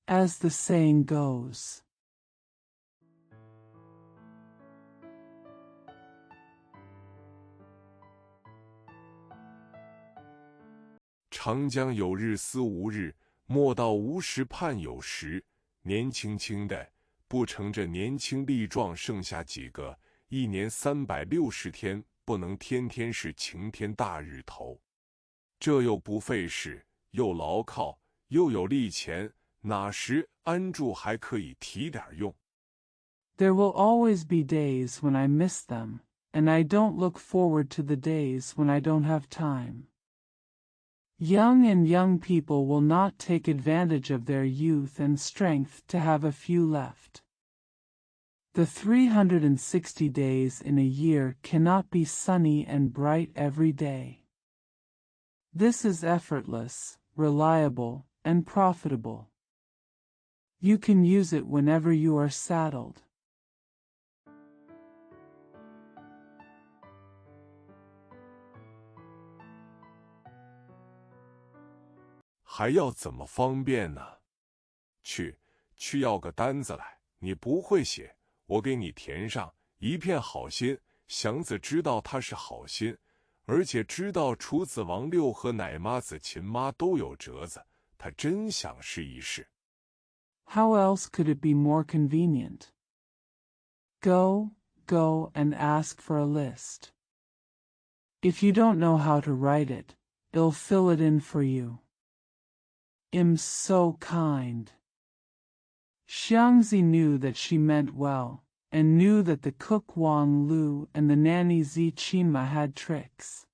As the saying goes. 长江有日思无日，莫道无时盼有时。年轻轻的，不成这年轻力壮，剩下几个？1年360天，不能天天是晴天大日头。这又不费事，又牢靠，又有利钱，哪时安住还可以提点用。There will always be days when I miss them, and I don't look forward to the days when I don't have time. Young people will not take advantage of their youth and strength to have a few left. The 360 days in a year cannot be sunny and bright every day. This is effortless, reliable, and profitable. You can use it whenever you are saddled. 还要怎么方便呢？去要个单子来，你不会写，我给你填上，一片好心。祥子知道他是好心，而且知道楚子王六和奶妈子秦妈都有折子，他真想试一试。How else could it be more convenient? Go and ask for a list. If you don't know how to write it, I'll fill it in for you. I'm so kind. Xiangzi knew that she meant well, and knew that the cook Wang Lu and the nanny Zi Qinma had tricks.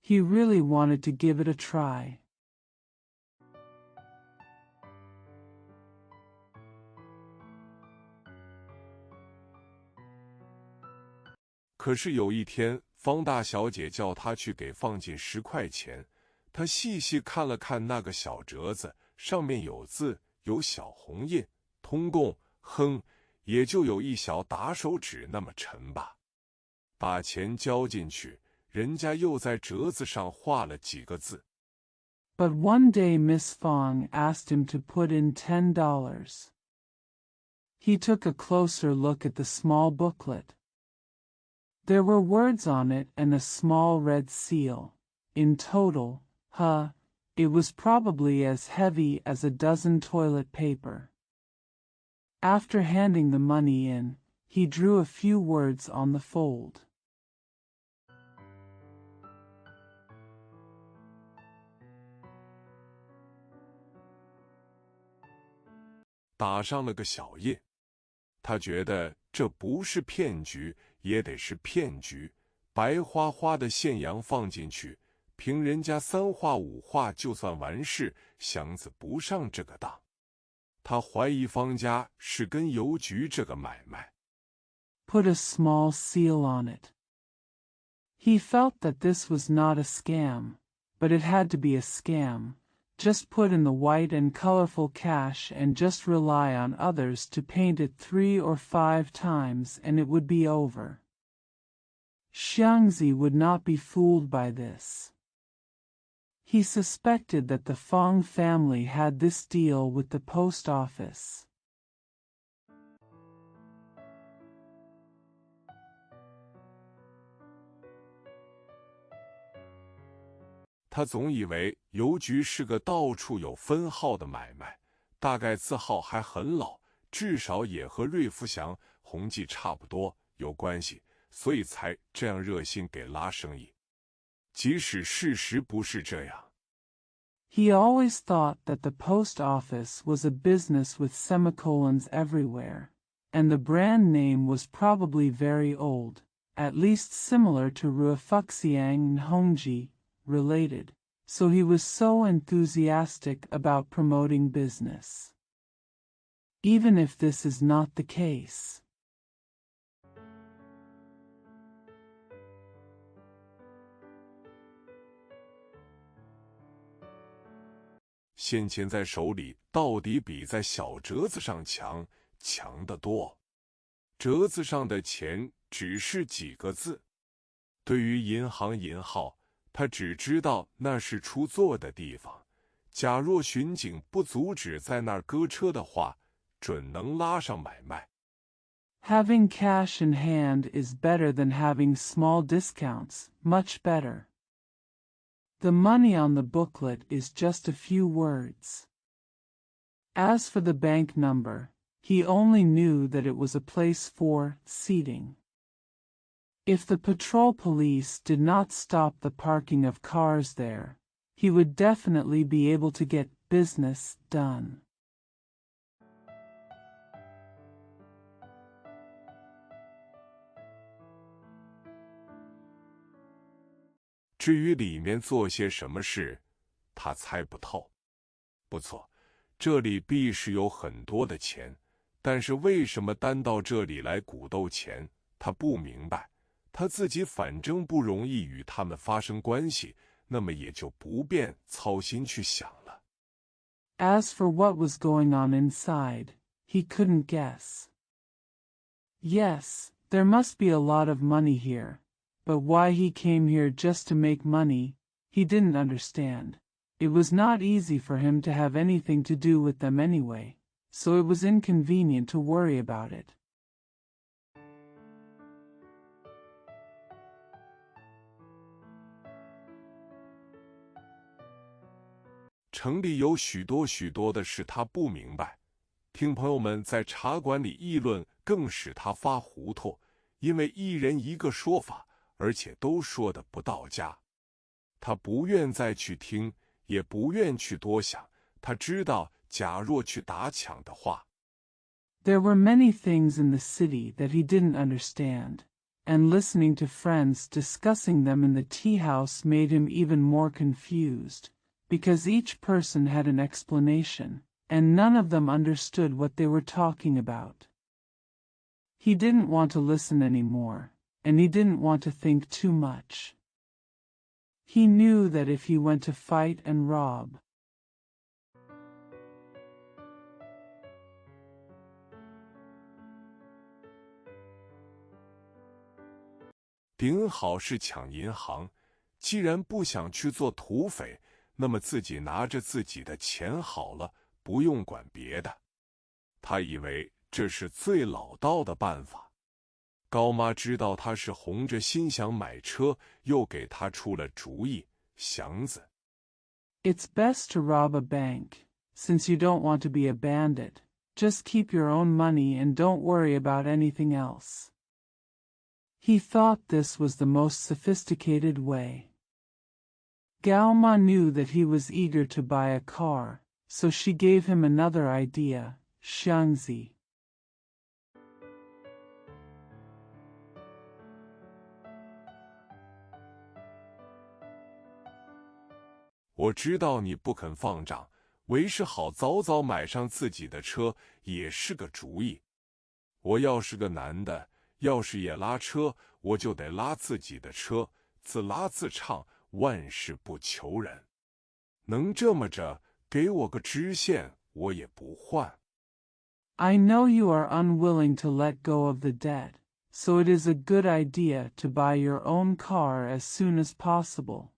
He really wanted to give it a try. 可是有一天，方大小姐叫他去给放进10块钱。他细细看了看那个小折子，上面有字，有小红印，通共，也就有一小打手指那么沉吧。把钱交进去，人家又在折子上画了几个字。But one day Miss Fong asked him to put in $10. He took a closer look at the small booklet. There were words on it and a small red seal. In total, it was probably as heavy as a dozen toilet paper. After handing the money in, he drew a few words on the fold. 打上了个小印。他觉得这不是骗局，也得是骗局。白花花的现洋放进去，凭人家3话5话就算完事，祥子不上这个当。他怀疑方家是跟邮局这个买卖。Put a small seal on it. He felt that this was not a scam, but it had to be a scam. Just put in the white and colorful cash and just rely on others to paint it 3 or 5 times and it would be over. Xiangzi would not be fooled by this. He suspected that the Feng family had this deal with the post office. 他总以为邮局是个到处有分号的买卖，大概字号还很老，至少也和瑞福祥、宏记差不多有关系，所以才这样热心给拉生意。即使事实不是这样。He always thought that the post office was a business with semicolons everywhere, and the brand name was probably very old, at least similar to Ruifuxiang and Hongji, related, so he was so enthusiastic about promoting business. Even if this is not the case. 现钱在手里到底比在小折子上强得多。折子上的钱只是几个字，对于银行银号，他只知道那是出座的地方。假若巡警不阻止在那儿搁车的话，准能拉上买卖。Having cash in hand is better than having small discounts, much better. The money on the booklet is just a few words. As for the bank number, he only knew that it was a place for seating. If the patrol police did not stop the parking of cars there, he would definitely be able to get business done. 至于里面做些什么事，他猜不透。不错，这里必是有很多的钱，但是为什么单到这里来鼓斗钱，他不明白。他自己反正不容易与他们发生关系，那么也就不便操心去想了。As for what was going on inside, he couldn't guess. Yes, there must be a lot of money here, but why he came here just to make money, he didn't understand. It was not easy for him to have anything to do with them anyway, so it was inconvenient to worry about it. 城里有许多的事他不明白，听朋友们在茶馆里议论更使他发糊涂，因为一人一个说法，而且都说得不到家。他不愿再去听，也不愿去多想，他知道假若去打抢的话。There were many things in the city that he didn't understand, and listening to friends discussing them in the tea house made him even more confused, because each person had an explanation, and none of them understood what they were talking about. He didn't want to listen anymore, and he didn't want to think too much. He knew that if he went to fight and rob, 顶好是抢银行，既然不想去做土匪，那么自己拿着自己的钱好了，不用管别的。他以为这是最老道的办法。高妈知道他是红着心想买车，又给他出了主意。祥子 it's best to rob a bank, since you don't want to be a bandit. Just keep your own money and don't worry about anything else. He thought this was the most sophisticated way. Gao Ma knew that he was eager to buy a car, so she gave him another idea, Xiangzi. 我知道你不肯放账，为是好早早买上自己的车也是个主意。我要是个男的，要是也拉车，我就得拉自己的车，自拉自唱，万事不求人。能这么着，给我个支线，我也不换。I know you are unwilling to let go of the debt, so it is a good idea to buy your own car as soon as possible.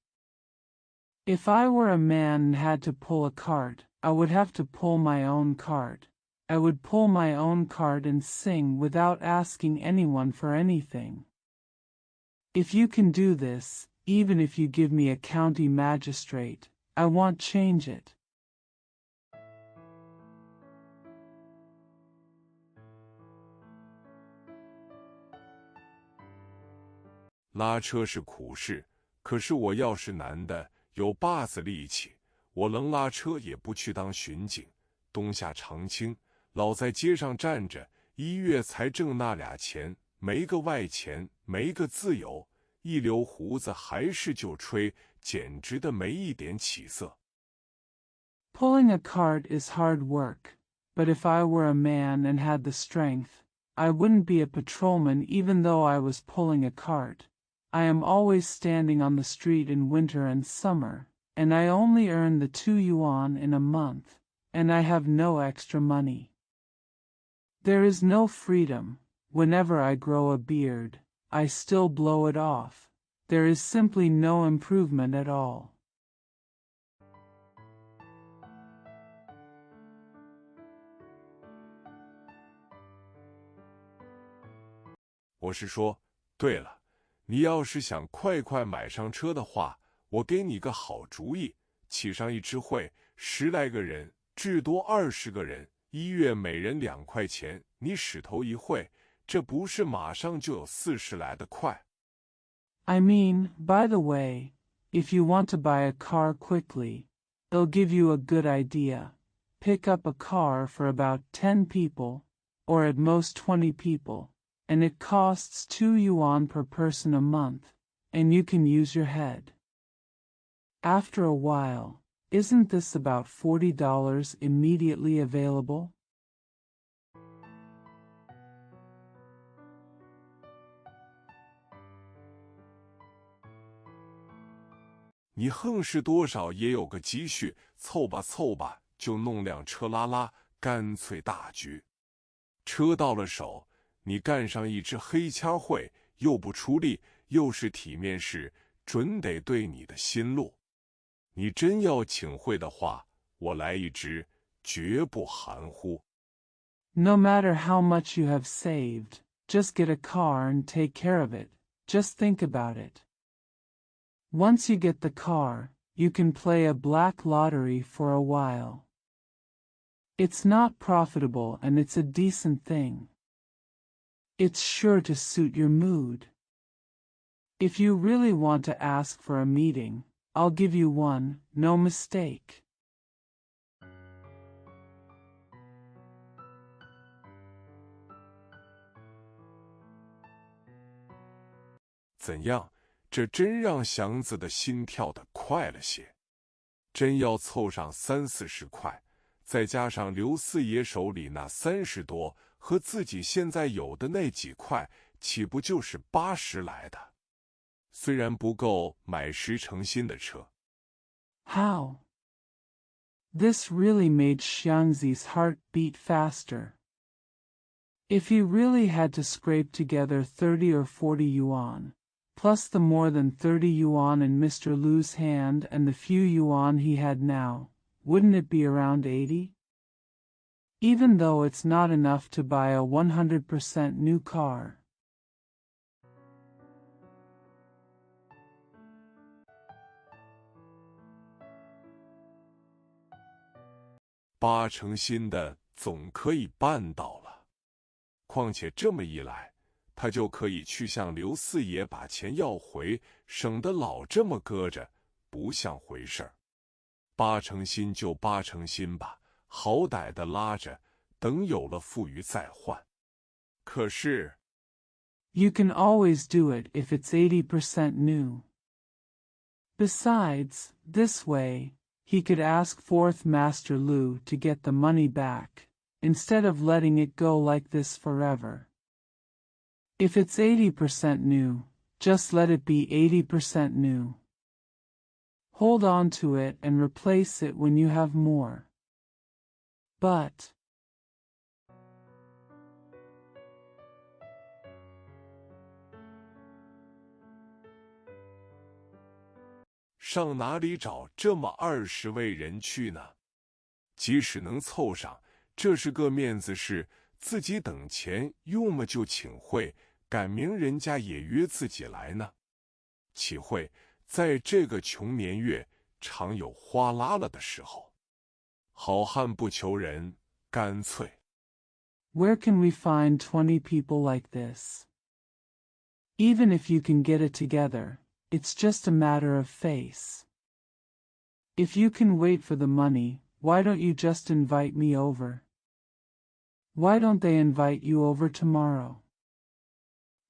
If I were a man and had to pull a cart, I would have to pull my own cart. I would pull my own cart and sing without asking anyone for anything. If you can do this, even if you give me a county magistrate, I won't change it. 拉车是苦事，可是我要是男的，有把子力气，我能拉车也不去当巡警，冬夏常青，老在街上站着，1月才挣那俩钱，没个外钱，没个自由，一留胡子还是就吹，简直的没一点起色。Pulling a cart is hard work, but if I were a man and had the strength, I wouldn't be a patrolman even though I was pulling a cart. I am always standing on the street in winter and summer, and I only earn the 2 yuan in a month, and I have no extra money. There is no freedom. Whenever I grow a beard, I still blow it off. There is simply no improvement at all. 我是说，对了，你要是想快快买上车的话，我给你个好主意，起上一支会，10来个人，至多20个人，1月每人2块钱，你使头一会，这不是马上就有40来的快。I mean, by the way, if you want to buy a car quickly, they'll give you a good idea. Pick up a car for about 10 people, or at most 20 people, and it costs 2 yuan per person a month, and you can use your head. After a while, isn't this about $40 immediately available? 你横是多少也有个积蓄，凑吧凑吧就弄辆车拉拉，干脆大局。车到了手，你干上一支黑签会，又不出力，又是体面事，准得对你的心路。你真要请会的话，我来一支，绝不含糊。No matter how much you have saved, just get a car and take care of it. Just think about it. Once you get the car, you can play a black lottery for a while. It's not profitable and it's a decent thing. It's sure to suit your mood. If you really want to ask for a meeting, I'll give you one, no mistake. 怎样？这真让祥子的心跳得快了些。真要凑上30-40块，再加上刘四爷手里那30多和自己现在有的那几块，岂不就是80来的？虽然不够买10成新的车。How? This really made Xiangzi's heart beat faster. If he really had to scrape together 30 or 40 yuan, plus the more than 30 yuan in Mr. Lu's hand and the few yuan he had now, wouldn't it be around 80? Even though it's not enough to buy a 100% new car. 8成新的总可以办到了。况且这么一来，他就可以去向刘四爷把钱要回，省得老这么搁着，不像回事儿。8成新就8成新吧，好歹的拉着，等有了富裕再换。可是 You can always do it if it's 80% new. Besides, This way, he could ask Fourth Master Lu to get the money back, instead of letting it go like this forever. If it's 80% new, just let it be 80% new. Hold on to it and replace it when you have more. But上哪里找这么20位人去呢？即使能凑上，这是个面子事，自己等钱，要么就请会，赶明人家也约自己来呢。岂会在这个穷年月，常有哗啦了的时候？好汉不求人，干脆。Where can we find 20 people like this? Even if you can get it together, it's just a matter of face. If you can wait for the money, why don't you just invite me over? Why don't they invite you over tomorrow?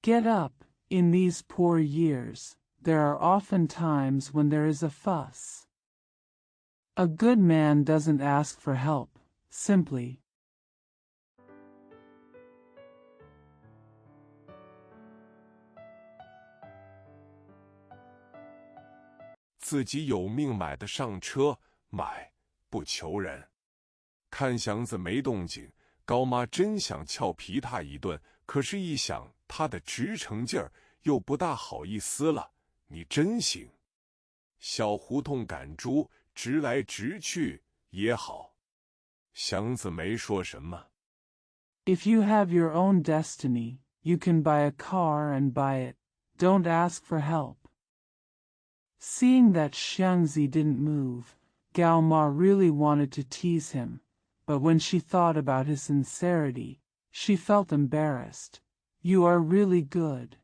Get up, in these poor years, there are often times when there is a fuss. A good man doesn't ask for help, simply. 自己有命买的上车，买不求人。看祥子没动静，高妈真想撬皮他一顿，可是一想他的直诚劲儿，又不大好意思了。你真行，小胡同赶猪，直来直去也好。祥子没说什么。If you have your own destiny, you can buy a car and buy it. Don't ask for help. Seeing that Xiangzi didn't move, Gao Ma really wanted to tease him, but when she thought about his sincerity, she felt embarrassed. You are really good.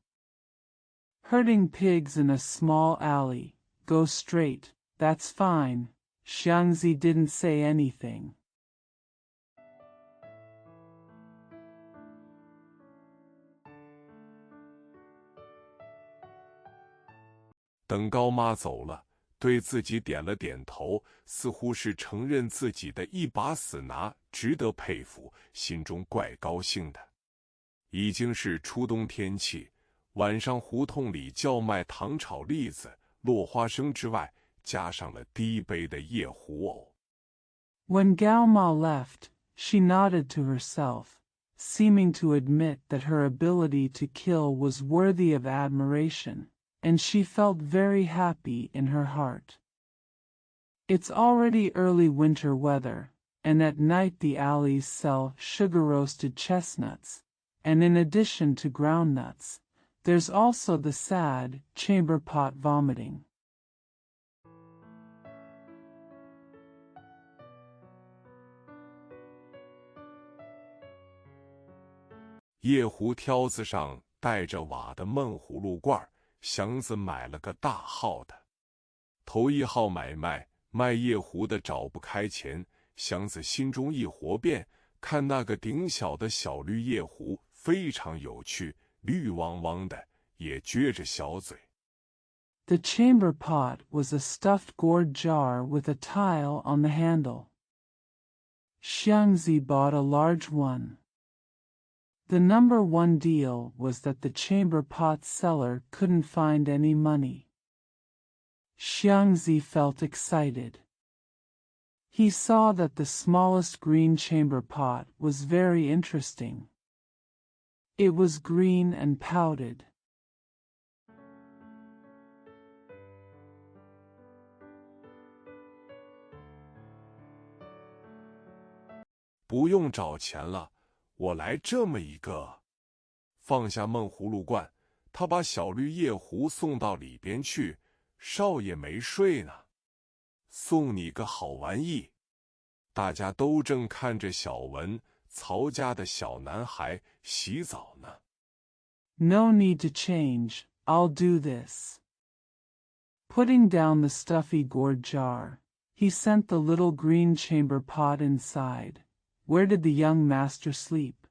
Herding pigs in a small alley, go straight, that's fine. Xiangzi didn't say anything. 等高妈走了，对自己点了点头，似乎是承认自己的一把死拿值得佩服，心中怪高兴的。已经是初冬天气，晚上胡同里叫卖糖炒栗子、落花生之外，加上了低杯的夜壶藕。When Gao Ma left, she nodded to herself, seeming to admit that her ability to kill was worthy of admiration, and she felt very happy in her heart. It's already early winter weather, and at night the alleys sell sugar-roasted chestnuts, and in addition to groundnuts, there's also the sad chamber pot vomiting. 夜壶挑子上带着瓦的闷葫芦罐，祥子买了个大号的。头一号买卖，卖夜壶的找不开钱，祥子心中一活变，看那个顶小的小绿夜壶非常有趣，绿汪汪的，也撅着小嘴。The chamber pot was a stuffed gourd jar with a tile on the handle. Xiangzi bought a large one. The number one deal was that the chamber pot seller couldn't find any money. Xiangzi felt excited. He saw that the smallest green chamber pot was very interesting. It was green and pouted. 不用找钱了，我来这么一个。放下闷葫芦罐，他把小绿夜壶送到里边去。少爷没睡呢，送你个好玩意。大家都正看着小文，曹家的小男孩洗澡呢。No need to change, I'll do this. Putting down the stuffy gourd jar, he sent the little green chamber pot inside. Where did the young master sleep?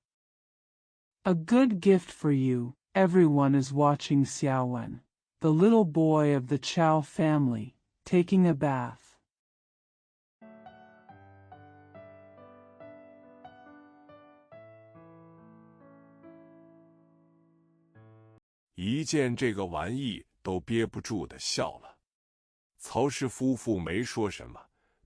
A good gift for you. Everyone is watching Xiaowen, the little boy of the Chao family, taking a bath. 一见这个玩意都憋不住的笑了。曹氏夫妇没说什么，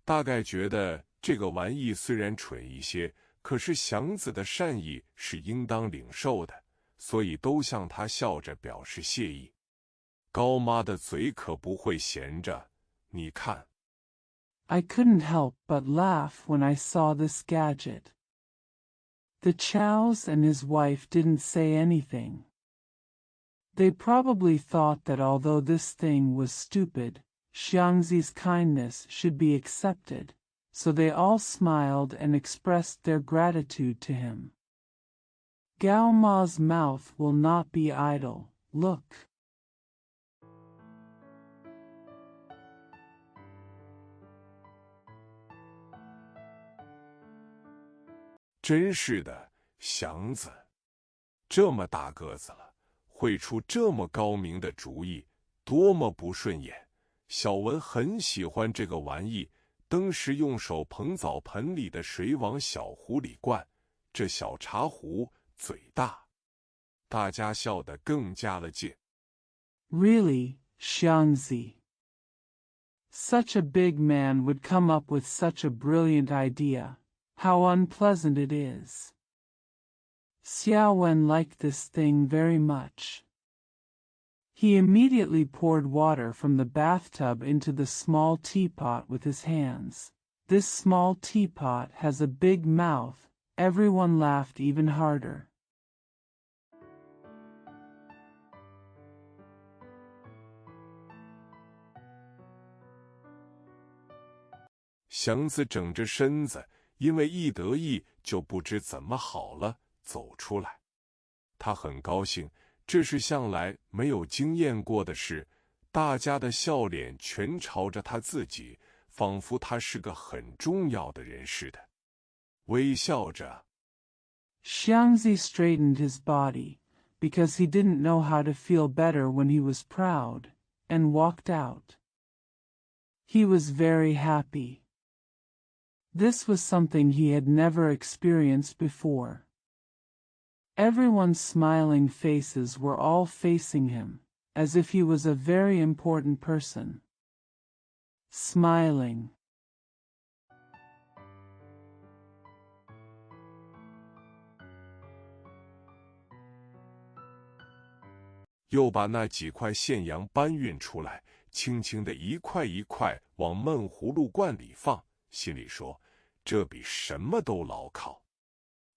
大概觉得这个玩意虽然蠢一些，可是祥子的善意是应当领受的，所以都向他笑着表示谢意。高妈的嘴可不会闲着，你看。I couldn't help but laugh when I saw this gadget. The Chows and his wife didn't say anything. They probably thought that although this thing was stupid, Xiangzi's kindness should be accepted, so they all smiled and expressed their gratitude to him. Gao Ma's mouth will not be idle, look. 真是的，祥子，这么大个子了，会出这么高明的主意，多么不顺眼！小文很喜欢这个玩意，登时用手捧澡盆里的水往小壶里灌，这小茶壶嘴大，大家笑得更加了劲。Really, Xiangzi. Such a big man would come up with such a brilliant idea. How unpleasant it is. Xiaowen liked this thing very much. He immediately poured water from the bathtub into the small teapot with his hands. This small teapot has a big mouth. Everyone laughed even harder. 祥子整着身子，因为一得意就不知怎么好了，走出来。他很高兴，这是向来没有经验过的事，大家的笑脸全朝着他自己，仿佛他是个很重要的人似的。微笑着 Xiangzi straightened his body, because he didn't know how to feel better when he was proud, and walked out. He was very happy. This was something he had never experienced before. Everyone's smiling faces were all facing him, as if he was a very important person. Smiling. 又把那几块现洋搬运出来，轻轻地一块一块往闷葫芦罐里放，心里说：这比什么都牢靠。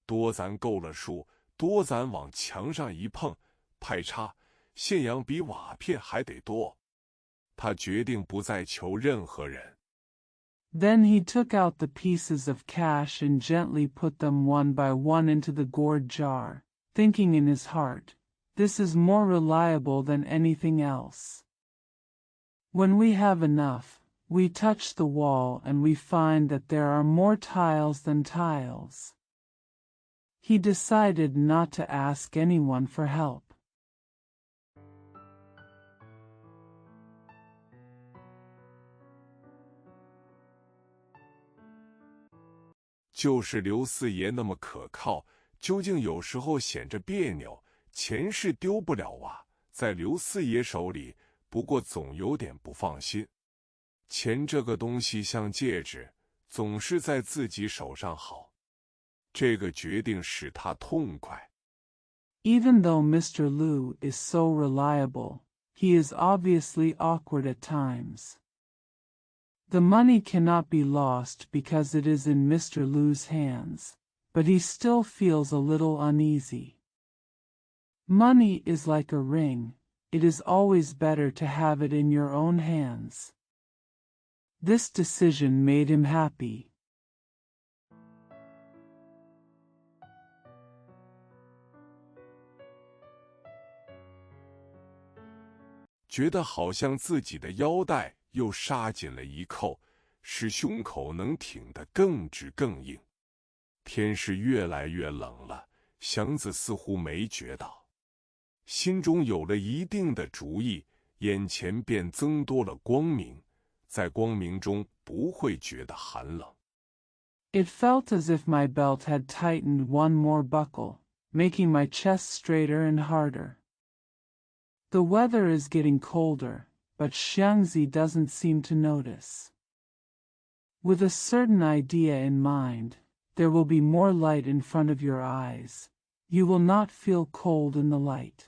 多咱够了数，多咱往墙上一碰，派叉，现洋比瓦片还得多。他决定不再求任何人。Then he took out the pieces of cash and gently put them one by one into the gourd jar, thinking in his heart, this is more reliable than anything else. When we have enough, we touch the wall and we find that there are more tiles than tiles. He decided not to ask anyone for help. 就是刘四爷那么可靠，究竟有时候显着别扭。钱是丢不了啊，在刘四爷手里，不过总有点不放心。钱这个东西像戒指，总是在自己手上好。这个决定使他痛快。Even though Mr. Liu is so reliable, he is obviously awkward at times. The money cannot be lost because it is in Mr. Liu's hands, but he still feels a little uneasy. Money is like a ring, it is always better to have it in your own hands. This decision made him happy. 觉得好像自己的腰带又杀紧了一扣，使胸口能挺得更直更硬。天是越来越冷了，祥子似乎没觉到，心中有了一定的主意，眼前便增多了光明。在光明中不会觉得寒冷。It felt as if my belt had tightened one more buckle, making my chest straighter and harder. The weather is getting colder, but Xiangzi doesn't seem to notice. With a certain idea in mind, there will be more light in front of your eyes. You will not feel cold in the light.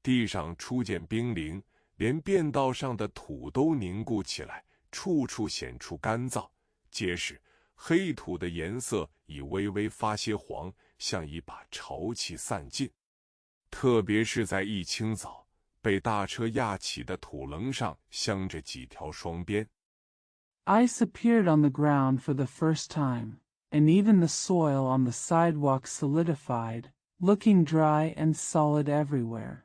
地上初见冰凌，连便道上的土都凝固起来，处处显出干燥、结实。黑土的颜色已微微发些黄，像已把潮气散尽。特别是在一清早，被大车压起的土棱上镶着几条双边。Ice appeared on the ground for the first time, and even the soil on the sidewalk solidified, looking dry and solid everywhere.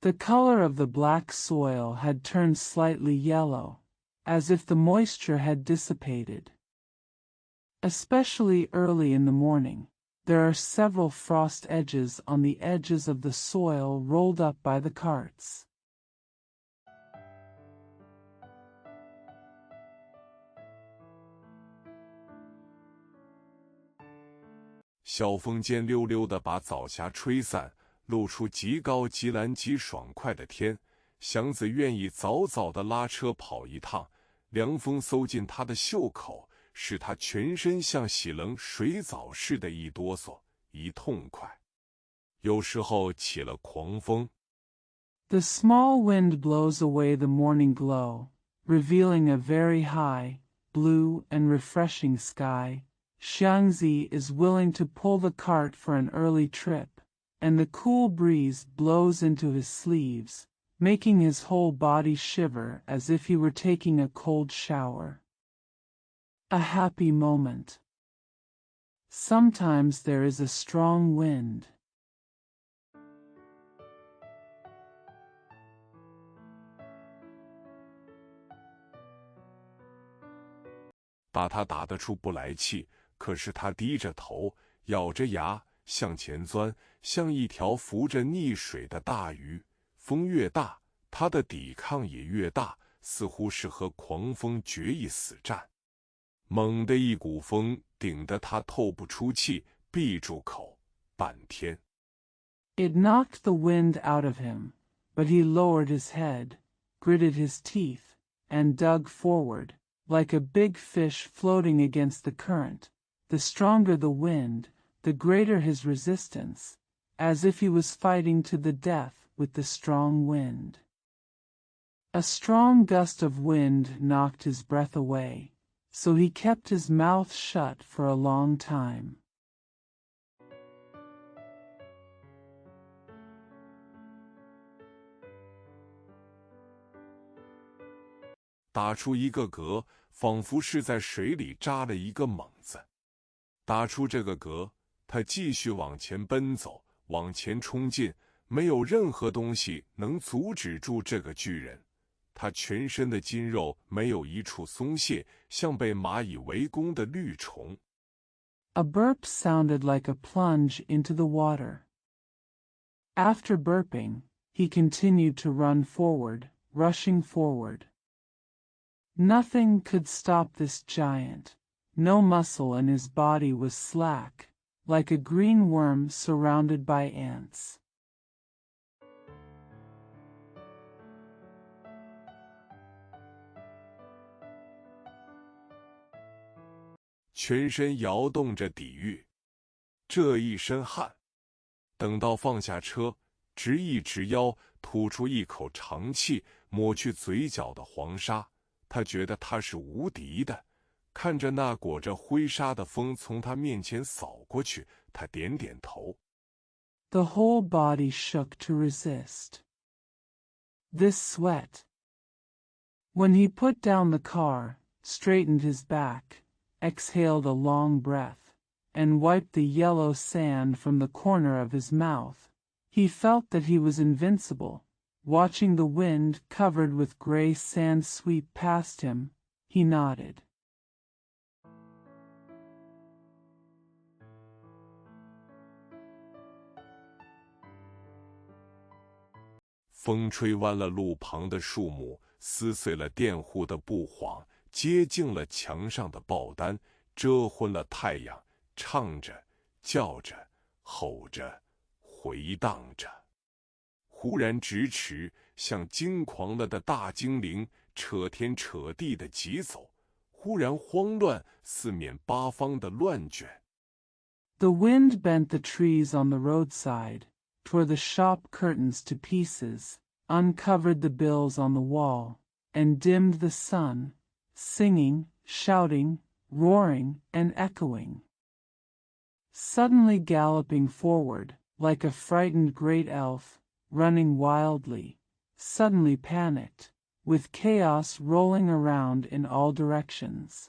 The color of the black soil had turned slightly yellow, as if the moisture had dissipated. Especially early in the morning, there are several frost edges on the edges of the soil rolled up by the carts. 小风尖溜溜地把早霞吹散，露出极高极蓝极爽快的天。祥子愿意早早地拉车跑一趟，凉风搜进他的袖口，使他全身像洗冷水澡似的一哆嗦，一痛快。有时候起了狂风。The small wind blows away the morning glow, revealing a very high, blue and refreshing sky. Xiangzi is willing to pull the cart for an early trip, and the cool breeze blows into his sleeves, making his whole body shiver as if he were taking a cold shower. A happy moment. Sometimes there is a strong wind. 把他打得出不来气，可是他低着头，咬着牙向前钻，像一条浮着溺水的大鱼。风越大，他的抵抗也越大，似乎是和狂风决一死战。猛地一股风顶得他透不出气，闭住口，半天。It knocked the wind out of him, but he lowered his head, gritted his teeth, and dug forward, like a big fish floating against the current. The stronger the wind, the greater his resistance, as if he was fighting to the death with the strong wind. A strong gust of wind knocked his breath away, so he kept his mouth shut for a long time. 打出一个嗝，仿佛是在水里扎了一个猛子。打出这个嗝，他继续往前奔走，往前冲进，没有任何东西能阻止住这个巨人。他全身的筋肉没有一处松懈，像被蚂蚁围攻的绿虫。A burp sounded like a plunge into the water. After burping, he continued to run forward, rushing forward. Nothing could stop this giant. No muscle in his body was slack, like a green worm surrounded by ants. 全身摇动着抵御，这一身汗。等到放下车，直一直腰，吐出一口长气，抹去嘴角的黄沙。他觉得他是无敌的。看着那裹着灰沙的风从他面前扫过去，他点点头。The whole body shook to resist this sweat. When he put down the car, straightened his back, exhaled a long breath, and wiped the yellow sand from the corner of his mouth, he felt that he was invincible. Watching the wind covered with gray sand sweep past him, he nodded. 风吹弯了路旁的树木，撕碎了佃户的布幌，揭净了墙上的报单，遮昏了太阳，唱着，叫着，吼着，回荡着。忽然直驰，像惊狂了的大精灵，扯天扯地的疾走，忽然慌乱，四面八方的乱卷。The wind bent the trees on the roadside, tore the shop curtains to pieces, uncovered the bills on the wall, and dimmed the sun, singing, shouting, roaring, and echoing. Suddenly galloping forward, like a frightened great elf, running wildly, suddenly panicked, with chaos rolling around in all directions.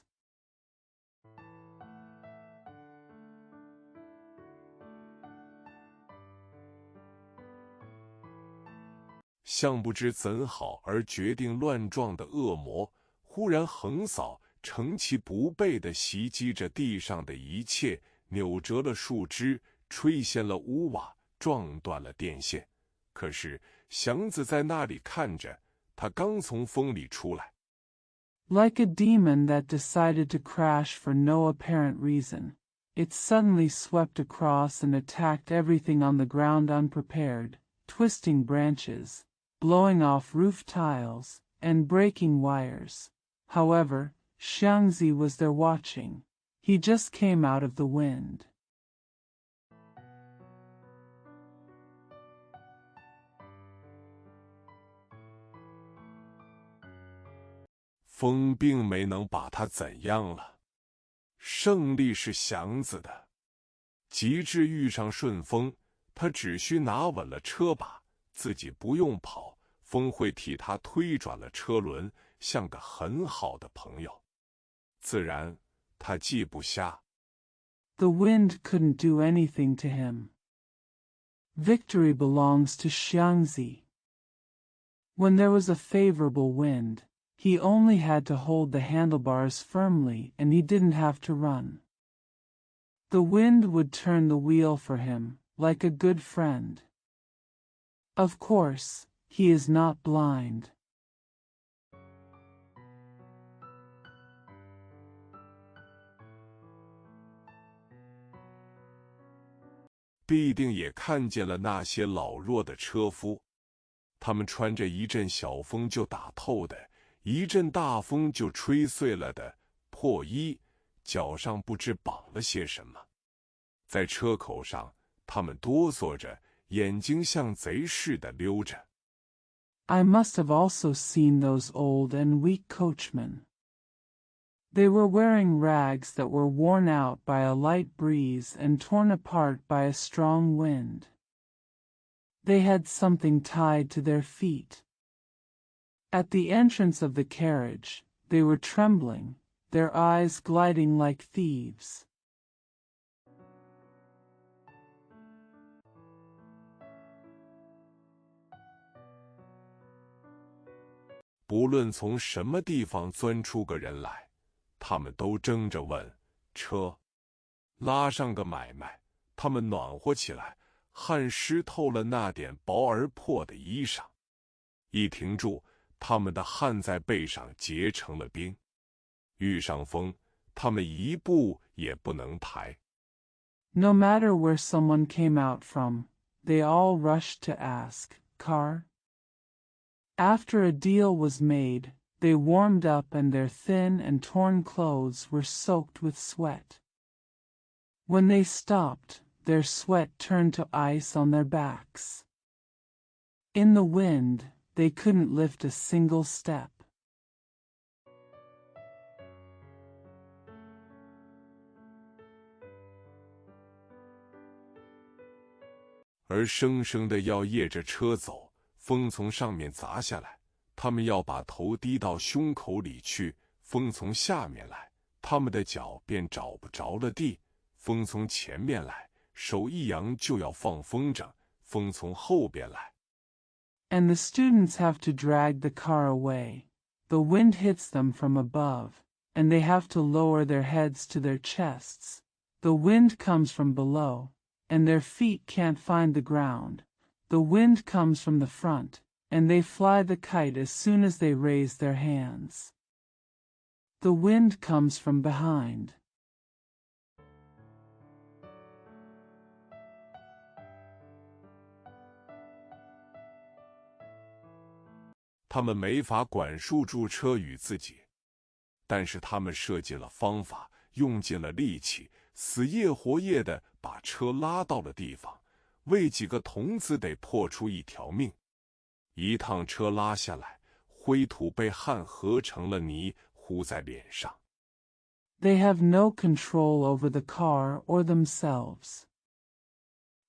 像不知怎好而决定乱撞的恶魔，忽然横扫，乘其不备地袭击着地上的一切，扭折了树枝，吹掀了屋瓦，撞断了电线。可是祥子在那里看着，他刚从风里出来。Like a demon that decided to crash for no apparent reason, it suddenly swept across and attacked everything on the ground unprepared, twisting branches, blowing off roof tiles, and breaking wires. However, Xiangzi was there watching. He just came out of the wind. 风并没能把他怎样了，胜利是祥子的。及至遇上顺风，他只需拿稳了车把，自己不用跑，风会替他推转了车轮，像个很好的朋友。自然，他既不瞎。The wind couldn't do anything to him. Victory belongs to Xiangzi. When there was a favorable wind, he only had to hold the handlebars firmly and he didn't have to run. The wind would turn the wheel for him, like a good friend. Of course, he is not blind. 必定也看见了那些老弱的车夫，他们穿着一阵小风就打透的，一阵大风就吹碎了的破衣，脚上不知绑了些什么。在车口上，他们哆嗦着，眼睛像贼似的溜着。I must have also seen those old and weak coachmen. They were wearing rags that were worn out by a light breeze and torn apart by a strong wind. They had something tied to their feet. At the entrance of the carriage, they were trembling, their eyes gliding like thieves. 不论从什么地方钻出个人来，他们都争着问车，拉上个买卖，他们暖和起来，汗湿透了那点薄而破的衣裳。一停住，他们的汗在背上结成了冰。遇上风，他们一步也不能抬。No matter where someone came out from, they all rushed to ask, "Car?" After a deal was made, they warmed up and their thin and torn clothes were soaked with sweat. When they stopped, their sweat turned to ice on their backs. In the wind, they couldn't lift a single step. 而生生的要夜着车走，风从上面砸下来，他们要把头低到胸口里去；风从下面来，他们的脚便找不着了地；风从前面来，手一扬就要放风筝；风从后边来。And the students have to drag the car away. The wind hits them from above, and they have to lower their heads to their chests. The wind comes from below, and their feet can't find the ground. The wind comes from the front, and they fly the kite as soon as they raise their hands. The wind comes from behind. 他们没法管束住车与自己，但是他们设计了方法，用尽了力气，死夜活夜地把车拉到了地方，为几个童子得破出一条命。一趟车拉下来，灰土被汗合成了泥，糊在脸上。They have no control over the car or themselves.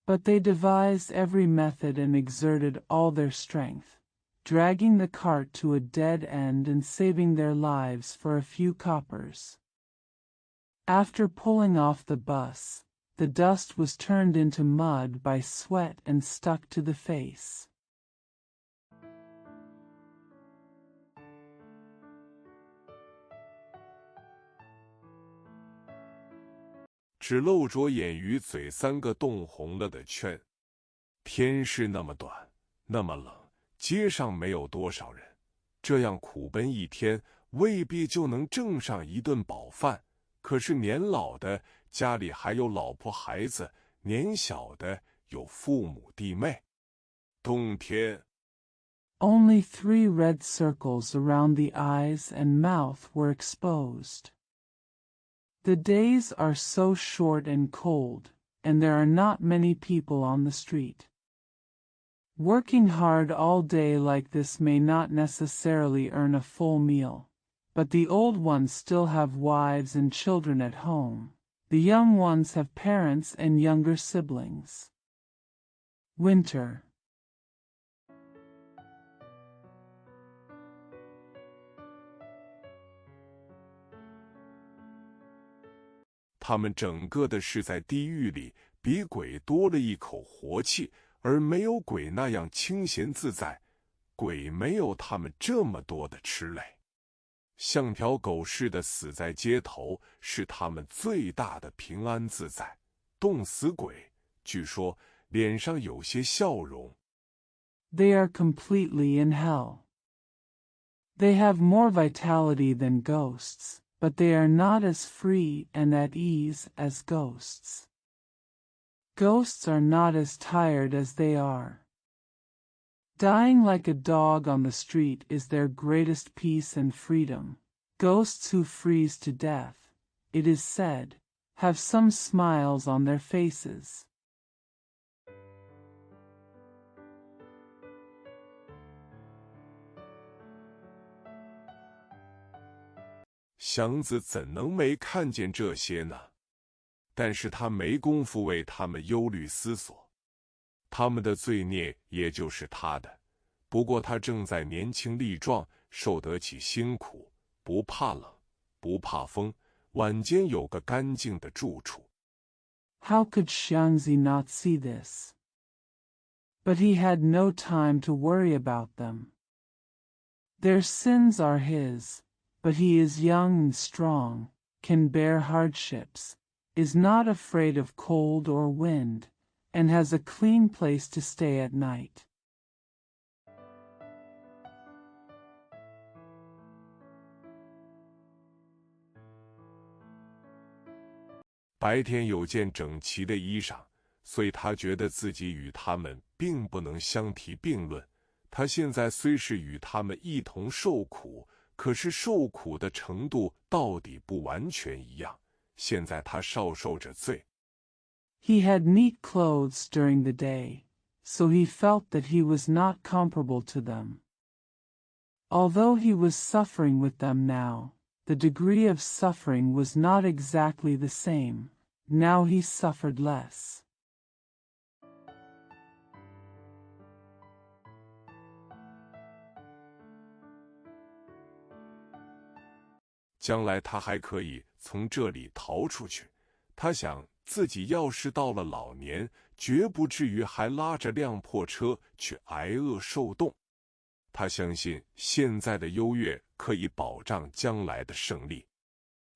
But they devised every method and exerted all their strength, dragging the cart to a dead end and saving their lives for a few coppers. After pulling off the bus, the dust was turned into mud by sweat and stuck to the face. 只露着眼与嘴3个冻红了的圈。天是那么短，那么冷，街上没有多少人，这样苦奔一天，未必就能挣上一顿饱饭。可是年老的家里还有老婆孩子，年小的有父母弟妹。冬天 Only 3 red circles around the eyes and mouth were exposed. The days are so short and cold, and there are not many people on the street. Working hard all day like this may not necessarily earn a full meal, but the old ones still have wives and children at home. The young ones have parents and younger siblings. Winter. 他们整个的是在地狱里，比鬼多了一口活气，而没有鬼那样清闲自在。鬼没有他们这么多的吃累，像条狗似的死在街头，是他们最大的平安自在。冻死鬼，据说脸上有些笑容。They are completely in hell. They have more vitality than ghosts, but they are not as free and at ease as ghosts. Ghosts are not as tired as they are. Dying like a dog on the street is their greatest peace and freedom. Ghosts who freeze to death, it is said, have some smiles on their faces. 祥子怎能没看见这些呢？但是他没工夫为他们忧虑思索，他们的罪孽也就是他的。不过他正在年轻力壮，受得起辛苦，不怕冷，不怕风，晚间有个干净的住处。How could Xiangzi not see this? But he had no time to worry about them. Their sins are his, but he is young and strong, can bear hardships, is not afraid of cold or wind, and has a clean place to stay at night. 白天有件整齐的衣裳，所以他觉得自己与他们并不能相提并论。他现在虽是与他们一同受苦，可是受苦的程度到底不完全一样。现在他少受着罪。He had neat clothes during the day, so he felt that he was not comparable to them. Although he was suffering with them now, the degree of suffering was not exactly the same. Now he suffered less. 将来他还可以从这里逃出去。他想自己要是到了老年，绝不至于还拉着辆破车去挨饿受冻。他相信现在的优越可以保障将来的胜利，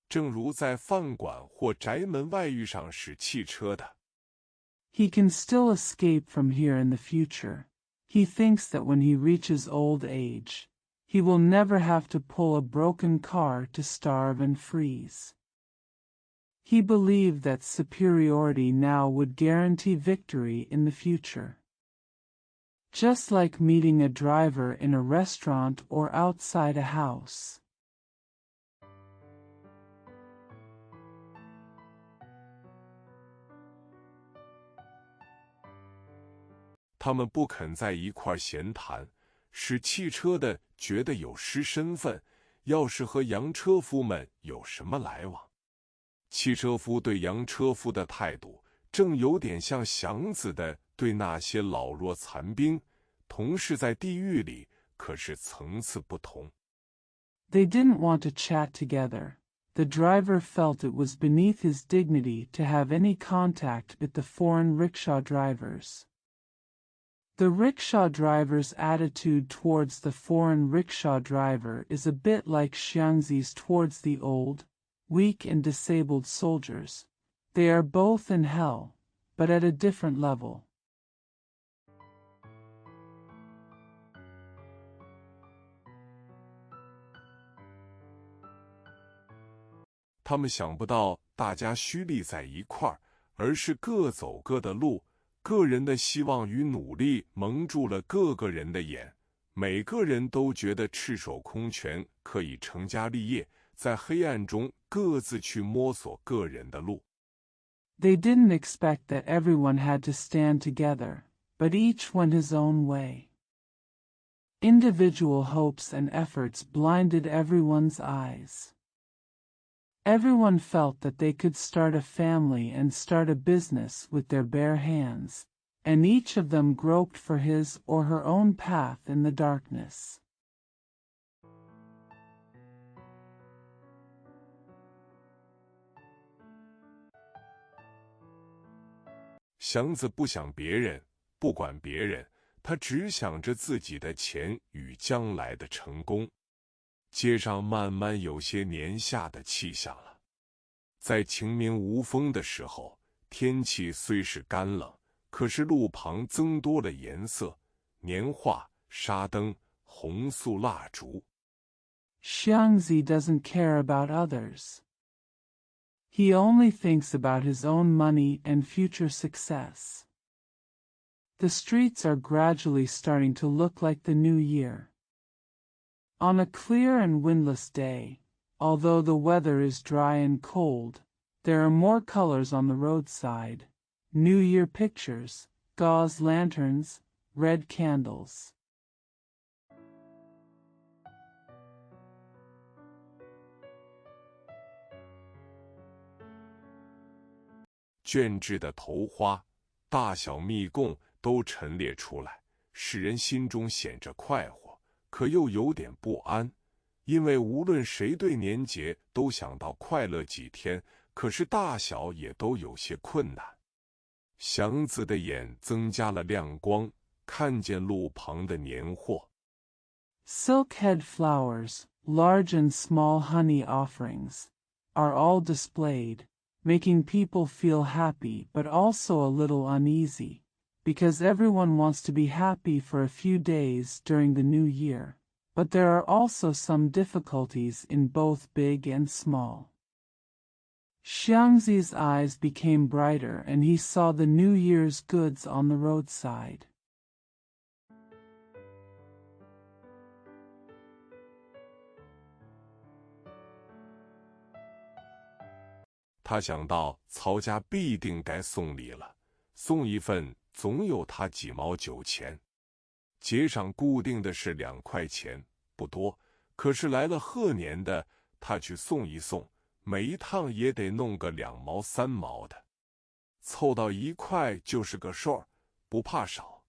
正如在饭馆或宅门外遇上使汽车的。He can still escape from here in the future. He thinks that when he reaches old age, he will never have to pull a broken car to starve and freeze. He believed that superiority now would guarantee victory in the future. Just like meeting a driver in a restaurant or outside a house. 他们不肯在一块闲谈，使汽车的觉得有失身份，要是和洋车夫们有什么来往。汽车夫对洋车夫的态度，正有点像祥子的对那些老弱残兵，同是在地狱里，可是层次不同。They didn't want to chat together. The driver felt it was beneath his dignity to have any contact with the foreign rickshaw drivers. The rickshaw driver's attitude towards the foreign rickshaw driver is a bit like Xiangzi's towards the old, weak and disabled soldiers. They are both in hell, but at a different level. 他们想不到大家虚立在一块儿，而是各走各的路。个人的希望与努力蒙住了各个人的眼，每个人都觉得赤手空拳可以成家立业，在黑暗中各自去摸索个人的路。They didn't expect that everyone had to stand together, but each went his own way. Individual hopes and efforts blinded everyone's eyes. Everyone felt that they could start a family and start a business with their bare hands, and each of them groped for his or her own path in the darkness. 祥子不想别人，不管别人，他只想着自己的钱与将来的成功。街上慢慢有些年夏的气象了。在晴明无风的时候，天气虽是干冷，可是路旁增多了颜色，年画、沙灯、红素蜡烛。Xiangzi doesn't care about others. He only thinks about his own money and future success. The streets are gradually starting to look like the new year. On a clear and windless day, although the weather is dry and cold, there are more colors on the roadside. New Year pictures, gauze lanterns, red candles. 卷制的头花，大小蜜供都陈列出来，使人心中显着快活，可又有点不安，因为无论谁对年节都想到快乐几天，可是大小也都有些困难。祥子的眼增加了亮光，看见路旁的年货。Silkhead flowers, large and small honey offerings, are all displayed, making people feel happy but also a little uneasy, because everyone wants to be happy for a few days during the new year, but there are also some difficulties in both big and small. Xiangzi's eyes became brighter and he saw the New Year's goods on the roadside. 他想到曹家必定该送礼了，送一份总有他几毛9钱。节上固定的是2块钱，不多，可是来了贺年的，他去送一送，每一趟也得弄个2毛3毛的，凑到1块就是个数儿，不怕少。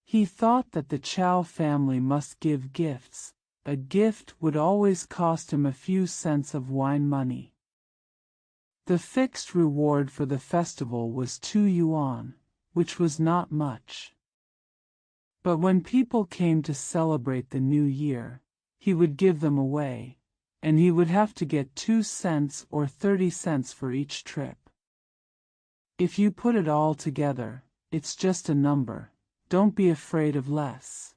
He thought that the Chow family must give gifts. A gift would always cost him a few cents of wine money. The fixed reward for the festival was 2 yuan, which was not much. But when people came to celebrate the new year, he would give them away, and he would have to get 2 cents or 30 cents for each trip. If you put it all together, it's just a number, don't be afraid of less.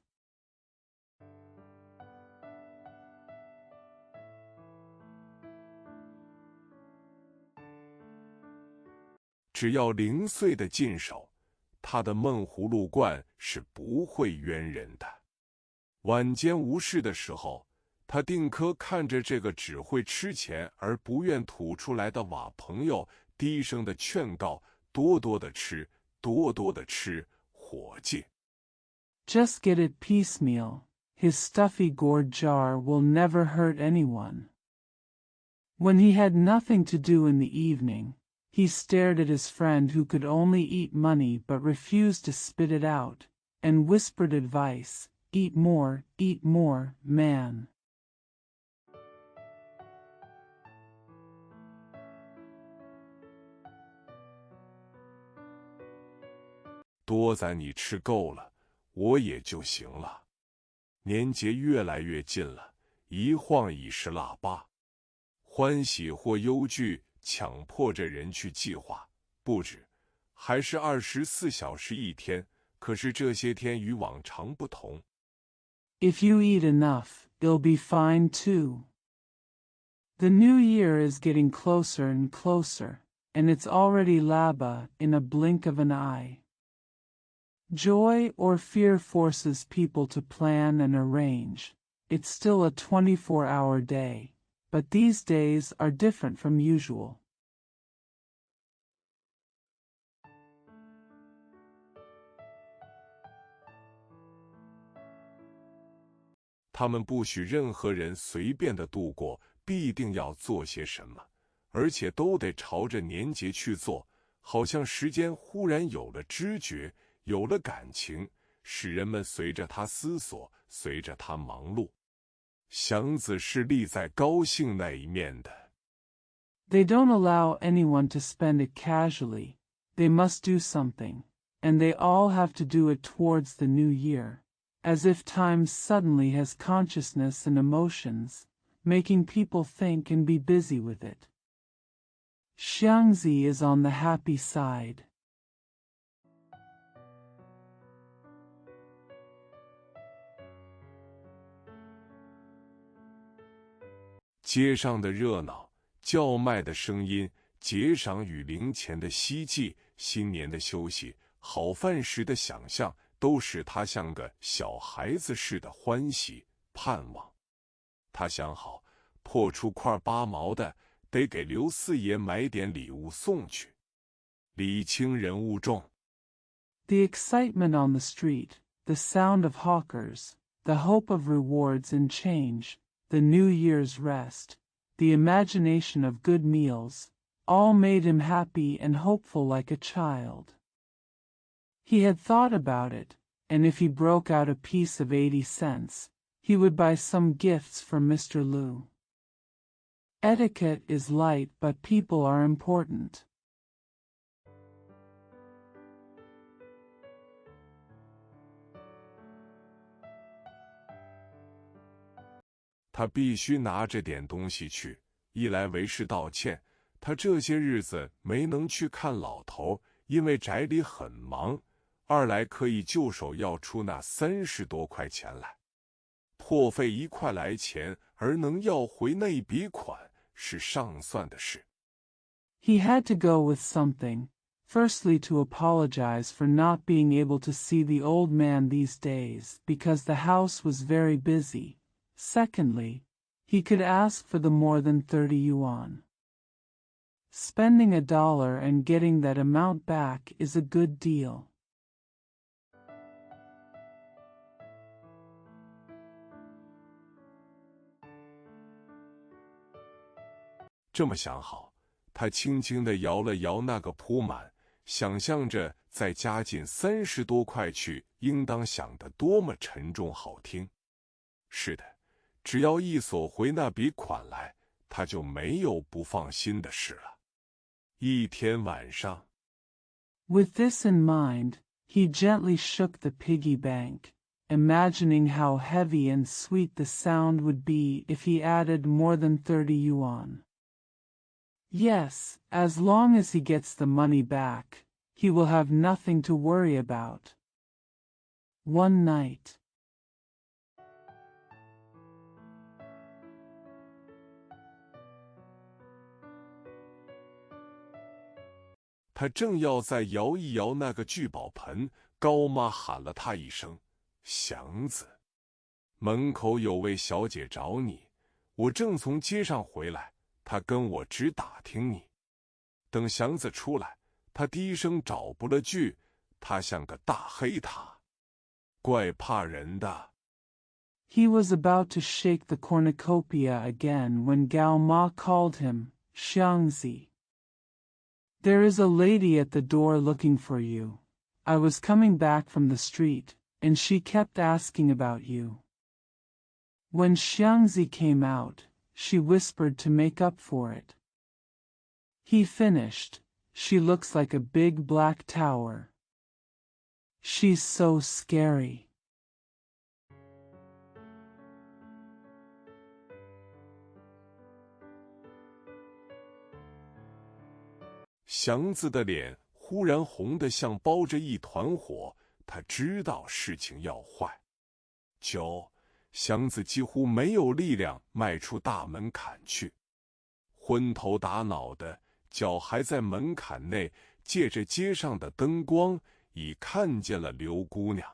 只要零碎的进手，他的闷葫芦罐是不会冤人的。晚间无事的时候，他定科看着这个只会吃钱而不愿吐出来的瓦朋友，低声的劝告：多多的吃，多多的吃，伙计。Just get it piecemeal. His stuffy gourd jar will never hurt anyone. When he had nothing to do in the evening, he stared at his friend who could only eat money but refused to spit it out, and whispered advice: eat more, man. 多咱你吃够了，我也就行了。年节越来越近了，一晃已是腊八。欢喜或忧惧强迫着人去计划布置，还是24小时一天，可是这些天与往常不同。If you eat enough, you'll be fine too. The new year is getting closer and closer, and it's already Laba in a blink of an eye. Joy or fear forces people to plan and arrange. It's still a 24-hour day, but these days are different from usual. 他们不许任何人随便的度过，必定要做些什么，而且都得朝着年节去做，好像时间忽然有了知觉，有了感情，使人们随着他思索，随着他忙碌。祥子是立在高兴那一面的。They don't allow anyone to spend it casually. They must do something, and they all have to do it towards the new year, as if time suddenly has consciousness and emotions, making people think and be busy with it. Xiangzi is on the happy side. 街上的热闹，叫卖的声音，节赏与零钱的希冀，新年的休息，好饭时的想象，都使他像个小孩子似的欢喜盼望。他想好，破出块8毛的，得给刘四爷买点礼物送去。礼轻人物重。The excitement on the street, the sound of hawkers, the hope of rewards and change, the New Year's rest, the imagination of good meals, all made him happy and hopeful like a child. He had thought about it, and if he broke out a piece of 80 cents, he would buy some gifts for Mr. Liu. Etiquette is light, but people are important. 他必须拿着点东西去，一来为是道歉，他这些日子没能去看老头，因为宅里很忙；二来可以就手要出那30多块钱来。破费1块来钱，而能要回那笔款，是上算的事。He had to go with something, firstly to apologize for not being able to see the old man these days because the house was very busy. Secondly, he could ask for the more than 30 yuan. Spending $1 and getting that amount back is a good deal. 这么想好，他轻轻地摇了摇那个铺满，想象着再加进30多块去，应当想得多么沉重好听。是的，只要一索回那笔款来，他就没有不放心的事了。一天晚上 With this in mind, he gently shook the piggy bank, imagining how heavy and sweet the sound would be if he added more than 30 yuan. Yes, as long as he gets the money back, he will have nothing to worry about. one night. 他正要再摇一摇那个聚宝盆，高妈喊了他一声：“祥子，门口有位小姐找你，我正从街上回来，她跟我直打听你。”等祥子出来，他低声找不了句：“他像个大黑塔，怪怕人的。” He was about to shake the cornucopia again when Gao Ma called him, Xiangzi. There is a lady at the door looking for you. I was coming back from the street, and she kept asking about you. When Xiangzi came out, she whispered to make up for it. He finished, she looks like a big black tower. She's so scary. 祥子的脸忽然红得像包着一团火，他知道事情要坏。祥子几乎没有力量迈出大门槛去，昏头打脑的，脚还在门槛内，借着街上的灯光，已看见了刘姑娘。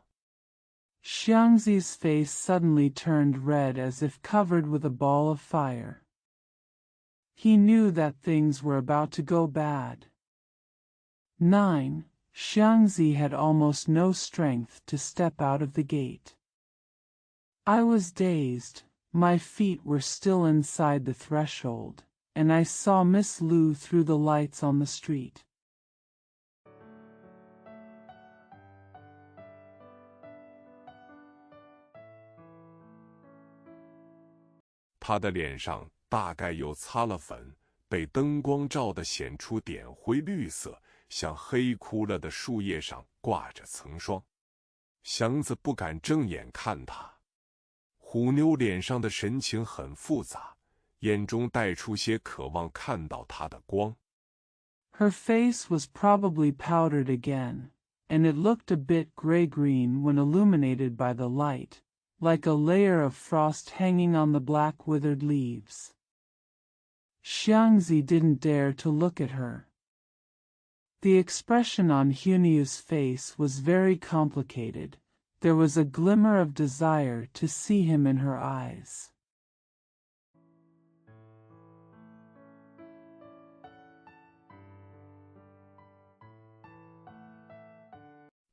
Xiangzi's face suddenly turned red as if covered with a ball of fire. He knew that things were about to go bad. 9. Xiangzi had almost no strength to step out of the gate. I was dazed, my feet were still inside the threshold, and I saw Miss Lu through the lights on the street. 他的脸上大概又擦了粉，被灯光照得显出点灰绿色，像黑枯了的树叶上挂着层霜。祥子不敢正眼看他，虎妞脸上的神情很复杂，眼中带出些渴望看到他的光。Her face was probably powdered again, and it looked a bit gray-green when illuminated by the light, like a layer of frost hanging on the black withered leaves. Xiangzi didn't dare to look at her. The expression on Hunyu's face was very complicated. There was a glimmer of desire to see him in her eyes.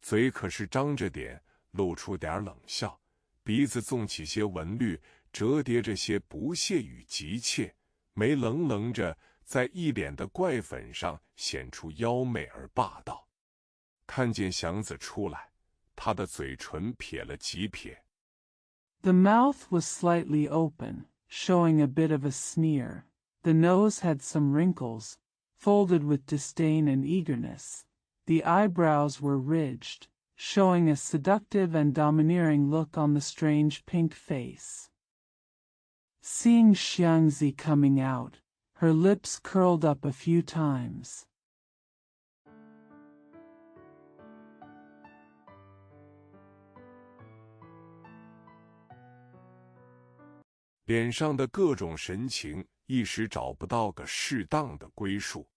嘴可是张着点，露出点冷笑，鼻子纵起些纹绿，折叠着些不屑与急切，眉棱棱着，在一脸的怪粉上显出妖媚而霸道。看见祥子出来，他的嘴唇撇了几撇。The mouth was slightly open, showing a bit of a sneer. The nose had some wrinkles, folded with disdain and eagerness. The eyebrows were ridged, showing a seductive and domineering look on the strange pink face. Seeing Xiangzi coming out, her lips curled up a few times. 脸上的各种神情一时找不到个适当的归属。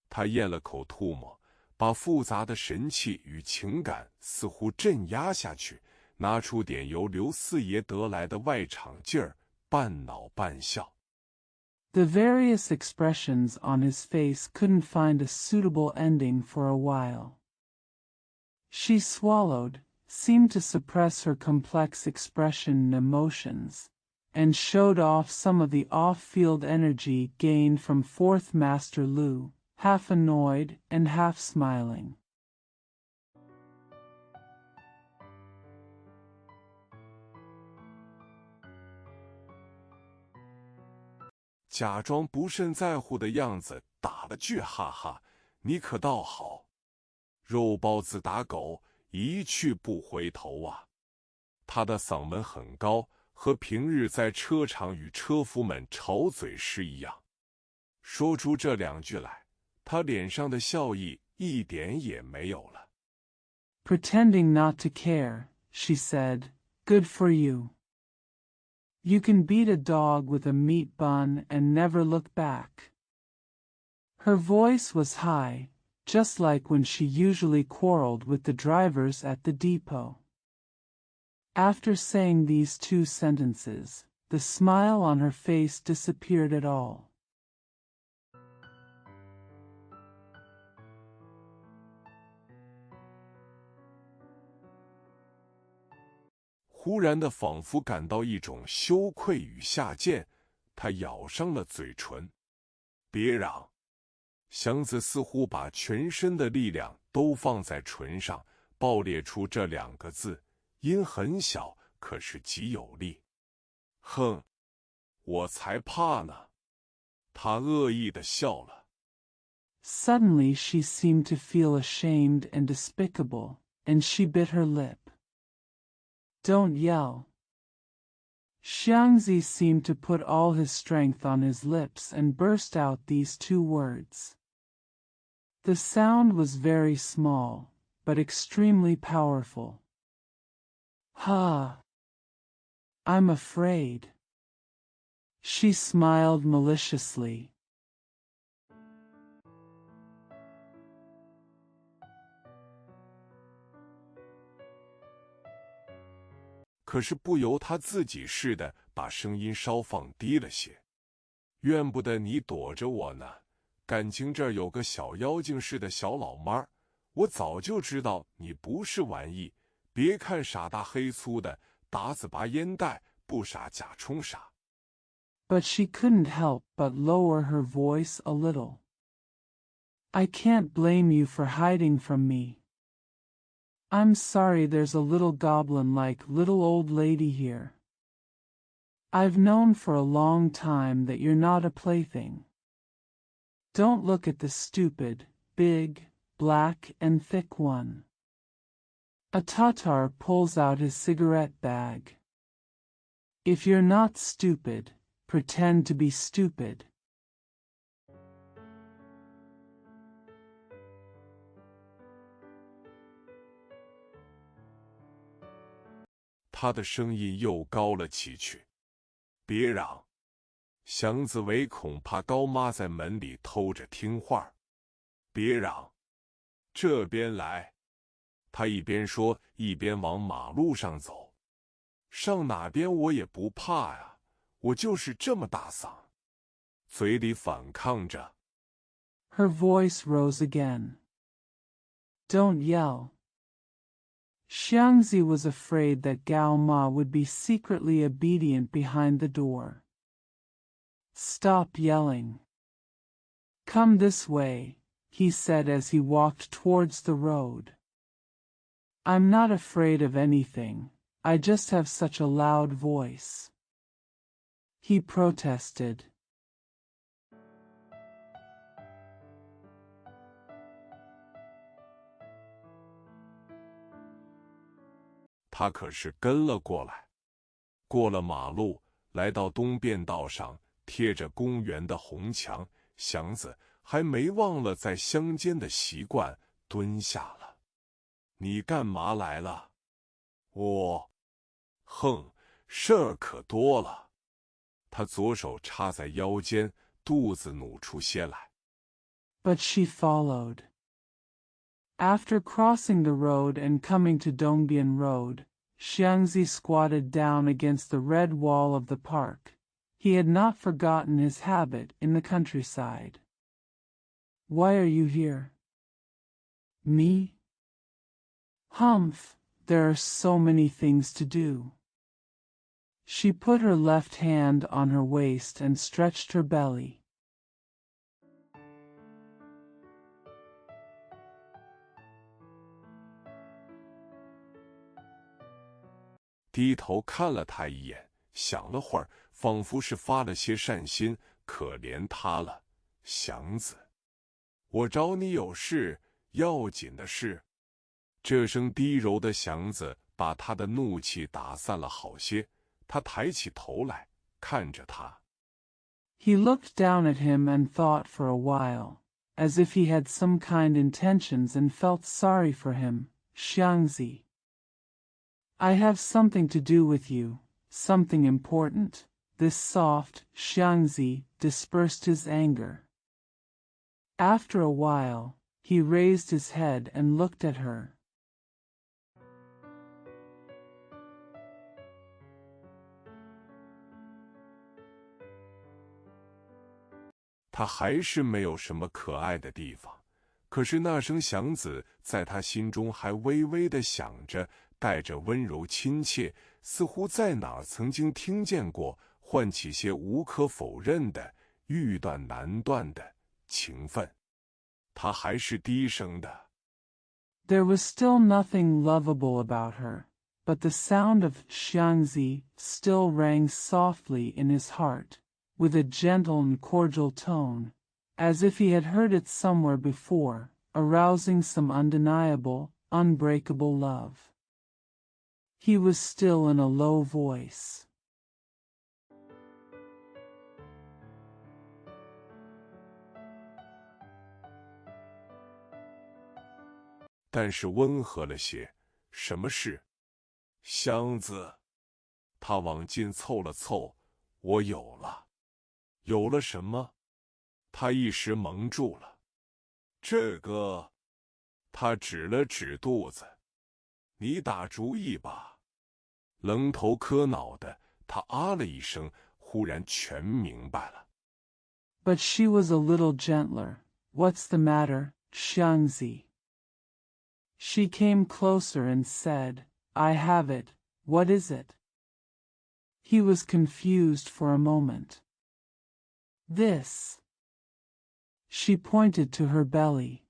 他咽了口唾沫，把复杂的神气与情感似乎镇压下去，拿出点由刘四爷得来的外场劲儿，半恼半笑。The various expressions on his face couldn't find a suitable ending for a while. She swallowed, seemed to suppress her complex expression and emotions, and showed off some of the off-field energy gained from Fourth Master Lu, half annoyed and half smiling. 假装不甚在乎的样子，打了句哈哈，你可倒好，肉包子打狗，一去不回头啊！他的嗓门很高，和平日在车场与车夫们吵嘴时一样。说出这两句来，他脸上的笑意一点也没有了。Pretending not to care, she said. Good for you. You can beat a dog with a meat bun and never look back. Her voice was high, just like when she usually quarreled with the drivers at the depot. After saying these 2 sentences, the smile on her face disappeared at all. 忽然的，仿佛感到一种羞愧与下贱，他咬上了嘴唇。别嚷！祥子似乎把全身的力量都放在唇上，爆裂出这2个字，音很小，可是极有力。哼，我才怕呢！他恶意地笑了。Suddenly she seemed to feel ashamed and despicable, and she bit her lip. Don't yell. Xiangzi seemed to put all his strength on his lips and burst out these 2 words. The sound was very small, but extremely powerful. Ha! I'm afraid. She smiled maliciously. 可是不由他自己似的，把声音稍放低了些。怨不得你躲着我呢，感情这儿有个小妖精似的小老妈儿，我早就知道你不是玩意。别看傻大黑粗的，打子拔烟袋，不傻假充傻。But she couldn't help but lower her voice a little. I can't blame you for hiding from me. I'm sorry there's a little goblin-like little old lady here. I've known for a long time that you're not a plaything. Don't look at the stupid, big, black and thick one. A Tatar pulls out his cigarette bag. If you're not stupid, pretend to be stupid. 他的声音又高了起去。别嚷！祥子唯恐怕高妈在门里偷着听话。别嚷！这边来！他一边说，一边往马路上走。上哪边我也不怕呀，我就是这么大嗓，嘴里反抗着。Her voice rose again. Don't yell. Xiangzi was afraid that Gao Ma would be secretly obedient behind the door. Stop yelling. Come this way, he said as he walked towards the road. I'm not afraid of anything, I just have such a loud voice. He protested. 他可是跟了过来，过了马路，来到东便道上，贴着公园的红墙，祥子还没忘了在乡间的习惯，蹲下了。你干嘛来了？我，哼，事儿可多了。他左手插在腰间，肚子努出些来。But she followed. After crossing the road and coming to Dongbian Road, Xiangzi squatted down against the red wall of the park. He had not forgotten his habit in the countryside. Why are you here? Me? Humph, there are so many things to do. She put her left hand on her waist and stretched her belly. 低头看了他一眼，想了会儿，仿佛是发了些善心，可怜他了。祥子，我找你有事，要紧的事。这声低柔的祥子把他的怒气打散了好些。他抬起头来，看着他。He looked down at him and thought for a while, as if he had some kind intentions and felt sorry for him. Xiangzi. I have something to do with you, something important. This soft Xiangzi dispersed his anger. After a while, he raised his head and looked at her. 他还是没有什么可爱的地方，可是那声响子在他心中还微微地响着，带着温柔亲切，似乎在哪儿曾经听见过，唤起些无可否认的、欲断难断的情分。他还是低声的。There was still nothing lovable about her, but the sound of Xiangzi still rang softly in his heart, with a gentle and cordial tone, as if he had heard it somewhere before, arousing some undeniable, unbreakable love. He was still in a low voice. 但是温和了些。什么事？箱子。他往近凑了凑。我有了。有了什么？他一时蒙住了。这个。他指了指肚子。你打主意吧。愣头磕脑的，他啊了一声，忽然全明白了。But she was a little gentler. What's the matter, Xiangzi? She came closer and said, I have it. What is it? He was confused for a moment. This. She pointed to her belly.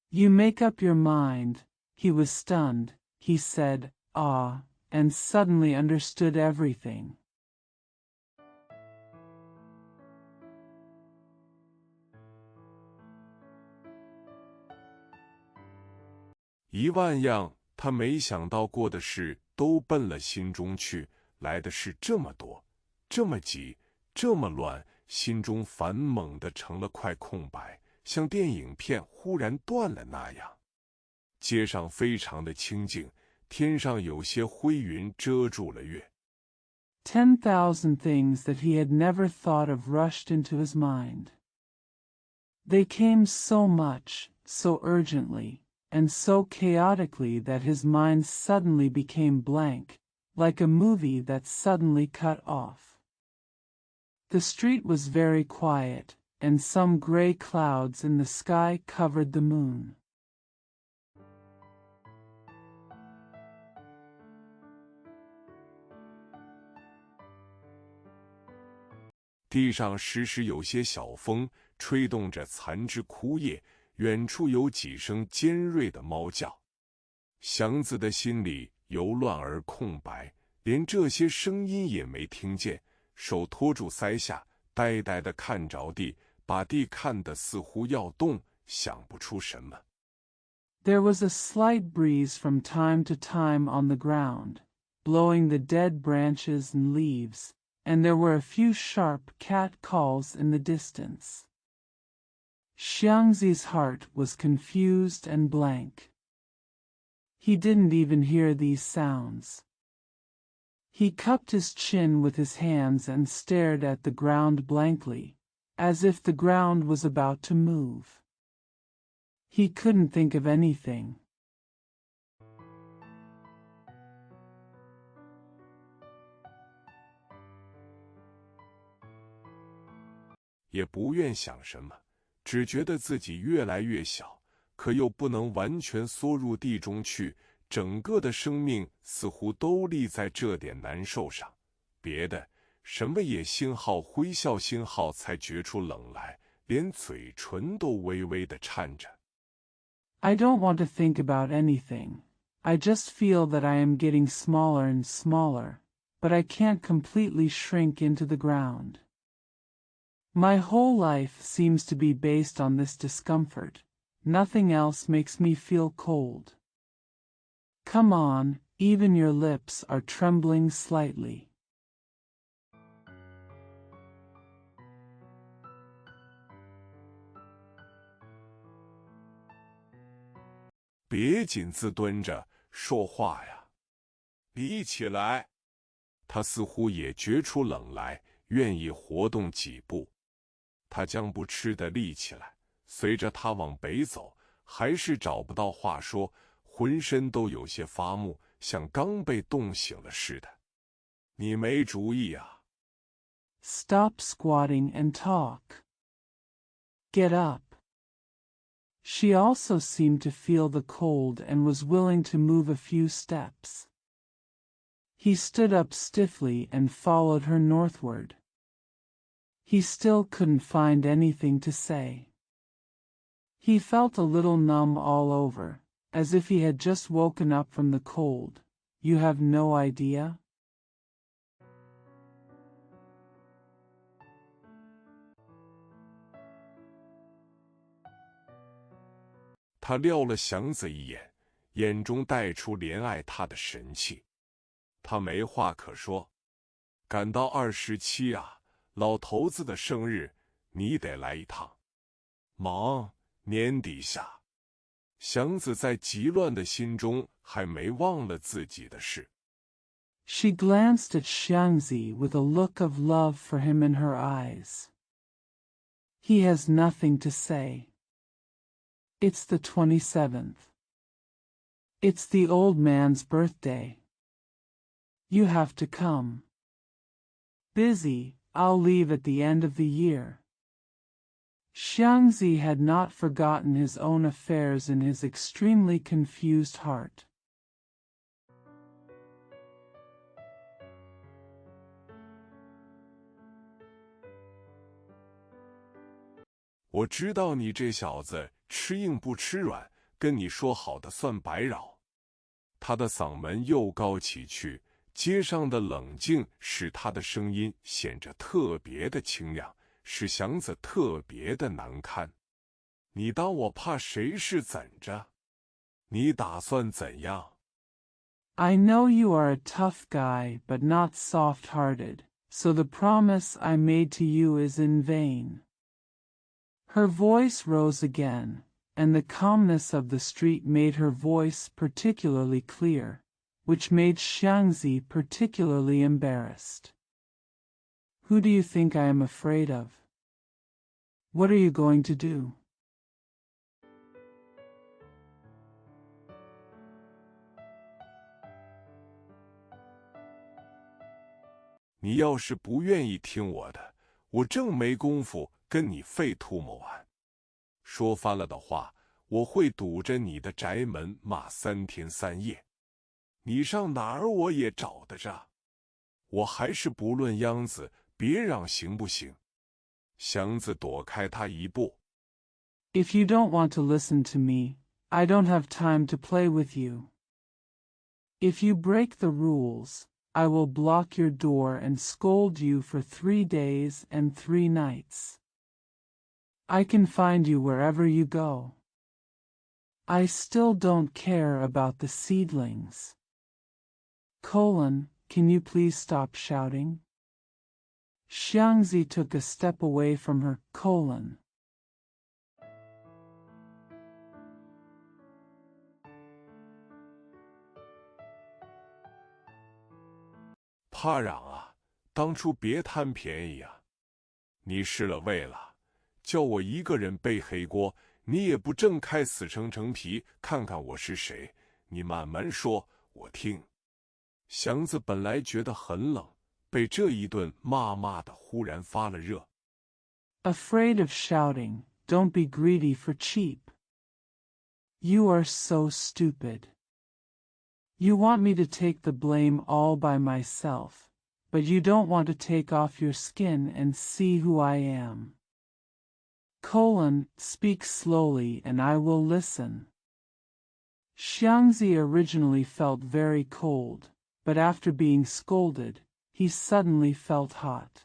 You make up your mind. He was stunned. He said, ah, and suddenly understood everything. 10000样他没想到过的事都奔了心中去，来的是这么多，这么急，这么乱，心中烦猛地成了块空白，像电影片忽然断了那样。街上非常的清静，天上有些灰云遮住了月。10,000 things that he had never thought of rushed into his mind. They came so much, so urgently, and so chaotically that his mind suddenly became blank, like a movie that's suddenly cut off. The street was very quiet, and some gray clouds in the sky covered the moon. 地上时时有些小风，吹动着残枝枯叶，远处有几声尖锐的猫叫。祥子的心里由乱而空白，连这些声音也没听见，手托住腮下，呆呆地看着地，把地看得似乎要动，想不出什么。There was a slight breeze from time to time on the ground, blowing the dead branches and leaves, and there were a few sharp cat calls in the distance. Xiangzi's heart was confused and blank. He didn't even hear these sounds. He cupped his chin with his hands and stared at the ground blankly, as if the ground was about to move. He couldn't think of anything. 也不愿想什么，只觉得自己越来越小，可又不能完全缩入地中去，整个的生命似乎都立在这点难受上。别的什么也星号挥笑星号才觉出冷来，连嘴唇都微微地颤着。I don't want to think about anything. I just feel that I am getting smaller and smaller, but I can't completely shrink into the ground. My whole life seems to be based on this discomfort. Nothing else makes me feel cold. Come on, even your lips are trembling slightly. 别紧自蹲着说话呀。立起来！他似乎也觉出冷来，愿意活动几步。他将不吃地立起来，随着他往北走，还是找不到话说，浑身都有些发木，像刚被冻醒了似的。你没主意啊 Stop squatting and talk. Get up. She also seemed to feel the cold and was willing to move a few steps. He stood up stiffly and followed her northward. He still couldn't find anything to say. He felt a little numb all over, as if he had just woken up from the cold. You have no idea? 他撩了祥子一眼，眼中带出怜爱他的神气。他没话可说。赶到27啊，老头子的生日，你得来一趟。忙，年底下。祥子在急乱的心中还没忘了自己的事。She glanced at Xiangzi with a look of love for him in her eyes. He has nothing to say. It's the 27th. It's the old man's birthday. You have to come. Busy, I'll leave at the end of the year. Xiangzi had not forgotten his own affairs in his extremely confused heart. 我知道你这小子吃硬不吃软，跟你说好的算白扰。他的嗓门又高起去，街上的冷静使他的声音显着特别的清亮，使祥子特别的难堪。你当我怕谁是怎着？你打算怎样？ I know you are a tough guy but not soft-hearted, so the promise I made to you is in vain. Her voice rose again, and the calmness of the street made her voice particularly clear, which made Xiangzi particularly embarrassed. Who do you think I am afraid of? What are you going to do? 你要是不愿意听我的，我正没工夫跟你费吐沫完。说翻了的话，我会堵着你的宅门骂3天3夜。你上哪儿我也找得着。我还是不论样子，别嚷行不行？祥子躲开他一步。If you don't want to listen to me, I don't have time to play with you. If you break the rules, I will block your door and scold you for 3 days and 3 nights. I can find you wherever you go. I still don't care about the seedlings. Can you please stop shouting? Xiangzi took a step away from her. 怕嚷啊，当初别贪便宜啊！你失了位了，叫我一个人背黑锅，你也不正开死撑皮，看看我是谁。你慢慢说，我听。祥子本来觉得很冷，被这一顿骂的忽然发了热。Afraid of shouting, don't be greedy for cheap. You are so stupid. You want me to take the blame all by myself, but you don't want to take off your skin and see who I am. Speak slowly and I will listen. Xiangzi originally felt very cold, but after being scolded, he suddenly felt hot.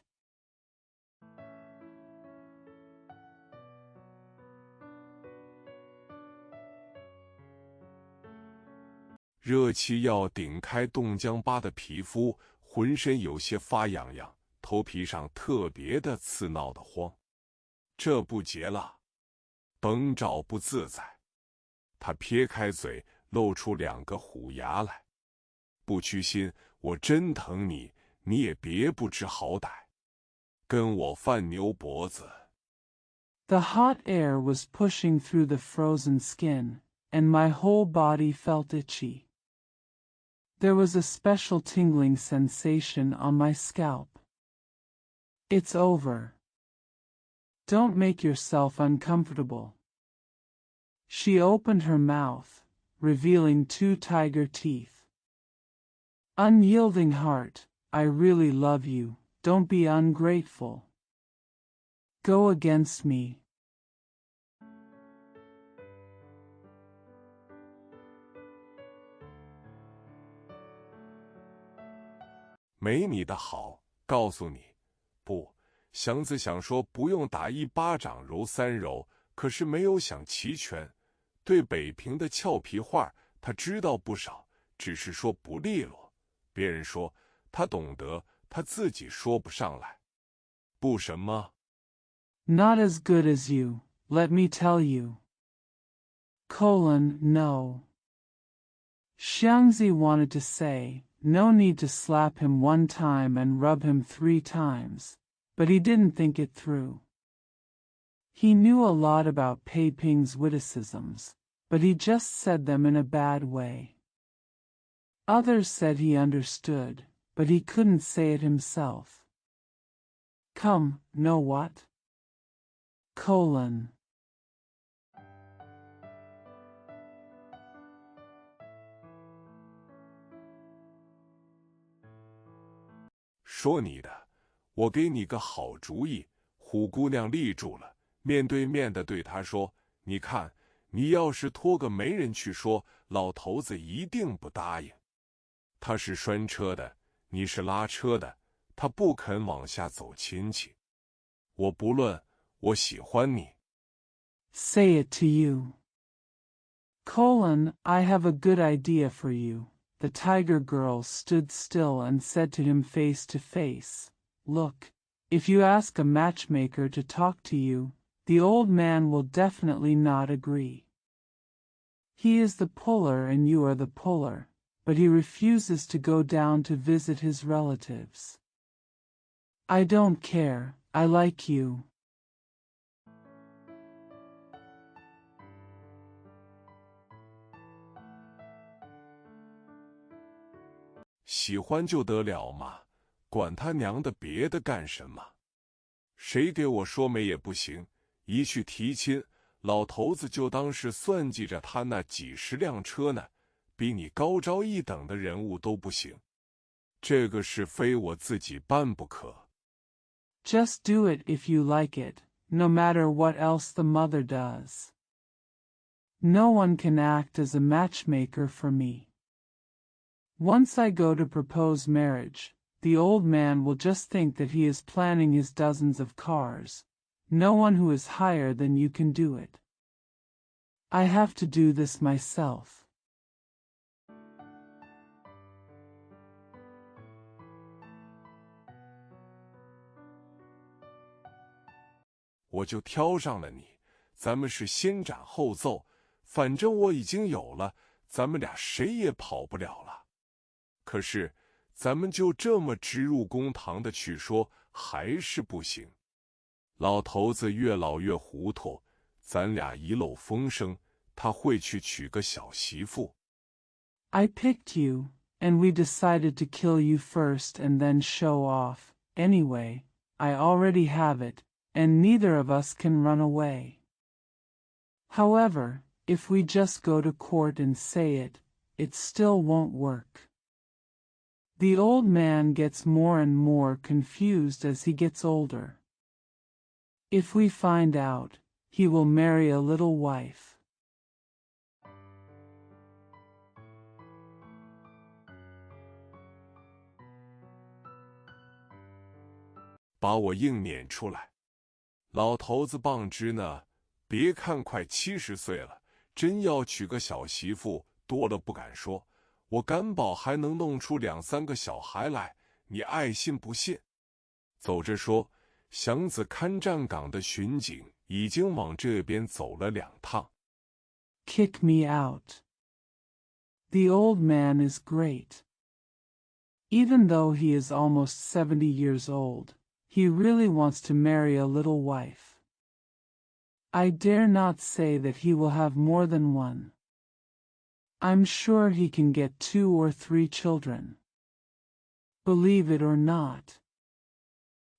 热气要顶开冻僵巴的皮肤，浑身有些发痒痒，头皮上特别的刺挠的慌。这不结了，甭找不自在。他撇开嘴，露出2个虎牙来。不屈心，我真疼你，你也别不知好歹，跟我犯牛脖子。” The hot air was pushing through the frozen skin, and my whole body felt itchy. There was a special tingling sensation on my scalp. It's over. Don't make yourself uncomfortable. She opened her mouth, revealing 2 tiger teeth. Unyielding heart, I really love you, don't be ungrateful. Go against me. 没你的好，告诉你。不，祥子想说不用打1巴掌揉3揉，可是没有想齐全。对北平的俏皮话他知道不少，只是说不利落。别人说他懂得，他自己说不上来。不什么 Not as good as you, let me tell you. No. Xiangzi wanted to say, no need to slap him 1 time and rub him 3 times, but he didn't think it through. He knew a lot about Pei Ping's witticisms, but he just said them in a bad way. Others said he understood, but he couldn't say it himself. Come, know what? : “说你的，我给你个好主意。”虎姑娘立住了，面对面的对他说：“你看，你要是托个媒人去说，老头子一定不答应。他是拴车的，你是拉车的，他不肯往下走亲戚。我不论，我喜欢你。” Say it to you. : I have a good idea for you. The tiger girl stood still and said to him face to face, Look, if you ask a matchmaker to talk to you, the old man will definitely not agree. He is the puller and you are the puller, but he refuses to go down to visit his relatives. I don't care, I like you. 喜欢就得了嘛，管他娘的别的干什么？谁给我说媒也不行，一去提亲，老头子就当是算计着他那几10辆车呢，比你高招一等的人物都不行。这个事非我自己办不可。Just do it if you like it, no matter what else the mother does. No one can act as a matchmaker for me. Once I go to propose marriage, the old man will just think that he is planning his dozens of cars. No one who is higher than you can do it. I have to do this myself. 我就挑上了你，咱们是先斩后奏，反正我已经有了，咱们俩谁也跑不了了。可是，咱们就这么直入公堂的去说，还是不行。老头子越老越糊涂，咱俩一漏风声，他会去娶个小媳妇。I picked you, and we decided to kill you first and then show off. Anyway, I already have it, and neither of us can run away. However, if we just go to court and say it, it still won't work. The old man gets more and more confused as he gets older. If we find out, he will marry a little wife. 把我硬撵出来。老头子棒之呢，别看快70岁了，真要娶个小媳妇，多了不敢说，我敢保还能弄出2、3个小孩来，你爱信不信？走着说，祥子看站岗的巡警已经往这边走了2趟。Kick me out. The old man is great. Even though he is almost 70 years old, he really wants to marry a little wife. I dare not say that he will have more than one. I'm sure he can get 2 or 3 children. Believe it or not.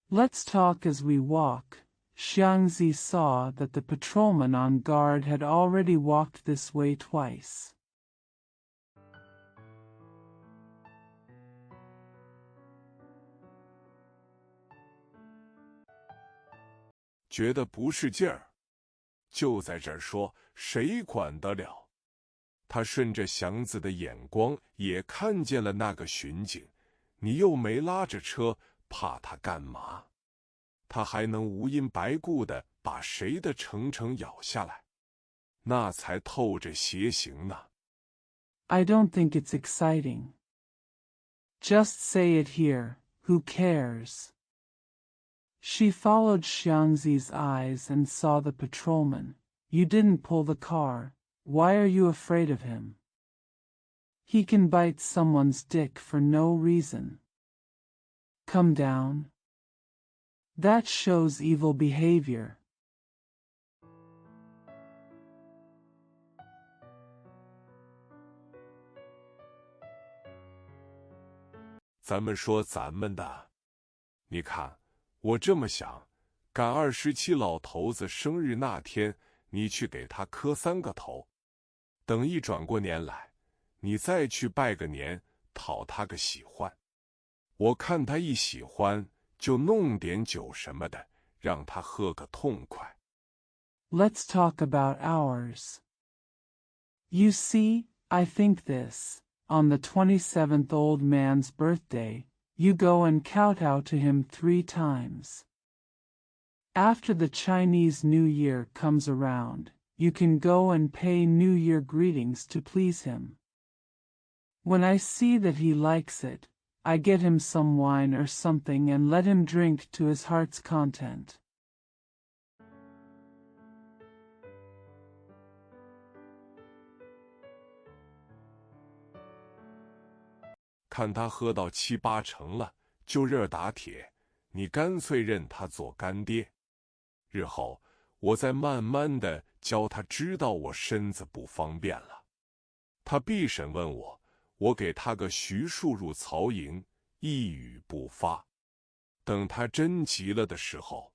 Let's talk as we walk. Xiangzi saw that the patrolman on guard had already walked this way twice. 觉得不是劲儿，就在这儿说，谁管得了？他顺着祥子的眼光也看见了那个巡警，你又没拉着车，怕他干嘛？他还能无因白故的把谁的程程咬下来？那才透着邪行呢。I don't think it's exciting. Just say it here, who cares? She followed Xiangzi's eyes and saw the patrolman. You didn't pull the car. Why are you afraid of him? He can bite someone's dick for no reason. Come down. That shows evil behavior. 咱们说咱们的，你看，我这么想，赶27老头子生日那天，你去给他磕3个头，等一转过年来，你再去拜个年，讨他个喜欢。我看他一喜欢，就弄点酒什么的，让他喝个痛快。Let's talk about ours. You see, I think this. On the 27th old man's birthday, you go and kowtow to him 3 times. After the Chinese New Year comes around, you can go and pay New Year greetings to please him. When I see that he likes it, I get him some wine or something and let him drink to his heart's content. 看他喝到7、8成了，就认打铁，你干脆认他做干爹。日后我再慢慢的教他知道我身子不方便了。他必审问我，我给他个徐庶入曹营，一语不发。等他真急了的时候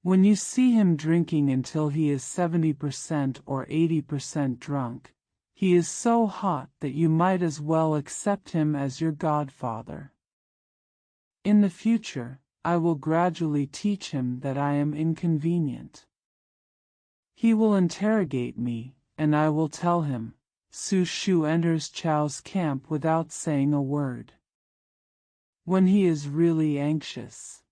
When you see him drinking until he is 70% or 80% drunk, he is so hot that you might as well accept him as your godfather. In the future, I will gradually teach him that I am inconvenient. He will interrogate me, and I will tell him. Su Shu enters Chao's camp without saying a word. When he is really anxious.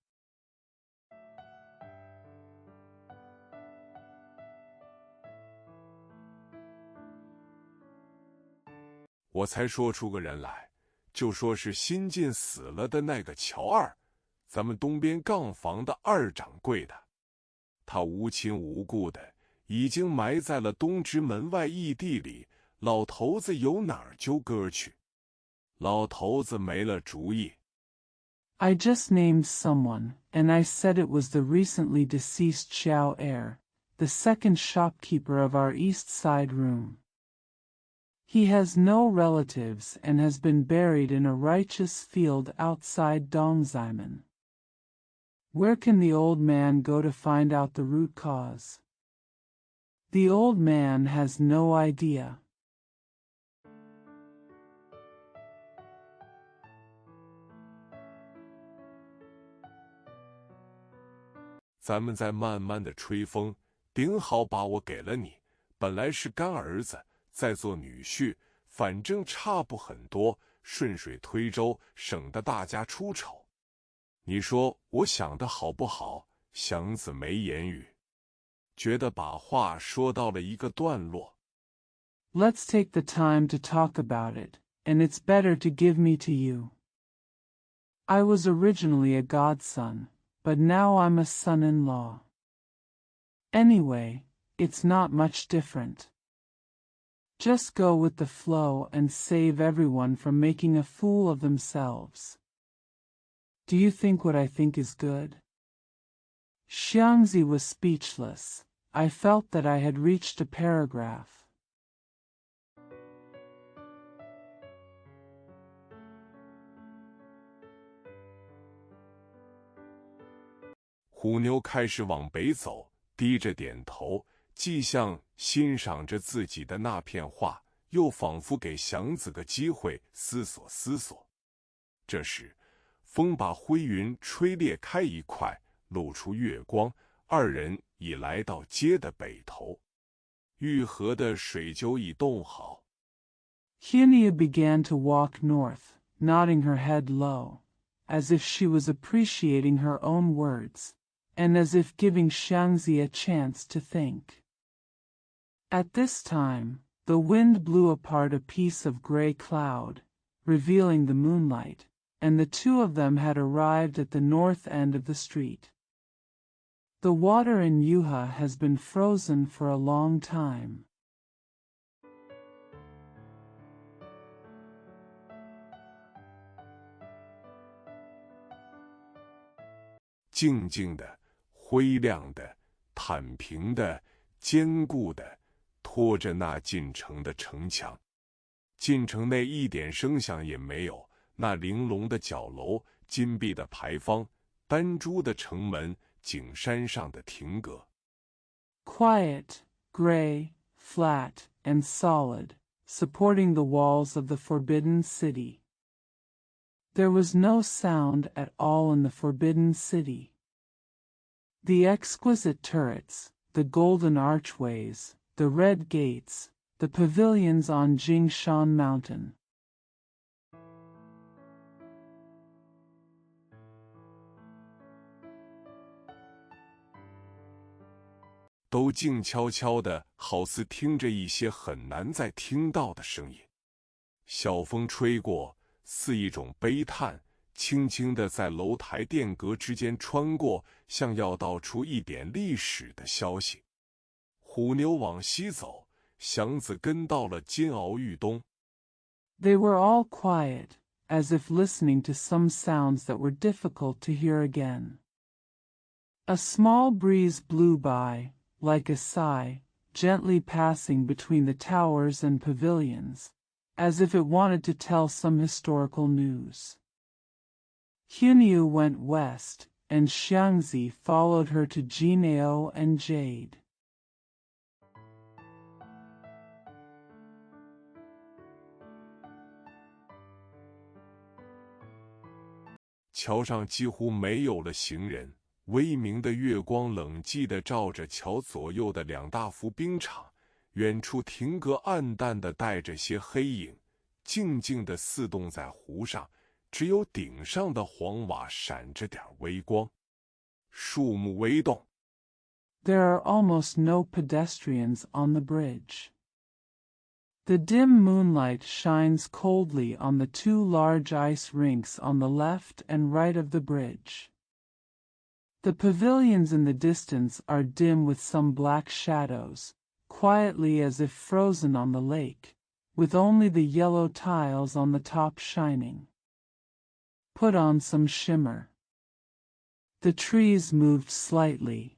我才说出个人来，就说是新晋死了的那个乔二，咱们东边杠房的二掌柜的。他无亲无故的，已经埋在了东直门外异地里，老头子有哪儿揪歌去？老头子没了主意。I just named someone, and I said it was the recently deceased Xiao Heir, the second shopkeeper of our East Side room. He has no relatives and has been buried in a righteous field outside Dongzaimen. Where can the old man go to find out the root cause? The old man has no idea. 咱们再慢慢的吹风，顶好把我给了你，本来是干儿子，再做女婿，反正差不很多，顺水推舟，省得大家出丑。你说我想的好不好？祥子没言语，觉得把话说到了一个段落。Let's take the time to talk about it, and it's better to give me to you. I was originally a godson, but now I'm a son-in-law. Anyway, it's not much different. Just go with the flow and save everyone from making a fool of themselves. Do you think what I think is good? Xiangzi was speechless. I felt that I had reached a paragraph.虎妞开始往北走，低着点头，既像欣赏着自己的那片画，又仿佛给祥子个机会思索思索。这时，风把灰云吹裂开一块，露出月光，二人已来到街的北头。玉河的水就已冻好。Hyunia began to walk north, nodding her head low, as if she was appreciating her own words, and as if giving Xiangzi a chance to think. At this time, the wind blew apart a piece of gray cloud, revealing the moonlight, and the two of them had arrived at the north end of the street. The water in Yuha has been frozen for a long time. 静静的、灰亮的、坦平的、坚固的，拖着那进城的城墙。进城内一点声响也没有，那玲珑的角楼、金碧的牌坊、丹珠的城门、景山上的亭阁。Quiet, gray, flat, and solid, supporting the walls of the Forbidden City. There was no sound at all in the Forbidden City. The exquisite turrets, the golden archways, the red gates, the pavilions on Jingshan Mountain. 都静悄悄的，好似听着一些很难再听到的声音。小风吹过，似一种悲叹，轻轻地在楼台殿阁之间穿过，像要道出一点历史的消息。虎妞往西走，祥子跟到了金鳌玉东。They were all quiet, as if listening to some sounds that were difficult to hear again. A small breeze blew by, like a sigh, gently passing between the towers and pavilions, as if it wanted to tell some historical news. Hunyuan went west, and Xiangzi followed her to Jinao and Jade. 桥上几乎没有了行人。微明的月光冷寂地照着桥左右的两大幅冰场，远处亭阁暗淡地带着些黑影，静静地似动在湖上，只有顶上的黄瓦闪着点微光。树木微动。There are almost no pedestrians on the bridge. The dim moonlight shines coldly on the two large ice rinks on the left and right of the bridge. The pavilions in the distance are dim with some black shadows, quietly as if frozen on the lake, with only the yellow tiles on the top shining. Put on some shimmer. The trees moved slightly.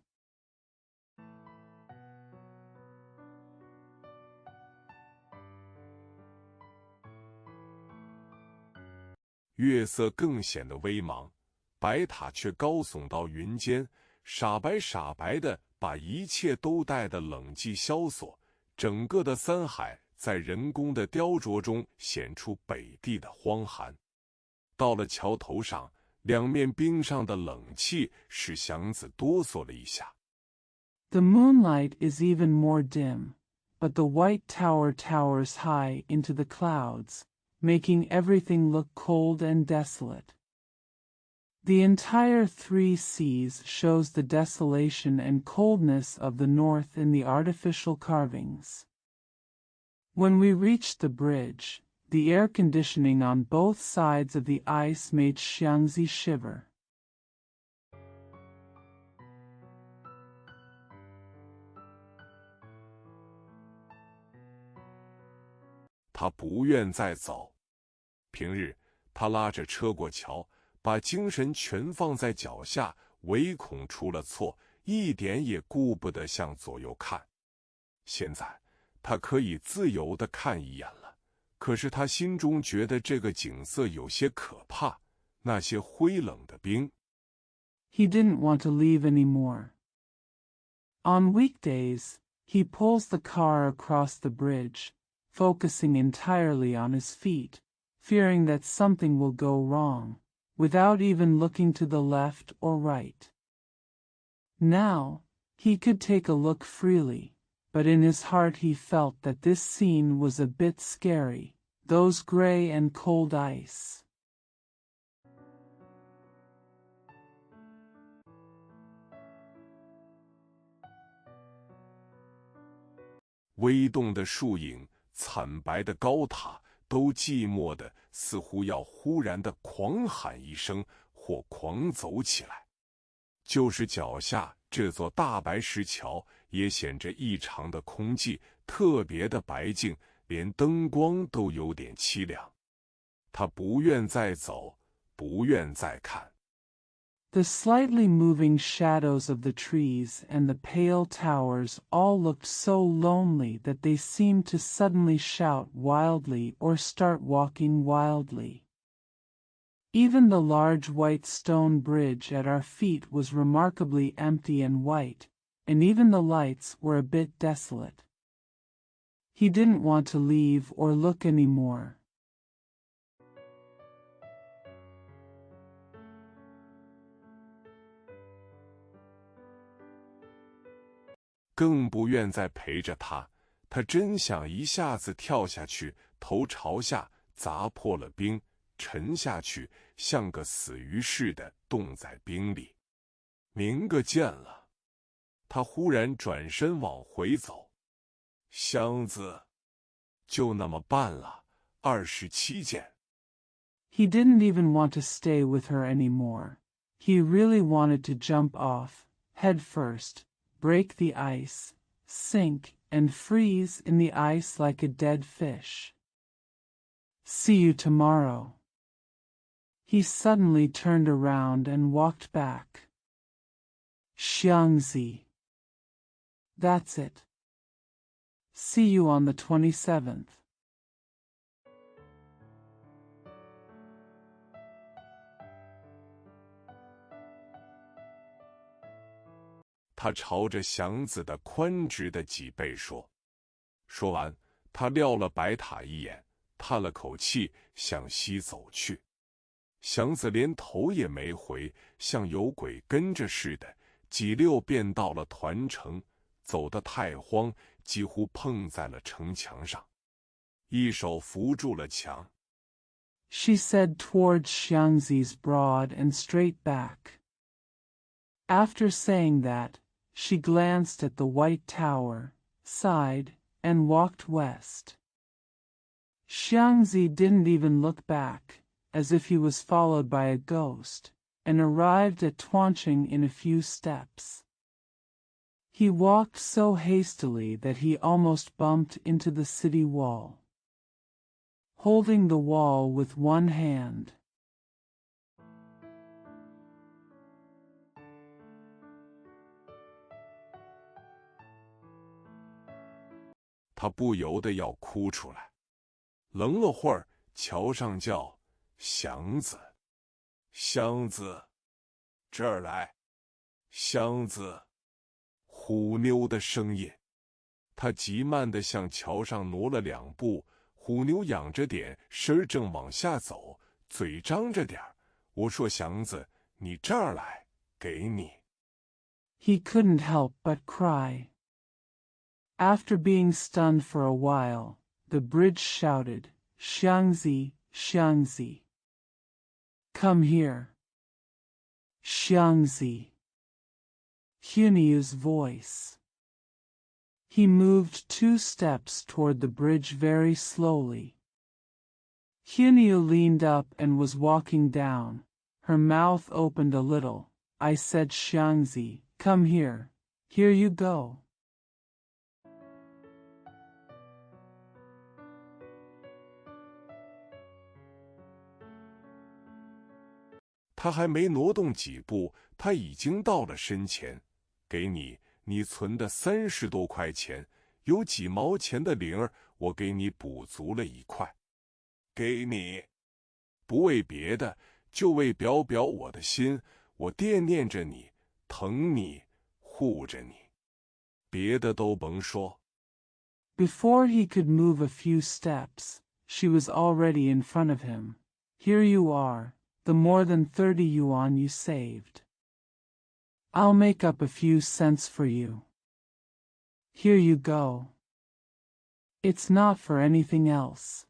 月色更显得微茫，白塔却高耸到云间，傻白傻白的，把一切都带得冷寂萧索。整个的三海在人工的雕琢中显出北地的荒寒。到了桥头上，两面冰上的冷气使祥子哆嗦了一下。The moonlight is even more dim, but the white tower towers high into the clouds, making everything look cold and desolate. The entire three seas shows the desolation and coldness of the north in the artificial carvings. When we reached the bridge, the air conditioning on both sides of the ice made Xiangzi shiver. 他不愿再走。平日他拉着车过桥，把精神全放在脚下，唯恐出了错，一点也顾不得向左右看。现在他可以自由地看一眼了，可是他心中觉得这个景色有些可怕，那些灰冷的冰。He didn't want to leave anymore. On weekdays, he pulls the car across the bridge, focusing entirely on his feet, fearing that something will go wrong, without even looking to the left or right. Now, he could take a look freely, but in his heart he felt that this scene was a bit scary, those gray and cold ice. 微动的树影，惨白的高塔，都寂寞的似乎要忽然的狂喊一声，或狂走起来。就是脚下这座大白石桥，也显着异常的空寂，特别的白净，连灯光都有点凄凉。他不愿再走，不愿再看。The slightly moving shadows of the trees and the pale towers all looked so lonely that they seemed to suddenly shout wildly or start walking wildly. Even the large white stone bridge at our feet was remarkably empty and white, and even the lights were a bit desolate. He didn't want to leave or look anymore. 更不愿再陪着他，他真想一下子跳下去，头朝下砸破了冰，沉下去，像个死鱼似的冻在冰里。明个见了！他忽然转身往回走，箱子就那么办了，27件。He didn't even want to stay with her anymore. He really wanted to jump off, head first, break the ice, sink, and freeze in the ice like a dead fish. See you tomorrow. He suddenly turned around and walked back. Xiangzi. That's it. See you on the 27th. 他朝着祥子的宽直的脊背说。说完，他撂了白塔一眼，叹了口气，向西走去。祥子连头也没回，像有鬼跟着似的，几溜便到了团城，走得太慌，几乎碰在了城墙上，一手扶住了墙。She said towards Xiangzi's broad and straight back. After saying that, she glanced at the white tower, sighed, and walked west. Xiangzi didn't even look back, as if he was followed by a ghost, and arrived at Tuancheng in a few steps. He walked so hastily that he almost bumped into the city wall. Holding the wall with one hand,他不由得要哭出来。愣了会儿，桥上叫祥子，祥子，这儿来，祥子，虎妞的声音。他急慢地向桥上挪了2步，虎妞仰着点身正往下走，嘴张着点儿。我说祥子，你这儿来，给你。He couldn't help but cry. After being stunned for a while, the bridge shouted, Xiangzi, Xiangzi. Come here. Xiangzi. Hunyu's voice. He moved 2 steps toward the bridge very slowly. Hunyu leaned up and was walking down. Her mouth opened a little. I said, Xiangzi, come here. Here you go. 他还没挪动几步，他已经到了身前。给你，你存的30多块钱，有几毛钱的零儿，我给你补足了1块。给你，不为别的，就为表表我的心，我惦念着你，疼你，护着你，别的都甭说。Before he could move a few steps, she was already in front of him. Here you are, the more than 30 yuan you saved. I'll make up a few cents for you. Here you go. It's not for anything else.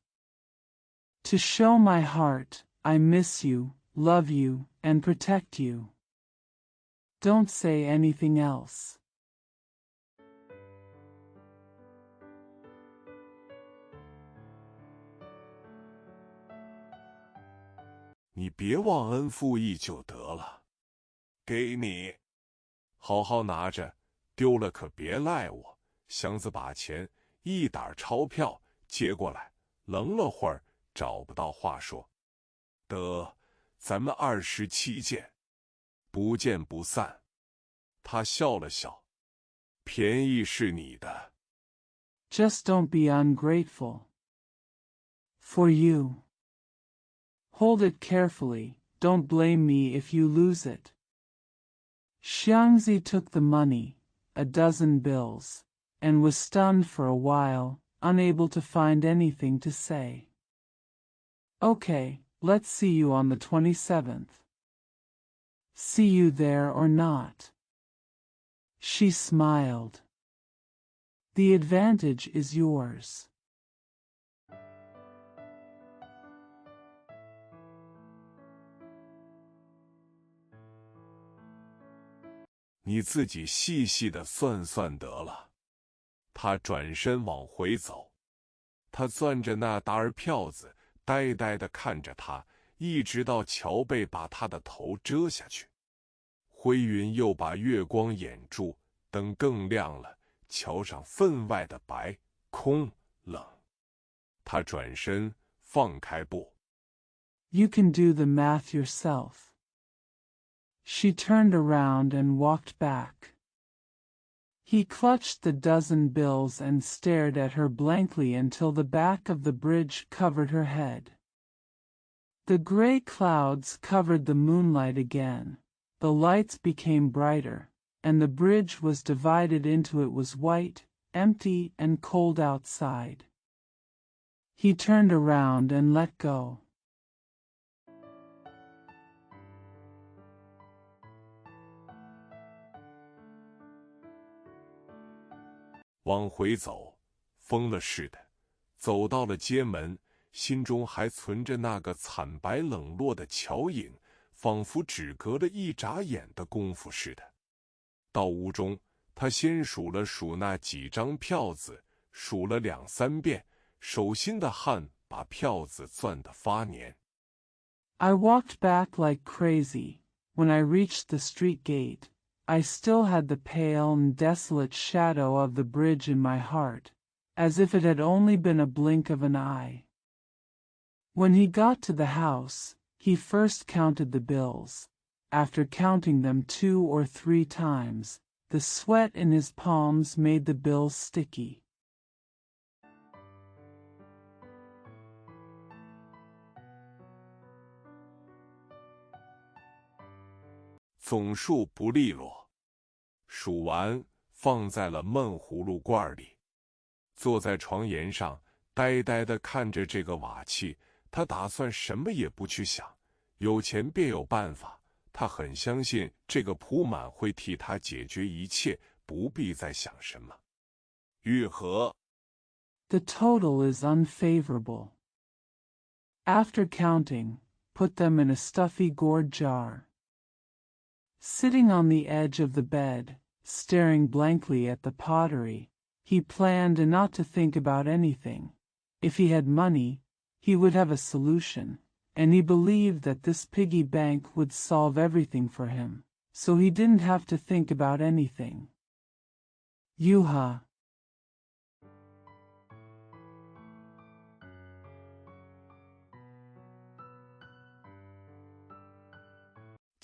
To show my heart, I miss you, love you, and protect you. Don't say anything else. 你别忘恩负义就得了。给你，好好拿着，丢了可别赖我。箱子把钱，一沓钞票接过来，愣了会儿，找不到话说。得，咱们27见，不见不散。他笑了笑，便宜是你的。Just don't be ungrateful. For you. Hold it carefully, don't blame me if you lose it. Xiangzi took the money, a dozen bills, and was stunned for a while, unable to find anything to say. Okay, let's see you on the 27th. See you there or not. She smiled. The advantage is yours. 你自己细细的算算得了。他转身往回走，他攥着那沓票子，呆呆地看着他，一直到桥背把他的头遮下去。灰云又把月光掩住，灯更亮了，桥上分外的白、空、冷。他转身放开步。You can do the math yourself. She turned around and walked back. He clutched the dozen bills and stared at her blankly until the back of the bridge covered her head. The gray clouds covered the moonlight again, the lights became brighter, and the bridge was divided into it was white, empty and cold outside. He turned around and let go. 往回走，疯了似的，走到了街门，心中还存着那个惨白冷落的桥影，仿佛只隔了一眨眼的功夫似的。到屋中，他先数了数那几张票子，数了2、3遍，手心的汗把票子攥得发黏。I walked back like crazy. When I reached the street gate, I still had the pale and desolate shadow of the bridge in my heart, as if it had only been a blink of an eye. When he got to the house, he first counted the bills. After counting them 2 or 3 times, the sweat in his palms made the bills sticky. 总数不利落，数完放在了闷葫芦罐里，坐在床沿上，呆呆地看着这个瓦器。他打算什么也不去想，有钱便有办法。他很相信这个铺满会替他解决一切，不必再想什么。愈合。The total is unfavorable. After counting, put them in a stuffy gourd jar. Sitting on the edge of the bed, staring blankly at the pottery, he planned not to think about anything. If he had money, he would have a solution, and he believed that this piggy bank would solve everything for him, so he didn't have to think about anything. Yuha.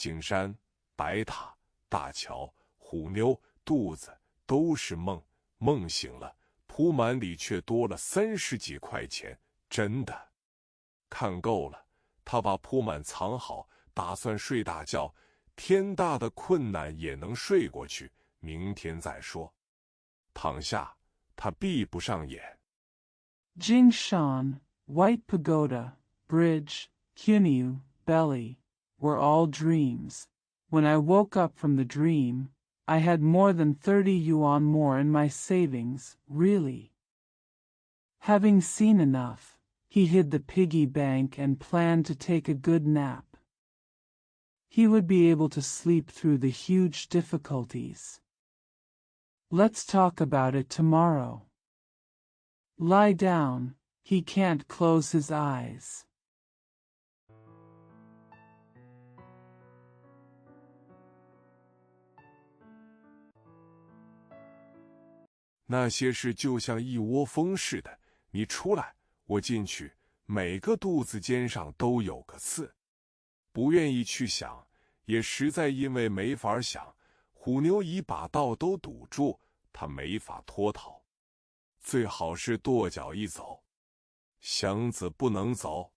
景山、白塔、大桥、虎妞肚子都是梦，梦醒了，铺满里却多了30几块钱，真的。看够了，他把铺满藏好，打算睡大觉，天大的困难也能睡过去，明天再说。躺下，他闭不上眼。Jingshan, White Pagoda, Bridge, Hunyu, Belly, were all dreams. When I woke up from the dream, I had more than 30 yuan more in my savings, really. Having seen enough, he hid the piggy bank and planned to take a good nap. He would be able to sleep through the huge difficulties. Let's talk about it tomorrow. Lie down, he can't close his eyes. 那些事就像一窝蜂似的，你出来，我进去，每个肚子尖上都有个刺。不愿意去想，也实在因为没法想，虎妞一把道都堵住，他没法脱逃。最好是跺脚一走，祥子不能走。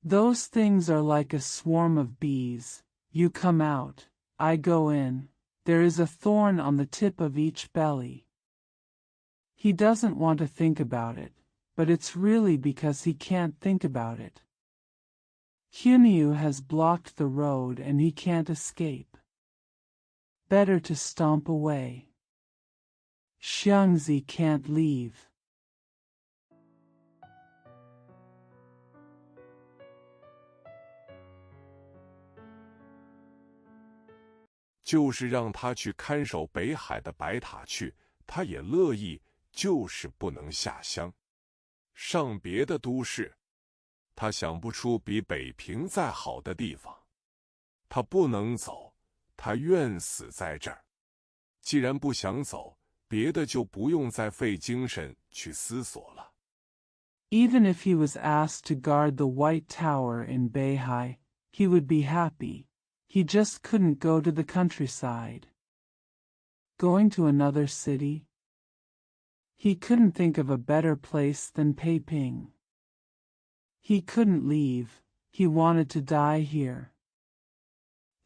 Those things are like a swarm of bees. You come out, I go in. There is a thorn on the tip of each belly. He doesn't want to think about it, but it's really because he can't think about it. Hunyu has blocked the road and he can't escape. Better to stomp away. Xiangzi can't leave. 就是让他去看守北海的白塔去，他也乐意，就是不能下乡，上别的都市。他想不出比北平再好的地方。他不能走，他愿死在这儿。既然不想走，别的就不用再费精神去思索了。Even if he was asked to guard the White Tower in Beihai, he would be happy. He just couldn't go to the countryside. Going to another city? He couldn't think of a better place than Peiping. He couldn't leave, he wanted to die here.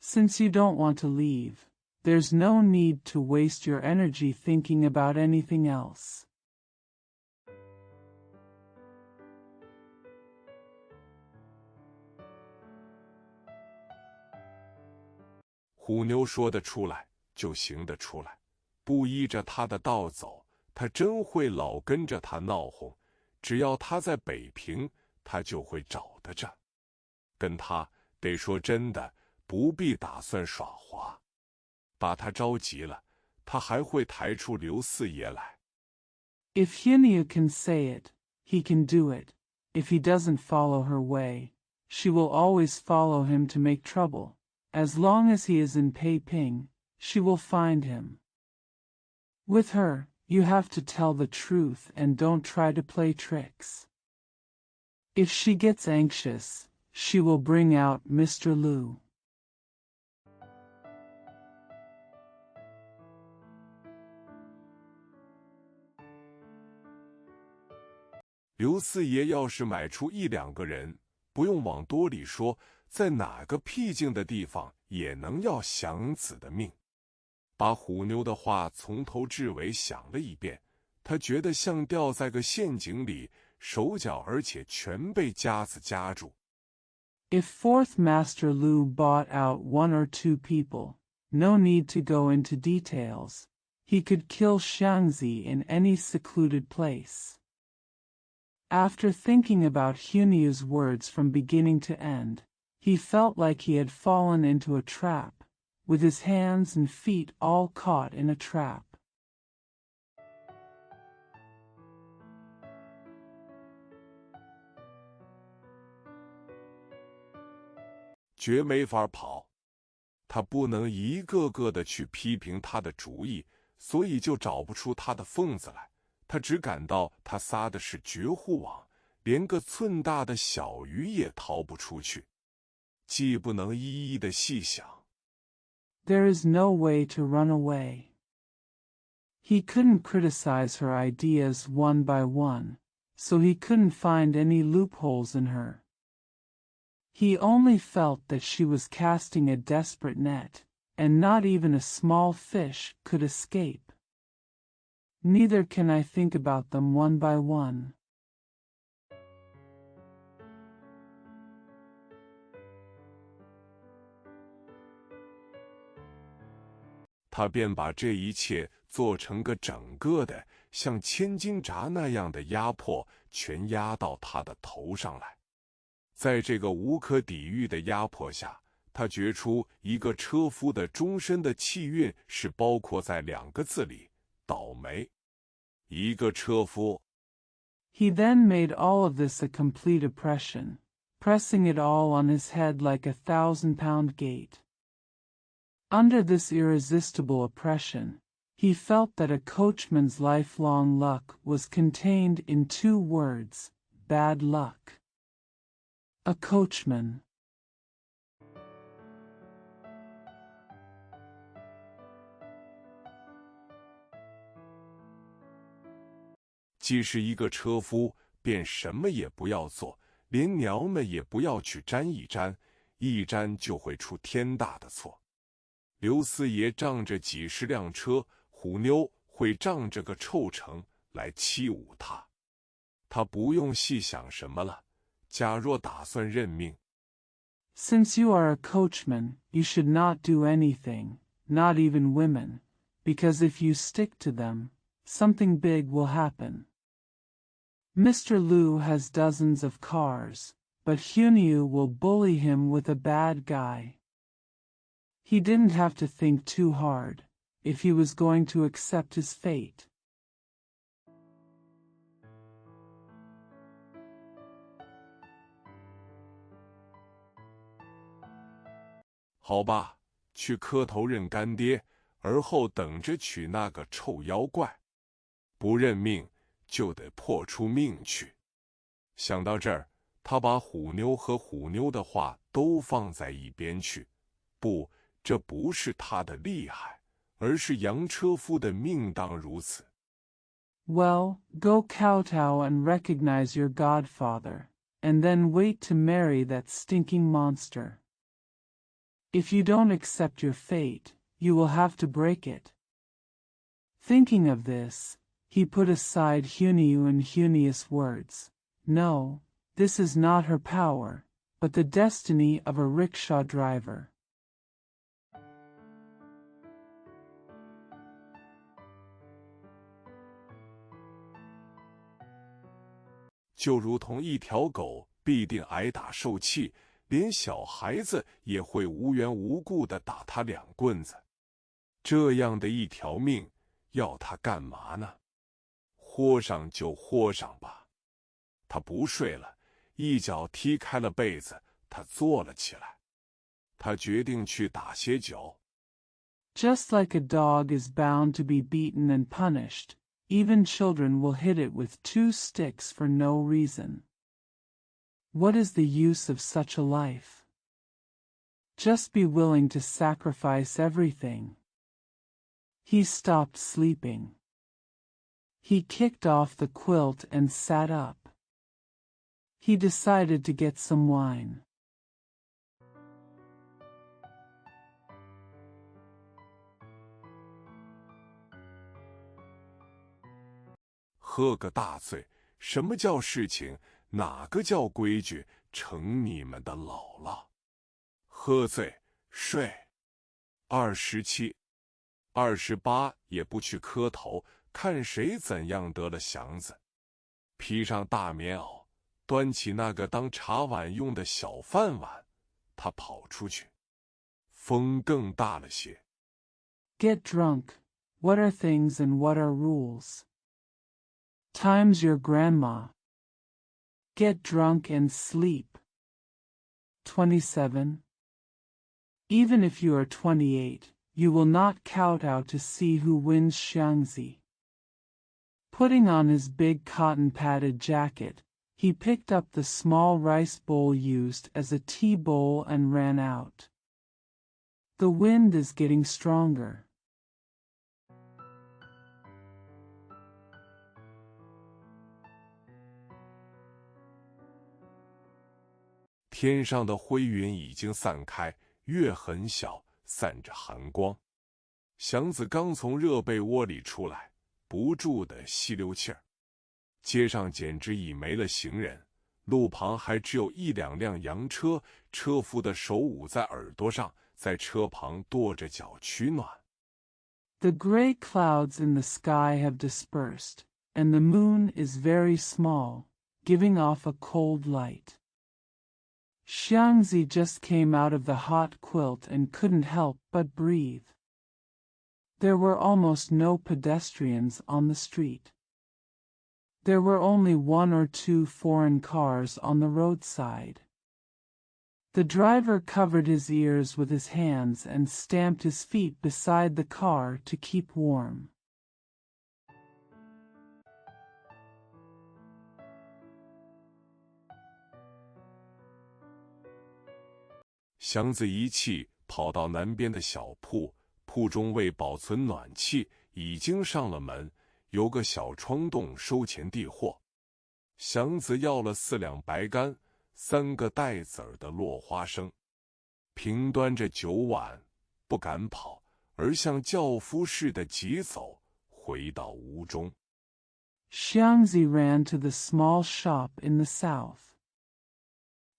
Since you don't want to leave, there's no need to waste your energy thinking about anything else. 虎妞说得出来，就行得出来，不依着他的道走，他真会老跟着他闹哄。只要他在北平，他就会找得着。跟他得说真的，不必打算耍滑。把他着急了，他还会抬出刘四爷来。If Hunyu can say it, he can do it. If he doesn't follow her way, she will always follow him to make trouble. As long as he is in Peiping, she will find him. With her, you have to tell the truth and don't try to play tricks. If she gets anxious, she will bring out Mr. Liu. 刘四爷要是买出1、2个人，不用往多里说，在哪个僻静的地方也能要祥子的命。把虎妞的话从头至尾想了一遍，他觉得像掉在个陷阱里，手脚而且全被夹子夹住。If Fourth Master Liu bought out 1 or 2 people, no need to go into details. He could kill Xiangzi in any secluded place. After thinking about Hunyu's words from beginning to end, he felt like he had fallen into a trap, with his hands and feet all caught in a trap. 绝没法跑，他不能一个个的去批评他的主意，所以就找不出他的缝子来。他只感到他撒的是绝户网，连个寸大的小鱼也逃不出去。既不能一一的细想。There is no way to run away. He couldn't criticize her ideas one by one, so he couldn't find any loopholes in her. He only felt that she was casting a desperate net, and not even a small fish could escape. Neither can I think about them one by one. 他便把这一切做成个整个的，像千斤闸那样的压迫，全压到他的头上来。在这个无可抵御的压迫下，他觉出一个车夫的终身的气运是包括在两个字里：倒霉。一个车夫。He then made all of this a complete oppression, pressing it all on his head like a 1,000-pound gate. Under this irresistible oppression, he felt that a coachman's lifelong luck was contained in 2 words: bad luck. A coachman. 既是一个车夫，便什么也不要做，连娘们也不要去沾一沾，一沾就会出天大的错。刘四爷仗着几十辆车，虎妞会仗着个臭城来欺侮他。他不用细想什么了，假若打算认命。Since you are a coachman, you should not do anything, not even women, because if you stick to them, something big will happen. Mr. Liu has dozens of cars, but Hunyu will bully him with a bad guy. He didn't have to think too hard, if he was going to accept his fate. 好吧，去磕头认干爹，而后等着娶那个臭妖怪。不认命，就得破出命去。想到这儿，他把虎妞和虎妞的话都放在一边去。不，这不是他的厉害，而是杨车夫的命当如此。Well, go kowtow and recognize your godfather, and then wait to marry that stinking monster. If you don't accept your fate, you will have to break it. Thinking of this, he put aside Hunyu and Hunius' words. No, this is not her power, but the destiny of a rickshaw driver. 就如同一条狗必定挨打受气，连小孩子也会无缘无故地打他2棍子。这样的一条命，要他干嘛呢？豁上就豁上吧。他不睡了，一脚踢开了被子，他坐了起来。他决定去打些脚。Just like a dog is bound to be beaten and punished, even children will hit it with 2 sticks for no reason. What is the use of such a life? Just be willing to sacrifice everything. He stopped sleeping. He kicked off the quilt and sat up. He decided to get some wine. 喝个大醉，什么叫事情？哪个叫规矩？成你们的老了。喝醉，睡。27、28也不去磕头，看谁怎样得了祥子。披上大棉袄，端起那个当茶碗用的小饭碗，他跑出去。风更大了些。Get drunk. What are things and what are rules? Time's your grandma. Get drunk and sleep. 27. Even if you are 28, you will not kowtow to see who wins Xiangzi. Putting on his big cotton-padded jacket, He picked up the small rice bowl used as a tea bowl and ran out. The wind is getting stronger. 天上的灰云已经散开，月很小，散着寒光。祥子刚从热被窝里出来，不住地吸溜气儿。街上简直已没了行人，路旁还只有一两辆洋车，车夫的手捂在耳朵上，在车旁跺着脚取暖。The gray clouds in the sky have dispersed, and the moon is very small, giving off a cold light. Xiangzi just came out of the hot quilt and couldn't help but breathe. There were almost no pedestrians on the street. There were only 1 or 2 foreign cars on the roadside. The driver covered his ears with his hands and stamped his feet beside the car to keep warm. 祥子一气跑到南边的小铺，铺中为保存暖气，已经上了门，有个小窗洞收钱递货。祥子要了4两白干，3个带籽儿的落花生，平端着酒碗，不敢跑，而像轿夫似的急走，回到屋中。Xiangzi ran to the small shop in the south.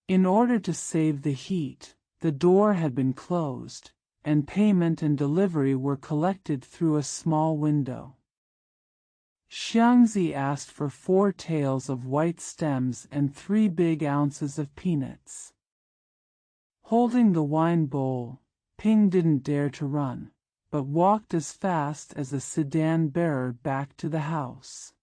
In order to save the heat, the door had been closed, and payment and delivery were collected through a small window. Xiangzi asked for 4 taels of white stems and 3 big ounces of peanuts. Holding the wine bowl, Ping didn't dare to run, but walked as fast as a sedan bearer back to the house.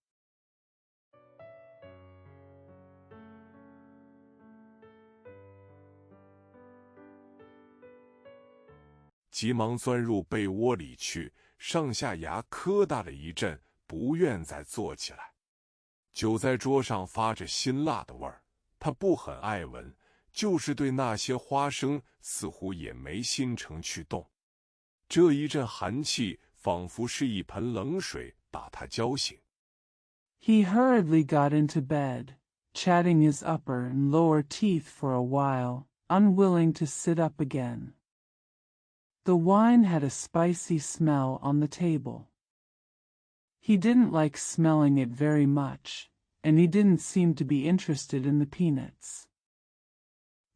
急忙钻入被窝里去，上下牙磕打了一阵，不愿再坐起来。酒在桌上发着辛辣的味儿，他不很爱闻，就是对那些花生似乎也没心成去动。这一阵寒气仿佛是一盆冷水把他浇醒。He hurriedly got into bed, chatting his upper and lower teeth for a while, unwilling to sit up again. The wine had a spicy smell on the table. He didn't like smelling it very much, and he didn't seem to be interested in the peanuts.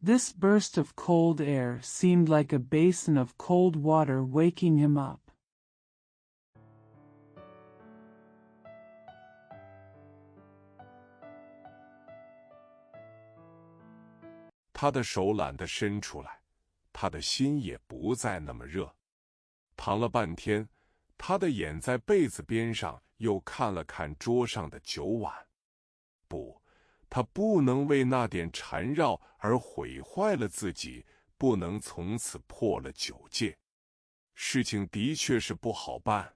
This burst of cold air seemed like a basin of cold water waking him up. 他的手懒得伸出来，他的心也不再那么热。躺了半天，他的眼在被子边上又看了看桌上的酒碗。不，他不能为那点缠绕而毁坏了自己，不能从此破了酒戒。事情的确是不好办。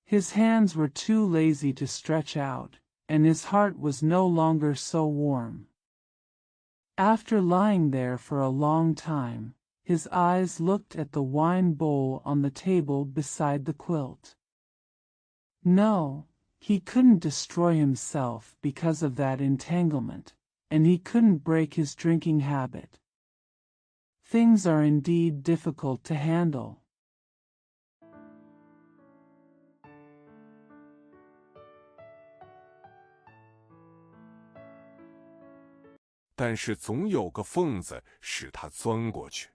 His hands were too lazy to stretch out, and his heart was no longer so warm. After lying there for a long time, his eyes looked at the wine bowl on the table beside the quilt. No, he couldn't destroy himself because of that entanglement, and he couldn't break his drinking habit. Things are indeed difficult to handle. 但是总有个缝子使他钻过去。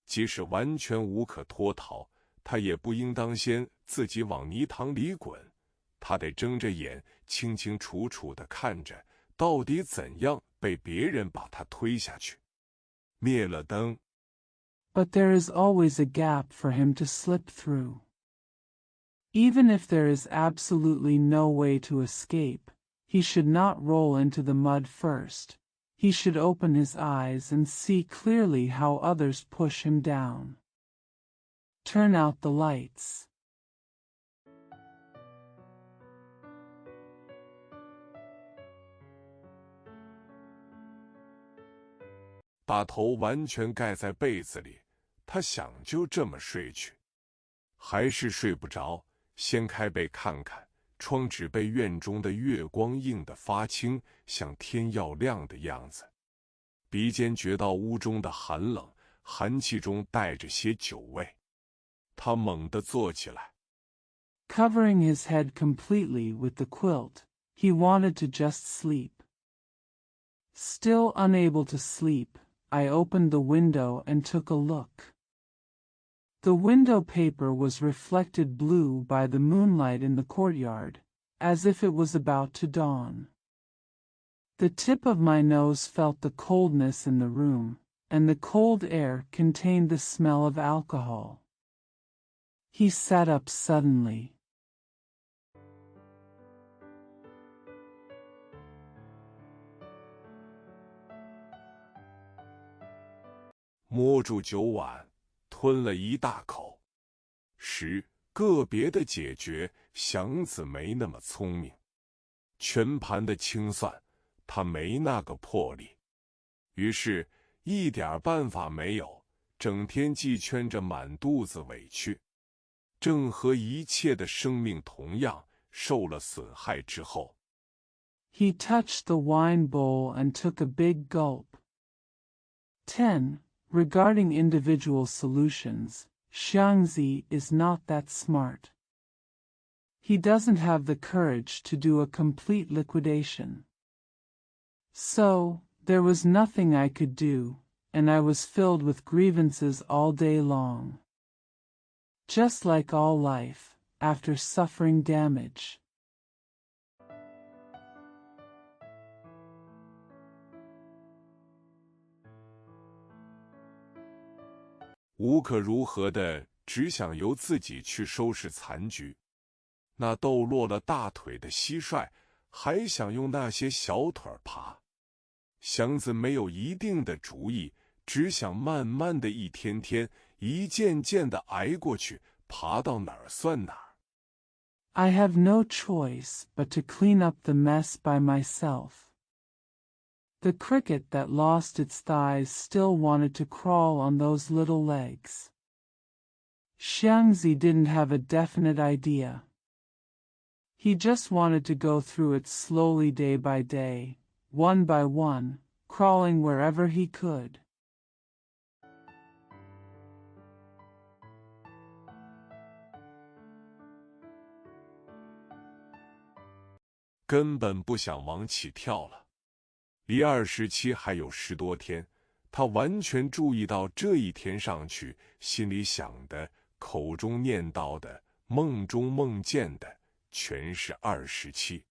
即使完全无可脱逃，他也不应当先自己往泥塘里滚，他得睁着眼清清楚楚地看着，到底怎样被别人把他推下去。灭了灯。But there is always a gap for him to slip through. Even if there is absolutely no way to escape, he should not roll into the mud first. He should open his eyes and see clearly how others push him down. Turn out the lights. 把头完全盖在被子里，他想就这么睡去，还是睡不着。掀开被看看，窗纸被院中的月光映得发青，像天要亮的样子。鼻尖觉到屋中的寒冷，寒气中带着些酒味。他猛地坐起来。Covering his head completely with the quilt, he wanted to just sleep. Still unable to sleep, I opened the window and took a look. The window paper was reflected blue by the moonlight in the courtyard, as if it was about to dawn. The tip of my nose felt the coldness in the room, and the cold air contained the smell of alcohol. He sat up suddenly. 摸住酒碗，吞了一大口。个别的解决，祥子没那么聪明，全盘的清算，他没那个魄力，于是一点办法没有，整天记圈着满肚子委屈。正和一切的生命同样受了损害之后。He touched the wine bowl and took a big gulp. 10. Regarding individual solutions, Xiangzi is not that smart. He doesn't have the courage to do a complete liquidation. So, there was nothing I could do, and I was filled with grievances all day long. Just like all life, after suffering damage. 无可如何的，只想由自己去收拾残局。那抖落了大腿的蟋蟀，还想用那些小腿爬。祥子没有一定的主意，只想慢慢的一天天、一件件的挨过去，爬到哪儿算哪儿。I have no choice but to clean up the mess by myself. The cricket that lost its thighs still wanted to crawl on those little legs. Xiangzi didn't have a definite idea. He just wanted to go through it slowly day by day, one by one, crawling wherever he could. 根本不想往起跳了。离27还有10多天，他完全注意到这一天上去，心里想的、口中念叨的、梦中梦见的，全是27。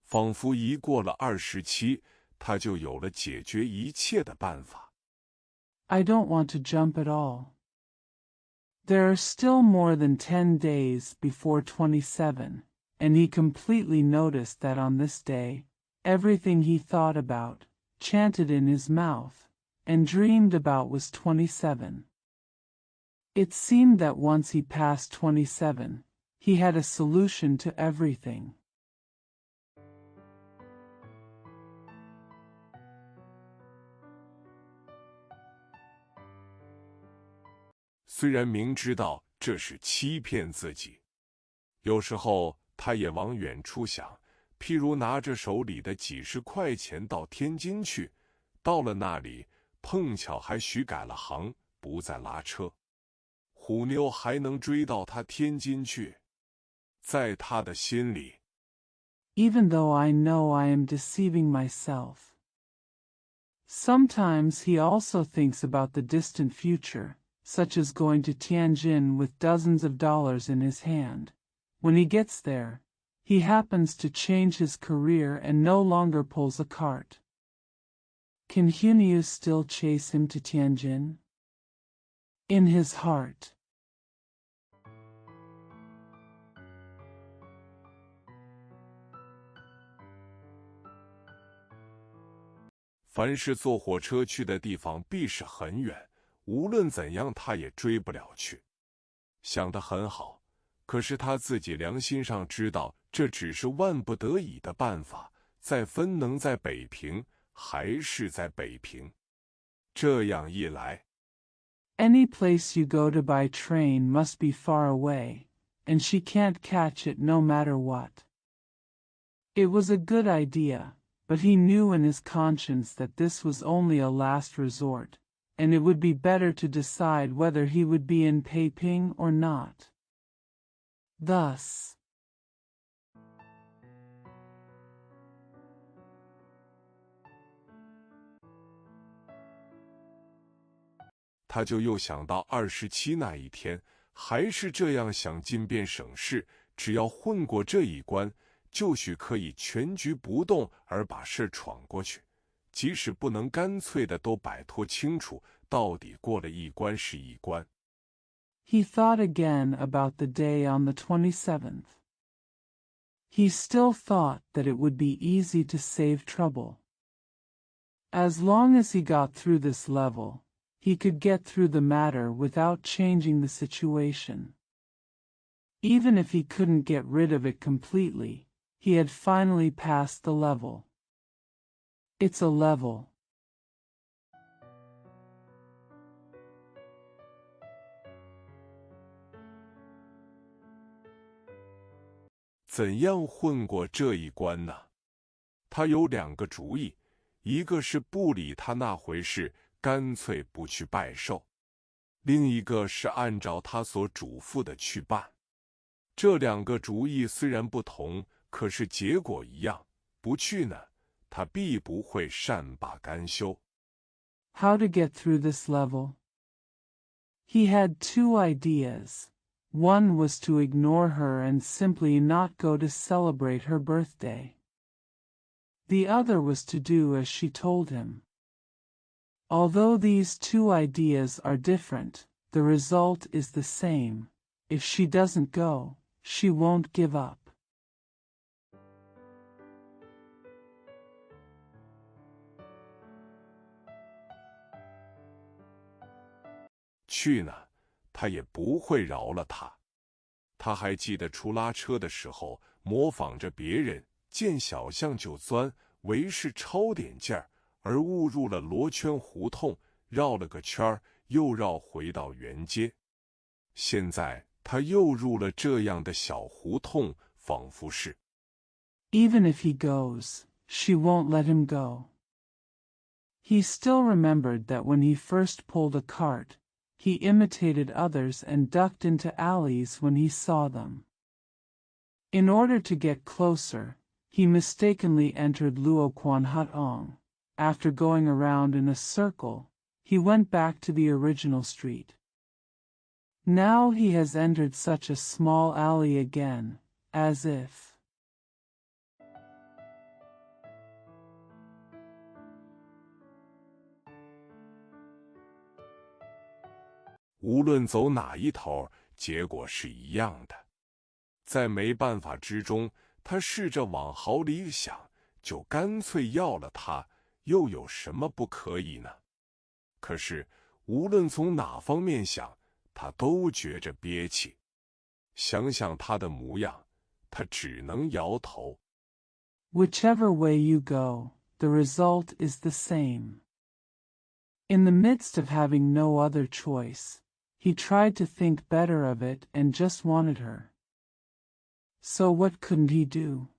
仿佛一过了27，他就有了解决一切的办法。I don't want to jump at all. There are still more than 10 days before 27, and he completely noticed that on this day, everything he thought about, chanted in his mouth, and dreamed about was 27. It seemed that once he passed 27, he had a solution to everything. 虽然明知道这是欺骗自己，有时候他也往远处想，譬如拿着手里的几10块钱到天津去，到了那里碰巧还许改了行，不再拉车，虎妞还能追到他天津去。在他的心里 Even though I know I am deceiving myself. Sometimes he also thinks about the distant future, such as going to Tianjin with dozens of dollars in his hand. When he gets there, he happens to change his career and no longer pulls a cart. Can Huniu still chase him to Tianjin? In his heart. 凡是坐火车去的地方必是很远，无论怎样他也追不了去。想得很好，可是他自己良心上知道，这只是万不得已的办法，再分能在北平，还是在北平。这样一来， Any place you go to by train must be far away, and she can't catch it no matter what. It was a good idea, but he knew in his conscience that this was only a last resort, and it would be better to decide whether he would be in Peiping or not. Thus, 他就又想到27那一天，还是这样想尽便省事，只要混过这一关，就许可以全局不动而把事闯过去，即使不能干脆的都摆脱清楚，到底过了一关是一关。he thought again about the day on the 27th. He still thought that it would be easy to save trouble. As long as he got through this level, he could get through the matter without changing the situation. Even if he couldn't get rid of it completely, he had finally passed the level. It's a level. 怎样混过这一关呢？他有2个主意，一个是不理他那回事，干脆不去拜寿；另一个是按照他所嘱咐的去办。这2个主意虽然不同，可是结果一样，不去呢，他必不会善罢甘休。How to get through this level? He had 2 ideas. One was to ignore her and simply not go to celebrate her birthday. The other was to do as she told him. Although these 2 ideas are different, the result is the same. If she doesn't go, she won't give up. 去呢，他也不会饶了他。他还记得出拉车的时候，模仿着别人，见小巷就钻，为是超点劲儿，而误入了罗圈胡同，绕了个圈儿，又绕回到原街。现在他又入了这样的小胡同，仿佛是 Even if he goes, she won't let him go. He still remembered that when he first pulled a cart, he imitated others and ducked into alleys when he saw them. In order to get closer, he mistakenly entered Luoquan Hutong. After going around in a circle, he went back to the original street. Now he has entered such a small alley again, as if. 无论走哪一头，结果是一样的。在没办法之中，他试着往好里想，就干脆要了他，又有什么不可以呢？可是无论从哪方面想，他都觉着憋气。想想他的模样，他只能摇头。Whichever way you go, the result is the same. In the midst of having no other choice, he tried to think better of it and just wanted her. So what couldn't he do?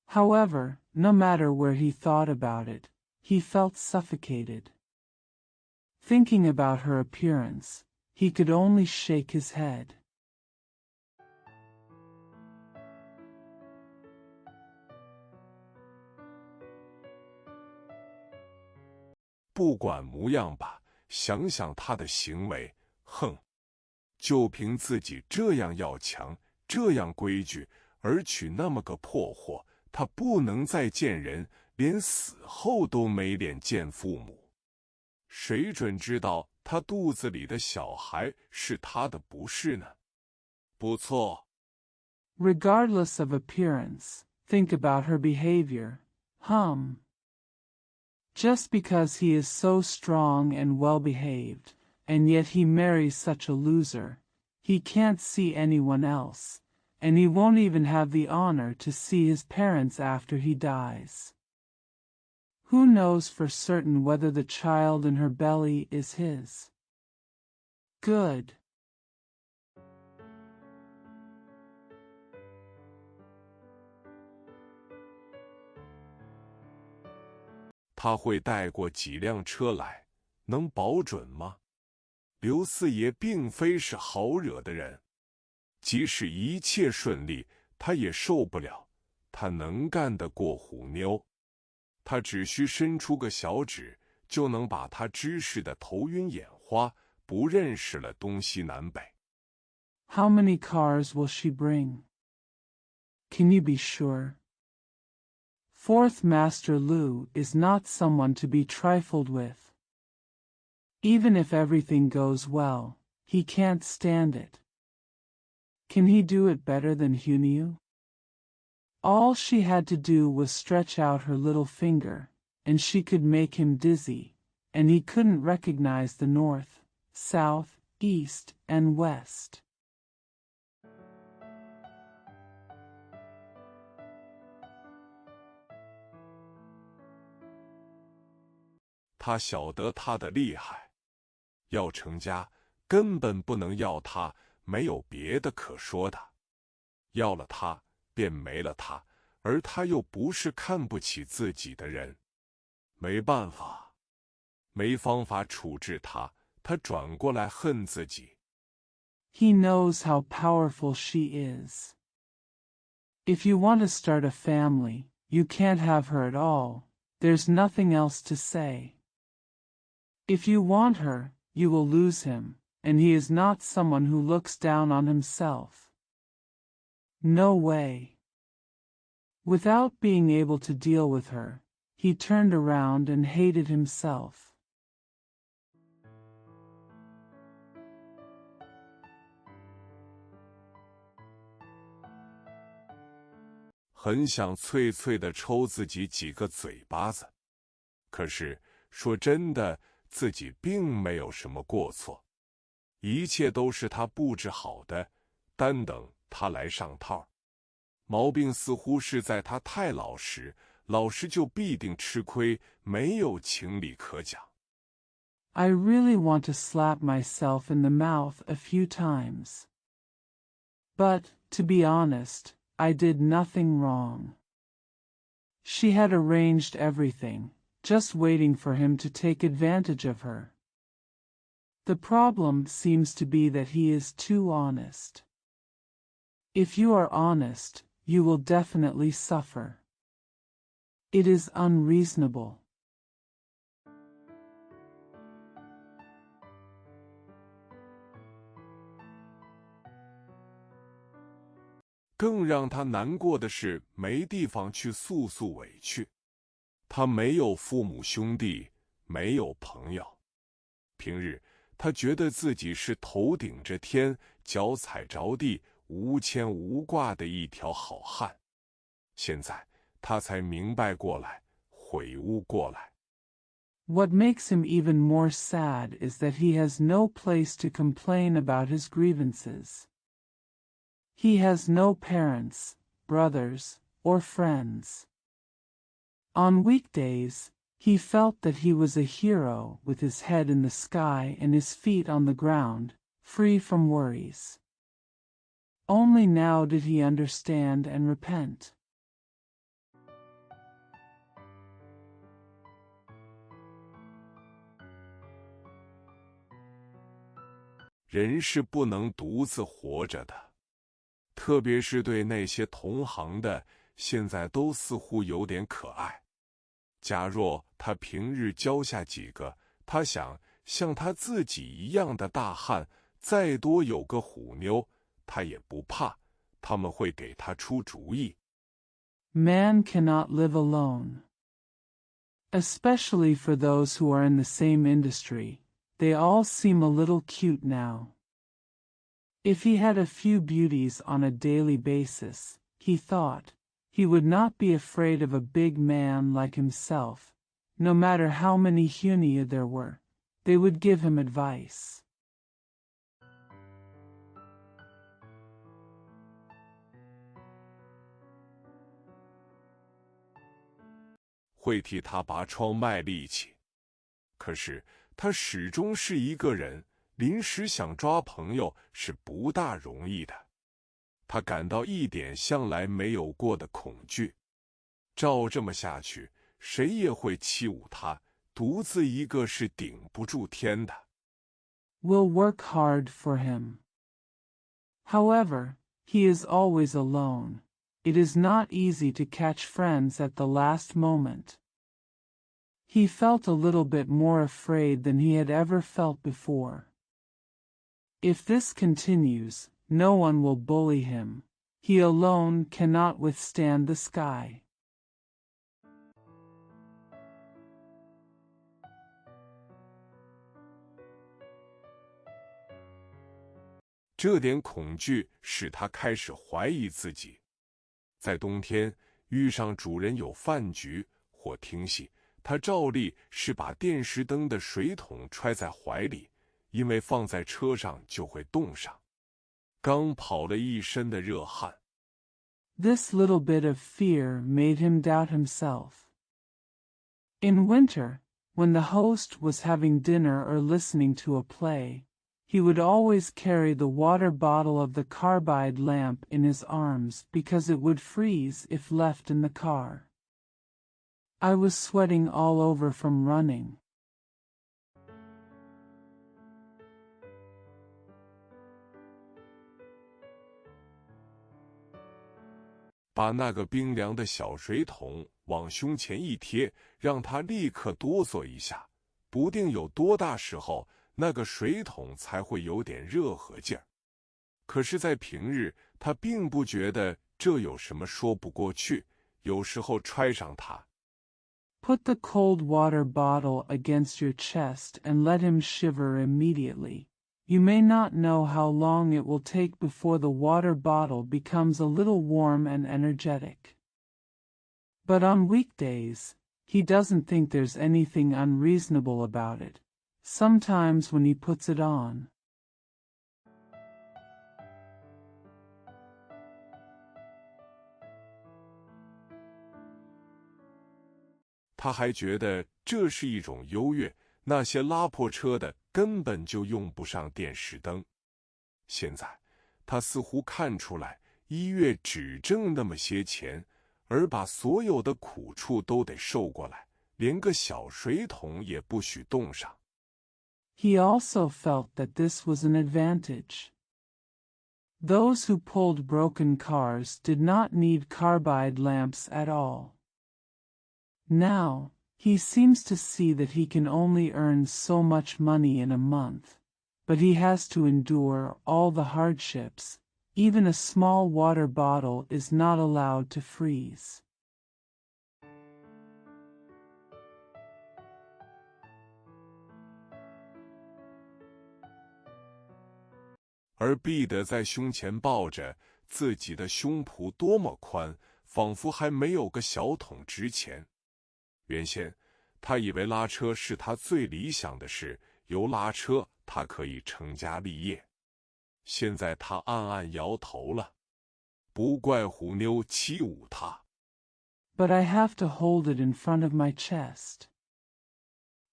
However, no matter where he thought about it, he felt suffocated. Thinking about her appearance, he could only shake his head. 不管模样吧，想想他的行为，哼，就凭自己这样要强，这样规矩，而娶那么个破货，他不能再见人，连死后都没脸见父母。谁准知道他肚子里的小孩是他的不是呢？不错。Regardless of appearance, think about her behavior. Just because he is so strong and well-behaved, and yet he marries such a loser, he can't see anyone else, and he won't even have the honor to see his parents after he dies. Who knows for certain whether the child in her belly is his? Good. 他会带过几辆车来，能保准吗？刘四爷并非是好惹的人，即使一切顺利，他也受不了。他能干得过虎妞，他只需伸出个小指，就能把他指使得头晕眼花，不认识了东西南北。How many cars will she bring? Can you be sure? Fourth Master Lu is not someone to be trifled with. Even if everything goes well, he can't stand it. Can he do it better than Hunyu? All she had to do was stretch out her little finger, and she could make him dizzy, and he couldn't recognize the north, south, east, and west. 他晓得他的厉害，要成家根本不能要他，没有别的可说的。要了他，便没了他，而他又不是看不起自己的人。没办法，没方法处置他，他转过来恨自己。He knows how powerful she is. If you want to start a family, you can't have her at all. There's nothing else to say. If you want her, you will lose him, and he is not someone who looks down on himself. No way. Without being able to deal with her, he turned around and hated himself. 很想脆脆地抽自己几个嘴巴子，可是说真的，自己并没有什么过错，一切都是他布置好的，单等他来上套。毛病似乎是在他太老实，老实就必定吃亏，没有情理可讲。I really want to slap myself in the mouth a few times. But, to be honest, I did nothing wrong. She had arranged everything, just waiting for him to take advantage of her. The problem seems to be that he is too honest. If you are honest, you will definitely suffer. It is unreasonable. 更让他难过的是，没地方去诉诉委屈。他没有父母兄弟，没有朋友。平日他觉得自己是头顶着天，脚踩着地，无牵无挂的一条好汉。现在他才明白过来，悔悟过来。What makes him even more sad is that he has no place to complain about his grievances. He has no parents, brothers, or friends. On weekdays, he felt that he was a hero with his head in the sky and his feet on the ground, free from worries. Only now did he understand and repent. 人是不能独自活着的。特别是对那些同行的，现在都似乎有点可爱。假若他平日交下几个，他想像他自己一样的大汉，再多有个虎妞，他也不怕，他们会给他出主意。Man cannot live alone. Especially for those who are in the same industry, they all seem a little cute now. If he had a few beauties on a daily basis, he thought, he would not be afraid of a big man like himself. No matter how many Hunia there were, they would give him advice. 会替他拔窗卖力气。可是他始终是一个人，临时想抓朋友是不大容易的。他感到一点向来没有过的恐惧。照这么下去，谁也会欺侮他，独自一个是顶不住天的。We'll work hard for him. However, he is always alone. It is not easy to catch friends at the last moment. He felt a little bit more afraid than he had ever felt before. If this continues, no one will bully him. He alone cannot withstand the sky. 这点恐惧使他开始怀疑自己。在冬天遇上主人有饭局或听戏，他照例是把电石灯的水桶揣在怀里，因为放在车上就会冻上。刚跑了一身的热汗。This little bit of fear made him doubt himself. In winter, when the host was having dinner or listening to a play, he would always carry the water bottle of the carbide lamp in his arms because it would freeze if left in the car. I was sweating all over from running. 把那个冰凉的小水桶往胸前一贴，让他立刻哆嗦一下，不定有多大时候那个水桶才会有点热和劲儿。可是，在平日，他并不觉得这有什么说不过去，有时候揣上它。Put the cold water bottle against your chest and let him shiver immediately. You may not know how long it will take before the water bottle becomes a little warm and energetic. But on weekdays, he doesn't think there's anything unreasonable about it. Sometimes when he puts it on. 他还觉得这是一种优越，那些拉破车的根本就用不上电石灯。现在，他似乎看出来，一月只挣那么些钱，而把所有的苦处都得受过来，连个小水桶也不许冻上。He also felt that this was an advantage. Those who pulled broken cars did not need carbide lamps at all. Now, he seems to see that he can only earn so much money in a month, but he has to endure all the hardships. Even a small water bottle is not allowed to freeze. 而毕得在胸前抱着自己的胸脯多么宽，仿佛还没有个小桶值钱。原先他以为拉车是他最理想的事，有拉车他可以成家立业。现在他暗暗摇头了，不怪虎妞欺侮他。But I have to hold it in front of my chest.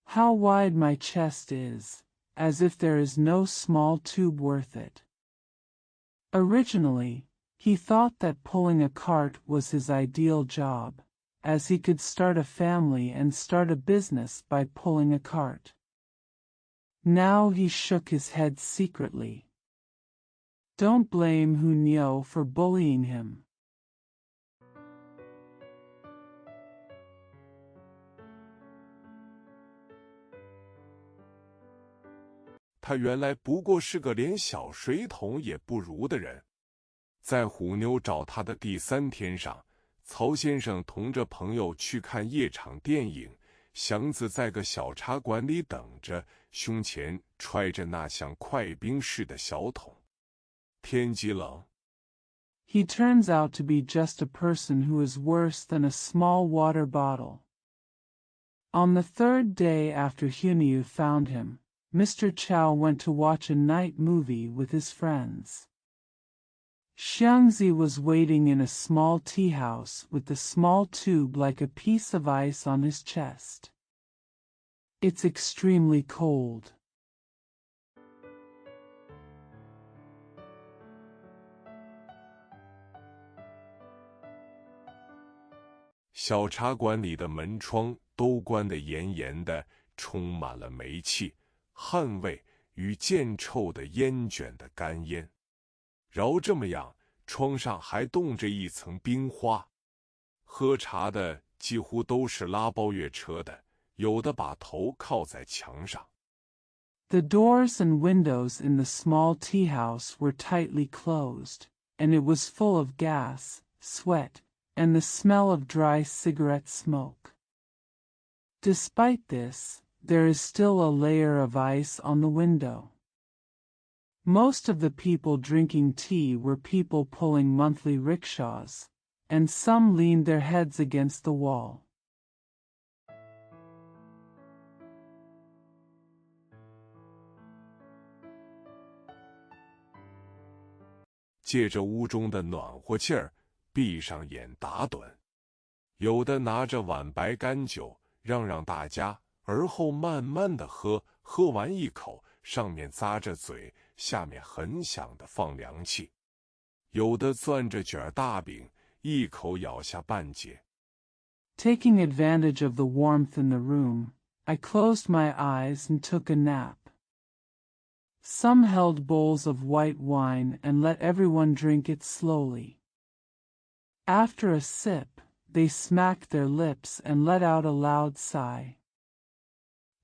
How wide my chest is, as if there is no small tube worth it. Originally, he thought that pulling a cart was his ideal job, as he could start a family and start a business by pulling a cart. Now he shook his head secretly. Don't blame Hunyo for bullying him. 他原来不过是个连小水桶也不如的人。在虎妞找他的第3天上，曹先生同着朋友去看夜场电影，祥子在个小茶馆里等着，胸前揣着那像快冰似的小桶。天极冷。He turns out to be just a person who is worse than a small water bottle. On the 3rd day after Hunyu found him, Mr. Chow went to watch a night movie with his friends. Xiangzi was waiting in a small tea house with the small tube like a piece of ice on his chest. It's extremely cold. 小茶馆里的门窗都关得严严的，充满了煤气、汗味与见臭的烟卷的干烟。饶这么样，窗上还冻着一层冰花。喝茶的几乎都是拉包月车的，有的把头靠在墙上。The doors and windows in the small tea house were tightly closed, and it was full of gas, sweat, and the smell of dry cigarette smoke. Despite this, there is still a layer of ice on the window. Most of the people drinking tea were people pulling monthly rickshaws, and some leaned their heads against the wall. 借着屋中的暖和气儿，闭上眼打盹。有的拿着碗白干酒，让大家，而后慢慢的喝，喝完一口，上面咂着嘴，下面很响的放凉气。有的攥着卷大饼，一口咬下半截。Taking advantage of the warmth in the room, I closed my eyes and took a nap. Some held bowls of white wine and let everyone drink it slowly. After a sip, they smacked their lips and let out a loud sigh.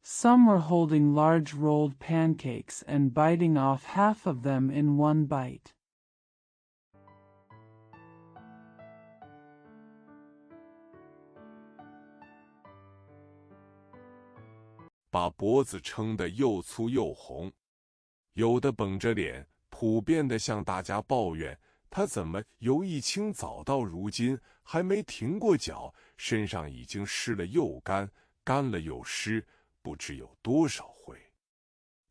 Some were holding large rolled pancakes and biting off half of them in one bite. 把脖子撑得又粗又红，有的绷着脸，普遍地向大家抱怨，他怎么由一清早到如今还没停过脚，身上已经湿了又干，干了又湿，不知有多少回。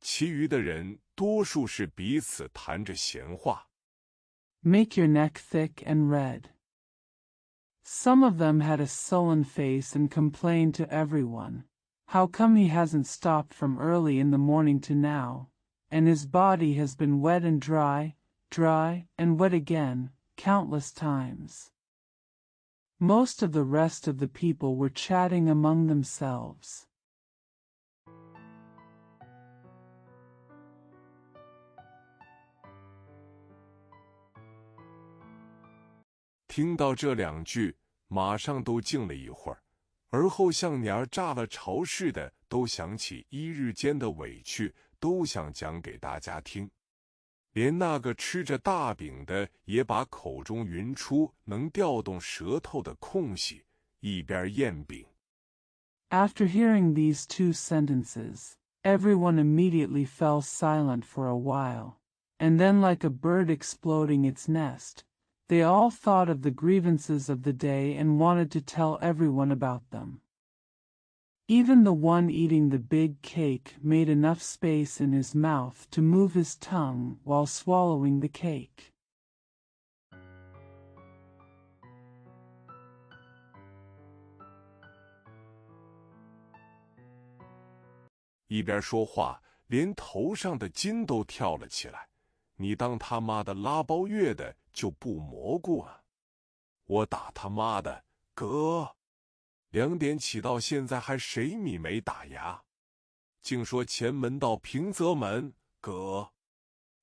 其余的人多数是彼此谈着闲话。Make your neck thick and red. Some of them had a sullen face and complained to everyone. How come he hasn't stopped from early in the morning to now, and his body has been wet and dry, dry and wet again, countless times. Most of the rest of the people were chatting among themselves. 听到这两句，马上都静了一会儿，而后像鸟儿炸了巢似的，都想起一日间的委屈，都想讲给大家听。连那个吃着大饼的也把口中匀出能调动舌头的空隙，一边咽饼。After hearing these two sentences, everyone immediately fell silent for a while, and then like a bird exploding its nest, they all thought of the grievances of the day and wanted to tell everyone about them. Even the one eating the big cake made enough space in his mouth to move his tongue while swallowing the cake. 一边说话，连头上的筋都跳了起来。你当他妈的拉包月的就不蘑菇啊？我打他妈的，哥！2点起到现在还谁米没打牙？竟说前门到平泽门，哥，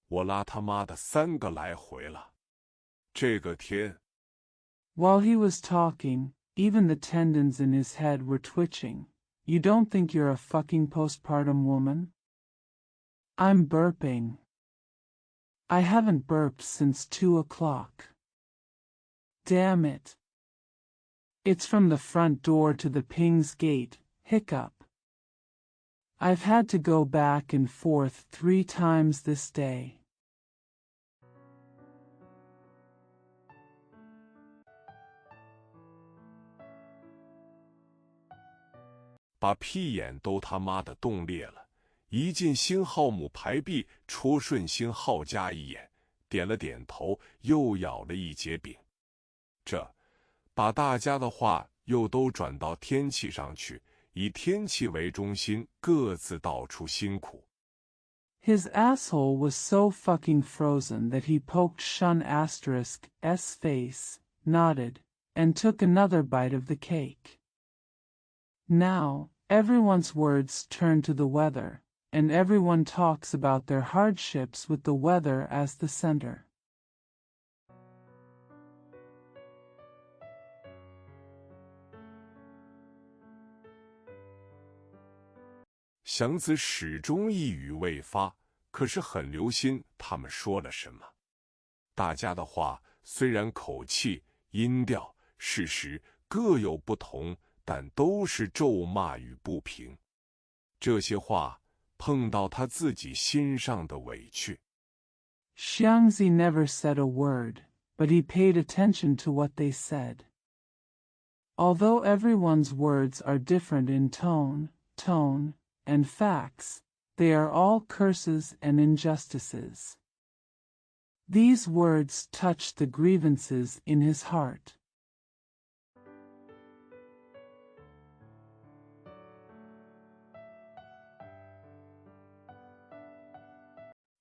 我拉他妈的3个来回了。这个天！ While he was talking, even the tendons in his head were twitching. You don't think you're a fucking postpartum woman? I'm burping. I haven't burped since 2 o'clock. Damn it. It's from the front door to the Ping's gate, hiccup. I've had to go back and forth 3 times this day. 把屁眼都他妈的冻裂了。一进新号母排壁，戳顺星号家一眼，点了点头，又咬了一截饼。这把大家的话又都转到天气上去，以天气为中心，各自道出辛苦。His asshole was so fucking frozen that he poked Shun**'''''s face, nodded, and took another bite of the cake. Now, everyone's words turn to the weather, and everyone talks about their hardships with the weather as the center. 祥子始终一语未发，可是很留心他们说了什么。大家的话虽然口气、音调、事实各有不同，但都是咒骂与不平。这些话碰到他自己心上的委屈。Xiangzi never said a word, but he paid attention to what they said. Although everyone's words are different in tone, and facts, they are all curses and injustices. These words touched the grievances in his heart.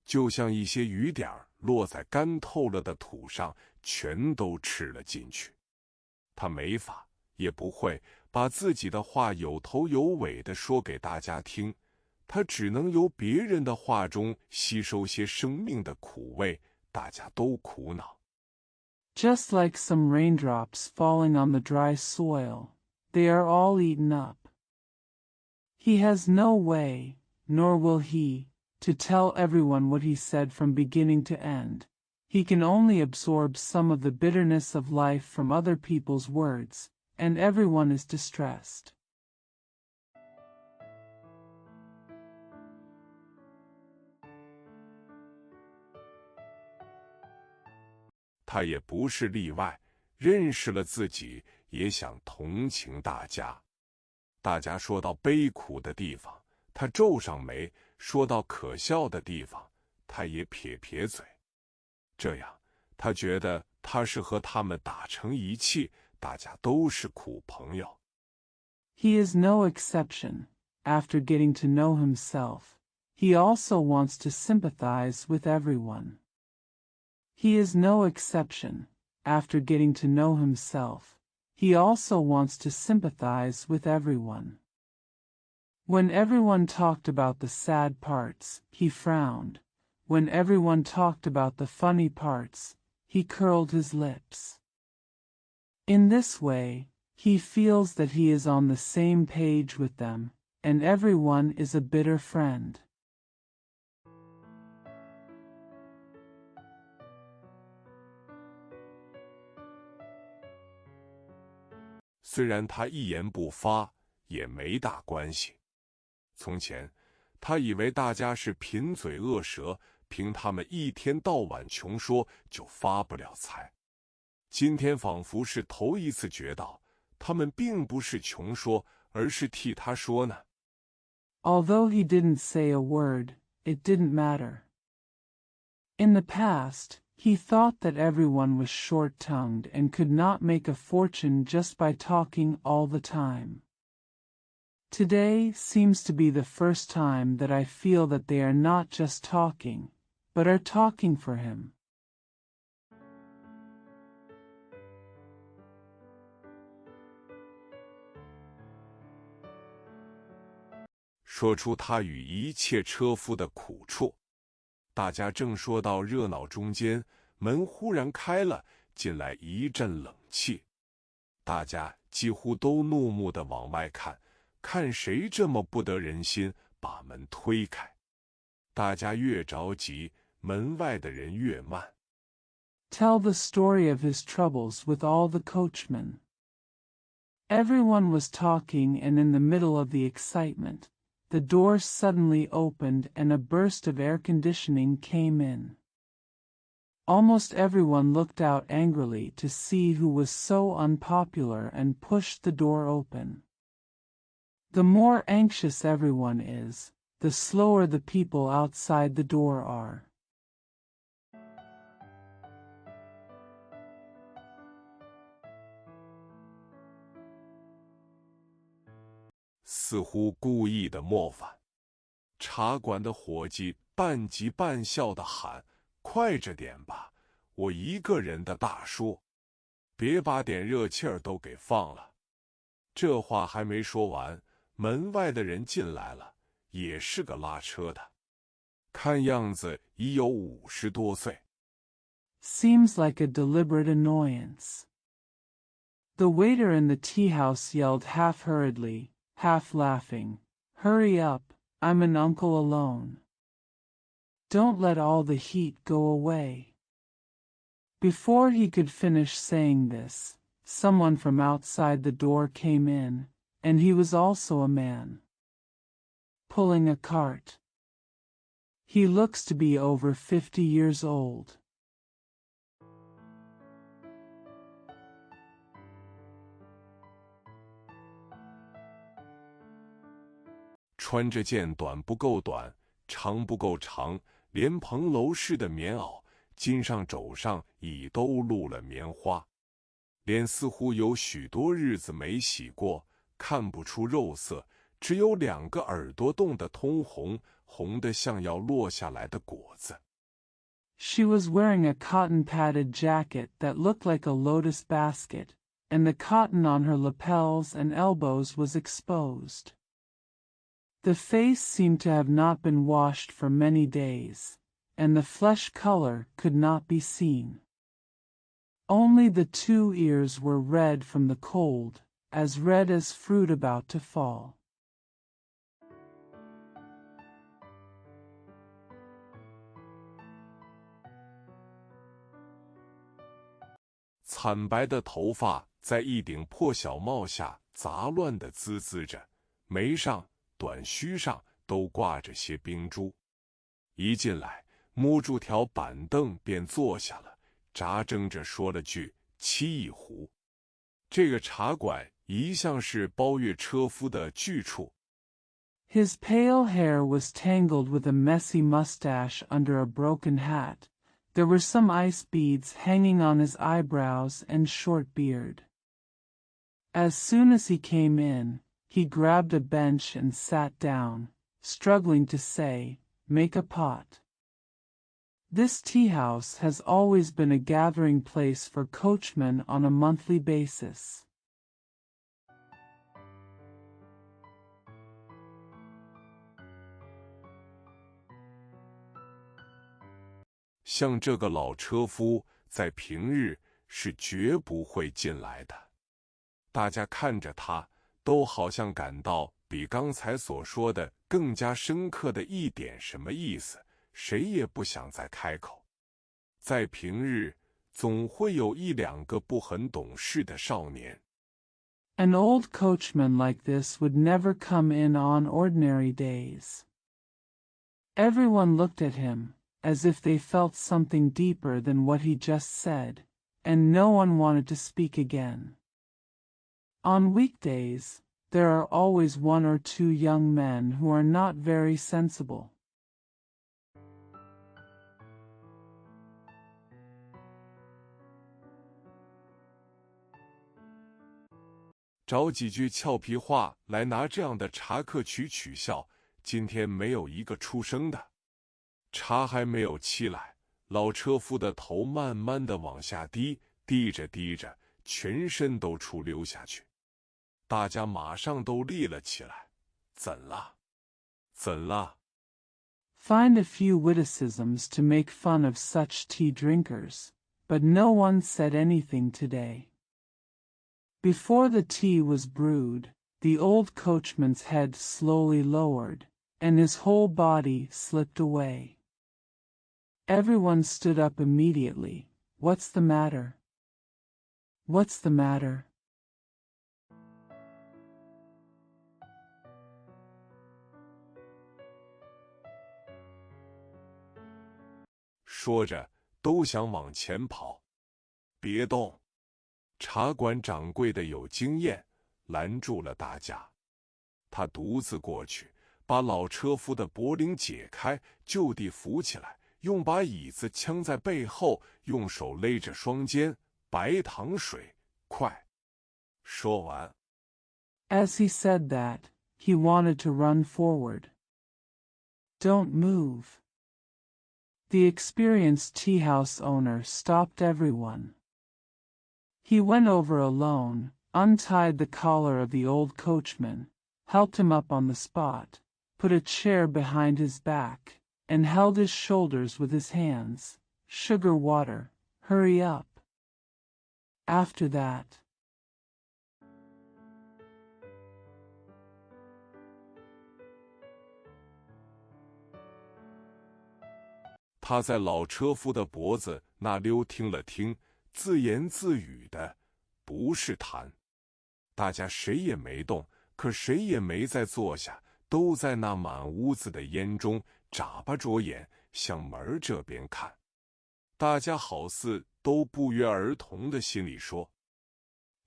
就像一些雨点落在干透了的土上，全都吃了进去。他没法，也不会把自己的话有头有尾地说给大家听，他只能由别人的话中吸收些生命的苦味，大家都苦恼。Just like some raindrops falling on the dry soil, they are all eaten up. He has no way, nor will he, to tell everyone what he said from beginning to end. He can only absorb some of the bitterness of life from other people's words, and everyone is distressed. 他也不是例外，认识了自己，也想同情大家。大家说到悲苦的地方，他皱上眉；说到可笑的地方，他也撇撇嘴。这样，他觉得他是和他们打成一气，大家都是苦朋友。He is no exception. After getting to know himself, he also wants to sympathize with everyone. He is no exception. After getting to know himself, he also wants to sympathize with everyone. When everyone talked about the sad parts, he frowned. When everyone talked about the funny parts, he curled his lips. In this way, he feels that he is on the same page with them, and everyone is a bitter friend. 虽然他一言不发，也没大关系。从前，他以为大家是贫嘴恶舌，凭他们一天到晚穷说，就发不了财。今天仿佛是头一次觉到，他们并不是穷说，而是替他说呢。Although he didn't say a word, it didn't matter. In the past, he thought that everyone was short-tongued and could not make a fortune just by talking all the time. Today seems to be the first time that I feel that they are not just talking, but are talking for him. 说出他与一切车夫的苦处。大家正说到热闹中间，门忽然开了，进来一阵冷气。大家几乎都怒目地往外看，看谁这么不得人心，把门推开。大家越着急，门外的人越慢。Tell the story of his troubles with all the coachmen. Everyone was talking, and in the middle of the excitement, the door suddenly opened and a burst of air conditioning came in. Almost everyone looked out angrily to see who was so unpopular and pushed the door open. The more anxious everyone is, the slower the people outside the door are. 似乎故意的磨饭。茶馆的伙计半急半笑地喊：“快着点吧，我一个人的大叔，别把点热气儿都给放了。”这话还没说完，门外的人进来了，也是个拉车的，看样子已有50多岁。Seems like a deliberate annoyance. The waiter in the tea house yelled half hurriedly, half laughing, "Hurry up, I'm an uncle alone. Don't let all the heat go away." Before he could finish saying this, someone from outside the door came in, and he was also a man, pulling a cart. He looks to be over 50 years old. 穿着件短不够短、长不够长、连蓬楼似的棉袄，襟上肘上已都露了棉花，脸似乎有许多日子没洗过，看不出肉色，只有2个耳朵冻得通红，红得像要落下来的果子。She was wearing a cotton-padded jacket that looked like a lotus basket, and the cotton on her lapels and elbows was exposed. The face seemed to have not been washed for many days, and the flesh color could not be seen. Only the 2 ears were red from the cold, as red as fruit about to fall. 惨白的头发在一顶破小帽下杂乱地滋滋着，眉上、短须上都挂着些冰珠。一进来，摸住条板凳便坐下了，眨睁着说了句沏一壶。这个茶馆一向是包月车夫的去处。His pale hair was tangled with a messy mustache under a broken hat. There were some ice beads hanging on his eyebrows and short beard. As soon as he came in, he grabbed a bench and sat down, struggling to say, "Make a pot." This tea house has always been a gathering place for coachmen on a monthly basis. 像这个老车夫在平日是绝不会进来的。大家看着他，都好像感到比刚才所说的更加深刻的一点什么意思，谁也不想再开口。在平日，总会有1、2个不很懂事的少年。An old coachman like this would never come in on ordinary days. Everyone looked at him, as if they felt something deeper than what he just said, and no one wanted to speak again. On weekdays, there are always 1 or 2 young men who are not very sensible. 找几句俏皮话来拿这样的茶客取笑，今天没有一个出声的。茶还没有沏来，老车夫的头慢慢地往下低，低着低着，全身都出溜下去。大家马上都立了起来。怎了？怎了？ Find a few witticisms to make fun of such tea drinkers, but no one said anything today. Before the tea was brewed, the old coachman's head slowly lowered, and his whole body slipped away. Everyone stood up immediately. "What's the matter? What's the matter?" 说着，都想往前跑。别动！茶馆掌柜的有经验，拦住了大家。他独自过去，把老车夫的脖领解开，就地扶起来，用把椅子呛在背后，用手勒着双肩。白糖水，快！说完。As he said that, he wanted to run forward. "Don't move." The experienced tea-house owner stopped everyone. He went over alone, untied the collar of the old coachman, helped him up on the spot, put a chair behind his back, and held his shoulders with his hands. "Sugar water, hurry up." After that, 他在老车夫的脖子那溜听了听，自言自语的，不是痰。大家谁也没动，可谁也没再坐下，都在那满屋子的烟中眨巴着眼向门这边看。大家好似都不约而同的心里说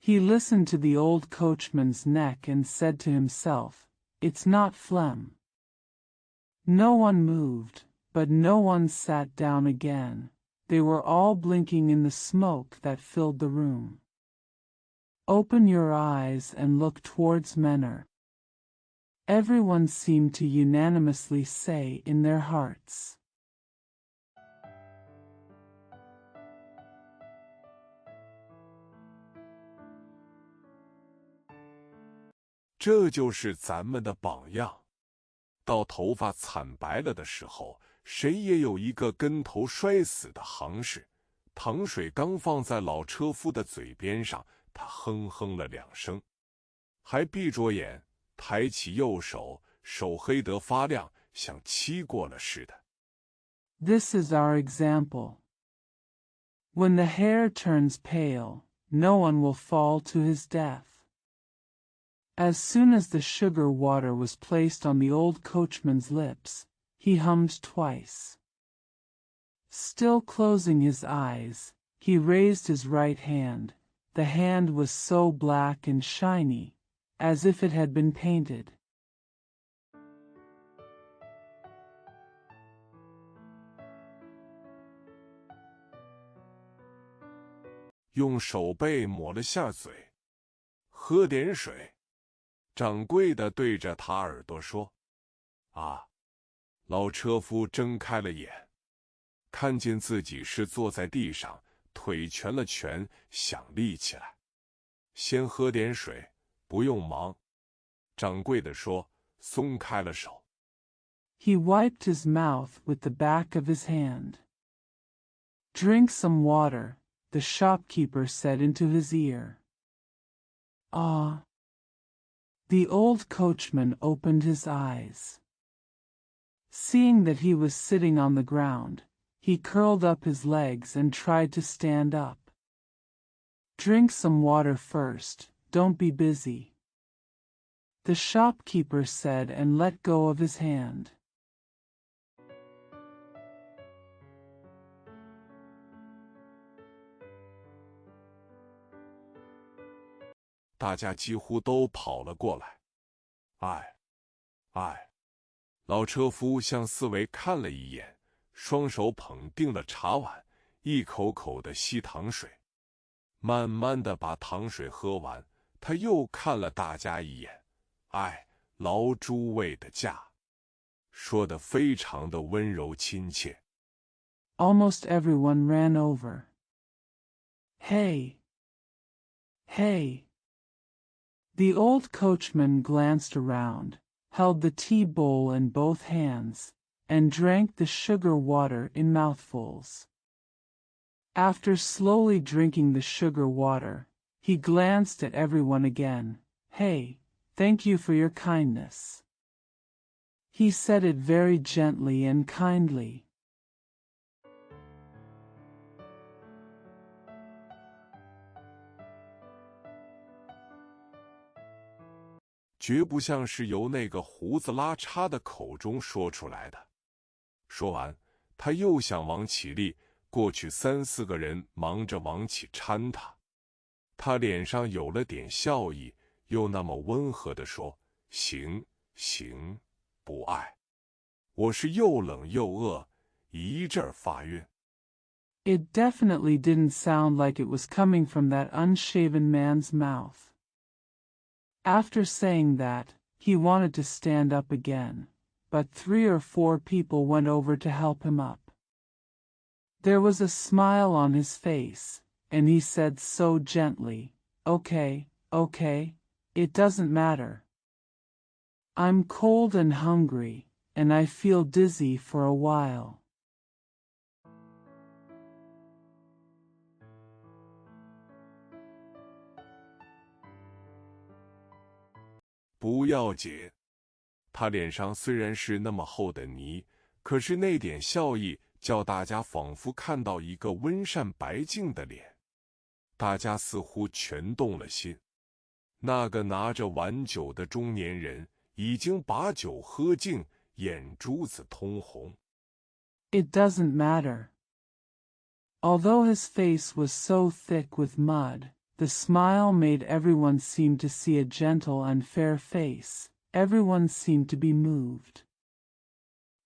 he listened to the old coachman's neck and said to himself, "It's not phlegm." No one moved, but no one sat down again. They were all blinking in the smoke that filled the room. "Open your eyes and look towards Menor," everyone seemed to unanimously say in their hearts. 这就是咱们的榜样。到头发惨白了的时候，谁也有一个跟头摔死的行市。糖水刚放在老车夫的嘴边上，他哼哼了2声，还闭着眼，抬起右手，手黑得发亮，像漆过了似的。This is our example. When the hair turns pale, no one will fall to his death. As soon as the sugar water was placed on the old coachman's lips, he hummed twice. Still closing his eyes, he raised his right hand. The hand was so black and shiny, as if it had been painted. 用手背抹了下嘴，喝点水。掌柜的对着他耳朵说：“啊！”老车夫睁开了眼，看见自己是坐在地上，腿蜷了蜷，想立起来。先喝点水，不用忙。掌柜的说，松开了手。He wiped his mouth with the back of his hand. "Drink some water," the shopkeeper said into his ear. "Ah." The old coachman opened his eyes. Seeing that he was sitting on the ground, he curled up his legs and tried to stand up. "Drink some water first, don't be busy," the shopkeeper said and let go of his hand. 大家几乎都跑了过来。哎，老车夫向四围看了一眼，双手捧定了茶碗，一口口的吸糖水，慢慢的把糖水喝完。他又看了大家一眼，劳诸位的驾，说得非常的温柔亲切。Almost everyone ran over. "Hey! Hey!" The old coachman glanced around, held the tea bowl in both hands, and drank the sugar water in mouthfuls. After slowly drinking the sugar water, he glanced at everyone again. "Hey, thank you for your kindness." He said it very gently and kindly. 绝不像是由那个胡子拉碴的口中说出来的。说完，他又想往起立，过去3、4个人忙着往起搀他。他脸上有了点笑意，又那么温和地说：“行，不碍。我是又冷又饿，一阵儿发晕。” It definitely didn't sound like it was coming from that unshaven man's mouth. After saying that, He wanted to stand up again, but 3 or 4 people went over to help him up. There was a smile on his face, and he said so gently, "Okay, okay, it doesn't matter. I'm cold and hungry, and I feel dizzy for a while."不要紧。他脸上虽然是那么厚的泥，可是那点笑意叫大家仿佛看到一个温善白净的脸。大家似乎全动了心。那个拿着碗酒的中年人已经把酒喝尽，眼珠子通红。It doesn't matter. Although his face was so thick with mud, the smile made everyone seem to see a gentle and fair face. Everyone seemed to be moved.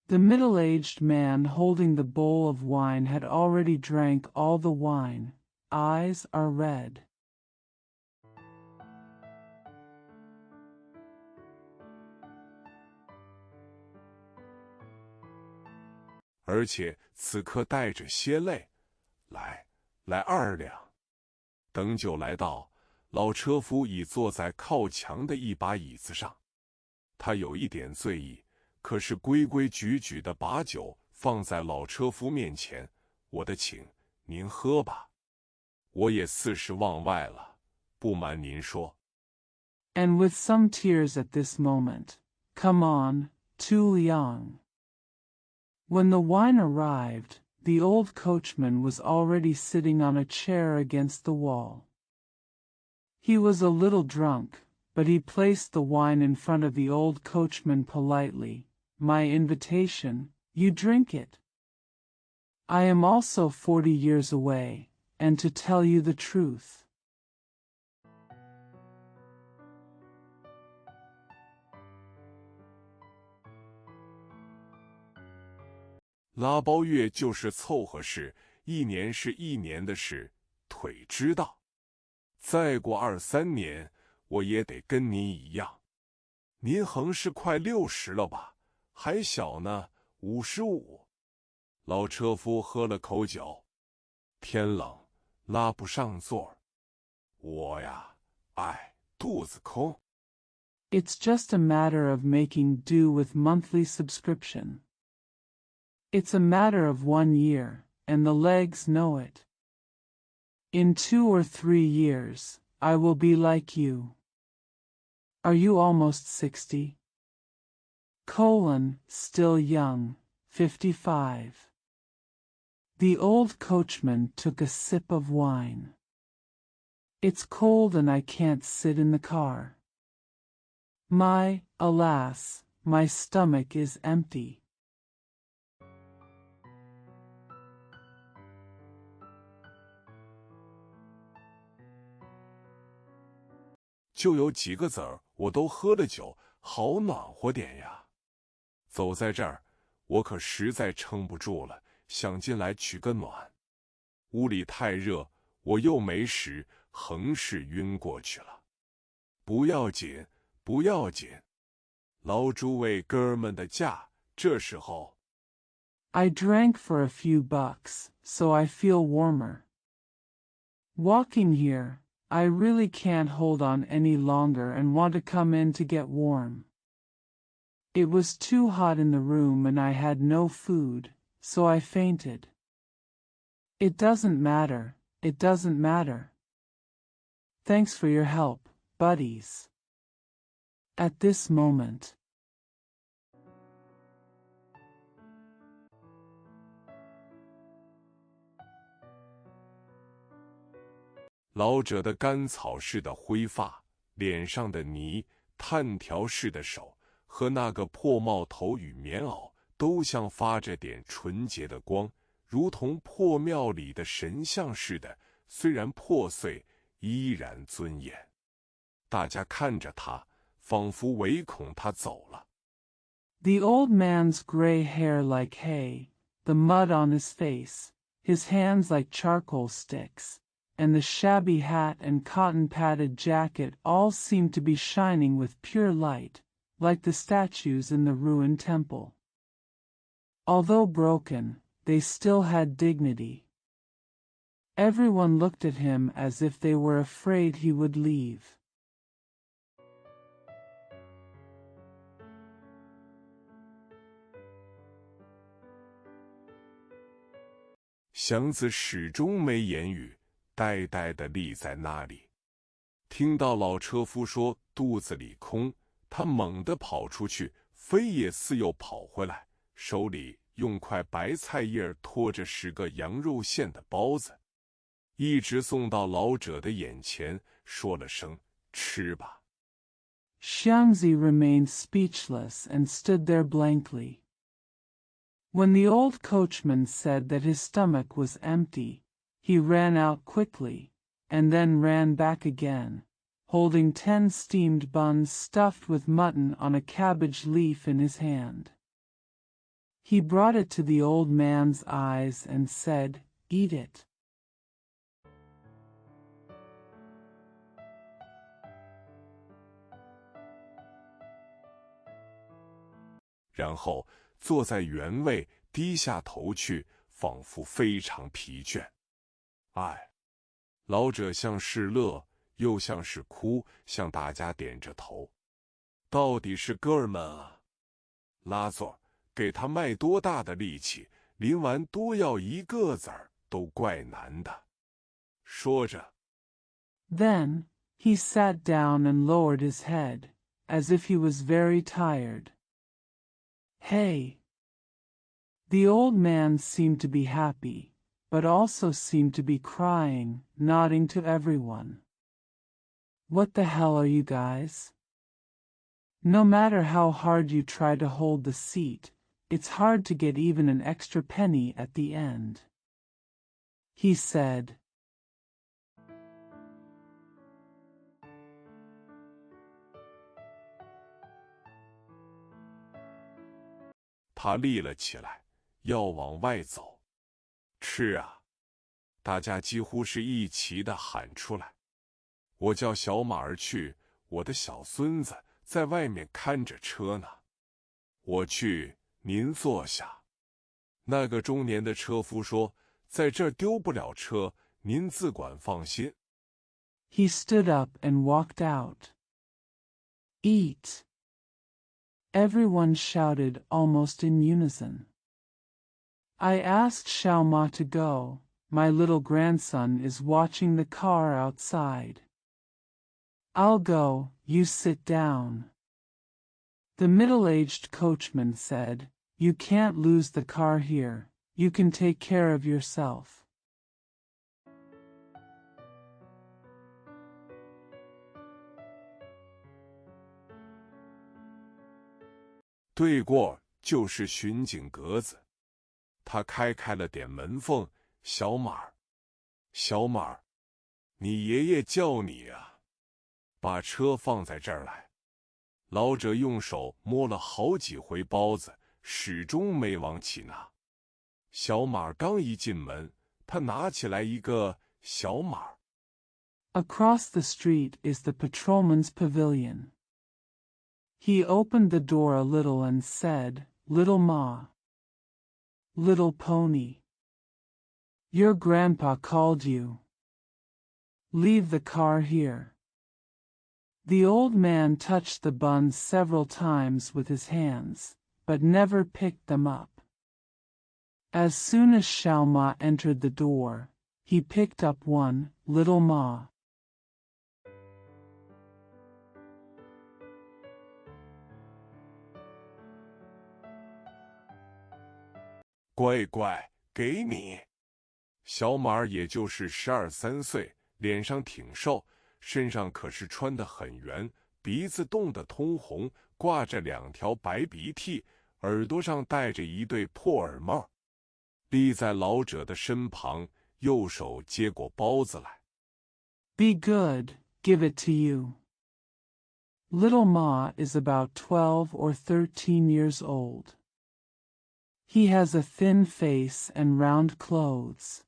The middle-aged man holding the bowl of wine had already drank all the wine. Eyes are red. 而且此刻带着些泪。来2两。等酒来到，老车夫已坐在靠墙的一把椅子上。他有一点醉意，可是规规矩矩地把酒放在老车夫面前。我的请，您喝吧。我也40望外了，不瞒您说。And with some tears at this moment, "Come on, Tu Liang." When the wine arrived, the old coachman was already sitting on a chair against the wall. He was a little drunk, but he placed the wine in front of the old coachman politely. "My invitation, you drink it. I am also 40 years away, and to tell you the truth." 拉包月就是凑合事，1年是1年的事，腿知道。再过2、3年，我也得跟您一样。您横是快60了吧？还小呢，55。老车夫喝了口酒。天冷，拉不上座。我呀，肚子空。It's just a matter of making do with monthly subscription. It's a matter of 1 year, and the legs know it. In 2 or 3 years, I will be like you. Are you almost 60? Still young, 55. The old coachman took a sip of wine. It's cold and I can't sit in the car. Alas, my stomach is empty. 就有几个子儿，我都喝了酒，好暖和点呀。走在这儿，我可实在撑不住了，想进来取个暖。屋里太热，我又没食，横是晕过去了。不要紧，不要紧。老诸位哥们的价，这时候。I drank for a few bucks, so I feel warmer. Walking here, I really can't hold on any longer and want to come in to get warm. It was too hot in the room and I had no food, so I fainted. It doesn't matter, it doesn't matter. Thanks for your help, buddies. At this moment, 老者的干草似的灰发，脸上的泥，炭条似的手，和那个破帽头与棉袄，都像发着点纯洁的光，如同破庙里的神像似的，虽然破碎，依然尊严。大家看着他，仿佛唯恐他走了。The old man's gray hair like hay, the mud on his face, his hands like charcoal sticks, and the shabby hat and cotton-padded jacket all seemed to be shining with pure light, like the statues in the ruined temple. Although broken, they still had dignity. Everyone looked at him as if they were afraid he would leave. 祥子始终没言语，呆呆地立在那里。听到老车夫说肚子里空，他猛地跑出去，飞也似又跑回来，手里用块白菜叶托着10个羊肉馅的包子，一直送到老者的眼前，说了声吃吧。Xiangzi remained speechless and stood there blankly. When the old coachman said that his stomach was empty, he ran out quickly, and then ran back again, holding 10 steamed buns stuffed with mutton on a cabbage leaf in his hand. He brought it to the old man's eyes and said, "Eat it." 然后坐在原位，低下头去，仿佛非常疲倦。哎，老者像是乐，又像是哭，向大家点着头。到底是哥儿们啊！拉佐，给他卖多大的力气，临完多要1个子儿，都怪难的。说着 Then, he sat down and lowered his head, as if he was very tired. Hey! The old man seemed to be happy, but also seemed to be crying, nodding to everyone. What the hell are you guys? No matter how hard you try to hold the seat, it's hard to get even an extra penny at the end. He said. 他立了起来，要往外走。吃啊！大家几乎是一齐地喊出来。我叫小马儿去，我的小孙子在外面看着车呢。我去，您坐下。那个中年的车夫说，在这儿丢不了车，您自管放心。He stood up and walked out. Eat! Everyone shouted almost in unison. I asked Xiaoma to go. My little grandson is watching the car outside. I'll go, you sit down. The middle-aged coachman said, You can't lose the car here, you can take care of yourself. 对过就是巡警格子，他开了点门缝。小马儿，小马儿，你爷爷叫你啊，把车放在这儿来。老者用手摸了好几回包子，始终没往起拿。小马儿刚一进门，他拿起来一个小马儿。Across the street is the patrolman's pavilion. He opened the door a little and said, Little Ma. Little pony. Your grandpa called you. Leave the car here. The old man touched the buns several times with his hands, but never picked them up. As soon as Xiaoma entered the door, he picked up one, Little Ma. 乖乖，给你。小马儿也就是12、13岁，脸上挺瘦，身上可是穿得很圆，鼻子冻得通红，挂着2条白鼻涕，耳朵上戴着一对破耳帽，立在老者的身旁，右手接过包子来。Be good, give it to you. Little Ma is about 12 or 13 years old. He has a thin face and round clothes.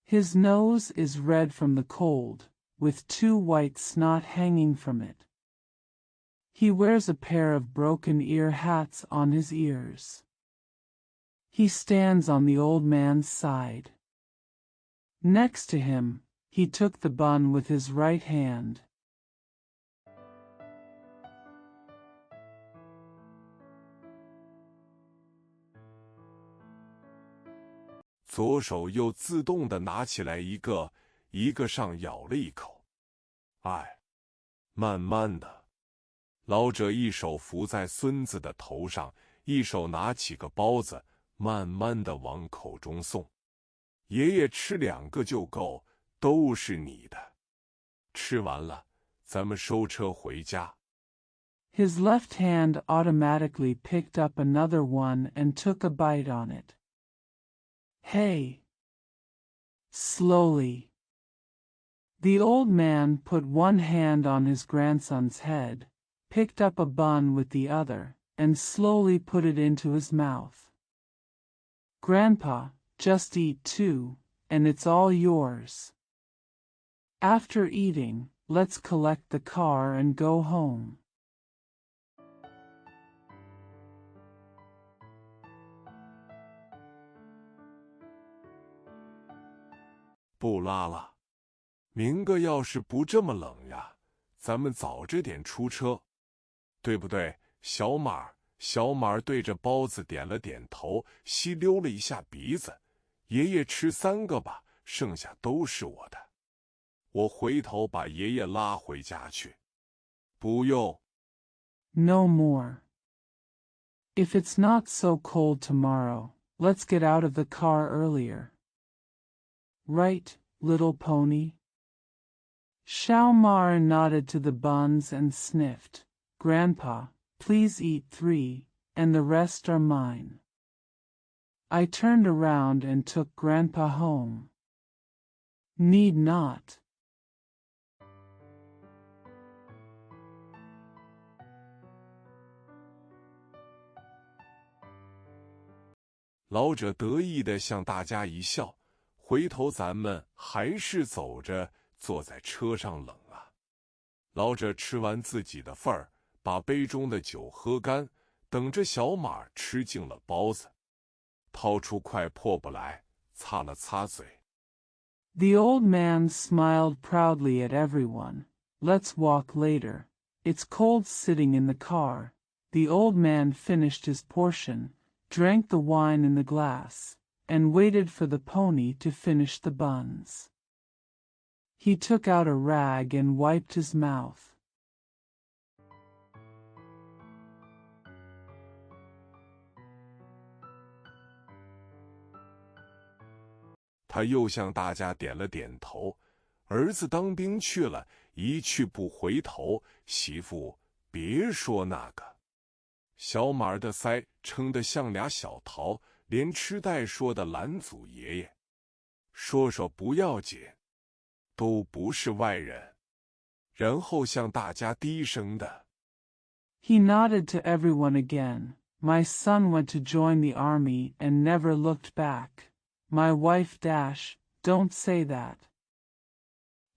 His nose is red from the cold, with 2 white snot hanging from it. He wears a pair of broken ear hats on his ears. He stands on the old man's side. Next to him, he took the bun with his right hand. 左手又自动地拿起来一个，一个上咬了一口。哎，慢慢的。老者一手扶在孙子的头上，一手拿起个包子，慢慢地往口中送。爷爷吃2个就够，都是你的。吃完了，咱们收车回家。His left hand automatically picked up another one and took a bite on it. Hey! Slowly. The old man put one hand on his grandson's head, picked up a bun with the other, and slowly put it into his mouth. Grandpa, just eat too, and it's all yours. After eating, let's collect the car and go home. 不拉了，明个要是不这么冷呀，咱们早着点出车，对不对，小马？小马对着包子点了点头，吸溜了一下鼻子。爷爷吃3个吧，剩下都是我的。我回头把爷爷拉回家去。不用。No more. If it's not so cold tomorrow, let's get out of the car earlier. Right, little pony? Xiaomar nodded to the buns and sniffed. Grandpa, please eat 3, and the rest are mine. I turned around and took Grandpa home. Need not. 老者得意地向大家一笑。回头咱们还是走着，坐在车上冷啊。老者吃完自己的份儿，把杯中的酒喝干，等着小马吃尽了包子，掏出块破布来擦了擦嘴。The old man smiled proudly at everyone. Let's walk later. It's cold sitting in the car. The old man finished his portion, drank the wine in the glass, and waited for the pony to finish the buns. He took out a rag and wiped his mouth. 他又向大家点了点头。儿子当兵去了，一去不回头。媳妇，别说那个。小马的腮撑得像俩小桃，连吃带说的拦阻爷爷。说说不要紧，都不是外人。然后向大家低声的。He nodded to everyone again. My son went to join the army and never looked back. My wife don't say that.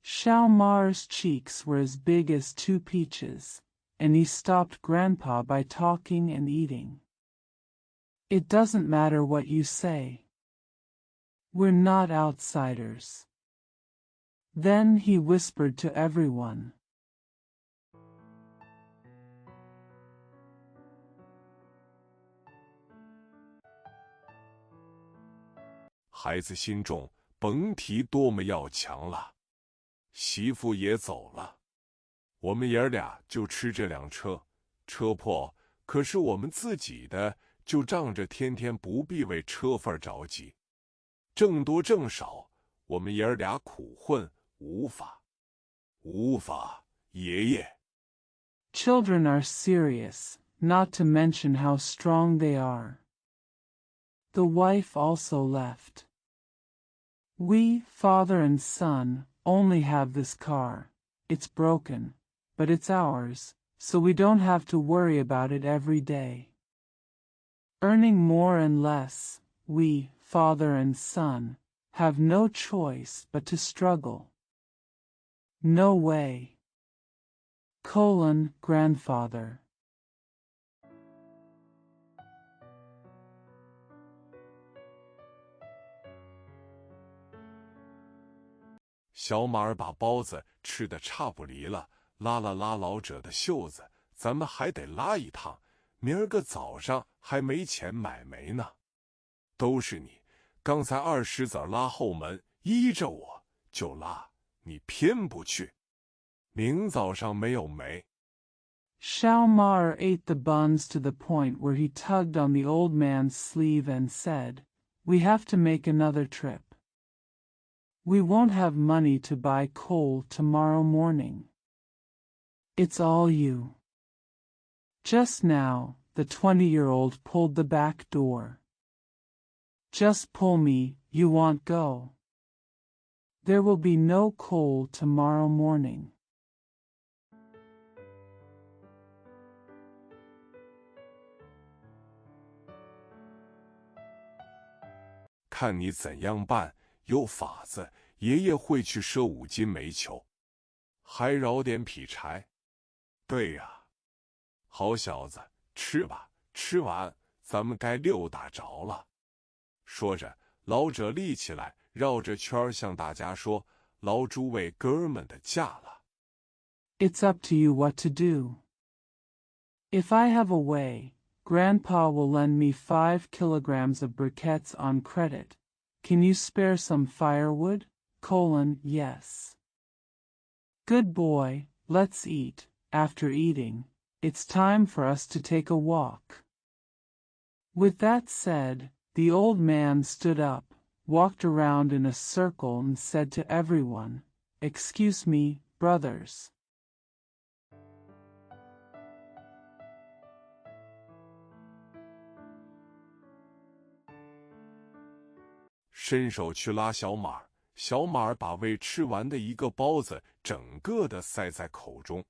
Xiaomar's cheeks were as big as 2 peaches, and he stopped Grandpa by talking and eating. It doesn't matter what you say. We're not outsiders. Then he whispered to everyone. 孩子心重，甭提多么要强了。媳妇也走了，我们爷俩就吃这辆车，车破可是我们自己的，就仗着天天不必为车份着急，挣多挣少，我们爷俩苦混，无法，爷爷。Children are serious, not to mention how strong they are. The wife also left. We, father and son, only have this car. It's broken, but it's ours, so we don't have to worry about it every day. Earning more and less, we, father and son, have no choice but to struggle. No way. grandfather. 小马儿把包子吃得差不离了，拉了拉老者的袖子，咱们还得拉一趟，明儿个早上还没钱买煤呢。都是你，刚才20子拉后门，依着我就拉，你偏不去。明早上没有煤。Shalmar ate the buns to the point where he tugged on the old man's sleeve and said, "We have to make another trip. We won't have money to buy coal tomorrow morning. It's all you." Just now, the 20-year-old pulled the back door. "Just pull me, you won't go. There will be no coal tomorrow morning." 看你怎样办，有法子，爷爷会去赊5斤煤球，还饶点劈柴。对呀，好小子，吃吧，吃完咱们该溜达着了。说着，老者立起来，绕着圈向大家说：“老诸位哥们的驾了。” It's up to you what to do. If I have a way, Grandpa will lend me 5 kilograms of briquettes on credit. Can you spare some firewood? Yes. Good boy, let's eat. After eating, it's time for us to take a walk. With that said, the old man stood up, walked around in a circle and said to everyone, "Excuse me, brothers." 伸手去拉小马，小马把未吃完的一个包子整个的塞在口中。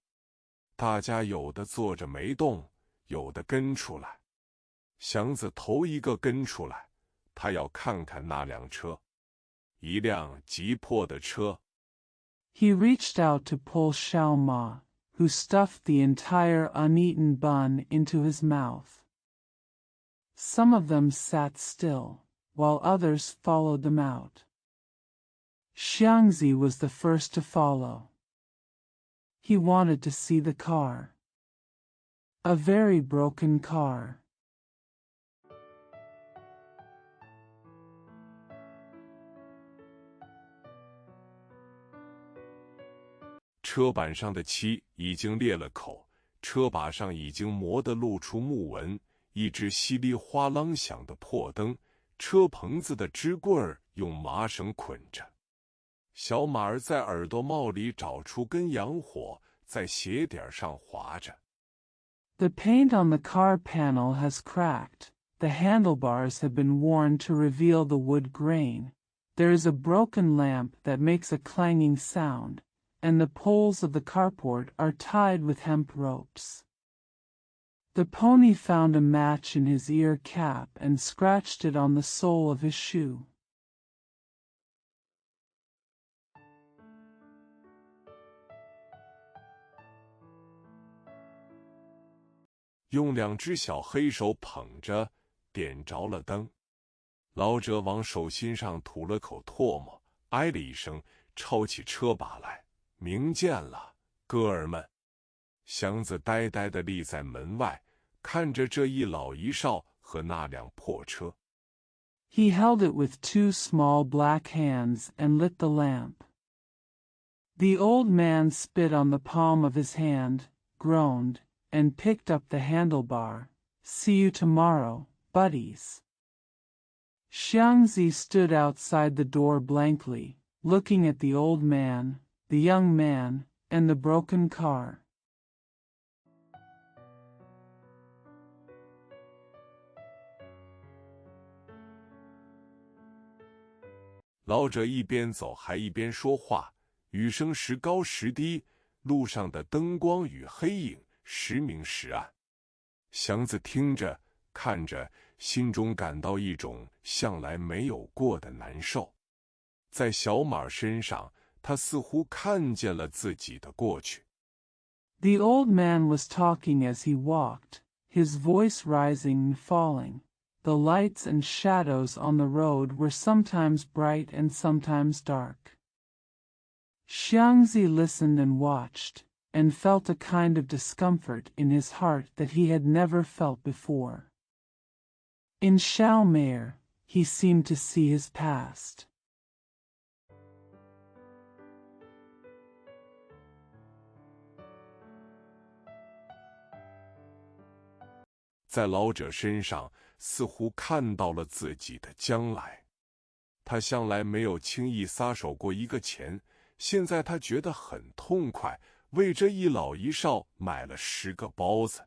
大家有的坐着没动，有的跟出来。祥子头一个跟出来，他要看看那辆车，一辆急迫的车。He reached out to pull Xiaoma, who stuffed the entire uneaten bun into his mouth. Some of them sat still, while others followed them out. Xiangzi was the first to follow. He wanted to see the car. A very broken car. 车板上的漆已经裂了口，车把上已经磨得露出木纹，一只稀里哗啷响的破灯，车棚子的支棍儿用麻绳捆着。小马儿在耳朵帽里找出根洋火，在鞋底上划着。The paint on the car panel has cracked. The handlebars have been worn to reveal the wood grain. There is a broken lamp that makes a clanging sound, and the poles of the carport are tied with hemp ropes. The pony found a match in his ear cap and scratched it on the sole of his shoe. 用2只小黑手捧着，点着了灯。老者往手心上吐了口唾沫，哎了一声，抄起车把来。明见了，哥儿们。祥子呆呆地立在门外，看着这一老一少和那辆破车。He held it with 2 small black hands and lit the lamp. The old man spit on the palm of his hand, groaned, and picked up the handlebar. "See you tomorrow, buddies." Xiangzi stood outside the door blankly, looking at the old man, the young man, and the broken car. 老者一边走还一边说话，语声时高时低，路上的灯光与黑影时明时暗。祥子听着看着，心中感到一种向来没有过的难受。在小马身上，他似乎看见了自己的过去。The old man was talking as he walked, his voice rising and falling. The lights and shadows on the road were sometimes bright and sometimes dark. Xiangzi listened and watched, and felt a kind of discomfort in his heart that he had never felt before. In Xiaomei, he seemed to see his past. 在老者身上似乎看到了自己的将来。他向来没有轻易撒手过一个钱，现在他觉得很痛快，为这一老一少买了10个包子。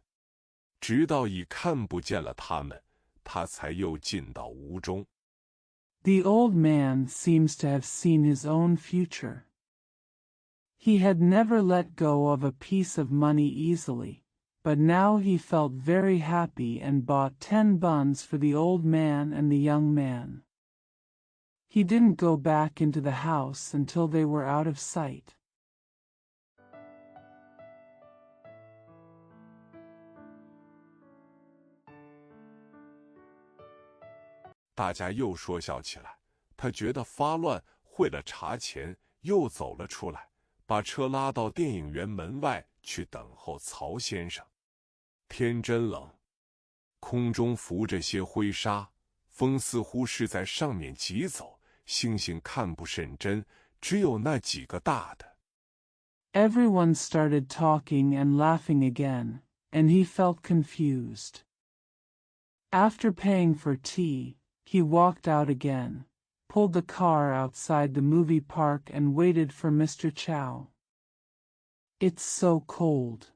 直到已看不见了他们，他才又进到屋中。The old man seems to have seen his own future. He had never let go of a piece of money easily, but now he felt very happy and bought 10 buns for the old man and the young man. He didn't go back into the house until they were out of sight. 大家又说笑起来，他觉得发乱，汇了茶钱，又走了出来，把车拉到电影院门外去等候曹先生。天真冷，空中浮着些灰沙，风似乎是在上面疾走，星星看不甚真，只有那几个大的。Everyone started talking and laughing again, and he felt confused. After paying for tea, he walked out again, pulled the car outside the movie park and waited for Mr. Chow. It's so cold.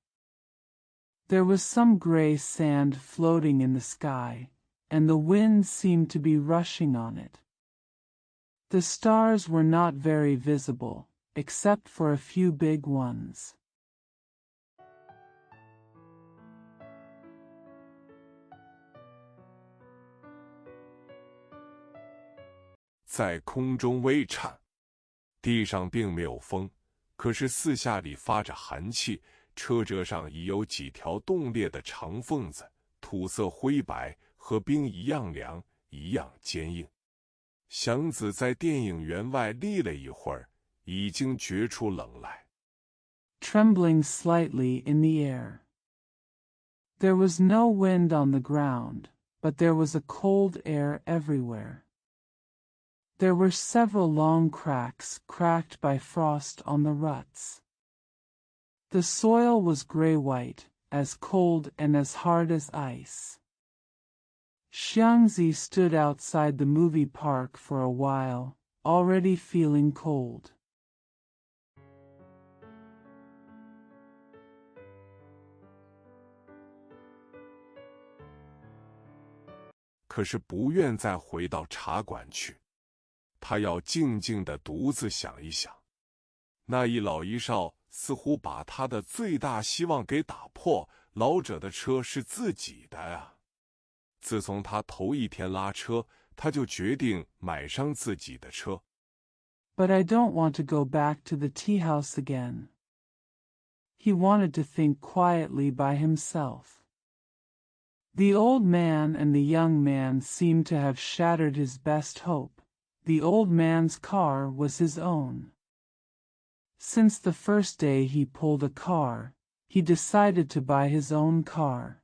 There was some gray sand floating in the sky, and the wind seemed to be rushing on it. The stars were not very visible, except for a few big ones. 在空中微颤，地上并没有风，可是四下里发着寒气，车辙上已有几条冻裂的长缝子，土色灰白，和冰一样凉，一样坚硬。祥子在电影院外立了一会儿，已经觉出冷来。Trembling slightly in the air. There was no wind on the ground, but there was a cold air everywhere. There were several long cracks cracked by frost on the ruts. The soil was gray-white, as cold and as hard as ice. Xiangzi stood outside the movie park for a while, already feeling cold. 可是不愿再回到茶馆去。他要静静地独自想一想，那一老一少似乎把他的最大希望给打破。老者的车是自己的呀。自从他头一天拉车，他就决定买上自己的车。But I don't want to go back to the tea house again. He wanted to think quietly by himself. The old man and the young man seemed to have shattered his best hope. The old man's car was his own. Since the first day he pulled a car, he decided to buy his own car.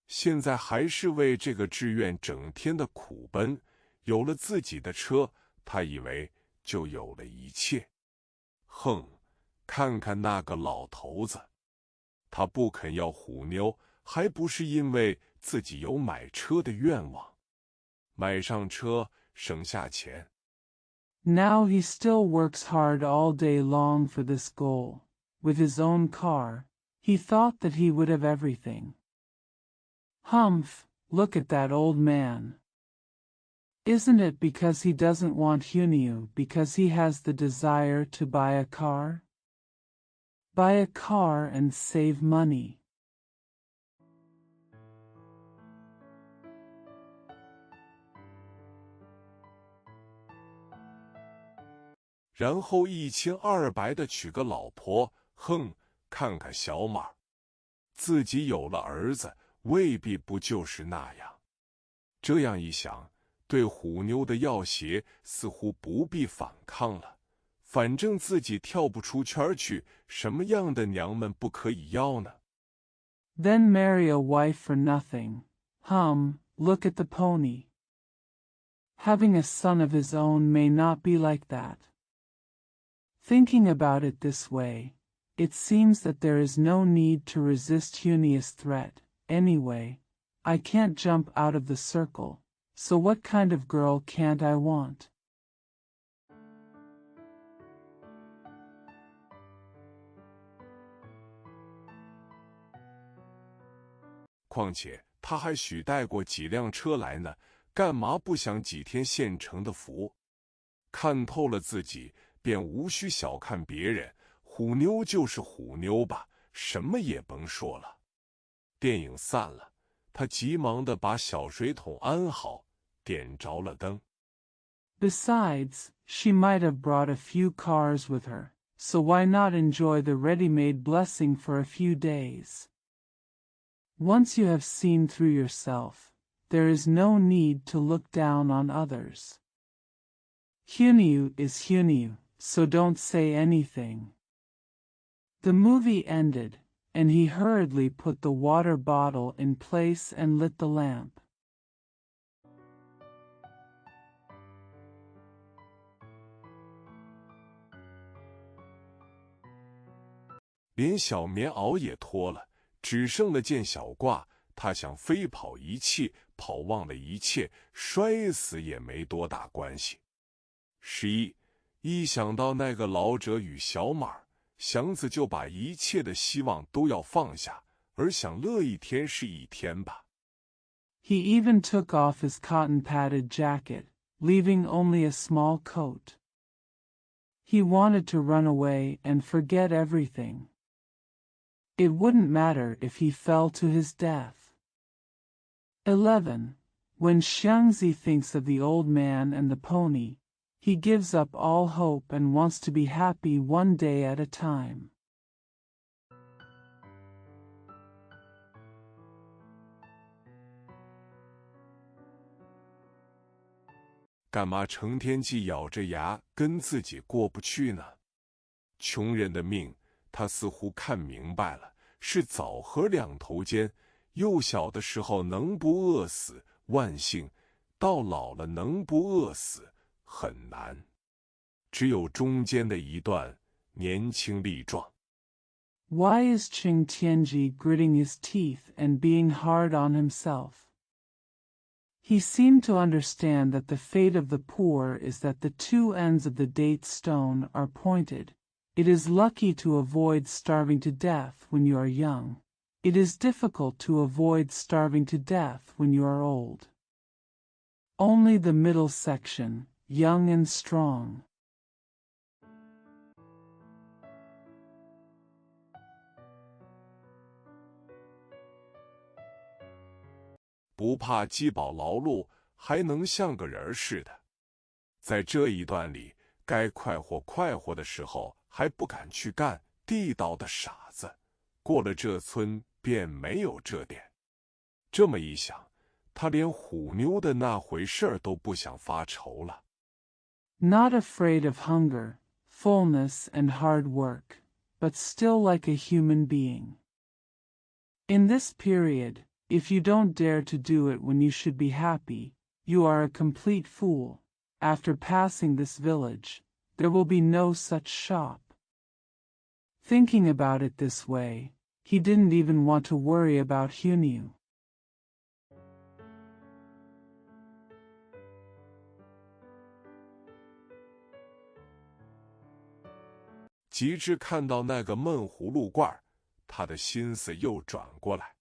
现在还是为这个志愿整天的苦奔，有了自己的车，他以为就有了一切。哼，看看那个老头子，他不肯要虎妞，还不是因为自己有买车的愿望。买上车，省下钱。Now he still works hard all day long for this goal. With his own car, he thought that he would have everything. Humph, look at that old man. Isn't it because he doesn't want Hunyu because he has the desire to buy a car? Buy a car and save money. 然后一清二白的娶个老婆，看看小马，自己有了儿子，未必不就是那样。这样一想，对虎妞的要挟似乎不必反抗了，反正自己跳不出圈去，什么样的娘们不可以要呢？ Then marry a wife for nothing. Look at the pony. Having a son of his own may not be like that. Thinking about it this way, it seems that there is no need to resist Hunia's threat. Anyway, I can't jump out of the circle, so what kind of girl can't I want? 况且他还许带过几辆车来呢，干嘛不享几天现成的福？看透了自己，便无需小看别人。虎妞就是虎妞吧，什么也甭说了。电影散了，他急忙地把小水桶安好，点着了灯。Besides, she might have brought a few cars with her, so why not enjoy the ready-made blessing for a few days? Once you have seen through yourself, there is no need to look down on others. Hunniu is Hunniu, so don't say anything. The movie ended, and he hurriedly put the water bottle in place and lit the lamp. 连小棉袄也脱了，只剩了件小褂。他想飞跑一气，跑忘了一切，摔死也没多大关系。11. 一想到那个老者与小马，祥子就把一切的希望都要放下，而享乐一天是一天吧。He even took off his cotton-padded jacket, leaving only a small coat. He wanted to run away and forget everything. It wouldn't matter if he fell to his death. 11. When Xiangzi thinks of the old man and the pony, he gives up all hope and wants to be happy one day at a time. 干嘛成天既咬着牙跟自己过不去呢？穷人的命，他似乎看明白了，是枣核两头尖。幼小的时候能不饿死，万幸；到老了能不饿死，很难。只有中间的一段，年轻力壮。Why is Qing Tianji gritting his teeth and being hard on himself? He seemed to understand that the fate of the poor is that the two ends of the date stone are pointed. It is lucky to avoid starving to death when you are young. It is difficult to avoid starving to death when you are old. Only the middle section, young and strong. 不怕饥饱劳碌，还能像个人似的。在这一段里，该快活的时候还不敢去干，地道的傻子。过了这村便没有这点。这么一想，他连虎妞的那回事儿都不想发愁了。Not afraid of hunger, fullness and hard work, but still like a human being. In this period, if you don't dare to do it when you should be happy, you are a complete fool. After passing this village, there will be no such shop. Thinking about it this way, he didn't even want to worry about Hunniu. 及至看到那个闷葫芦罐，他的心思又转过来。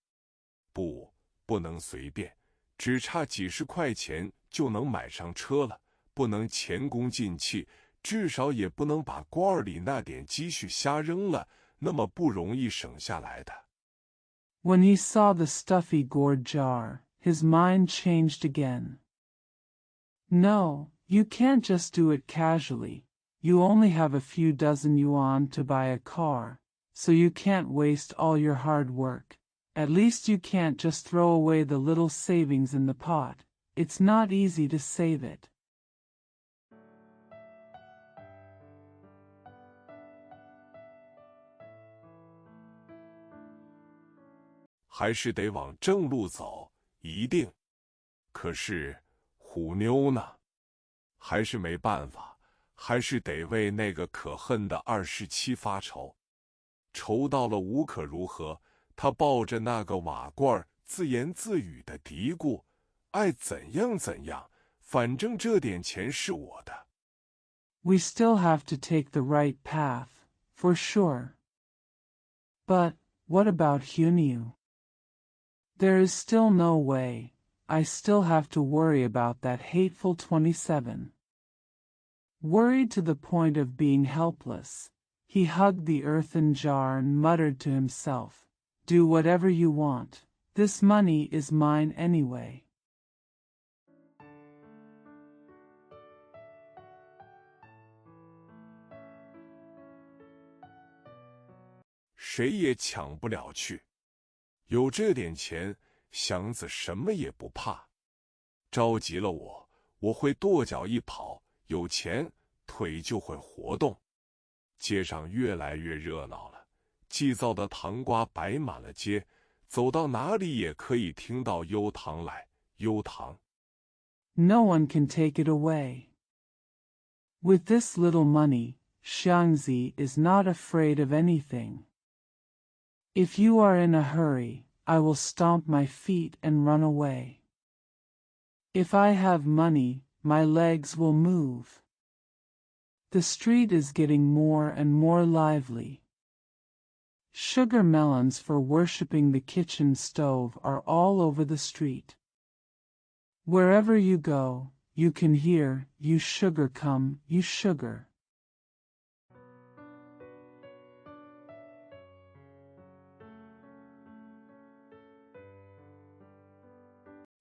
不能随便，只差几十块钱就能买上车了，不能前功尽弃，至少也不能把罐里那点积蓄瞎扔了，那么不容易省下来的。When he saw the stuffy gourd jar, his mind changed again. No, you can't just do it casually. You only have a few dozen yuan to buy a car, so you can't waste all your hard work. At least you can't just throw away the little savings in the pot. It's not easy to save it. 还是得往正路走，一定。可是虎妞呢？还是没办法，还是得为那个可恨的27发愁。愁到了无可如何，他抱着那个瓦罐，自言自语的嘀咕：“爱怎样怎样，反正这点钱是我的。” We still have to take the right path, for sure. But what about Hunyu? There is still no way. I still have to worry about that hateful 27. Worried to the point of being helpless, he hugged the earthen jar and muttered to himself, "Do whatever you want. This money is mine anyway." 谁也抢不了去。有这点钱，祥子什么也不怕。着急了我会跺脚一跑，有钱腿就会活动。街上越来越热闹了，祭灶的糖瓜摆满了街，走到哪里也可以听到悠糖来，悠糖。No one can take it away. With this little money, Xiangzi is not afraid of anything. If you are in a hurry, I will stomp my feet and run away. If I have money, my legs will move. The street is getting more and more lively. Sugar melons for worshipping the kitchen stove are all over the street. Wherever you go, you can hear, "You sugar come, you sugar."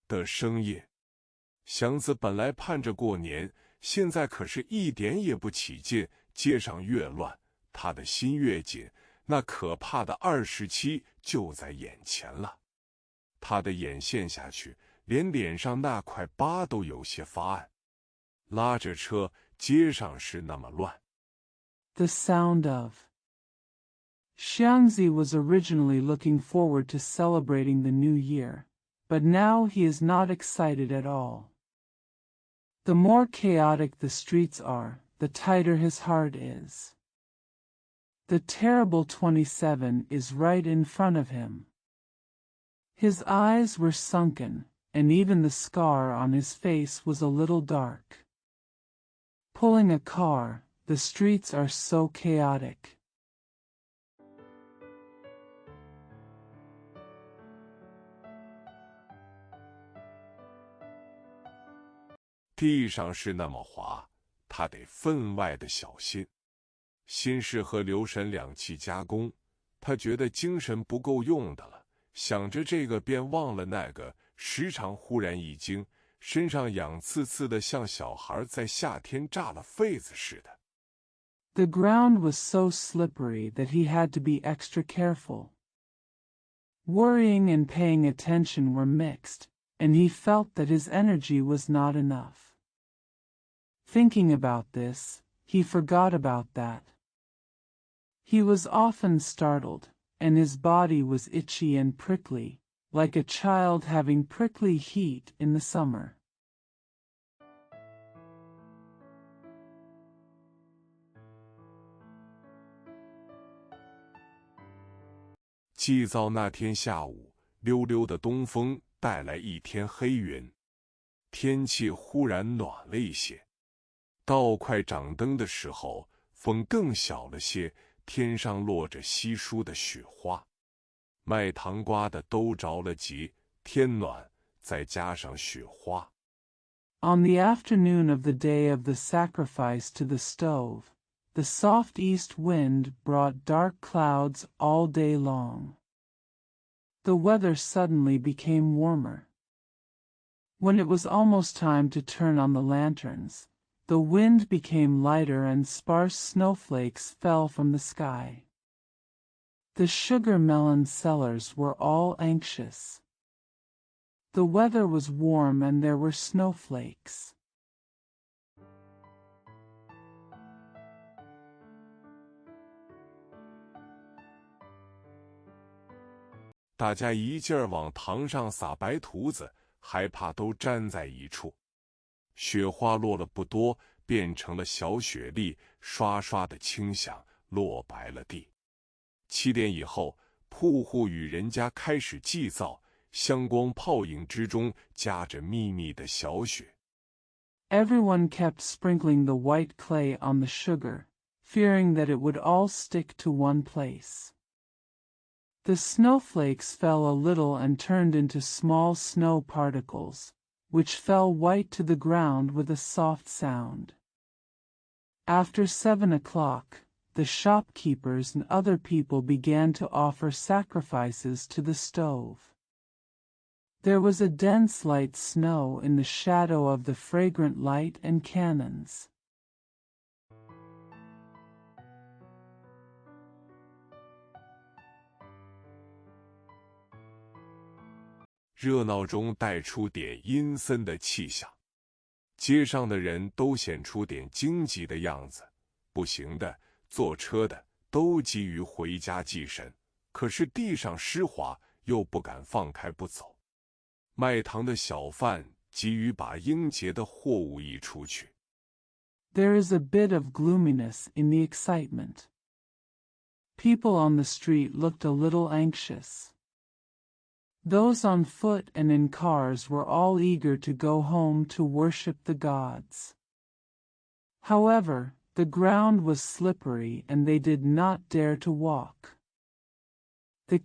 的深夜，祥子本来盼着过年，现在可是一点也不起劲。街上越乱，他的心越紧。那可怕的27就在眼前了。他的眼陷下去，连脸上那块疤都有些发暗。拉着车，街上是那么乱。The sound of. Xiangzi was originally looking forward to celebrating the new year, but now he is not excited at all. The more chaotic the streets are, the tighter his heart is. The terrible 27 is right in front of him. His eyes were sunken, and even the scar on his face was a little dark. Pulling a car, the streets are so chaotic. 地上是那么滑，他得分外的小心。新式和留神两气加工，他觉得精神不够用的了，想着这个便忘了那个，时常忽然一惊，身上痒刺刺的，像小孩在夏天炸了痱子似的。The ground was so slippery that he had to be extra careful. Worrying and paying attention were mixed, and he felt that his energy was not enough. Thinking about this, he forgot about that. He was often startled, and his body was itchy and prickly, like a child having prickly heat in the summer. 祭灶那天下午，溜溜的东风带来一天黑云，天气忽然暖了一些。到快掌灯的时候，风更小了些，天上落着稀疏的雪花。卖糖瓜的都着了急，天暖，再加上雪花。On the afternoon of the day of the sacrifice to the stove, the soft east wind brought dark clouds all day long. The weather suddenly became warmer. When it was almost time to turn on the lanterns, the wind became lighter and sparse snowflakes fell from the sky. The sugar melon sellers were all anxious. The weather was warm and there were snowflakes. 大家一劲儿往糖上撒白涂子，害怕都粘在一处。雪花落了不多，变成了小雪粒，刷刷的轻响，落白了地。7点以后，铺户与人家开始祭灶，香光泡影之中夹着密密的小雪。Everyone kept sprinkling the white clay on the sugar, fearing that it would all stick to one place. The snowflakes fell a little and turned into small snow particles, which fell white to the ground with a soft sound. After 7 o'clock, the shopkeepers and other people began to offer sacrifices to the stove. There was a dense light snow in the shadow of the fragrant light and cannons. 热闹中带出点阴森的气象，街上的人都显出点荆棘的样子，步行的、坐车的都急于回家祭神，可是地上湿滑，又不敢放开不走。卖糖的小贩急于把应节的货物移出去。There is a bit of gloominess in the excitement. People on the street looked a little anxious. Those on foot and in cars were all eager to go home to worship the gods. However, the ground was slippery and they did not dare to walk. The